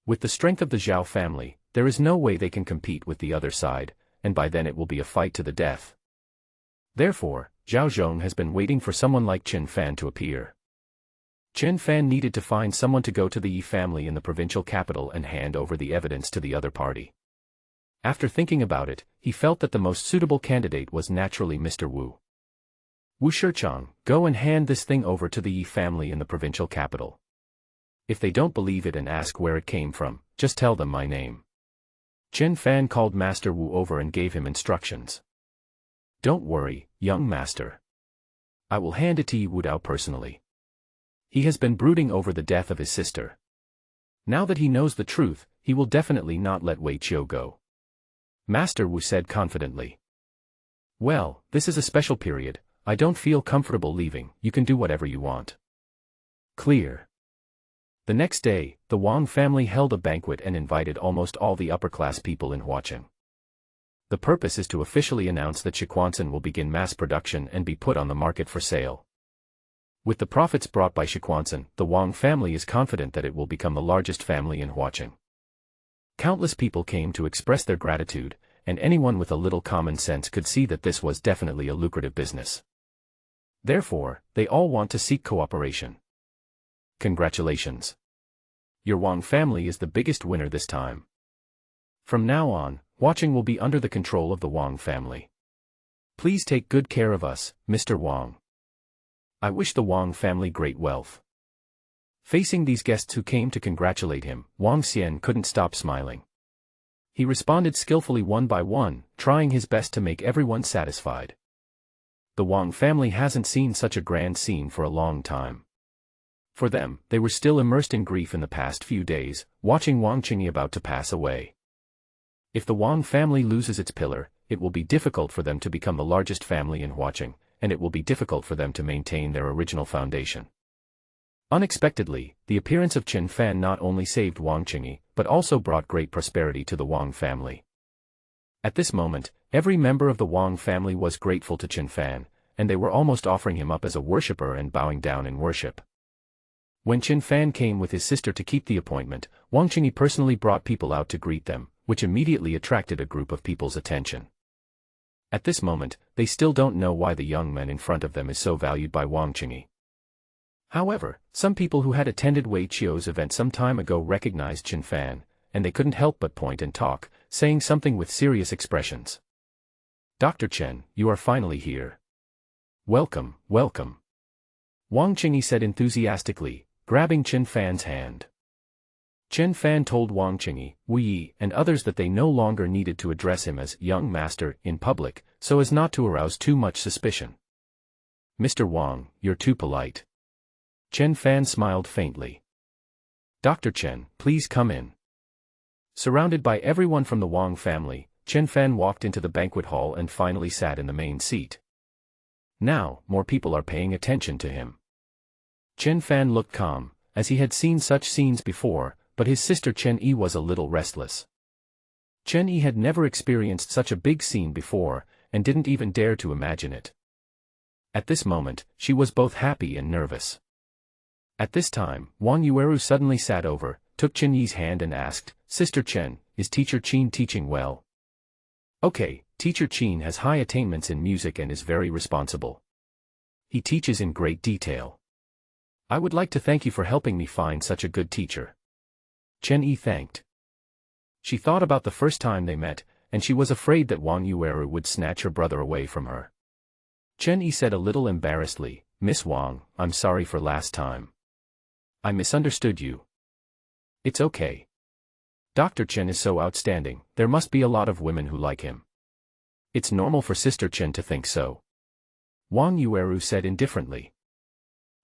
S1: With the strength of the Zhao family, there is no way they can compete with the other side, and by then it will be a fight to the death. Therefore, Zhao Zhong has been waiting for someone like Chen Fan to appear. Chen Fan needed to find someone to go to the Yi family in the provincial capital and hand over the evidence to the other party. After thinking about it, he felt that the most suitable candidate was naturally Mr. Wu. Wu Shichang, go and hand this thing over to the Yi family in the provincial capital. If they don't believe it and ask where it came from, just tell them my name. Chen Fan called Master Wu over and gave him instructions. Don't worry, young master. I will hand it to Yi Wudao personally. He has been brooding over the death of his sister. Now that he knows the truth, he will definitely not let Wei Qiu go. Master Wu said confidently. Well, this is a special period, I don't feel comfortable leaving, you can do whatever you want. Clear. The next day, the Wang family held a banquet and invited almost all the upper-class people in watching. The purpose is to officially announce that Shiquanson will begin mass production and be put on the market for sale. With the profits brought by Shiquanson, the Wang family is confident that it will become the largest family in watching. Countless people came to express their gratitude, and anyone with a little common sense could see that this was definitely a lucrative business. Therefore, they all want to seek cooperation. Congratulations. Your Wang family is the biggest winner this time. From now on, watching will be under the control of the Wang family. Please take good care of us, Mr. Wang. I wish the Wang family great wealth. Facing these guests who came to congratulate him, Wang Xian couldn't stop smiling. He responded skillfully one by one, trying his best to make everyone satisfied. The Wang family hasn't seen such a grand scene for a long time. For them, they were still immersed in grief in the past few days, watching Wang Qingyi about to pass away. If the Wang family loses its pillar, it will be difficult for them to become the largest family in watching, and it will be difficult for them to maintain their original foundation. Unexpectedly, the appearance of Chen Fan not only saved Wang Qingyi, but also brought great prosperity to the Wang family. At this moment, every member of the Wang family was grateful to Chen Fan, and they were almost offering him up as a worshipper and bowing down in worship. When Chen Fan came with his sister to keep the appointment, Wang Qingyi personally brought people out to greet them, which immediately attracted a group of people's attention. At this moment, they still don't know why the young man in front of them is so valued by Wang Qingyi. However, some people who had attended Wei Qiu's event some time ago recognized Chen Fan, and they couldn't help but point and talk, saying something with serious expressions. Dr. Chen, you are finally here. Welcome, welcome. Wang Qingyi said enthusiastically, grabbing Chen Fan's hand. Chen Fan told Wang Qingyi, Wu Yi, and others that they no longer needed to address him as young master in public, so as not to arouse too much suspicion. Mr. Wang, you're too polite. Chen Fan smiled faintly. Dr. Chen, please come in. Surrounded by everyone from the Wang family, Chen Fan walked into the banquet hall and finally sat in the main seat. Now, more people are paying attention to him. Chen Fan looked calm, as he had seen such scenes before, but his sister Chen Yi was a little restless. Chen Yi had never experienced such a big scene before, and didn't even dare to imagine it. At this moment, she was both happy and nervous. At this time, Wang Yueru suddenly sat over, took Chen Yi's hand and asked, "Sister Chen, is Teacher Qin teaching well?" "Okay, Teacher Qin has high attainments in music and is very responsible. He teaches in great detail. I would like to thank you for helping me find such a good teacher." Chen Yi thanked. She thought about the first time they met, and she was afraid that Wang Yueru would snatch her brother away from her. Chen Yi said a little embarrassedly, "Miss Wang, I'm sorry for last time. I misunderstood you." "It's okay. Dr. Chen is so outstanding, there must be a lot of women who like him. It's normal for Sister Chen to think so," Wang Yueru said indifferently.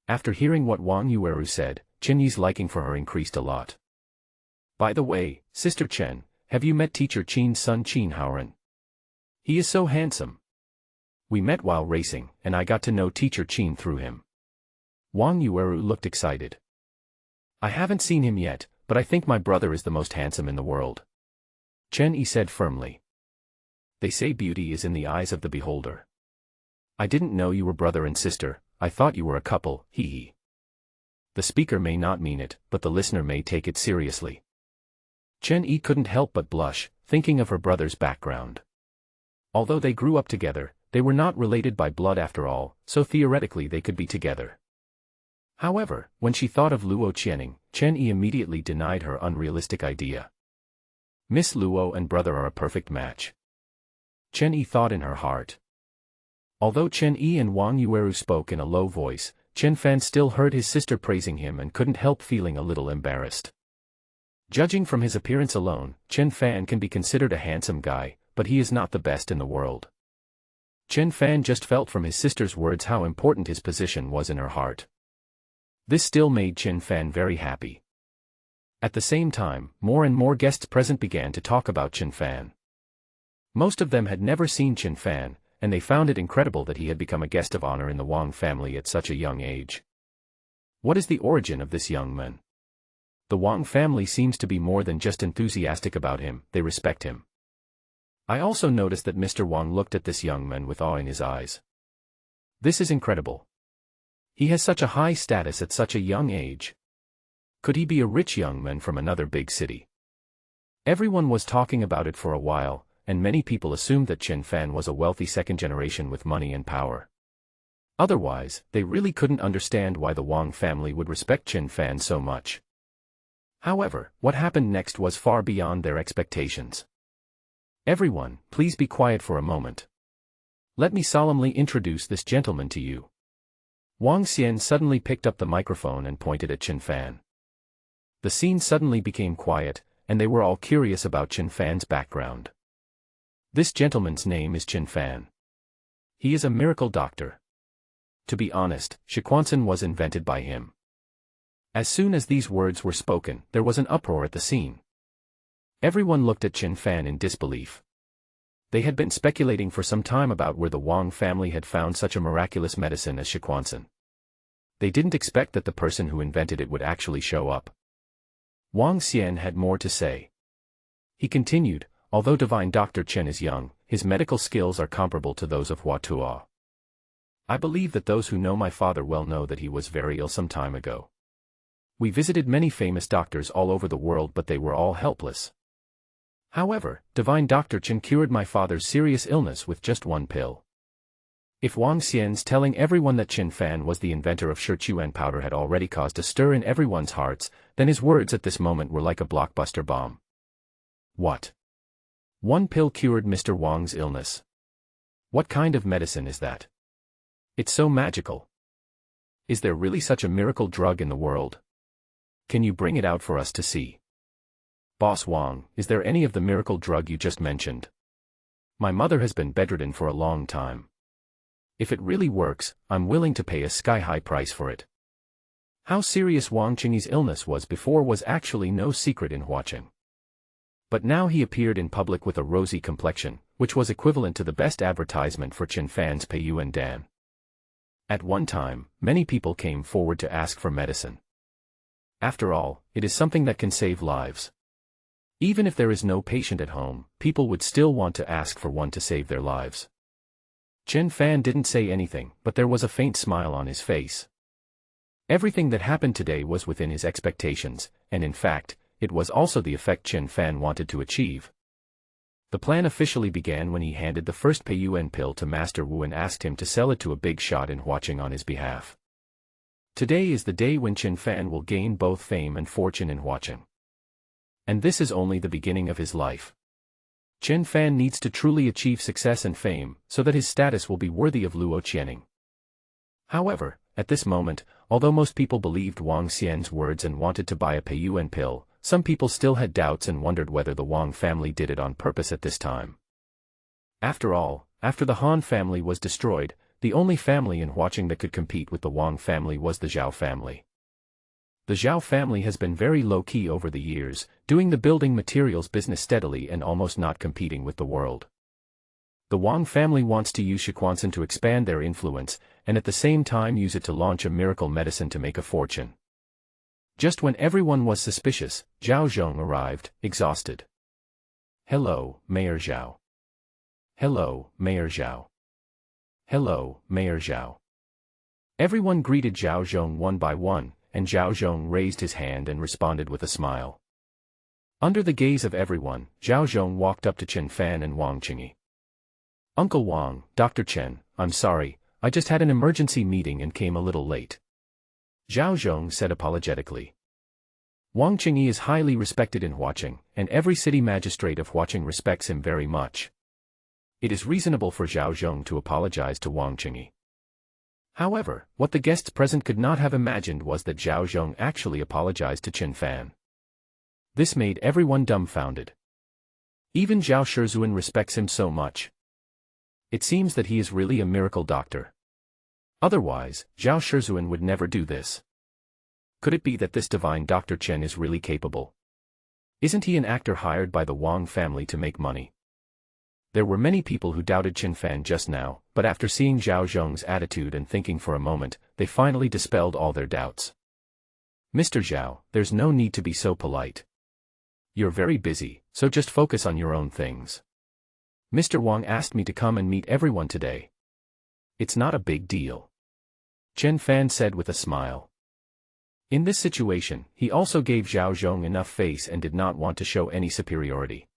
S1: After hearing what Wang Yueru said, Chen Yi's liking for her increased a lot. "By the way, Sister Chen, have you met Teacher Qin's son Qin Haoren? He is so handsome. We met while racing, and I got to know Teacher Qin through him." Wang Yueru looked excited. "I haven't seen him yet, but I think my brother is the most handsome in the world," Chen Yi said firmly. "They say beauty is in the eyes of the beholder. I didn't know you were brother and sister, I thought you were a couple, hee." The speaker may not mean it, but the listener may take it seriously. Chen Yi couldn't help but blush, thinking of her brother's background. Although they grew up together, they were not related by blood after all, so theoretically they could be together. However, when she thought of Luo Channing, Chen Yi immediately denied her unrealistic idea. Miss Luo and brother are a perfect match, Chen Yi thought in her heart. Although Chen Yi and Wang Yueru spoke in a low voice, Chen Fan still heard his sister praising him and couldn't help feeling a little embarrassed. Judging from his appearance alone, Chen Fan can be considered a handsome guy, but he is not the best in the world. Chen Fan just felt from his sister's words how important his position was in her heart. This still made Chen Fan very happy. At the same time, more and more guests present began to talk about Chen Fan. Most of them had never seen Chen Fan, and they found it incredible that he had become a guest of honor in the Wang family at such a young age. What is the origin of this young man? The Wang family seems to be more than just enthusiastic about him, they respect him. I also noticed that Mr. Wang looked at this young man with awe in his eyes. This is incredible. He has such a high status at such a young age. Could he be a rich young man from another big city? Everyone was talking about it for a while, and many people assumed that Chen Fan was a wealthy second generation with money and power. Otherwise, they really couldn't understand why the Wang family would respect Chen Fan so much. However, what happened next was far beyond their expectations. Everyone, please be quiet for a moment. Let me solemnly introduce this gentleman to you. Wang Xian suddenly picked up the microphone and pointed at Chen Fan. The scene suddenly became quiet, and they were all curious about Chen Fan's background. This gentleman's name is Chen Fan. He is a miracle doctor. To be honest, Shiquanson was invented by him. As soon as these words were spoken, there was an uproar at the scene. Everyone looked at Chen Fan in disbelief. They had been speculating for some time about where the Wang family had found such a miraculous medicine as Shiquanson. They didn't expect that the person who invented it would actually show up. Wang Xian had more to say. He continued, although Divine Dr. Chen is young, his medical skills are comparable to those of Hua Tuo. I believe that those who know my father well know that he was very ill some time ago. We visited many famous doctors all over the world, but they were all helpless. However, Divine Dr. Chen cured my father's serious illness with just one pill. If Wang Xian's telling everyone that Chen Fan was the inventor of Shichuan powder had already caused a stir in everyone's hearts, then his words at this moment were like a blockbuster bomb. What? One pill cured Mr. Wang's illness? What kind of medicine is that? It's so magical. Is there really such a miracle drug in the world? Can you bring it out for us to see? Boss Wang, is there any of the miracle drug you just mentioned? My mother has been bedridden for a long time. If it really works, I'm willing to pay a sky-high price for it. How serious Wang Qingyi's illness was before was actually no secret in Huaqing. But now he appeared in public with a rosy complexion, which was equivalent to the best advertisement for Chen Fan's Peiyuan Dan. At one time, many people came forward to ask for medicine. After all, it is something that can save lives. Even if there is no patient at home, people would still want to ask for one to save their lives. Chen Fan didn't say anything, but there was a faint smile on his face. Everything that happened today was within his expectations, and in fact, it was also the effect Chen Fan wanted to achieve. The plan officially began when he handed the first Peiyuan pill to Master Wu and asked him to sell it to a big shot in Huaqing on his behalf. Today is the day when Chen Fan will gain both fame and fortune in Huaqing. And this is only the beginning of his life. Chen Fan needs to truly achieve success and fame, so that his status will be worthy of Luo Channing. However, at this moment, although most people believed Wang Xian's words and wanted to buy a Peiyuan pill, some people still had doubts and wondered whether the Wang family did it on purpose at this time. After all, after the Han family was destroyed, the only family in Huaqing that could compete with the Wang family was the Zhao family. The Zhao family has been very low-key over the years, doing the building materials business steadily and almost not competing with the world. The Wang family wants to use Shiquanson to expand their influence, and at the same time use it to launch a miracle medicine to make a fortune. Just when everyone was suspicious, Zhao Zhong arrived, exhausted. "Hello, Mayor Zhao. Hello, Mayor Zhao. Hello, Mayor Zhao." Everyone greeted Zhao Zhong one by one, and Zhao Zhong raised his hand and responded with a smile. Under the gaze of everyone, Zhao Zhong walked up to Chen Fan and Wang Qingyi. "Uncle Wang, Dr. Chen, I'm sorry, I just had an emergency meeting and came a little late," Zhao Zhong said apologetically. Wang Qingyi is highly respected in Huaqing, and every city magistrate of Huaqing respects him very much. It is reasonable for Zhao Zhong to apologize to Wang Qingyi. However, what the guests present could not have imagined was that Zhao Zhong actually apologized to Chen Fan. This made everyone dumbfounded. Even Zhao Shizuan respects him so much. It seems that he is really a miracle doctor. Otherwise, Zhao Shizuan would never do this. Could it be that this divine Dr. Chen is really capable? Isn't he an actor hired by the Wang family to make money? There were many people who doubted Chen Fan just now, but after seeing Zhao Zhong's attitude and thinking for a moment, they finally dispelled all their doubts. "Mr. Zhao, there's no need to be so polite. You're very busy, so just focus on your own things. Mr. Wang asked me to come and meet everyone today. It's not a big deal," Chen Fan said with a smile. In this situation, he also gave Zhao Zhong enough face and did not want to show any superiority.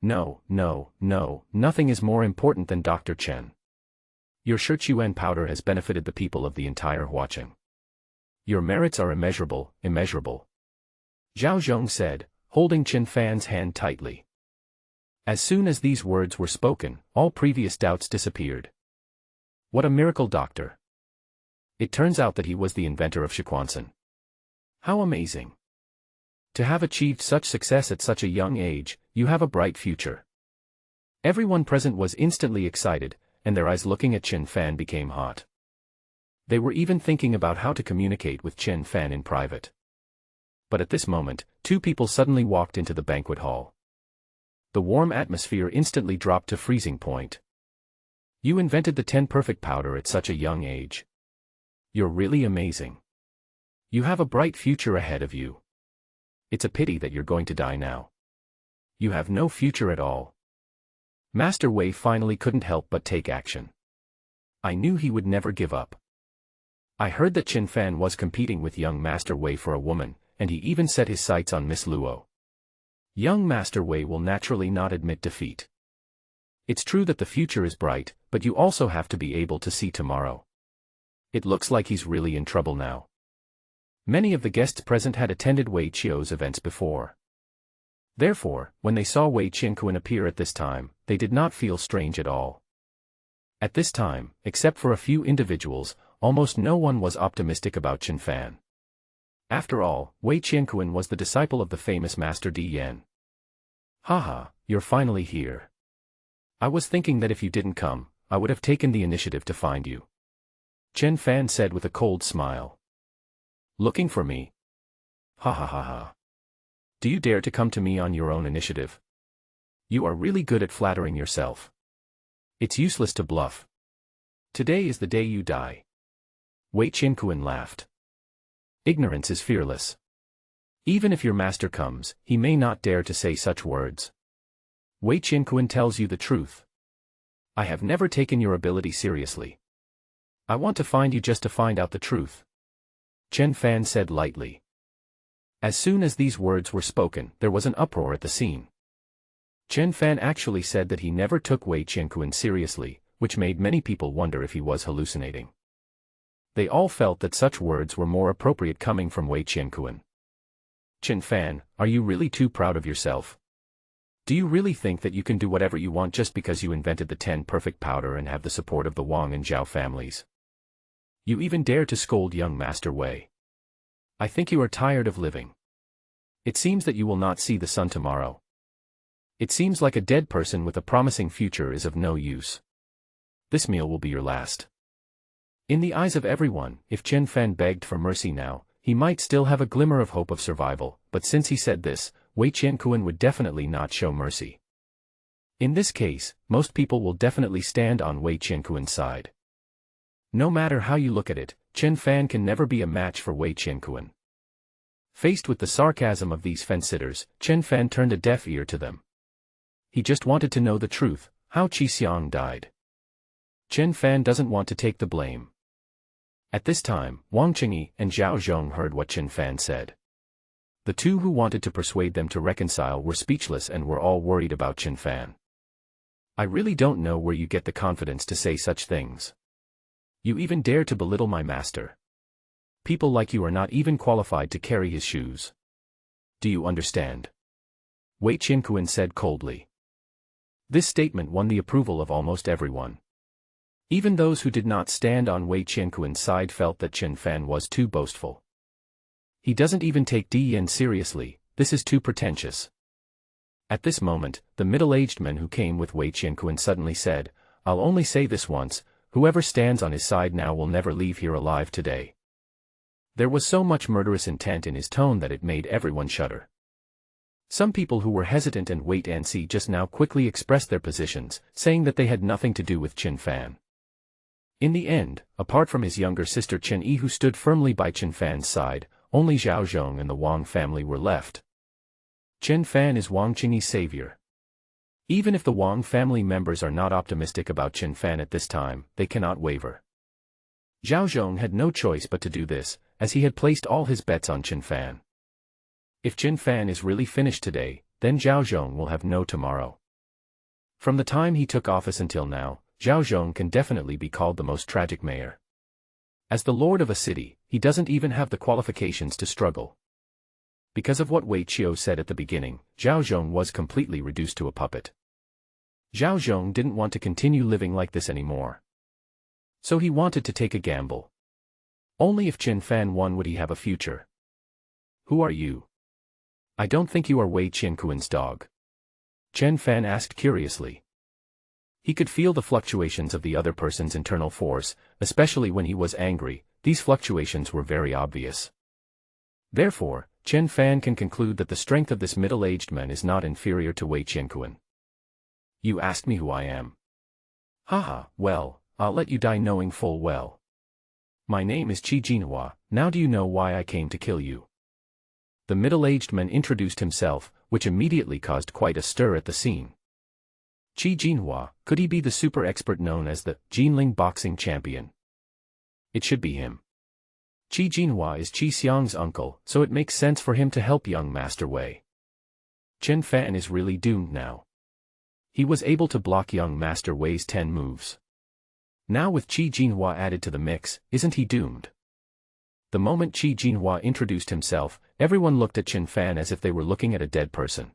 S1: "No, nothing is more important than Dr. Chen. Your Shiquan powder has benefited the people of the entire Huaqing. Your merits are immeasurable, immeasurable," Zhao Zhong said, holding Chen Fan's hand tightly. As soon as these words were spoken, all previous doubts disappeared. What a miracle doctor! It turns out that he was the inventor of Shiquanson. How amazing! To have achieved such success at such a young age, you have a bright future. Everyone present was instantly excited, and their eyes looking at Chen Fan became hot. They were even thinking about how to communicate with Chen Fan in private. But at this moment, two people suddenly walked into the banquet hall. The warm atmosphere instantly dropped to freezing point. "You invented the 10 perfect powder at such a young age. You're really amazing. You have a bright future ahead of you. It's a pity that you're going to die now. You have no future at all." Master Wei finally couldn't help but take action. "I knew he would never give up. I heard that Chen Fan was competing with young Master Wei for a woman, and he even set his sights on Miss Luo. Young Master Wei will naturally not admit defeat. It's true that the future is bright, but you also have to be able to see tomorrow. It looks like he's really in trouble now." Many of the guests present had attended Wei Qiu's events before. Therefore, when they saw Wei Qianquan appear at this time, they did not feel strange at all. At this time, except for a few individuals, almost no one was optimistic about Chen Fan. After all, Wei Qianquan was the disciple of the famous Master Di Yan. "Haha, you're finally here. I was thinking that if you didn't come, I would have taken the initiative to find you," Chen Fan said with a cold smile. "Looking for me? Ha ha ha ha. Do you dare to come to me on your own initiative? You are really good at flattering yourself. It's useless to bluff. Today is the day you die. Wei Qinkuan laughed. Ignorance is fearless. Even if your master comes, he may not dare to say such words. Wei Qinkuan tells you the truth. I have never taken your ability seriously. I want to find you just to find out the truth. Chen Fan said lightly. As soon as these words were spoken, there was an uproar at the scene. Chen Fan actually said that he never took Wei Qinkuan seriously, which made many people wonder if he was hallucinating. They all felt that such words were more appropriate coming from Wei Qinkuan. Chen Fan, are you really too proud of yourself? Do you really think that you can do whatever you want just because you invented the 10 perfect powder and have the support of the Wang and Zhao families? You even dare to scold young Master Wei. I think you are tired of living. It seems that you will not see the sun tomorrow. It seems like a dead person with a promising future is of no use. This meal will be your last. In the eyes of everyone, if Chen Fan begged for mercy now, he might still have a glimmer of hope of survival, but since he said this, Wei Qinkuan would definitely not show mercy. In this case, most people will definitely stand on Wei Qinkuan's side. No matter how you look at it, Chen Fan can never be a match for Wei Qinkuan. Faced with the sarcasm of these fence-sitters, Chen Fan turned a deaf ear to them. He just wanted to know the truth, how Qi Xiang died. Chen Fan doesn't want to take the blame. At this time, Wang Qingyi and Zhao Zhong heard what Chen Fan said. The two who wanted to persuade them to reconcile were speechless and were all worried about Chen Fan. I really don't know where you get the confidence to say such things. You even dare to belittle my master. People like you are not even qualified to carry his shoes. Do you understand? Wei Qinkuan said coldly. This statement won the approval of almost everyone. Even those who did not stand on Wei Qinkuan's side felt that Chen Fan was too boastful. He doesn't even take Di Yan seriously, this is too pretentious. At this moment, the middle-aged man who came with Wei Qinkuan suddenly said, I'll only say this once, whoever stands on his side now will never leave here alive today. There was so much murderous intent in his tone that it made everyone shudder. Some people who were hesitant and wait-and-see just now quickly expressed their positions, saying that they had nothing to do with Chen Fan. In the end, apart from his younger sister Chen Yi who stood firmly by Chen Fan's side, only Zhao Zhong and the Wang family were left. Chen Fan is Wang Qingyi's savior. Even if the Wang family members are not optimistic about Chen Fan at this time, they cannot waver. Zhao Zhong had no choice but to do this, as he had placed all his bets on Chen Fan. If Chen Fan is really finished today, then Zhao Zhong will have no tomorrow. From the time he took office until now, Zhao Zhong can definitely be called the most tragic mayor. As the lord of a city, he doesn't even have the qualifications to struggle. Because of what Wei Qiu said at the beginning, Zhao Zhong was completely reduced to a puppet. Zhao Zhong didn't want to continue living like this anymore. So he wanted to take a gamble. Only if Chen Fan won would he have a future. Who are you? I don't think you are Wei Qinkuan's dog. Chen Fan asked curiously. He could feel the fluctuations of the other person's internal force, especially when he was angry. These fluctuations were very obvious. Therefore, Chen Fan can conclude that the strength of this middle-aged man is not inferior to Wei Qinkuan. You asked me who I am. Haha, well, I'll let you die knowing full well. My name is Qi Jinhua, now do you know why I came to kill you? The middle-aged man introduced himself, which immediately caused quite a stir at the scene. Qi Jinhua, could he be the super expert known as the Jinling boxing champion? It should be him. Qi Jinhua is Qi Xiang's uncle, so it makes sense for him to help young Master Wei. Chen Fan is really doomed now. He was able to block young Master Wei's 10 moves. Now with Qi Jinhua added to the mix, isn't he doomed? The moment Qi Jinhua introduced himself, everyone looked at Chen Fan as if they were looking at a dead person.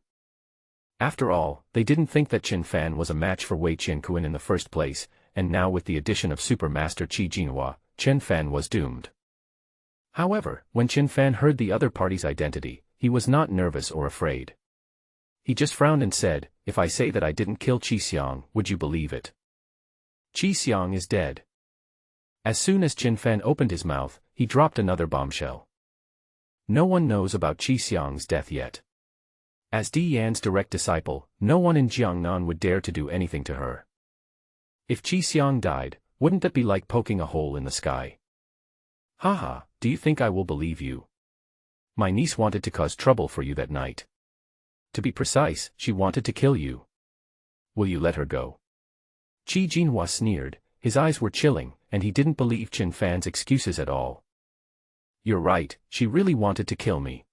S1: After all, they didn't think that Chen Fan was a match for Wei Qinkuan in the first place, and now with the addition of Super Master Qi Jinhua, Chen Fan was doomed. However, when Chen Fan heard the other party's identity, he was not nervous or afraid. He just frowned and said, if I say that I didn't kill Qi Xiang, would you believe it? Qi Xiang is dead. As soon as Chen Fan opened his mouth, he dropped another bombshell. No one knows about Qi Xiang's death yet. As Di Yan's direct disciple, no one in Jiangnan would dare to do anything to her. If Qi Xiang died, wouldn't that be like poking a hole in the sky? Haha, do you think I will believe you? My niece wanted to cause trouble for you that night. To be precise, she wanted to kill you. Will you let her go? Qi Jinhua sneered, his eyes were chilling, and he didn't believe Qin Fan's excuses at all. You're right, she really wanted to kill me.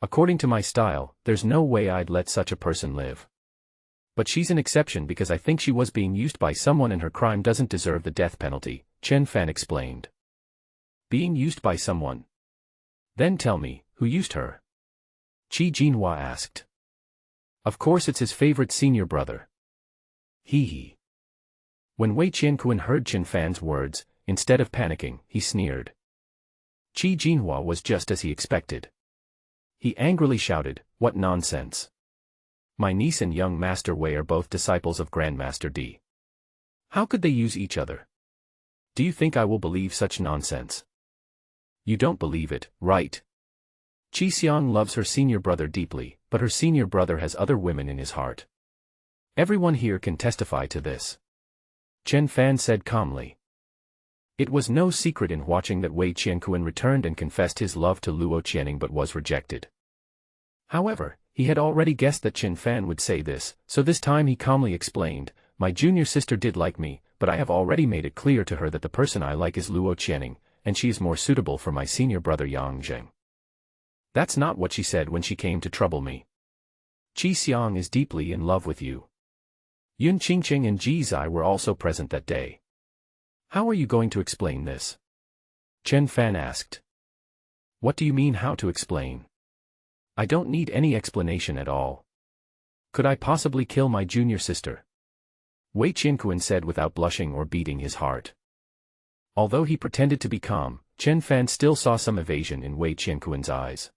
S1: According to my style, there's no way I'd let such a person live. But she's an exception because I think she was being used by someone and her crime doesn't deserve the death penalty, Qin Fan explained. Being used by someone? Then tell me, who used her? Qi Jinhua asked. Of course it's his favorite senior brother. Hee hee. When Wei Qianquan heard Qin Fan's words, instead of panicking, he sneered. Qi Jinhua was just as he expected. He angrily shouted, "What nonsense! My niece and young Master Wei are both disciples of Grandmaster Di. How could they use each other? Do you think I will believe such nonsense?" You don't believe it, right? Qi Xiang loves her senior brother deeply, but her senior brother has other women in his heart. Everyone here can testify to this. Qin Fan said calmly. It was no secret in watching that Wei Qianquan returned and confessed his love to Luo Channing but was rejected. However, he had already guessed that Qin Fan would say this, so this time he calmly explained, "My junior sister did like me, but I have already made it clear to her that the person I like is Luo Channing, and she is more suitable for my senior brother Yang Zheng." That's not what she said when she came to trouble me. Qi Xiang is deeply in love with you. Yun Qingqing and Ji Zai were also present that day. How are you going to explain this? Qin Fan asked. What do you mean how to explain? I don't need any explanation at all. Could I possibly kill my junior sister? Wei Qianquan said without blushing or beating his heart. Although he pretended to be calm, Qin Fan still saw some evasion in Wei Qianquan's eyes.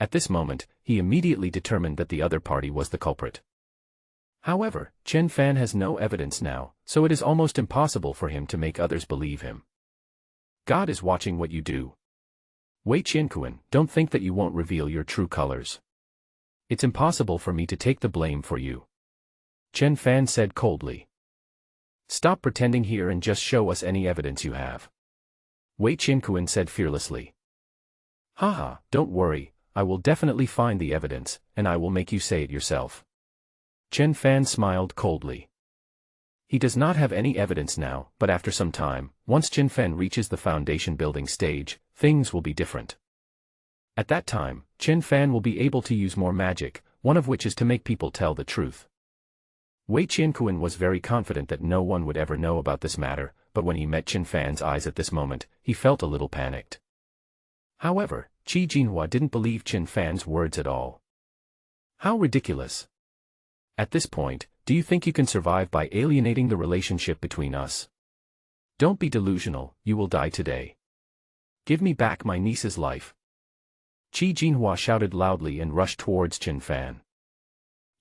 S1: At this moment, he immediately determined that the other party was the culprit. However, Qin Fan has no evidence now, so it is almost impossible for him to make others believe him. God is watching what you do. Wei Qianquan, don't think that you won't reveal your true colors. It's impossible for me to take the blame for you. Qin Fan said coldly. Stop pretending here and just show us any evidence you have. Wei Qianquan said fearlessly. Haha, don't worry, I will definitely find the evidence, and I will make you say it yourself. Qin Fan smiled coldly. He does not have any evidence now, but after some time, once Qin Fan reaches the foundation building stage, things will be different. At that time, Qin Fan will be able to use more magic, one of which is to make people tell the truth. Wei Qianquan was very confident that no one would ever know about this matter, but when he met Qin Fan's eyes at this moment, he felt a little panicked. However, Qi Jinhua didn't believe Qin Fan's words at all. How ridiculous! At this point, do you think you can survive by alienating the relationship between us? Don't be delusional, you will die today. Give me back my niece's life. Qi Jinhua shouted loudly and rushed towards Qin Fan.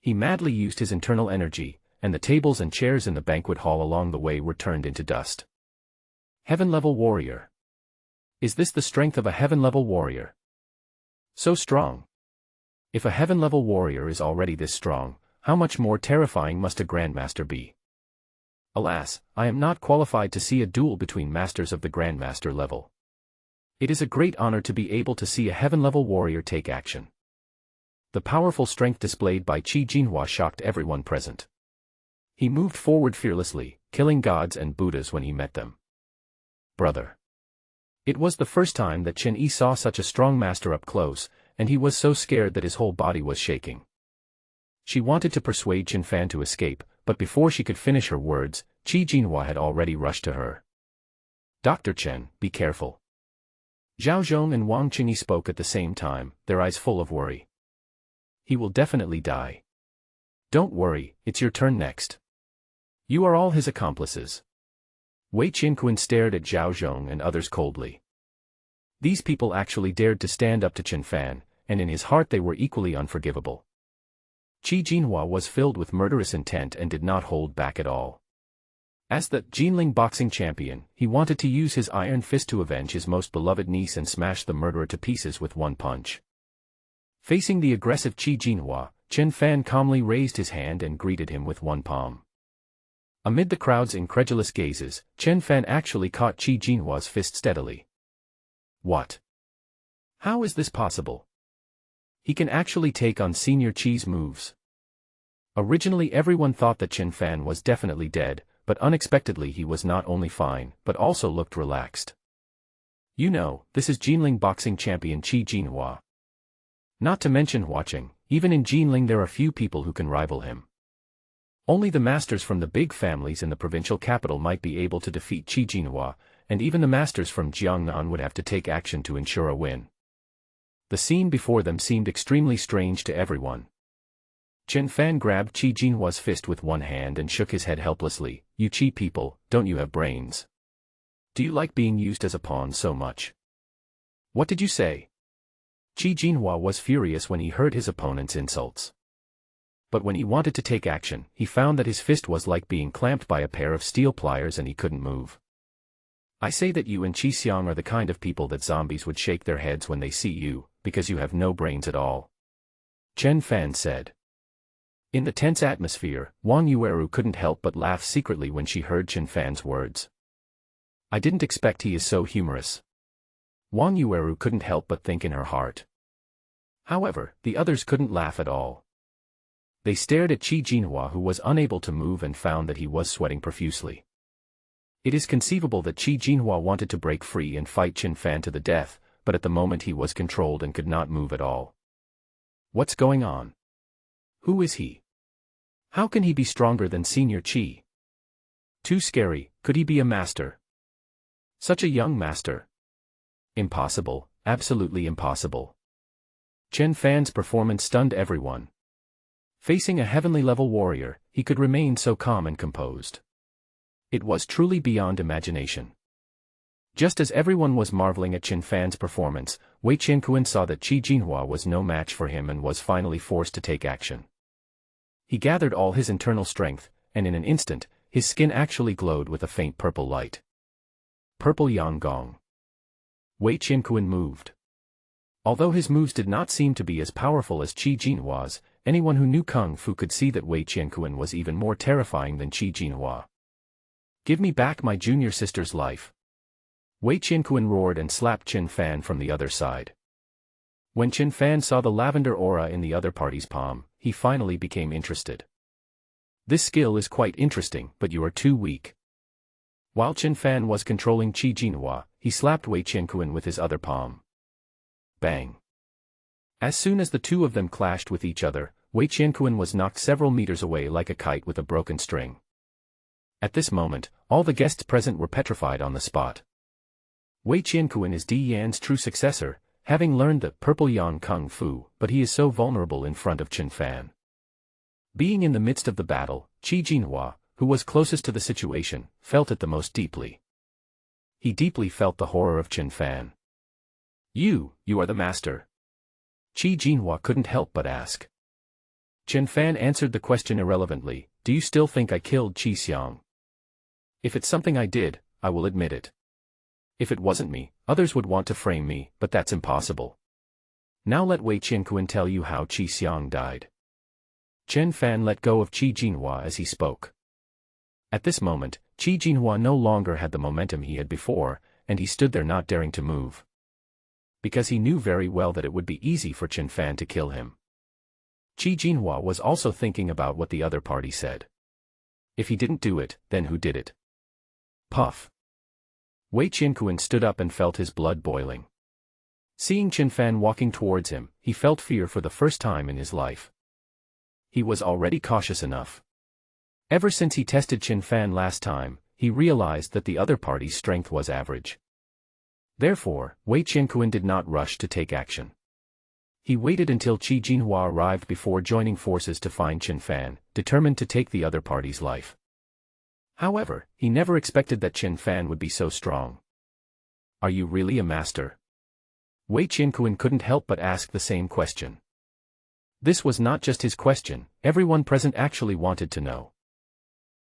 S1: He madly used his internal energy, and the tables and chairs in the banquet hall along the way were turned into dust. Heaven-level warrior. Is this the strength of a heaven-level warrior? So strong. If a heaven-level warrior is already this strong, how much more terrifying must a Grandmaster be? Alas, I am not qualified to see a duel between masters of the Grandmaster level. It is a great honor to be able to see a heaven-level warrior take action. The powerful strength displayed by Qi Jinhua shocked everyone present. He moved forward fearlessly, killing gods and Buddhas when he met them. Brother. It was the first time that Qin Yi saw such a strong master up close, and he was so scared that his whole body was shaking. She wanted to persuade Qin Fan to escape, but before she could finish her words, Qi Jinhua had already rushed to her. Dr. Chen, be careful. Zhao Zhong and Wang Qingyi spoke at the same time, their eyes full of worry. He will definitely die. Don't worry, it's your turn next. You are all his accomplices. Wei Qianquan stared at Zhao Zhong and others coldly. These people actually dared to stand up to Qin Fan, and in his heart they were equally unforgivable. Qi Jinhua was filled with murderous intent and did not hold back at all. As the Jinling boxing champion, he wanted to use his iron fist to avenge his most beloved niece and smash the murderer to pieces with one punch. Facing the aggressive Qi Jinhua, Chen Fan calmly raised his hand and greeted him with one palm. Amid the crowd's incredulous gazes, Chen Fan actually caught Qi Jinhua's fist steadily. What? How is this possible? He can actually take on Senior Qi's moves. Originally everyone thought that Chen Fan was definitely dead, but unexpectedly he was not only fine, but also looked relaxed. You know, this is Jinling boxing champion Qi Jinhua. Not to mention watching, even in Jinling there are few people who can rival him. Only the masters from the big families in the provincial capital might be able to defeat Qi Jinhua, and even the masters from Jiangnan would have to take action to ensure a win. The scene before them seemed extremely strange to everyone. Chen Fan grabbed Qi Jinhua's fist with one hand and shook his head helplessly. You Qi people, don't you have brains? Do you like being used as a pawn so much? What did you say? Qi Jinhua was furious when he heard his opponent's insults. But when he wanted to take action, he found that his fist was like being clamped by a pair of steel pliers and he couldn't move. I say that you and Qi Xiang are the kind of people that zombies would shake their heads when they see you, because you have no brains at all. Chen Fan said. In the tense atmosphere, Wang Yueru couldn't help but laugh secretly when she heard Chen Fan's words. I didn't expect he is so humorous. Wang Yueru couldn't help but think in her heart. However, the others couldn't laugh at all. They stared at Qi Jinhua, who was unable to move, and found that he was sweating profusely. It is conceivable that Qi Jinhua wanted to break free and fight Chen Fan to the death, but at the moment he was controlled and could not move at all. What's going on? Who is he? How can he be stronger than Senior Qi? Too scary. Could he be a master? Such a young master? Impossible, absolutely impossible. Chen Fan's performance stunned everyone. Facing a heavenly-level warrior, he could remain so calm and composed. It was truly beyond imagination. Just as everyone was marveling at Chen Fan's performance, Wei Qianquan saw that Qi Jinhua was no match for him and was finally forced to take action. He gathered all his internal strength, and in an instant, his skin actually glowed with a faint purple light. Purple Yang Gong. Wei Qianquan moved. Although his moves did not seem to be as powerful as Qi Jinhua's, anyone who knew Kung Fu could see that Wei Qianquan was even more terrifying than Qi Jinhua. Give me back my junior sister's life. Wei Qianquan roared and slapped Chen Fan from the other side. When Chen Fan saw the lavender aura in the other party's palm, he finally became interested. This skill is quite interesting, but you are too weak. While Chen Fan was controlling Qi Jinhua, he slapped Wei Qianquan with his other palm. Bang. As soon as the two of them clashed with each other, Wei Qianquan was knocked several meters away like a kite with a broken string. At this moment, all the guests present were petrified on the spot. Wei Qianquan is Di Yan's true successor, having learned the Purple Yang Kung Fu, but he is so vulnerable in front of Chen Fan. Being in the midst of the battle, Qi Jinhua, who was closest to the situation, felt it the most deeply. He deeply felt the horror of Chen Fan. You are the master. Qi Jinhua couldn't help but ask. Chen Fan answered the question irrelevantly. Do you still think I killed Qi Xiang? If it's something I did, I will admit it. If it wasn't me, others would want to frame me, but that's impossible. Now let Wei Qianquan tell you how Qi Xiang died. Chen Fan let go of Qi Jinhua as he spoke. At this moment, Qi Jinhua no longer had the momentum he had before, and he stood there not daring to move. Because he knew very well that it would be easy for Chen Fan to kill him. Qi Jinhua was also thinking about what the other party said. If he didn't do it, then who did it? Puff. Wei Qianquan stood up and felt his blood boiling. Seeing Chen Fan walking towards him, he felt fear for the first time in his life. He was already cautious enough. Ever since he tested Chen Fan last time, he realized that the other party's strength was average. Therefore, Wei Qianquan did not rush to take action. He waited until Qi Jinhua arrived before joining forces to find Chen Fan, determined to take the other party's life. However, he never expected that Chen Fan would be so strong. Are you really a master? Wei Qianquan couldn't help but ask the same question. This was not just his question, everyone present actually wanted to know.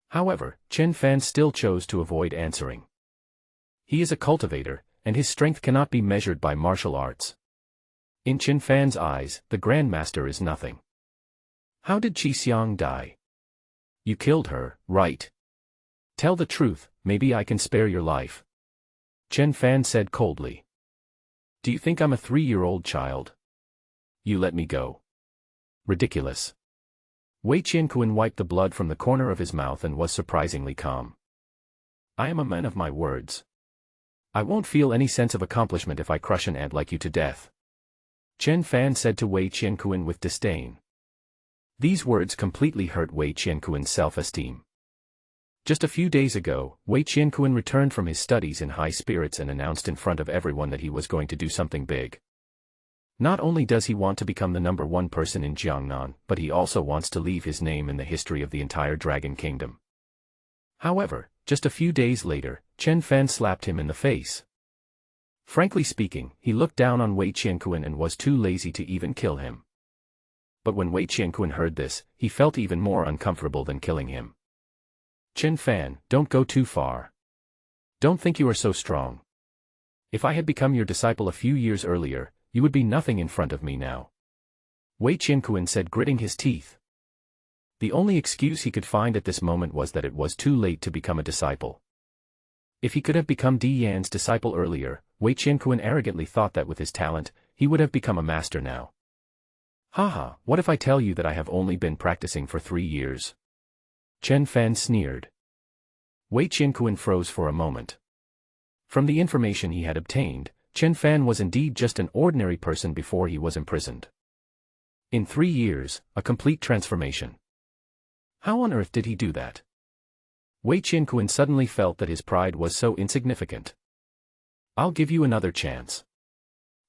S1: However, Chen Fan still chose to avoid answering. He is a cultivator, and his strength cannot be measured by martial arts. In Qin Fan's eyes, the Grandmaster is nothing. How did Qi Xiang die? You killed her, right? Tell the truth, maybe I can spare your life. Qin Fan said coldly. Do you think I'm a 3-year-old child? You let me go. Ridiculous. Wei Qianquan wiped the blood from the corner of his mouth and was surprisingly calm. I am a man of my words. I won't feel any sense of accomplishment if I crush an ant like you to death. Qin Fan said to Wei Qianquan with disdain. These words completely hurt Wei Qianquan's self-esteem. Just a few days ago, Wei Qianquan returned from his studies in high spirits and announced in front of everyone that he was going to do something big. Not only does he want to become the #1 person in Jiangnan, but he also wants to leave his name in the history of the entire Dragon Kingdom. However, just a few days later, Qin Fan slapped him in the face. Frankly speaking, he looked down on Wei Qianquan and was too lazy to even kill him. But when Wei Qianquan heard this, he felt even more uncomfortable than killing him. Qin Fan, don't go too far. Don't think you are so strong. If I had become your disciple a few years earlier, you would be nothing in front of me now. Wei Qianquan said, gritting his teeth. The only excuse he could find at this moment was that it was too late to become a disciple. If he could have become Di Yan's disciple earlier, Wei Qianquan arrogantly thought that with his talent, he would have become a master now. Haha, what if I tell you that I have only been practicing for 3 years? Qin Fan sneered. Wei Qianquan froze for a moment. From the information he had obtained, Qin Fan was indeed just an ordinary person before he was imprisoned. In 3 years, a complete transformation. How on earth did he do that? Wei Qianquan suddenly felt that his pride was so insignificant. I'll give you another chance.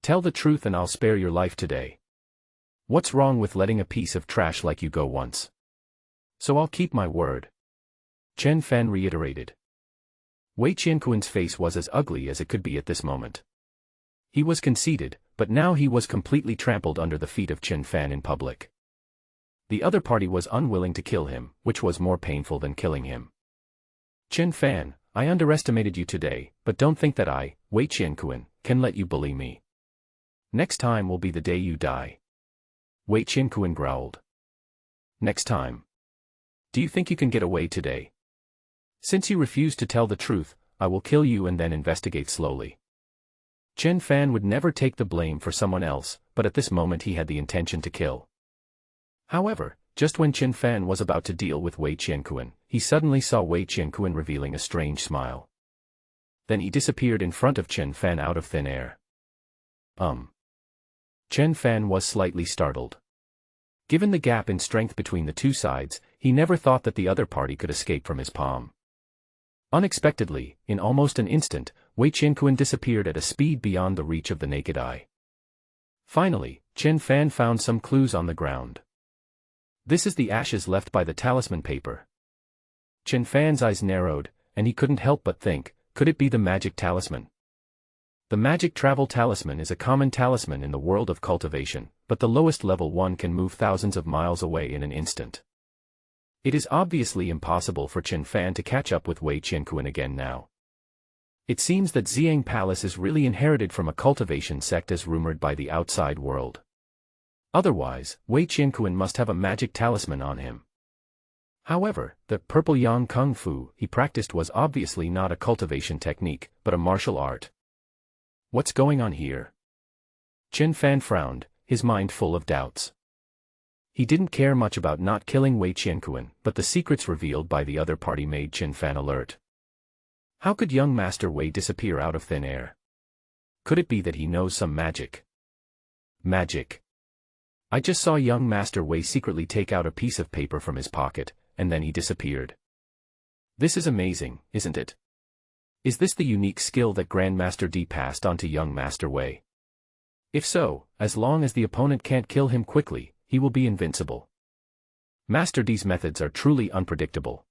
S1: Tell the truth and I'll spare your life today. What's wrong with letting a piece of trash like you go once? So I'll keep my word. Qin Fan reiterated. Wei Qianquan's face was as ugly as it could be at this moment. He was conceited, but now he was completely trampled under the feet of Qin Fan in public. The other party was unwilling to kill him, which was more painful than killing him. Qin Fan, I underestimated you today, but don't think that I, Wei Qianquan, can let you bully me. Next time will be the day you die. Wei Qianquan growled. Next time. Do you think you can get away today? Since you refuse to tell the truth, I will kill you and then investigate slowly. Qin Fan would never take the blame for someone else, but at this moment he had the intention to kill. However, just when Qin Fan was about to deal with Wei Qianquan, he suddenly saw Wei Qianquan revealing a strange smile. Then he disappeared in front of Qin Fan out of thin air. Qin Fan was slightly startled. Given the gap in strength between the two sides, he never thought that the other party could escape from his palm. Unexpectedly, in almost an instant, Wei Qianquan disappeared at a speed beyond the reach of the naked eye. Finally, Qin Fan found some clues on the ground. This is the ashes left by the talisman paper. Qin Fan's eyes narrowed, and he couldn't help but think, could it be the magic talisman? The magic travel talisman is a common talisman in the world of cultivation, but the lowest level one can move thousands of miles away in an instant. It is obviously impossible for Qin Fan to catch up with Wei Qianquan again now. It seems that Xiang Palace is really inherited from a cultivation sect as rumored by the outside world. Otherwise, Wei Qianquan must have a magic talisman on him. However, the purple yang kung fu he practiced was obviously not a cultivation technique, but a martial art. What's going on here? Qin Fan frowned, his mind full of doubts. He didn't care much about not killing Wei Qianquan, but the secrets revealed by the other party made Qin Fan alert. How could young Master Wei disappear out of thin air? Could it be that he knows some magic? Magic. I just saw young Master Wei secretly take out a piece of paper from his pocket, and then he disappeared. This is amazing, isn't it? Is this the unique skill that Grandmaster D passed on to young Master Wei? If so, as long as the opponent can't kill him quickly, he will be invincible. Master D's methods are truly unpredictable.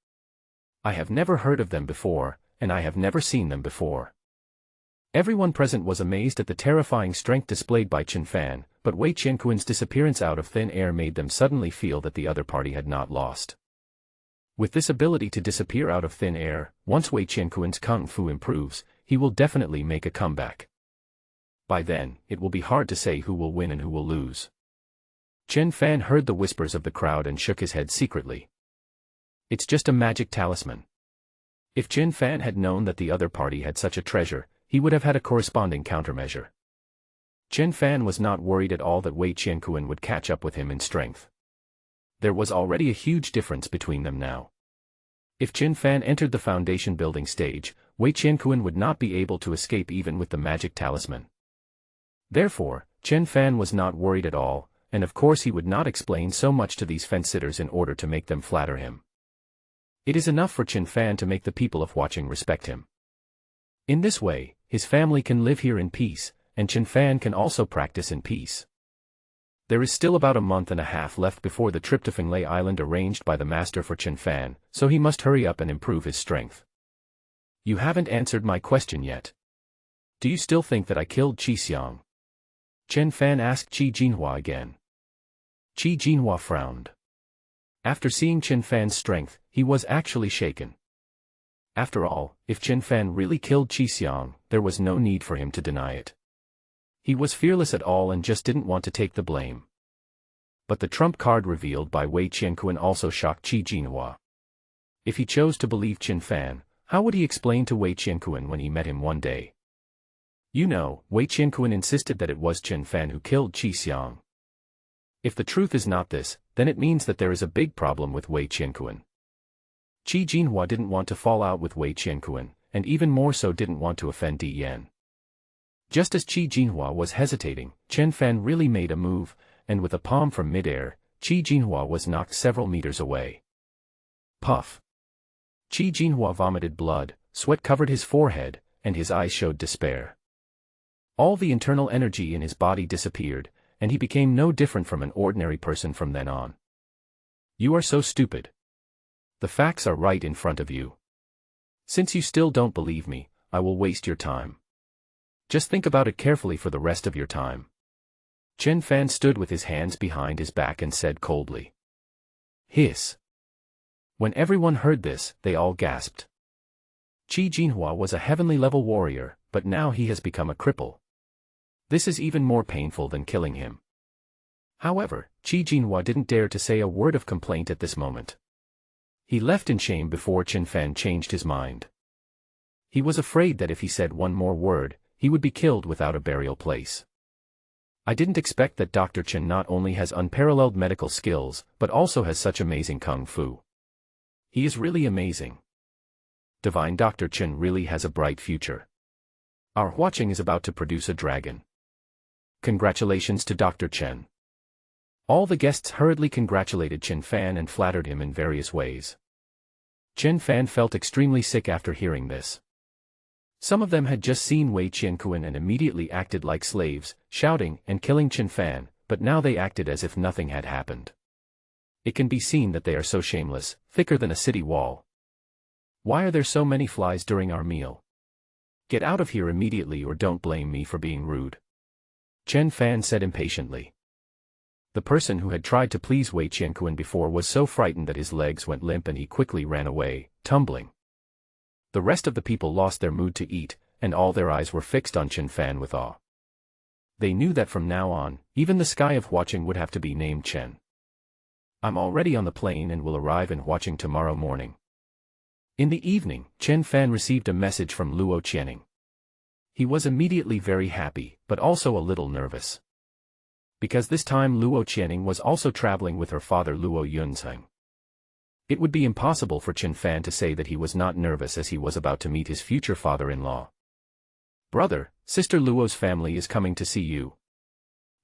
S1: I have never heard of them before, and I have never seen them before. Everyone present was amazed at the terrifying strength displayed by Qin Fan, but Wei Qianquan's disappearance out of thin air made them suddenly feel that the other party had not lost. With this ability to disappear out of thin air, once Wei Qianquan's kung fu improves, he will definitely make a comeback. By then, it will be hard to say who will win and who will lose. Chen Fan heard the whispers of the crowd and shook his head secretly. It's just a magic talisman. If Chen Fan had known that the other party had such a treasure, he would have had a corresponding countermeasure. Chen Fan was not worried at all that Wei Qianquan would catch up with him in strength. There was already a huge difference between them now. If Chen Fan entered the foundation building stage, Wei Qianquan would not be able to escape even with the magic talisman. Therefore, Chen Fan was not worried at all, and of course he would not explain so much to these fence-sitters in order to make them flatter him. It is enough for Chen Fan to make the people of watching respect him. In this way, his family can live here in peace, and Chen Fan can also practice in peace. There is still about a month and a half left before the trip to Fenglei Island arranged by the master for Chen Fan, so he must hurry up and improve his strength. You haven't answered my question yet. Do you still think that I killed Qi Xiang? Chen Fan asked Qi Jinhua again. Qi Jinhua frowned. After seeing Chen Fan's strength, he was actually shaken. After all, if Chen Fan really killed Qi Xiang, there was no need for him to deny it. He was fearless at all and just didn't want to take the blame. But the trump card revealed by Wei Qianquan also shocked Qi Jinhua. If he chose to believe Chen Fan, how would he explain to Wei Qianquan when he met him one day? You know, Wei Qianquan insisted that it was Chen Fan who killed Qi Xiang. If the truth is not this, then it means that there is a big problem with Wei Qianquan. Qi Jinhua didn't want to fall out with Wei Qianquan, and even more so didn't want to offend Di Yan. Just as Qi Jinhua was hesitating, Chen Fan really made a move, and with a palm from midair, Qi Jinhua was knocked several meters away. Puff! Qi Jinhua vomited blood, sweat covered his forehead, and his eyes showed despair. All the internal energy in his body disappeared, and he became no different from an ordinary person from then on. You are so stupid. The facts are right in front of you. Since you still don't believe me, I will waste your time. Just think about it carefully for the rest of your time. Chen Fan stood with his hands behind his back and said coldly. Hiss. When everyone heard this, they all gasped. Qi Jinhua was a heavenly level warrior, but now he has become a cripple. This is even more painful than killing him. However, Qi Jinhua didn't dare to say a word of complaint at this moment. He left in shame before Chen Fan changed his mind. He was afraid that if he said one more word, he would be killed without a burial place. I didn't expect that Dr. Chen not only has unparalleled medical skills, but also has such amazing kung fu. He is really amazing. Divine Dr. Chen really has a bright future. Our watching is about to produce a dragon. Congratulations to Dr. Chen. All the guests hurriedly congratulated Chen Fan and flattered him in various ways. Chen Fan felt extremely sick after hearing this. Some of them had just seen Wei Qianquan and immediately acted like slaves, shouting and killing Chen Fan, but now they acted as if nothing had happened. It can be seen that they are so shameless, thicker than a city wall. Why are there so many flies during our meal? Get out of here immediately or don't blame me for being rude. Chen Fan said impatiently. The person who had tried to please Wei Qianquan before was so frightened that his legs went limp and he quickly ran away, tumbling. The rest of the people lost their mood to eat, and all their eyes were fixed on Chen Fan with awe. They knew that from now on, even the sky of watching would have to be named Chen. I'm already on the plane and will arrive in watching tomorrow morning. In the evening, Chen Fan received a message from Luo Channing. He was immediately very happy, but also a little nervous. Because this time Luo Channing was also traveling with her father Luo Yunzheng. It would be impossible for Chen Fan to say that he was not nervous as he was about to meet his future father-in-law. Brother, Sister Luo's family is coming to see you.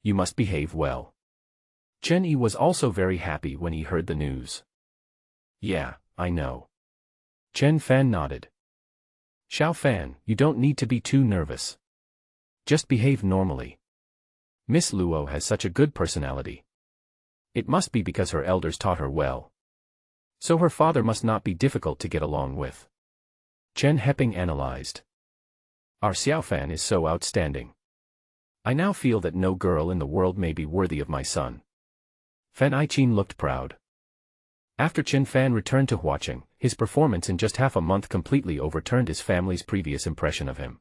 S1: You must behave well. Chen Yi was also very happy when he heard the news. Yeah, I know. Chen Fan nodded. Xiao Fan, you don't need to be too nervous. Just behave normally. Miss Luo has such a good personality. It must be because her elders taught her well. So her father must not be difficult to get along with. Chen Heping analyzed. Our Xiao Fan is so outstanding. I now feel that no girl in the world may be worthy of my son. Fan Aiqin looked proud. After Chen Fan returned to Huaqing, his performance in just half a month completely overturned his family's previous impression of him.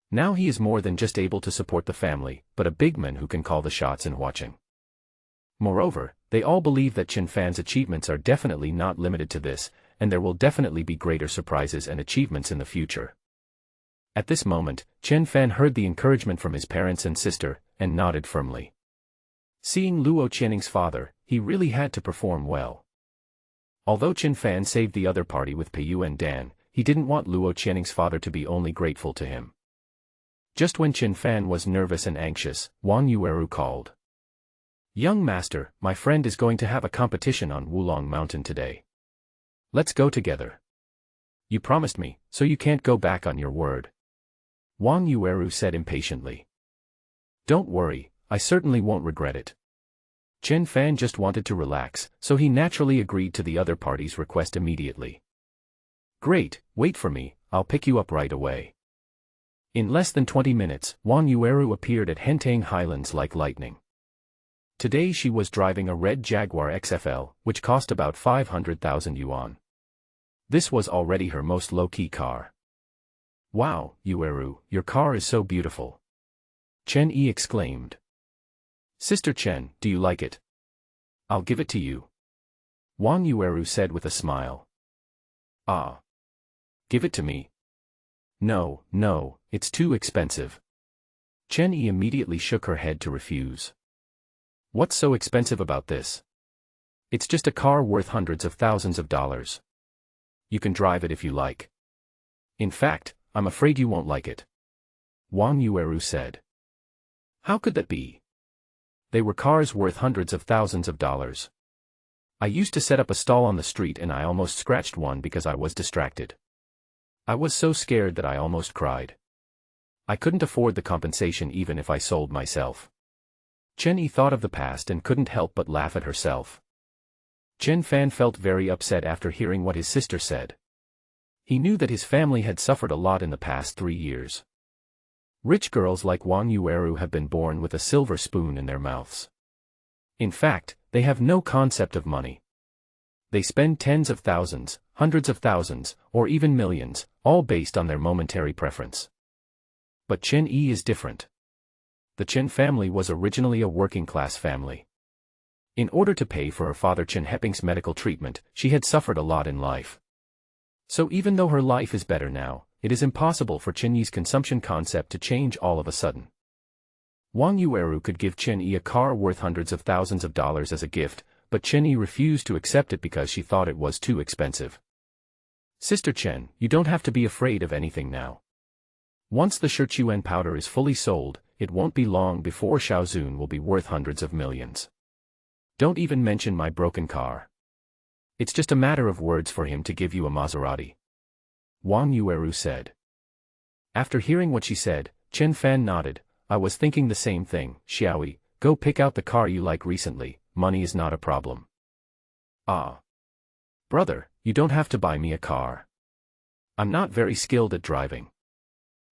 S1: Now he is more than just able to support the family, but a big man who can call the shots in watching. Moreover, they all believe that Chen Fan's achievements are definitely not limited to this, and there will definitely be greater surprises and achievements in the future. At this moment, Chen Fan heard the encouragement from his parents and sister, and nodded firmly. Seeing Luo Channing's father, he really had to perform well. Although Chen Fan saved the other party with Peiyu and Dan, he didn't want Luo Channing's father to be only grateful to him. Just when Chen Fan was nervous and anxious, Wang Yueru called. "Young master, my friend is going to have a competition on Wulong Mountain today. Let's go together. You promised me, so you can't go back on your word." Wang Yueru said impatiently. "Don't worry, I certainly won't regret it." Chen Fan just wanted to relax, so he naturally agreed to the other party's request immediately. "Great, wait for me, I'll pick you up right away." In less than 20 minutes, Wang Yueru appeared at Hentang Highlands like lightning. Today she was driving a red Jaguar XFL, which cost about 500,000 yuan. This was already her most low-key car. "Wow, Yueru, your car is so beautiful," Chen Yi exclaimed. "Sister Chen, do you like it? I'll give it to you," Wang Yueru said with a smile. "Ah. Give it to me." No, it's too expensive." Chen Yi immediately shook her head to refuse. "What's so expensive about this? It's just a car worth hundreds of thousands of dollars. You can drive it if you like. In fact, I'm afraid you won't like it," Wang Yueru said. "How could that be? They were cars worth hundreds of thousands of dollars. I used to set up a stall on the street and I almost scratched one because I was distracted. I was so scared that I almost cried. I couldn't afford the compensation even if I sold myself." Chen Yi thought of the past and couldn't help but laugh at herself. Chen Fan felt very upset after hearing what his sister said. He knew that his family had suffered a lot in the past 3 years. Rich girls like Wang Yueru have been born with a silver spoon in their mouths. In fact, they have no concept of money. They spend tens of thousands, hundreds of thousands, or even millions, all based on their momentary preference. But Chen Yi is different. The Chen family was originally a working-class family. In order to pay for her father Chen Heping's medical treatment, she had suffered a lot in life. So even though her life is better now, it is impossible for Chen Yi's consumption concept to change all of a sudden. Wang Yueru could give Chen Yi a car worth hundreds of thousands of dollars as a gift, but Chen Yi refused to accept it because she thought it was too expensive. "Sister Chen, you don't have to be afraid of anything now. Once the Shichuan powder is fully sold, it won't be long before Shaozun will be worth hundreds of millions. Don't even mention my broken car. It's just a matter of words for him to give you a Maserati," Wang Yueru said. After hearing what she said, Chen Fan nodded. "I was thinking the same thing, Xiaoyi, go pick out the car you like recently, money is not a problem." "Ah. Brother, you don't have to buy me a car. I'm not very skilled at driving."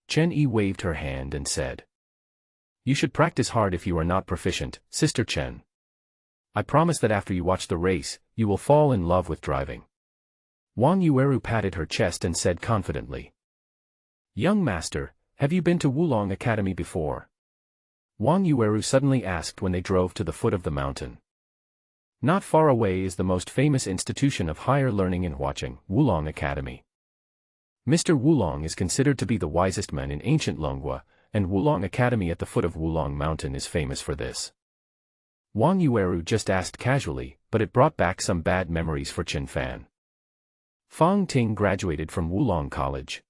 S1: Chen Yi waved her hand and said. "You should practice hard if you are not proficient, Sister Chen. I promise that after you watch the race, you will fall in love with driving." Wang Yueru patted her chest and said confidently. "Young master, have you been to Wulong Academy before?" Wang Yueru suddenly asked when they drove to the foot of the mountain. Not far away is the most famous institution of higher learning in Huacheng, Wulong Academy. Mr. Wulong is considered to be the wisest man in ancient Longhua, and Wulong Academy at the foot of Wulong Mountain is famous for this. Wang Yueru just asked casually, but it brought back some bad memories for Chen Fan. Fang Ting graduated from Wulong College.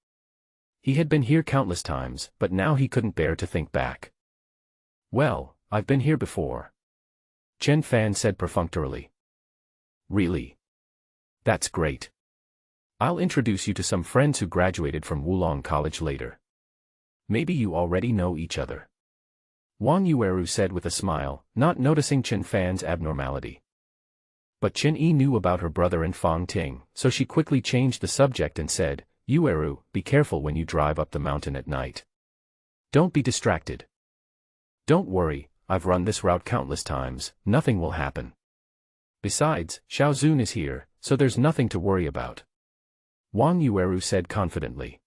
S1: He had been here countless times, but now he couldn't bear to think back. "Well, I've been here before," Chen Fan said perfunctorily. "Really? That's great. I'll introduce you to some friends who graduated from Wulong College later. Maybe you already know each other," Wang Yueru said with a smile, not noticing Chen Fan's abnormality. But Chen Yi knew about her brother and Fang Ting, so she quickly changed the subject and said, "Yueru, be careful when you drive up the mountain at night. Don't be distracted." "Don't worry, I've run this route countless times, nothing will happen. Besides, Shaozun is here, so there's nothing to worry about," Wang Yueru said confidently.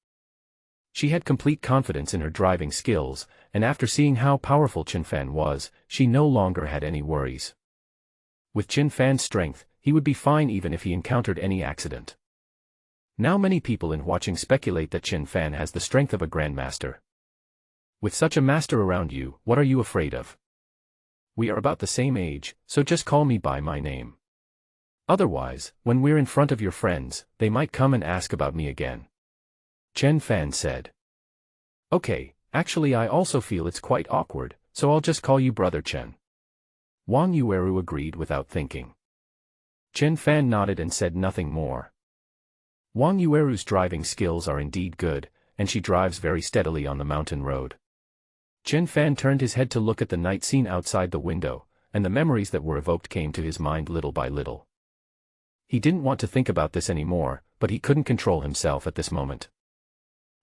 S1: She had complete confidence in her driving skills, and after seeing how powerful Chen Fan was, she no longer had any worries. With Chen Fan's strength, he would be fine even if he encountered any accident. Now many people in watching speculate that Chen Fan has the strength of a grandmaster. With such a master around you, what are you afraid of? We are about the same age, so just call me by my name. Otherwise, when we're in front of your friends, they might come and ask about me again. Chen Fan said. Okay, actually I also feel it's quite awkward, so I'll just call you Brother Chen. Wang Yueru agreed without thinking. Chen Fan nodded and said nothing more. Wang Yueru's driving skills are indeed good, and she drives very steadily on the mountain road. Chen Fan turned his head to look at the night scene outside the window, and the memories that were evoked came to his mind little by little. He didn't want to think about this anymore, but he couldn't control himself at this moment.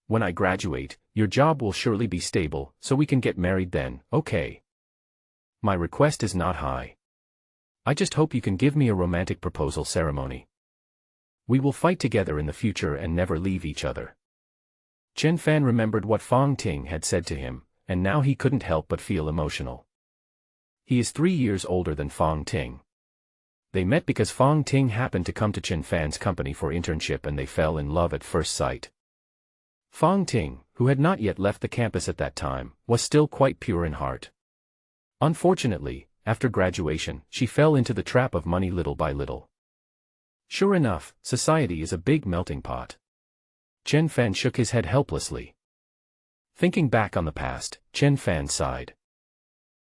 S1: When I graduate, your job will surely be stable, so we can get married then, okay? My request is not high. I just hope you can give me a romantic proposal ceremony. We will fight together in the future and never leave each other. Chen Fan remembered what Fang Ting had said to him, and now he couldn't help but feel emotional. He is 3 years older than Fang Ting. They met because Fang Ting happened to come to Chen Fan's company for internship and they fell in love at first sight. Fang Ting, who had not yet left the campus at that time, was still quite pure in heart. Unfortunately, after graduation, she fell into the trap of money little by little. Sure enough, society is a big melting pot. Chen Fan shook his head helplessly. Thinking back on the past, Chen Fan sighed.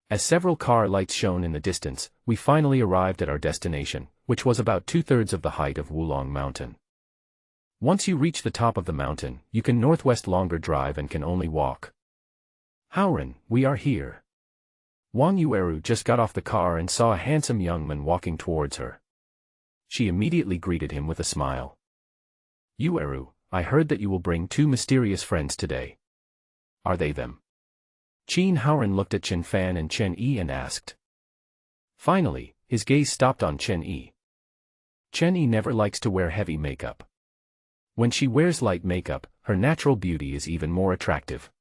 S1: As several car lights shone in the distance, we finally arrived at our destination, which was about 2/3 of the height of Wulong Mountain. Once you reach the top of the mountain, you can northwest longer drive and can only walk. Howren, we are here. Wang Yueru just got off the car and saw a handsome young man walking towards her. She immediately greeted him with a smile. Yueru, I heard that you will bring 2 mysterious friends today. Are they them? Qin Howren looked at Chen Fan and Chen Yi and asked. Finally, his gaze stopped on Chen Yi. Chen Yi never likes to wear heavy makeup. When she wears light makeup, her natural beauty is even more attractive.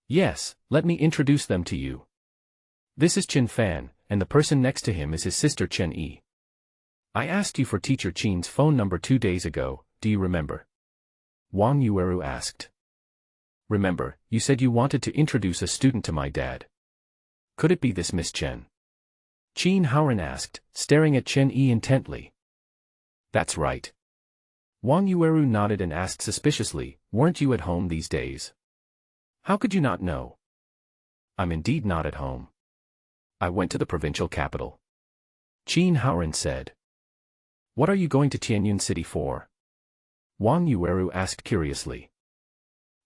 S1: Yes, let me introduce them to you. This is Chen Fan, and the person next to him is his sister Chen Yi. I asked you for teacher Qin's phone number 2 days ago, do you remember? Wang Yueru asked. Remember, you said you wanted to introduce a student to my dad. Could it be this Miss Chen? Qin Howren asked, staring at Chen Yi intently. That's right. Wang Yueru nodded and asked suspiciously, weren't you at home these days? How could you not know? I'm indeed not at home. I went to the provincial capital. Qin Howren said. What are you going to Tianyun City for? Wang Yueru asked curiously.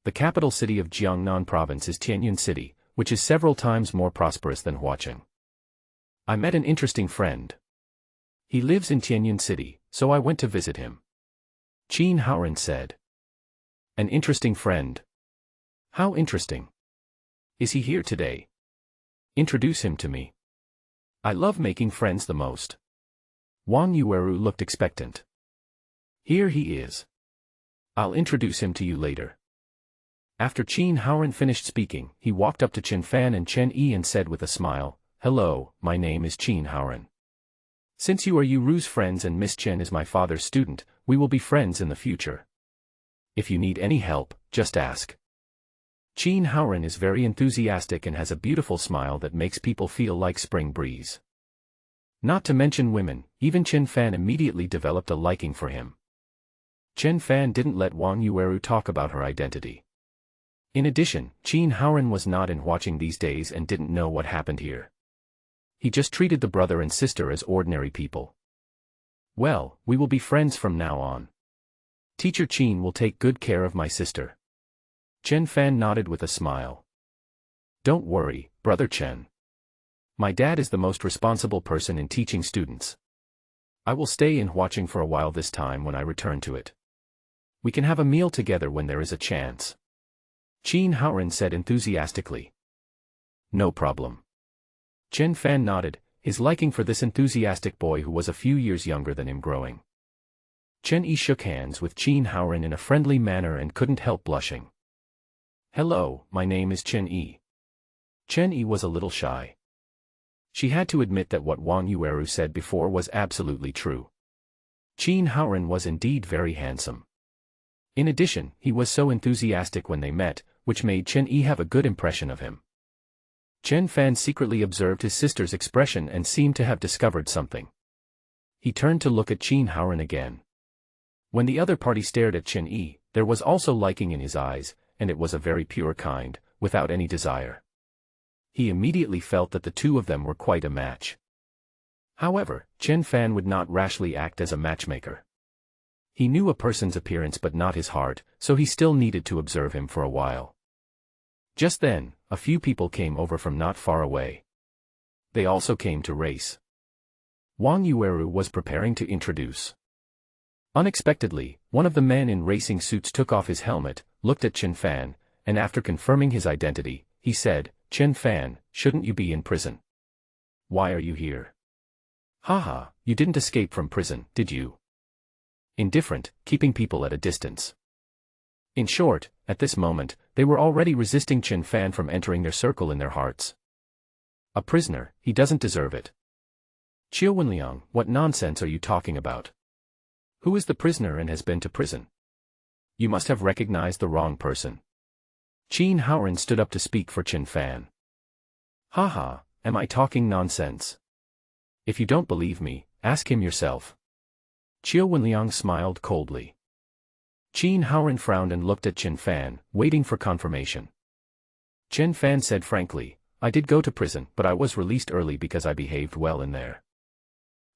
S1: The capital city of Jiangnan province is Tianyun City, which is several times more prosperous than Huacheng. I met an interesting friend. He lives in Tianyun City, so I went to visit him. Qin Howren said. An interesting friend. How interesting. Is he here today? Introduce him to me. I love making friends the most. Wang Yueru looked expectant. Here he is. I'll introduce him to you later. After Qin Howren finished speaking, he walked up to Chen Fan and Chen Yi and said with a smile, Hello, my name is Qin Howren. Since you are Yuru's friends and Miss Chen is my father's student, we will be friends in the future. If you need any help, just ask. Qin Howren is very enthusiastic and has a beautiful smile that makes people feel like spring breeze. Not to mention women, even Chen Fan immediately developed a liking for him. Chen Fan didn't let Wang Yueru talk about her identity. In addition, Qin Howren was not in Huacheng these days and didn't know what happened here. He just treated the brother and sister as ordinary people. Well, we will be friends from now on. Teacher Qin will take good care of my sister. Chen Fan nodded with a smile. Don't worry, Brother Chen. My dad is the most responsible person in teaching students. I will stay in Huacheng for a while this time when I return to it. We can have a meal together when there is a chance. Qin Howren said enthusiastically. No problem. Chen Fan nodded, his liking for this enthusiastic boy who was a few years younger than him growing. Chen Yi shook hands with Qin Howren in a friendly manner and couldn't help blushing. Hello, my name is Chen Yi. Chen Yi was a little shy. She had to admit that what Wang Yueru said before was absolutely true. Qin Haoren was indeed very handsome. In addition, he was so enthusiastic when they met, which made Chen Yi have a good impression of him. Chen Fan secretly observed his sister's expression and seemed to have discovered something. He turned to look at Qin Haoren again. When the other party stared at Chen Yi, there was also liking in his eyes, and it was a very pure kind, without any desire. He immediately felt that the two of them were quite a match. However, Chen Fan would not rashly act as a matchmaker. He knew a person's appearance but not his heart, so he still needed to observe him for a while. Just then, a few people came over from not far away. They also came to race. Wang Yueru was preparing to introduce. Unexpectedly, one of the men in racing suits took off his helmet, looked at Chen Fan, and after confirming his identity, he said, "Chen Fan, shouldn't you be in prison? Why are you here? Haha, you didn't escape from prison, did you? Indifferent, keeping people at a distance." In short, at this moment, they were already resisting Chen Fan from entering their circle in their hearts. A prisoner, he doesn't deserve it. Qiu Wenliang, what nonsense are you talking about? Who is the prisoner and has been to prison? You must have recognized the wrong person. Qin Haoren stood up to speak for Chen Fan. Haha, am I talking nonsense? If you don't believe me, ask him yourself. Qiu Wenliang smiled coldly. Qin Haoren frowned and looked at Chen Fan, waiting for confirmation. Chen Fan said frankly, I did go to prison, but I was released early because I behaved well in there.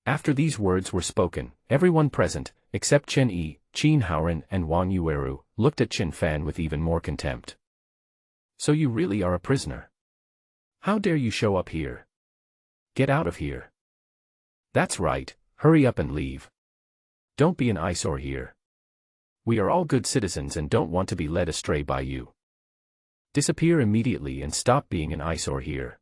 S1: After these words were spoken, everyone present, except Chen Yi, Qin Haoren and Wang Yueru, looked at Chen Fan with even more contempt. So you really are a prisoner? How dare you show up here? Get out of here. That's right, hurry up and leave. Don't be an eyesore here. We are all good citizens and don't want to be led astray by you. Disappear immediately and stop being an eyesore here.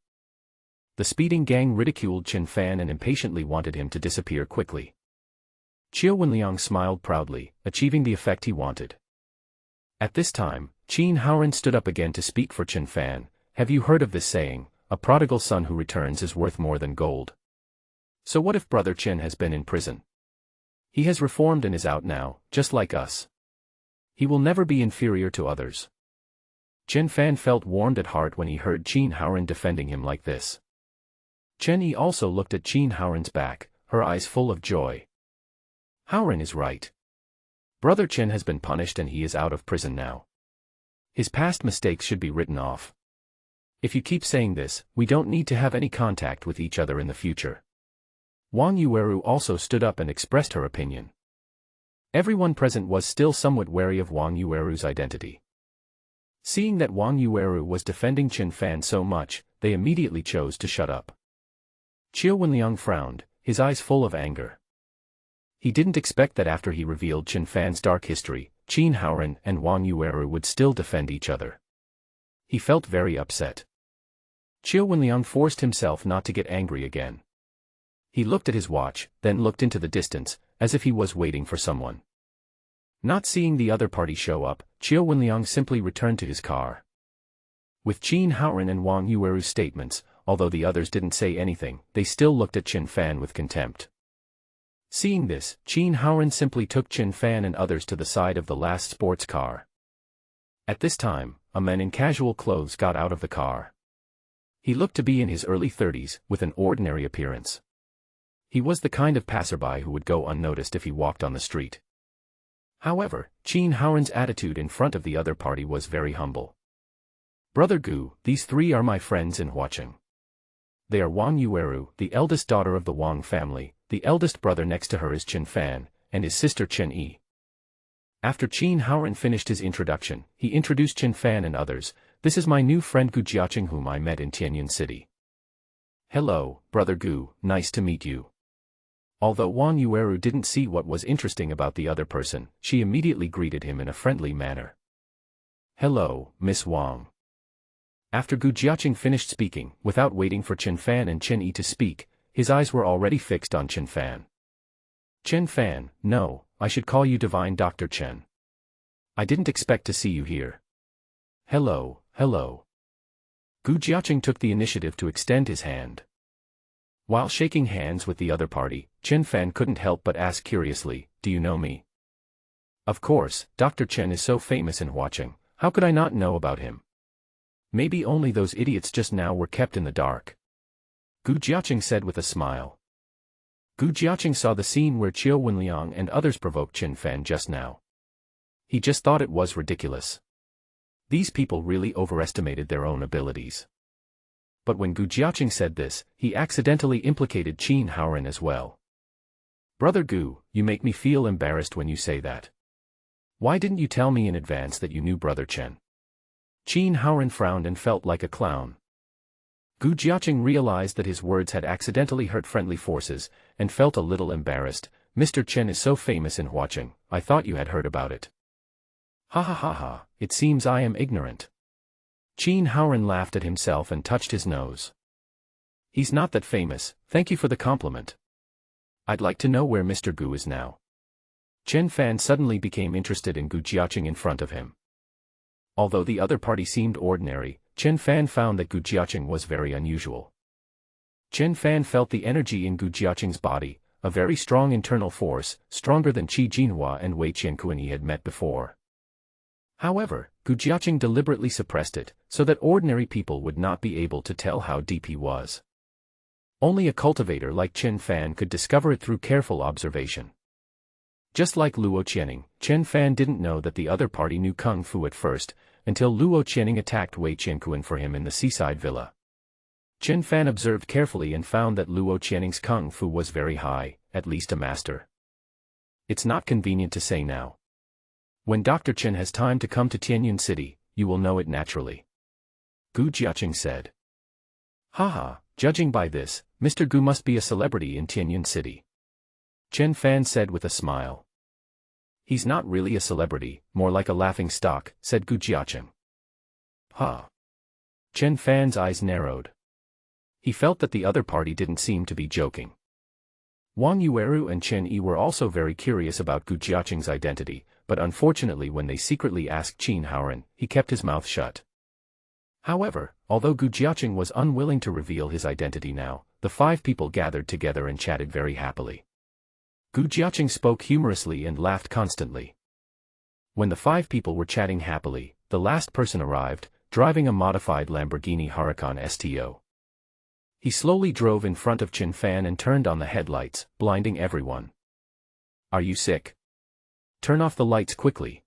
S1: The speeding gang ridiculed Chen Fan and impatiently wanted him to disappear quickly. Qiu Wenliang smiled proudly, achieving the effect he wanted. At this time, Qin Haoren stood up again to speak for Chen Fan. Have you heard of this saying, a prodigal son who returns is worth more than gold? So what if brother Chen has been in prison? He has reformed and is out now, just like us. He will never be inferior to others. Chen Fan felt warmed at heart when he heard Qin Haoren defending him like this. Chen Yi also looked at Qin Haoren's back, her eyes full of joy. Haoren is right. Brother Chen has been punished and he is out of prison now. His past mistakes should be written off. If you keep saying this, we don't need to have any contact with each other in the future. Wang Yueru also stood up and expressed her opinion. Everyone present was still somewhat wary of Wang Yueru's identity. Seeing that Wang Yueru was defending Chen Fan so much, they immediately chose to shut up. Qiu Wenliang frowned, his eyes full of anger. He didn't expect that after he revealed Chen Fan's dark history, Qin Haoren and Wang Yueru would still defend each other. He felt very upset. Qiu Wenliang forced himself not to get angry again. He looked at his watch, then looked into the distance, as if he was waiting for someone. Not seeing the other party show up, Qiu Wenliang simply returned to his car. With Qin Haoren and Wang Yueru's statements, although the others didn't say anything, they still looked at Chen Fan with contempt. Seeing this, Qin Haoren simply took Chen Fan and others to the side of the last sports car. At this time, a man in casual clothes got out of the car. He looked to be in his early 30s, with an ordinary appearance. He was the kind of passerby who would go unnoticed if he walked on the street. However, Qin Haoren's attitude in front of the other party was very humble. Brother Gu, these three are my friends in Huacheng. They are Wang Yueru, the eldest daughter of the Wang family, the eldest brother next to her is Chen Fan, and his sister Chen Yi. After Qin Haoren finished his introduction, he introduced Chen Fan and others. This is my new friend Gu Jiaqing whom I met in Tianyuan City. Hello, Brother Gu, nice to meet you. Although Wang Yueru didn't see what was interesting about the other person, she immediately greeted him in a friendly manner. Hello, Miss Wang. After Gu Jiaqing finished speaking, without waiting for Chen Fan and Chen Yi to speak, his eyes were already fixed on Chen Fan. Chen Fan, no, I should call you Divine Dr. Chen. I didn't expect to see you here. Hello, hello. Gu Jiaqing took the initiative to extend his hand. While shaking hands with the other party, Chen Fan couldn't help but ask curiously, "Do you know me?" "Of course, Dr. Chen is so famous in Huaqing, how could I not know about him? Maybe only those idiots just now were kept in the dark," Gu Jiaqing said with a smile. Gu Jiaqing saw the scene where Qiu Wenliang and others provoked Chen Fan just now. He just thought it was ridiculous. These people really overestimated their own abilities. But when Gu Jiaqing said this, he accidentally implicated Qin Haoren as well. "Brother Gu, you make me feel embarrassed when you say that. Why didn't you tell me in advance that you knew Brother Chen?" Qin Haoren frowned and felt like a clown. Gu Jiaqing realized that his words had accidentally hurt friendly forces, and felt a little embarrassed. "Mr. Chen is so famous in Huaqing, I thought you had heard about it." "Ha ha ha ha, it seems I am ignorant." Qin Haoren laughed at himself and touched his nose. "He's not that famous, thank you for the compliment. I'd like to know where Mr. Gu is now." Chen Fan suddenly became interested in Gu Jiaqing in front of him. Although the other party seemed ordinary, Chen Fan found that Gu Jiaqing was very unusual. Chen Fan felt the energy in Gu Jiaqing's body, a very strong internal force, stronger than Qi Jinhua and Wei Qiankuan he had met before. However, Gu Jiaqing deliberately suppressed it, so that ordinary people would not be able to tell how deep he was. Only a cultivator like Chen Fan could discover it through careful observation. Just like Luo Channing, Chen Fan didn't know that the other party knew Kung Fu at first, until Luo Channing attacked Wei Qiankuan for him in the seaside villa. Chen Fan observed carefully and found that Luo Channing's Kung Fu was very high, at least a master. It's not convenient to say now. When Dr. Chen has time to come to Tianyun City, you will know it naturally, Gu Jiaqing said. Haha, judging by this, Mr. Gu must be a celebrity in Tianyun City, Chen Fan said with a smile. He's not really a celebrity, more like a laughing stock, said Gu Jiaqing. Ha! Chen Fan's eyes narrowed. He felt that the other party didn't seem to be joking. Wang Yueru and Chen Yi were also very curious about Gu Jiaqing's identity, but unfortunately when they secretly asked Qin Haoren, he kept his mouth shut. However, although Gu Jiaqing was unwilling to reveal his identity now, the 5 people gathered together and chatted very happily. Gu Jiaqing spoke humorously and laughed constantly. When the 5 people were chatting happily, the last person arrived, driving a modified Lamborghini Huracan STO. He slowly drove in front of Chen Fan and turned on the headlights, blinding everyone. Are you sick? Turn off the lights quickly,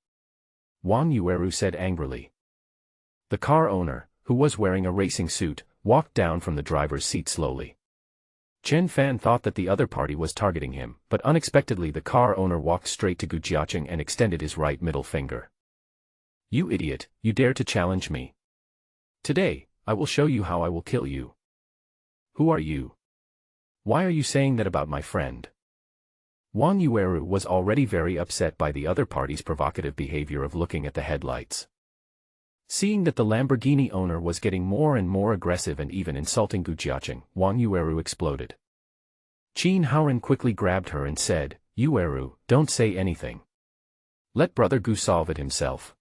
S1: Wang Yueru said angrily. The car owner, who was wearing a racing suit, walked down from the driver's seat slowly. Chen Fan thought that the other party was targeting him, but unexpectedly the car owner walked straight to Gu Jiaqing and extended his right middle finger. You idiot, you dare to challenge me? Today, I will show you how I will kill you. Who are you? Why are you saying that about my friend? Wang Yueru was already very upset by the other party's provocative behavior of looking at the headlights. Seeing that the Lamborghini owner was getting more and more aggressive and even insulting Gu Jiaqing, Wang Yueru exploded. Qin Haoren quickly grabbed her and said, Yueru, don't say anything. Let Brother Gu solve it himself.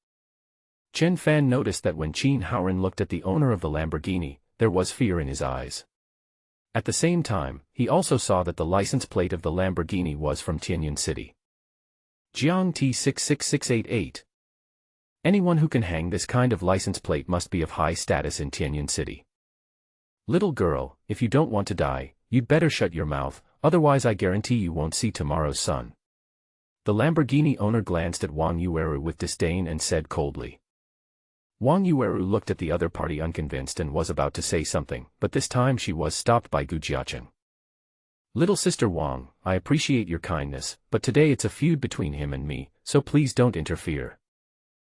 S1: Chen Fan noticed that when Qin Haoren looked at the owner of the Lamborghini, there was fear in his eyes. At the same time, he also saw that the license plate of the Lamborghini was from Tianyun City. Jiang T66688. Anyone who can hang this kind of license plate must be of high status in Tianyun City. Little girl, if you don't want to die, you'd better shut your mouth, otherwise I guarantee you won't see tomorrow's sun. The Lamborghini owner glanced at Wang Yueru with disdain and said coldly. Wang Yueru looked at the other party unconvinced and was about to say something, but this time she was stopped by Gu Jiaqing. Little sister Wang, I appreciate your kindness, but today it's a feud between him and me, so please don't interfere,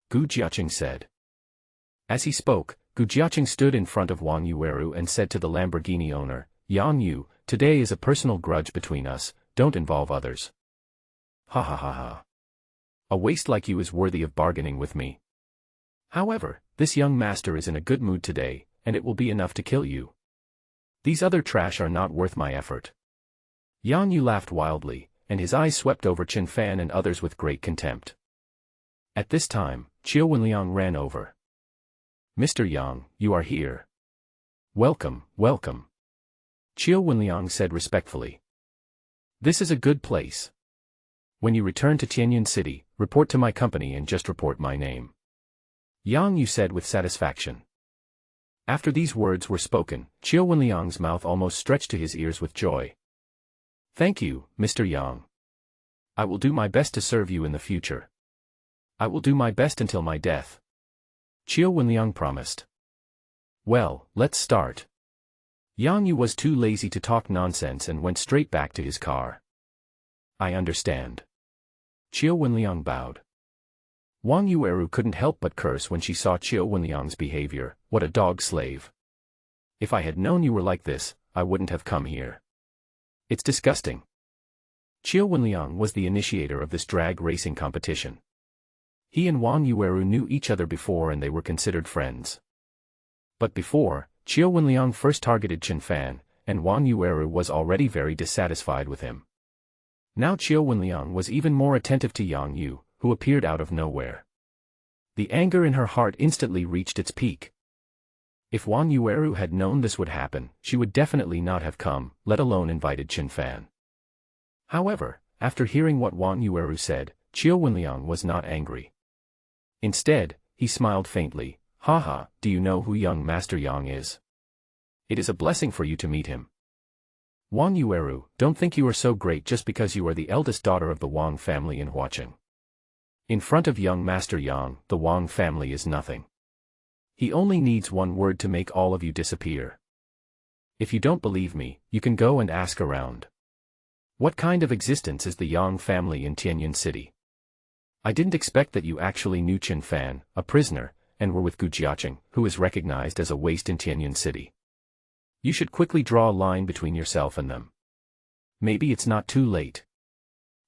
S1: Gu Jiaqing said. As he spoke, Gu Jiaqing stood in front of Wang Yueru and said to the Lamborghini owner, Yang Yu, today is a personal grudge between us, don't involve others. Ha ha ha ha. A waste like you is worthy of bargaining with me. However, this young master is in a good mood today, and it will be enough to kill you. These other trash are not worth my effort. Yang Yu laughed wildly, and his eyes swept over Chen Fan and others with great contempt. At this time, Qiu Wenliang ran over. Mr. Yang, you are here. Welcome, welcome. Chiu Wenliang said respectfully. This is a good place. When you return to Tianyuan City, report to my company and just report my name. Yang Yu said with satisfaction. After these words were spoken, Chiu Wenliang's mouth almost stretched to his ears with joy. Thank you, Mr. Yang. I will do my best to serve you in the future. I will do my best until my death. Chiu Wenliang promised. Well, let's start. Yang Yu was too lazy to talk nonsense and went straight back to his car. I understand. Chiu Wenliang bowed. Wang Yueru couldn't help but curse when she saw Chiu Wenliang's behavior. What a dog slave. If I had known you were like this, I wouldn't have come here. It's disgusting. Chiu Wenliang was the initiator of this drag racing competition. He and Wang Yueru knew each other before and they were considered friends. But before, Chiu Wenliang first targeted Chen Fan, and Wang Yueru was already very dissatisfied with him. Now Chiu Wenliang was even more attentive to Yang Yu, who appeared out of nowhere. The anger in her heart instantly reached its peak. If Wang Yueru had known this would happen, she would definitely not have come, let alone invited Chen Fan. However, after hearing what Wang Yueru said, Chiu Wenliang was not angry. Instead, he smiled faintly. Haha, do you know who young Master Yang is? It is a blessing for you to meet him. Wang Yueru, don't think you are so great just because you are the eldest daughter of the Wang family in Huaqing. In front of young Master Yang, the Wang family is nothing. He only needs one word to make all of you disappear. If you don't believe me, you can go and ask around. What kind of existence is the Yang family in Tianyuan City? I didn't expect that you actually knew Chen Fan, a prisoner, and were with Gu Jiaqing, who is recognized as a waste in Tianyuan City. You should quickly draw a line between yourself and them. Maybe it's not too late.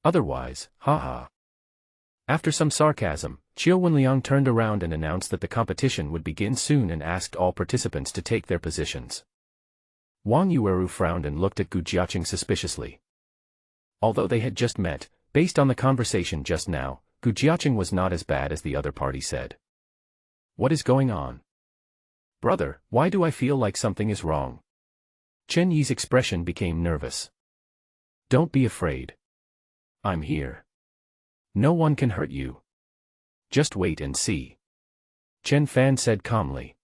S1: Otherwise, haha. After some sarcasm, Chiu Wenliang turned around and announced that the competition would begin soon and asked all participants to take their positions. Wang Yueru frowned and looked at Gu Jiaqing suspiciously. Although they had just met, based on the conversation just now, Gu Jiaqing was not as bad as the other party said. What is going on? Brother, why do I feel like something is wrong? Chen Yi's expression became nervous. Don't be afraid. I'm here. No one can hurt you. Just wait and see. Chen Fan said calmly.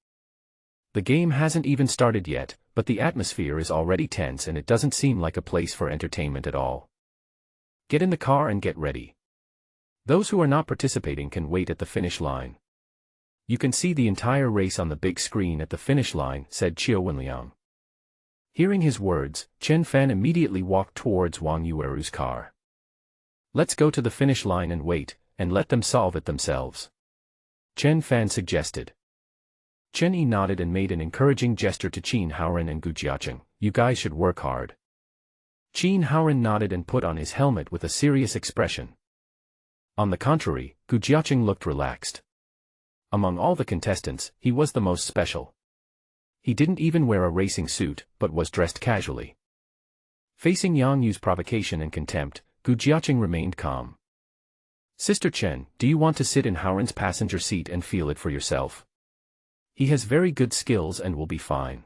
S1: The game hasn't even started yet, but the atmosphere is already tense and it doesn't seem like a place for entertainment at all. Get in the car and get ready. Those who are not participating can wait at the finish line. You can see the entire race on the big screen at the finish line, said Chiu Wenliang. Hearing his words, Chen Fan immediately walked towards Wang Yueru's car. Let's go to the finish line and wait, and let them solve it themselves. Chen Fan suggested. Chen Yi nodded and made an encouraging gesture to Qin Haoren and Gu Jiaqing. You guys should work hard. Qin Haoren nodded and put on his helmet with a serious expression. On the contrary, Gu Jiaqing looked relaxed. Among all the contestants, he was the most special. He didn't even wear a racing suit, but was dressed casually. Facing Yang Yu's provocation and contempt, Gu Jiaqing remained calm. Sister Chen, do you want to sit in Haoren's passenger seat and feel it for yourself? He has very good skills and will be fine.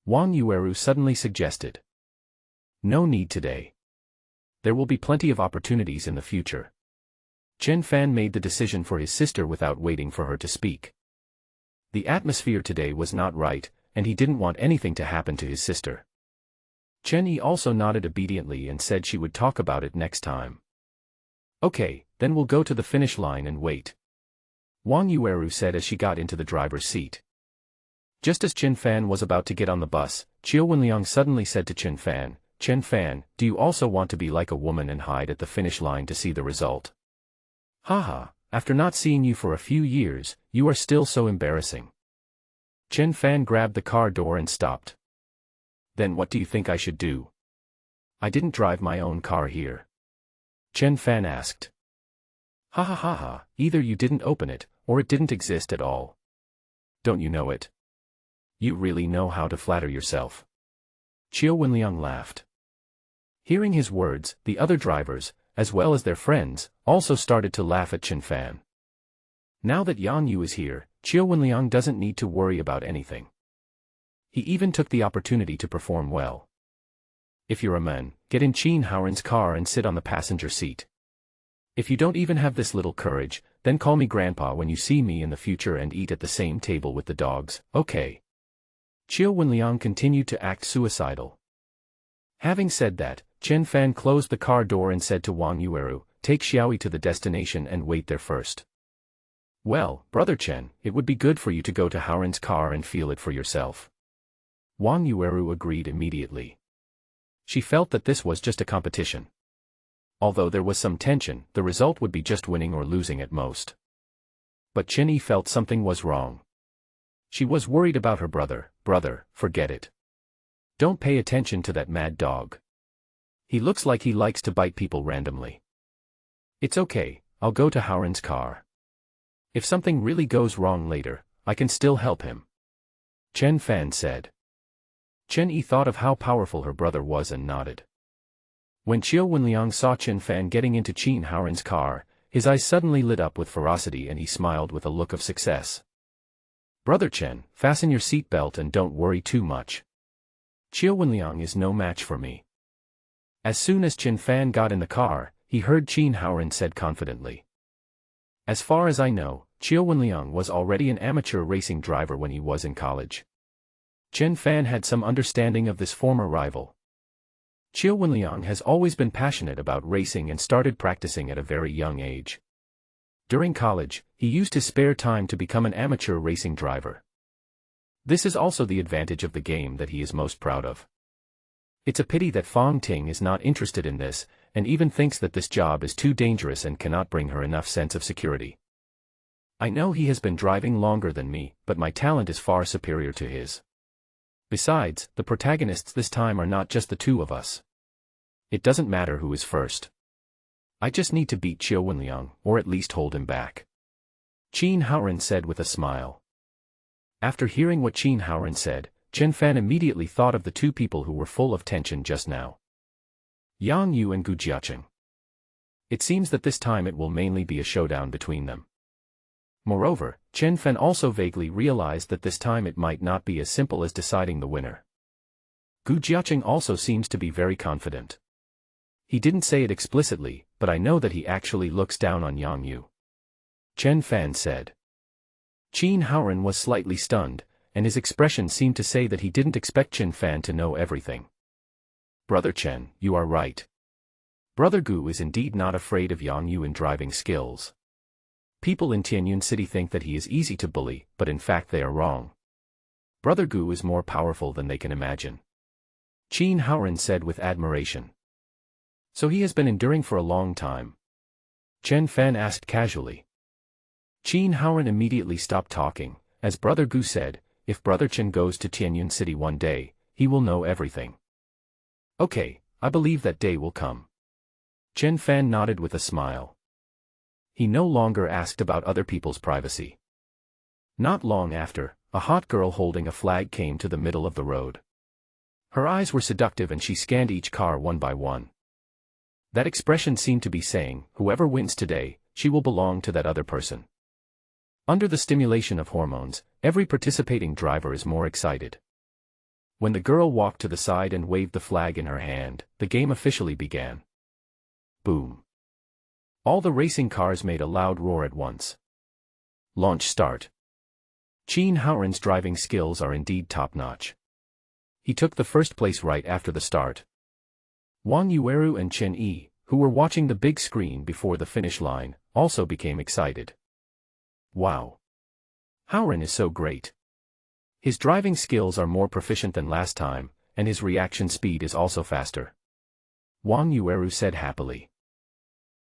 S1: Wang Yueru suddenly suggested. No need today. There will be plenty of opportunities in the future. Chen Fan made the decision for his sister without waiting for her to speak. The atmosphere today was not right, and he didn't want anything to happen to his sister. Chen Yi also nodded obediently and said she would talk about it next time. Okay, then we'll go to the finish line and wait. Wang Yueru said as she got into the driver's seat. Just as Chen Fan was about to get on the bus, Chiu Wenliang suddenly said to Chen Fan, do you also want to be like a woman and hide at the finish line to see the result? Haha, after not seeing you for a few years, you are still so embarrassing. Chen Fan grabbed the car door and stopped. Then what do you think I should do? I didn't drive my own car here. Chen Fan asked. Ha ha ha ha, either you didn't open it, or it didn't exist at all. Don't you know it? You really know how to flatter yourself. Chiu Wenliang laughed. Hearing his words, the other drivers, as well as their friends, also started to laugh at Chen Fan. Now that Yang Yu is here, Qiu Wenliang doesn't need to worry about anything. He even took the opportunity to perform well. If you're a man, get in Qin Haoren's car and sit on the passenger seat. If you don't even have this little courage, then call me grandpa when you see me in the future and eat at the same table with the dogs, okay? Qiu Wenliang continued to act suicidal. Having said that, Chen Fan closed the car door and said to Wang Yueru, take Xiaoyi to the destination and wait there first. Well, Brother Chen, it would be good for you to go to Haoren's car and feel it for yourself. Wang Yueru agreed immediately. She felt that this was just a competition. Although there was some tension, the result would be just winning or losing at most. But Chen Yi felt something was wrong. She was worried about her brother. Brother, forget it. Don't pay attention to that mad dog. He looks like he likes to bite people randomly. It's okay, I'll go to Haoren's car. If something really goes wrong later, I can still help him. Chen Fan said. Chen Yi thought of how powerful her brother was and nodded. When Qiu Wenliang saw Chen Fan getting into Qin Haoren's car, his eyes suddenly lit up with ferocity and he smiled with a look of success. Brother Chen, fasten your seatbelt and don't worry too much. Qiu Wenliang is no match for me. As soon as Chen Fan got in the car, he heard Qin Haoren said confidently. As far as I know, Qiu Wenliang was already an amateur racing driver when he was in college. Chen Fan had some understanding of this former rival. Qiu Wenliang has always been passionate about racing and started practicing at a very young age. During college, he used his spare time to become an amateur racing driver. This is also the advantage of the game that he is most proud of. It's a pity that Fang Ting is not interested in this, and even thinks that this job is too dangerous and cannot bring her enough sense of security. I know he has been driving longer than me, but my talent is far superior to his. Besides, the protagonists this time are not just the two of us. It doesn't matter who is first. I just need to beat Qiu Wenliang, or at least hold him back. Qin Haoren said with a smile. After hearing what Qin Haoren said, Chen Fan immediately thought of the two people who were full of tension just now. Yang Yu and Gu Jiaqing. It seems that this time it will mainly be a showdown between them. Moreover, Chen Fan also vaguely realized that this time it might not be as simple as deciding the winner. Gu Jiaqing also seems to be very confident. He didn't say it explicitly, but I know that he actually looks down on Yang Yu. Chen Fan said. Qin Haoren was slightly stunned, and his expression seemed to say that he didn't expect Chen Fan to know everything. Brother Chen, you are right. Brother Gu is indeed not afraid of Yang Yu in driving skills. People in Tianyun City think that he is easy to bully, but in fact they are wrong. Brother Gu is more powerful than they can imagine. Qin Haoren said with admiration. So he has been enduring for a long time? Chen Fan asked casually. Qin Haoren immediately stopped talking, as Brother Gu said, if Brother Chen goes to Tianyun City one day, he will know everything. Okay, I believe that day will come. Chen Fan nodded with a smile. He no longer asked about other people's privacy. Not long after, a hot girl holding a flag came to the middle of the road. Her eyes were seductive and she scanned each car one by one. That expression seemed to be saying, whoever wins today, she will belong to that other person. Under the stimulation of hormones, every participating driver is more excited. When the girl walked to the side and waved the flag in her hand, the game officially began. Boom. All the racing cars made a loud roar at once. Launch start. Qin Haoren's driving skills are indeed top-notch. He took the first place right after the start. Wang Yueru and Chen Yi, who were watching the big screen before the finish line, also became excited. Wow. Haoren is so great. His driving skills are more proficient than last time, and his reaction speed is also faster. Wang Yueru said happily.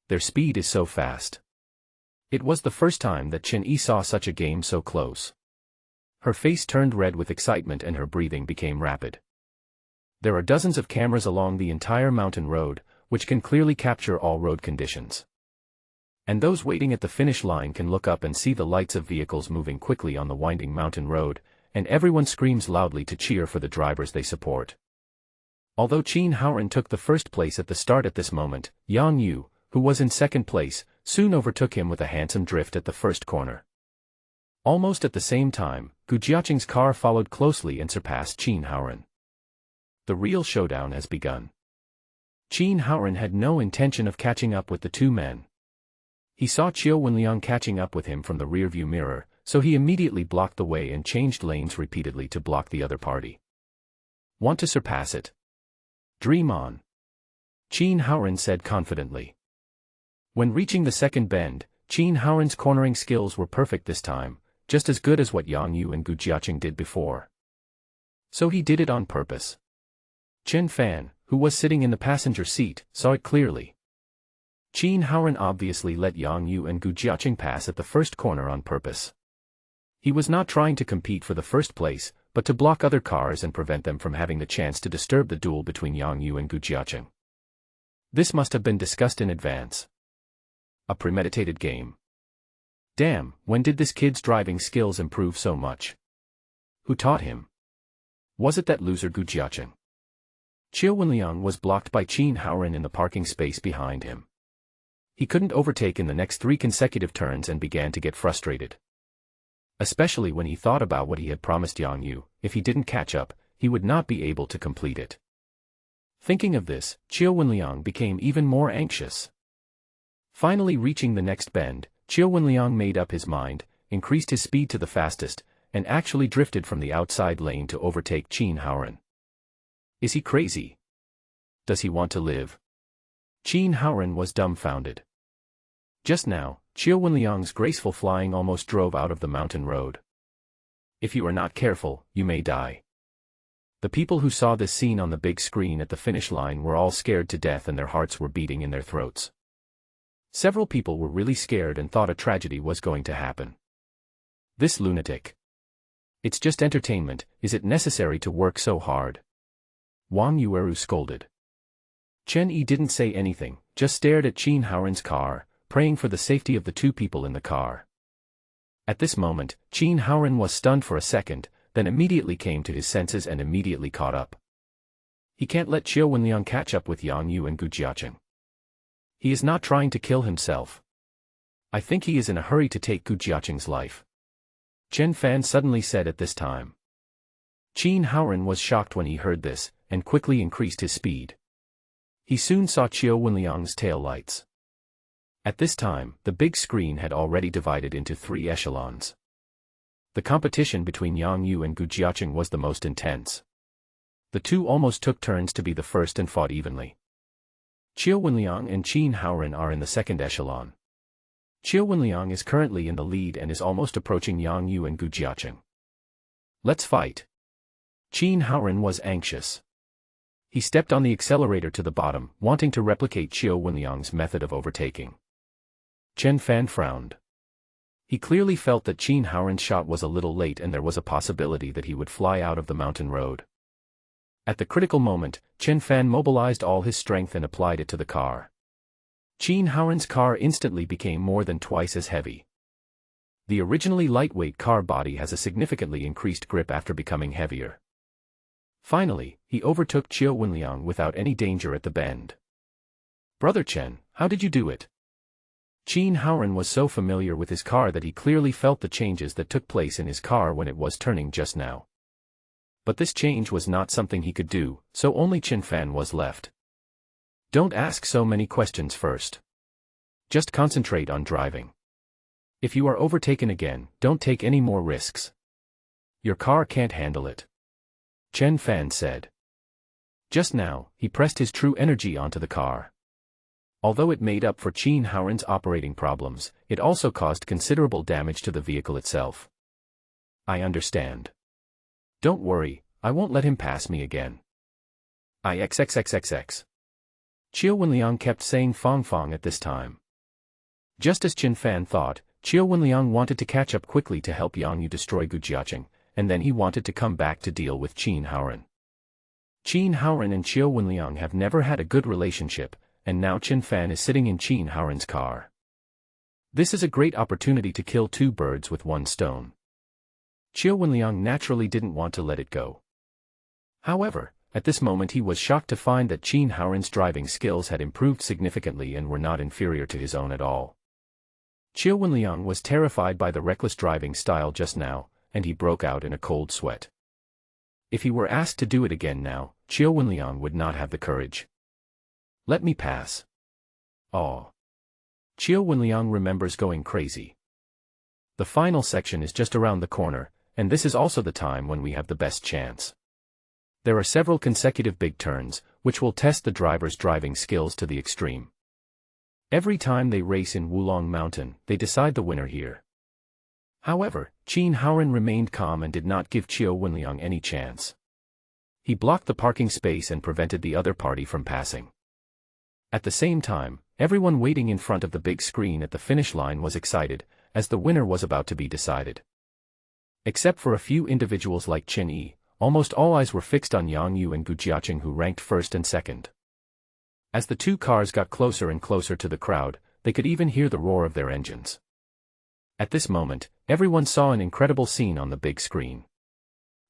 S1: Their speed is so fast. It was the first time that Chen Yi saw such a game so close. Her face turned red with excitement and her breathing became rapid. There are dozens of cameras along the entire mountain road, which can clearly capture all road conditions. And those waiting at the finish line can look up and see the lights of vehicles moving quickly on the winding mountain road, and everyone screams loudly to cheer for the drivers they support. Although Qin Haoren took the first place at the start at this moment, Yang Yu, who was in second place, soon overtook him with a handsome drift at the first corner. Almost at the same time, Gu Jiaqing's car followed closely and surpassed Qin Haoren. The real showdown has begun. Qin Haoren had no intention of catching up with the two men. He saw Qiu Wenliang catching up with him from the rearview mirror, so he immediately blocked the way and changed lanes repeatedly to block the other party. Want to surpass it? Dream on. Qin Haoren said confidently. When reaching the second bend, Qin Haoren's cornering skills were perfect this time, just as good as what Yang Yu and Gu Jiaqing did before. So he did it on purpose. Chen Fan, who was sitting in the passenger seat, saw it clearly. Qin Haoren obviously let Yang Yu and Gu Jiaqing pass at the first corner on purpose. He was not trying to compete for the first place, but to block other cars and prevent them from having the chance to disturb the duel between Yang Yu and Gu Jiaqing. This must have been discussed in advance. A premeditated game. Damn, when did this kid's driving skills improve so much? Who taught him? Was it that loser Gu Jiaqing? Qiu Wenliang was blocked by Qin Haoren in the parking space behind him. He couldn't overtake in the next 3 consecutive turns and began to get frustrated. Especially when he thought about what he had promised Yang Yu. If he didn't catch up, he would not be able to complete it. Thinking of this, Qiu Wenliang became even more anxious. Finally reaching the next bend, Qiu Wenliang made up his mind, increased his speed to the fastest, and actually drifted from the outside lane to overtake Qin Haoren. Is he crazy? Does he want to live? Qin Haoren was dumbfounded. Just now, Qiu Wenliang's graceful flying almost drove out of the mountain road. If you are not careful, you may die. The people who saw this scene on the big screen at the finish line were all scared to death and their hearts were beating in their throats. Several people were really scared and thought a tragedy was going to happen. This lunatic. It's just entertainment, is it necessary to work so hard? Wang Yueru scolded. Chen Yi didn't say anything, just stared at Qin Haoren's car, praying for the safety of the two people in the car. At this moment, Qin Haoren was stunned for a second, then immediately came to his senses and immediately caught up. He can't let Qiu Wenliang catch up with Yang Yu and Gu Jiaqing. He is not trying to kill himself. I think he is in a hurry to take Gu Jiaqing's life. Chen Fan suddenly said at this time. Qin Haoren was shocked when he heard this, and quickly increased his speed. He soon saw Qiu Wenliang's tail lights. At this time, the big screen had already divided into 3 echelons. The competition between Yang Yu and Gu Jiaqing was the most intense. The two almost took turns to be the first and fought evenly. Qiu Wenliang and Qin Haoren are in the second echelon. Qiu Wenliang is currently in the lead and is almost approaching Yang Yu and Gu Jiaqing. Let's fight. Qin Haoren was anxious. He stepped on the accelerator to the bottom, wanting to replicate Qiu Wenliang's method of overtaking. Chen Fan frowned. He clearly felt that Qin Haoren's shot was a little late and there was a possibility that he would fly out of the mountain road. At the critical moment, Chen Fan mobilized all his strength and applied it to the car. Qin Haoren's car instantly became more than twice as heavy. The originally lightweight car body has a significantly increased grip after becoming heavier. Finally, he overtook Qiu Wenliang without any danger at the bend. Brother Chen, how did you do it? Qin Haoren was so familiar with his car that he clearly felt the changes that took place in his car when it was turning just now. But this change was not something he could do, so only Chen Fan was left. Don't ask so many questions first. Just concentrate on driving. If you are overtaken again, don't take any more risks. Your car can't handle it. Chen Fan said. Just now, he pressed his true energy onto the car. Although it made up for Qin Haoren's operating problems, it also caused considerable damage to the vehicle itself. I understand. Don't worry, I won't let him pass me again. XXXXX. Qiu Wenliang kept saying Fong Fong at this time. Just as Chen Fan thought, Qiu Wenliang wanted to catch up quickly to help Yang Yu destroy Gu Jiaqing, and then he wanted to come back to deal with Qin Haoren. Qin Haoren and Qiu Wenliang have never had a good relationship, and now Chen Fan is sitting in Qin Haoren's car. This is a great opportunity to kill 2 birds with 1 stone. Qiu Wenliang naturally didn't want to let it go. However, at this moment he was shocked to find that Qin Haoren's driving skills had improved significantly and were not inferior to his own at all. Chiu Wenliang was terrified by the reckless driving style just now, and he broke out in a cold sweat. If he were asked to do it again now, Chiu Wenliang would not have the courage. Let me pass. Oh. Chiu Wenliang remembers going crazy. The final section is just around the corner, and this is also the time when we have the best chance. There are several consecutive big turns, which will test the driver's driving skills to the extreme. Every time they race in Wulong Mountain, they decide the winner here. However, Qin Haoren remained calm and did not give Chiu Wenliang any chance. He blocked the parking space and prevented the other party from passing. At the same time, everyone waiting in front of the big screen at the finish line was excited, as the winner was about to be decided. Except for a few individuals like Chen Yi, almost all eyes were fixed on Yang Yu and Gu Jiaqing, who ranked first and second. As the two cars got closer and closer to the crowd, they could even hear the roar of their engines. At this moment, everyone saw an incredible scene on the big screen.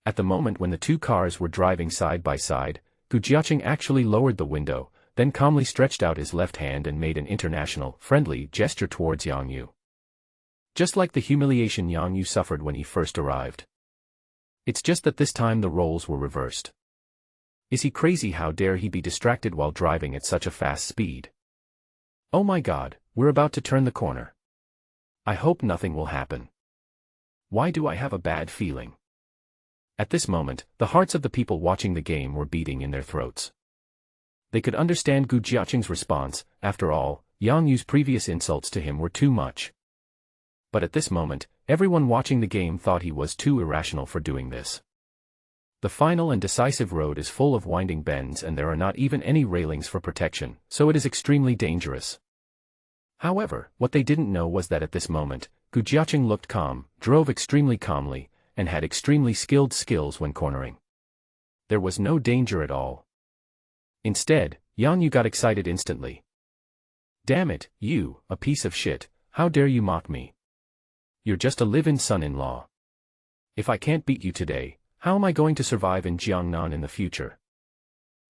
S1: At the moment when the two cars were driving side by side, Gu Jiaqing actually lowered the window, then calmly stretched out his left hand and made an international, friendly gesture towards Yang Yu. Just like the humiliation Yang Yu suffered when he first arrived. It's just that this time the roles were reversed. Is he crazy? How dare he be distracted while driving at such a fast speed? Oh my God, we're about to turn the corner. I hope nothing will happen. Why do I have a bad feeling? At this moment, the hearts of the people watching the game were beating in their throats. They could understand Gu Jiaqing's response. After all, Yang Yu's previous insults to him were too much. But at this moment, everyone watching the game thought he was too irrational for doing this. The final and decisive road is full of winding bends and there are not even any railings for protection, so it is extremely dangerous. However, what they didn't know was that at this moment, Gu Jiaqing looked calm, drove extremely calmly, and had extremely skilled skills when cornering. There was no danger at all. Instead, Yang Yu got excited instantly. Damn it, you, a piece of shit, how dare you mock me? You're just a live-in son-in-law. If I can't beat you today, how am I going to survive in Jiangnan in the future?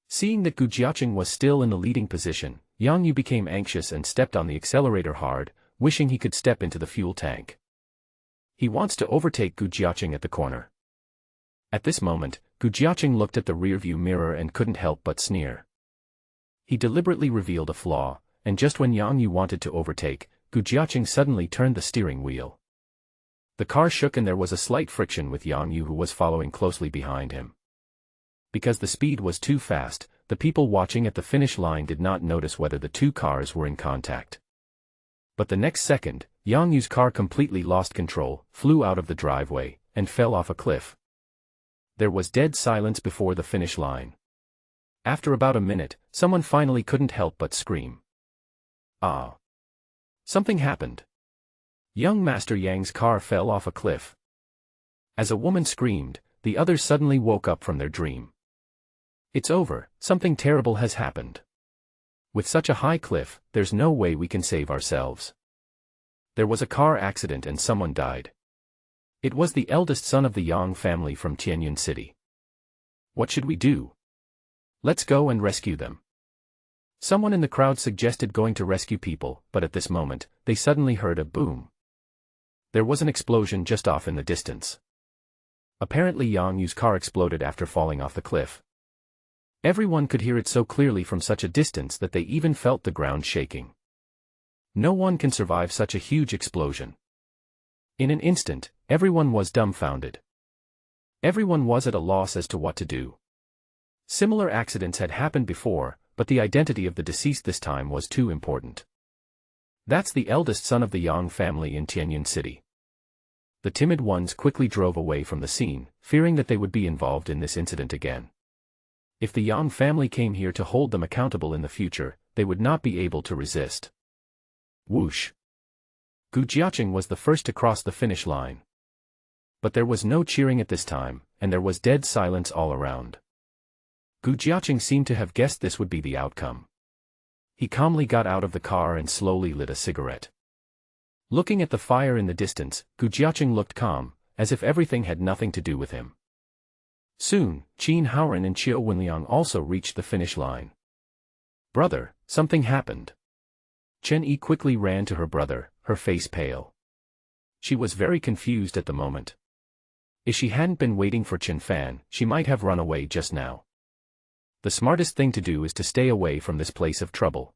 S1: Seeing that Gu Jiaqing was still in the leading position, Yang Yu became anxious and stepped on the accelerator hard, wishing he could step into the fuel tank. He wants to overtake Gu Jiaqing at the corner. At this moment, Gu Jiaqing looked at the rearview mirror and couldn't help but sneer. He deliberately revealed a flaw, and just when Yang Yu wanted to overtake, Gu Jiaqing suddenly turned the steering wheel. The car shook and there was a slight friction with Yang Yu, who was following closely behind him. Because the speed was too fast, the people watching at the finish line did not notice whether the two cars were in contact. But the next second, Yang Yu's car completely lost control, flew out of the driveway, and fell off a cliff. There was dead silence before the finish line. After about a minute, someone finally couldn't help but scream. Ah! Something happened. Young Master Yang's car fell off a cliff. As a woman screamed, the others suddenly woke up from their dream. It's over, something terrible has happened. With such a high cliff, there's no way we can save ourselves. There was a car accident and someone died. It was the eldest son of the Yang family from Tianyuan City. What should we do? Let's go and rescue them. Someone in the crowd suggested going to rescue people, but at this moment, they suddenly heard a boom. There was an explosion just off in the distance. Apparently Yang Yu's car exploded after falling off the cliff. Everyone could hear it so clearly from such a distance that they even felt the ground shaking. No one can survive such a huge explosion. In an instant, everyone was dumbfounded. Everyone was at a loss as to what to do. Similar accidents had happened before, but the identity of the deceased this time was too important. That's the eldest son of the Yang family in Tianyuan City. The timid ones quickly drove away from the scene, fearing that they would be involved in this incident again. If the Yang family came here to hold them accountable in the future, they would not be able to resist. Whoosh! Gu Jiaqing was the first to cross the finish line. But there was no cheering at this time, and there was dead silence all around. Gu Jiaqing seemed to have guessed this would be the outcome. He calmly got out of the car and slowly lit a cigarette. Looking at the fire in the distance, Gu Jiaqing looked calm, as if everything had nothing to do with him. Soon, Qin Haoren and Chiu Wenliang also reached the finish line. Brother, something happened. Chen Yi quickly ran to her brother, her face pale. She was very confused at the moment. If she hadn't been waiting for Chen Fan, she might have run away just now. The smartest thing to do is to stay away from this place of trouble.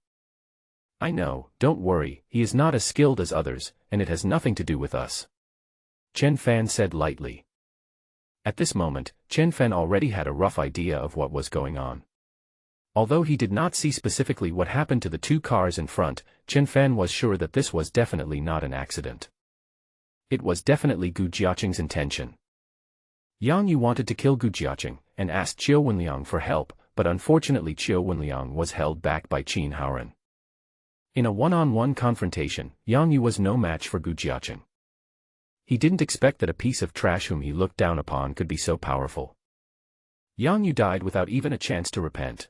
S1: I know, don't worry, he is not as skilled as others, and it has nothing to do with us. Chen Fan said lightly. At this moment, Chen Fan already had a rough idea of what was going on. Although he did not see specifically what happened to the two cars in front, Chen Fan was sure that this was definitely not an accident. It was definitely Gu Jiaqing's intention. Yang Yu wanted to kill Gu Jiaqing, and asked Qiu Wenliang for help, but unfortunately Qiu Wenliang was held back by Qin Haoren. In a one-on-one confrontation, Yang Yu was no match for Gu Jiaqing. He didn't expect that a piece of trash whom he looked down upon could be so powerful. Yang Yu died without even a chance to repent.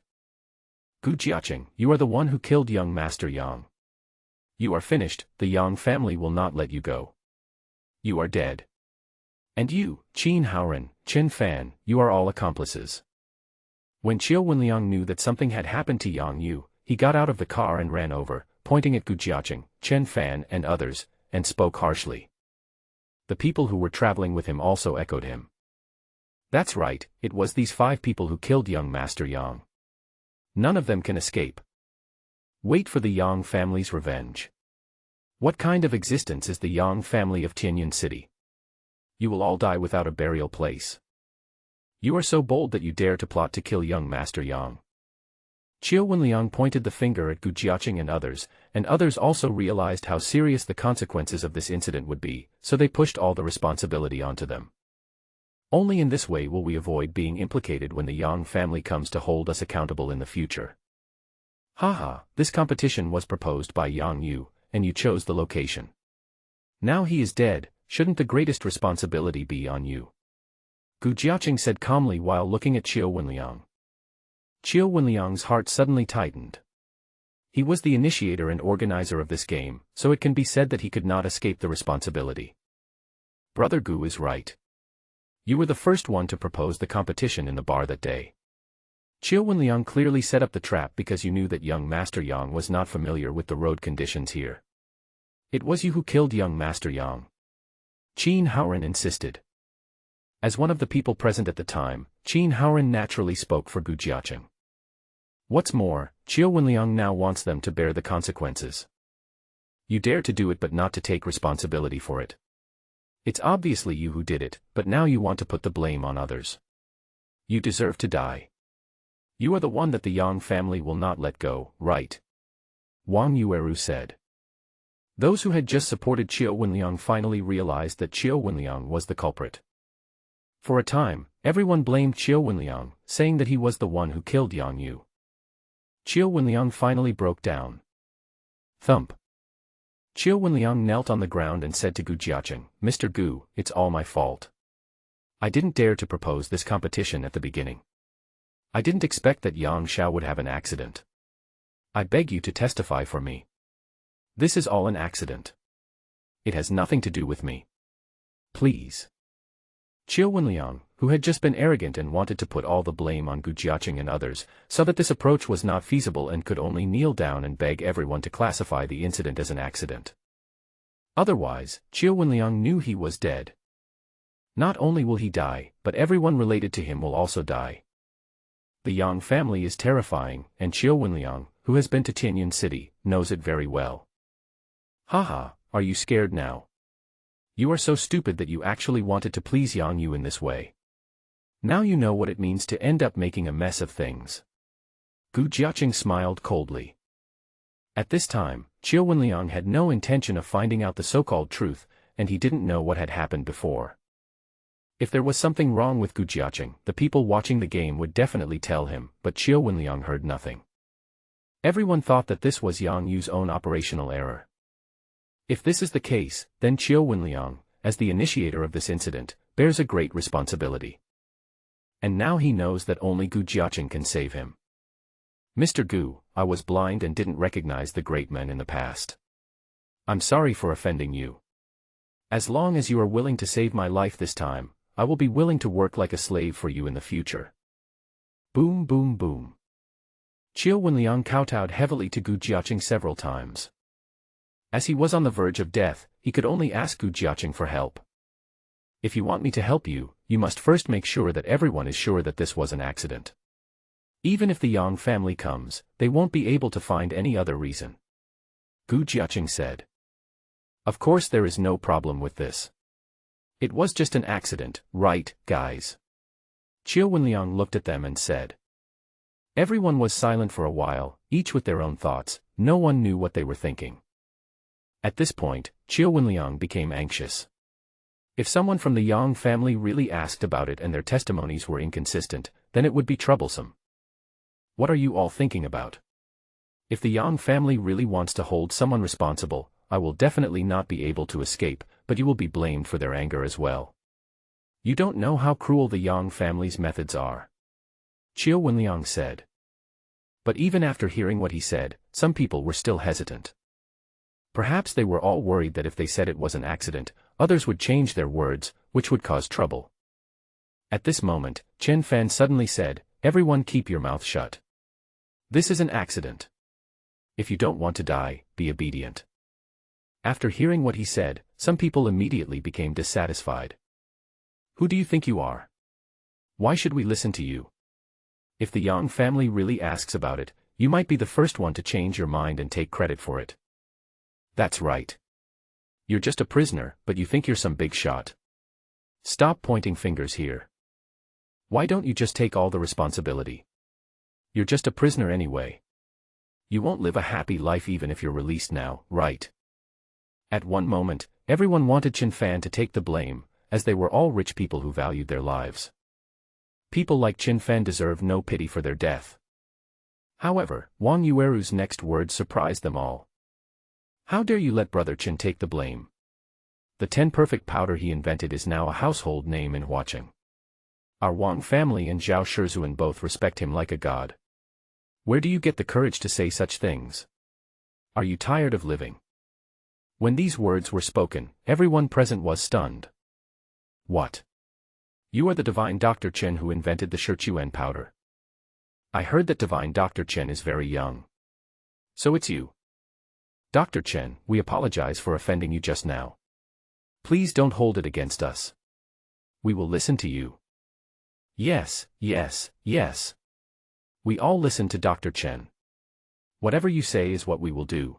S1: Gu Jiaqing, you are the one who killed young Master Yang. You are finished, the Yang family will not let you go. You are dead. And you, Qin Haoren, Chen Fan, you are all accomplices. When Qiu Wenliang knew that something had happened to Yang Yu, he got out of the car and ran over, pointing at Gu Jiaqing, Chen Fan and others, and spoke harshly. The people who were traveling with him also echoed him. That's right, it was these 5 people who killed young Master Yang. None of them can escape. Wait for the Yang family's revenge. What kind of existence is the Yang family of Tianyan City? You will all die without a burial place. You are so bold that you dare to plot to kill young Master Yang. Qiu Wenliang pointed the finger at Gu Jiaqing and others also realized how serious the consequences of this incident would be, so they pushed all the responsibility onto them. Only in this way will we avoid being implicated when the Yang family comes to hold us accountable in the future. Haha, this competition was proposed by Yang Yu, and you chose the location. Now he is dead, shouldn't the greatest responsibility be on you? Gu Jiaqing said calmly while looking at Qiu Wenliang. Qiu Wenliang's heart suddenly tightened. He was the initiator and organizer of this game, so it can be said that he could not escape the responsibility. Brother Gu is right. You were the first one to propose the competition in the bar that day. Qiu Wenliang clearly set up the trap because you knew that young Master Yang was not familiar with the road conditions here. It was you who killed young Master Yang. Qin Haoren insisted. As one of the people present at the time, Qin Haoren naturally spoke for Gu Jiaqing. What's more, Qiu Wenliang now wants them to bear the consequences. You dare to do it but not to take responsibility for it. It's obviously you who did it, but now you want to put the blame on others. You deserve to die. You are the one that the Yang family will not let go, right? Wang Yueru said. Those who had just supported Qiu Wenliang finally realized that Qiu Wenliang was the culprit. For a time, everyone blamed Qiu Wenliang, saying that he was the one who killed Yang Yu. Qiu Wenliang finally broke down. Thump. Qiu Wenliang knelt on the ground and said to Gu Jiaqing, Mr. Gu, it's all my fault. I didn't dare to propose this competition at the beginning. I didn't expect that Yang Xiao would have an accident. I beg you to testify for me. This is all an accident. It has nothing to do with me. Please. Qiu Wenliang, who had just been arrogant and wanted to put all the blame on Gu Jiaqing and others, saw that this approach was not feasible and could only kneel down and beg everyone to classify the incident as an accident. Otherwise, Qiu Wenliang knew he was dead. Not only will he die, but everyone related to him will also die. The Yang family is terrifying, and Qiu Wenliang, who has been to Tianyan City, knows it very well. Haha, are you scared now? You are so stupid that you actually wanted to please Yang Yu in this way. Now you know what it means to end up making a mess of things. Gu Jiaqing smiled coldly. At this time, Qiu Wenliang had no intention of finding out the so-called truth, and he didn't know what had happened before. If there was something wrong with Gu Jiaqing, the people watching the game would definitely tell him, but Qiu Wenliang heard nothing. Everyone thought that this was Yang Yu's own operational error. If this is the case, then Qiu Wenliang, as the initiator of this incident, bears a great responsibility. And now he knows that only Gu Jiaqing can save him. Mr. Gu, I was blind and didn't recognize the great men in the past. I'm sorry for offending you. As long as you are willing to save my life this time, I will be willing to work like a slave for you in the future. Boom boom boom. Qiu Wenliang kowtowed heavily to Gu Jiaqing several times. As he was on the verge of death, he could only ask Gu Jiaqing for help. If you want me to help you, you must first make sure that everyone is sure that this was an accident. Even if the Yang family comes, they won't be able to find any other reason. Gu Jiaqing said. Of course there is no problem with this. It was just an accident, right, guys? Qiu Wenliang looked at them and said. Everyone was silent for a while, each with their own thoughts. No one knew what they were thinking. At this point, Qiu Wenliang became anxious. If someone from the Yang family really asked about it and their testimonies were inconsistent, then it would be troublesome. What are you all thinking about? If the Yang family really wants to hold someone responsible, I will definitely not be able to escape, but you will be blamed for their anger as well. You don't know how cruel the Yang family's methods are. Qiu Wenliang said. But even after hearing what he said, some people were still hesitant. Perhaps they were all worried that if they said it was an accident, others would change their words, which would cause trouble. At this moment, Chen Fan suddenly said, "Everyone keep your mouth shut. This is an accident. If you don't want to die, be obedient." After hearing what he said, some people immediately became dissatisfied. Who do you think you are? Why should we listen to you? If the Yang family really asks about it, you might be the first one to change your mind and take credit for it. That's right. You're just a prisoner, but you think you're some big shot. Stop pointing fingers here. Why don't you just take all the responsibility? You're just a prisoner anyway. You won't live a happy life even if you're released now, right? At one moment, everyone wanted Chen Fan to take the blame, as they were all rich people who valued their lives. People like Chen Fan deserve no pity for their death. However, Wang Yueru's next words surprised them all. How dare you let Brother Chen take the blame? The 10 perfect powder he invented is now a household name in Huaqing. Our Wang family and Zhao Shizuan both respect him like a god. Where do you get the courage to say such things? Are you tired of living? When these words were spoken, everyone present was stunned. What? You are the divine Dr. Chen who invented the Shichuan powder. I heard that divine Dr. Chen is very young. So it's you. Dr. Chen, we apologize for offending you just now. Please don't hold it against us. We will listen to you. Yes, yes, yes. We all listen to Dr. Chen. Whatever you say is what we will do.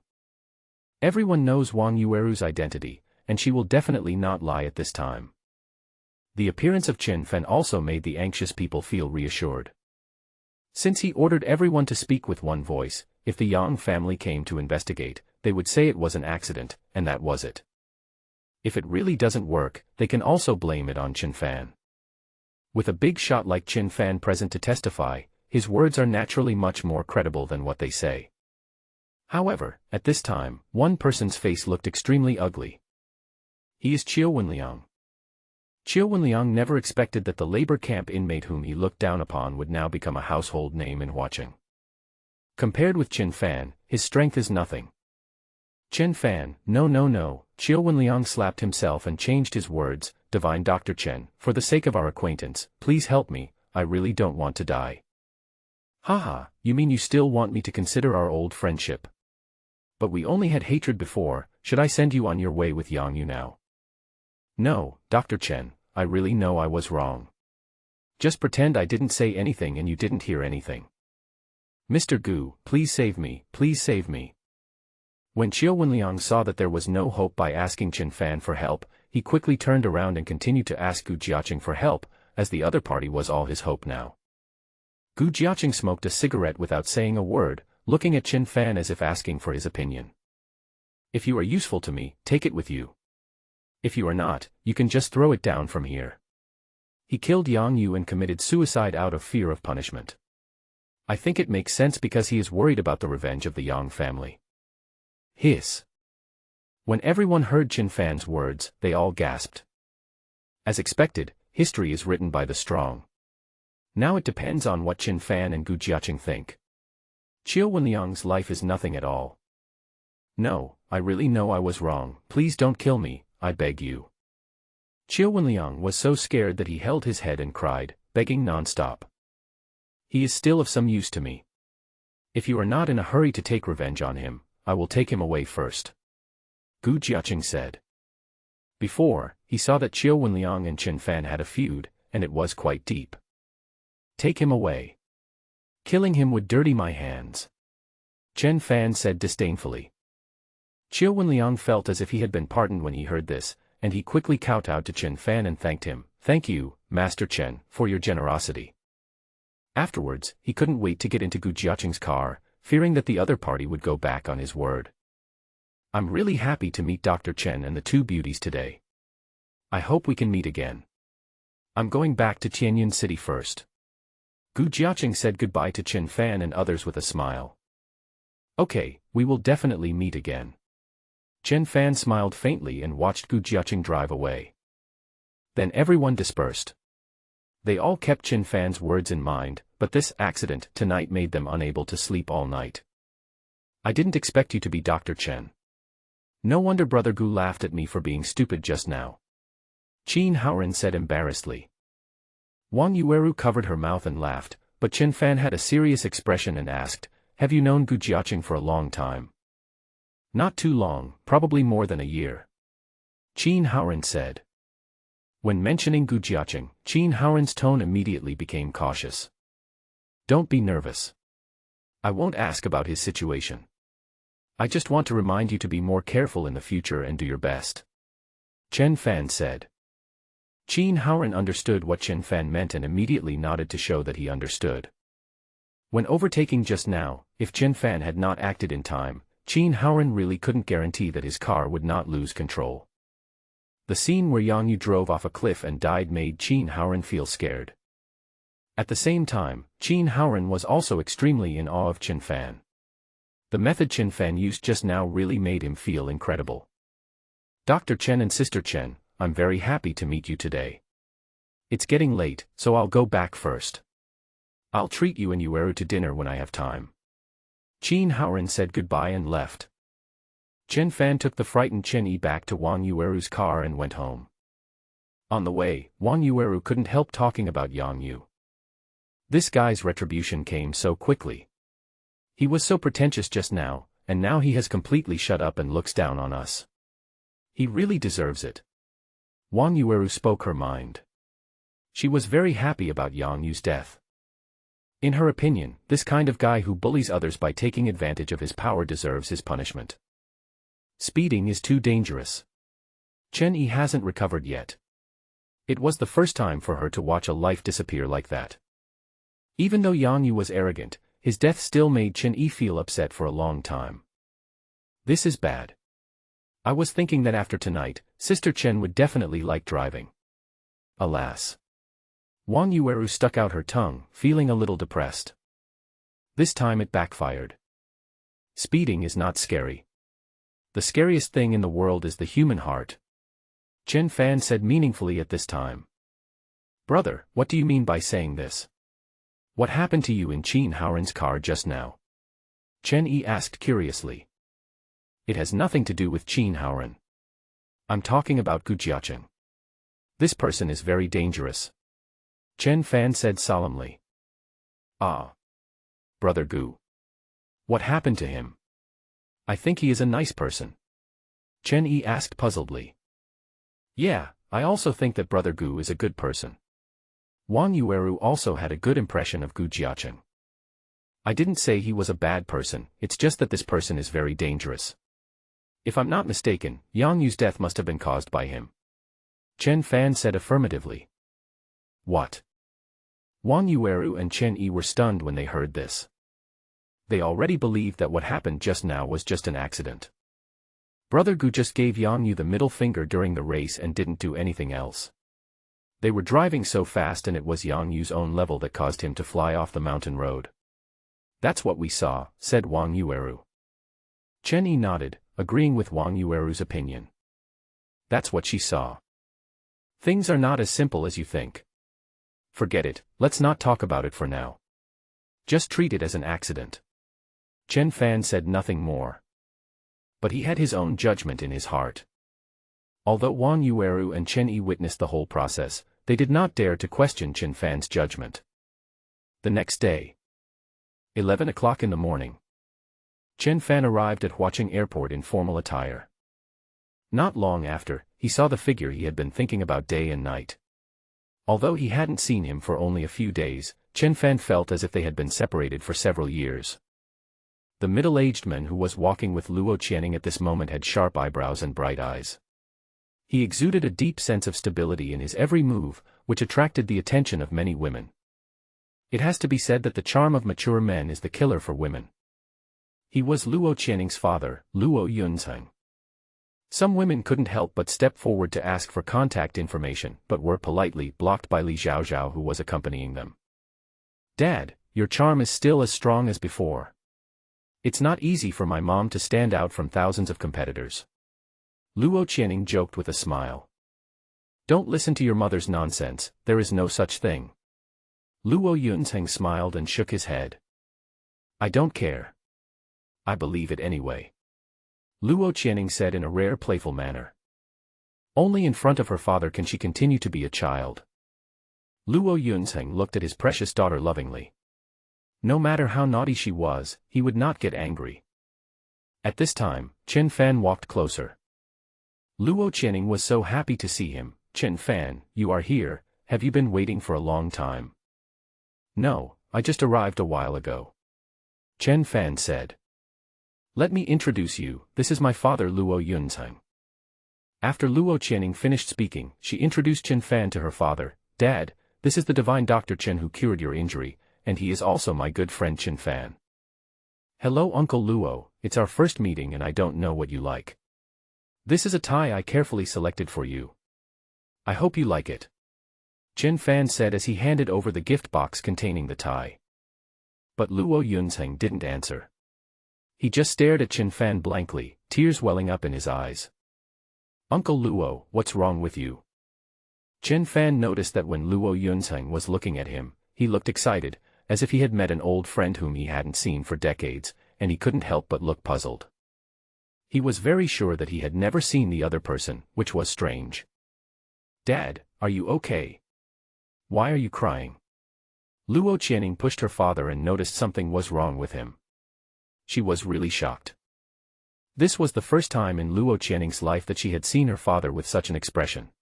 S1: Everyone knows Wang Yueru's identity, and she will definitely not lie at this time. The appearance of Chen Fan also made the anxious people feel reassured. Since he ordered everyone to speak with one voice, if the Yang family came to investigate, they would say it was an accident, and that was it. If it really doesn't work, they can also blame it on Chen Fan. With a big shot like Chen Fan present to testify, his words are naturally much more credible than what they say. However, at this time, one person's face looked extremely ugly. He is Qiu Wenliang. Qiu Wenliang never expected that the labor camp inmate whom he looked down upon would now become a household name in Huaqing. Compared with Chen Fan, his strength is nothing. Chen Fan, no no no, Qiu Wenliang slapped himself and changed his words, Divine Dr. Chen, for the sake of our acquaintance, please help me, I really don't want to die. Haha, you mean you still want me to consider our old friendship? But we only had hatred before, should I send you on your way with Yang Yu now? No, Dr. Chen, I really know I was wrong. Just pretend I didn't say anything and you didn't hear anything. Mr. Gu, please save me, please save me. When Qiu Wenliang saw that there was no hope by asking Chen Fan for help, he quickly turned around and continued to ask Gu Jiaqing for help, as the other party was all his hope now. Gu Jiaqing smoked a cigarette without saying a word, looking at Chen Fan as if asking for his opinion. If you are useful to me, take it with you. If you are not, you can just throw it down from here. He killed Yang Yu and committed suicide out of fear of punishment. I think it makes sense because he is worried about the revenge of the Yang family. Hiss. When everyone heard Chen Fan's words, they all gasped. As expected, history is written by the strong. Now it depends on what Chen Fan and Gu Jiaqing think. Qiu Wenliang's life is nothing at all. No, I really know I was wrong, please don't kill me, I beg you. Qiu Wenliang was so scared that he held his head and cried, begging non-stop. He is still of some use to me. If you are not in a hurry to take revenge on him, I will take him away first. Gu Jiaqing said. Before, he saw that Qiu Wenliang and Chen Fan had a feud, and it was quite deep. Take him away. Killing him would dirty my hands. Chen Fan said disdainfully. Qiu Wenliang felt as if he had been pardoned when he heard this, and he quickly kowtowed to Chen Fan and thanked him. Thank you, Master Chen, for your generosity. Afterwards, he couldn't wait to get into Gu Jiaqing's car, fearing that the other party would go back on his word. I'm really happy to meet Dr. Chen and the two beauties today. I hope we can meet again. I'm going back to Tianyin City first. Gu Jiaqing said goodbye to Chen Fan and others with a smile. Okay, we will definitely meet again. Chen Fan smiled faintly and watched Gu Jiaqing drive away. Then everyone dispersed. They all kept Chen Fan's words in mind, but this accident tonight made them unable to sleep all night. I didn't expect you to be Dr. Chen. No wonder Brother Gu laughed at me for being stupid just now. Qin Haoren said embarrassedly. Wang Yueru covered her mouth and laughed, but Chen Fan had a serious expression and asked, Have you known Gu Jiaqing for a long time? Not too long, probably more than a year. Qin Haoren said. When mentioning Gu Jiaqing, Qin Haoren's tone immediately became cautious. Don't be nervous. I won't ask about his situation. I just want to remind you to be more careful in the future and do your best. Chen Fan said. Qin Haoren understood what Chen Fan meant and immediately nodded to show that he understood. When overtaking just now, if Chen Fan had not acted in time, Qin Haoren really couldn't guarantee that his car would not lose control. The scene where Yang Yu drove off a cliff and died made Qin Haoren feel scared. At the same time, Qin Haoren was also extremely in awe of Chen Fan. The method Chen Fan used just now really made him feel incredible. Dr. Chen and Sister Chen, I'm very happy to meet you today. It's getting late, so I'll go back first. I'll treat you and Yueru to dinner when I have time. Qin Haoren said goodbye and left. Chen Fan took the frightened Chen Yi back to Wang Yueru's car and went home. On the way, Wang Yueru couldn't help talking about Yang Yu. This guy's retribution came so quickly. He was so pretentious just now, and now he has completely shut up and looks down on us. He really deserves it. Wang Yueru spoke her mind. She was very happy about Yang Yu's death. In her opinion, this kind of guy who bullies others by taking advantage of his power deserves his punishment. Speeding is too dangerous. Chen Yi hasn't recovered yet. It was the first time for her to watch a life disappear like that. Even though Yang Yu was arrogant, his death still made Chen Yi feel upset for a long time. This is bad. I was thinking that after tonight, Sister Chen would definitely like driving. Alas. Wang Yueru stuck out her tongue, feeling a little depressed. This time it backfired. Speeding is not scary. The scariest thing in the world is the human heart. Chen Fan said meaningfully at this time. Brother, what do you mean by saying this? What happened to you in Qin Haoren's car just now? Chen Yi asked curiously. It has nothing to do with Qin Haoren. I'm talking about Gu Jiaqing. This person is very dangerous. Chen Fan said solemnly. Ah. Brother Gu. What happened to him? I think he is a nice person. Chen Yi asked puzzledly. Yeah, I also think that Brother Gu is a good person. Wang Yueru also had a good impression of Gu Jiaqing. I didn't say he was a bad person, it's just that this person is very dangerous. If I'm not mistaken, Yang Yu's death must have been caused by him. Chen Fan said affirmatively. What? Wang Yueru and Chen Yi were stunned when they heard this. They already believed that what happened just now was just an accident. Brother Gu just gave Yang Yu the middle finger during the race and didn't do anything else. They were driving so fast and it was Yang Yu's own level that caused him to fly off the mountain road. That's what we saw, said Wang Yueru. Chen Yi nodded, agreeing with Wang Yueru's opinion. That's what she saw. Things are not as simple as you think. Forget it, let's not talk about it for now. Just treat it as an accident. Chen Fan said nothing more. But he had his own judgment in his heart. Although Wang Yueru and Chen Yi witnessed the whole process, they did not dare to question Chen Fan's judgment. The next day. 11 o'clock in the morning. Chen Fan arrived at Huaqing Airport in formal attire. Not long after, he saw the figure he had been thinking about day and night. Although he hadn't seen him for only a few days, Chen Fan felt as if they had been separated for several years. The middle-aged man who was walking with Luo Channing at this moment had sharp eyebrows and bright eyes. He exuded a deep sense of stability in his every move, which attracted the attention of many women. It has to be said that the charm of mature men is the killer for women. He was Luo Channing's father, Luo Yunzheng. Some women couldn't help but step forward to ask for contact information, but were politely blocked by Li Zhaozhao, who was accompanying them. "Dad, your charm is still as strong as before. It's not easy for my mom to stand out from thousands of competitors." Luo Channing joked with a smile. "Don't listen to your mother's nonsense, there is no such thing." Luo Yunzheng smiled and shook his head. "I don't care. I believe it anyway," Luo Channing said in a rare playful manner. Only in front of her father can she continue to be a child. Luo Yunzheng looked at his precious daughter lovingly. No matter how naughty she was, he would not get angry. At this time, Chen Fan walked closer. Luo Channing was so happy to see him. "Chen Fan, you are here, have you been waiting for a long time?" "No, I just arrived a while ago," Chen Fan said. "Let me introduce you, this is my father Luo Yunzheng." After Luo Channing finished speaking, she introduced Chen Fan to her father. "Dad, this is the divine Dr. Chen who cured your injury, and he is also my good friend Chen Fan." "Hello Uncle Luo, it's our first meeting and I don't know what you like. This is a tie I carefully selected for you. I hope you like it," Chen Fan said as he handed over the gift box containing the tie. But Luo Yunzheng didn't answer. He just stared at Chen Fan blankly, tears welling up in his eyes. "Uncle Luo, what's wrong with you?" Chen Fan noticed that when Luo Yunzheng was looking at him, he looked excited, as if he had met an old friend whom he hadn't seen for decades, and he couldn't help but look puzzled. He was very sure that he had never seen the other person, which was strange. "Dad, are you okay? Why are you crying?" Luo Channing pushed her father and noticed something was wrong with him. She was really shocked. This was the first time in Luo Channing's life that she had seen her father with such an expression.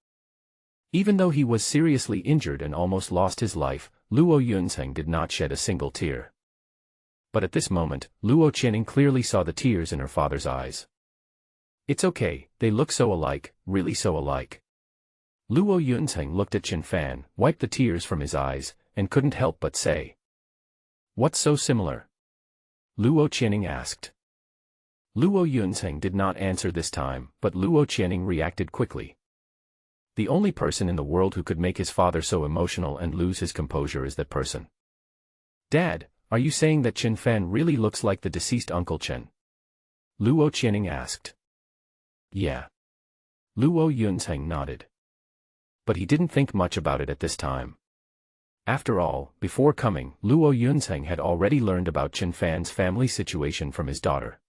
S1: Even though he was seriously injured and almost lost his life, Luo Yunzheng did not shed a single tear. But at this moment, Luo Channing clearly saw the tears in her father's eyes. "It's okay, they look so alike, really so alike." Luo Yunzheng looked at Chen Fan, wiped the tears from his eyes, and couldn't help but say, "What's so similar?" Luo Channing asked. Luo Yunzheng did not answer this time, but Luo Channing reacted quickly. The only person in the world who could make his father so emotional and lose his composure is that person. "Dad, are you saying that Chen Fan really looks like the deceased Uncle Chen?" Luo Channing asked. "Yeah." Luo Yunzheng nodded. But he didn't think much about it at this time. After all, before coming, Luo Yunzheng had already learned about Chen Fan's family situation from his daughter.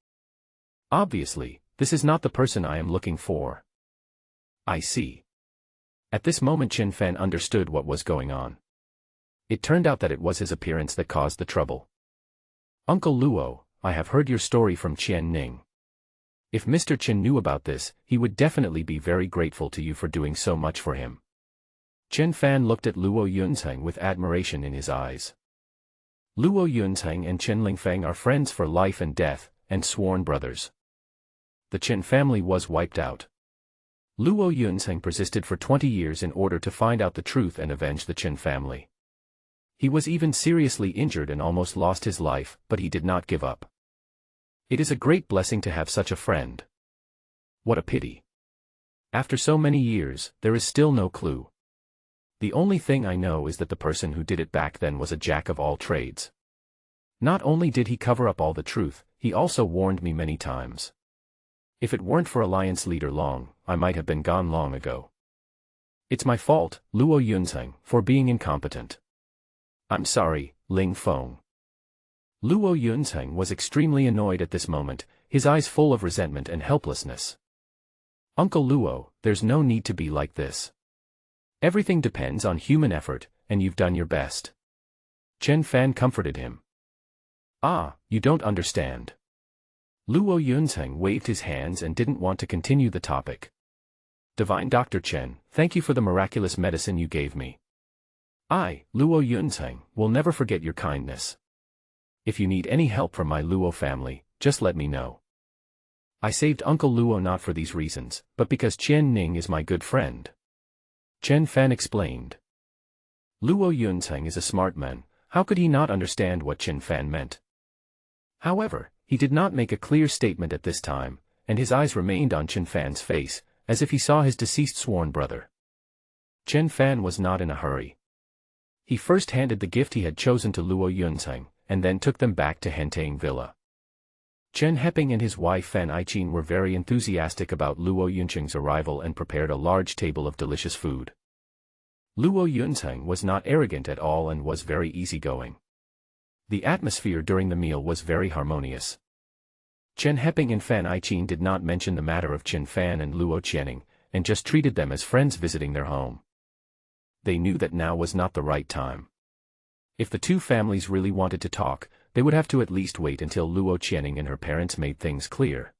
S1: "Obviously, this is not the person I am looking for." "I see." At this moment Chen Fan understood what was going on. It turned out that it was his appearance that caused the trouble. "Uncle Luo, I have heard your story from Qian Ning. If Mr. Chen knew about this, he would definitely be very grateful to you for doing so much for him." Chen Fan looked at Luo Yunzheng with admiration in his eyes. Luo Yunzheng and Chen Lingfeng are friends for life and death, and sworn brothers. The Chen family was wiped out. Luo Yunzheng persisted for 20 years in order to find out the truth and avenge the Chen family. He was even seriously injured and almost lost his life, but he did not give up. It is a great blessing to have such a friend. What a pity. After so many years, there is still no clue. The only thing I know is that the person who did it back then was a jack of all trades. Not only did he cover up all the truth, he also warned me many times. If it weren't for Alliance Leader Long, I might have been gone long ago. It's my fault, Luo Yunzheng, for being incompetent. I'm sorry, Ling Feng. Luo Yunzheng was extremely annoyed at this moment, his eyes full of resentment and helplessness. Uncle Luo, there's no need to be like this. Everything depends on human effort, and you've done your best. Chen Fan comforted him. Ah, you don't understand. Luo Yunzheng waved his hands and didn't want to continue the topic. Divine Dr. Chen, thank you for the miraculous medicine you gave me. I, Luo Yunzheng, will never forget your kindness. If you need any help from my Luo family, just let me know. I saved Uncle Luo not for these reasons, but because Qian Ning is my good friend. Chen Fan explained. Luo Yunzheng is a smart man, how could he not understand what Chen Fan meant? However, he did not make a clear statement at this time, and his eyes remained on Chen Fan's face, as if he saw his deceased sworn brother. Chen Fan was not in a hurry. He first handed the gift he had chosen to Luo Yunzheng, and then took them back to Hentang Villa. Chen Heping and his wife Fan Aichin were very enthusiastic about Luo Yunzheng's arrival and prepared a large table of delicious food. Luo Yunzheng was not arrogant at all and was very easygoing. The atmosphere during the meal was very harmonious. Chen Heping and Fan Aichin did not mention the matter of Chen Fan and Luo Channing, and just treated them as friends visiting their home. They knew that now was not the right time. If the two families really wanted to talk, they would have to at least wait until Luo Channing and her parents made things clear.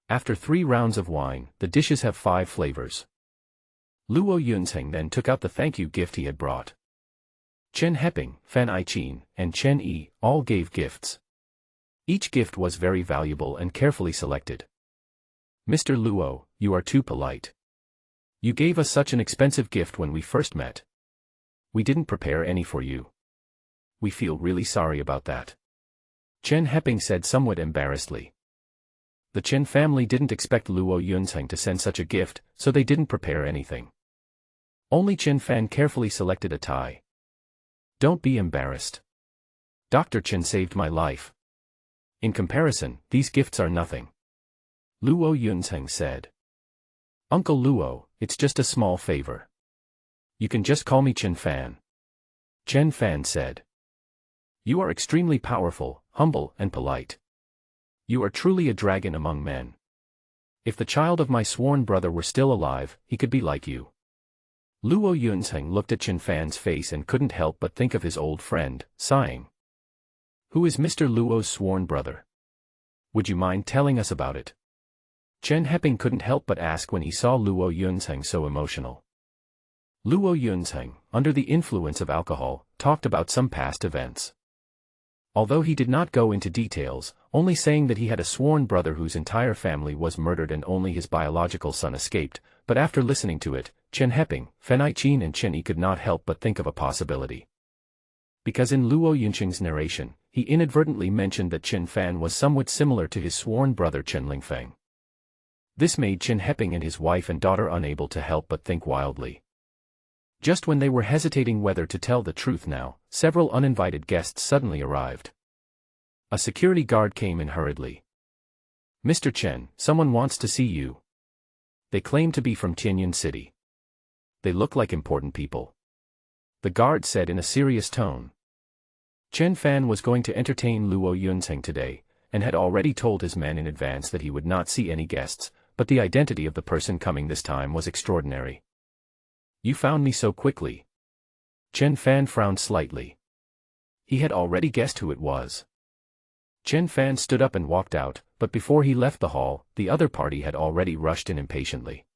S1: After 3 rounds of wine, the dishes have 5 flavors. Luo Yunzheng then took out the thank you gift he had brought. Chen Heping, Fan Aichin, and Chen Yi all gave gifts. Each gift was very valuable and carefully selected. Mr. Luo, you are too polite. You gave us such an expensive gift when we first met. We didn't prepare any for you. We feel really sorry about that. Chen Heping said somewhat embarrassedly. The Chen family didn't expect Luo Yunzheng to send such a gift, so they didn't prepare anything. Only Chen Fan carefully selected a tie. Don't be embarrassed. Dr. Chen saved my life. In comparison, these gifts are nothing. Luo Yunzheng said. Uncle Luo, it's just a small favor. You can just call me Chen Fan. Chen Fan said. You are extremely powerful, humble, and polite. You are truly a dragon among men. If the child of my sworn brother were still alive, he could be like you. Luo Yunzheng looked at Chen Fan's face and couldn't help but think of his old friend, sighing. Who is Mr. Luo's sworn brother? Would you mind telling us about it? Chen Heping couldn't help but ask when he saw Luo Yunzheng so emotional. Luo Yunzheng, under the influence of alcohol, talked about some past events. Although he did not go into details, only saying that he had a sworn brother whose entire family was murdered and only his biological son escaped, but after listening to it, Chen Heping, Fan Aichin and Chen Yi could not help but think of a possibility. Because in Luo Yunzheng's narration, he inadvertently mentioned that Chen Fan was somewhat similar to his sworn brother Chen Lingfeng. This made Chen Heping and his wife and daughter unable to help but think wildly. Just when they were hesitating whether to tell the truth now, several uninvited guests suddenly arrived. A security guard came in hurriedly. Mr. Chen, someone wants to see you. They claim to be from Tianyan City. They look like important people. The guard said in a serious tone. Chen Fan was going to entertain Luo Yunzheng today, and had already told his men in advance that he would not see any guests, but the identity of the person coming this time was extraordinary. You found me so quickly. Chen Fan frowned slightly. He had already guessed who it was. Chen Fan stood up and walked out, but before he left the hall, the other party had already rushed in impatiently.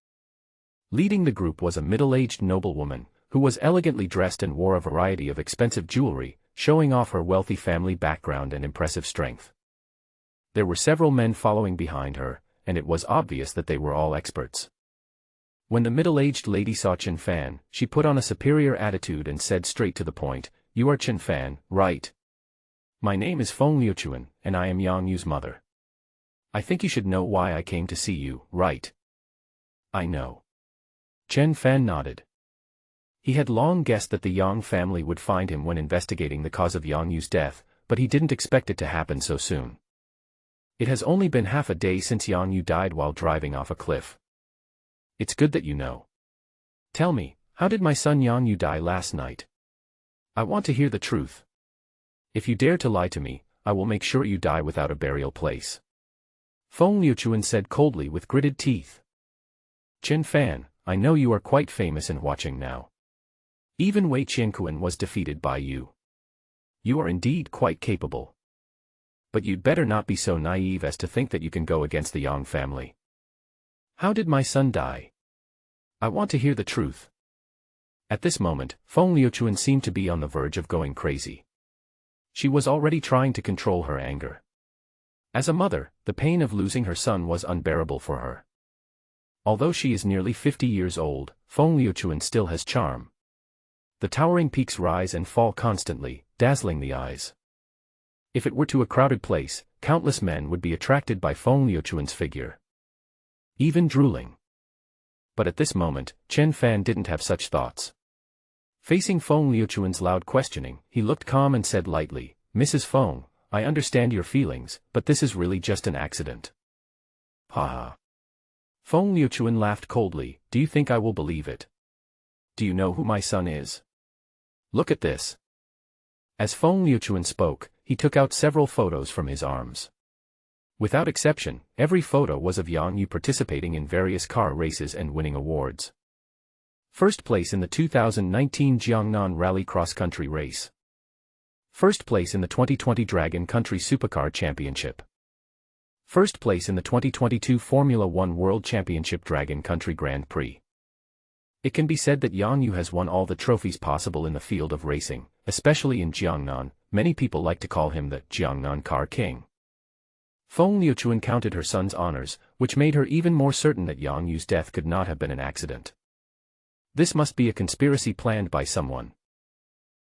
S1: Leading the group was a middle-aged noblewoman, who was elegantly dressed and wore a variety of expensive jewelry, showing off her wealthy family background and impressive strength. There were several men following behind her, and it was obvious that they were all experts. When the middle-aged lady saw Chen Fan, she put on a superior attitude and said straight to the point, "You are Chen Fan, right? My name is Feng Liuchuan, and I am Yang Yu's mother. I think you should know why I came to see you, right?" "I know." Chen Fan nodded. He had long guessed that the Yang family would find him when investigating the cause of Yang Yu's death, but he didn't expect it to happen so soon. It has only been half a day since Yang Yu died while driving off a cliff. It's good that you know. Tell me, how did my son Yang Yu die last night? I want to hear the truth. If you dare to lie to me, I will make sure you die without a burial place. Feng Liuchuan said coldly with gritted teeth. Chen Fan, I know you are quite famous and watching now. Even Wei Qianquan was defeated by you. You are indeed quite capable. But you'd better not be so naive as to think that you can go against the Yang family. How did my son die? I want to hear the truth. At this moment, Feng Liuchuan seemed to be on the verge of going crazy. She was already trying to control her anger. As a mother, the pain of losing her son was unbearable for her. Although she is nearly 50 years old, Feng Liuchuan still has charm. The towering peaks rise and fall constantly, dazzling the eyes. If it were to a crowded place, countless men would be attracted by Feng Liuchuan's figure, even drooling. But at this moment, Chen Fan didn't have such thoughts. Facing Feng Liuchuan's loud questioning, he looked calm and said lightly, "Mrs. Feng, I understand your feelings, but this is really just an accident." Ha ha. Feng Liuchuan laughed coldly. "Do you think I will believe it? Do you know who my son is? Look at this." As Feng Liuchuan spoke, he took out several photos from his arms. Without exception, every photo was of Yang Yu participating in various car races and winning awards. First place in the 2019 Jiangnan Rally cross-country race. First place in the 2020 Dragon Country Supercar Championship. First place in the 2022 Formula One World Championship Dragon Country Grand Prix. It can be said that Yang Yu has won all the trophies possible in the field of racing, especially in Jiangnan. Many people like to call him the Jiangnan Car King. Feng Liuchuan counted her son's honors, which made her even more certain that Yang Yu's death could not have been an accident. This must be a conspiracy planned by someone.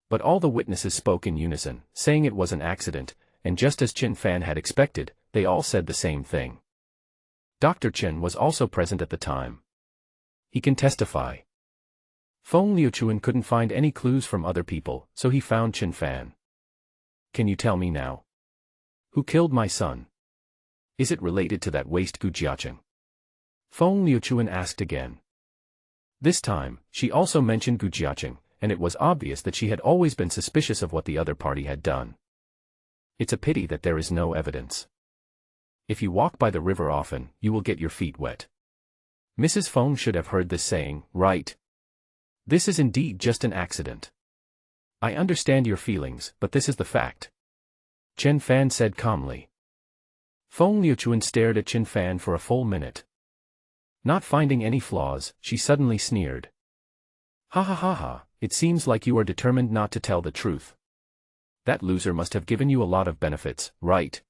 S1: But all the witnesses spoke in unison, saying it was an accident, and just as Chen Fan had expected, they all said the same thing. Dr. Chen was also present at the time. He can testify. Feng Liuchuan couldn't find any clues from other people, so he found Chen Fan. "Can you tell me now? Who killed my son? Is it related to that waste Gu Jiaqing?" Feng Liuchuan asked again. This time, she also mentioned Gu Jiaqing, and it was obvious that she had always been suspicious of what the other party had done. It's a pity that there is no evidence. If you walk by the river often, you will get your feet wet. Mrs. Feng should have heard this saying, right? This is indeed just an accident. I understand your feelings, but this is the fact. Chen Fan said calmly. Feng Liuchuan stared at Chen Fan for a full minute. Not finding any flaws, she suddenly sneered. Ha ha ha ha, it seems like you are determined not to tell the truth. That loser must have given you a lot of benefits, right?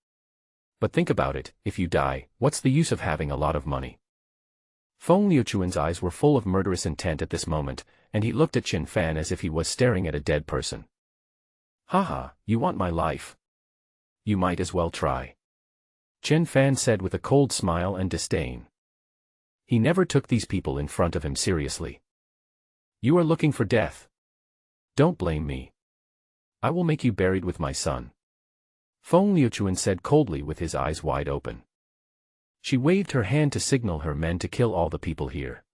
S1: But think about it, if you die, what's the use of having a lot of money? Feng Liuchuan's eyes were full of murderous intent at this moment, and he looked at Chen Fan as if he was staring at a dead person. Haha, you want my life? You might as well try. Chen Fan said with a cold smile and disdain. He never took these people in front of him seriously. You are looking for death. Don't blame me. I will make you buried with my son. Feng Liuchuan said coldly with his eyes wide open. She waved her hand to signal her men to kill all the people here.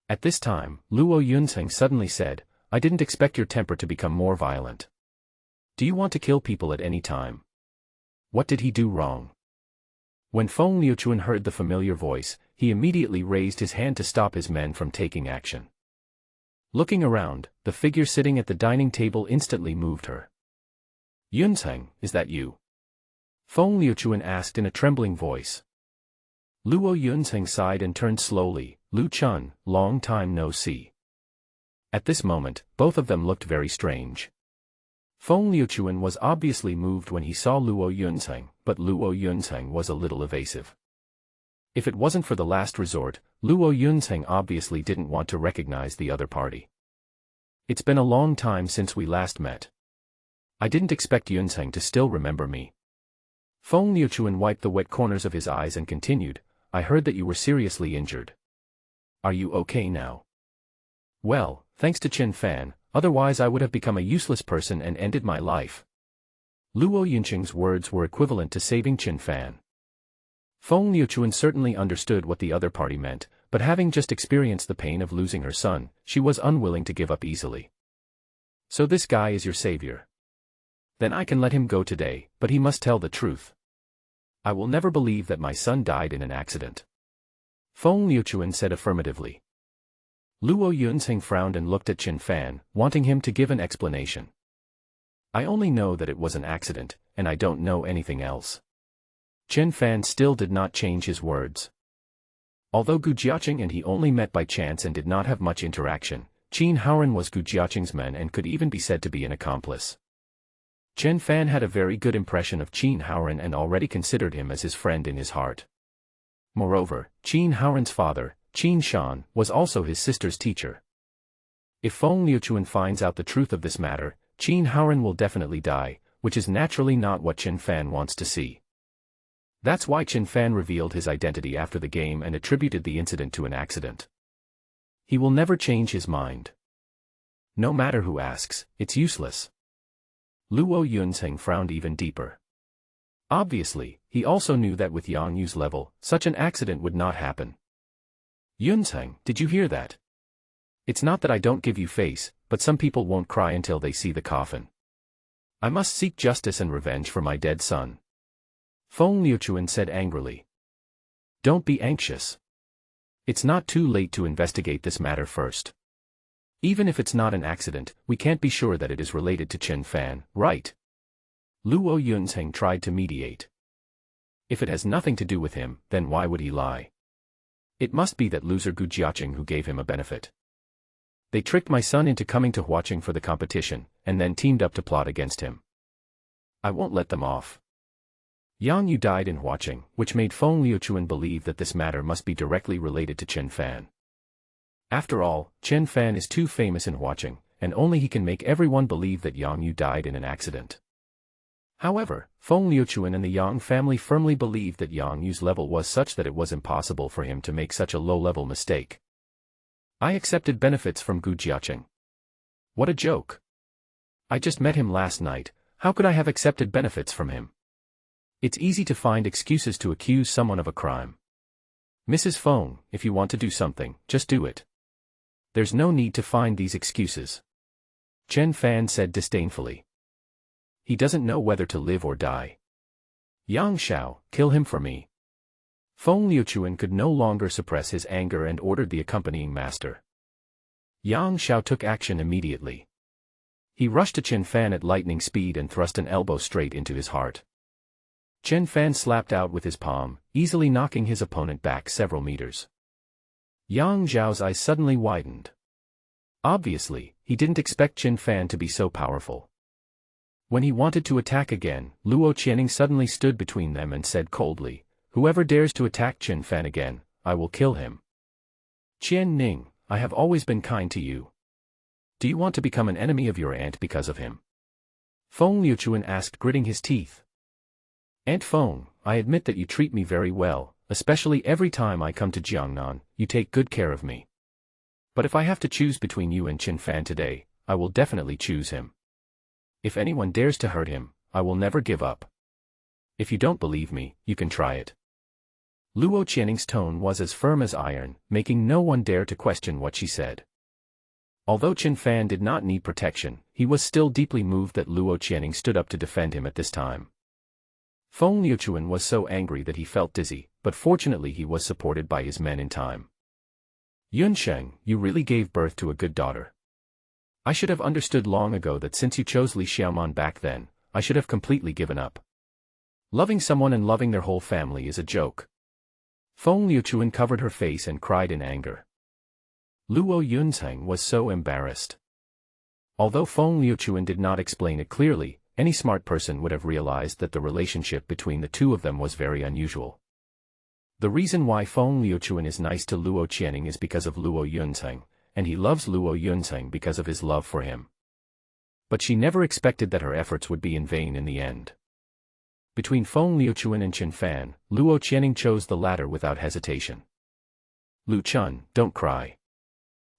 S1: At this time, Luo Yunzheng suddenly said, I didn't expect your temper to become more violent. Do you want to kill people at any time? What did he do wrong? When Feng Liuchuan heard the familiar voice, he immediately raised his hand to stop his men from taking action. Looking around, the figure sitting at the dining table instantly moved her. Yunzheng, is that you? Feng Liuchuan asked in a trembling voice. Luo Yunzheng sighed and turned slowly. Lu Chun, long time no see. At this moment, both of them looked very strange. Feng Liuchuan was obviously moved when he saw Luo Yunzheng, but Luo Yunzheng was a little evasive. If it wasn't for the last resort, Luo Yunzheng obviously didn't want to recognize the other party. It's been a long time since we last met. I didn't expect Yunzheng to still remember me. Feng Liuchuan wiped the wet corners of his eyes and continued, I heard that you were seriously injured. Are you okay now? Well, thanks to Chen Fan, otherwise I would have become a useless person and ended my life. Luo Yunzheng's words were equivalent to saving Chen Fan. Feng Liuchuan certainly understood what the other party meant, but having just experienced the pain of losing her son, she was unwilling to give up easily. So this guy is your savior. Then I can let him go today, but he must tell the truth. I will never believe that my son died in an accident. Feng Liuchuan said affirmatively. Luo Yunzheng frowned and looked at Chen Fan, wanting him to give an explanation. I only know that it was an accident, and I don't know anything else. Chen Fan still did not change his words. Although Gu Jiaqing and he only met by chance and did not have much interaction, Qin Haoren was Gu Jiaqing's man and could even be said to be an accomplice. Chen Fan had a very good impression of Qin Haoren and already considered him as his friend in his heart. Moreover, Qin Haoren's father, Qin Shan, was also his sister's teacher. If Feng Liuchuan finds out the truth of this matter, Qin Haoren will definitely die, which is naturally not what Chen Fan wants to see. That's why Chen Fan revealed his identity after the game and attributed the incident to an accident. He will never change his mind. No matter who asks, it's useless. Luo Yunzheng frowned even deeper. Obviously, he also knew that with Yang Yu's level, such an accident would not happen. Yunzheng, did you hear that? It's not that I don't give you face, but some people won't cry until they see the coffin. I must seek justice and revenge for my dead son. Feng Liuchuan said angrily. Don't be anxious. It's not too late to investigate this matter first. Even if it's not an accident, we can't be sure that it is related to Chen Fan, right? Luo Yunzheng tried to mediate. If it has nothing to do with him, then why would he lie? It must be that loser Gu Jiaqing who gave him a benefit. They tricked my son into coming to Huaqing for the competition, and then teamed up to plot against him. I won't let them off. Yang Yu died in Huaqing, which made Feng Liuchuan believe that this matter must be directly related to Chen Fan. After all, Chen Fan is too famous in Huaqing, and only he can make everyone believe that Yang Yu died in an accident. However, Feng Liuchuan and the Yang family firmly believed that Yang Yu's level was such that it was impossible for him to make such a low-level mistake. I accepted benefits from Gu Jiaqing. What a joke. I just met him last night, how could I have accepted benefits from him? It's easy to find excuses to accuse someone of a crime. Mrs. Feng, if you want to do something, just do it. There's no need to find these excuses. Chen Fan said disdainfully. He doesn't know whether to live or die. Yang Xiao, kill him for me. Feng Liuchuan could no longer suppress his anger and ordered the accompanying master. Yang Xiao took action immediately. He rushed to Chen Fan at lightning speed and thrust an elbow straight into his heart. Chen Fan slapped out with his palm, easily knocking his opponent back several meters. Yang Xiao's eyes suddenly widened. Obviously, he didn't expect Chen Fan to be so powerful. When he wanted to attack again, Luo Channing suddenly stood between them and said coldly, "Whoever dares to attack Chen Fan again, I will kill him." Qian Ning, I have always been kind to you. Do you want to become an enemy of your aunt because of him? Feng Liuchuan asked, gritting his teeth. Aunt Feng, I admit that you treat me very well, especially every time I come to Jiangnan, you take good care of me. But if I have to choose between you and Chen Fan today, I will definitely choose him. If anyone dares to hurt him, I will never give up. If you don't believe me, you can try it. Luo Channing's tone was as firm as iron, making no one dare to question what she said. Although Chen Fan did not need protection, he was still deeply moved that Luo Channing stood up to defend him at this time. Feng Liuchuan was so angry that he felt dizzy, but fortunately he was supported by his men in time. Yunsheng, you really gave birth to a good daughter. I should have understood long ago that since you chose Li Xiaoman back then, I should have completely given up. Loving someone and loving their whole family is a joke. Feng Liuchuan covered her face and cried in anger. Luo Yunzheng was so embarrassed. Although Feng Liuchuan did not explain it clearly, any smart person would have realized that the relationship between the two of them was very unusual. The reason why Feng Liuchuan is nice to Luo Channing is because of Luo Yunzheng, and he loves Luo Yunzheng because of his love for him. But she never expected that her efforts would be in vain in the end. Between Feng Liuchuan and Chen Fan, Luo Channing chose the latter without hesitation. Lu Chun, don't cry.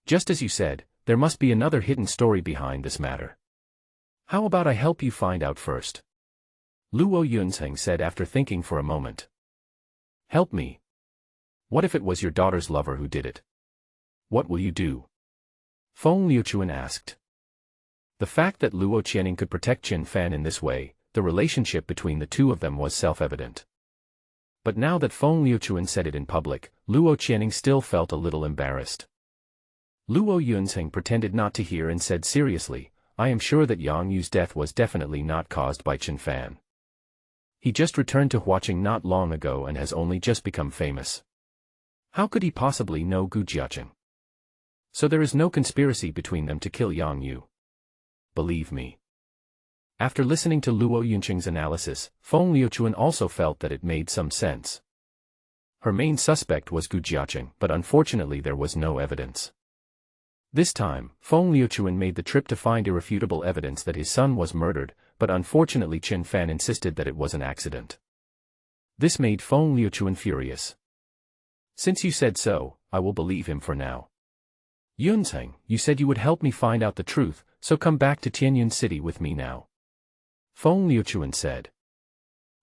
S1: Just as you said, there must be another hidden story behind this matter. How about I help you find out first? Luo Yunzheng said after thinking for a moment. Help me? What if it was your daughter's lover who did it? What will you do? Feng Liuchuan asked. The fact that Luo Channing could protect Chen Fan in this way, the relationship between the two of them was self-evident. But now that Feng Liuchuan said it in public, Luo Channing still felt a little embarrassed. Luo Yunzheng pretended not to hear and said seriously, I am sure that Yang Yu's death was definitely not caused by Chen Fan. He just returned to Huaqing not long ago and has only just become famous. How could he possibly know Gu Jiaqing? So there is no conspiracy between them to kill Yang Yu. Believe me. After listening to Luo Yunqing's analysis, Feng Liuchuan also felt that it made some sense. Her main suspect was Gu Jiaqing, but unfortunately there was no evidence. This time, Feng Liuchuan made the trip to find irrefutable evidence that his son was murdered, but unfortunately Qin Fan insisted that it was an accident. This made Feng Liuchuan furious. Since you said so, I will believe him for now. Yunzheng, you said you would help me find out the truth, so come back to Tianyun City with me now. Feng Liuchuan said.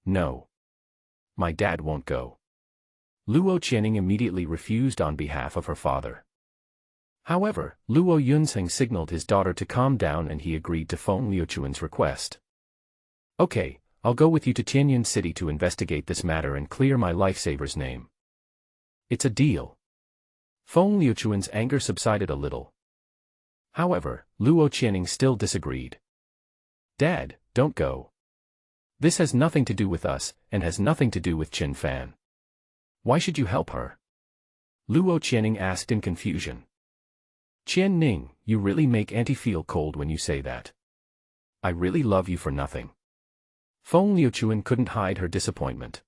S1: No. My dad won't go. Luo Channing immediately refused on behalf of her father. However, Luo Yunzheng signaled his daughter to calm down and he agreed to Feng Liuchuan's request. Okay, I'll go with you to Tianyun City to investigate this matter and clear my lifesaver's name. It's a deal. Feng Liuchuan's anger subsided a little. However, Luo Channing still disagreed. Dad, don't go. This has nothing to do with us, and has nothing to do with Qin Fan. Why should you help her? Luo Channing asked in confusion. Qian Ning, you really make Auntie feel cold when you say that. I really love you for nothing. Feng Liuchuan couldn't hide her disappointment.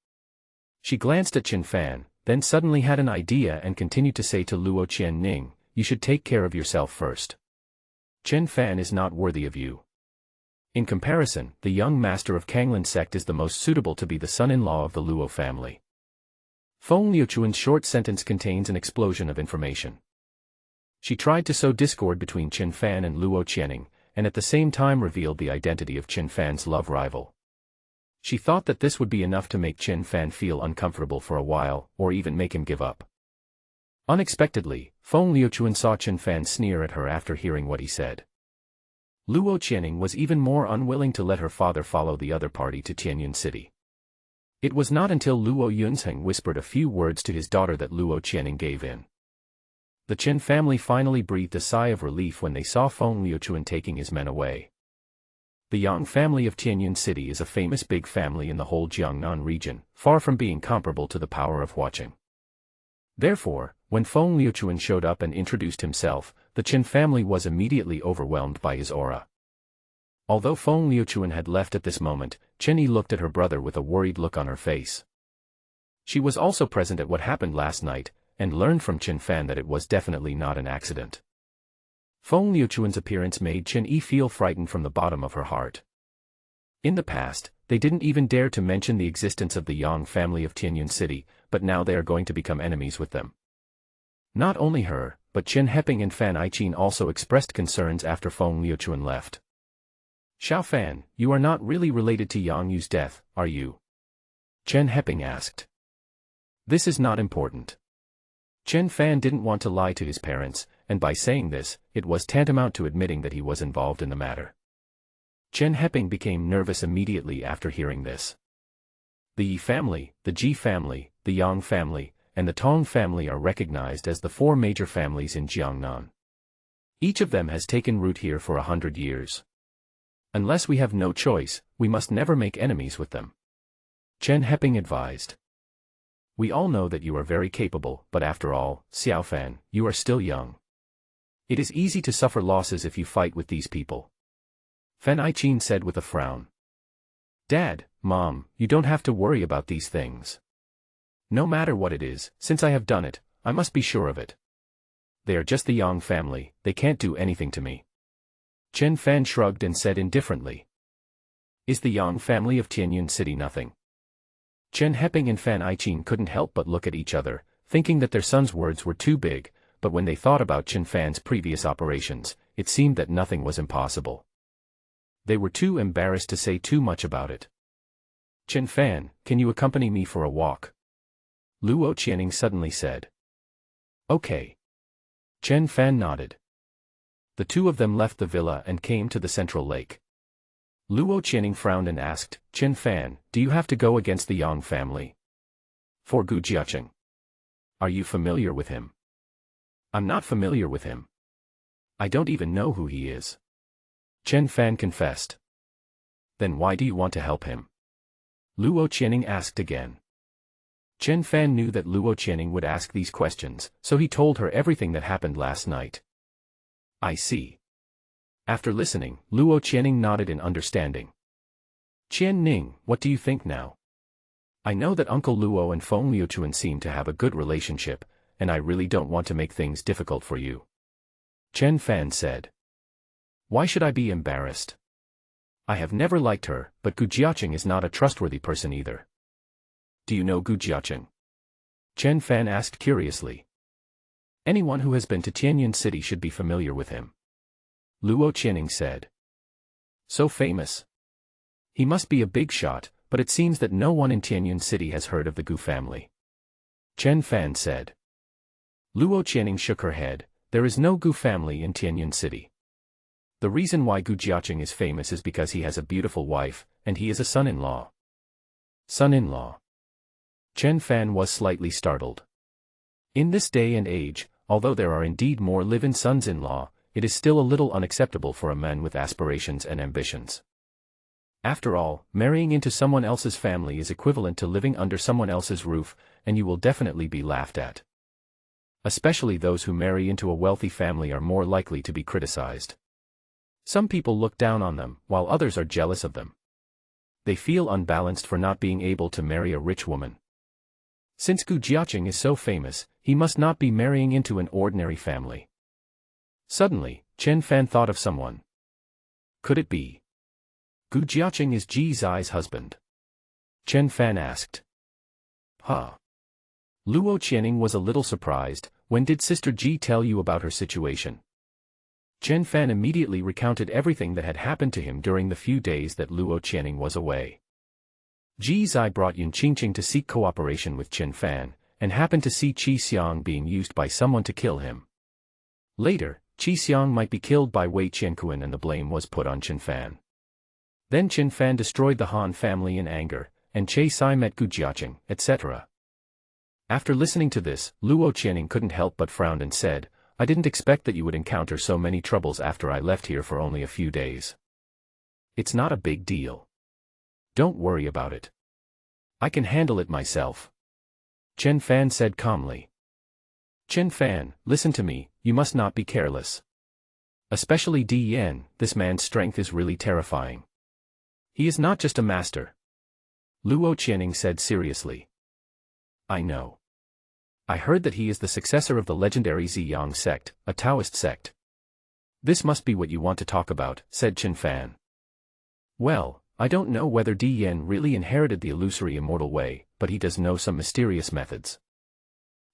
S1: She glanced at Qin Fan, then suddenly had an idea and continued to say to Luo Qian Ning, you should take care of yourself first. Qin Fan is not worthy of you. In comparison, the young master of Kanglin sect is the most suitable to be the son-in-law of the Luo family. Feng Liuchuan's short sentence contains an explosion of information. She tried to sow discord between Qin Fan and Luo Channing, and at the same time revealed the identity of Qin Fan's love rival. She thought that this would be enough to make Qin Fan feel uncomfortable for a while, or even make him give up. Unexpectedly, Feng Liuchuan saw Qin Fan sneer at her after hearing what he said. Luo Channing was even more unwilling to let her father follow the other party to Tianyun City. It was not until Luo Yunzheng whispered a few words to his daughter that Luo Channing gave in. The Qin family finally breathed a sigh of relief when they saw Feng Liuchuan taking his men away. The Yang family of Tianyun City is a famous big family in the whole Jiangnan region, far from being comparable to the power of Huaqing. Therefore, when Feng Liuchuan showed up and introduced himself, the Qin family was immediately overwhelmed by his aura. Although Feng Liuchuan had left at this moment, Chen Yi looked at her brother with a worried look on her face. She was also present at what happened last night, and learned from Qin Fan that it was definitely not an accident. Feng Liuchuan's appearance made Chen Yi feel frightened from the bottom of her heart. In the past, they didn't even dare to mention the existence of the Yang family of Tianyun City, but now they are going to become enemies with them. Not only her, but Qin Heping and Fan Aiqin also expressed concerns after Feng Liuchuan left. Xiao Fan, you are not really related to Yang Yu's death, are you? Chen Heping asked. This is not important. Chen Fan didn't want to lie to his parents, and by saying this, it was tantamount to admitting that he was involved in the matter. Chen Heping became nervous immediately after hearing this. The Yi family, the Ji family, the Yang family, and the Tong family are recognized as the four major families in Jiangnan. Each of them has taken root here for 100 years. Unless we have no choice, we must never make enemies with them. Chen Heping advised. We all know that you are very capable, but after all, Xiao Fan, you are still young. It is easy to suffer losses if you fight with these people. Fan Aiqin said with a frown. Dad, Mom, you don't have to worry about these things. No matter what it is, since I have done it, I must be sure of it. They are just the Yang family, they can't do anything to me. Chen Fan shrugged and said indifferently. Is the Yang family of Tianyun City nothing? Chen Heping and Fan Aiqin couldn't help but look at each other, thinking that their son's words were too big, but when they thought about Qin Fan's previous operations, it seemed that nothing was impossible. They were too embarrassed to say too much about it. Qin Fan, can you accompany me for a walk? Luo Channing suddenly said. Okay. Chen Fan nodded. The two of them left the villa and came to the central lake. Luo Channing frowned and asked, Qin Fan, do you have to go against the Yang family? For Gu Jiaqing. Are you familiar with him? I'm not familiar with him. I don't even know who he is. Chen Fan confessed. Then why do you want to help him? Luo Channing asked again. Chen Fan knew that Luo Channing would ask these questions, so he told her everything that happened last night. I see. After listening, Luo Channing nodded in understanding. Qian Ning, what do you think now? I know that Uncle Luo and Feng Liuchuan seem to have a good relationship, and I really don't want to make things difficult for you. Chen Fan said. Why should I be embarrassed? I have never liked her, but Gu Jiaqing is not a trustworthy person either. Do you know Gu Jiaqing? Chen Fan asked curiously. Anyone who has been to Tianyan City should be familiar with him. Luo Channing said. So famous. He must be a big shot, but it seems that no one in Tianyan City has heard of the Gu family. Chen Fan said. Luo Channing shook her head. There is no Gu family in Tianyan City. The reason why Gu Jiaqing is famous is because he has a beautiful wife, and he is a son-in-law. Son-in-law. Chen Fan was slightly startled. In this day and age, although there are indeed more live-in sons-in-law, it is still a little unacceptable for a man with aspirations and ambitions. After all, marrying into someone else's family is equivalent to living under someone else's roof, and you will definitely be laughed at. Especially those who marry into a wealthy family are more likely to be criticized. Some people look down on them, while others are jealous of them. They feel unbalanced for not being able to marry a rich woman. Since Gu Jiaqing is so famous, he must not be marrying into an ordinary family. Suddenly, Chen Fan thought of someone. Could it be? Gu Jiaqing is Ji Zai's husband. Chen Fan asked. Huh? Luo Channing was a little surprised. When did Sister Ji tell you about her situation? Chen Fan immediately recounted everything that had happened to him during the few days that Luo Channing was away. Ji Zai brought Yun Qingqing to seek cooperation with Chen Fan, and happened to see Qi Xiang being used by someone to kill him. Later, Qi Xiang might be killed by Wei Qianquan and the blame was put on Chen Fan. Then Chen Fan destroyed the Han family in anger, and Che Sai met Gu Jiaqing, etc. After listening to this, Luo Channing couldn't help but frown and said, I didn't expect that you would encounter so many troubles after I left here for only a few days. It's not a big deal. Don't worry about it. I can handle it myself. Chen Fan said calmly. Chen Fan, listen to me, you must not be careless. Especially Di Yan, this man's strength is really terrifying. He is not just a master. Luo Channing said seriously. I know. I heard that he is the successor of the legendary Ziyang sect, a Taoist sect. This must be what you want to talk about, said Chen Fan. Well, I don't know whether Di Yan really inherited the illusory immortal way, but he does know some mysterious methods.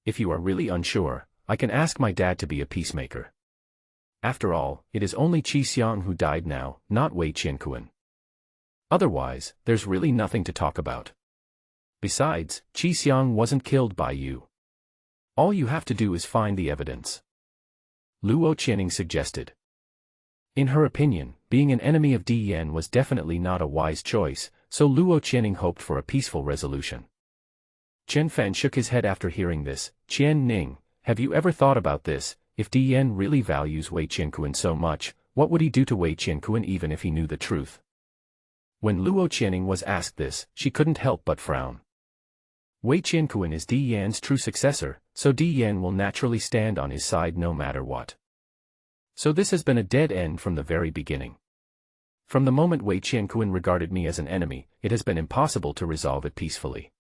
S1: If you are really unsure, I can ask my dad to be a peacemaker. After all, it is only Qi Xiang who died now, not Wei Qianquan. Otherwise, there's really nothing to talk about. Besides, Qi Xiang wasn't killed by you. All you have to do is find the evidence. Luo Channing suggested. In her opinion, being an enemy of Di Yan was definitely not a wise choice, so Luo Channing hoped for a peaceful resolution. Chen Fan shook his head after hearing this. Qian Ning, have you ever thought about this? If Di Yan really values Wei Qianquan so much, what would he do to Wei Qianquan even if he knew the truth? When Luo Channing was asked this, she couldn't help but frown. Wei Qianquan is Di Yan's true successor, so Di Yan will naturally stand on his side no matter what. So this has been a dead end from the very beginning. From the moment Wei Qianquan regarded me as an enemy, it has been impossible to resolve it peacefully.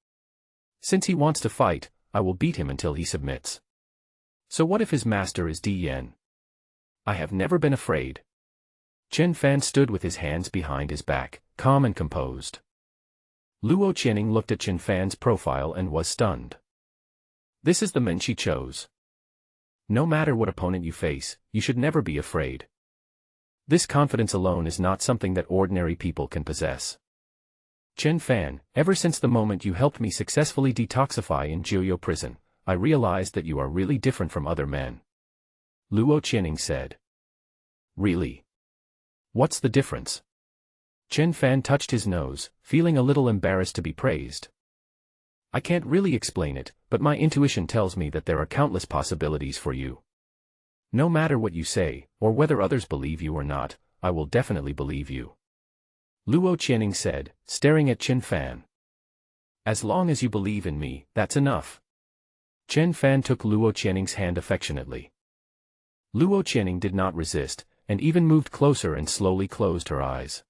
S1: Since he wants to fight, I will beat him until he submits. So what if his master is Di Yan? I have never been afraid. Chen Fan stood with his hands behind his back, calm and composed. Luo Channing looked at Chen Fan's profile and was stunned. This is the man she chose. No matter what opponent you face, you should never be afraid. This confidence alone is not something that ordinary people can possess. Chen Fan, ever since the moment you helped me successfully detoxify in Jiuyou prison, I realized that you are really different from other men. Luo Channing said. Really? What's the difference? Chen Fan touched his nose, feeling a little embarrassed to be praised. I can't really explain it, but my intuition tells me that there are countless possibilities for you. No matter what you say, or whether others believe you or not, I will definitely believe you. Luo Channing said, staring at Chen Fan. As long as you believe in me, that's enough. Chen Fan took Luo Channing's hand affectionately. Luo Channing did not resist, and even moved closer and slowly closed her eyes.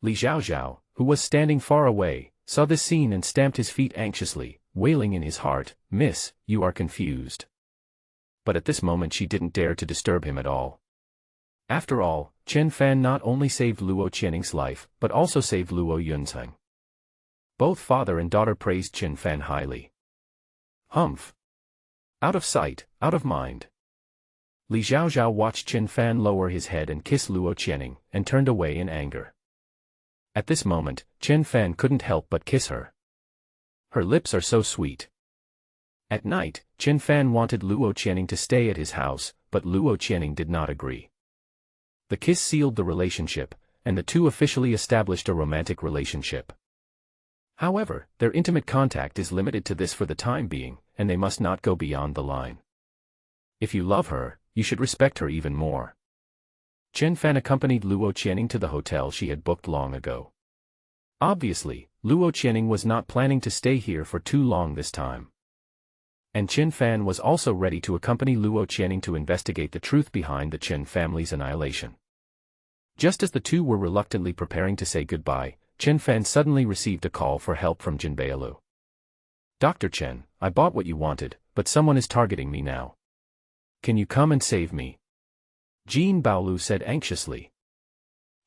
S1: Li Zhaozhao, who was standing far away, saw this scene and stamped his feet anxiously, wailing in his heart, "Miss, you are confused." But at this moment she didn't dare to disturb him at all. After all, Chen Fan not only saved Luo Channing's life, but also saved Luo Yun's. Both father and daughter praised Chen Fan highly. Humph! Out of sight, out of mind. Li Zhaozhao watched Chen Fan lower his head and kiss Luo Channing, and turned away in anger. At this moment, Chen Fan couldn't help but kiss her. Her lips are so sweet. At night, Chen Fan wanted Luo Channing to stay at his house, but Luo Channing did not agree. The kiss sealed the relationship, and the two officially established a romantic relationship. However, their intimate contact is limited to this for the time being, and they must not go beyond the line. If you love her, you should respect her even more. Chen Fan accompanied Luo Channing to the hotel she had booked long ago. Obviously, Luo Channing was not planning to stay here for too long this time. And Chen Fan was also ready to accompany Luo Channing to investigate the truth behind the Chen family's annihilation. Just as the two were reluctantly preparing to say goodbye, Chen Fan suddenly received a call for help from Jin Bailu. "Dr. Chen, I bought what you wanted, but someone is targeting me now. Can you come and save me?" Jin Baolu said anxiously.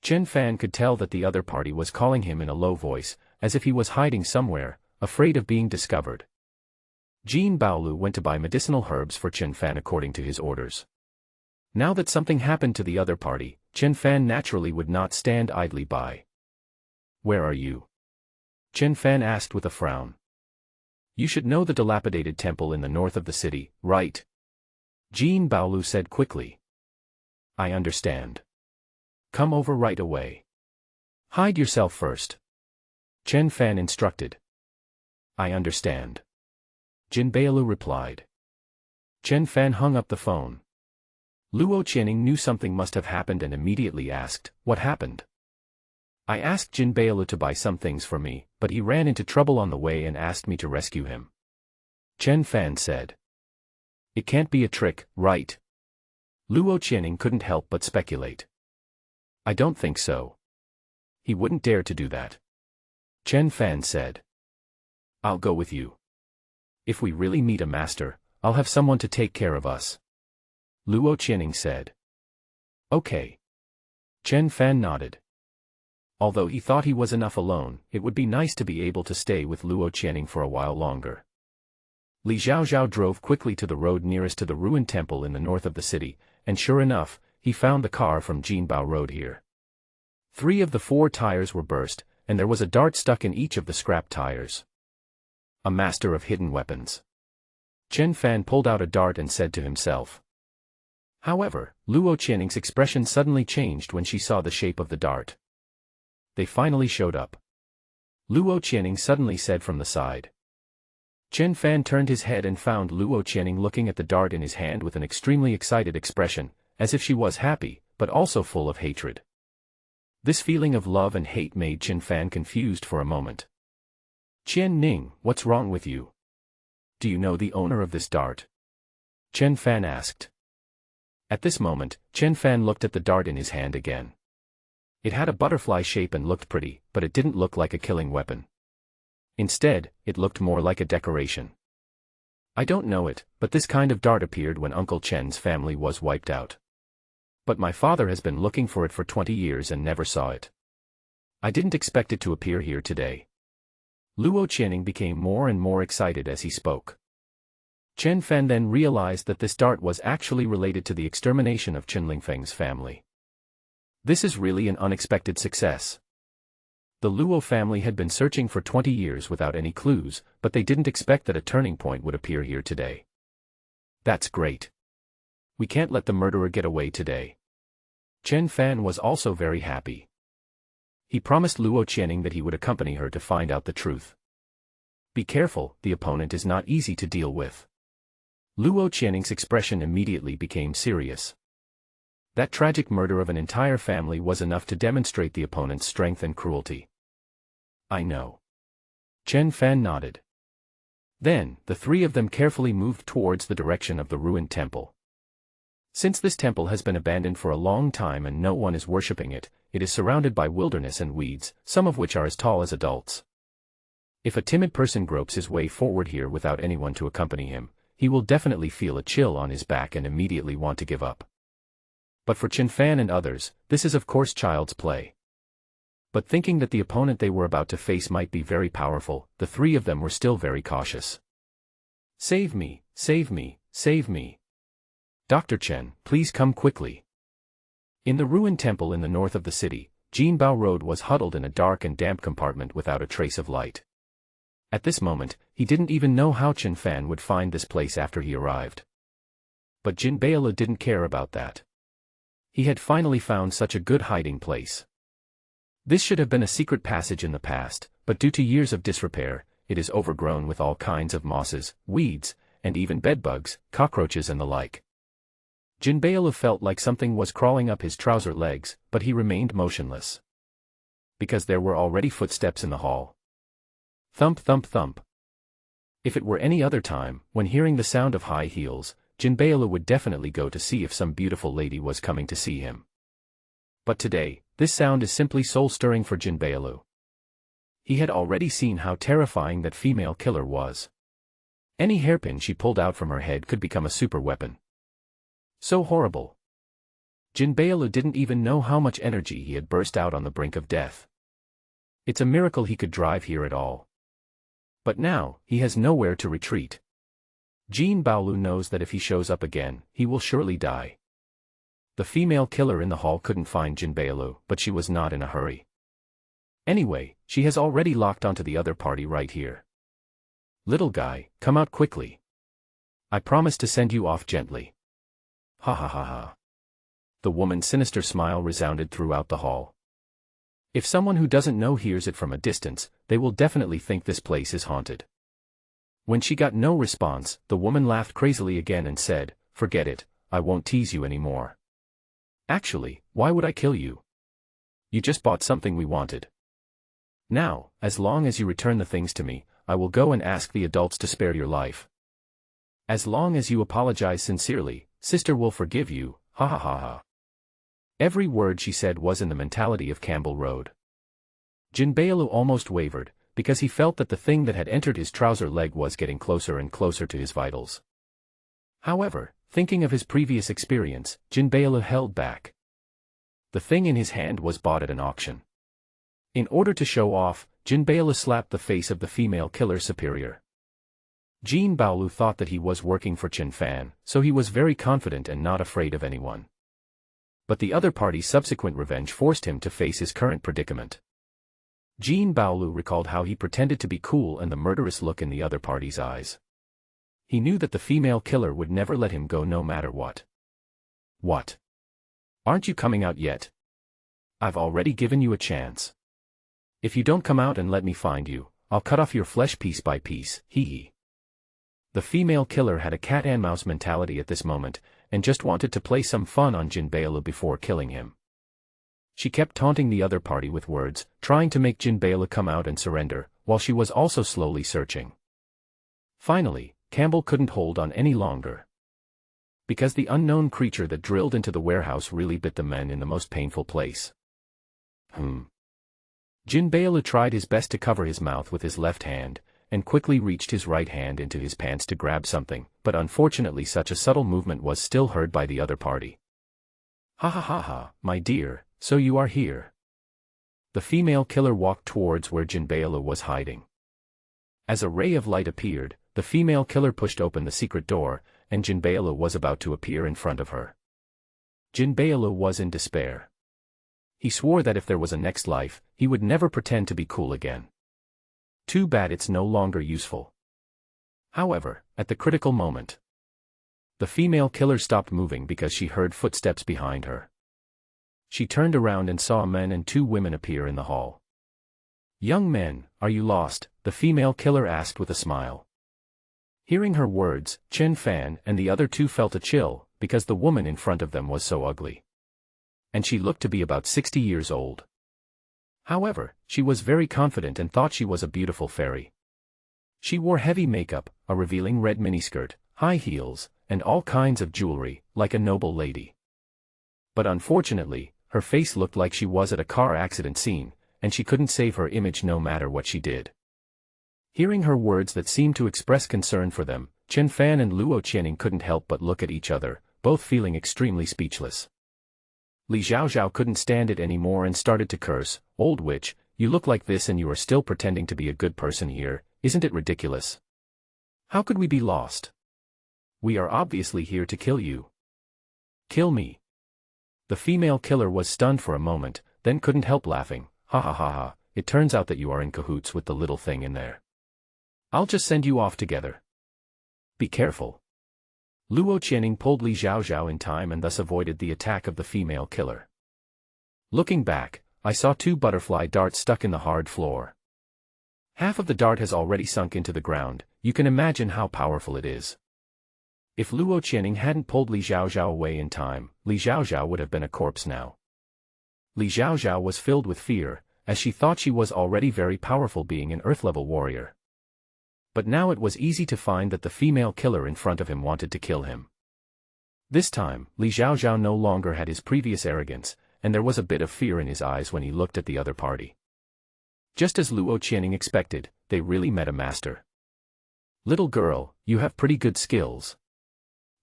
S1: Chen Fan could tell that the other party was calling him in a low voice, as if he was hiding somewhere, afraid of being discovered. Jin Baolu went to buy medicinal herbs for Chen Fan according to his orders. Now that something happened to the other party, Chen Fan naturally would not stand idly by. "Where are you?" Chen Fan asked with a frown. "You should know the dilapidated temple in the north of the city, right?" Jin Baolu said quickly. "I understand. Come over right away. Hide yourself first," Chen Fan instructed. "I understand," Jin Bailu replied. Chen Fan hung up the phone. Luo Channing knew something must have happened and immediately asked, "What happened?" "I asked Jin Bailu to buy some things for me, but he ran into trouble on the way and asked me to rescue him," Chen Fan said. "It can't be a trick, right?" Luo Channing couldn't help but speculate. "I don't think so. He wouldn't dare to do that," Chen Fan said. "I'll go with you. If we really meet a master, I'll have someone to take care of us," Luo Channing said. "Okay." Chen Fan nodded. Although he thought he was enough alone, it would be nice to be able to stay with Luo Channing for a while longer. Li Zhaozhao drove quickly to the road nearest to the ruined temple in the north of the city, and sure enough, he found the car from Jinbao Road here. 3 of the 4 tires were burst, and there was a dart stuck in each of the scrap tires. A master of hidden weapons. Chen Fan pulled out a dart and said to himself. However, Luo Channing's expression suddenly changed when she saw the shape of the dart. They finally showed up. Luo Channing suddenly said from the side. Chen Fan turned his head and found Luo Channing looking at the dart in his hand with an extremely excited expression, as if she was happy, but also full of hatred. This feeling of love and hate made Chen Fan confused for a moment. "Qian Ning, what's wrong with you? Do you know the owner of this dart?" Chen Fan asked. At this moment, Chen Fan looked at the dart in his hand again. It had a butterfly shape and looked pretty, but it didn't look like a killing weapon. Instead, it looked more like a decoration. "I don't know it, but this kind of dart appeared when Uncle Chen's family was wiped out. But my father has been looking for it for 20 years and never saw it. I didn't expect it to appear here today." Luo Channing became more and more excited as he spoke. Chen Fan then realized that this dart was actually related to the extermination of Chen Lingfeng's family. This is really an unexpected success. The Luo family had been searching for 20 years without any clues, but they didn't expect that a turning point would appear here today. That's great. We can't let the murderer get away today. Chen Fan was also very happy. He promised Luo Channing that he would accompany her to find out the truth. Be careful, the opponent is not easy to deal with. Luo Channing's expression immediately became serious. That tragic murder of an entire family was enough to demonstrate the opponent's strength and cruelty. "I know." Chen Fan nodded. Then, the three of them carefully moved towards the direction of the ruined temple. Since this temple has been abandoned for a long time and no one is worshipping it, it is surrounded by wilderness and weeds, some of which are as tall as adults. If a timid person gropes his way forward here without anyone to accompany him, he will definitely feel a chill on his back and immediately want to give up. But for Chen Fan and others, this is of course child's play. But thinking that the opponent they were about to face might be very powerful, the three of them were still very cautious. "Save me, save me, save me. Dr. Chen, please come quickly." In the ruined temple in the north of the city, Jinbao Road was huddled in a dark and damp compartment without a trace of light. At this moment, he didn't even know how Chen Fan would find this place after he arrived. But Jinbao didn't care about that. He had finally found such a good hiding place. This should have been a secret passage in the past, but due to years of disrepair, it is overgrown with all kinds of mosses, weeds, and even bedbugs, cockroaches and the like. Jinbao felt like something was crawling up his trouser legs, but he remained motionless. Because there were already footsteps in the hall. Thump thump thump. If it were any other time, when hearing the sound of high heels, Jinbao would definitely go to see if some beautiful lady was coming to see him. But today, this sound is simply soul-stirring for Jinbao. He had already seen how terrifying that female killer was. Any hairpin she pulled out from her head could become a super weapon. So horrible. Jinbao didn't even know how much energy he had burst out on the brink of death. It's a miracle he could drive here at all. But now, he has nowhere to retreat. Jinbao knows that if he shows up again, he will surely die. The female killer in the hall couldn't find Jinbao, but she was not in a hurry. Anyway, she has already locked onto the other party right here. "Little guy, come out quickly. I promise to send you off gently." Ha ha ha ha. The woman's sinister smile resounded throughout the hall. If someone who doesn't know hears it from a distance, they will definitely think this place is haunted. When she got no response, the woman laughed crazily again and said, "Forget it, I won't tease you anymore. Actually, why would I kill you? You just bought something we wanted. Now, as long as you return the things to me, I will go and ask the adults to spare your life. As long as you apologize sincerely, sister will forgive you, ha ha ha ha." Every word she said was in the mentality of Campbell Road. Jinbao almost wavered, because he felt that the thing that had entered his trouser leg was getting closer and closer to his vitals. However, thinking of his previous experience, Jinbao held back. The thing in his hand was bought at an auction. In order to show off, Jinbao slapped the face of the female killer superior. Jinbao thought that he was working for Chen Fan, so he was very confident and not afraid of anyone. But the other party's subsequent revenge forced him to face his current predicament. Jinbao recalled how he pretended to be cool and the murderous look in the other party's eyes. He knew that the female killer would never let him go no matter what. "What? Aren't you coming out yet? I've already given you a chance. If you don't come out and let me find you, I'll cut off your flesh piece by piece, hee hee." The female killer had a cat-and-mouse mentality at this moment, and just wanted to play some fun on Jinbao before killing him. She kept taunting the other party with words, trying to make Jinbao come out and surrender, while she was also slowly searching. Finally, Campbell couldn't hold on any longer. Because the unknown creature that drilled into the warehouse really bit the men in the most painful place. Jinbao tried his best to cover his mouth with his left hand, and quickly reached his right hand into his pants to grab something, but unfortunately such a subtle movement was still heard by the other party. "Ha ha ha ha, my dear, so you are here." The female killer walked towards where Jinbao was hiding. As a ray of light appeared, the female killer pushed open the secret door, and Jinbao was about to appear in front of her. Jinbao was in despair. He swore that if there was a next life, he would never pretend to be cool again. Too bad it's no longer useful. However, at the critical moment, the female killer stopped moving because she heard footsteps behind her. She turned around and saw a man and two women appear in the hall. "Young men, are you lost?" the female killer asked with a smile. Hearing her words, Chen Fan and the other two felt a chill, because the woman in front of them was so ugly. And she looked to be about 60 years old. However, she was very confident and thought she was a beautiful fairy. She wore heavy makeup, a revealing red miniskirt, high heels, and all kinds of jewelry, like a noble lady. But unfortunately, her face looked like she was at a car accident scene, and she couldn't save her image no matter what she did. Hearing her words that seemed to express concern for them, Chen Fan and Luo Channing couldn't help but look at each other, both feeling extremely speechless. Li Xiaoxiao couldn't stand it anymore and started to curse. "Old witch, you look like this and you are still pretending to be a good person here, isn't it ridiculous? How could we be lost? We are obviously here to kill you." "Kill me?" The female killer was stunned for a moment, then couldn't help laughing. "Ha ha ha ha, it turns out that you are in cahoots with the little thing in there. I'll just send you off together. Be careful." Luo Channing pulled Li Xiaoxiao in time and thus avoided the attack of the female killer. Looking back, I saw 2 butterfly darts stuck in the hard floor. Half of the dart has already sunk into the ground. You can imagine how powerful it is. If Luo Channing hadn't pulled Li Xiaoxiao away in time, Li Xiaoxiao would have been a corpse now. Li Xiaoxiao was filled with fear, as she thought she was already very powerful being an Earth-level warrior. But now it was easy to find that the female killer in front of him wanted to kill him. This time, Li Xiaoxiao no longer had his previous arrogance, and there was a bit of fear in his eyes when he looked at the other party. Just as Luo Channing expected, they really met a master. "Little girl, you have pretty good skills.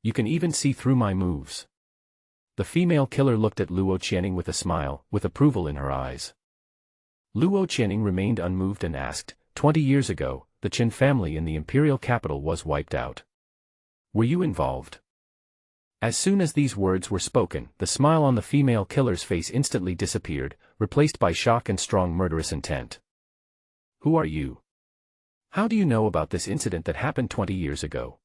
S1: You can even see through my moves." The female killer looked at Luo Channing with a smile, with approval in her eyes. Luo Channing remained unmoved and asked, 20 years ago, the Qin family in the imperial capital was wiped out. Were you involved?" As soon as these words were spoken, the smile on the female killer's face instantly disappeared, replaced by shock and strong murderous intent. "Who are you? How do you know about this incident that happened 20 years ago?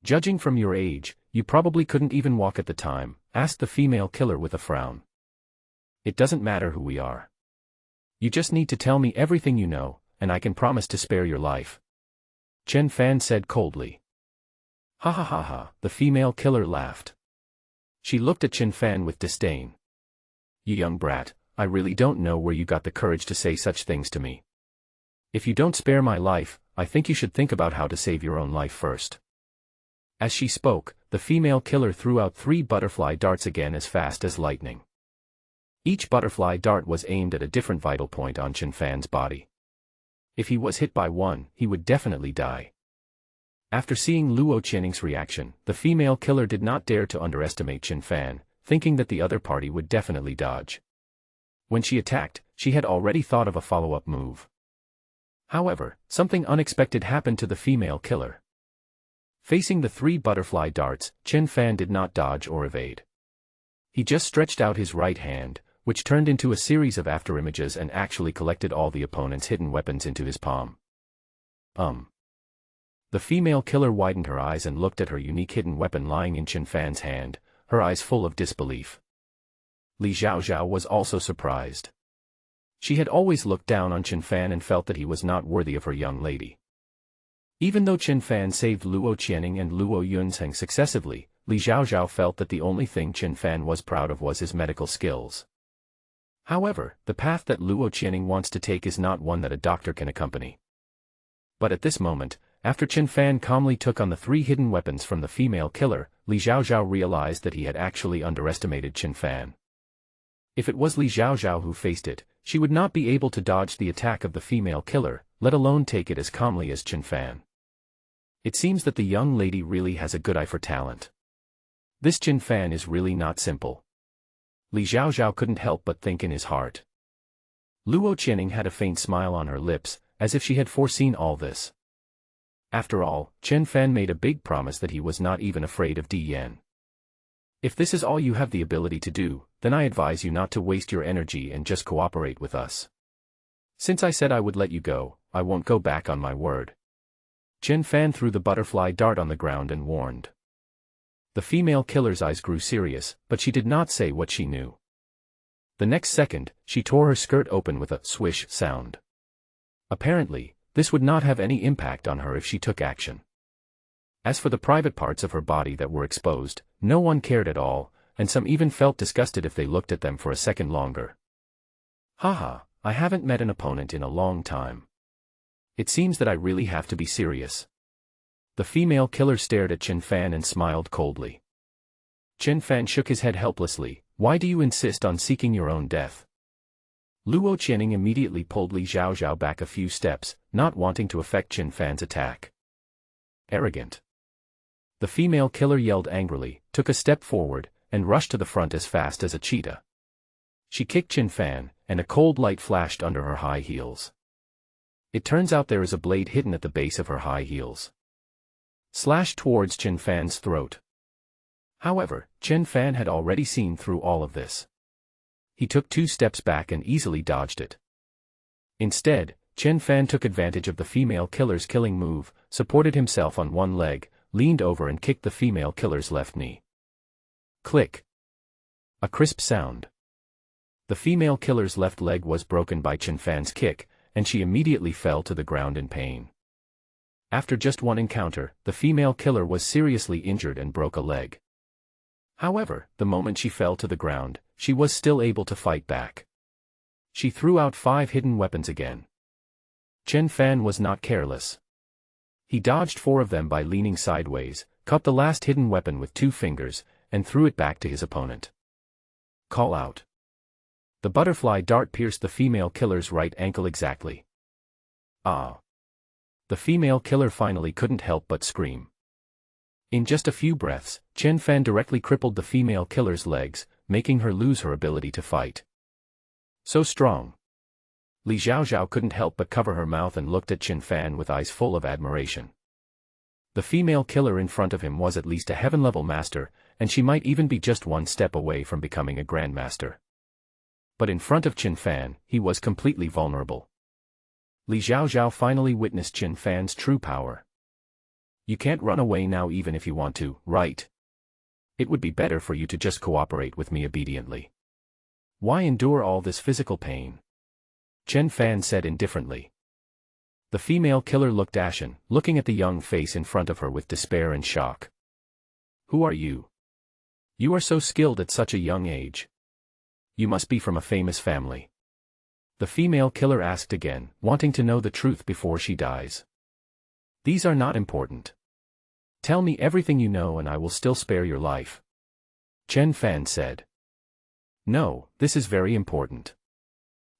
S1: Judging from your age, you probably couldn't even walk at the time," asked the female killer with a frown. "It doesn't matter who we are. You just need to tell me everything you know, and I can promise to spare your life," Chen Fan said coldly. "Ha ha ha ha," the female killer laughed. She looked at Chen Fan with disdain. "You young brat, I really don't know where you got the courage to say such things to me. If you don't spare my life, I think you should think about how to save your own life first." As she spoke, the female killer threw out 3 butterfly darts again as fast as lightning. Each butterfly dart was aimed at a different vital point on Chen Fan's body. If he was hit by one, he would definitely die. After seeing Luo Channing's reaction, the female killer did not dare to underestimate Chen Fan, thinking that the other party would definitely dodge. When she attacked, she had already thought of a follow-up move. However, something unexpected happened to the female killer. Facing the 3 butterfly darts, Chen Fan did not dodge or evade. He just stretched out his right hand, which turned into a series of afterimages and actually collected all the opponent's hidden weapons into his palm. The female killer widened her eyes and looked at her unique hidden weapon lying in Chen Fan's hand, her eyes full of disbelief. Li Xiaoxiao was also surprised. She had always looked down on Chen Fan and felt that he was not worthy of her young lady. Even though Chen Fan saved Luo Channing and Luo Yunzheng successively, Li Xiaoxiao felt that the only thing Chen Fan was proud of was his medical skills. However, the path that Luo Channing wants to take is not one that a doctor can accompany. But at this moment, after Chen Fan calmly took on the 3 hidden weapons from the female killer, Li Xiaoxiao realized that he had actually underestimated Chen Fan. If it was Li Xiaoxiao who faced it, she would not be able to dodge the attack of the female killer, let alone take it as calmly as Chen Fan. It seems that the young lady really has a good eye for talent. This Chen Fan is really not simple. Li Xiaoxiao couldn't help but think in his heart. Luo Channing had a faint smile on her lips, as if she had foreseen all this. After all, Chen Fan made a big promise that he was not even afraid of Di Yan. If this is all you have the ability to do, then I advise you not to waste your energy and just cooperate with us. Since I said I would let you go, I won't go back on my word. Chen Fan threw the butterfly dart on the ground and warned. The female killer's eyes grew serious, but she did not say what she knew. The next second, she tore her skirt open with a swish sound. Apparently, this would not have any impact on her if she took action. As for the private parts of her body that were exposed, no one cared at all, and some even felt disgusted if they looked at them for a second longer. Haha, I haven't met an opponent in a long time. It seems that I really have to be serious. The female killer stared at Chen Fan and smiled coldly. Chen Fan shook his head helplessly. Why do you insist on seeking your own death? Luo Channing immediately pulled Li Xiaoxiao back a few steps, not wanting to affect Chen Fan's attack. Arrogant. The female killer yelled angrily, took a step forward, and rushed to the front as fast as a cheetah. She kicked Chen Fan, and a cold light flashed under her high heels. It turns out there is a blade hidden at the base of her high heels. Slashed towards Chen Fan's throat. However, Chen Fan had already seen through all of this. He took 2 steps back and easily dodged it. Instead, Chen Fan took advantage of the female killer's killing move, supported himself on one leg, leaned over and kicked the female killer's left knee. Click. A crisp sound. The female killer's left leg was broken by Chen Fan's kick, and she immediately fell to the ground in pain. After just one encounter, the female killer was seriously injured and broke a leg. However, the moment she fell to the ground, she was still able to fight back. She threw out 5 hidden weapons again. Chen Fan was not careless. He dodged 4 of them by leaning sideways, caught the last hidden weapon with 2 fingers, and threw it back to his opponent. Call out. The butterfly dart pierced the female killer's right ankle exactly. Ah! The female killer finally couldn't help but scream. In just a few breaths, Chen Fan directly crippled the female killer's legs, making her lose her ability to fight. So strong. Li Xiaoxiao couldn't help but cover her mouth and looked at Chen Fan with eyes full of admiration. The female killer in front of him was at least a heaven-level master, and she might even be just one step away from becoming a grandmaster. But in front of Chen Fan, he was completely vulnerable. Li Xiaoxiao finally witnessed Chen Fan's true power. You can't run away now even if you want to, right? It would be better for you to just cooperate with me obediently. Why endure all this physical pain? Chen Fan said indifferently. The female killer looked ashen, looking at the young face in front of her with despair and shock. Who are you? You are so skilled at such a young age. You must be from a famous family. The female killer asked again, wanting to know the truth before she dies. These are not important. Tell me everything you know and I will still spare your life. Chen Fan said. No, this is very important.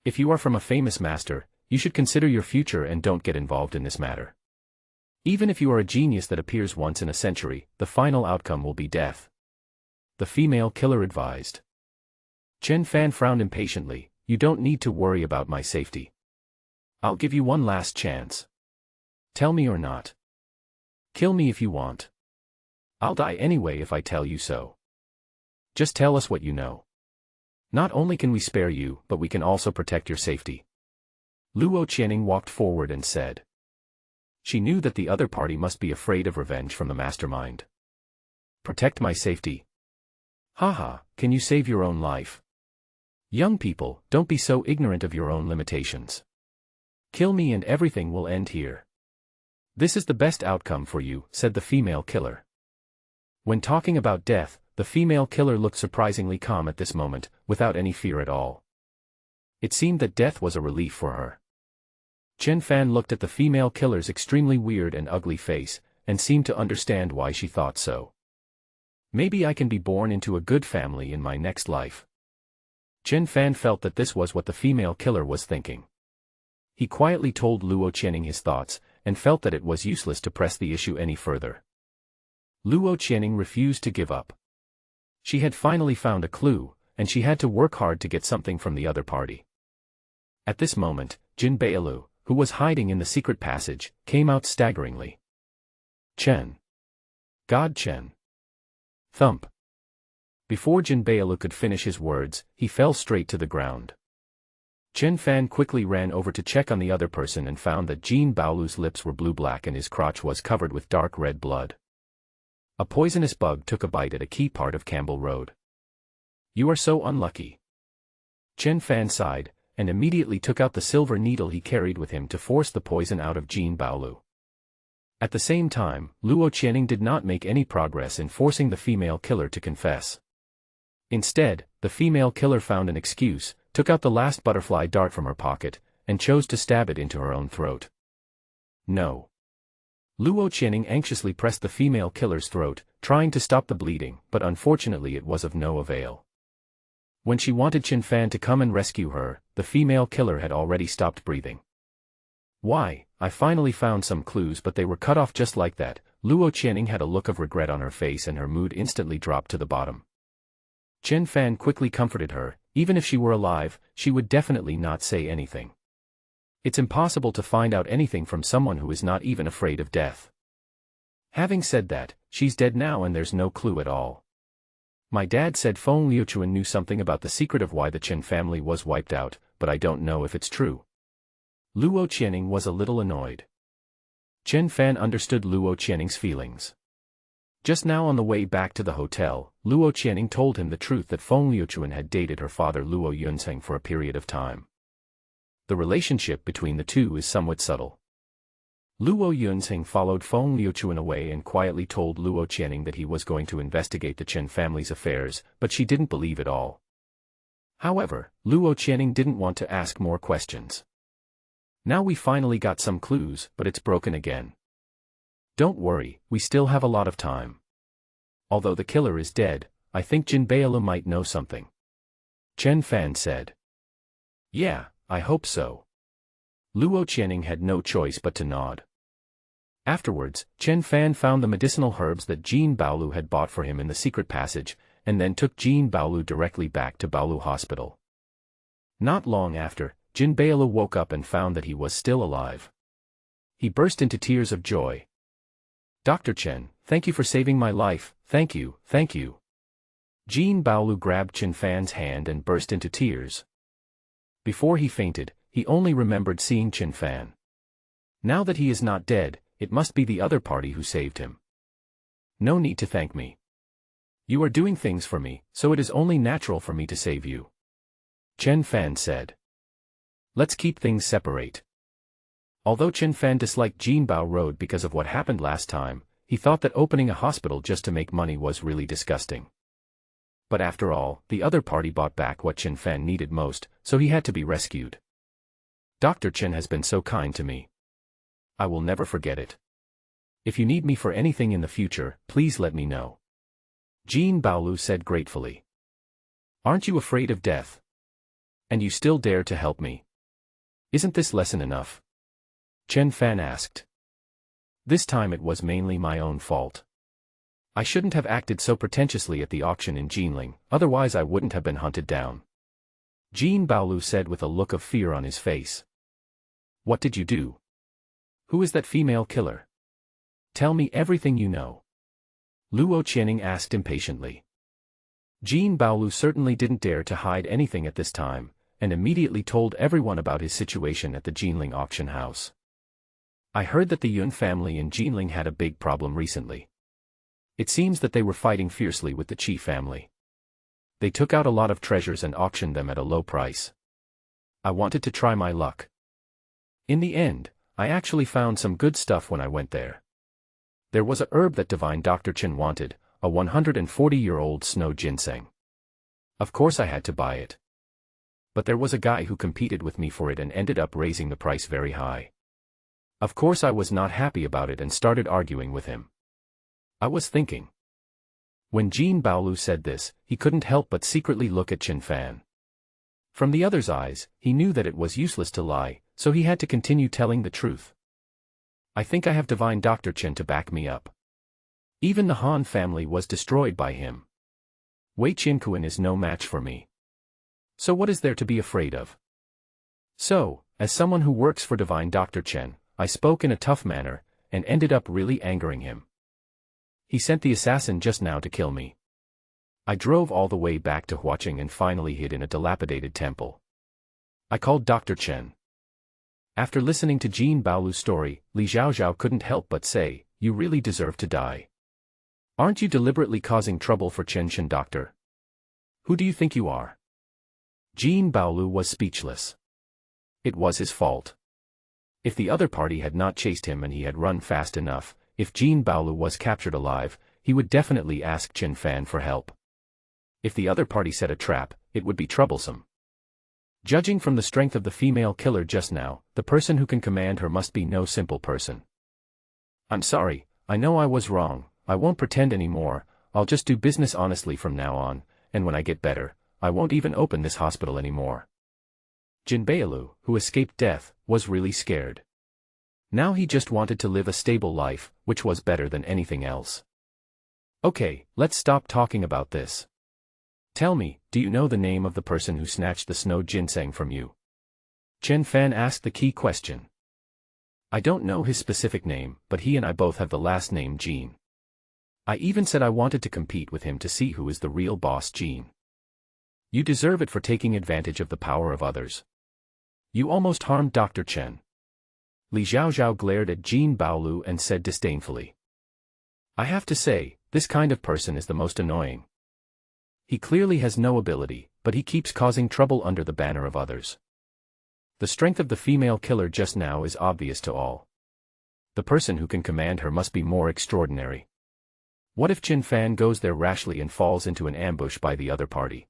S1: If you are from a famous master, you should consider your future and don't get involved in this matter. Even if you are a genius that appears once in a century, the final outcome will be death. The female killer advised. Chen Fan frowned impatiently. You don't need to worry about my safety. I'll give you one last chance. Tell me or not. Kill me if you want. I'll die anyway if I tell you so. Just tell us what you know. Not only can we spare you, but we can also protect your safety. Luo Channing walked forward and said. She knew that the other party must be afraid of revenge from the mastermind. Protect my safety. Haha, can you save your own life? Young people, don't be so ignorant of your own limitations. Kill me and everything will end here. This is the best outcome for you, said the female killer. When talking about death, the female killer looked surprisingly calm at this moment, without any fear at all. It seemed that death was a relief for her. Chen Fan looked at the female killer's extremely weird and ugly face, and seemed to understand why she thought so. Maybe I can be born into a good family in my next life. Chen Fan felt that this was what the female killer was thinking. He quietly told Luo Channing his thoughts, and felt that it was useless to press the issue any further. Luo Channing refused to give up. She had finally found a clue, and she had to work hard to get something from the other party. At this moment, Jin Bailu, who was hiding in the secret passage, came out staggeringly. Chen. God Chen. Thump. Before Jin Bailu could finish his words, he fell straight to the ground. Chen Fan quickly ran over to check on the other person and found that Jin Baolu's lips were blue-black and his crotch was covered with dark red blood. A poisonous bug took a bite at a key part of Campbell Road. You are so unlucky. Chen Fan sighed, and immediately took out the silver needle he carried with him to force the poison out of Jin Baolu. At the same time, Luo Channing did not make any progress in forcing the female killer to confess. Instead, the female killer found an excuse, took out the last butterfly dart from her pocket, and chose to stab it into her own throat. No. Luo Channing anxiously pressed the female killer's throat, trying to stop the bleeding, but unfortunately it was of no avail. When she wanted Chin Fan to come and rescue her, the female killer had already stopped breathing. Why, I finally found some clues but they were cut off just like that. Luo Channing had a look of regret on her face and her mood instantly dropped to the bottom. Chin Fan quickly comforted her, even if she were alive, she would definitely not say anything. It's impossible to find out anything from someone who is not even afraid of death. Having said that, she's dead now and there's no clue at all. My dad said Feng Liuchuan knew something about the secret of why the Chen family was wiped out, but I don't know if it's true. Luo Channing was a little annoyed. Chen Fan understood Luo Channing's feelings. Just now on the way back to the hotel, Luo Channing told him the truth that Feng Liuchuan had dated her father Luo Yunzheng for a period of time. The relationship between the two is somewhat subtle. Luo Yunzheng followed Feng Liuchuan away and quietly told Luo Channing that he was going to investigate the Chen family's affairs, but she didn't believe it all. However, Luo Channing didn't want to ask more questions. Now we finally got some clues, but it's broken again. Don't worry, we still have a lot of time. Although the killer is dead, I think Jin Bailu might know something. Chen Fan said. Yeah, I hope so. Luo Channing had no choice but to nod. Afterwards, Chen Fan found the medicinal herbs that Jin Baolu had bought for him in the secret passage, and then took Jin Baolu directly back to Baolu Hospital. Not long after, Jin Bailu woke up and found that he was still alive. He burst into tears of joy. Dr. Chen, thank you for saving my life, thank you, thank you. Jin Baolu grabbed Chen Fan's hand and burst into tears. Before he fainted, he only remembered seeing Chen Fan. Now that he is not dead, it must be the other party who saved him. No need to thank me. You are doing things for me, so it is only natural for me to save you. Chen Fan said. Let's keep things separate. Although Chen Fan disliked Jin Bao Road because of what happened last time, he thought that opening a hospital just to make money was really disgusting. But after all, the other party bought back what Chen Fan needed most, so he had to be rescued. Dr. Chen has been so kind to me. I will never forget it. If you need me for anything in the future, please let me know. Jin Baolu said gratefully. Aren't you afraid of death? And you still dare to help me? Isn't this lesson enough? Chen Fan asked. This time it was mainly my own fault. I shouldn't have acted so pretentiously at the auction in Jinling, otherwise I wouldn't have been hunted down. Jin Baolu said with a look of fear on his face. What did you do? Who is that female killer? Tell me everything you know. Luo Channing asked impatiently. Jin Baolu certainly didn't dare to hide anything at this time, and immediately told everyone about his situation at the Jinling auction house. I heard that the Yun family in Jinling had a big problem recently. It seems that they were fighting fiercely with the Qi family. They took out a lot of treasures and auctioned them at a low price. I wanted to try my luck. In the end, I actually found some good stuff when I went there. There was a herb that divine Dr. Chen wanted, a 140-year-old snow ginseng. Of course I had to buy it. But there was a guy who competed with me for it and ended up raising the price very high. Of course I was not happy about it and started arguing with him. I was thinking. When Jin Baolu said this, he couldn't help but secretly look at Chen Fan. From the other's eyes, he knew that it was useless to lie, so he had to continue telling the truth. I think I have divine Dr. Chen to back me up. Even the Han family was destroyed by him. Wei Qinkuan is no match for me. So what is there to be afraid of? So, as someone who works for divine Dr. Chen, I spoke in a tough manner, and ended up really angering him. He sent the assassin just now to kill me. I drove all the way back to Huaqing and finally hid in a dilapidated temple. I called Dr. Chen. After listening to Jin Baolu's story, Li Zhaozhao couldn't help but say, you really deserve to die. Aren't you deliberately causing trouble for Chen Shen Doctor? Who do you think you are? Jin Baolu was speechless. It was his fault. If the other party had not chased him and he had run fast enough, if Jin Baolu was captured alive, he would definitely ask Chen Fan for help. If the other party set a trap, it would be troublesome. Judging from the strength of the female killer just now, the person who can command her must be no simple person. I'm sorry, I know I was wrong, I won't pretend anymore, I'll just do business honestly from now on, and when I get better, I won't even open this hospital anymore. Jinbaolu, who escaped death, was really scared. Now he just wanted to live a stable life, which was better than anything else. Okay, let's stop talking about this. Tell me, do you know the name of the person who snatched the snow ginseng from you? Chen Fan asked the key question. I don't know his specific name, but he and I both have the last name Jean. I even said I wanted to compete with him to see who is the real boss Jean. You deserve it for taking advantage of the power of others. You almost harmed Dr. Chen. Li Xiaoxiao glared at Jean Baolu and said disdainfully. I have to say, this kind of person is the most annoying. He clearly has no ability, but he keeps causing trouble under the banner of others. The strength of the female killer just now is obvious to all. The person who can command her must be more extraordinary. What if Qin Fan goes there rashly and falls into an ambush by the other party?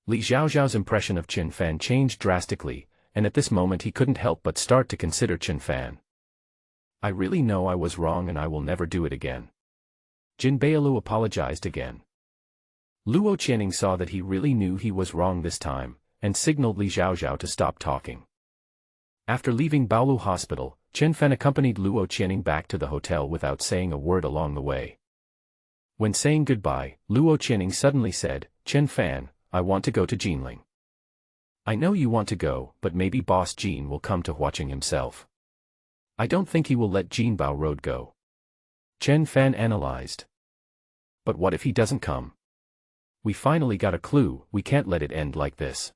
S1: Li Xiaoxiao's impression of Qin Fan changed drastically, and at this moment he couldn't help but start to consider Qin Fan. I really know I was wrong and I will never do it again. Jin Baolu apologized again. Luo Channing saw that he really knew he was wrong this time, and signaled Li Xiaoxiao to stop talking. After leaving Baolu Hospital, Chen Fan accompanied Luo Channing back to the hotel without saying a word along the way. When saying goodbye, Luo Channing suddenly said, Chen Fan, I want to go to Jinling. I know you want to go, but maybe Boss Jean will come to watching himself. I don't think he will let Jean Bao Road go. Chen Fan analyzed. But what if he doesn't come? We finally got a clue, we can't let it end like this.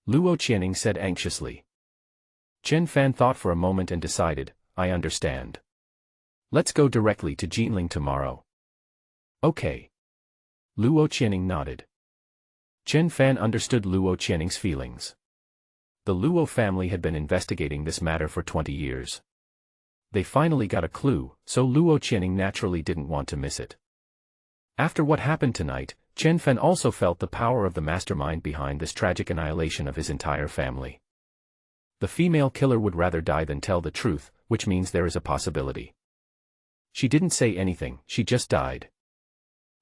S1: Luo Channing said anxiously. Chen Fan thought for a moment and decided, I understand. Let's go directly to Jinling tomorrow. Okay. Luo Channing nodded. Chen Fan understood Luo Channing's feelings. The Luo family had been investigating this matter for 20 years. They finally got a clue, so Luo Channing naturally didn't want to miss it. After what happened tonight, Chen Fan also felt the power of the mastermind behind this tragic annihilation of his entire family. The female killer would rather die than tell the truth, which means there is a possibility. She didn't say anything, she just died.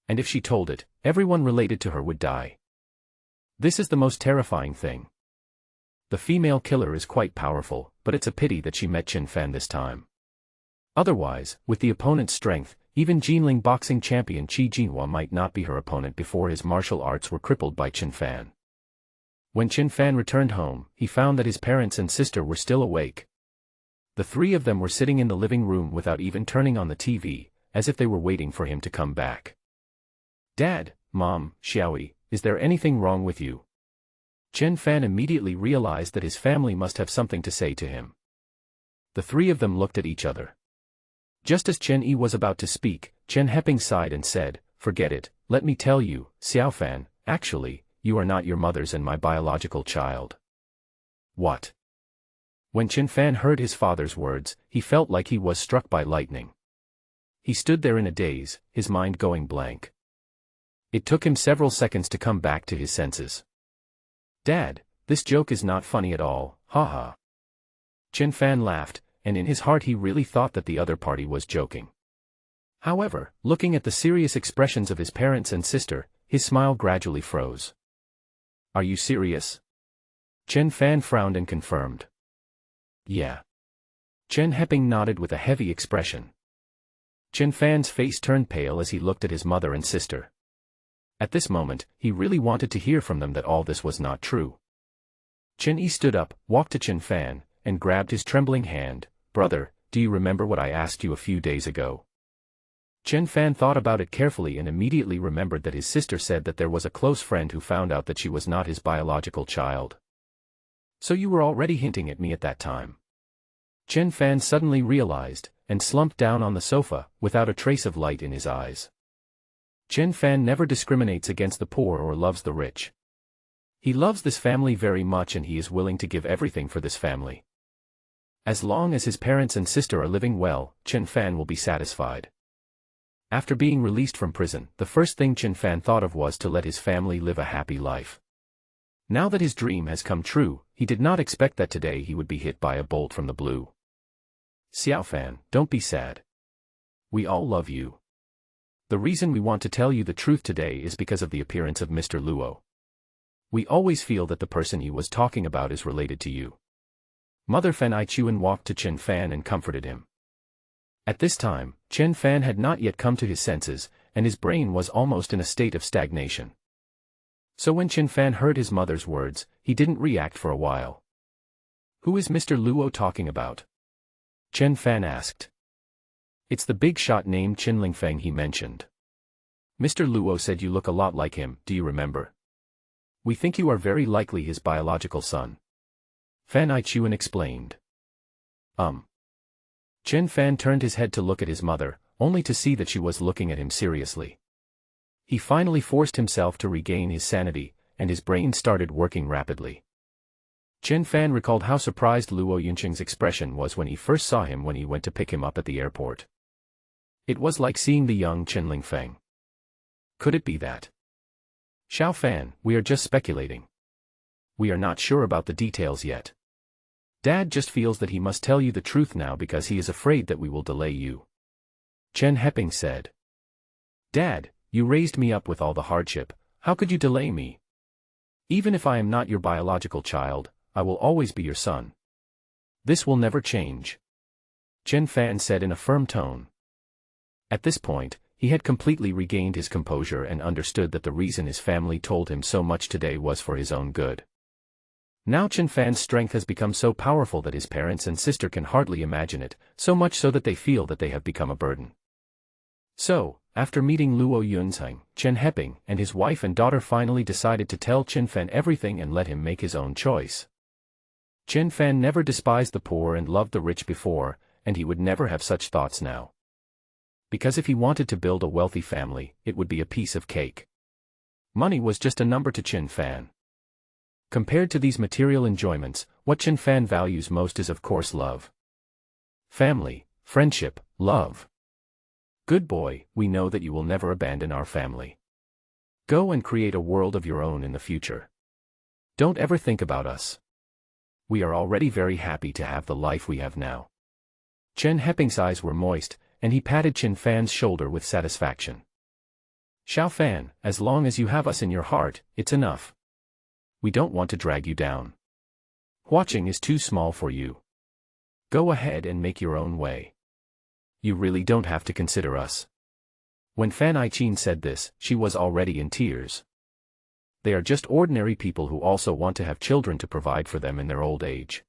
S1: And if she told it, everyone related to her would die. This is the most terrifying thing. The female killer is quite powerful, but it's a pity that she met Chen Fan this time. Otherwise, with the opponent's strength, even Jinling boxing champion Qi Jinhua might not be her opponent before his martial arts were crippled by Chen Fan. When Chen Fan returned home, he found that his parents and sister were still awake. The three of them were sitting in the living room without even turning on the TV, as if they were waiting for him to come back. Dad, Mom, Xiaoyi, is there anything wrong with you? Chen Fan immediately realized that his family must have something to say to him. The three of them looked at each other. Just as Chen Yi was about to speak, Chen Heping sighed and said, forget it, let me tell you, Xiao Fan, actually, you are not your mother's and my biological child. What? When Chen Fan heard his father's words, he felt like he was struck by lightning. He stood there in a daze, his mind going blank. It took him several seconds to come back to his senses. Dad, this joke is not funny at all, haha. Chen Fan laughed, and in his heart he really thought that the other party was joking. However, looking at the serious expressions of his parents and sister, his smile gradually froze. Are you serious? Chen Fan frowned and confirmed. Yeah. Chen Heping nodded with a heavy expression. Chen Fan's face turned pale as he looked at his mother and sister. At this moment, he really wanted to hear from them that all this was not true. Chen Yi stood up, walked to Chen Fan, and grabbed his trembling hand. Brother, do you remember what I asked you a few days ago? Chen Fan thought about it carefully and immediately remembered that his sister said that there was a close friend who found out that she was not his biological child. So you were already hinting at me at that time. Chen Fan suddenly realized, and slumped down on the sofa, without a trace of light in his eyes. Chen Fan never discriminates against the poor or loves the rich. He loves this family very much and he is willing to give everything for this family. As long as his parents and sister are living well, Chen Fan will be satisfied. After being released from prison, the first thing Chen Fan thought of was to let his family live a happy life. Now that his dream has come true, he did not expect that today he would be hit by a bolt from the blue. Xiaofan, don't be sad. We all love you. The reason we want to tell you the truth today is because of the appearance of Mr. Luo. We always feel that the person he was talking about is related to you. Mother Fan Aichuan walked to Chen Fan and comforted him. At this time, Chen Fan had not yet come to his senses, and his brain was almost in a state of stagnation. So when Chen Fan heard his mother's words, he didn't react for a while. Who is Mr. Luo talking about? Chen Fan asked. It's the big shot named Qin Lingfeng he mentioned. Mr. Luo said you look a lot like him, do you remember? We think you are very likely his biological son. Fan Aichuan explained. Chen Fan turned his head to look at his mother, only to see that she was looking at him seriously. He finally forced himself to regain his sanity, and his brain started working rapidly. Chen Fan recalled how surprised Luo Yunqing's expression was when he first saw him when he went to pick him up at the airport. It was like seeing the young Qin Lingfeng. Could it be that? Xiao Fan, we are just speculating. We are not sure about the details yet. Dad just feels that he must tell you the truth now because he is afraid that we will delay you. Chen Heping said. Dad, you raised me up with all the hardship, how could you delay me? Even if I am not your biological child, I will always be your son. This will never change. Chen Fan said in a firm tone. At this point, he had completely regained his composure and understood that the reason his family told him so much today was for his own good. Now Chen Fan's strength has become so powerful that his parents and sister can hardly imagine it, so much so that they feel that they have become a burden. So, after meeting Luo Yunzheng, Chen Heping and his wife and daughter finally decided to tell Chen Fan everything and let him make his own choice. Chen Fan never despised the poor and loved the rich before, and he would never have such thoughts now. Because if he wanted to build a wealthy family, it would be a piece of cake. Money was just a number to Chen Fan. Compared to these material enjoyments, what Chen Fan values most is of course love. Family, friendship, love. Good boy, we know that you will never abandon our family. Go and create a world of your own in the future. Don't ever think about us. We are already very happy to have the life we have now. Chen Heping's eyes were moist, and he patted Chen Fan's shoulder with satisfaction. Xiao Fan, as long as you have us in your heart, it's enough. We don't want to drag you down. Watching is too small for you. Go ahead and make your own way. You really don't have to consider us. When Fan Aiqin said this, she was already in tears. They are just ordinary people who also want to have children to provide for them in their old age.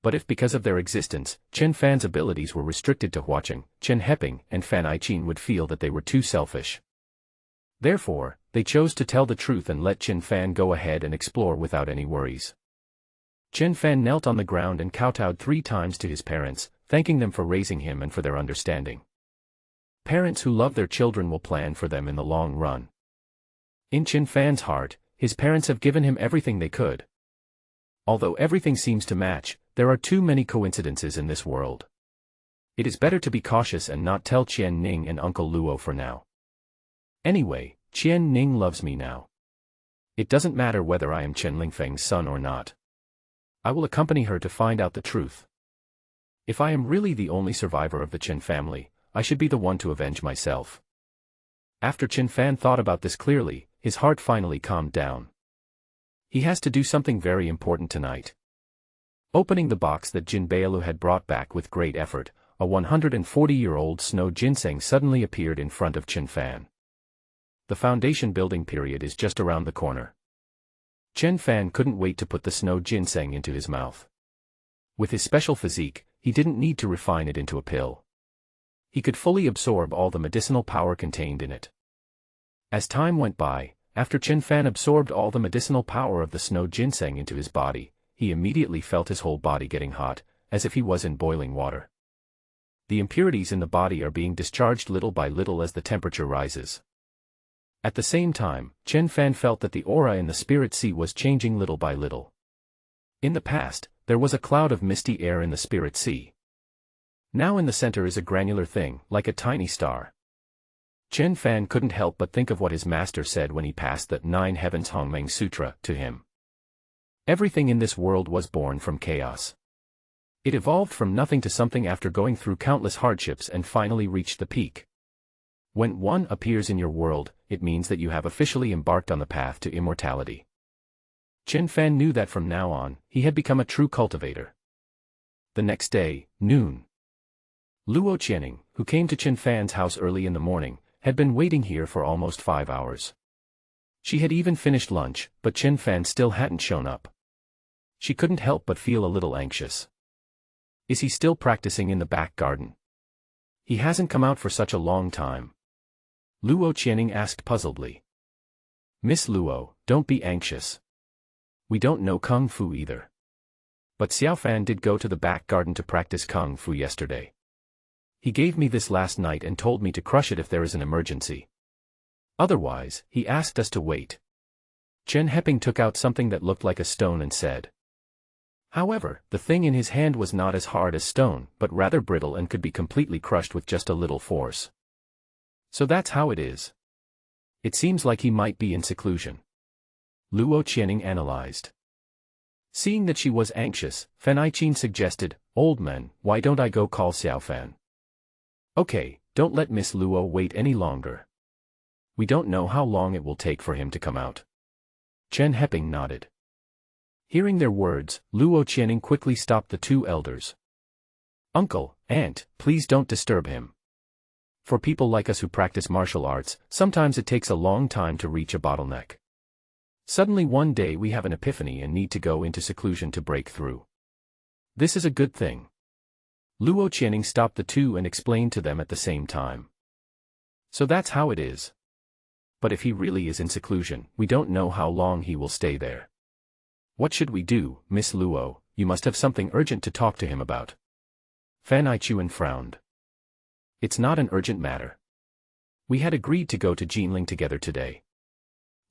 S1: But if because of their existence, Chen Fan's abilities were restricted to watching, Chen Heping and Fan Aiqin would feel that they were too selfish. Therefore, they chose to tell the truth and let Chen Fan go ahead and explore without any worries. Chen Fan knelt on the ground and kowtowed 3 times to his parents, thanking them for raising him and for their understanding. Parents who love their children will plan for them in the long run. In Chen Fan's heart, his parents have given him everything they could. Although everything seems to match, there are too many coincidences in this world. It is better to be cautious and not tell Qian Ning and Uncle Luo for now. Anyway, Qian Ning loves me now. It doesn't matter whether I am Chen Lingfeng's son or not. I will accompany her to find out the truth. If I am really the only survivor of the Chen family, I should be the one to avenge myself. After Chen Fan thought about this clearly, his heart finally calmed down. He has to do something very important tonight. Opening the box that Jin Bailu had brought back with great effort, a 140-year-old snow ginseng suddenly appeared in front of Chen Fan. The foundation building period is just around the corner. Chen Fan couldn't wait to put the snow ginseng into his mouth. With his special physique, he didn't need to refine it into a pill. He could fully absorb all the medicinal power contained in it. As time went by, after Chen Fan absorbed all the medicinal power of the snow ginseng into his body, he immediately felt his whole body getting hot, as if he was in boiling water. The impurities in the body are being discharged little by little as the temperature rises. At the same time, Chen Fan felt that the aura in the spirit sea was changing little by little. In the past, there was a cloud of misty air in the spirit sea. Now in the center is a granular thing, like a tiny star. Chen Fan couldn't help but think of what his master said when he passed that 9 Heavens Hongmeng Sutra to him. Everything in this world was born from chaos. It evolved from nothing to something after going through countless hardships and finally reached the peak. When one appears in your world, it means that you have officially embarked on the path to immortality. Chen Fan knew that from now on, he had become a true cultivator. The next day, noon. Luo Channing, who came to Chen Fan's house early in the morning, had been waiting here for almost 5 hours. She had even finished lunch, but Chen Fan still hadn't shown up. She couldn't help but feel a little anxious. Is he still practicing in the back garden? He hasn't come out for such a long time. Luo Channing asked puzzledly. Miss Luo, don't be anxious. We don't know Kung Fu either. But Xiao Fan did go to the back garden to practice Kung Fu yesterday. He gave me this last night and told me to crush it if there is an emergency. Otherwise, he asked us to wait. Chen Heping took out something that looked like a stone and said. However, the thing in his hand was not as hard as stone, but rather brittle and could be completely crushed with just a little force. So that's how it is. It seems like he might be in seclusion. Luo Channing analyzed. Seeing that she was anxious, Fan Aichin suggested, Old man, why don't I go call Xiao Fan? Okay, don't let Miss Luo wait any longer. We don't know how long it will take for him to come out. Chen Heping nodded. Hearing their words, Luo Channing quickly stopped the two elders. Uncle, aunt, please don't disturb him. For people like us who practice martial arts, sometimes it takes a long time to reach a bottleneck. Suddenly one day we have an epiphany and need to go into seclusion to break through. This is a good thing. Luo Channing stopped the two and explained to them at the same time. So that's how it is. But if he really is in seclusion, we don't know how long he will stay there. What should we do, Miss Luo? You must have something urgent to talk to him about. Fan Aichuan frowned. It's not an urgent matter. We had agreed to go to Jinling together today.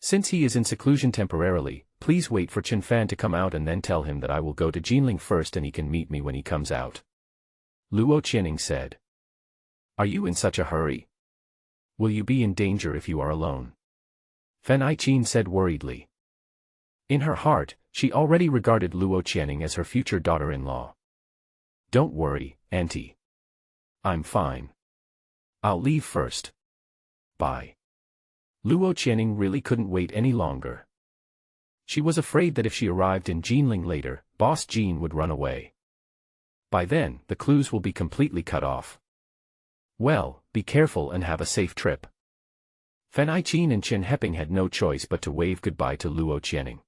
S1: Since he is in seclusion temporarily, please wait for Chen Fan to come out and then tell him that I will go to Jinling first and he can meet me when he comes out. Luo Channing said. Are you in such a hurry? Will you be in danger if you are alone? Fan Aichin said worriedly. In her heart, she already regarded Luo Channing as her future daughter-in-law. Don't worry, auntie. I'm fine. I'll leave first. Bye. Luo Channing really couldn't wait any longer. She was afraid that if she arrived in Jinling later, Boss Jean would run away. By then, the clues will be completely cut off. Well, be careful and have a safe trip. Fan Aichin and Chen Heping had no choice but to wave goodbye to Luo Channing.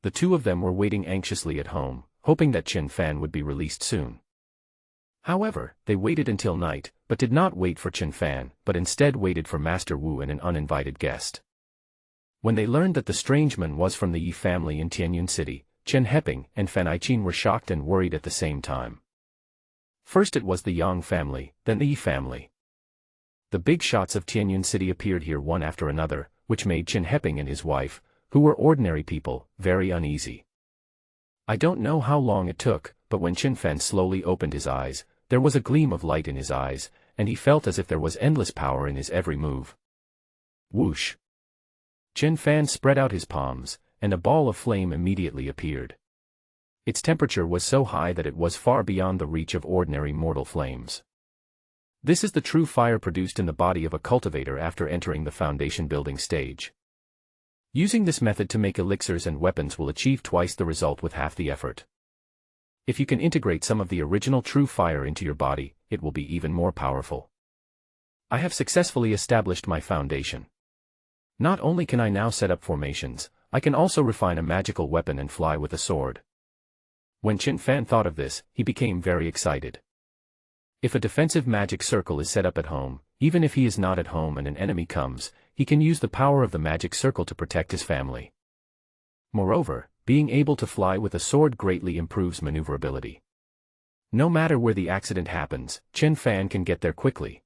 S1: The two of them were waiting anxiously at home, hoping that Chen Fan would be released soon. However, they waited until night, but did not wait for Chen Fan, but instead waited for Master Wu and an uninvited guest. When they learned that the strange man was from the Yi family in Tianyun City, Chen Heping and Fan Aichin were shocked and worried at the same time. First it was the Yang family, then the Yi family. The big shots of Tianyun City appeared here one after another, which made Chen Heping and his wife, who were ordinary people, very uneasy. I don't know how long it took, but when Chen Fan slowly opened his eyes, there was a gleam of light in his eyes, and he felt as if there was endless power in his every move. Whoosh! Chen Fan spread out his palms, and a ball of flame immediately appeared. Its temperature was so high that it was far beyond the reach of ordinary mortal flames. This is the true fire produced in the body of a cultivator after entering the foundation building stage. Using this method to make elixirs and weapons will achieve twice the result with half the effort. If you can integrate some of the original true fire into your body, it will be even more powerful. I have successfully established my foundation. Not only can I now set up formations, I can also refine a magical weapon and fly with a sword. When Chen Fan thought of this, he became very excited. If a defensive magic circle is set up at home, even if he is not at home and an enemy comes, he can use the power of the magic circle to protect his family. Moreover, being able to fly with a sword greatly improves maneuverability. No matter where the accident happens, Chen Fan can get there quickly.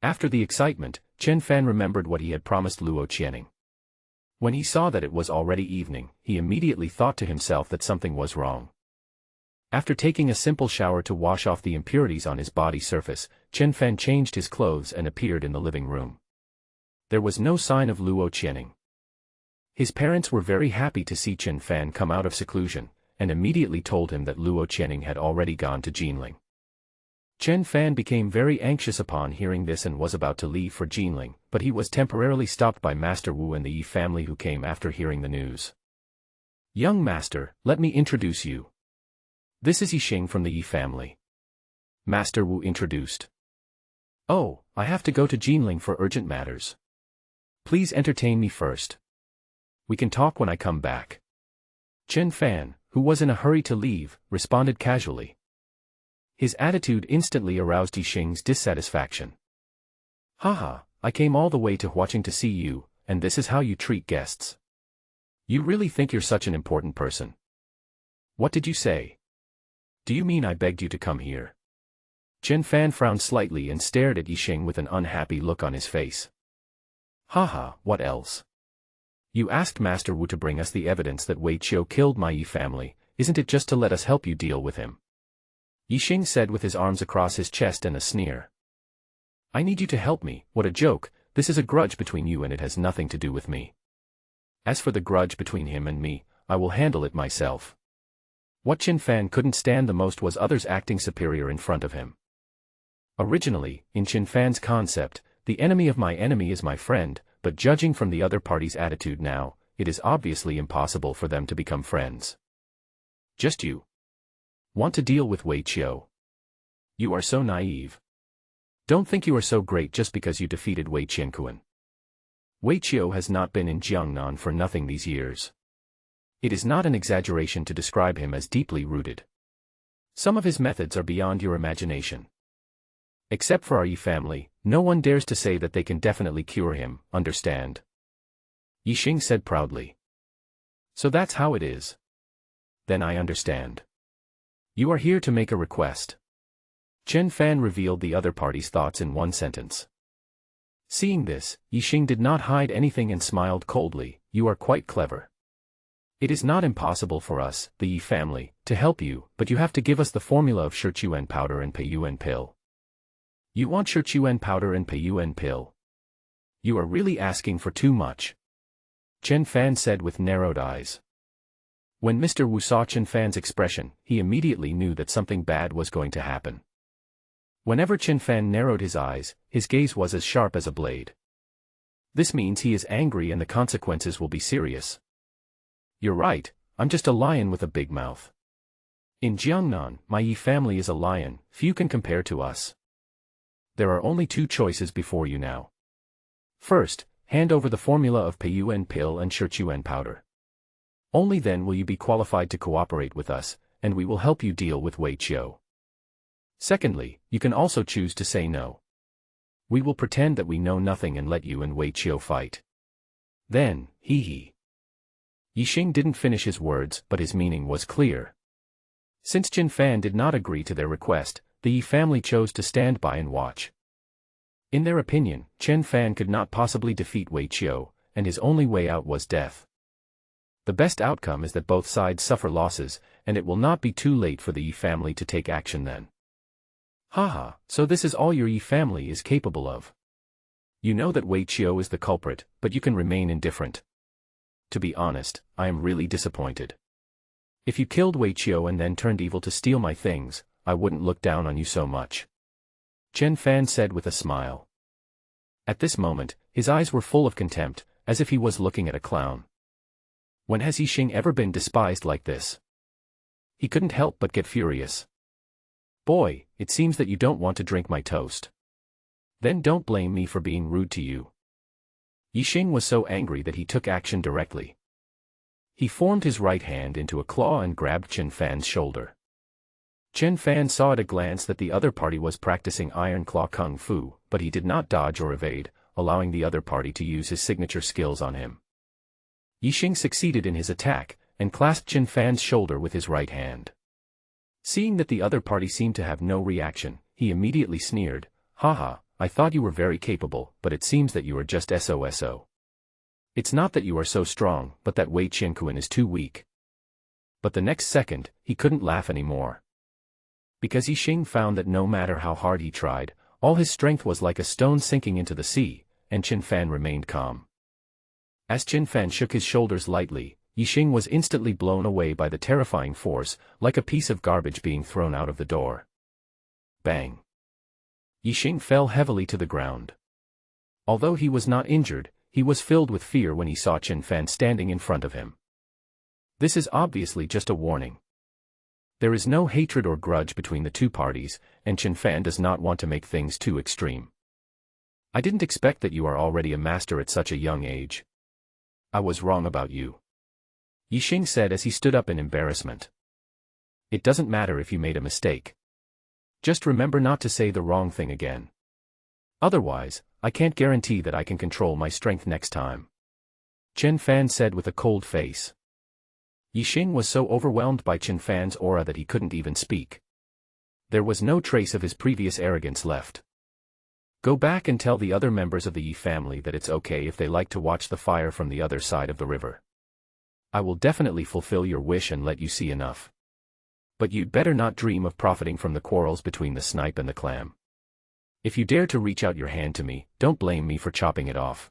S1: After the excitement, Chen Fan remembered what he had promised Luo Channing. When he saw that it was already evening, he immediately thought to himself that something was wrong. After taking a simple shower to wash off the impurities on his body surface, Chen Fan changed his clothes and appeared in the living room. There was no sign of Luo Channing. His parents were very happy to see Chen Fan come out of seclusion, and immediately told him that Luo Channing had already gone to Jinling. Chen Fan became very anxious upon hearing this and was about to leave for Jinling, but he was temporarily stopped by Master Wu and the Yi family who came after hearing the news. "Young master, let me introduce you. This is Yixing from the Yi family." Master Wu introduced. "Oh, I have to go to Jinling for urgent matters. Please entertain me first. We can talk when I come back." Chen Fan, who was in a hurry to leave, responded casually. His attitude instantly aroused Yixing's dissatisfaction. "Haha, I came all the way to watching to see you, and this is how you treat guests. You really think you're such an important person? What did you say? Do you mean I begged you to come here?" Chen Fan frowned slightly and stared at Yixing with an unhappy look on his face. "Haha, what else? You asked Master Wu to bring us the evidence that Wei Qiu killed my Yi family, isn't it just to let us help you deal with him?" Yixing said with his arms across his chest and a sneer. "I need you to help me, what a joke, this is a grudge between you and it has nothing to do with me. As for the grudge between him and me, I will handle it myself." What Chen Fan couldn't stand the most was others acting superior in front of him. Originally, in Chen Fan's concept, the enemy of my enemy is my friend, but judging from the other party's attitude now, it is obviously impossible for them to become friends. "Just you want to deal with Wei Qiu? You are so naive. Don't think you are so great just because you defeated Wei Qiankuan. Wei Qiu has not been in Jiangnan for nothing these years. It is not an exaggeration to describe him as deeply rooted. Some of his methods are beyond your imagination. Except for our Yi family, no one dares to say that they can definitely cure him, understand?" Yixing said proudly. "So that's how it is. Then I understand. You are here to make a request." Chen Fan revealed the other party's thoughts in one sentence. Seeing this, Yixing did not hide anything and smiled coldly. "You are quite clever. It is not impossible for us, the Yi family, to help you, but you have to give us the formula of Shiyuan powder and Peiyuan pill." "You want Shiyuan powder and Peiyuan pill? You are really asking for too much," Chen Fan said with narrowed eyes. When Mr. Wu saw Chen Fan's expression, he immediately knew that something bad was going to happen. Whenever Chen Fan narrowed his eyes, his gaze was as sharp as a blade. This means he is angry and the consequences will be serious. "You're right, I'm just a lion with a big mouth. In Jiangnan, my Yi family is a lion, few can compare to us. There are only two choices before you now. First, hand over the formula of Peiyuan pill and Shiyuan powder. Only then will you be qualified to cooperate with us, and we will help you deal with Wei Qiu. Secondly, you can also choose to say no. We will pretend that we know nothing and let you and Wei Qiu fight. Then, hee. Yixing didn't finish his words, but his meaning was clear. Since Chen Fan did not agree to their request, the Yi family chose to stand by and watch. In their opinion, Chen Fan could not possibly defeat Wei Qiu, and his only way out was death. The best outcome is that both sides suffer losses, and it will not be too late for the Yi family to take action then. Haha, so this is all your Yi family is capable of. You know that Wei Qiu is the culprit, but you can remain indifferent. To be honest, I am really disappointed. If you killed Wei Qiu and then turned evil to steal my things, I wouldn't look down on you so much," Chen Fan said with a smile. At this moment, his eyes were full of contempt, as if he was looking at a clown. When has Yixing ever been despised like this? He couldn't help but get furious. "Boy, it seems that you don't want to drink my toast. Then don't blame me for being rude to you." Yixing was so angry that he took action directly. He formed his right hand into a claw and grabbed Chen Fan's shoulder. Chen Fan saw at a glance that the other party was practicing Iron Claw Kung Fu, but he did not dodge or evade, allowing the other party to use his signature skills on him. Yixing succeeded in his attack, and clasped Chen Fan's shoulder with his right hand. Seeing that the other party seemed to have no reaction, he immediately sneered, "Haha, I thought you were very capable, but it seems that you are just SOSO. It's not that you are so strong, but that Wei Qiankuan is too weak." But the next second, he couldn't laugh anymore. Because Yixing found that no matter how hard he tried, all his strength was like a stone sinking into the sea, and Chen Fan remained calm. As Qin Fan shook his shoulders lightly, Yixing was instantly blown away by the terrifying force, like a piece of garbage being thrown out of the door. Bang! Yixing fell heavily to the ground. Although he was not injured, he was filled with fear when he saw Qin Fan standing in front of him. This is obviously just a warning. There is no hatred or grudge between the two parties, and Qin Fan does not want to make things too extreme. I didn't expect that you are already a master at such a young age. I was wrong about you. Yixing said as he stood up in embarrassment. It doesn't matter if you made a mistake. Just remember not to say the wrong thing again. Otherwise, I can't guarantee that I can control my strength next time. Qin Fan said with a cold face. Yixing was so overwhelmed by Qin Fan's aura that he couldn't even speak. There was no trace of his previous arrogance left. Go back and tell the other members of the Yi family that it's okay if they like to watch the fire from the other side of the river. I will definitely fulfill your wish and let you see enough. But you'd better not dream of profiting from the quarrels between the snipe and the clam. If you dare to reach out your hand to me, don't blame me for chopping it off.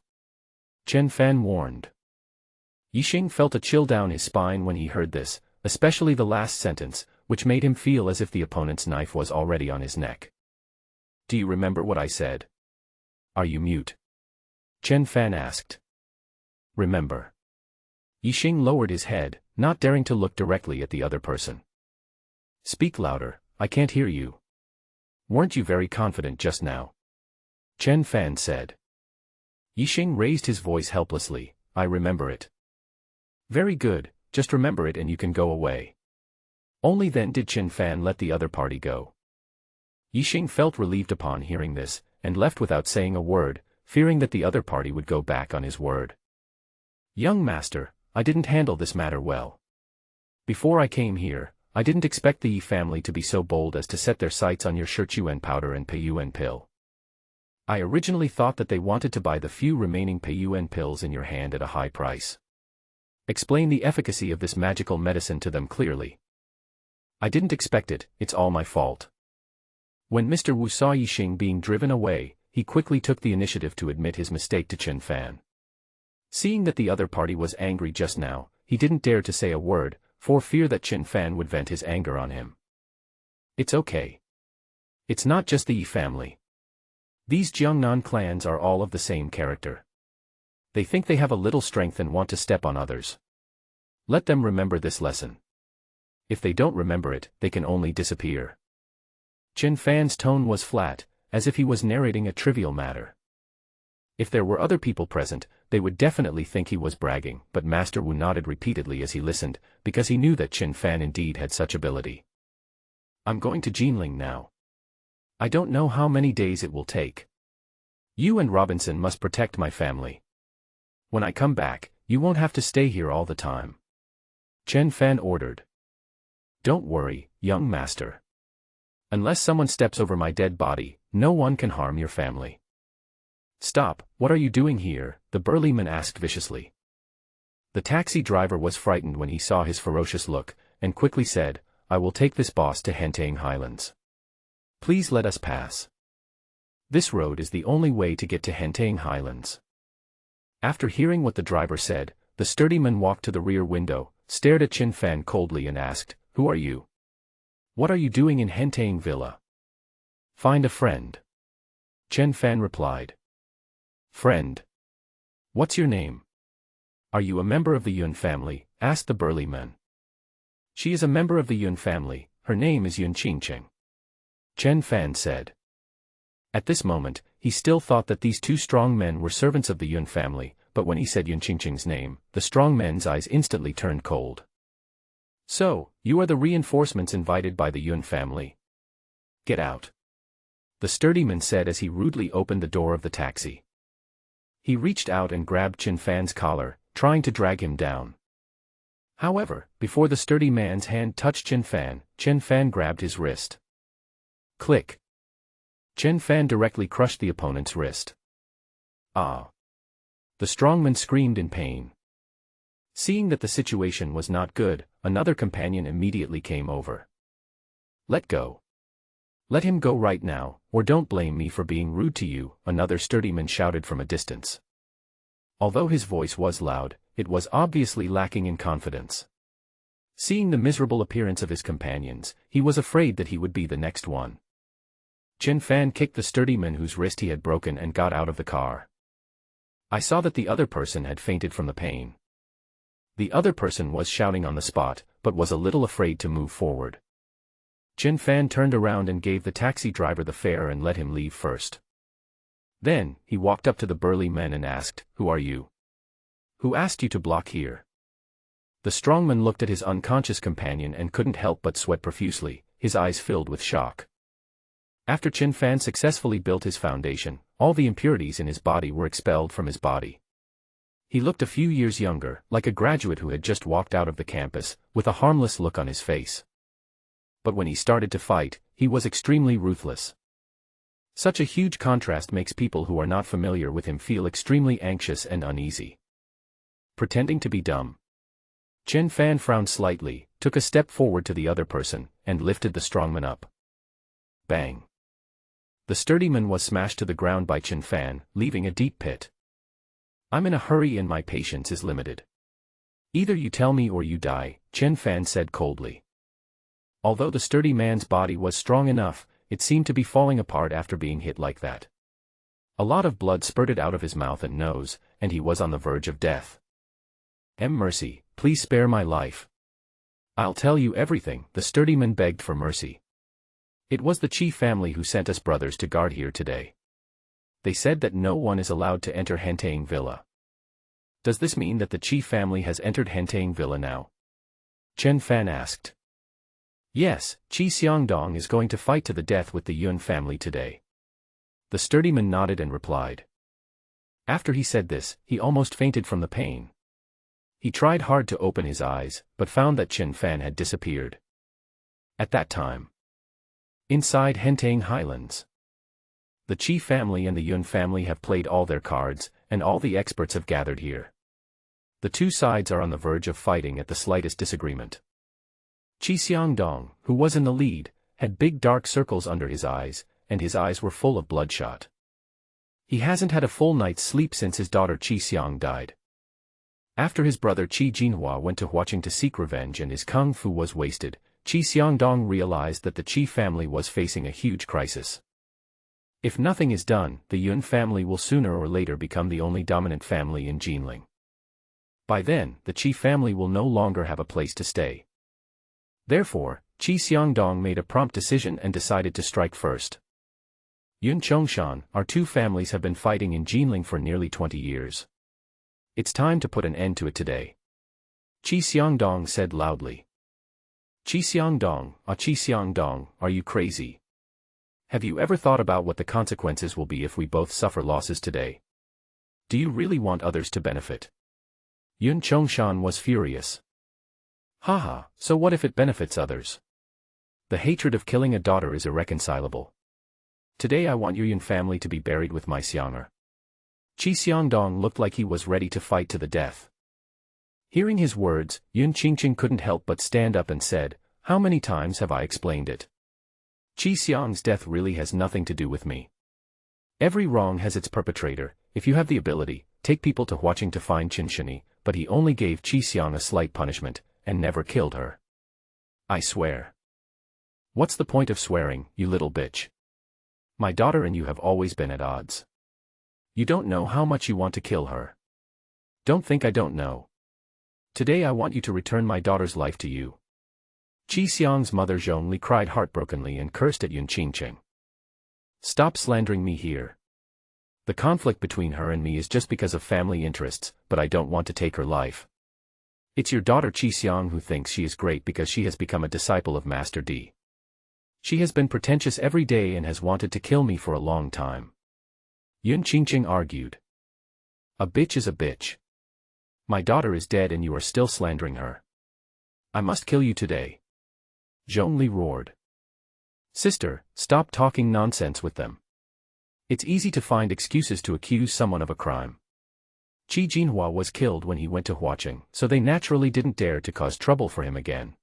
S1: Qin Fan warned. Yixing felt a chill down his spine when he heard this, especially the last sentence, which made him feel as if the opponent's knife was already on his neck. Do you remember what I said? Are you mute? Qin Fan asked. Remember. Yixing lowered his head, not daring to look directly at the other person. Speak louder, I can't hear you. Weren't you very confident just now? Qin Fan said. Yixing raised his voice helplessly. I remember it. Very good, just remember it and you can go away. Only then did Qin Fan let the other party go. Yixing felt relieved upon hearing this, and left without saying a word, fearing that the other party would go back on his word. Young master, I didn't handle this matter well. Before I came here, I didn't expect the Yi family to be so bold as to set their sights on your Shiyuan powder and Peiyuan pill. I originally thought that they wanted to buy the few remaining Peiyuan pills in your hand at a high price. Explain the efficacy of this magical medicine to them clearly. I didn't expect it, it's all my fault. When Mr. Wu saw Yixing being driven away, he quickly took the initiative to admit his mistake to Qin Fan. Seeing that the other party was angry just now, he didn't dare to say a word, for fear that Qin Fan would vent his anger on him. It's okay. It's not just the Yi family. These Jiangnan clans are all of the same character. They think they have a little strength and want to step on others. Let them remember this lesson. If they don't remember it, they can only disappear. Qin Fan's tone was flat, as if he was narrating a trivial matter. If there were other people present, they would definitely think he was bragging, but Master Wu nodded repeatedly as he listened, because he knew that Qin Fan indeed had such ability. I'm going to Jinling now. I don't know how many days it will take. You and Robinson must protect my family. When I come back, you won't have to stay here all the time. Qin Fan ordered. Don't worry, young master. Unless someone steps over my dead body, no one can harm your family. Stop, what are you doing here? The burly man asked viciously. The taxi driver was frightened when he saw his ferocious look, and quickly said, I will take this boss to Hentang Highlands. Please let us pass. This road is the only way to get to Hentang Highlands. After hearing what the driver said, the sturdy man walked to the rear window, stared at Qin Fan coldly and asked, Who are you? What are you doing in Hentang Villa? Find a friend. Qin Fan replied. Friend? What's your name? Are you a member of the Yun family? Asked the burly man. She is a member of the Yun family, her name is Yun Qingqing. Qin Fan said. At this moment, he still thought that these two strong men were servants of the Yun family, but when he said Yun Qingqing's name, the strong men's eyes instantly turned cold. So, you are the reinforcements invited by the Yun family. Get out. The sturdy man said as he rudely opened the door of the taxi. He reached out and grabbed Qin Fan's collar, trying to drag him down. However, before the sturdy man's hand touched Qin Fan grabbed his wrist. Click. Qin Fan directly crushed the opponent's wrist. Ah! The strongman screamed in pain. Seeing that the situation was not good, another companion immediately came over. Let go. Let him go right now, or don't blame me for being rude to you, another sturdy man shouted from a distance. Although his voice was loud, it was obviously lacking in confidence. Seeing the miserable appearance of his companions, he was afraid that he would be the next one. Chen Fan kicked the sturdy man whose wrist he had broken and got out of the car. I saw that the other person had fainted from the pain. The other person was shouting on the spot, but was a little afraid to move forward. Chen Fan turned around and gave the taxi driver the fare and let him leave first. Then, he walked up to the burly men and asked, "Who are you? Who asked you to block here?" The strongman looked at his unconscious companion and couldn't help but sweat profusely, his eyes filled with shock. After Chen Fan successfully built his foundation, all the impurities in his body were expelled from his body. He looked a few years younger, like a graduate who had just walked out of the campus, with a harmless look on his face. But when he started to fight, he was extremely ruthless. Such a huge contrast makes people who are not familiar with him feel extremely anxious and uneasy. Pretending to be dumb. Chen Fan frowned slightly, took a step forward to the other person, and lifted the strongman up. Bang. The sturdy man was smashed to the ground by Chen Fan, leaving a deep pit. "I'm in a hurry and my patience is limited. Either you tell me or you die," Chen Fan said coldly. Although the sturdy man's body was strong enough, it seemed to be falling apart after being hit like that. A lot of blood spurted out of his mouth and nose, and he was on the verge of death. "Mercy, please spare my life. I'll tell you everything," the sturdy man begged for mercy. "It was the Chi family who sent us brothers to guard here today. They said that no one is allowed to enter Hentang Villa." "Does this mean that the Chi family has entered Hentang Villa now?" Chen Fan asked. "Yes, Qi Xiangdong is going to fight to the death with the Yun family today." The sturdy man nodded and replied. After he said this, he almost fainted from the pain. He tried hard to open his eyes, but found that Chen Fan had disappeared. At that time, inside Hentang Highlands, the Qi family and the Yun family have played all their cards, and all the experts have gathered here. The two sides are on the verge of fighting at the slightest disagreement. Qi Xiangdong, who was in the lead, had big dark circles under his eyes, and his eyes were full of bloodshot. He hasn't had a full night's sleep since his daughter Qi Xiang died. After his brother Qi Jinhua went to Huaqing to seek revenge and his kung fu was wasted, Qi Xiangdong realized that the Qi family was facing a huge crisis. If nothing is done, the Yun family will sooner or later become the only dominant family in Jinling. By then, the Qi family will no longer have a place to stay. Therefore, Qi Xiangdong made a prompt decision and decided to strike first. Yun Chongshan, our two families have been fighting in Jinling for nearly 20 years. It's time to put an end to it today. Qi Xiangdong said loudly. Qi Xiangdong, are you crazy? Have you ever thought about what the consequences will be if we both suffer losses today? Do you really want others to benefit? Yun Chongshan was furious. Haha, so what if it benefits others? The hatred of killing a daughter is irreconcilable. Today I want your Yun family to be buried with my Xianger. Qi Xiangdong looked like he was ready to fight to the death. Hearing his words, Yun Qingqing couldn't help but stand up and said, "How many times have I explained it? Qi Xiang's death really has nothing to do with me. Every wrong has its perpetrator. If you have the ability, take people to Huaqing to find Qinshani," but he only gave Qi Xiang a slight punishment, and never killed her. "I swear." "What's the point of swearing, you little bitch? My daughter and you have always been at odds. You don't know how much you want to kill her. Don't think I don't know. Today I want you to return my daughter's life to you." Qi Xiang's mother Zhongli cried heartbrokenly and cursed at Yun Qingqing. "Stop slandering me here. The conflict between her and me is just because of family interests, but I don't want to take her life. It's your daughter Qi Xiang who thinks she is great because she has become a disciple of Master D. She has been pretentious every day and has wanted to kill me for a long time." Yun Qingqing argued. "A bitch is a bitch. My daughter is dead and you are still slandering her. I must kill you today." Zhongli roared. "Sister, stop talking nonsense with them. It's easy to find excuses to accuse someone of a crime. Qi Jinhua was killed when he went to Huaqing, so they naturally didn't dare to cause trouble for him again.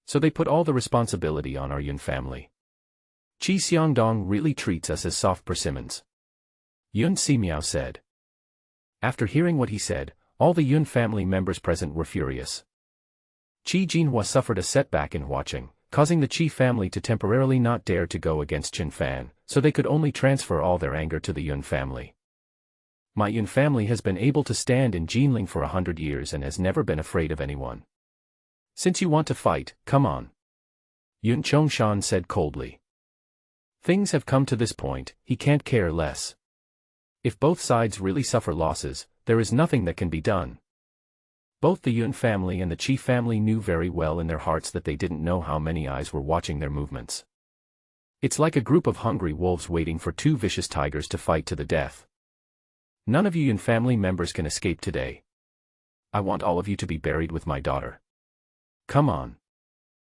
S1: So they put all the responsibility on our Yun family. Qi Xiangdong really treats us as soft persimmons." Yun Simiao said. After hearing what he said, all the Yun family members present were furious. Qi Jinhua suffered a setback in watching, causing the Qi family to temporarily not dare to go against Qin Fan, so they could only transfer all their anger to the Yun family. My Yun family has been able to stand in Jinling for 100 years and has never been afraid of anyone. Since you want to fight, come on. Yun Chongshan said coldly. Things have come to this point, he can't care less. If both sides really suffer losses, there is nothing that can be done. Both the Yun family and the Qi family knew very well in their hearts that they didn't know how many eyes were watching their movements. It's like a group of hungry wolves waiting for two vicious tigers to fight to the death. None of you Yun family members can escape today. I want all of you to be buried with my daughter. Come on.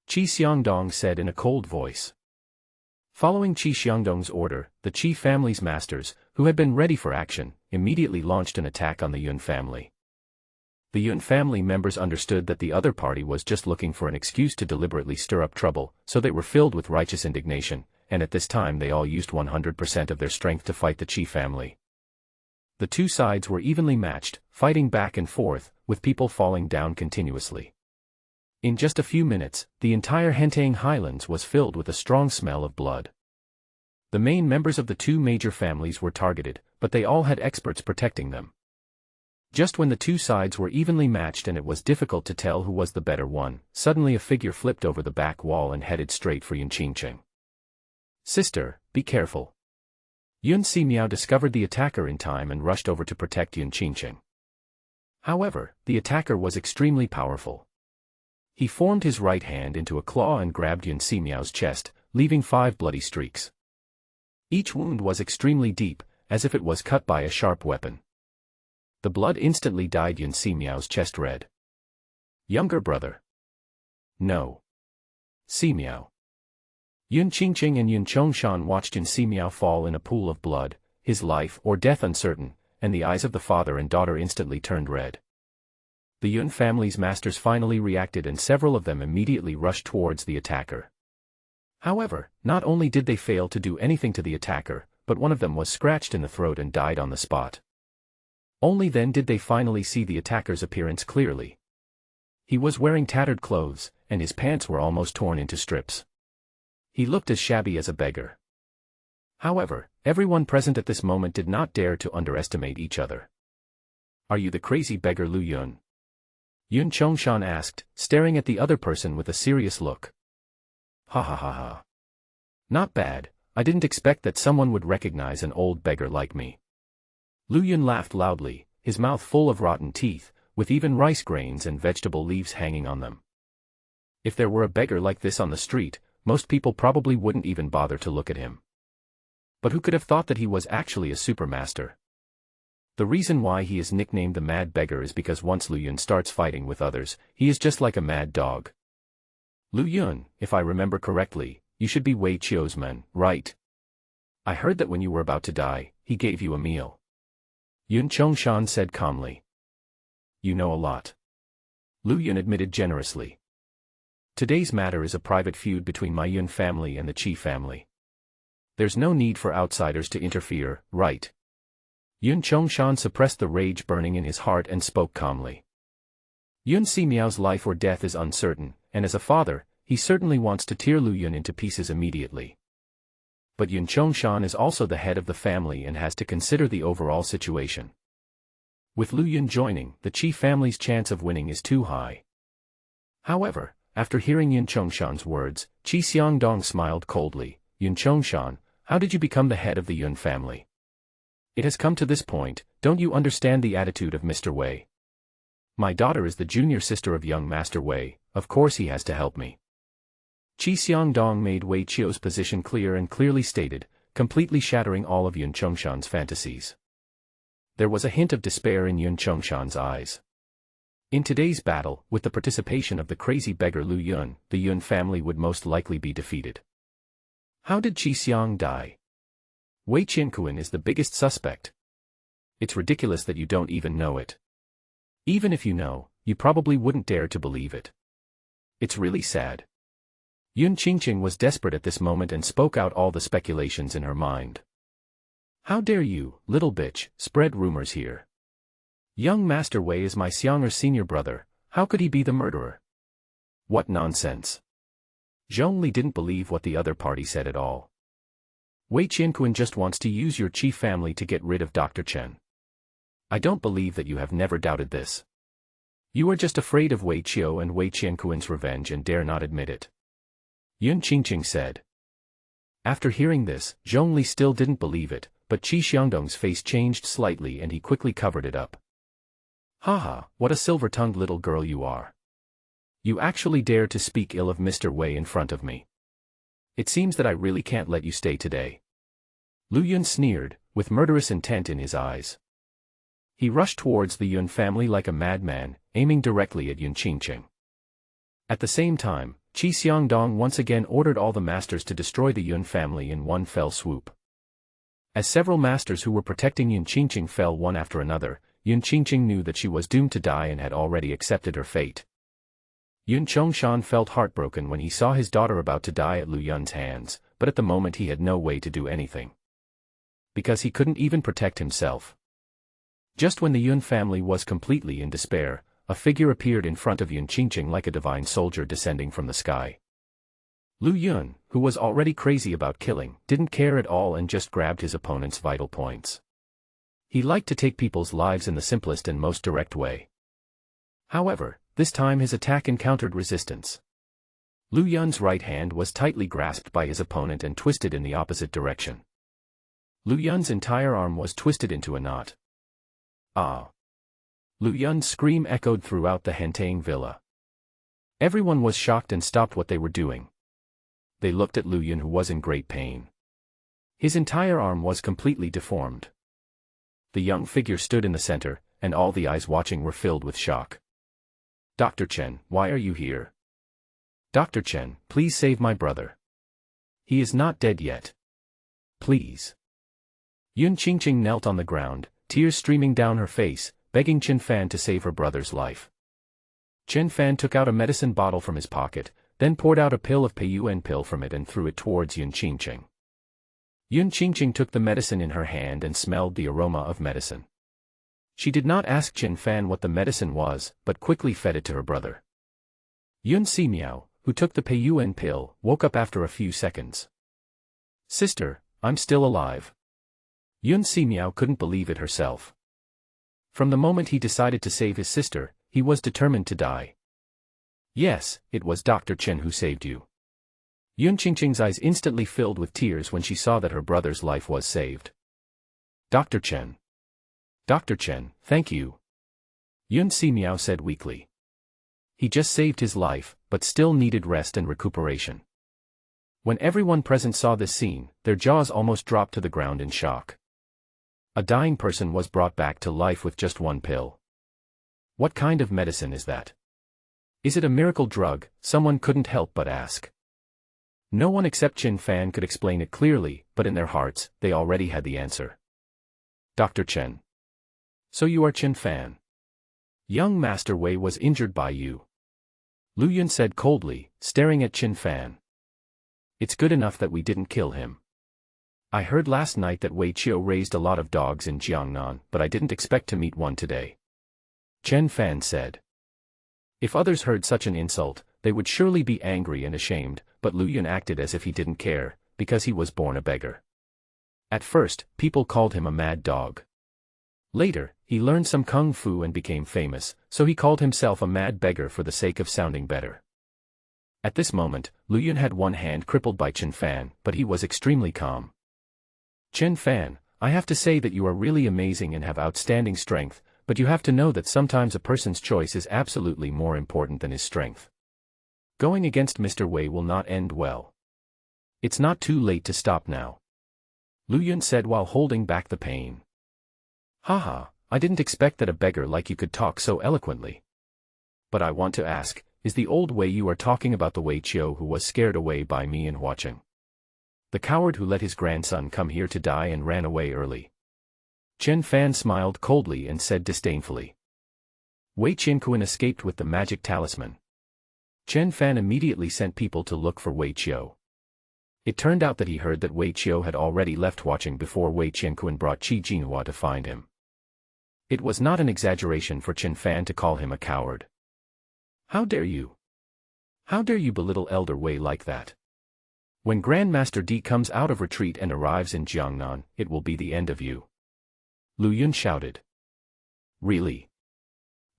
S1: Qi Xiangdong said in a cold voice. Following Qi Xiangdong's order, the Qi family's masters, who had been ready for action, immediately launched an attack on the Yun family. The Yun family members understood that the other party was just looking for an excuse to deliberately stir up trouble, so they were filled with righteous indignation, and at this time they all used 100% of their strength to fight the Qi family. The two sides were evenly matched, fighting back and forth, with people falling down continuously. In just a few minutes, the entire Hentang Highlands was filled with a strong smell of blood. The main members of the two major families were targeted, but they all had experts protecting them. Just when the two sides were evenly matched and it was difficult to tell who was the better one, suddenly a figure flipped over the back wall and headed straight for Yun Qingqing. Sister, be careful. Yun Ximiao discovered the attacker in time and rushed over to protect Yun Qingqing. However, the attacker was extremely powerful. He formed his right hand into a claw and grabbed Yun Ximiao's chest, leaving 5 bloody streaks. Each wound was extremely deep, as if it was cut by a sharp weapon. The blood instantly dyed Yun Ximiao's chest red. Younger brother. No. Ximiao. Yun Qingqing and Yun Chongshan watched Yun Ximiao fall in a pool of blood, his life or death uncertain, and the eyes of the father and daughter instantly turned red. The Yun family's masters finally reacted and several of them immediately rushed towards the attacker. However, not only did they fail to do anything to the attacker, but one of them was scratched in the throat and died on the spot. Only then did they finally see the attacker's appearance clearly. He was wearing tattered clothes, and his pants were almost torn into strips. He looked as shabby as a beggar. However, everyone present at this moment did not dare to underestimate each other. Are you the crazy beggar Lu Yun? Yun Chongshan asked, staring at the other person with a serious look. Ha ha ha ha. Not bad, I didn't expect that someone would recognize an old beggar like me. Lu Yun laughed loudly, his mouth full of rotten teeth, with even rice grains and vegetable leaves hanging on them. If there were a beggar like this on the street, most people probably wouldn't even bother to look at him. But who could have thought that he was actually a supermaster? The reason why he is nicknamed the Mad Beggar is because once Lu Yun starts fighting with others, he is just like a mad dog. Lu Yun, if I remember correctly, you should be Wei Qiu's man, right? I heard that when you were about to die, he gave you a meal. Yun Chongshan said calmly. You know a lot. Lu Yun admitted generously. Today's matter is a private feud between my Yun family and the Qi family. There's no need for outsiders to interfere, right? Yun Chongshan suppressed the rage burning in his heart and spoke calmly. Yun Ximiao's life or death is uncertain, and as a father, he certainly wants to tear Lu Yun into pieces immediately. But Yun Chongshan is also the head of the family and has to consider the overall situation. With Lu Yun joining, the Qi family's chance of winning is too high. However, after hearing Yun Chongshan's words, Qi Xiangdong smiled coldly. Yun Chongshan, how did you become the head of the Yun family? It has come to this point, don't you understand the attitude of Mr. Wei? My daughter is the junior sister of young Master Wei, of course he has to help me. Qi Xiangdong made Wei Qiu's position clear and clearly stated, completely shattering all of Yun Chongshan's fantasies. There was a hint of despair in Yun Chongshan's eyes. In today's battle, with the participation of the crazy beggar Lu Yun, the Yun family would most likely be defeated. How did Qi Xiang die? Wei Qinquan is the biggest suspect. It's ridiculous that you don't even know it. Even if you know, you probably wouldn't dare to believe it. It's really sad. Yun Qingqing was desperate at this moment and spoke out all the speculations in her mind. How dare you, little bitch, spread rumors here? Young Master Wei is my Xiang'er's senior brother, how could he be the murderer? What nonsense. Zhongli didn't believe what the other party said at all. Wei Qianquan just wants to use your Qi family to get rid of Dr. Chen. I don't believe that you have never doubted this. You are just afraid of Wei Qiu and Wei Qianquan's revenge and dare not admit it. Yun Qingqing said. After hearing this, Zhongli still didn't believe it, but Qi Xiangdong's face changed slightly and he quickly covered it up. Haha, what a silver-tongued little girl you are. You actually dare to speak ill of Mr. Wei in front of me. It seems that I really can't let you stay today. Lu Yun sneered, with murderous intent in his eyes. He rushed towards the Yun family like a madman, aiming directly at Yun Qingqing. At the same time, Qi Xiangdong once again ordered all the masters to destroy the Yun family in one fell swoop. As several masters who were protecting Yun Qingqing fell one after another, Yun Qingqing knew that she was doomed to die and had already accepted her fate. Yun Chongshan felt heartbroken when he saw his daughter about to die at Lu Yun's hands, but at the moment he had no way to do anything. Because he couldn't even protect himself. Just when the Yun family was completely in despair, a figure appeared in front of Yun Qingqing like a divine soldier descending from the sky. Lu Yun, who was already crazy about killing, didn't care at all and just grabbed his opponent's vital points. He liked to take people's lives in the simplest and most direct way. However, this time his attack encountered resistance. Lu Yun's right hand was tightly grasped by his opponent and twisted in the opposite direction. Lu Yun's entire arm was twisted into a knot. Ah! Lu Yun's scream echoed throughout the Hentang villa. Everyone was shocked and stopped what they were doing. They looked at Lu Yun, who was in great pain. His entire arm was completely deformed. The young figure stood in the center, and all the eyes watching were filled with shock. Dr. Chen, why are you here? Dr. Chen, please save my brother. He is not dead yet. Please. Yun Qingqing knelt on the ground, tears streaming down her face, begging Chen Fan to save her brother's life. Chen Fan took out a medicine bottle from his pocket, then poured out a pill of Peiyuan pill from it and threw it towards Yun Qingqing. Yun Qingqing took the medicine in her hand and smelled the aroma of medicine. She did not ask Chen Fan what the medicine was, but quickly fed it to her brother. Yun Ximiao, who took the Peiyuan pill, woke up after a few seconds. Sister, I'm still alive. Yun Ximiao couldn't believe it herself. From the moment he decided to save his sister, he was determined to die. Yes, it was Dr. Chen who saved you. Yun Qingqing's eyes instantly filled with tears when she saw that her brother's life was saved. Dr. Chen. Dr. Chen, thank you. Yun Ximiao said weakly. He just saved his life, but still needed rest and recuperation. When everyone present saw this scene, their jaws almost dropped to the ground in shock. A dying person was brought back to life with just one pill. What kind of medicine is that? Is it a miracle drug? Someone couldn't help but ask. No one except Chen Fan could explain it clearly, but in their hearts, they already had the answer. Dr. Chen. So you are Chen Fan. Young Master Wei was injured by you. Lu Yun said coldly, staring at Chen Fan. It's good enough that we didn't kill him. I heard last night that Wei Qiu raised a lot of dogs in Jiangnan, but I didn't expect to meet one today. Chen Fan said. If others heard such an insult, they would surely be angry and ashamed, but Lu Yun acted as if he didn't care, because he was born a beggar. At first, people called him a mad dog. Later, he learned some kung fu and became famous, so he called himself a mad beggar for the sake of sounding better. At this moment, Lu Yun had one hand crippled by Chen Fan, but he was extremely calm. Chen Fan, I have to say that you are really amazing and have outstanding strength, but you have to know that sometimes a person's choice is absolutely more important than his strength. Going against Mr. Wei will not end well. It's not too late to stop now. Lu Yun said while holding back the pain. Haha, I didn't expect that a beggar like you could talk so eloquently. But I want to ask, is the old Wei you are talking about the Wei Qiu who was scared away by me and watching? The coward who let his grandson come here to die and ran away early. Chen Fan smiled coldly and said disdainfully. Wei Qianquan escaped with the magic talisman. Chen Fan immediately sent people to look for Wei Qiu. It turned out that he heard that Wei Qiu had already left watching before Wei Qianquan brought Qi Jinhua to find him. It was not an exaggeration for Chen Fan to call him a coward. How dare you? How dare you belittle Elder Wei like that? When Grandmaster Di comes out of retreat and arrives in Jiangnan, it will be the end of you. Lu Yun shouted. Really?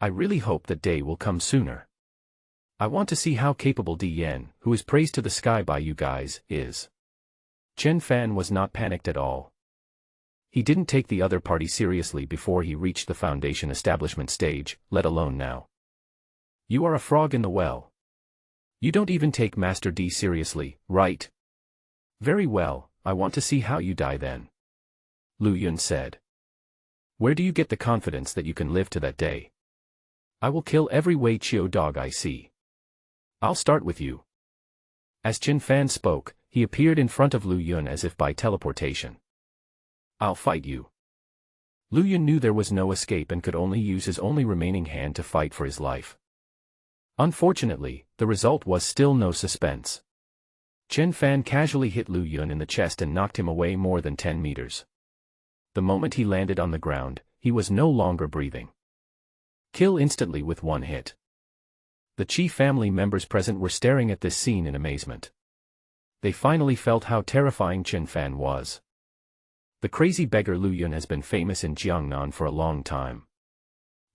S1: I really hope that day will come sooner. I want to see how capable Di Yan, who is praised to the sky by you guys, is. Chen Fan was not panicked at all. He didn't take the other party seriously before he reached the foundation establishment stage, let alone now. You are a frog in the well. You don't even take Master D seriously, right? Very well, I want to see how you die then. Lu Yun said. Where do you get the confidence that you can live to that day? I will kill every Wei Qiu dog I see. I'll start with you. As Chen Fan spoke, he appeared in front of Lu Yun as if by teleportation. I'll fight you. Lu Yun knew there was no escape and could only use his only remaining hand to fight for his life. Unfortunately, the result was still no suspense. Chen Fan casually hit Lu Yun in the chest and knocked him away more than 10 meters. The moment he landed on the ground, he was no longer breathing. Kill instantly with one hit. The Qi family members present were staring at this scene in amazement. They finally felt how terrifying Chen Fan was. The crazy beggar Lu Yun has been famous in Jiangnan for a long time.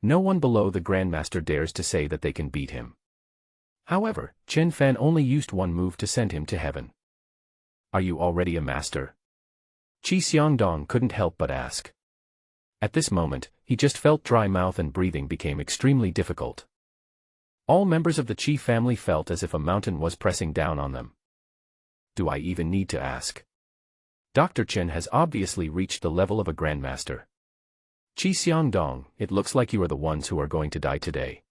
S1: No one below the Grandmaster dares to say that they can beat him. However, Chen Fan only used one move to send him to heaven. Are you already a master? Qi Xiangdong couldn't help but ask. At this moment, he just felt dry mouth and breathing became extremely difficult. All members of the Qi family felt as if a mountain was pressing down on them. Do I even need to ask? Dr. Chen has obviously reached the level of a grandmaster. Qi Xiangdong, it looks like you are the ones who are going to die today.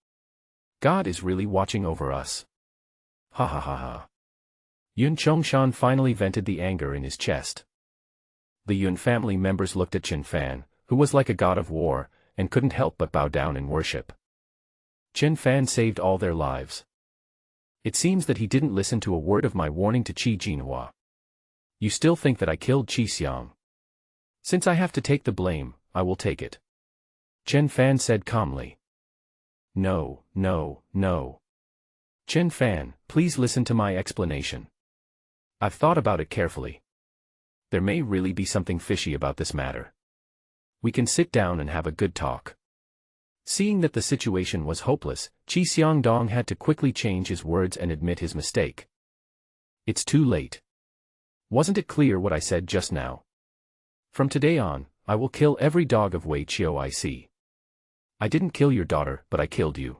S1: God is really watching over us. Ha ha ha ha. Yun Chongshan finally vented the anger in his chest. The Yun family members looked at Chen Fan, who was like a god of war, and couldn't help but bow down in worship. Chen Fan saved all their lives. It seems that he didn't listen to a word of my warning to Qi Jinhua. You still think that I killed Qi Xiang? Since I have to take the blame, I will take it. Chen Fan said calmly. No, no, no. Chen Fan, please listen to my explanation. I've thought about it carefully. There may really be something fishy about this matter. We can sit down and have a good talk. Seeing that the situation was hopeless, Qi Xiangdong had to quickly change his words and admit his mistake. It's too late. Wasn't it clear what I said just now? From today on, I will kill every dog of Wei Qiu I see. I didn't kill your daughter, but I killed you.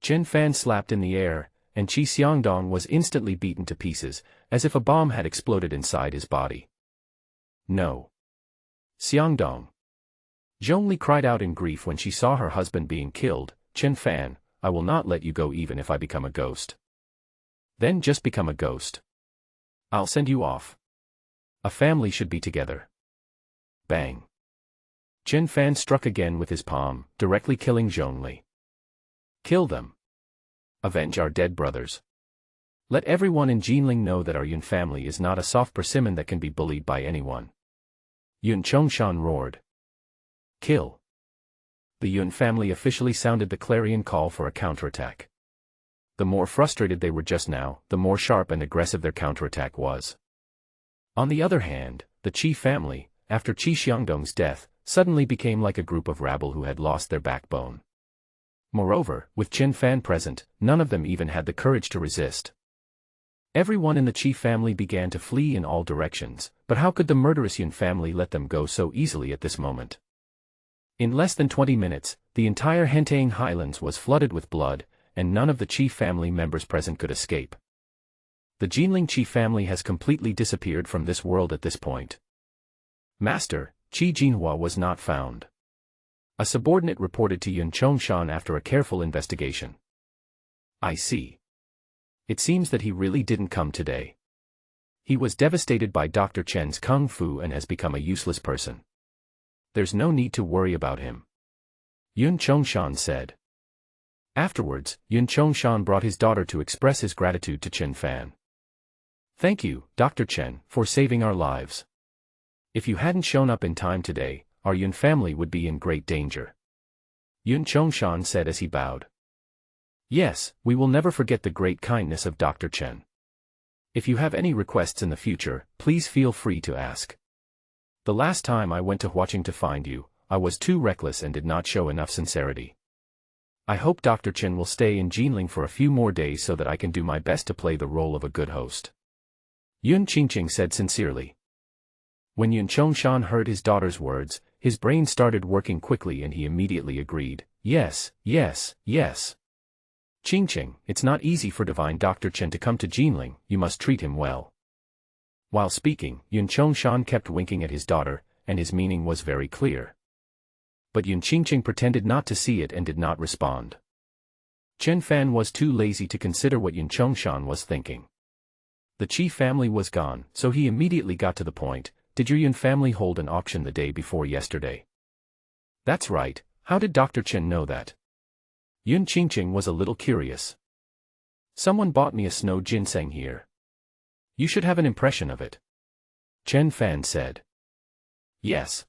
S1: Chen Fan slapped in the air, and Qi Xiangdong was instantly beaten to pieces, as if a bomb had exploded inside his body. No. Xiangdong. Zhongli cried out in grief when she saw her husband being killed. Chen Fan, I will not let you go even if I become a ghost. Then just become a ghost. I'll send you off. A family should be together. Bang. Chen Fan struck again with his palm, directly killing Zhongli. Kill them. Avenge our dead brothers. Let everyone in Jinling know that our Yun family is not a soft persimmon that can be bullied by anyone. Yun Chongshan roared. Kill. The Yun family officially sounded the clarion call for a counterattack. The more frustrated they were just now, the more sharp and aggressive their counterattack was. On the other hand, the Qi family, after Qi Xiangdong's death, suddenly became like a group of rabble who had lost their backbone. Moreover, with Chen Fan present, none of them even had the courage to resist. Everyone in the Qi family began to flee in all directions, but how could the murderous Yun family let them go so easily at this moment? In less than 20 minutes, the entire Hentang Highlands was flooded with blood, and none of the Qi family members present could escape. The Jinling Qi family has completely disappeared from this world at this point. Master, Qi Jinhua was not found. A subordinate reported to Yun Chongshan after a careful investigation. I see. It seems that he really didn't come today. He was devastated by Dr. Chen's kung fu and has become a useless person. There's no need to worry about him. Yun Chongshan said. Afterwards, Yun Chongshan brought his daughter to express his gratitude to Chen Fan. Thank you, Dr. Chen, for saving our lives. If you hadn't shown up in time today, our Yun family would be in great danger. Yun Chongshan said as he bowed. Yes, we will never forget the great kindness of Dr. Chen. If you have any requests in the future, please feel free to ask. The last time I went to Huaqing to find you, I was too reckless and did not show enough sincerity. I hope Dr. Chen will stay in Jinling for a few more days so that I can do my best to play the role of a good host. Yun Qingqing said sincerely. When Yun Chongshan heard his daughter's words, his brain started working quickly and he immediately agreed, yes, yes, yes. Qingqing, it's not easy for divine Dr. Chen to come to Jinling, you must treat him well. While speaking, Yun Chongshan kept winking at his daughter, and his meaning was very clear. But Yun Qingqing pretended not to see it and did not respond. Chen Fan was too lazy to consider what Yun Chongshan was thinking. The Qi family was gone, so he immediately got to the point. Did your Yun family hold an auction the day before yesterday? That's right, how did Dr. Chen know that? Yun Qingqing was a little curious. Someone bought me a snow ginseng here. You should have an impression of it. Chen Fan said. Yes.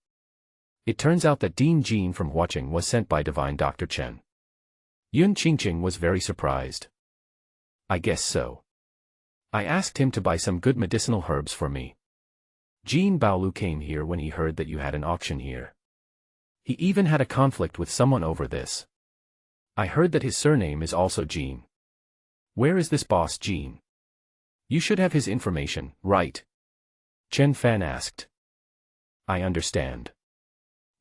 S1: It turns out that Dean Jin from Huaqing was sent by divine Dr. Chen. Yun Qingqing was very surprised. I guess so. I asked him to buy some good medicinal herbs for me. Jin Baolu came here when he heard that you had an auction here. He even had a conflict with someone over this. I heard that his surname is also Jin. Where is this boss Jin? You should have his information, right? Chen Fan asked. I understand.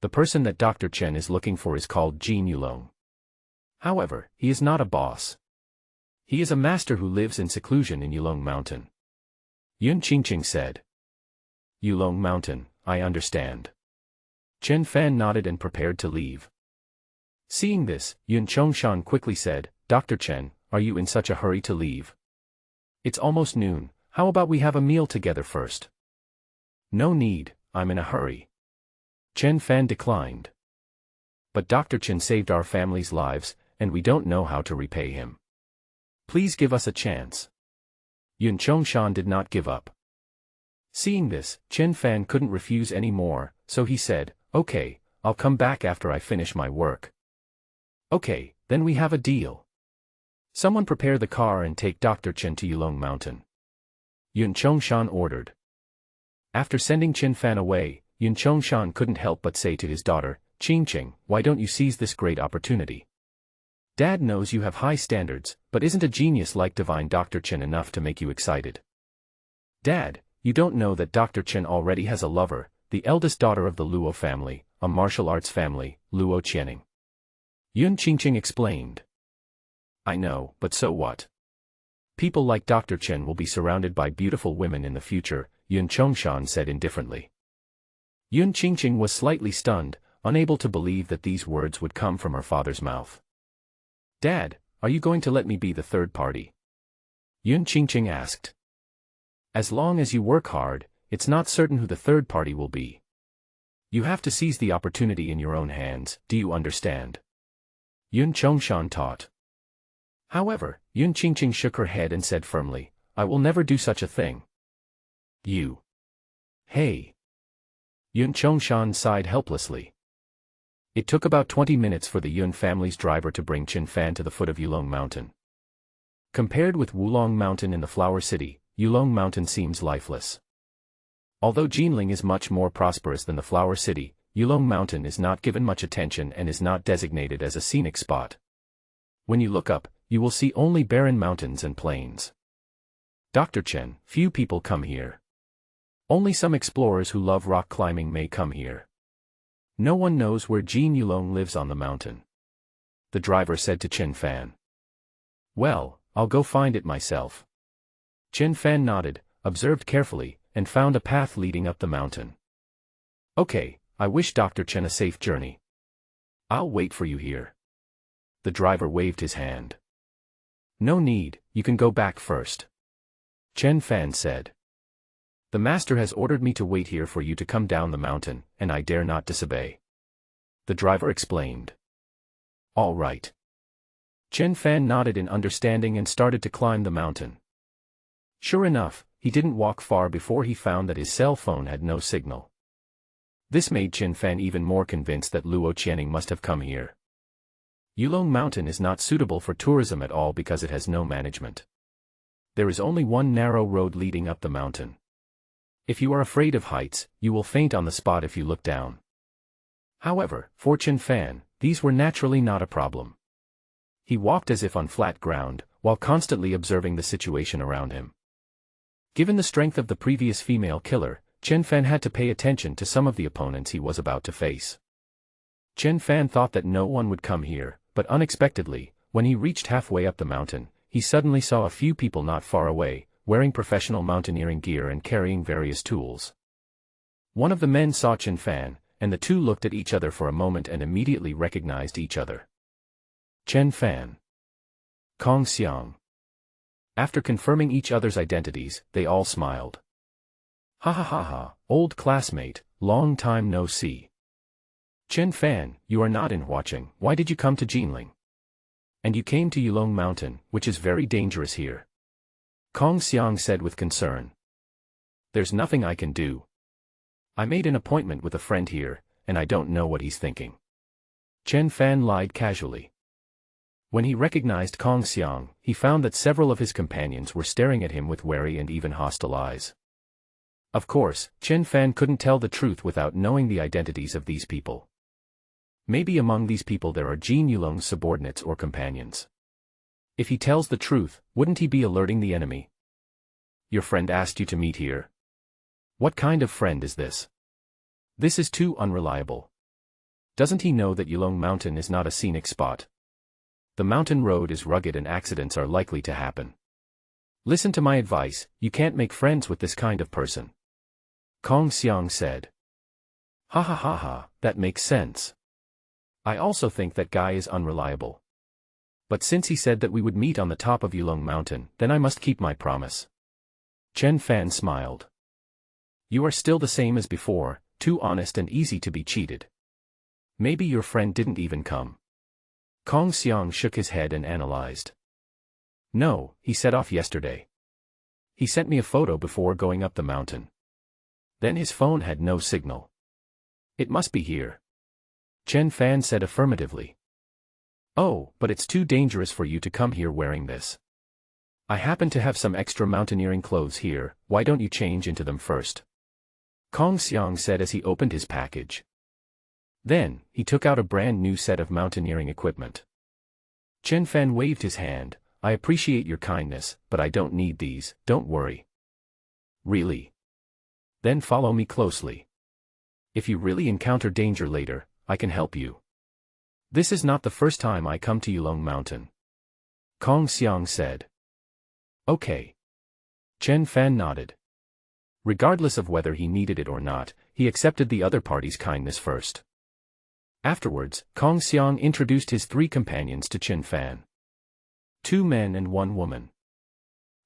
S1: The person that Dr. Chen is looking for is called Jin Yulong. However, he is not a boss. He is a master who lives in seclusion in Yulong Mountain. Yun Qingqing said. Yulong Mountain, I understand. Chen Fan nodded and prepared to leave. Seeing this, Yun Chongshan quickly said, Dr. Chen, are you in such a hurry to leave? It's almost noon, how about we have a meal together first? No need, I'm in a hurry. Chen Fan declined. But Dr. Chen saved our family's lives, and we don't know how to repay him. Please give us a chance. Yun Chongshan did not give up. Seeing this, Chen Fan couldn't refuse any more, so he said, okay, I'll come back after I finish my work. Okay, then we have a deal. Someone prepare the car and take Dr. Chen to Yulong Mountain. Yun Chongshan ordered. After sending Chen Fan away, Yun Chongshan couldn't help but say to his daughter, Qingqing, why don't you seize this great opportunity? Dad knows you have high standards, but isn't a genius like divine Dr. Chen enough to make you excited? Dad, you don't know that Dr. Chen already has a lover, the eldest daughter of the Luo family, a martial arts family, Luo Channing. Yun Qingqing explained. I know, but so what? People like Dr. Chen will be surrounded by beautiful women in the future, Yun Chongshan said indifferently. Yun Qingqing was slightly stunned, unable to believe that these words would come from her father's mouth. Dad, are you going to let me be the third party? Yun Qingqing asked. As long as you work hard, it's not certain who the third party will be. You have to seize the opportunity in your own hands, do you understand? Yun Chongshan taught. However, Yun Qingqing shook her head and said firmly, I will never do such a thing. You. Hey. Yun Chongshan sighed helplessly. It took about 20 minutes for the Yun family's driver to bring Chen Fan to the foot of Yulong Mountain. Compared with Wulong Mountain in the Flower City, Yulong Mountain seems lifeless. Although Jinling is much more prosperous than the Flower City, Yulong Mountain is not given much attention and is not designated as a scenic spot. When you look up, you will see only barren mountains and plains. Dr. Chen, few people come here. Only some explorers who love rock climbing may come here. No one knows where Jin Yulong lives on the mountain. The driver said to Chen Fan. Well, I'll go find it myself. Chen Fan nodded, observed carefully, and found a path leading up the mountain. Okay, I wish Dr. Chen a safe journey. I'll wait for you here. The driver waved his hand. No need, you can go back first. Chen Fan said. The master has ordered me to wait here for you to come down the mountain, and I dare not disobey. The driver explained. All right. Chen Fan nodded in understanding and started to climb the mountain. Sure enough, he didn't walk far before he found that his cell phone had no signal. This made Chen Fan even more convinced that Luo Channing must have come here. Yulong Mountain is not suitable for tourism at all because it has no management. There is only one narrow road leading up the mountain. If you are afraid of heights, you will faint on the spot if you look down. However, for Chen Fan, these were naturally not a problem. He walked as if on flat ground, while constantly observing the situation around him. Given the strength of the previous female killer, Chen Fan had to pay attention to some of the opponents he was about to face. Chen Fan thought that no one would come here, but unexpectedly, when he reached halfway up the mountain, he suddenly saw a few people not far away, wearing professional mountaineering gear and carrying various tools. One of the men saw Chen Fan, and the two looked at each other for a moment and immediately recognized each other. Chen Fan. Kong Xiang. After confirming each other's identities, they all smiled. Ha ha ha ha, old classmate, long time no see. Chen Fan, you are not in Huacheng, why did you come to Jinling? And you came to Yulong Mountain, which is very dangerous here. Kong Xiang said with concern. There's nothing I can do. I made an appointment with a friend here, and I don't know what he's thinking. Chen Fan lied casually. When he recognized Kong Xiang, he found that several of his companions were staring at him with wary and even hostile eyes. Of course, Chen Fan couldn't tell the truth without knowing the identities of these people. Maybe among these people there are Jin Yulong's subordinates or companions. If he tells the truth, wouldn't he be alerting the enemy? Your friend asked you to meet here. What kind of friend is this? This is too unreliable. Doesn't he know that Yulong Mountain is not a scenic spot? The mountain road is rugged and accidents are likely to happen. Listen to my advice, you can't make friends with this kind of person. Kong Xiang said. Ha ha ha ha, that makes sense. I also think that guy is unreliable. But since he said that we would meet on the top of Yulong Mountain, then I must keep my promise. Chen Fan smiled. You are still the same as before, too honest and easy to be cheated. Maybe your friend didn't even come. Kong Xiang shook his head and analyzed. No, he set off yesterday. He sent me a photo before going up the mountain. Then his phone had no signal. It must be here. Chen Fan said affirmatively. Oh, but it's too dangerous for you to come here wearing this. I happen to have some extra mountaineering clothes here, why don't you change into them first? Kong Xiang said as he opened his package. Then, he took out a brand new set of mountaineering equipment. Chen Fan waved his hand. I appreciate your kindness, but I don't need these, don't worry. Really? Then follow me closely. If you really encounter danger later, I can help you. This is not the first time I come to Yulong Mountain. Kong Xiang said. Okay. Chen Fan nodded. Regardless of whether he needed it or not, he accepted the other party's kindness first. Afterwards, Kong Xiang introduced his three companions to Chen Fan. 2 men and 1 woman.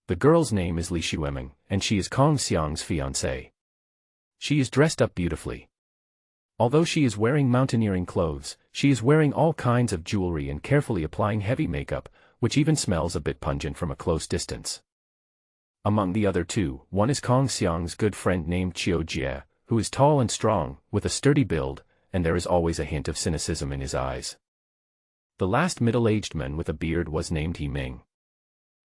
S1: The girl's name is Li Xueming, and she is Kong Xiang's fiancée. She is dressed up beautifully. Although she is wearing mountaineering clothes, she is wearing all kinds of jewelry and carefully applying heavy makeup, which even smells a bit pungent from a close distance. Among the other 2, one is Kong Xiang's good friend named Qiu Jie, who is tall and strong, with a sturdy build, and there is always a hint of cynicism in his eyes. The last middle-aged man with a beard was named He Ming.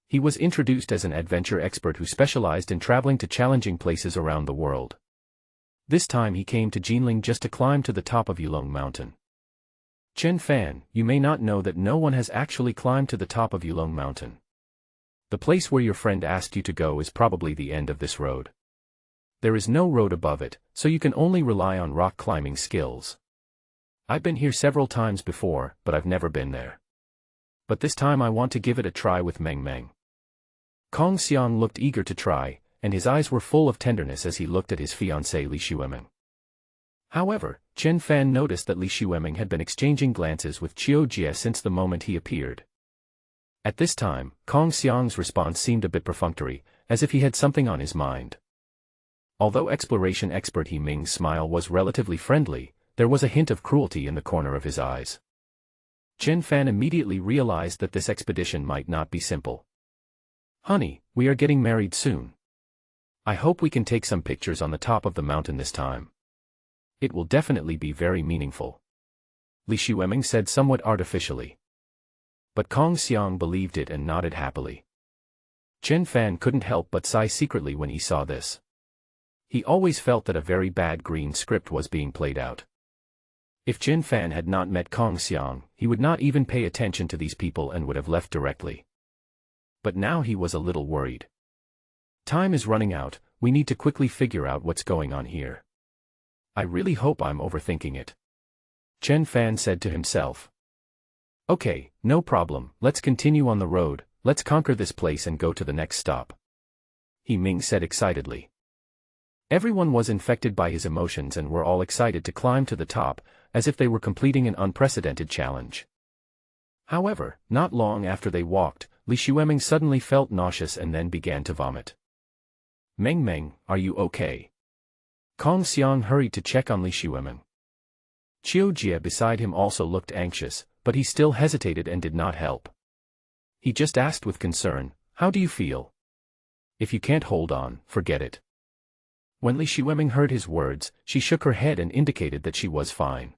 S1: He was introduced as an adventure expert who specialized in traveling to challenging places around the world. This time he came to Jinling just to climb to the top of Yulong Mountain. Chen Fan, you may not know that no one has actually climbed to the top of Yulong Mountain. The place where your friend asked you to go is probably the end of this road. There is no road above it, so you can only rely on rock climbing skills. I've been here several times before, but I've never been there. But this time I want to give it a try with Meng Meng. Kong Xiang looked eager to try, and his eyes were full of tenderness as he looked at his fiancée Li Xueming. However, Chen Fan noticed that Li Xueming had been exchanging glances with Qiu Jie since the moment he appeared. At this time, Kong Xiang's response seemed a bit perfunctory, as if he had something on his mind. Although exploration expert He Ming's smile was relatively friendly, there was a hint of cruelty in the corner of his eyes. Chen Fan immediately realized that this expedition might not be simple. Honey, we are getting married soon. I hope we can take some pictures on the top of the mountain this time. It will definitely be very meaningful. Li Xueming said somewhat artificially. But Kong Xiang believed it and nodded happily. Chen Fan couldn't help but sigh secretly when he saw this. He always felt that a very bad green script was being played out. If Chen Fan had not met Kong Xiang, he would not even pay attention to these people and would have left directly. But now he was a little worried. Time is running out, we need to quickly figure out what's going on here. I really hope I'm overthinking it. Chen Fan said to himself. Okay, no problem, let's continue on the road, let's conquer this place and go to the next stop. He Ming said excitedly. Everyone was infected by his emotions and were all excited to climb to the top, as if they were completing an unprecedented challenge. However, not long after they walked, Li Xueming suddenly felt nauseous and then began to vomit. Meng Meng, are you okay? Kong Xiang hurried to check on Li Xueming. Qiu Jie beside him also looked anxious, but he still hesitated and did not help. He just asked with concern, how do you feel? If you can't hold on, forget it. When Li Xueming heard his words, she shook her head and indicated that she was fine.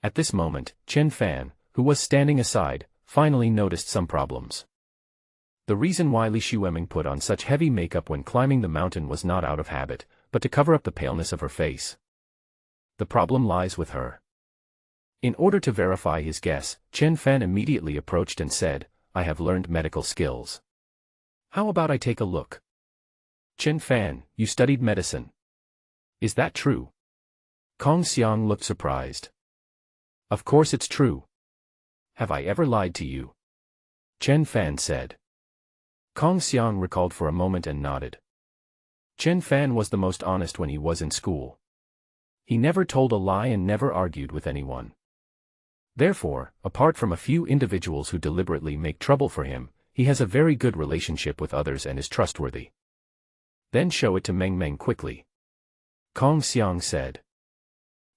S1: At this moment, Chen Fan, who was standing aside, finally noticed some problems. The reason why Li Xueming put on such heavy makeup when climbing the mountain was not out of habit, but to cover up the paleness of her face. The problem lies with her. In order to verify his guess, Chen Fan immediately approached and said, I have learned medical skills. How about I take a look? Chen Fan, you studied medicine. Is that true? Kong Xiang looked surprised. Of course it's true. Have I ever lied to you? Chen Fan said. Kong Xiang recalled for a moment and nodded. Chen Fan was the most honest when he was in school. He never told a lie and never argued with anyone. Therefore, apart from a few individuals who deliberately make trouble for him, he has a very good relationship with others and is trustworthy. Then show it to Meng Meng quickly. Kong Xiang said.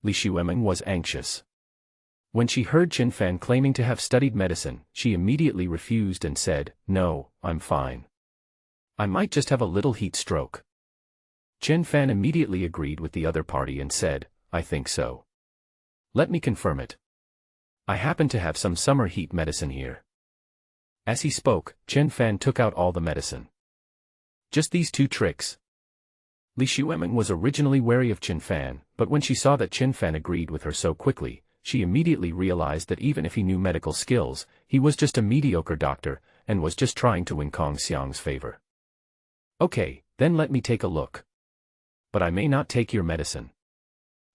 S1: Li Xueming was anxious. When she heard Chen Fan claiming to have studied medicine, she immediately refused and said, no, I'm fine. I might just have a little heat stroke. Chen Fan immediately agreed with the other party and said, I think so. Let me confirm it. I happen to have some summer heat medicine here. As he spoke, Chen Fan took out all the medicine. Just these 2 tricks. Li Xueming was originally wary of Chen Fan, but when she saw that Chen Fan agreed with her so quickly, she immediately realized that even if he knew medical skills, he was just a mediocre doctor, and was just trying to win Kong Xiang's favor. Okay, then let me take a look. But I may not take your medicine.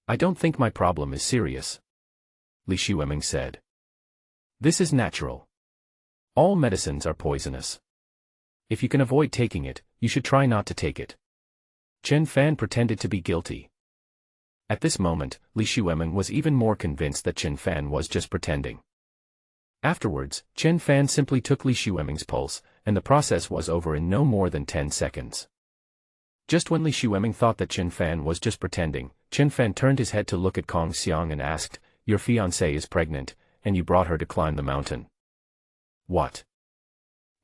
S1: I don't think my problem is serious. Li Xueming said. This is natural. All medicines are poisonous. If you can avoid taking it, you should try not to take it. Chen Fan pretended to be guilty. At this moment, Li Xueming was even more convinced that Chen Fan was just pretending. Afterwards, Chen Fan simply took Li Xueming's pulse, and the process was over in no more than 10 seconds. Just when Li Xueming thought that Chen Fan was just pretending, Chen Fan turned his head to look at Kong Xiang and asked, your fiancée is pregnant, and you brought her to climb the mountain. What?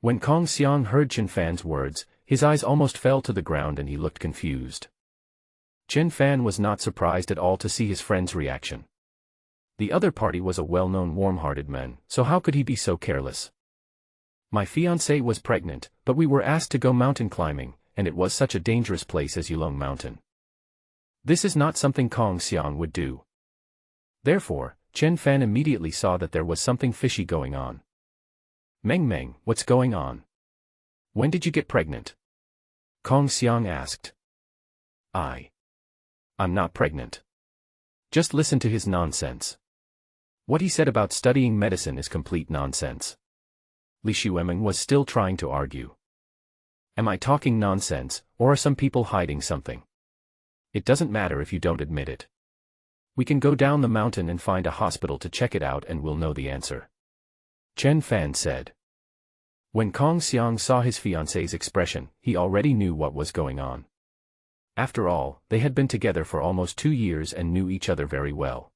S1: When Kong Xiang heard Chen Fan's words, his eyes almost fell to the ground and he looked confused. Chen Fan was not surprised at all to see his friend's reaction. The other party was a well-known warm-hearted man, so how could he be so careless? My fiancée was pregnant, but we were asked to go mountain climbing, and it was such a dangerous place as Yulong Mountain. This is not something Kong Xiang would do. Therefore, Chen Fan immediately saw that there was something fishy going on. Meng Meng, what's going on? When did you get pregnant? Kong Xiang asked. I'm not pregnant. Just listen to his nonsense. What he said about studying medicine is complete nonsense. Li Xueming was still trying to argue. Am I talking nonsense, or are some people hiding something? It doesn't matter if you don't admit it. We can go down the mountain and find a hospital to check it out and we'll know the answer. Chen Fan said. When Kong Xiang saw his fiancée's expression, he already knew what was going on. After all, they had been together for almost 2 years and knew each other very well.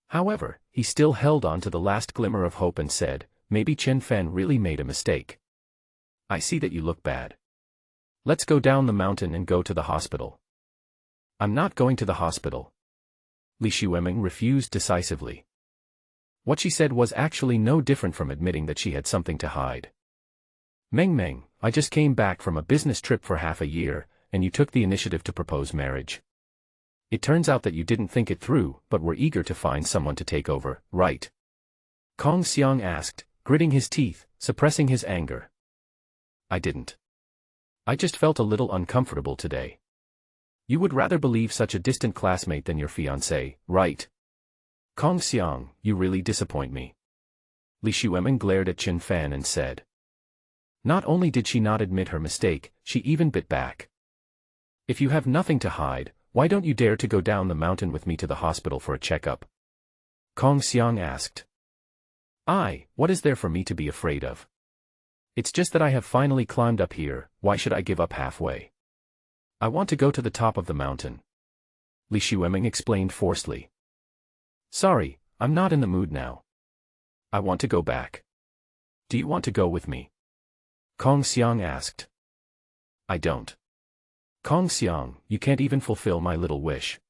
S1: However, he still held on to the last glimmer of hope and said, maybe Chen Fan really made a mistake. I see that you look bad. Let's go down the mountain and go to the hospital. I'm not going to the hospital. Li Xueming refused decisively. What she said was actually no different from admitting that she had something to hide. Meng, I just came back from a business trip for half a year, and you took the initiative to propose marriage. It turns out that you didn't think it through, but were eager to find someone to take over, right? Kong Xiang asked, gritting his teeth, suppressing his anger. I didn't. I just felt a little uncomfortable today. You would rather believe such a distant classmate than your fiancé, right? Kong Xiang, you really disappoint me. Li Xueming glared at Qin Fan and said. Not only did she not admit her mistake, she even bit back. If you have nothing to hide, why don't you dare to go down the mountain with me to the hospital for a checkup? Kong Xiang asked. What is there for me to be afraid of? It's just that I have finally climbed up here, why should I give up halfway? I want to go to the top of the mountain. Li Xueming explained forcefully. Sorry, I'm not in the mood now. I want to go back. Do you want to go with me? Kong Xiang asked. I don't. Kong Xiang, you can't even fulfill my little wish.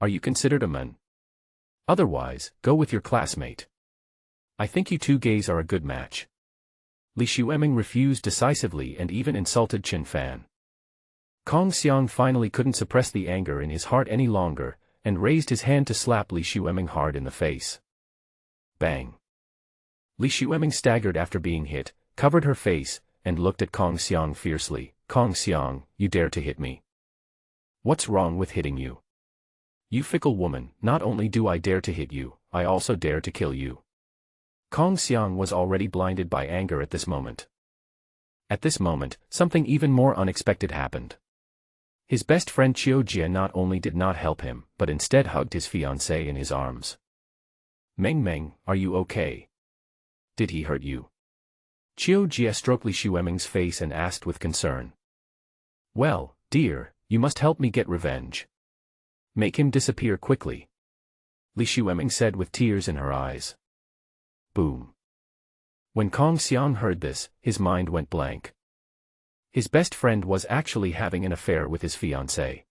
S1: Are you considered a man? Otherwise, go with your classmate. I think you two gays are a good match. Li Xueming refused decisively and even insulted Qin Fan. Kong Xiang finally couldn't suppress the anger in his heart any longer, and raised his hand to slap Li Xueming hard in the face. Bang. Li Xueming staggered after being hit, covered her face, and looked at Kong Xiang fiercely. Kong Xiang, you dare to hit me? What's wrong with hitting you? You fickle woman, not only do I dare to hit you, I also dare to kill you. Kong Xiang was already blinded by anger at this moment. At this moment, something even more unexpected happened. His best friend Qiu Jie not only did not help him, but instead hugged his fiancée in his arms. Meng, are you okay? Did he hurt you? Qiu Jie stroked Li Xueming's face and asked with concern. Well, dear, you must help me get revenge. Make him disappear quickly. Li Xueming said with tears in her eyes. Boom. When Kong Xiang heard this, his mind went blank. His best friend was actually having an affair with his fiancée.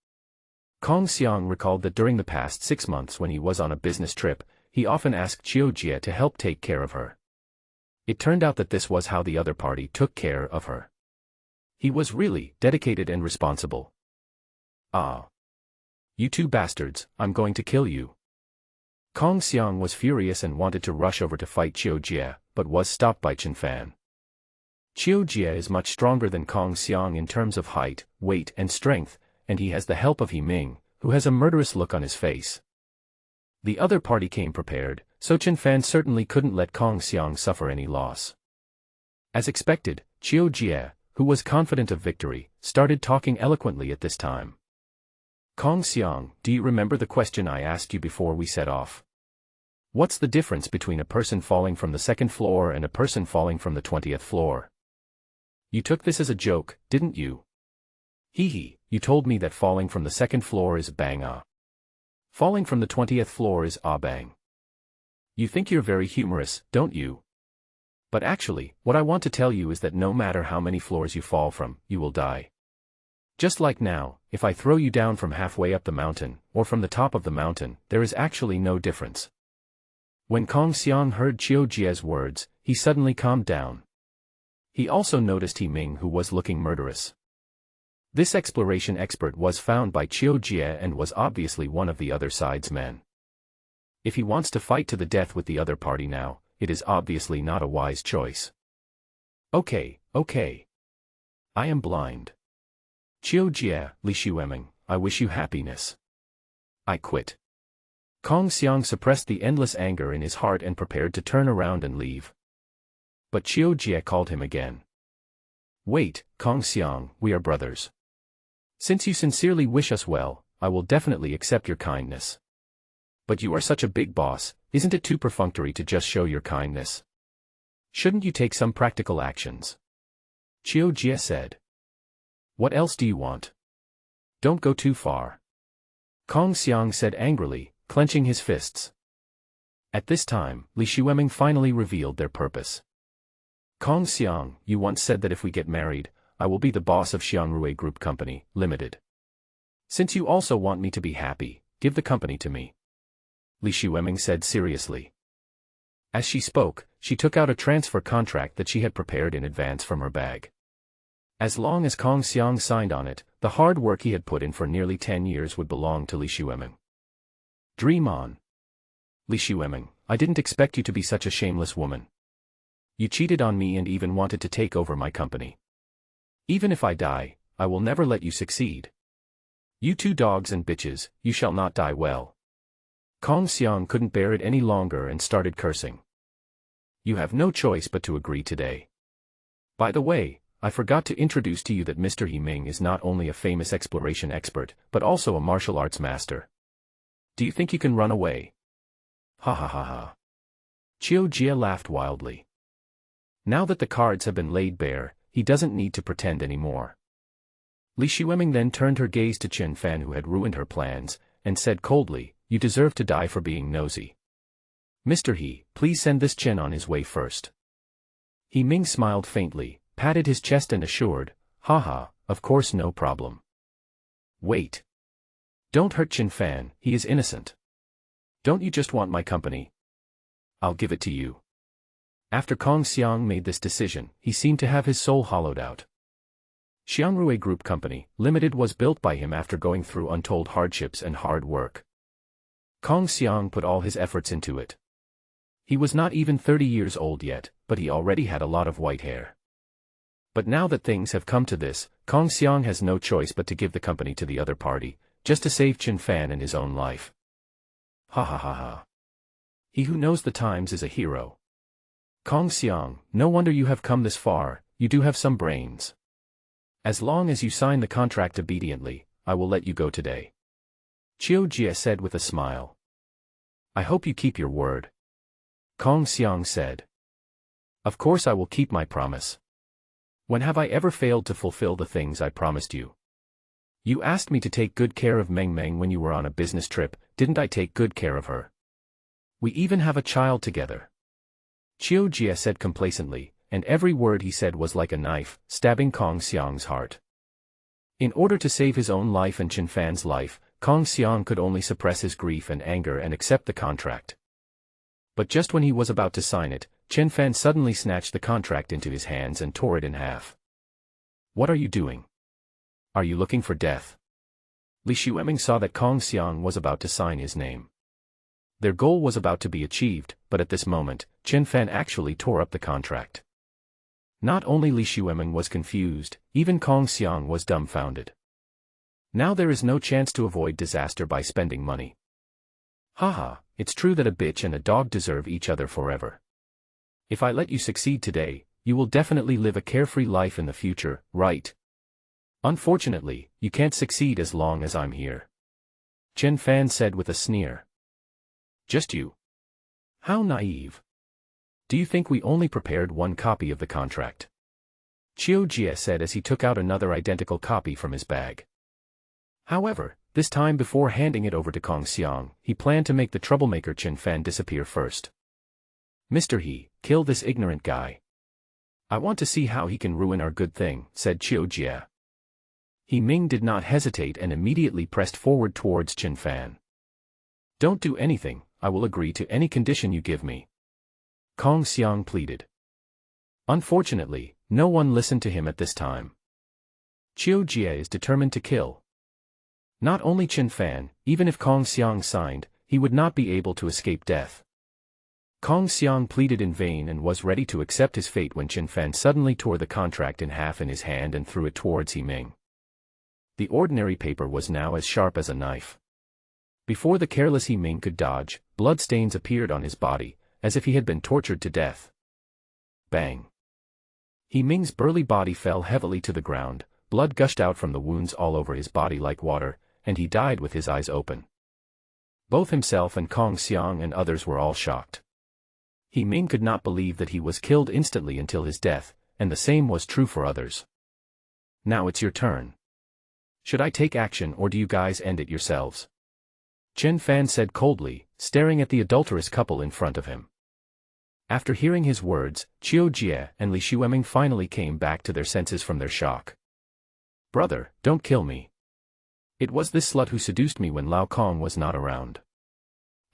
S1: Kong Xiang recalled that during the past 6 months when he was on a business trip, he often asked Qiu Jie to help take care of her. It turned out that this was how the other party took care of her. He was really dedicated and responsible. You two bastards, I'm going to kill you. Kong Xiang was furious and wanted to rush over to fight Qiu Jie, but was stopped by Qin Fan. Qiu Jie is much stronger than Kong Xiang in terms of height, weight and strength, and he has the help of He Ming, who has a murderous look on his face. The other party came prepared, so Qin Fan certainly couldn't let Kong Xiang suffer any loss. As expected, Qiu Jie, who was confident of victory, started talking eloquently at this time. Kong Xiang, do you remember the question I asked you before we set off? What's the difference between a person falling from the 2nd floor and a person falling from the 20th floor? You took this as a joke, didn't you? Hee, you told me that falling from the 2nd floor is bang ah. Falling from the 20th floor is ah bang. You think you're very humorous, don't you? But actually, what I want to tell you is that no matter how many floors you fall from, you will die. Just like now, if I throw you down from halfway up the mountain, or from the top of the mountain, there is actually no difference. When Kong Xiang heard Qiu Jie's words, he suddenly calmed down. He also noticed He Ming, who was looking murderous. This exploration expert was found by Qiu Jie and was obviously one of the other side's men. If he wants to fight to the death with the other party now, it is obviously not a wise choice. Okay. I am blind. Qiu Jie, Li Xueming, I wish you happiness. I quit. Kong Xiang suppressed the endless anger in his heart and prepared to turn around and leave. But Qiu Jie called him again. Wait, Kong Xiang, we are brothers. Since you sincerely wish us well, I will definitely accept your kindness. But you are such a big boss, isn't it too perfunctory to just show your kindness? Shouldn't you take some practical actions? Qiu Jie said. What else do you want? Don't go too far. Kong Xiang said angrily, clenching his fists. At this time, Li Xueming finally revealed their purpose. Kong Xiang, you once said that if we get married, I will be the boss of Xiangrui Group Company, Limited. Since you also want me to be happy, give the company to me. Li Xueming said seriously. As she spoke, she took out a transfer contract that she had prepared in advance from her bag. As long as Kong Xiang signed on it, the hard work he had put in for nearly 10 years would belong to Li Xueming. Dream on. Li Xueming, I didn't expect you to be such a shameless woman. You cheated on me and even wanted to take over my company. Even if I die, I will never let you succeed. You two dogs and bitches, you shall not die well. Kong Xiang couldn't bear it any longer and started cursing. You have no choice but to agree today. By the way, I forgot to introduce to you that Mr. He Ming is not only a famous exploration expert, but also a martial arts master. Do you think you can run away? Ha ha ha ha. Qiu Jia laughed wildly. Now that the cards have been laid bare, he doesn't need to pretend anymore. Li Xueming then turned her gaze to Chen Fan, who had ruined her plans, and said coldly, You deserve to die for being nosy. Mr. He, please send this Chen on his way first. He Ming smiled faintly, patted his chest and assured, Haha, of course no problem. Wait. Don't hurt Chen Fan, he is innocent. Don't you just want my company? I'll give it to you. After Kong Xiang made this decision, he seemed to have his soul hollowed out. Xiangrui Group Company, Limited was built by him after going through untold hardships and hard work. Kong Xiang put all his efforts into it. He was not even 30 years old yet, but he already had a lot of white hair. But now that things have come to this, Kong Xiang has no choice but to give the company to the other party, just to save Chen Fan and his own life. Ha ha ha ha. He who knows the times is a hero. Kong Xiang, no wonder you have come this far, you do have some brains. As long as you sign the contract obediently, I will let you go today. Qiu Jia said with a smile. I hope you keep your word. Kong Xiang said. Of course I will keep my promise. When have I ever failed to fulfill the things I promised you? You asked me to take good care of Meng Meng when you were on a business trip, didn't I take good care of her? We even have a child together. Qiu Jia said complacently, and every word he said was like a knife, stabbing Kong Xiang's heart. In order to save his own life and Chen Fan's life, Kong Xiang could only suppress his grief and anger and accept the contract. But just when he was about to sign it, Chen Fan suddenly snatched the contract into his hands and tore it in half. What are you doing? Are you looking for death? Li Xueming saw that Kong Xiang was about to sign his name. Their goal was about to be achieved, but at this moment, Chen Fan actually tore up the contract. Not only Li Xueming was confused, even Kong Xiang was dumbfounded. Now there is no chance to avoid disaster by spending money. Haha, it's true that a bitch and a dog deserve each other forever. If I let you succeed today, you will definitely live a carefree life in the future, right? Unfortunately, you can't succeed as long as I'm here. Chen Fan said with a sneer. Just you? How naive. Do you think we only prepared one copy of the contract? Qiu Jia said as he took out another identical copy from his bag. However, this time before handing it over to Kong Xiang, he planned to make the troublemaker Chen Fan disappear first. Mr. He, kill this ignorant guy. I want to see how he can ruin our good thing, said Qiu Jia. He Ming did not hesitate and immediately pressed forward towards Chen Fan. Don't do anything, I will agree to any condition you give me. Kong Xiang pleaded. Unfortunately, no one listened to him at this time. Qiu Jia is determined to kill. Not only Chen Fan, even if Kong Xiang signed, he would not be able to escape death. Kong Xiang pleaded in vain and was ready to accept his fate when Chen Fan suddenly tore the contract in half in his hand and threw it towards He Ming. The ordinary paper was now as sharp as a knife. Before the careless He Ming could dodge, blood stains appeared on his body, as if he had been tortured to death. Bang! He Ming's burly body fell heavily to the ground, blood gushed out from the wounds all over his body like water, and he died with his eyes open. Both himself and Kong Xiang and others were all shocked. He Ming could not believe that he was killed instantly until his death, and the same was true for others. Now it's your turn. Should I take action or do you guys end it yourselves? Chen Fan said coldly, staring at the adulterous couple in front of him. After hearing his words, Qiu Jia and Li Xueming finally came back to their senses from their shock. Brother, don't kill me. It was this slut who seduced me when Lao Kong was not around.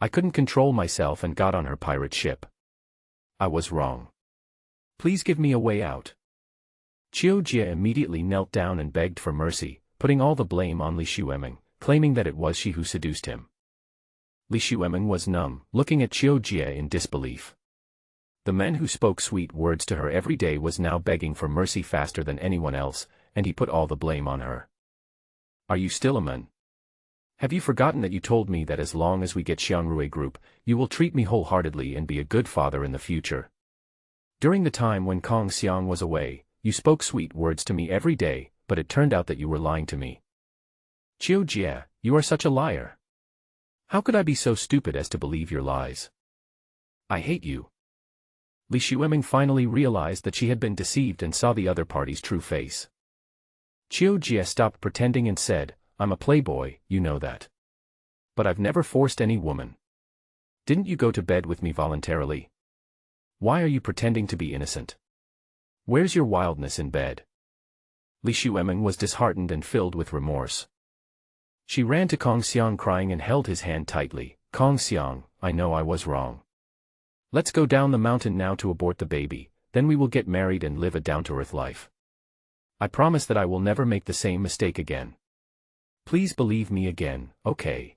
S1: I couldn't control myself and got on her pirate ship. I was wrong. Please give me a way out. Qiu Jie immediately knelt down and begged for mercy, putting all the blame on Li Xueming, claiming that it was she who seduced him. Li Xueming was numb, looking at Qiu Jie in disbelief. The man who spoke sweet words to her every day was now begging for mercy faster than anyone else, and he put all the blame on her. Are you still a man? Have you forgotten that you told me that as long as we get Xiangrui group, you will treat me wholeheartedly and be a good father in the future? During the time when Kong Xiang was away, you spoke sweet words to me every day, but it turned out that you were lying to me. Qiu Jie, you are such a liar. How could I be so stupid as to believe your lies? I hate you. Li Xueming finally realized that she had been deceived and saw the other party's true face. Qiu Jie stopped pretending and said, I'm a playboy, you know that. But I've never forced any woman. Didn't you go to bed with me voluntarily? Why are you pretending to be innocent? Where's your wildness in bed? Li Xueming was disheartened and filled with remorse. She ran to Kong Xiang crying and held his hand tightly. Kong Xiang, I know I was wrong. Let's go down the mountain now to abort the baby, then we will get married and live a down-to-earth life. I promise that I will never make the same mistake again. Please believe me again, okay?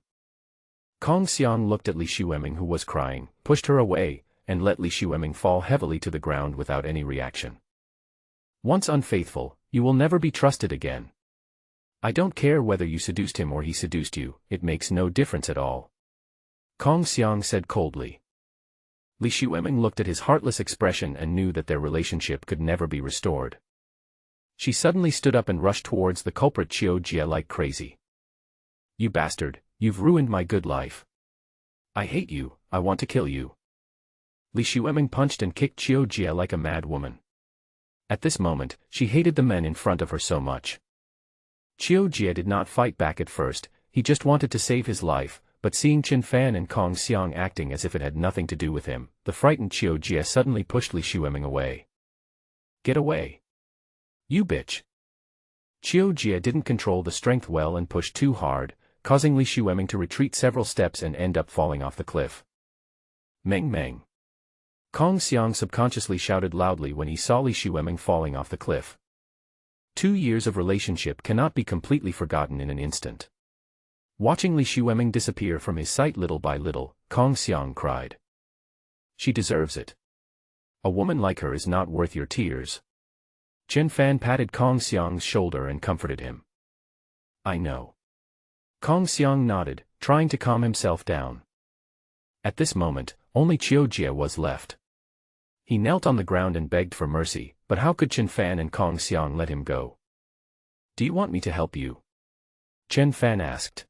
S1: Kong Xiang looked at Li Xueming who was crying, pushed her away, and let Li Xueming fall heavily to the ground without any reaction. Once unfaithful, you will never be trusted again. I don't care whether you seduced him or he seduced you, it makes no difference at all. Kong Xiang said coldly. Li Xueming looked at his heartless expression and knew that their relationship could never be restored. She suddenly stood up and rushed towards the culprit Qiu Jie like crazy. You bastard, you've ruined my good life. I hate you, I want to kill you. Li Xueming punched and kicked Qiu Jie like a mad woman. At this moment, she hated the men in front of her so much. Qiu Jie did not fight back at first, he just wanted to save his life, but seeing Qin Fan and Kong Xiang acting as if it had nothing to do with him, the frightened Qiu Jie suddenly pushed Li Xueming away. Get away. You bitch. Qiu Jie didn't control the strength well and pushed too hard, causing Li Xueming to retreat several steps and end up falling off the cliff. Meng Meng. Kong Xiang subconsciously shouted loudly when he saw Li Xueming falling off the cliff. 2 years of relationship cannot be completely forgotten in an instant. Watching Li Xueming disappear from his sight little by little, Kong Xiang cried. She deserves it. A woman like her is not worth your tears. Qin Fan patted Kong Xiang's shoulder and comforted him. I know. Kong Xiang nodded, trying to calm himself down. At this moment, only Qiu Jie was left. He knelt on the ground and begged for mercy, but how could Qin Fan and Kong Xiang let him go? Do you want me to help you? Qin Fan asked.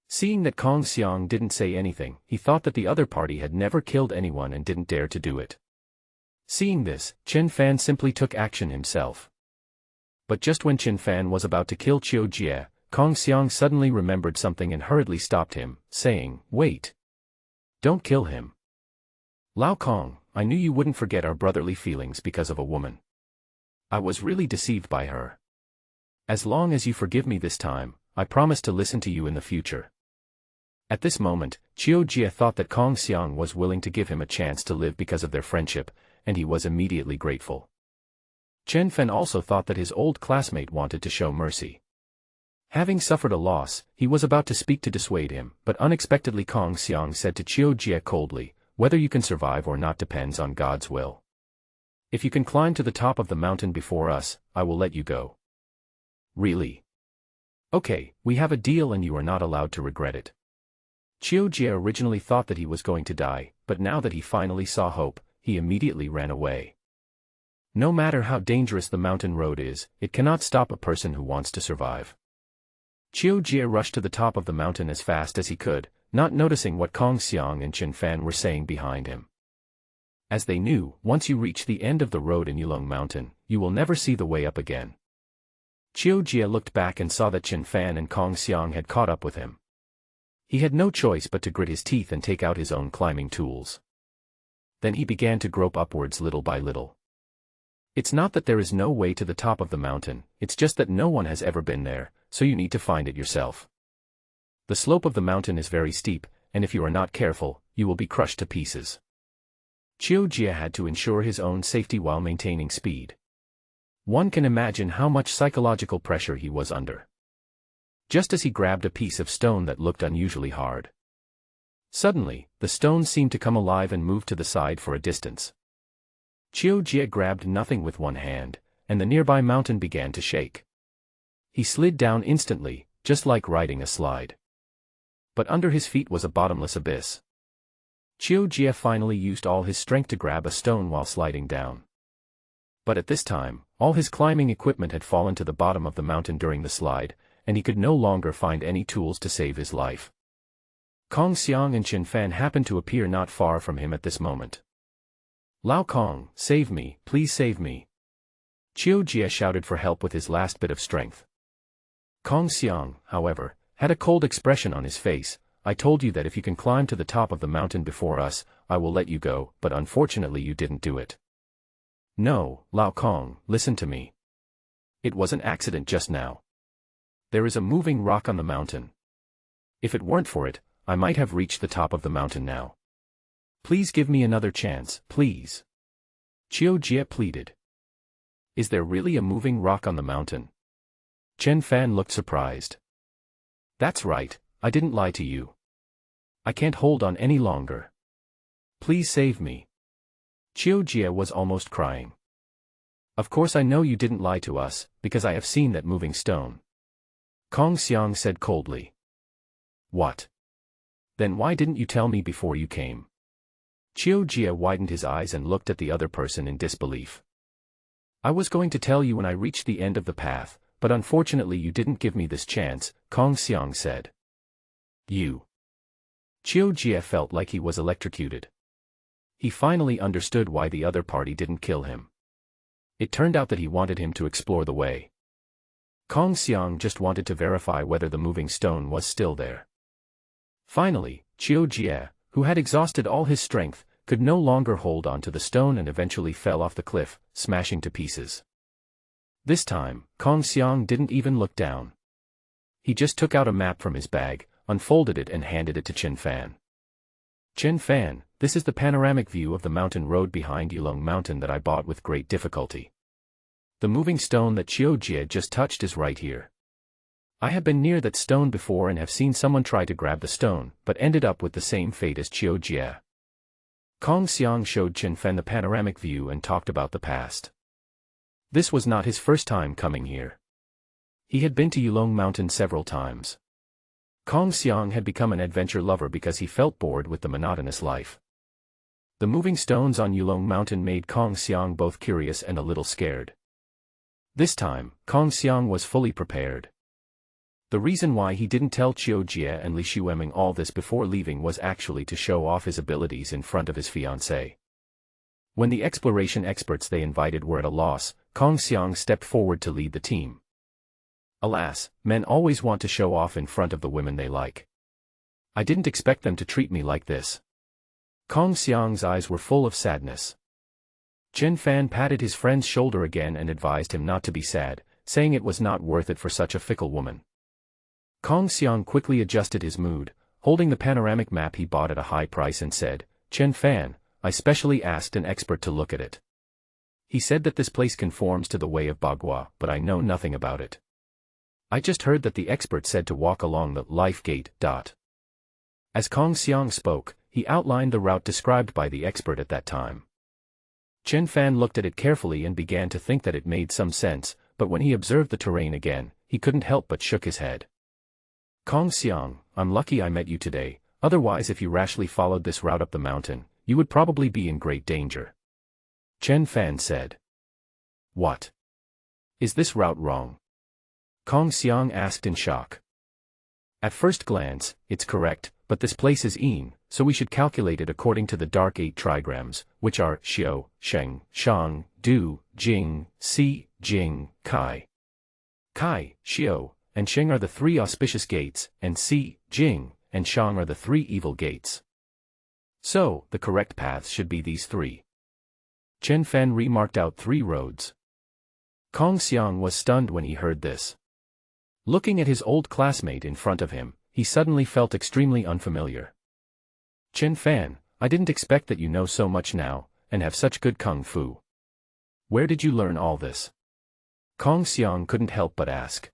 S1: Seeing that Kong Xiang didn't say anything, he thought that the other party had never killed anyone and didn't dare to do it. Seeing this, Qin Fan simply took action himself. But just when Qin Fan was about to kill Qiu Jie, Kong Xiang suddenly remembered something and hurriedly stopped him, saying, Wait. Don't kill him. Lao Kong, I knew you wouldn't forget our brotherly feelings because of a woman. I was really deceived by her. As long as you forgive me this time, I promise to listen to you in the future. At this moment, Qiu Jie thought that Kong Xiang was willing to give him a chance to live because of their friendship, and he was immediately grateful. Chen Fen also thought that his old classmate wanted to show mercy. Having suffered a loss, he was about to speak to dissuade him, but unexpectedly Kong Xiang said to Qiu Jie coldly, whether you can survive or not depends on God's will. If you can climb to the top of the mountain before us, I will let you go. Really? Okay, we have a deal and you are not allowed to regret it. Qiu Jie originally thought that he was going to die, but now that he finally saw hope, he immediately ran away. No matter how dangerous the mountain road is, it cannot stop a person who wants to survive. Qiu Jie rushed to the top of the mountain as fast as he could, not noticing what Kong Xiang and Qin Fan were saying behind him. As they knew, once you reach the end of the road in Yulong Mountain, you will never see the way up again. Qiu Jie looked back and saw that Qin Fan and Kong Xiang had caught up with him. He had no choice but to grit his teeth and take out his own climbing tools. Then he began to grope upwards little by little. It's not that there is no way to the top of the mountain, it's just that no one has ever been there, so you need to find it yourself. The slope of the mountain is very steep, and if you are not careful, you will be crushed to pieces. Qiu Jie had to ensure his own safety while maintaining speed. One can imagine how much psychological pressure he was under. Just as he grabbed a piece of stone that looked unusually hard. Suddenly, the stone seemed to come alive and move to the side for a distance. Qiu Jie grabbed nothing with one hand, and the nearby mountain began to shake. He slid down instantly, just like riding a slide. But under his feet was a bottomless abyss. Qiu Jie finally used all his strength to grab a stone while sliding down. But at this time, all his climbing equipment had fallen to the bottom of the mountain during the slide, and he could no longer find any tools to save his life. Kong Xiang and Qin Fan happened to appear not far from him at this moment. "Lao Kong, save me, please save me." Qiu Jie shouted for help with his last bit of strength. Kong Xiang, however, had a cold expression on his face. "I told you that if you can climb to the top of the mountain before us, I will let you go, but unfortunately you didn't do it." "No, Lao Kong, listen to me. It was an accident just now. There is a moving rock on the mountain. If it weren't for it, I might have reached the top of the mountain now. Please give me another chance, please." Qiu Jie pleaded. "Is there really a moving rock on the mountain?" Chen Fan looked surprised. "That's right, I didn't lie to you. I can't hold on any longer. Please save me." Qiu Jie was almost crying. "Of course I know you didn't lie to us, because I have seen that moving stone." Kong Xiang said coldly. "What? Then why didn't you tell me before you came?" Qiu Jie widened his eyes and looked at the other person in disbelief. "I was going to tell you when I reached the end of the path, but unfortunately you didn't give me this chance," Kong Xiang said. "You." Qiu Jie felt like he was electrocuted. He finally understood why the other party didn't kill him. It turned out that he wanted him to explore the way. Kong Xiang just wanted to verify whether the moving stone was still there. Finally, Qiu Jie, who had exhausted all his strength, could no longer hold on to the stone and eventually fell off the cliff, smashing to pieces. This time, Kong Xiang didn't even look down. He just took out a map from his bag, unfolded it and handed it to Qin Fan. "Qin Fan, this is the panoramic view of the mountain road behind Yulong Mountain that I bought with great difficulty. The moving stone that Qiu Jie just touched is right here. I have been near that stone before and have seen someone try to grab the stone, but ended up with the same fate as Qiu Jie." Kong Xiang showed Qin Fan the panoramic view and talked about the past. This was not his first time coming here. He had been to Yulong Mountain several times. Kong Xiang had become an adventure lover because he felt bored with the monotonous life. The moving stones on Yulong Mountain made Kong Xiang both curious and a little scared. This time, Kong Xiang was fully prepared. The reason why he didn't tell Qiu Jie and Li Xueming all this before leaving was actually to show off his abilities in front of his fiancée. When the exploration experts they invited were at a loss, Kong Xiang stepped forward to lead the team. Alas, men always want to show off in front of the women they like. I didn't expect them to treat me like this. Kong Xiang's eyes were full of sadness. Qin Fan patted his friend's shoulder again and advised him not to be sad, saying it was not worth it for such a fickle woman. Kong Xiang quickly adjusted his mood, holding the panoramic map he bought at a high price and said, "Qin Fan, I specially asked an expert to look at it. He said that this place conforms to the way of Bagua, but I know nothing about it. I just heard that the expert said to walk along the life gate. As Kong Xiang spoke, he outlined the route described by the expert at that time. Qin Fan looked at it carefully and began to think that it made some sense, but when he observed the terrain again, he couldn't help but shook his head. "Kong Xiang, I'm lucky I met you today, otherwise if you rashly followed this route up the mountain, you would probably be in great danger." Qin Fan said. "What? Is this route wrong?" Kong Xiang asked in shock. "At first glance, it's correct, but this place is Yin, so we should calculate it according to the dark 8 trigrams, which are Xiao, Sheng, Shang, Du, Jing, Si, Jing, Kai. Kai, Xiao, and Sheng are the 3 auspicious gates, and Si, Jing, and Shang are the 3 evil gates. So, the correct paths should be these 3. Qin Fan remarked out 3 roads. Kong Xiang was stunned when he heard this. Looking at his old classmate in front of him, he suddenly felt extremely unfamiliar. Chen Fan, I didn't expect that you know so much now, and have such good kung fu. Where did you learn all this? Kong Xiang couldn't help but ask.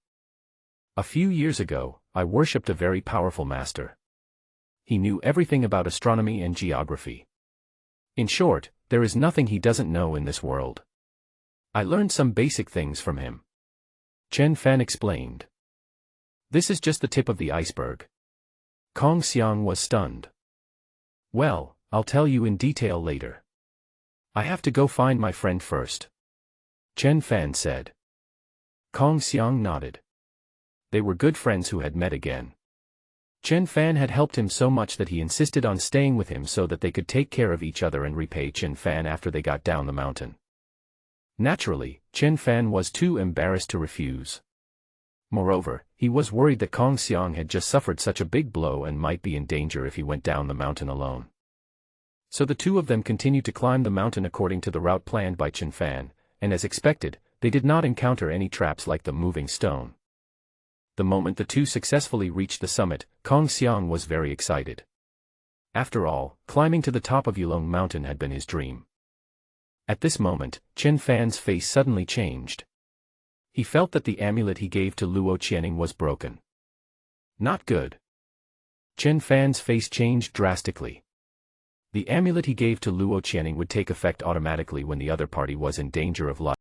S1: A few years ago, I worshipped a very powerful master. He knew everything about astronomy and geography. In short, there is nothing he doesn't know in this world. I learned some basic things from him. Chen Fan explained. This is just the tip of the iceberg. Kong Xiang was stunned. Well, I'll tell you in detail later. I have to go find my friend first. Chen Fan said. Kong Xiang nodded. They were good friends who had met again. Chen Fan had helped him so much that he insisted on staying with him so that they could take care of each other and repay Chen Fan after they got down the mountain. Naturally, Chen Fan was too embarrassed to refuse. Moreover, he was worried that Kong Xiang had just suffered such a big blow and might be in danger if he went down the mountain alone. So the two of them continued to climb the mountain according to the route planned by Chen Fan, and as expected, they did not encounter any traps like the moving stone. The moment the two successfully reached the summit, Kong Xiang was very excited. After all, climbing to the top of Yulong Mountain had been his dream. At this moment, Chen Fan's face suddenly changed. He felt that the amulet he gave to Luo Channing was broken. Not good. Chen Fan's face changed drastically. The amulet he gave to Luo Channing would take effect automatically when the other party was in danger of life.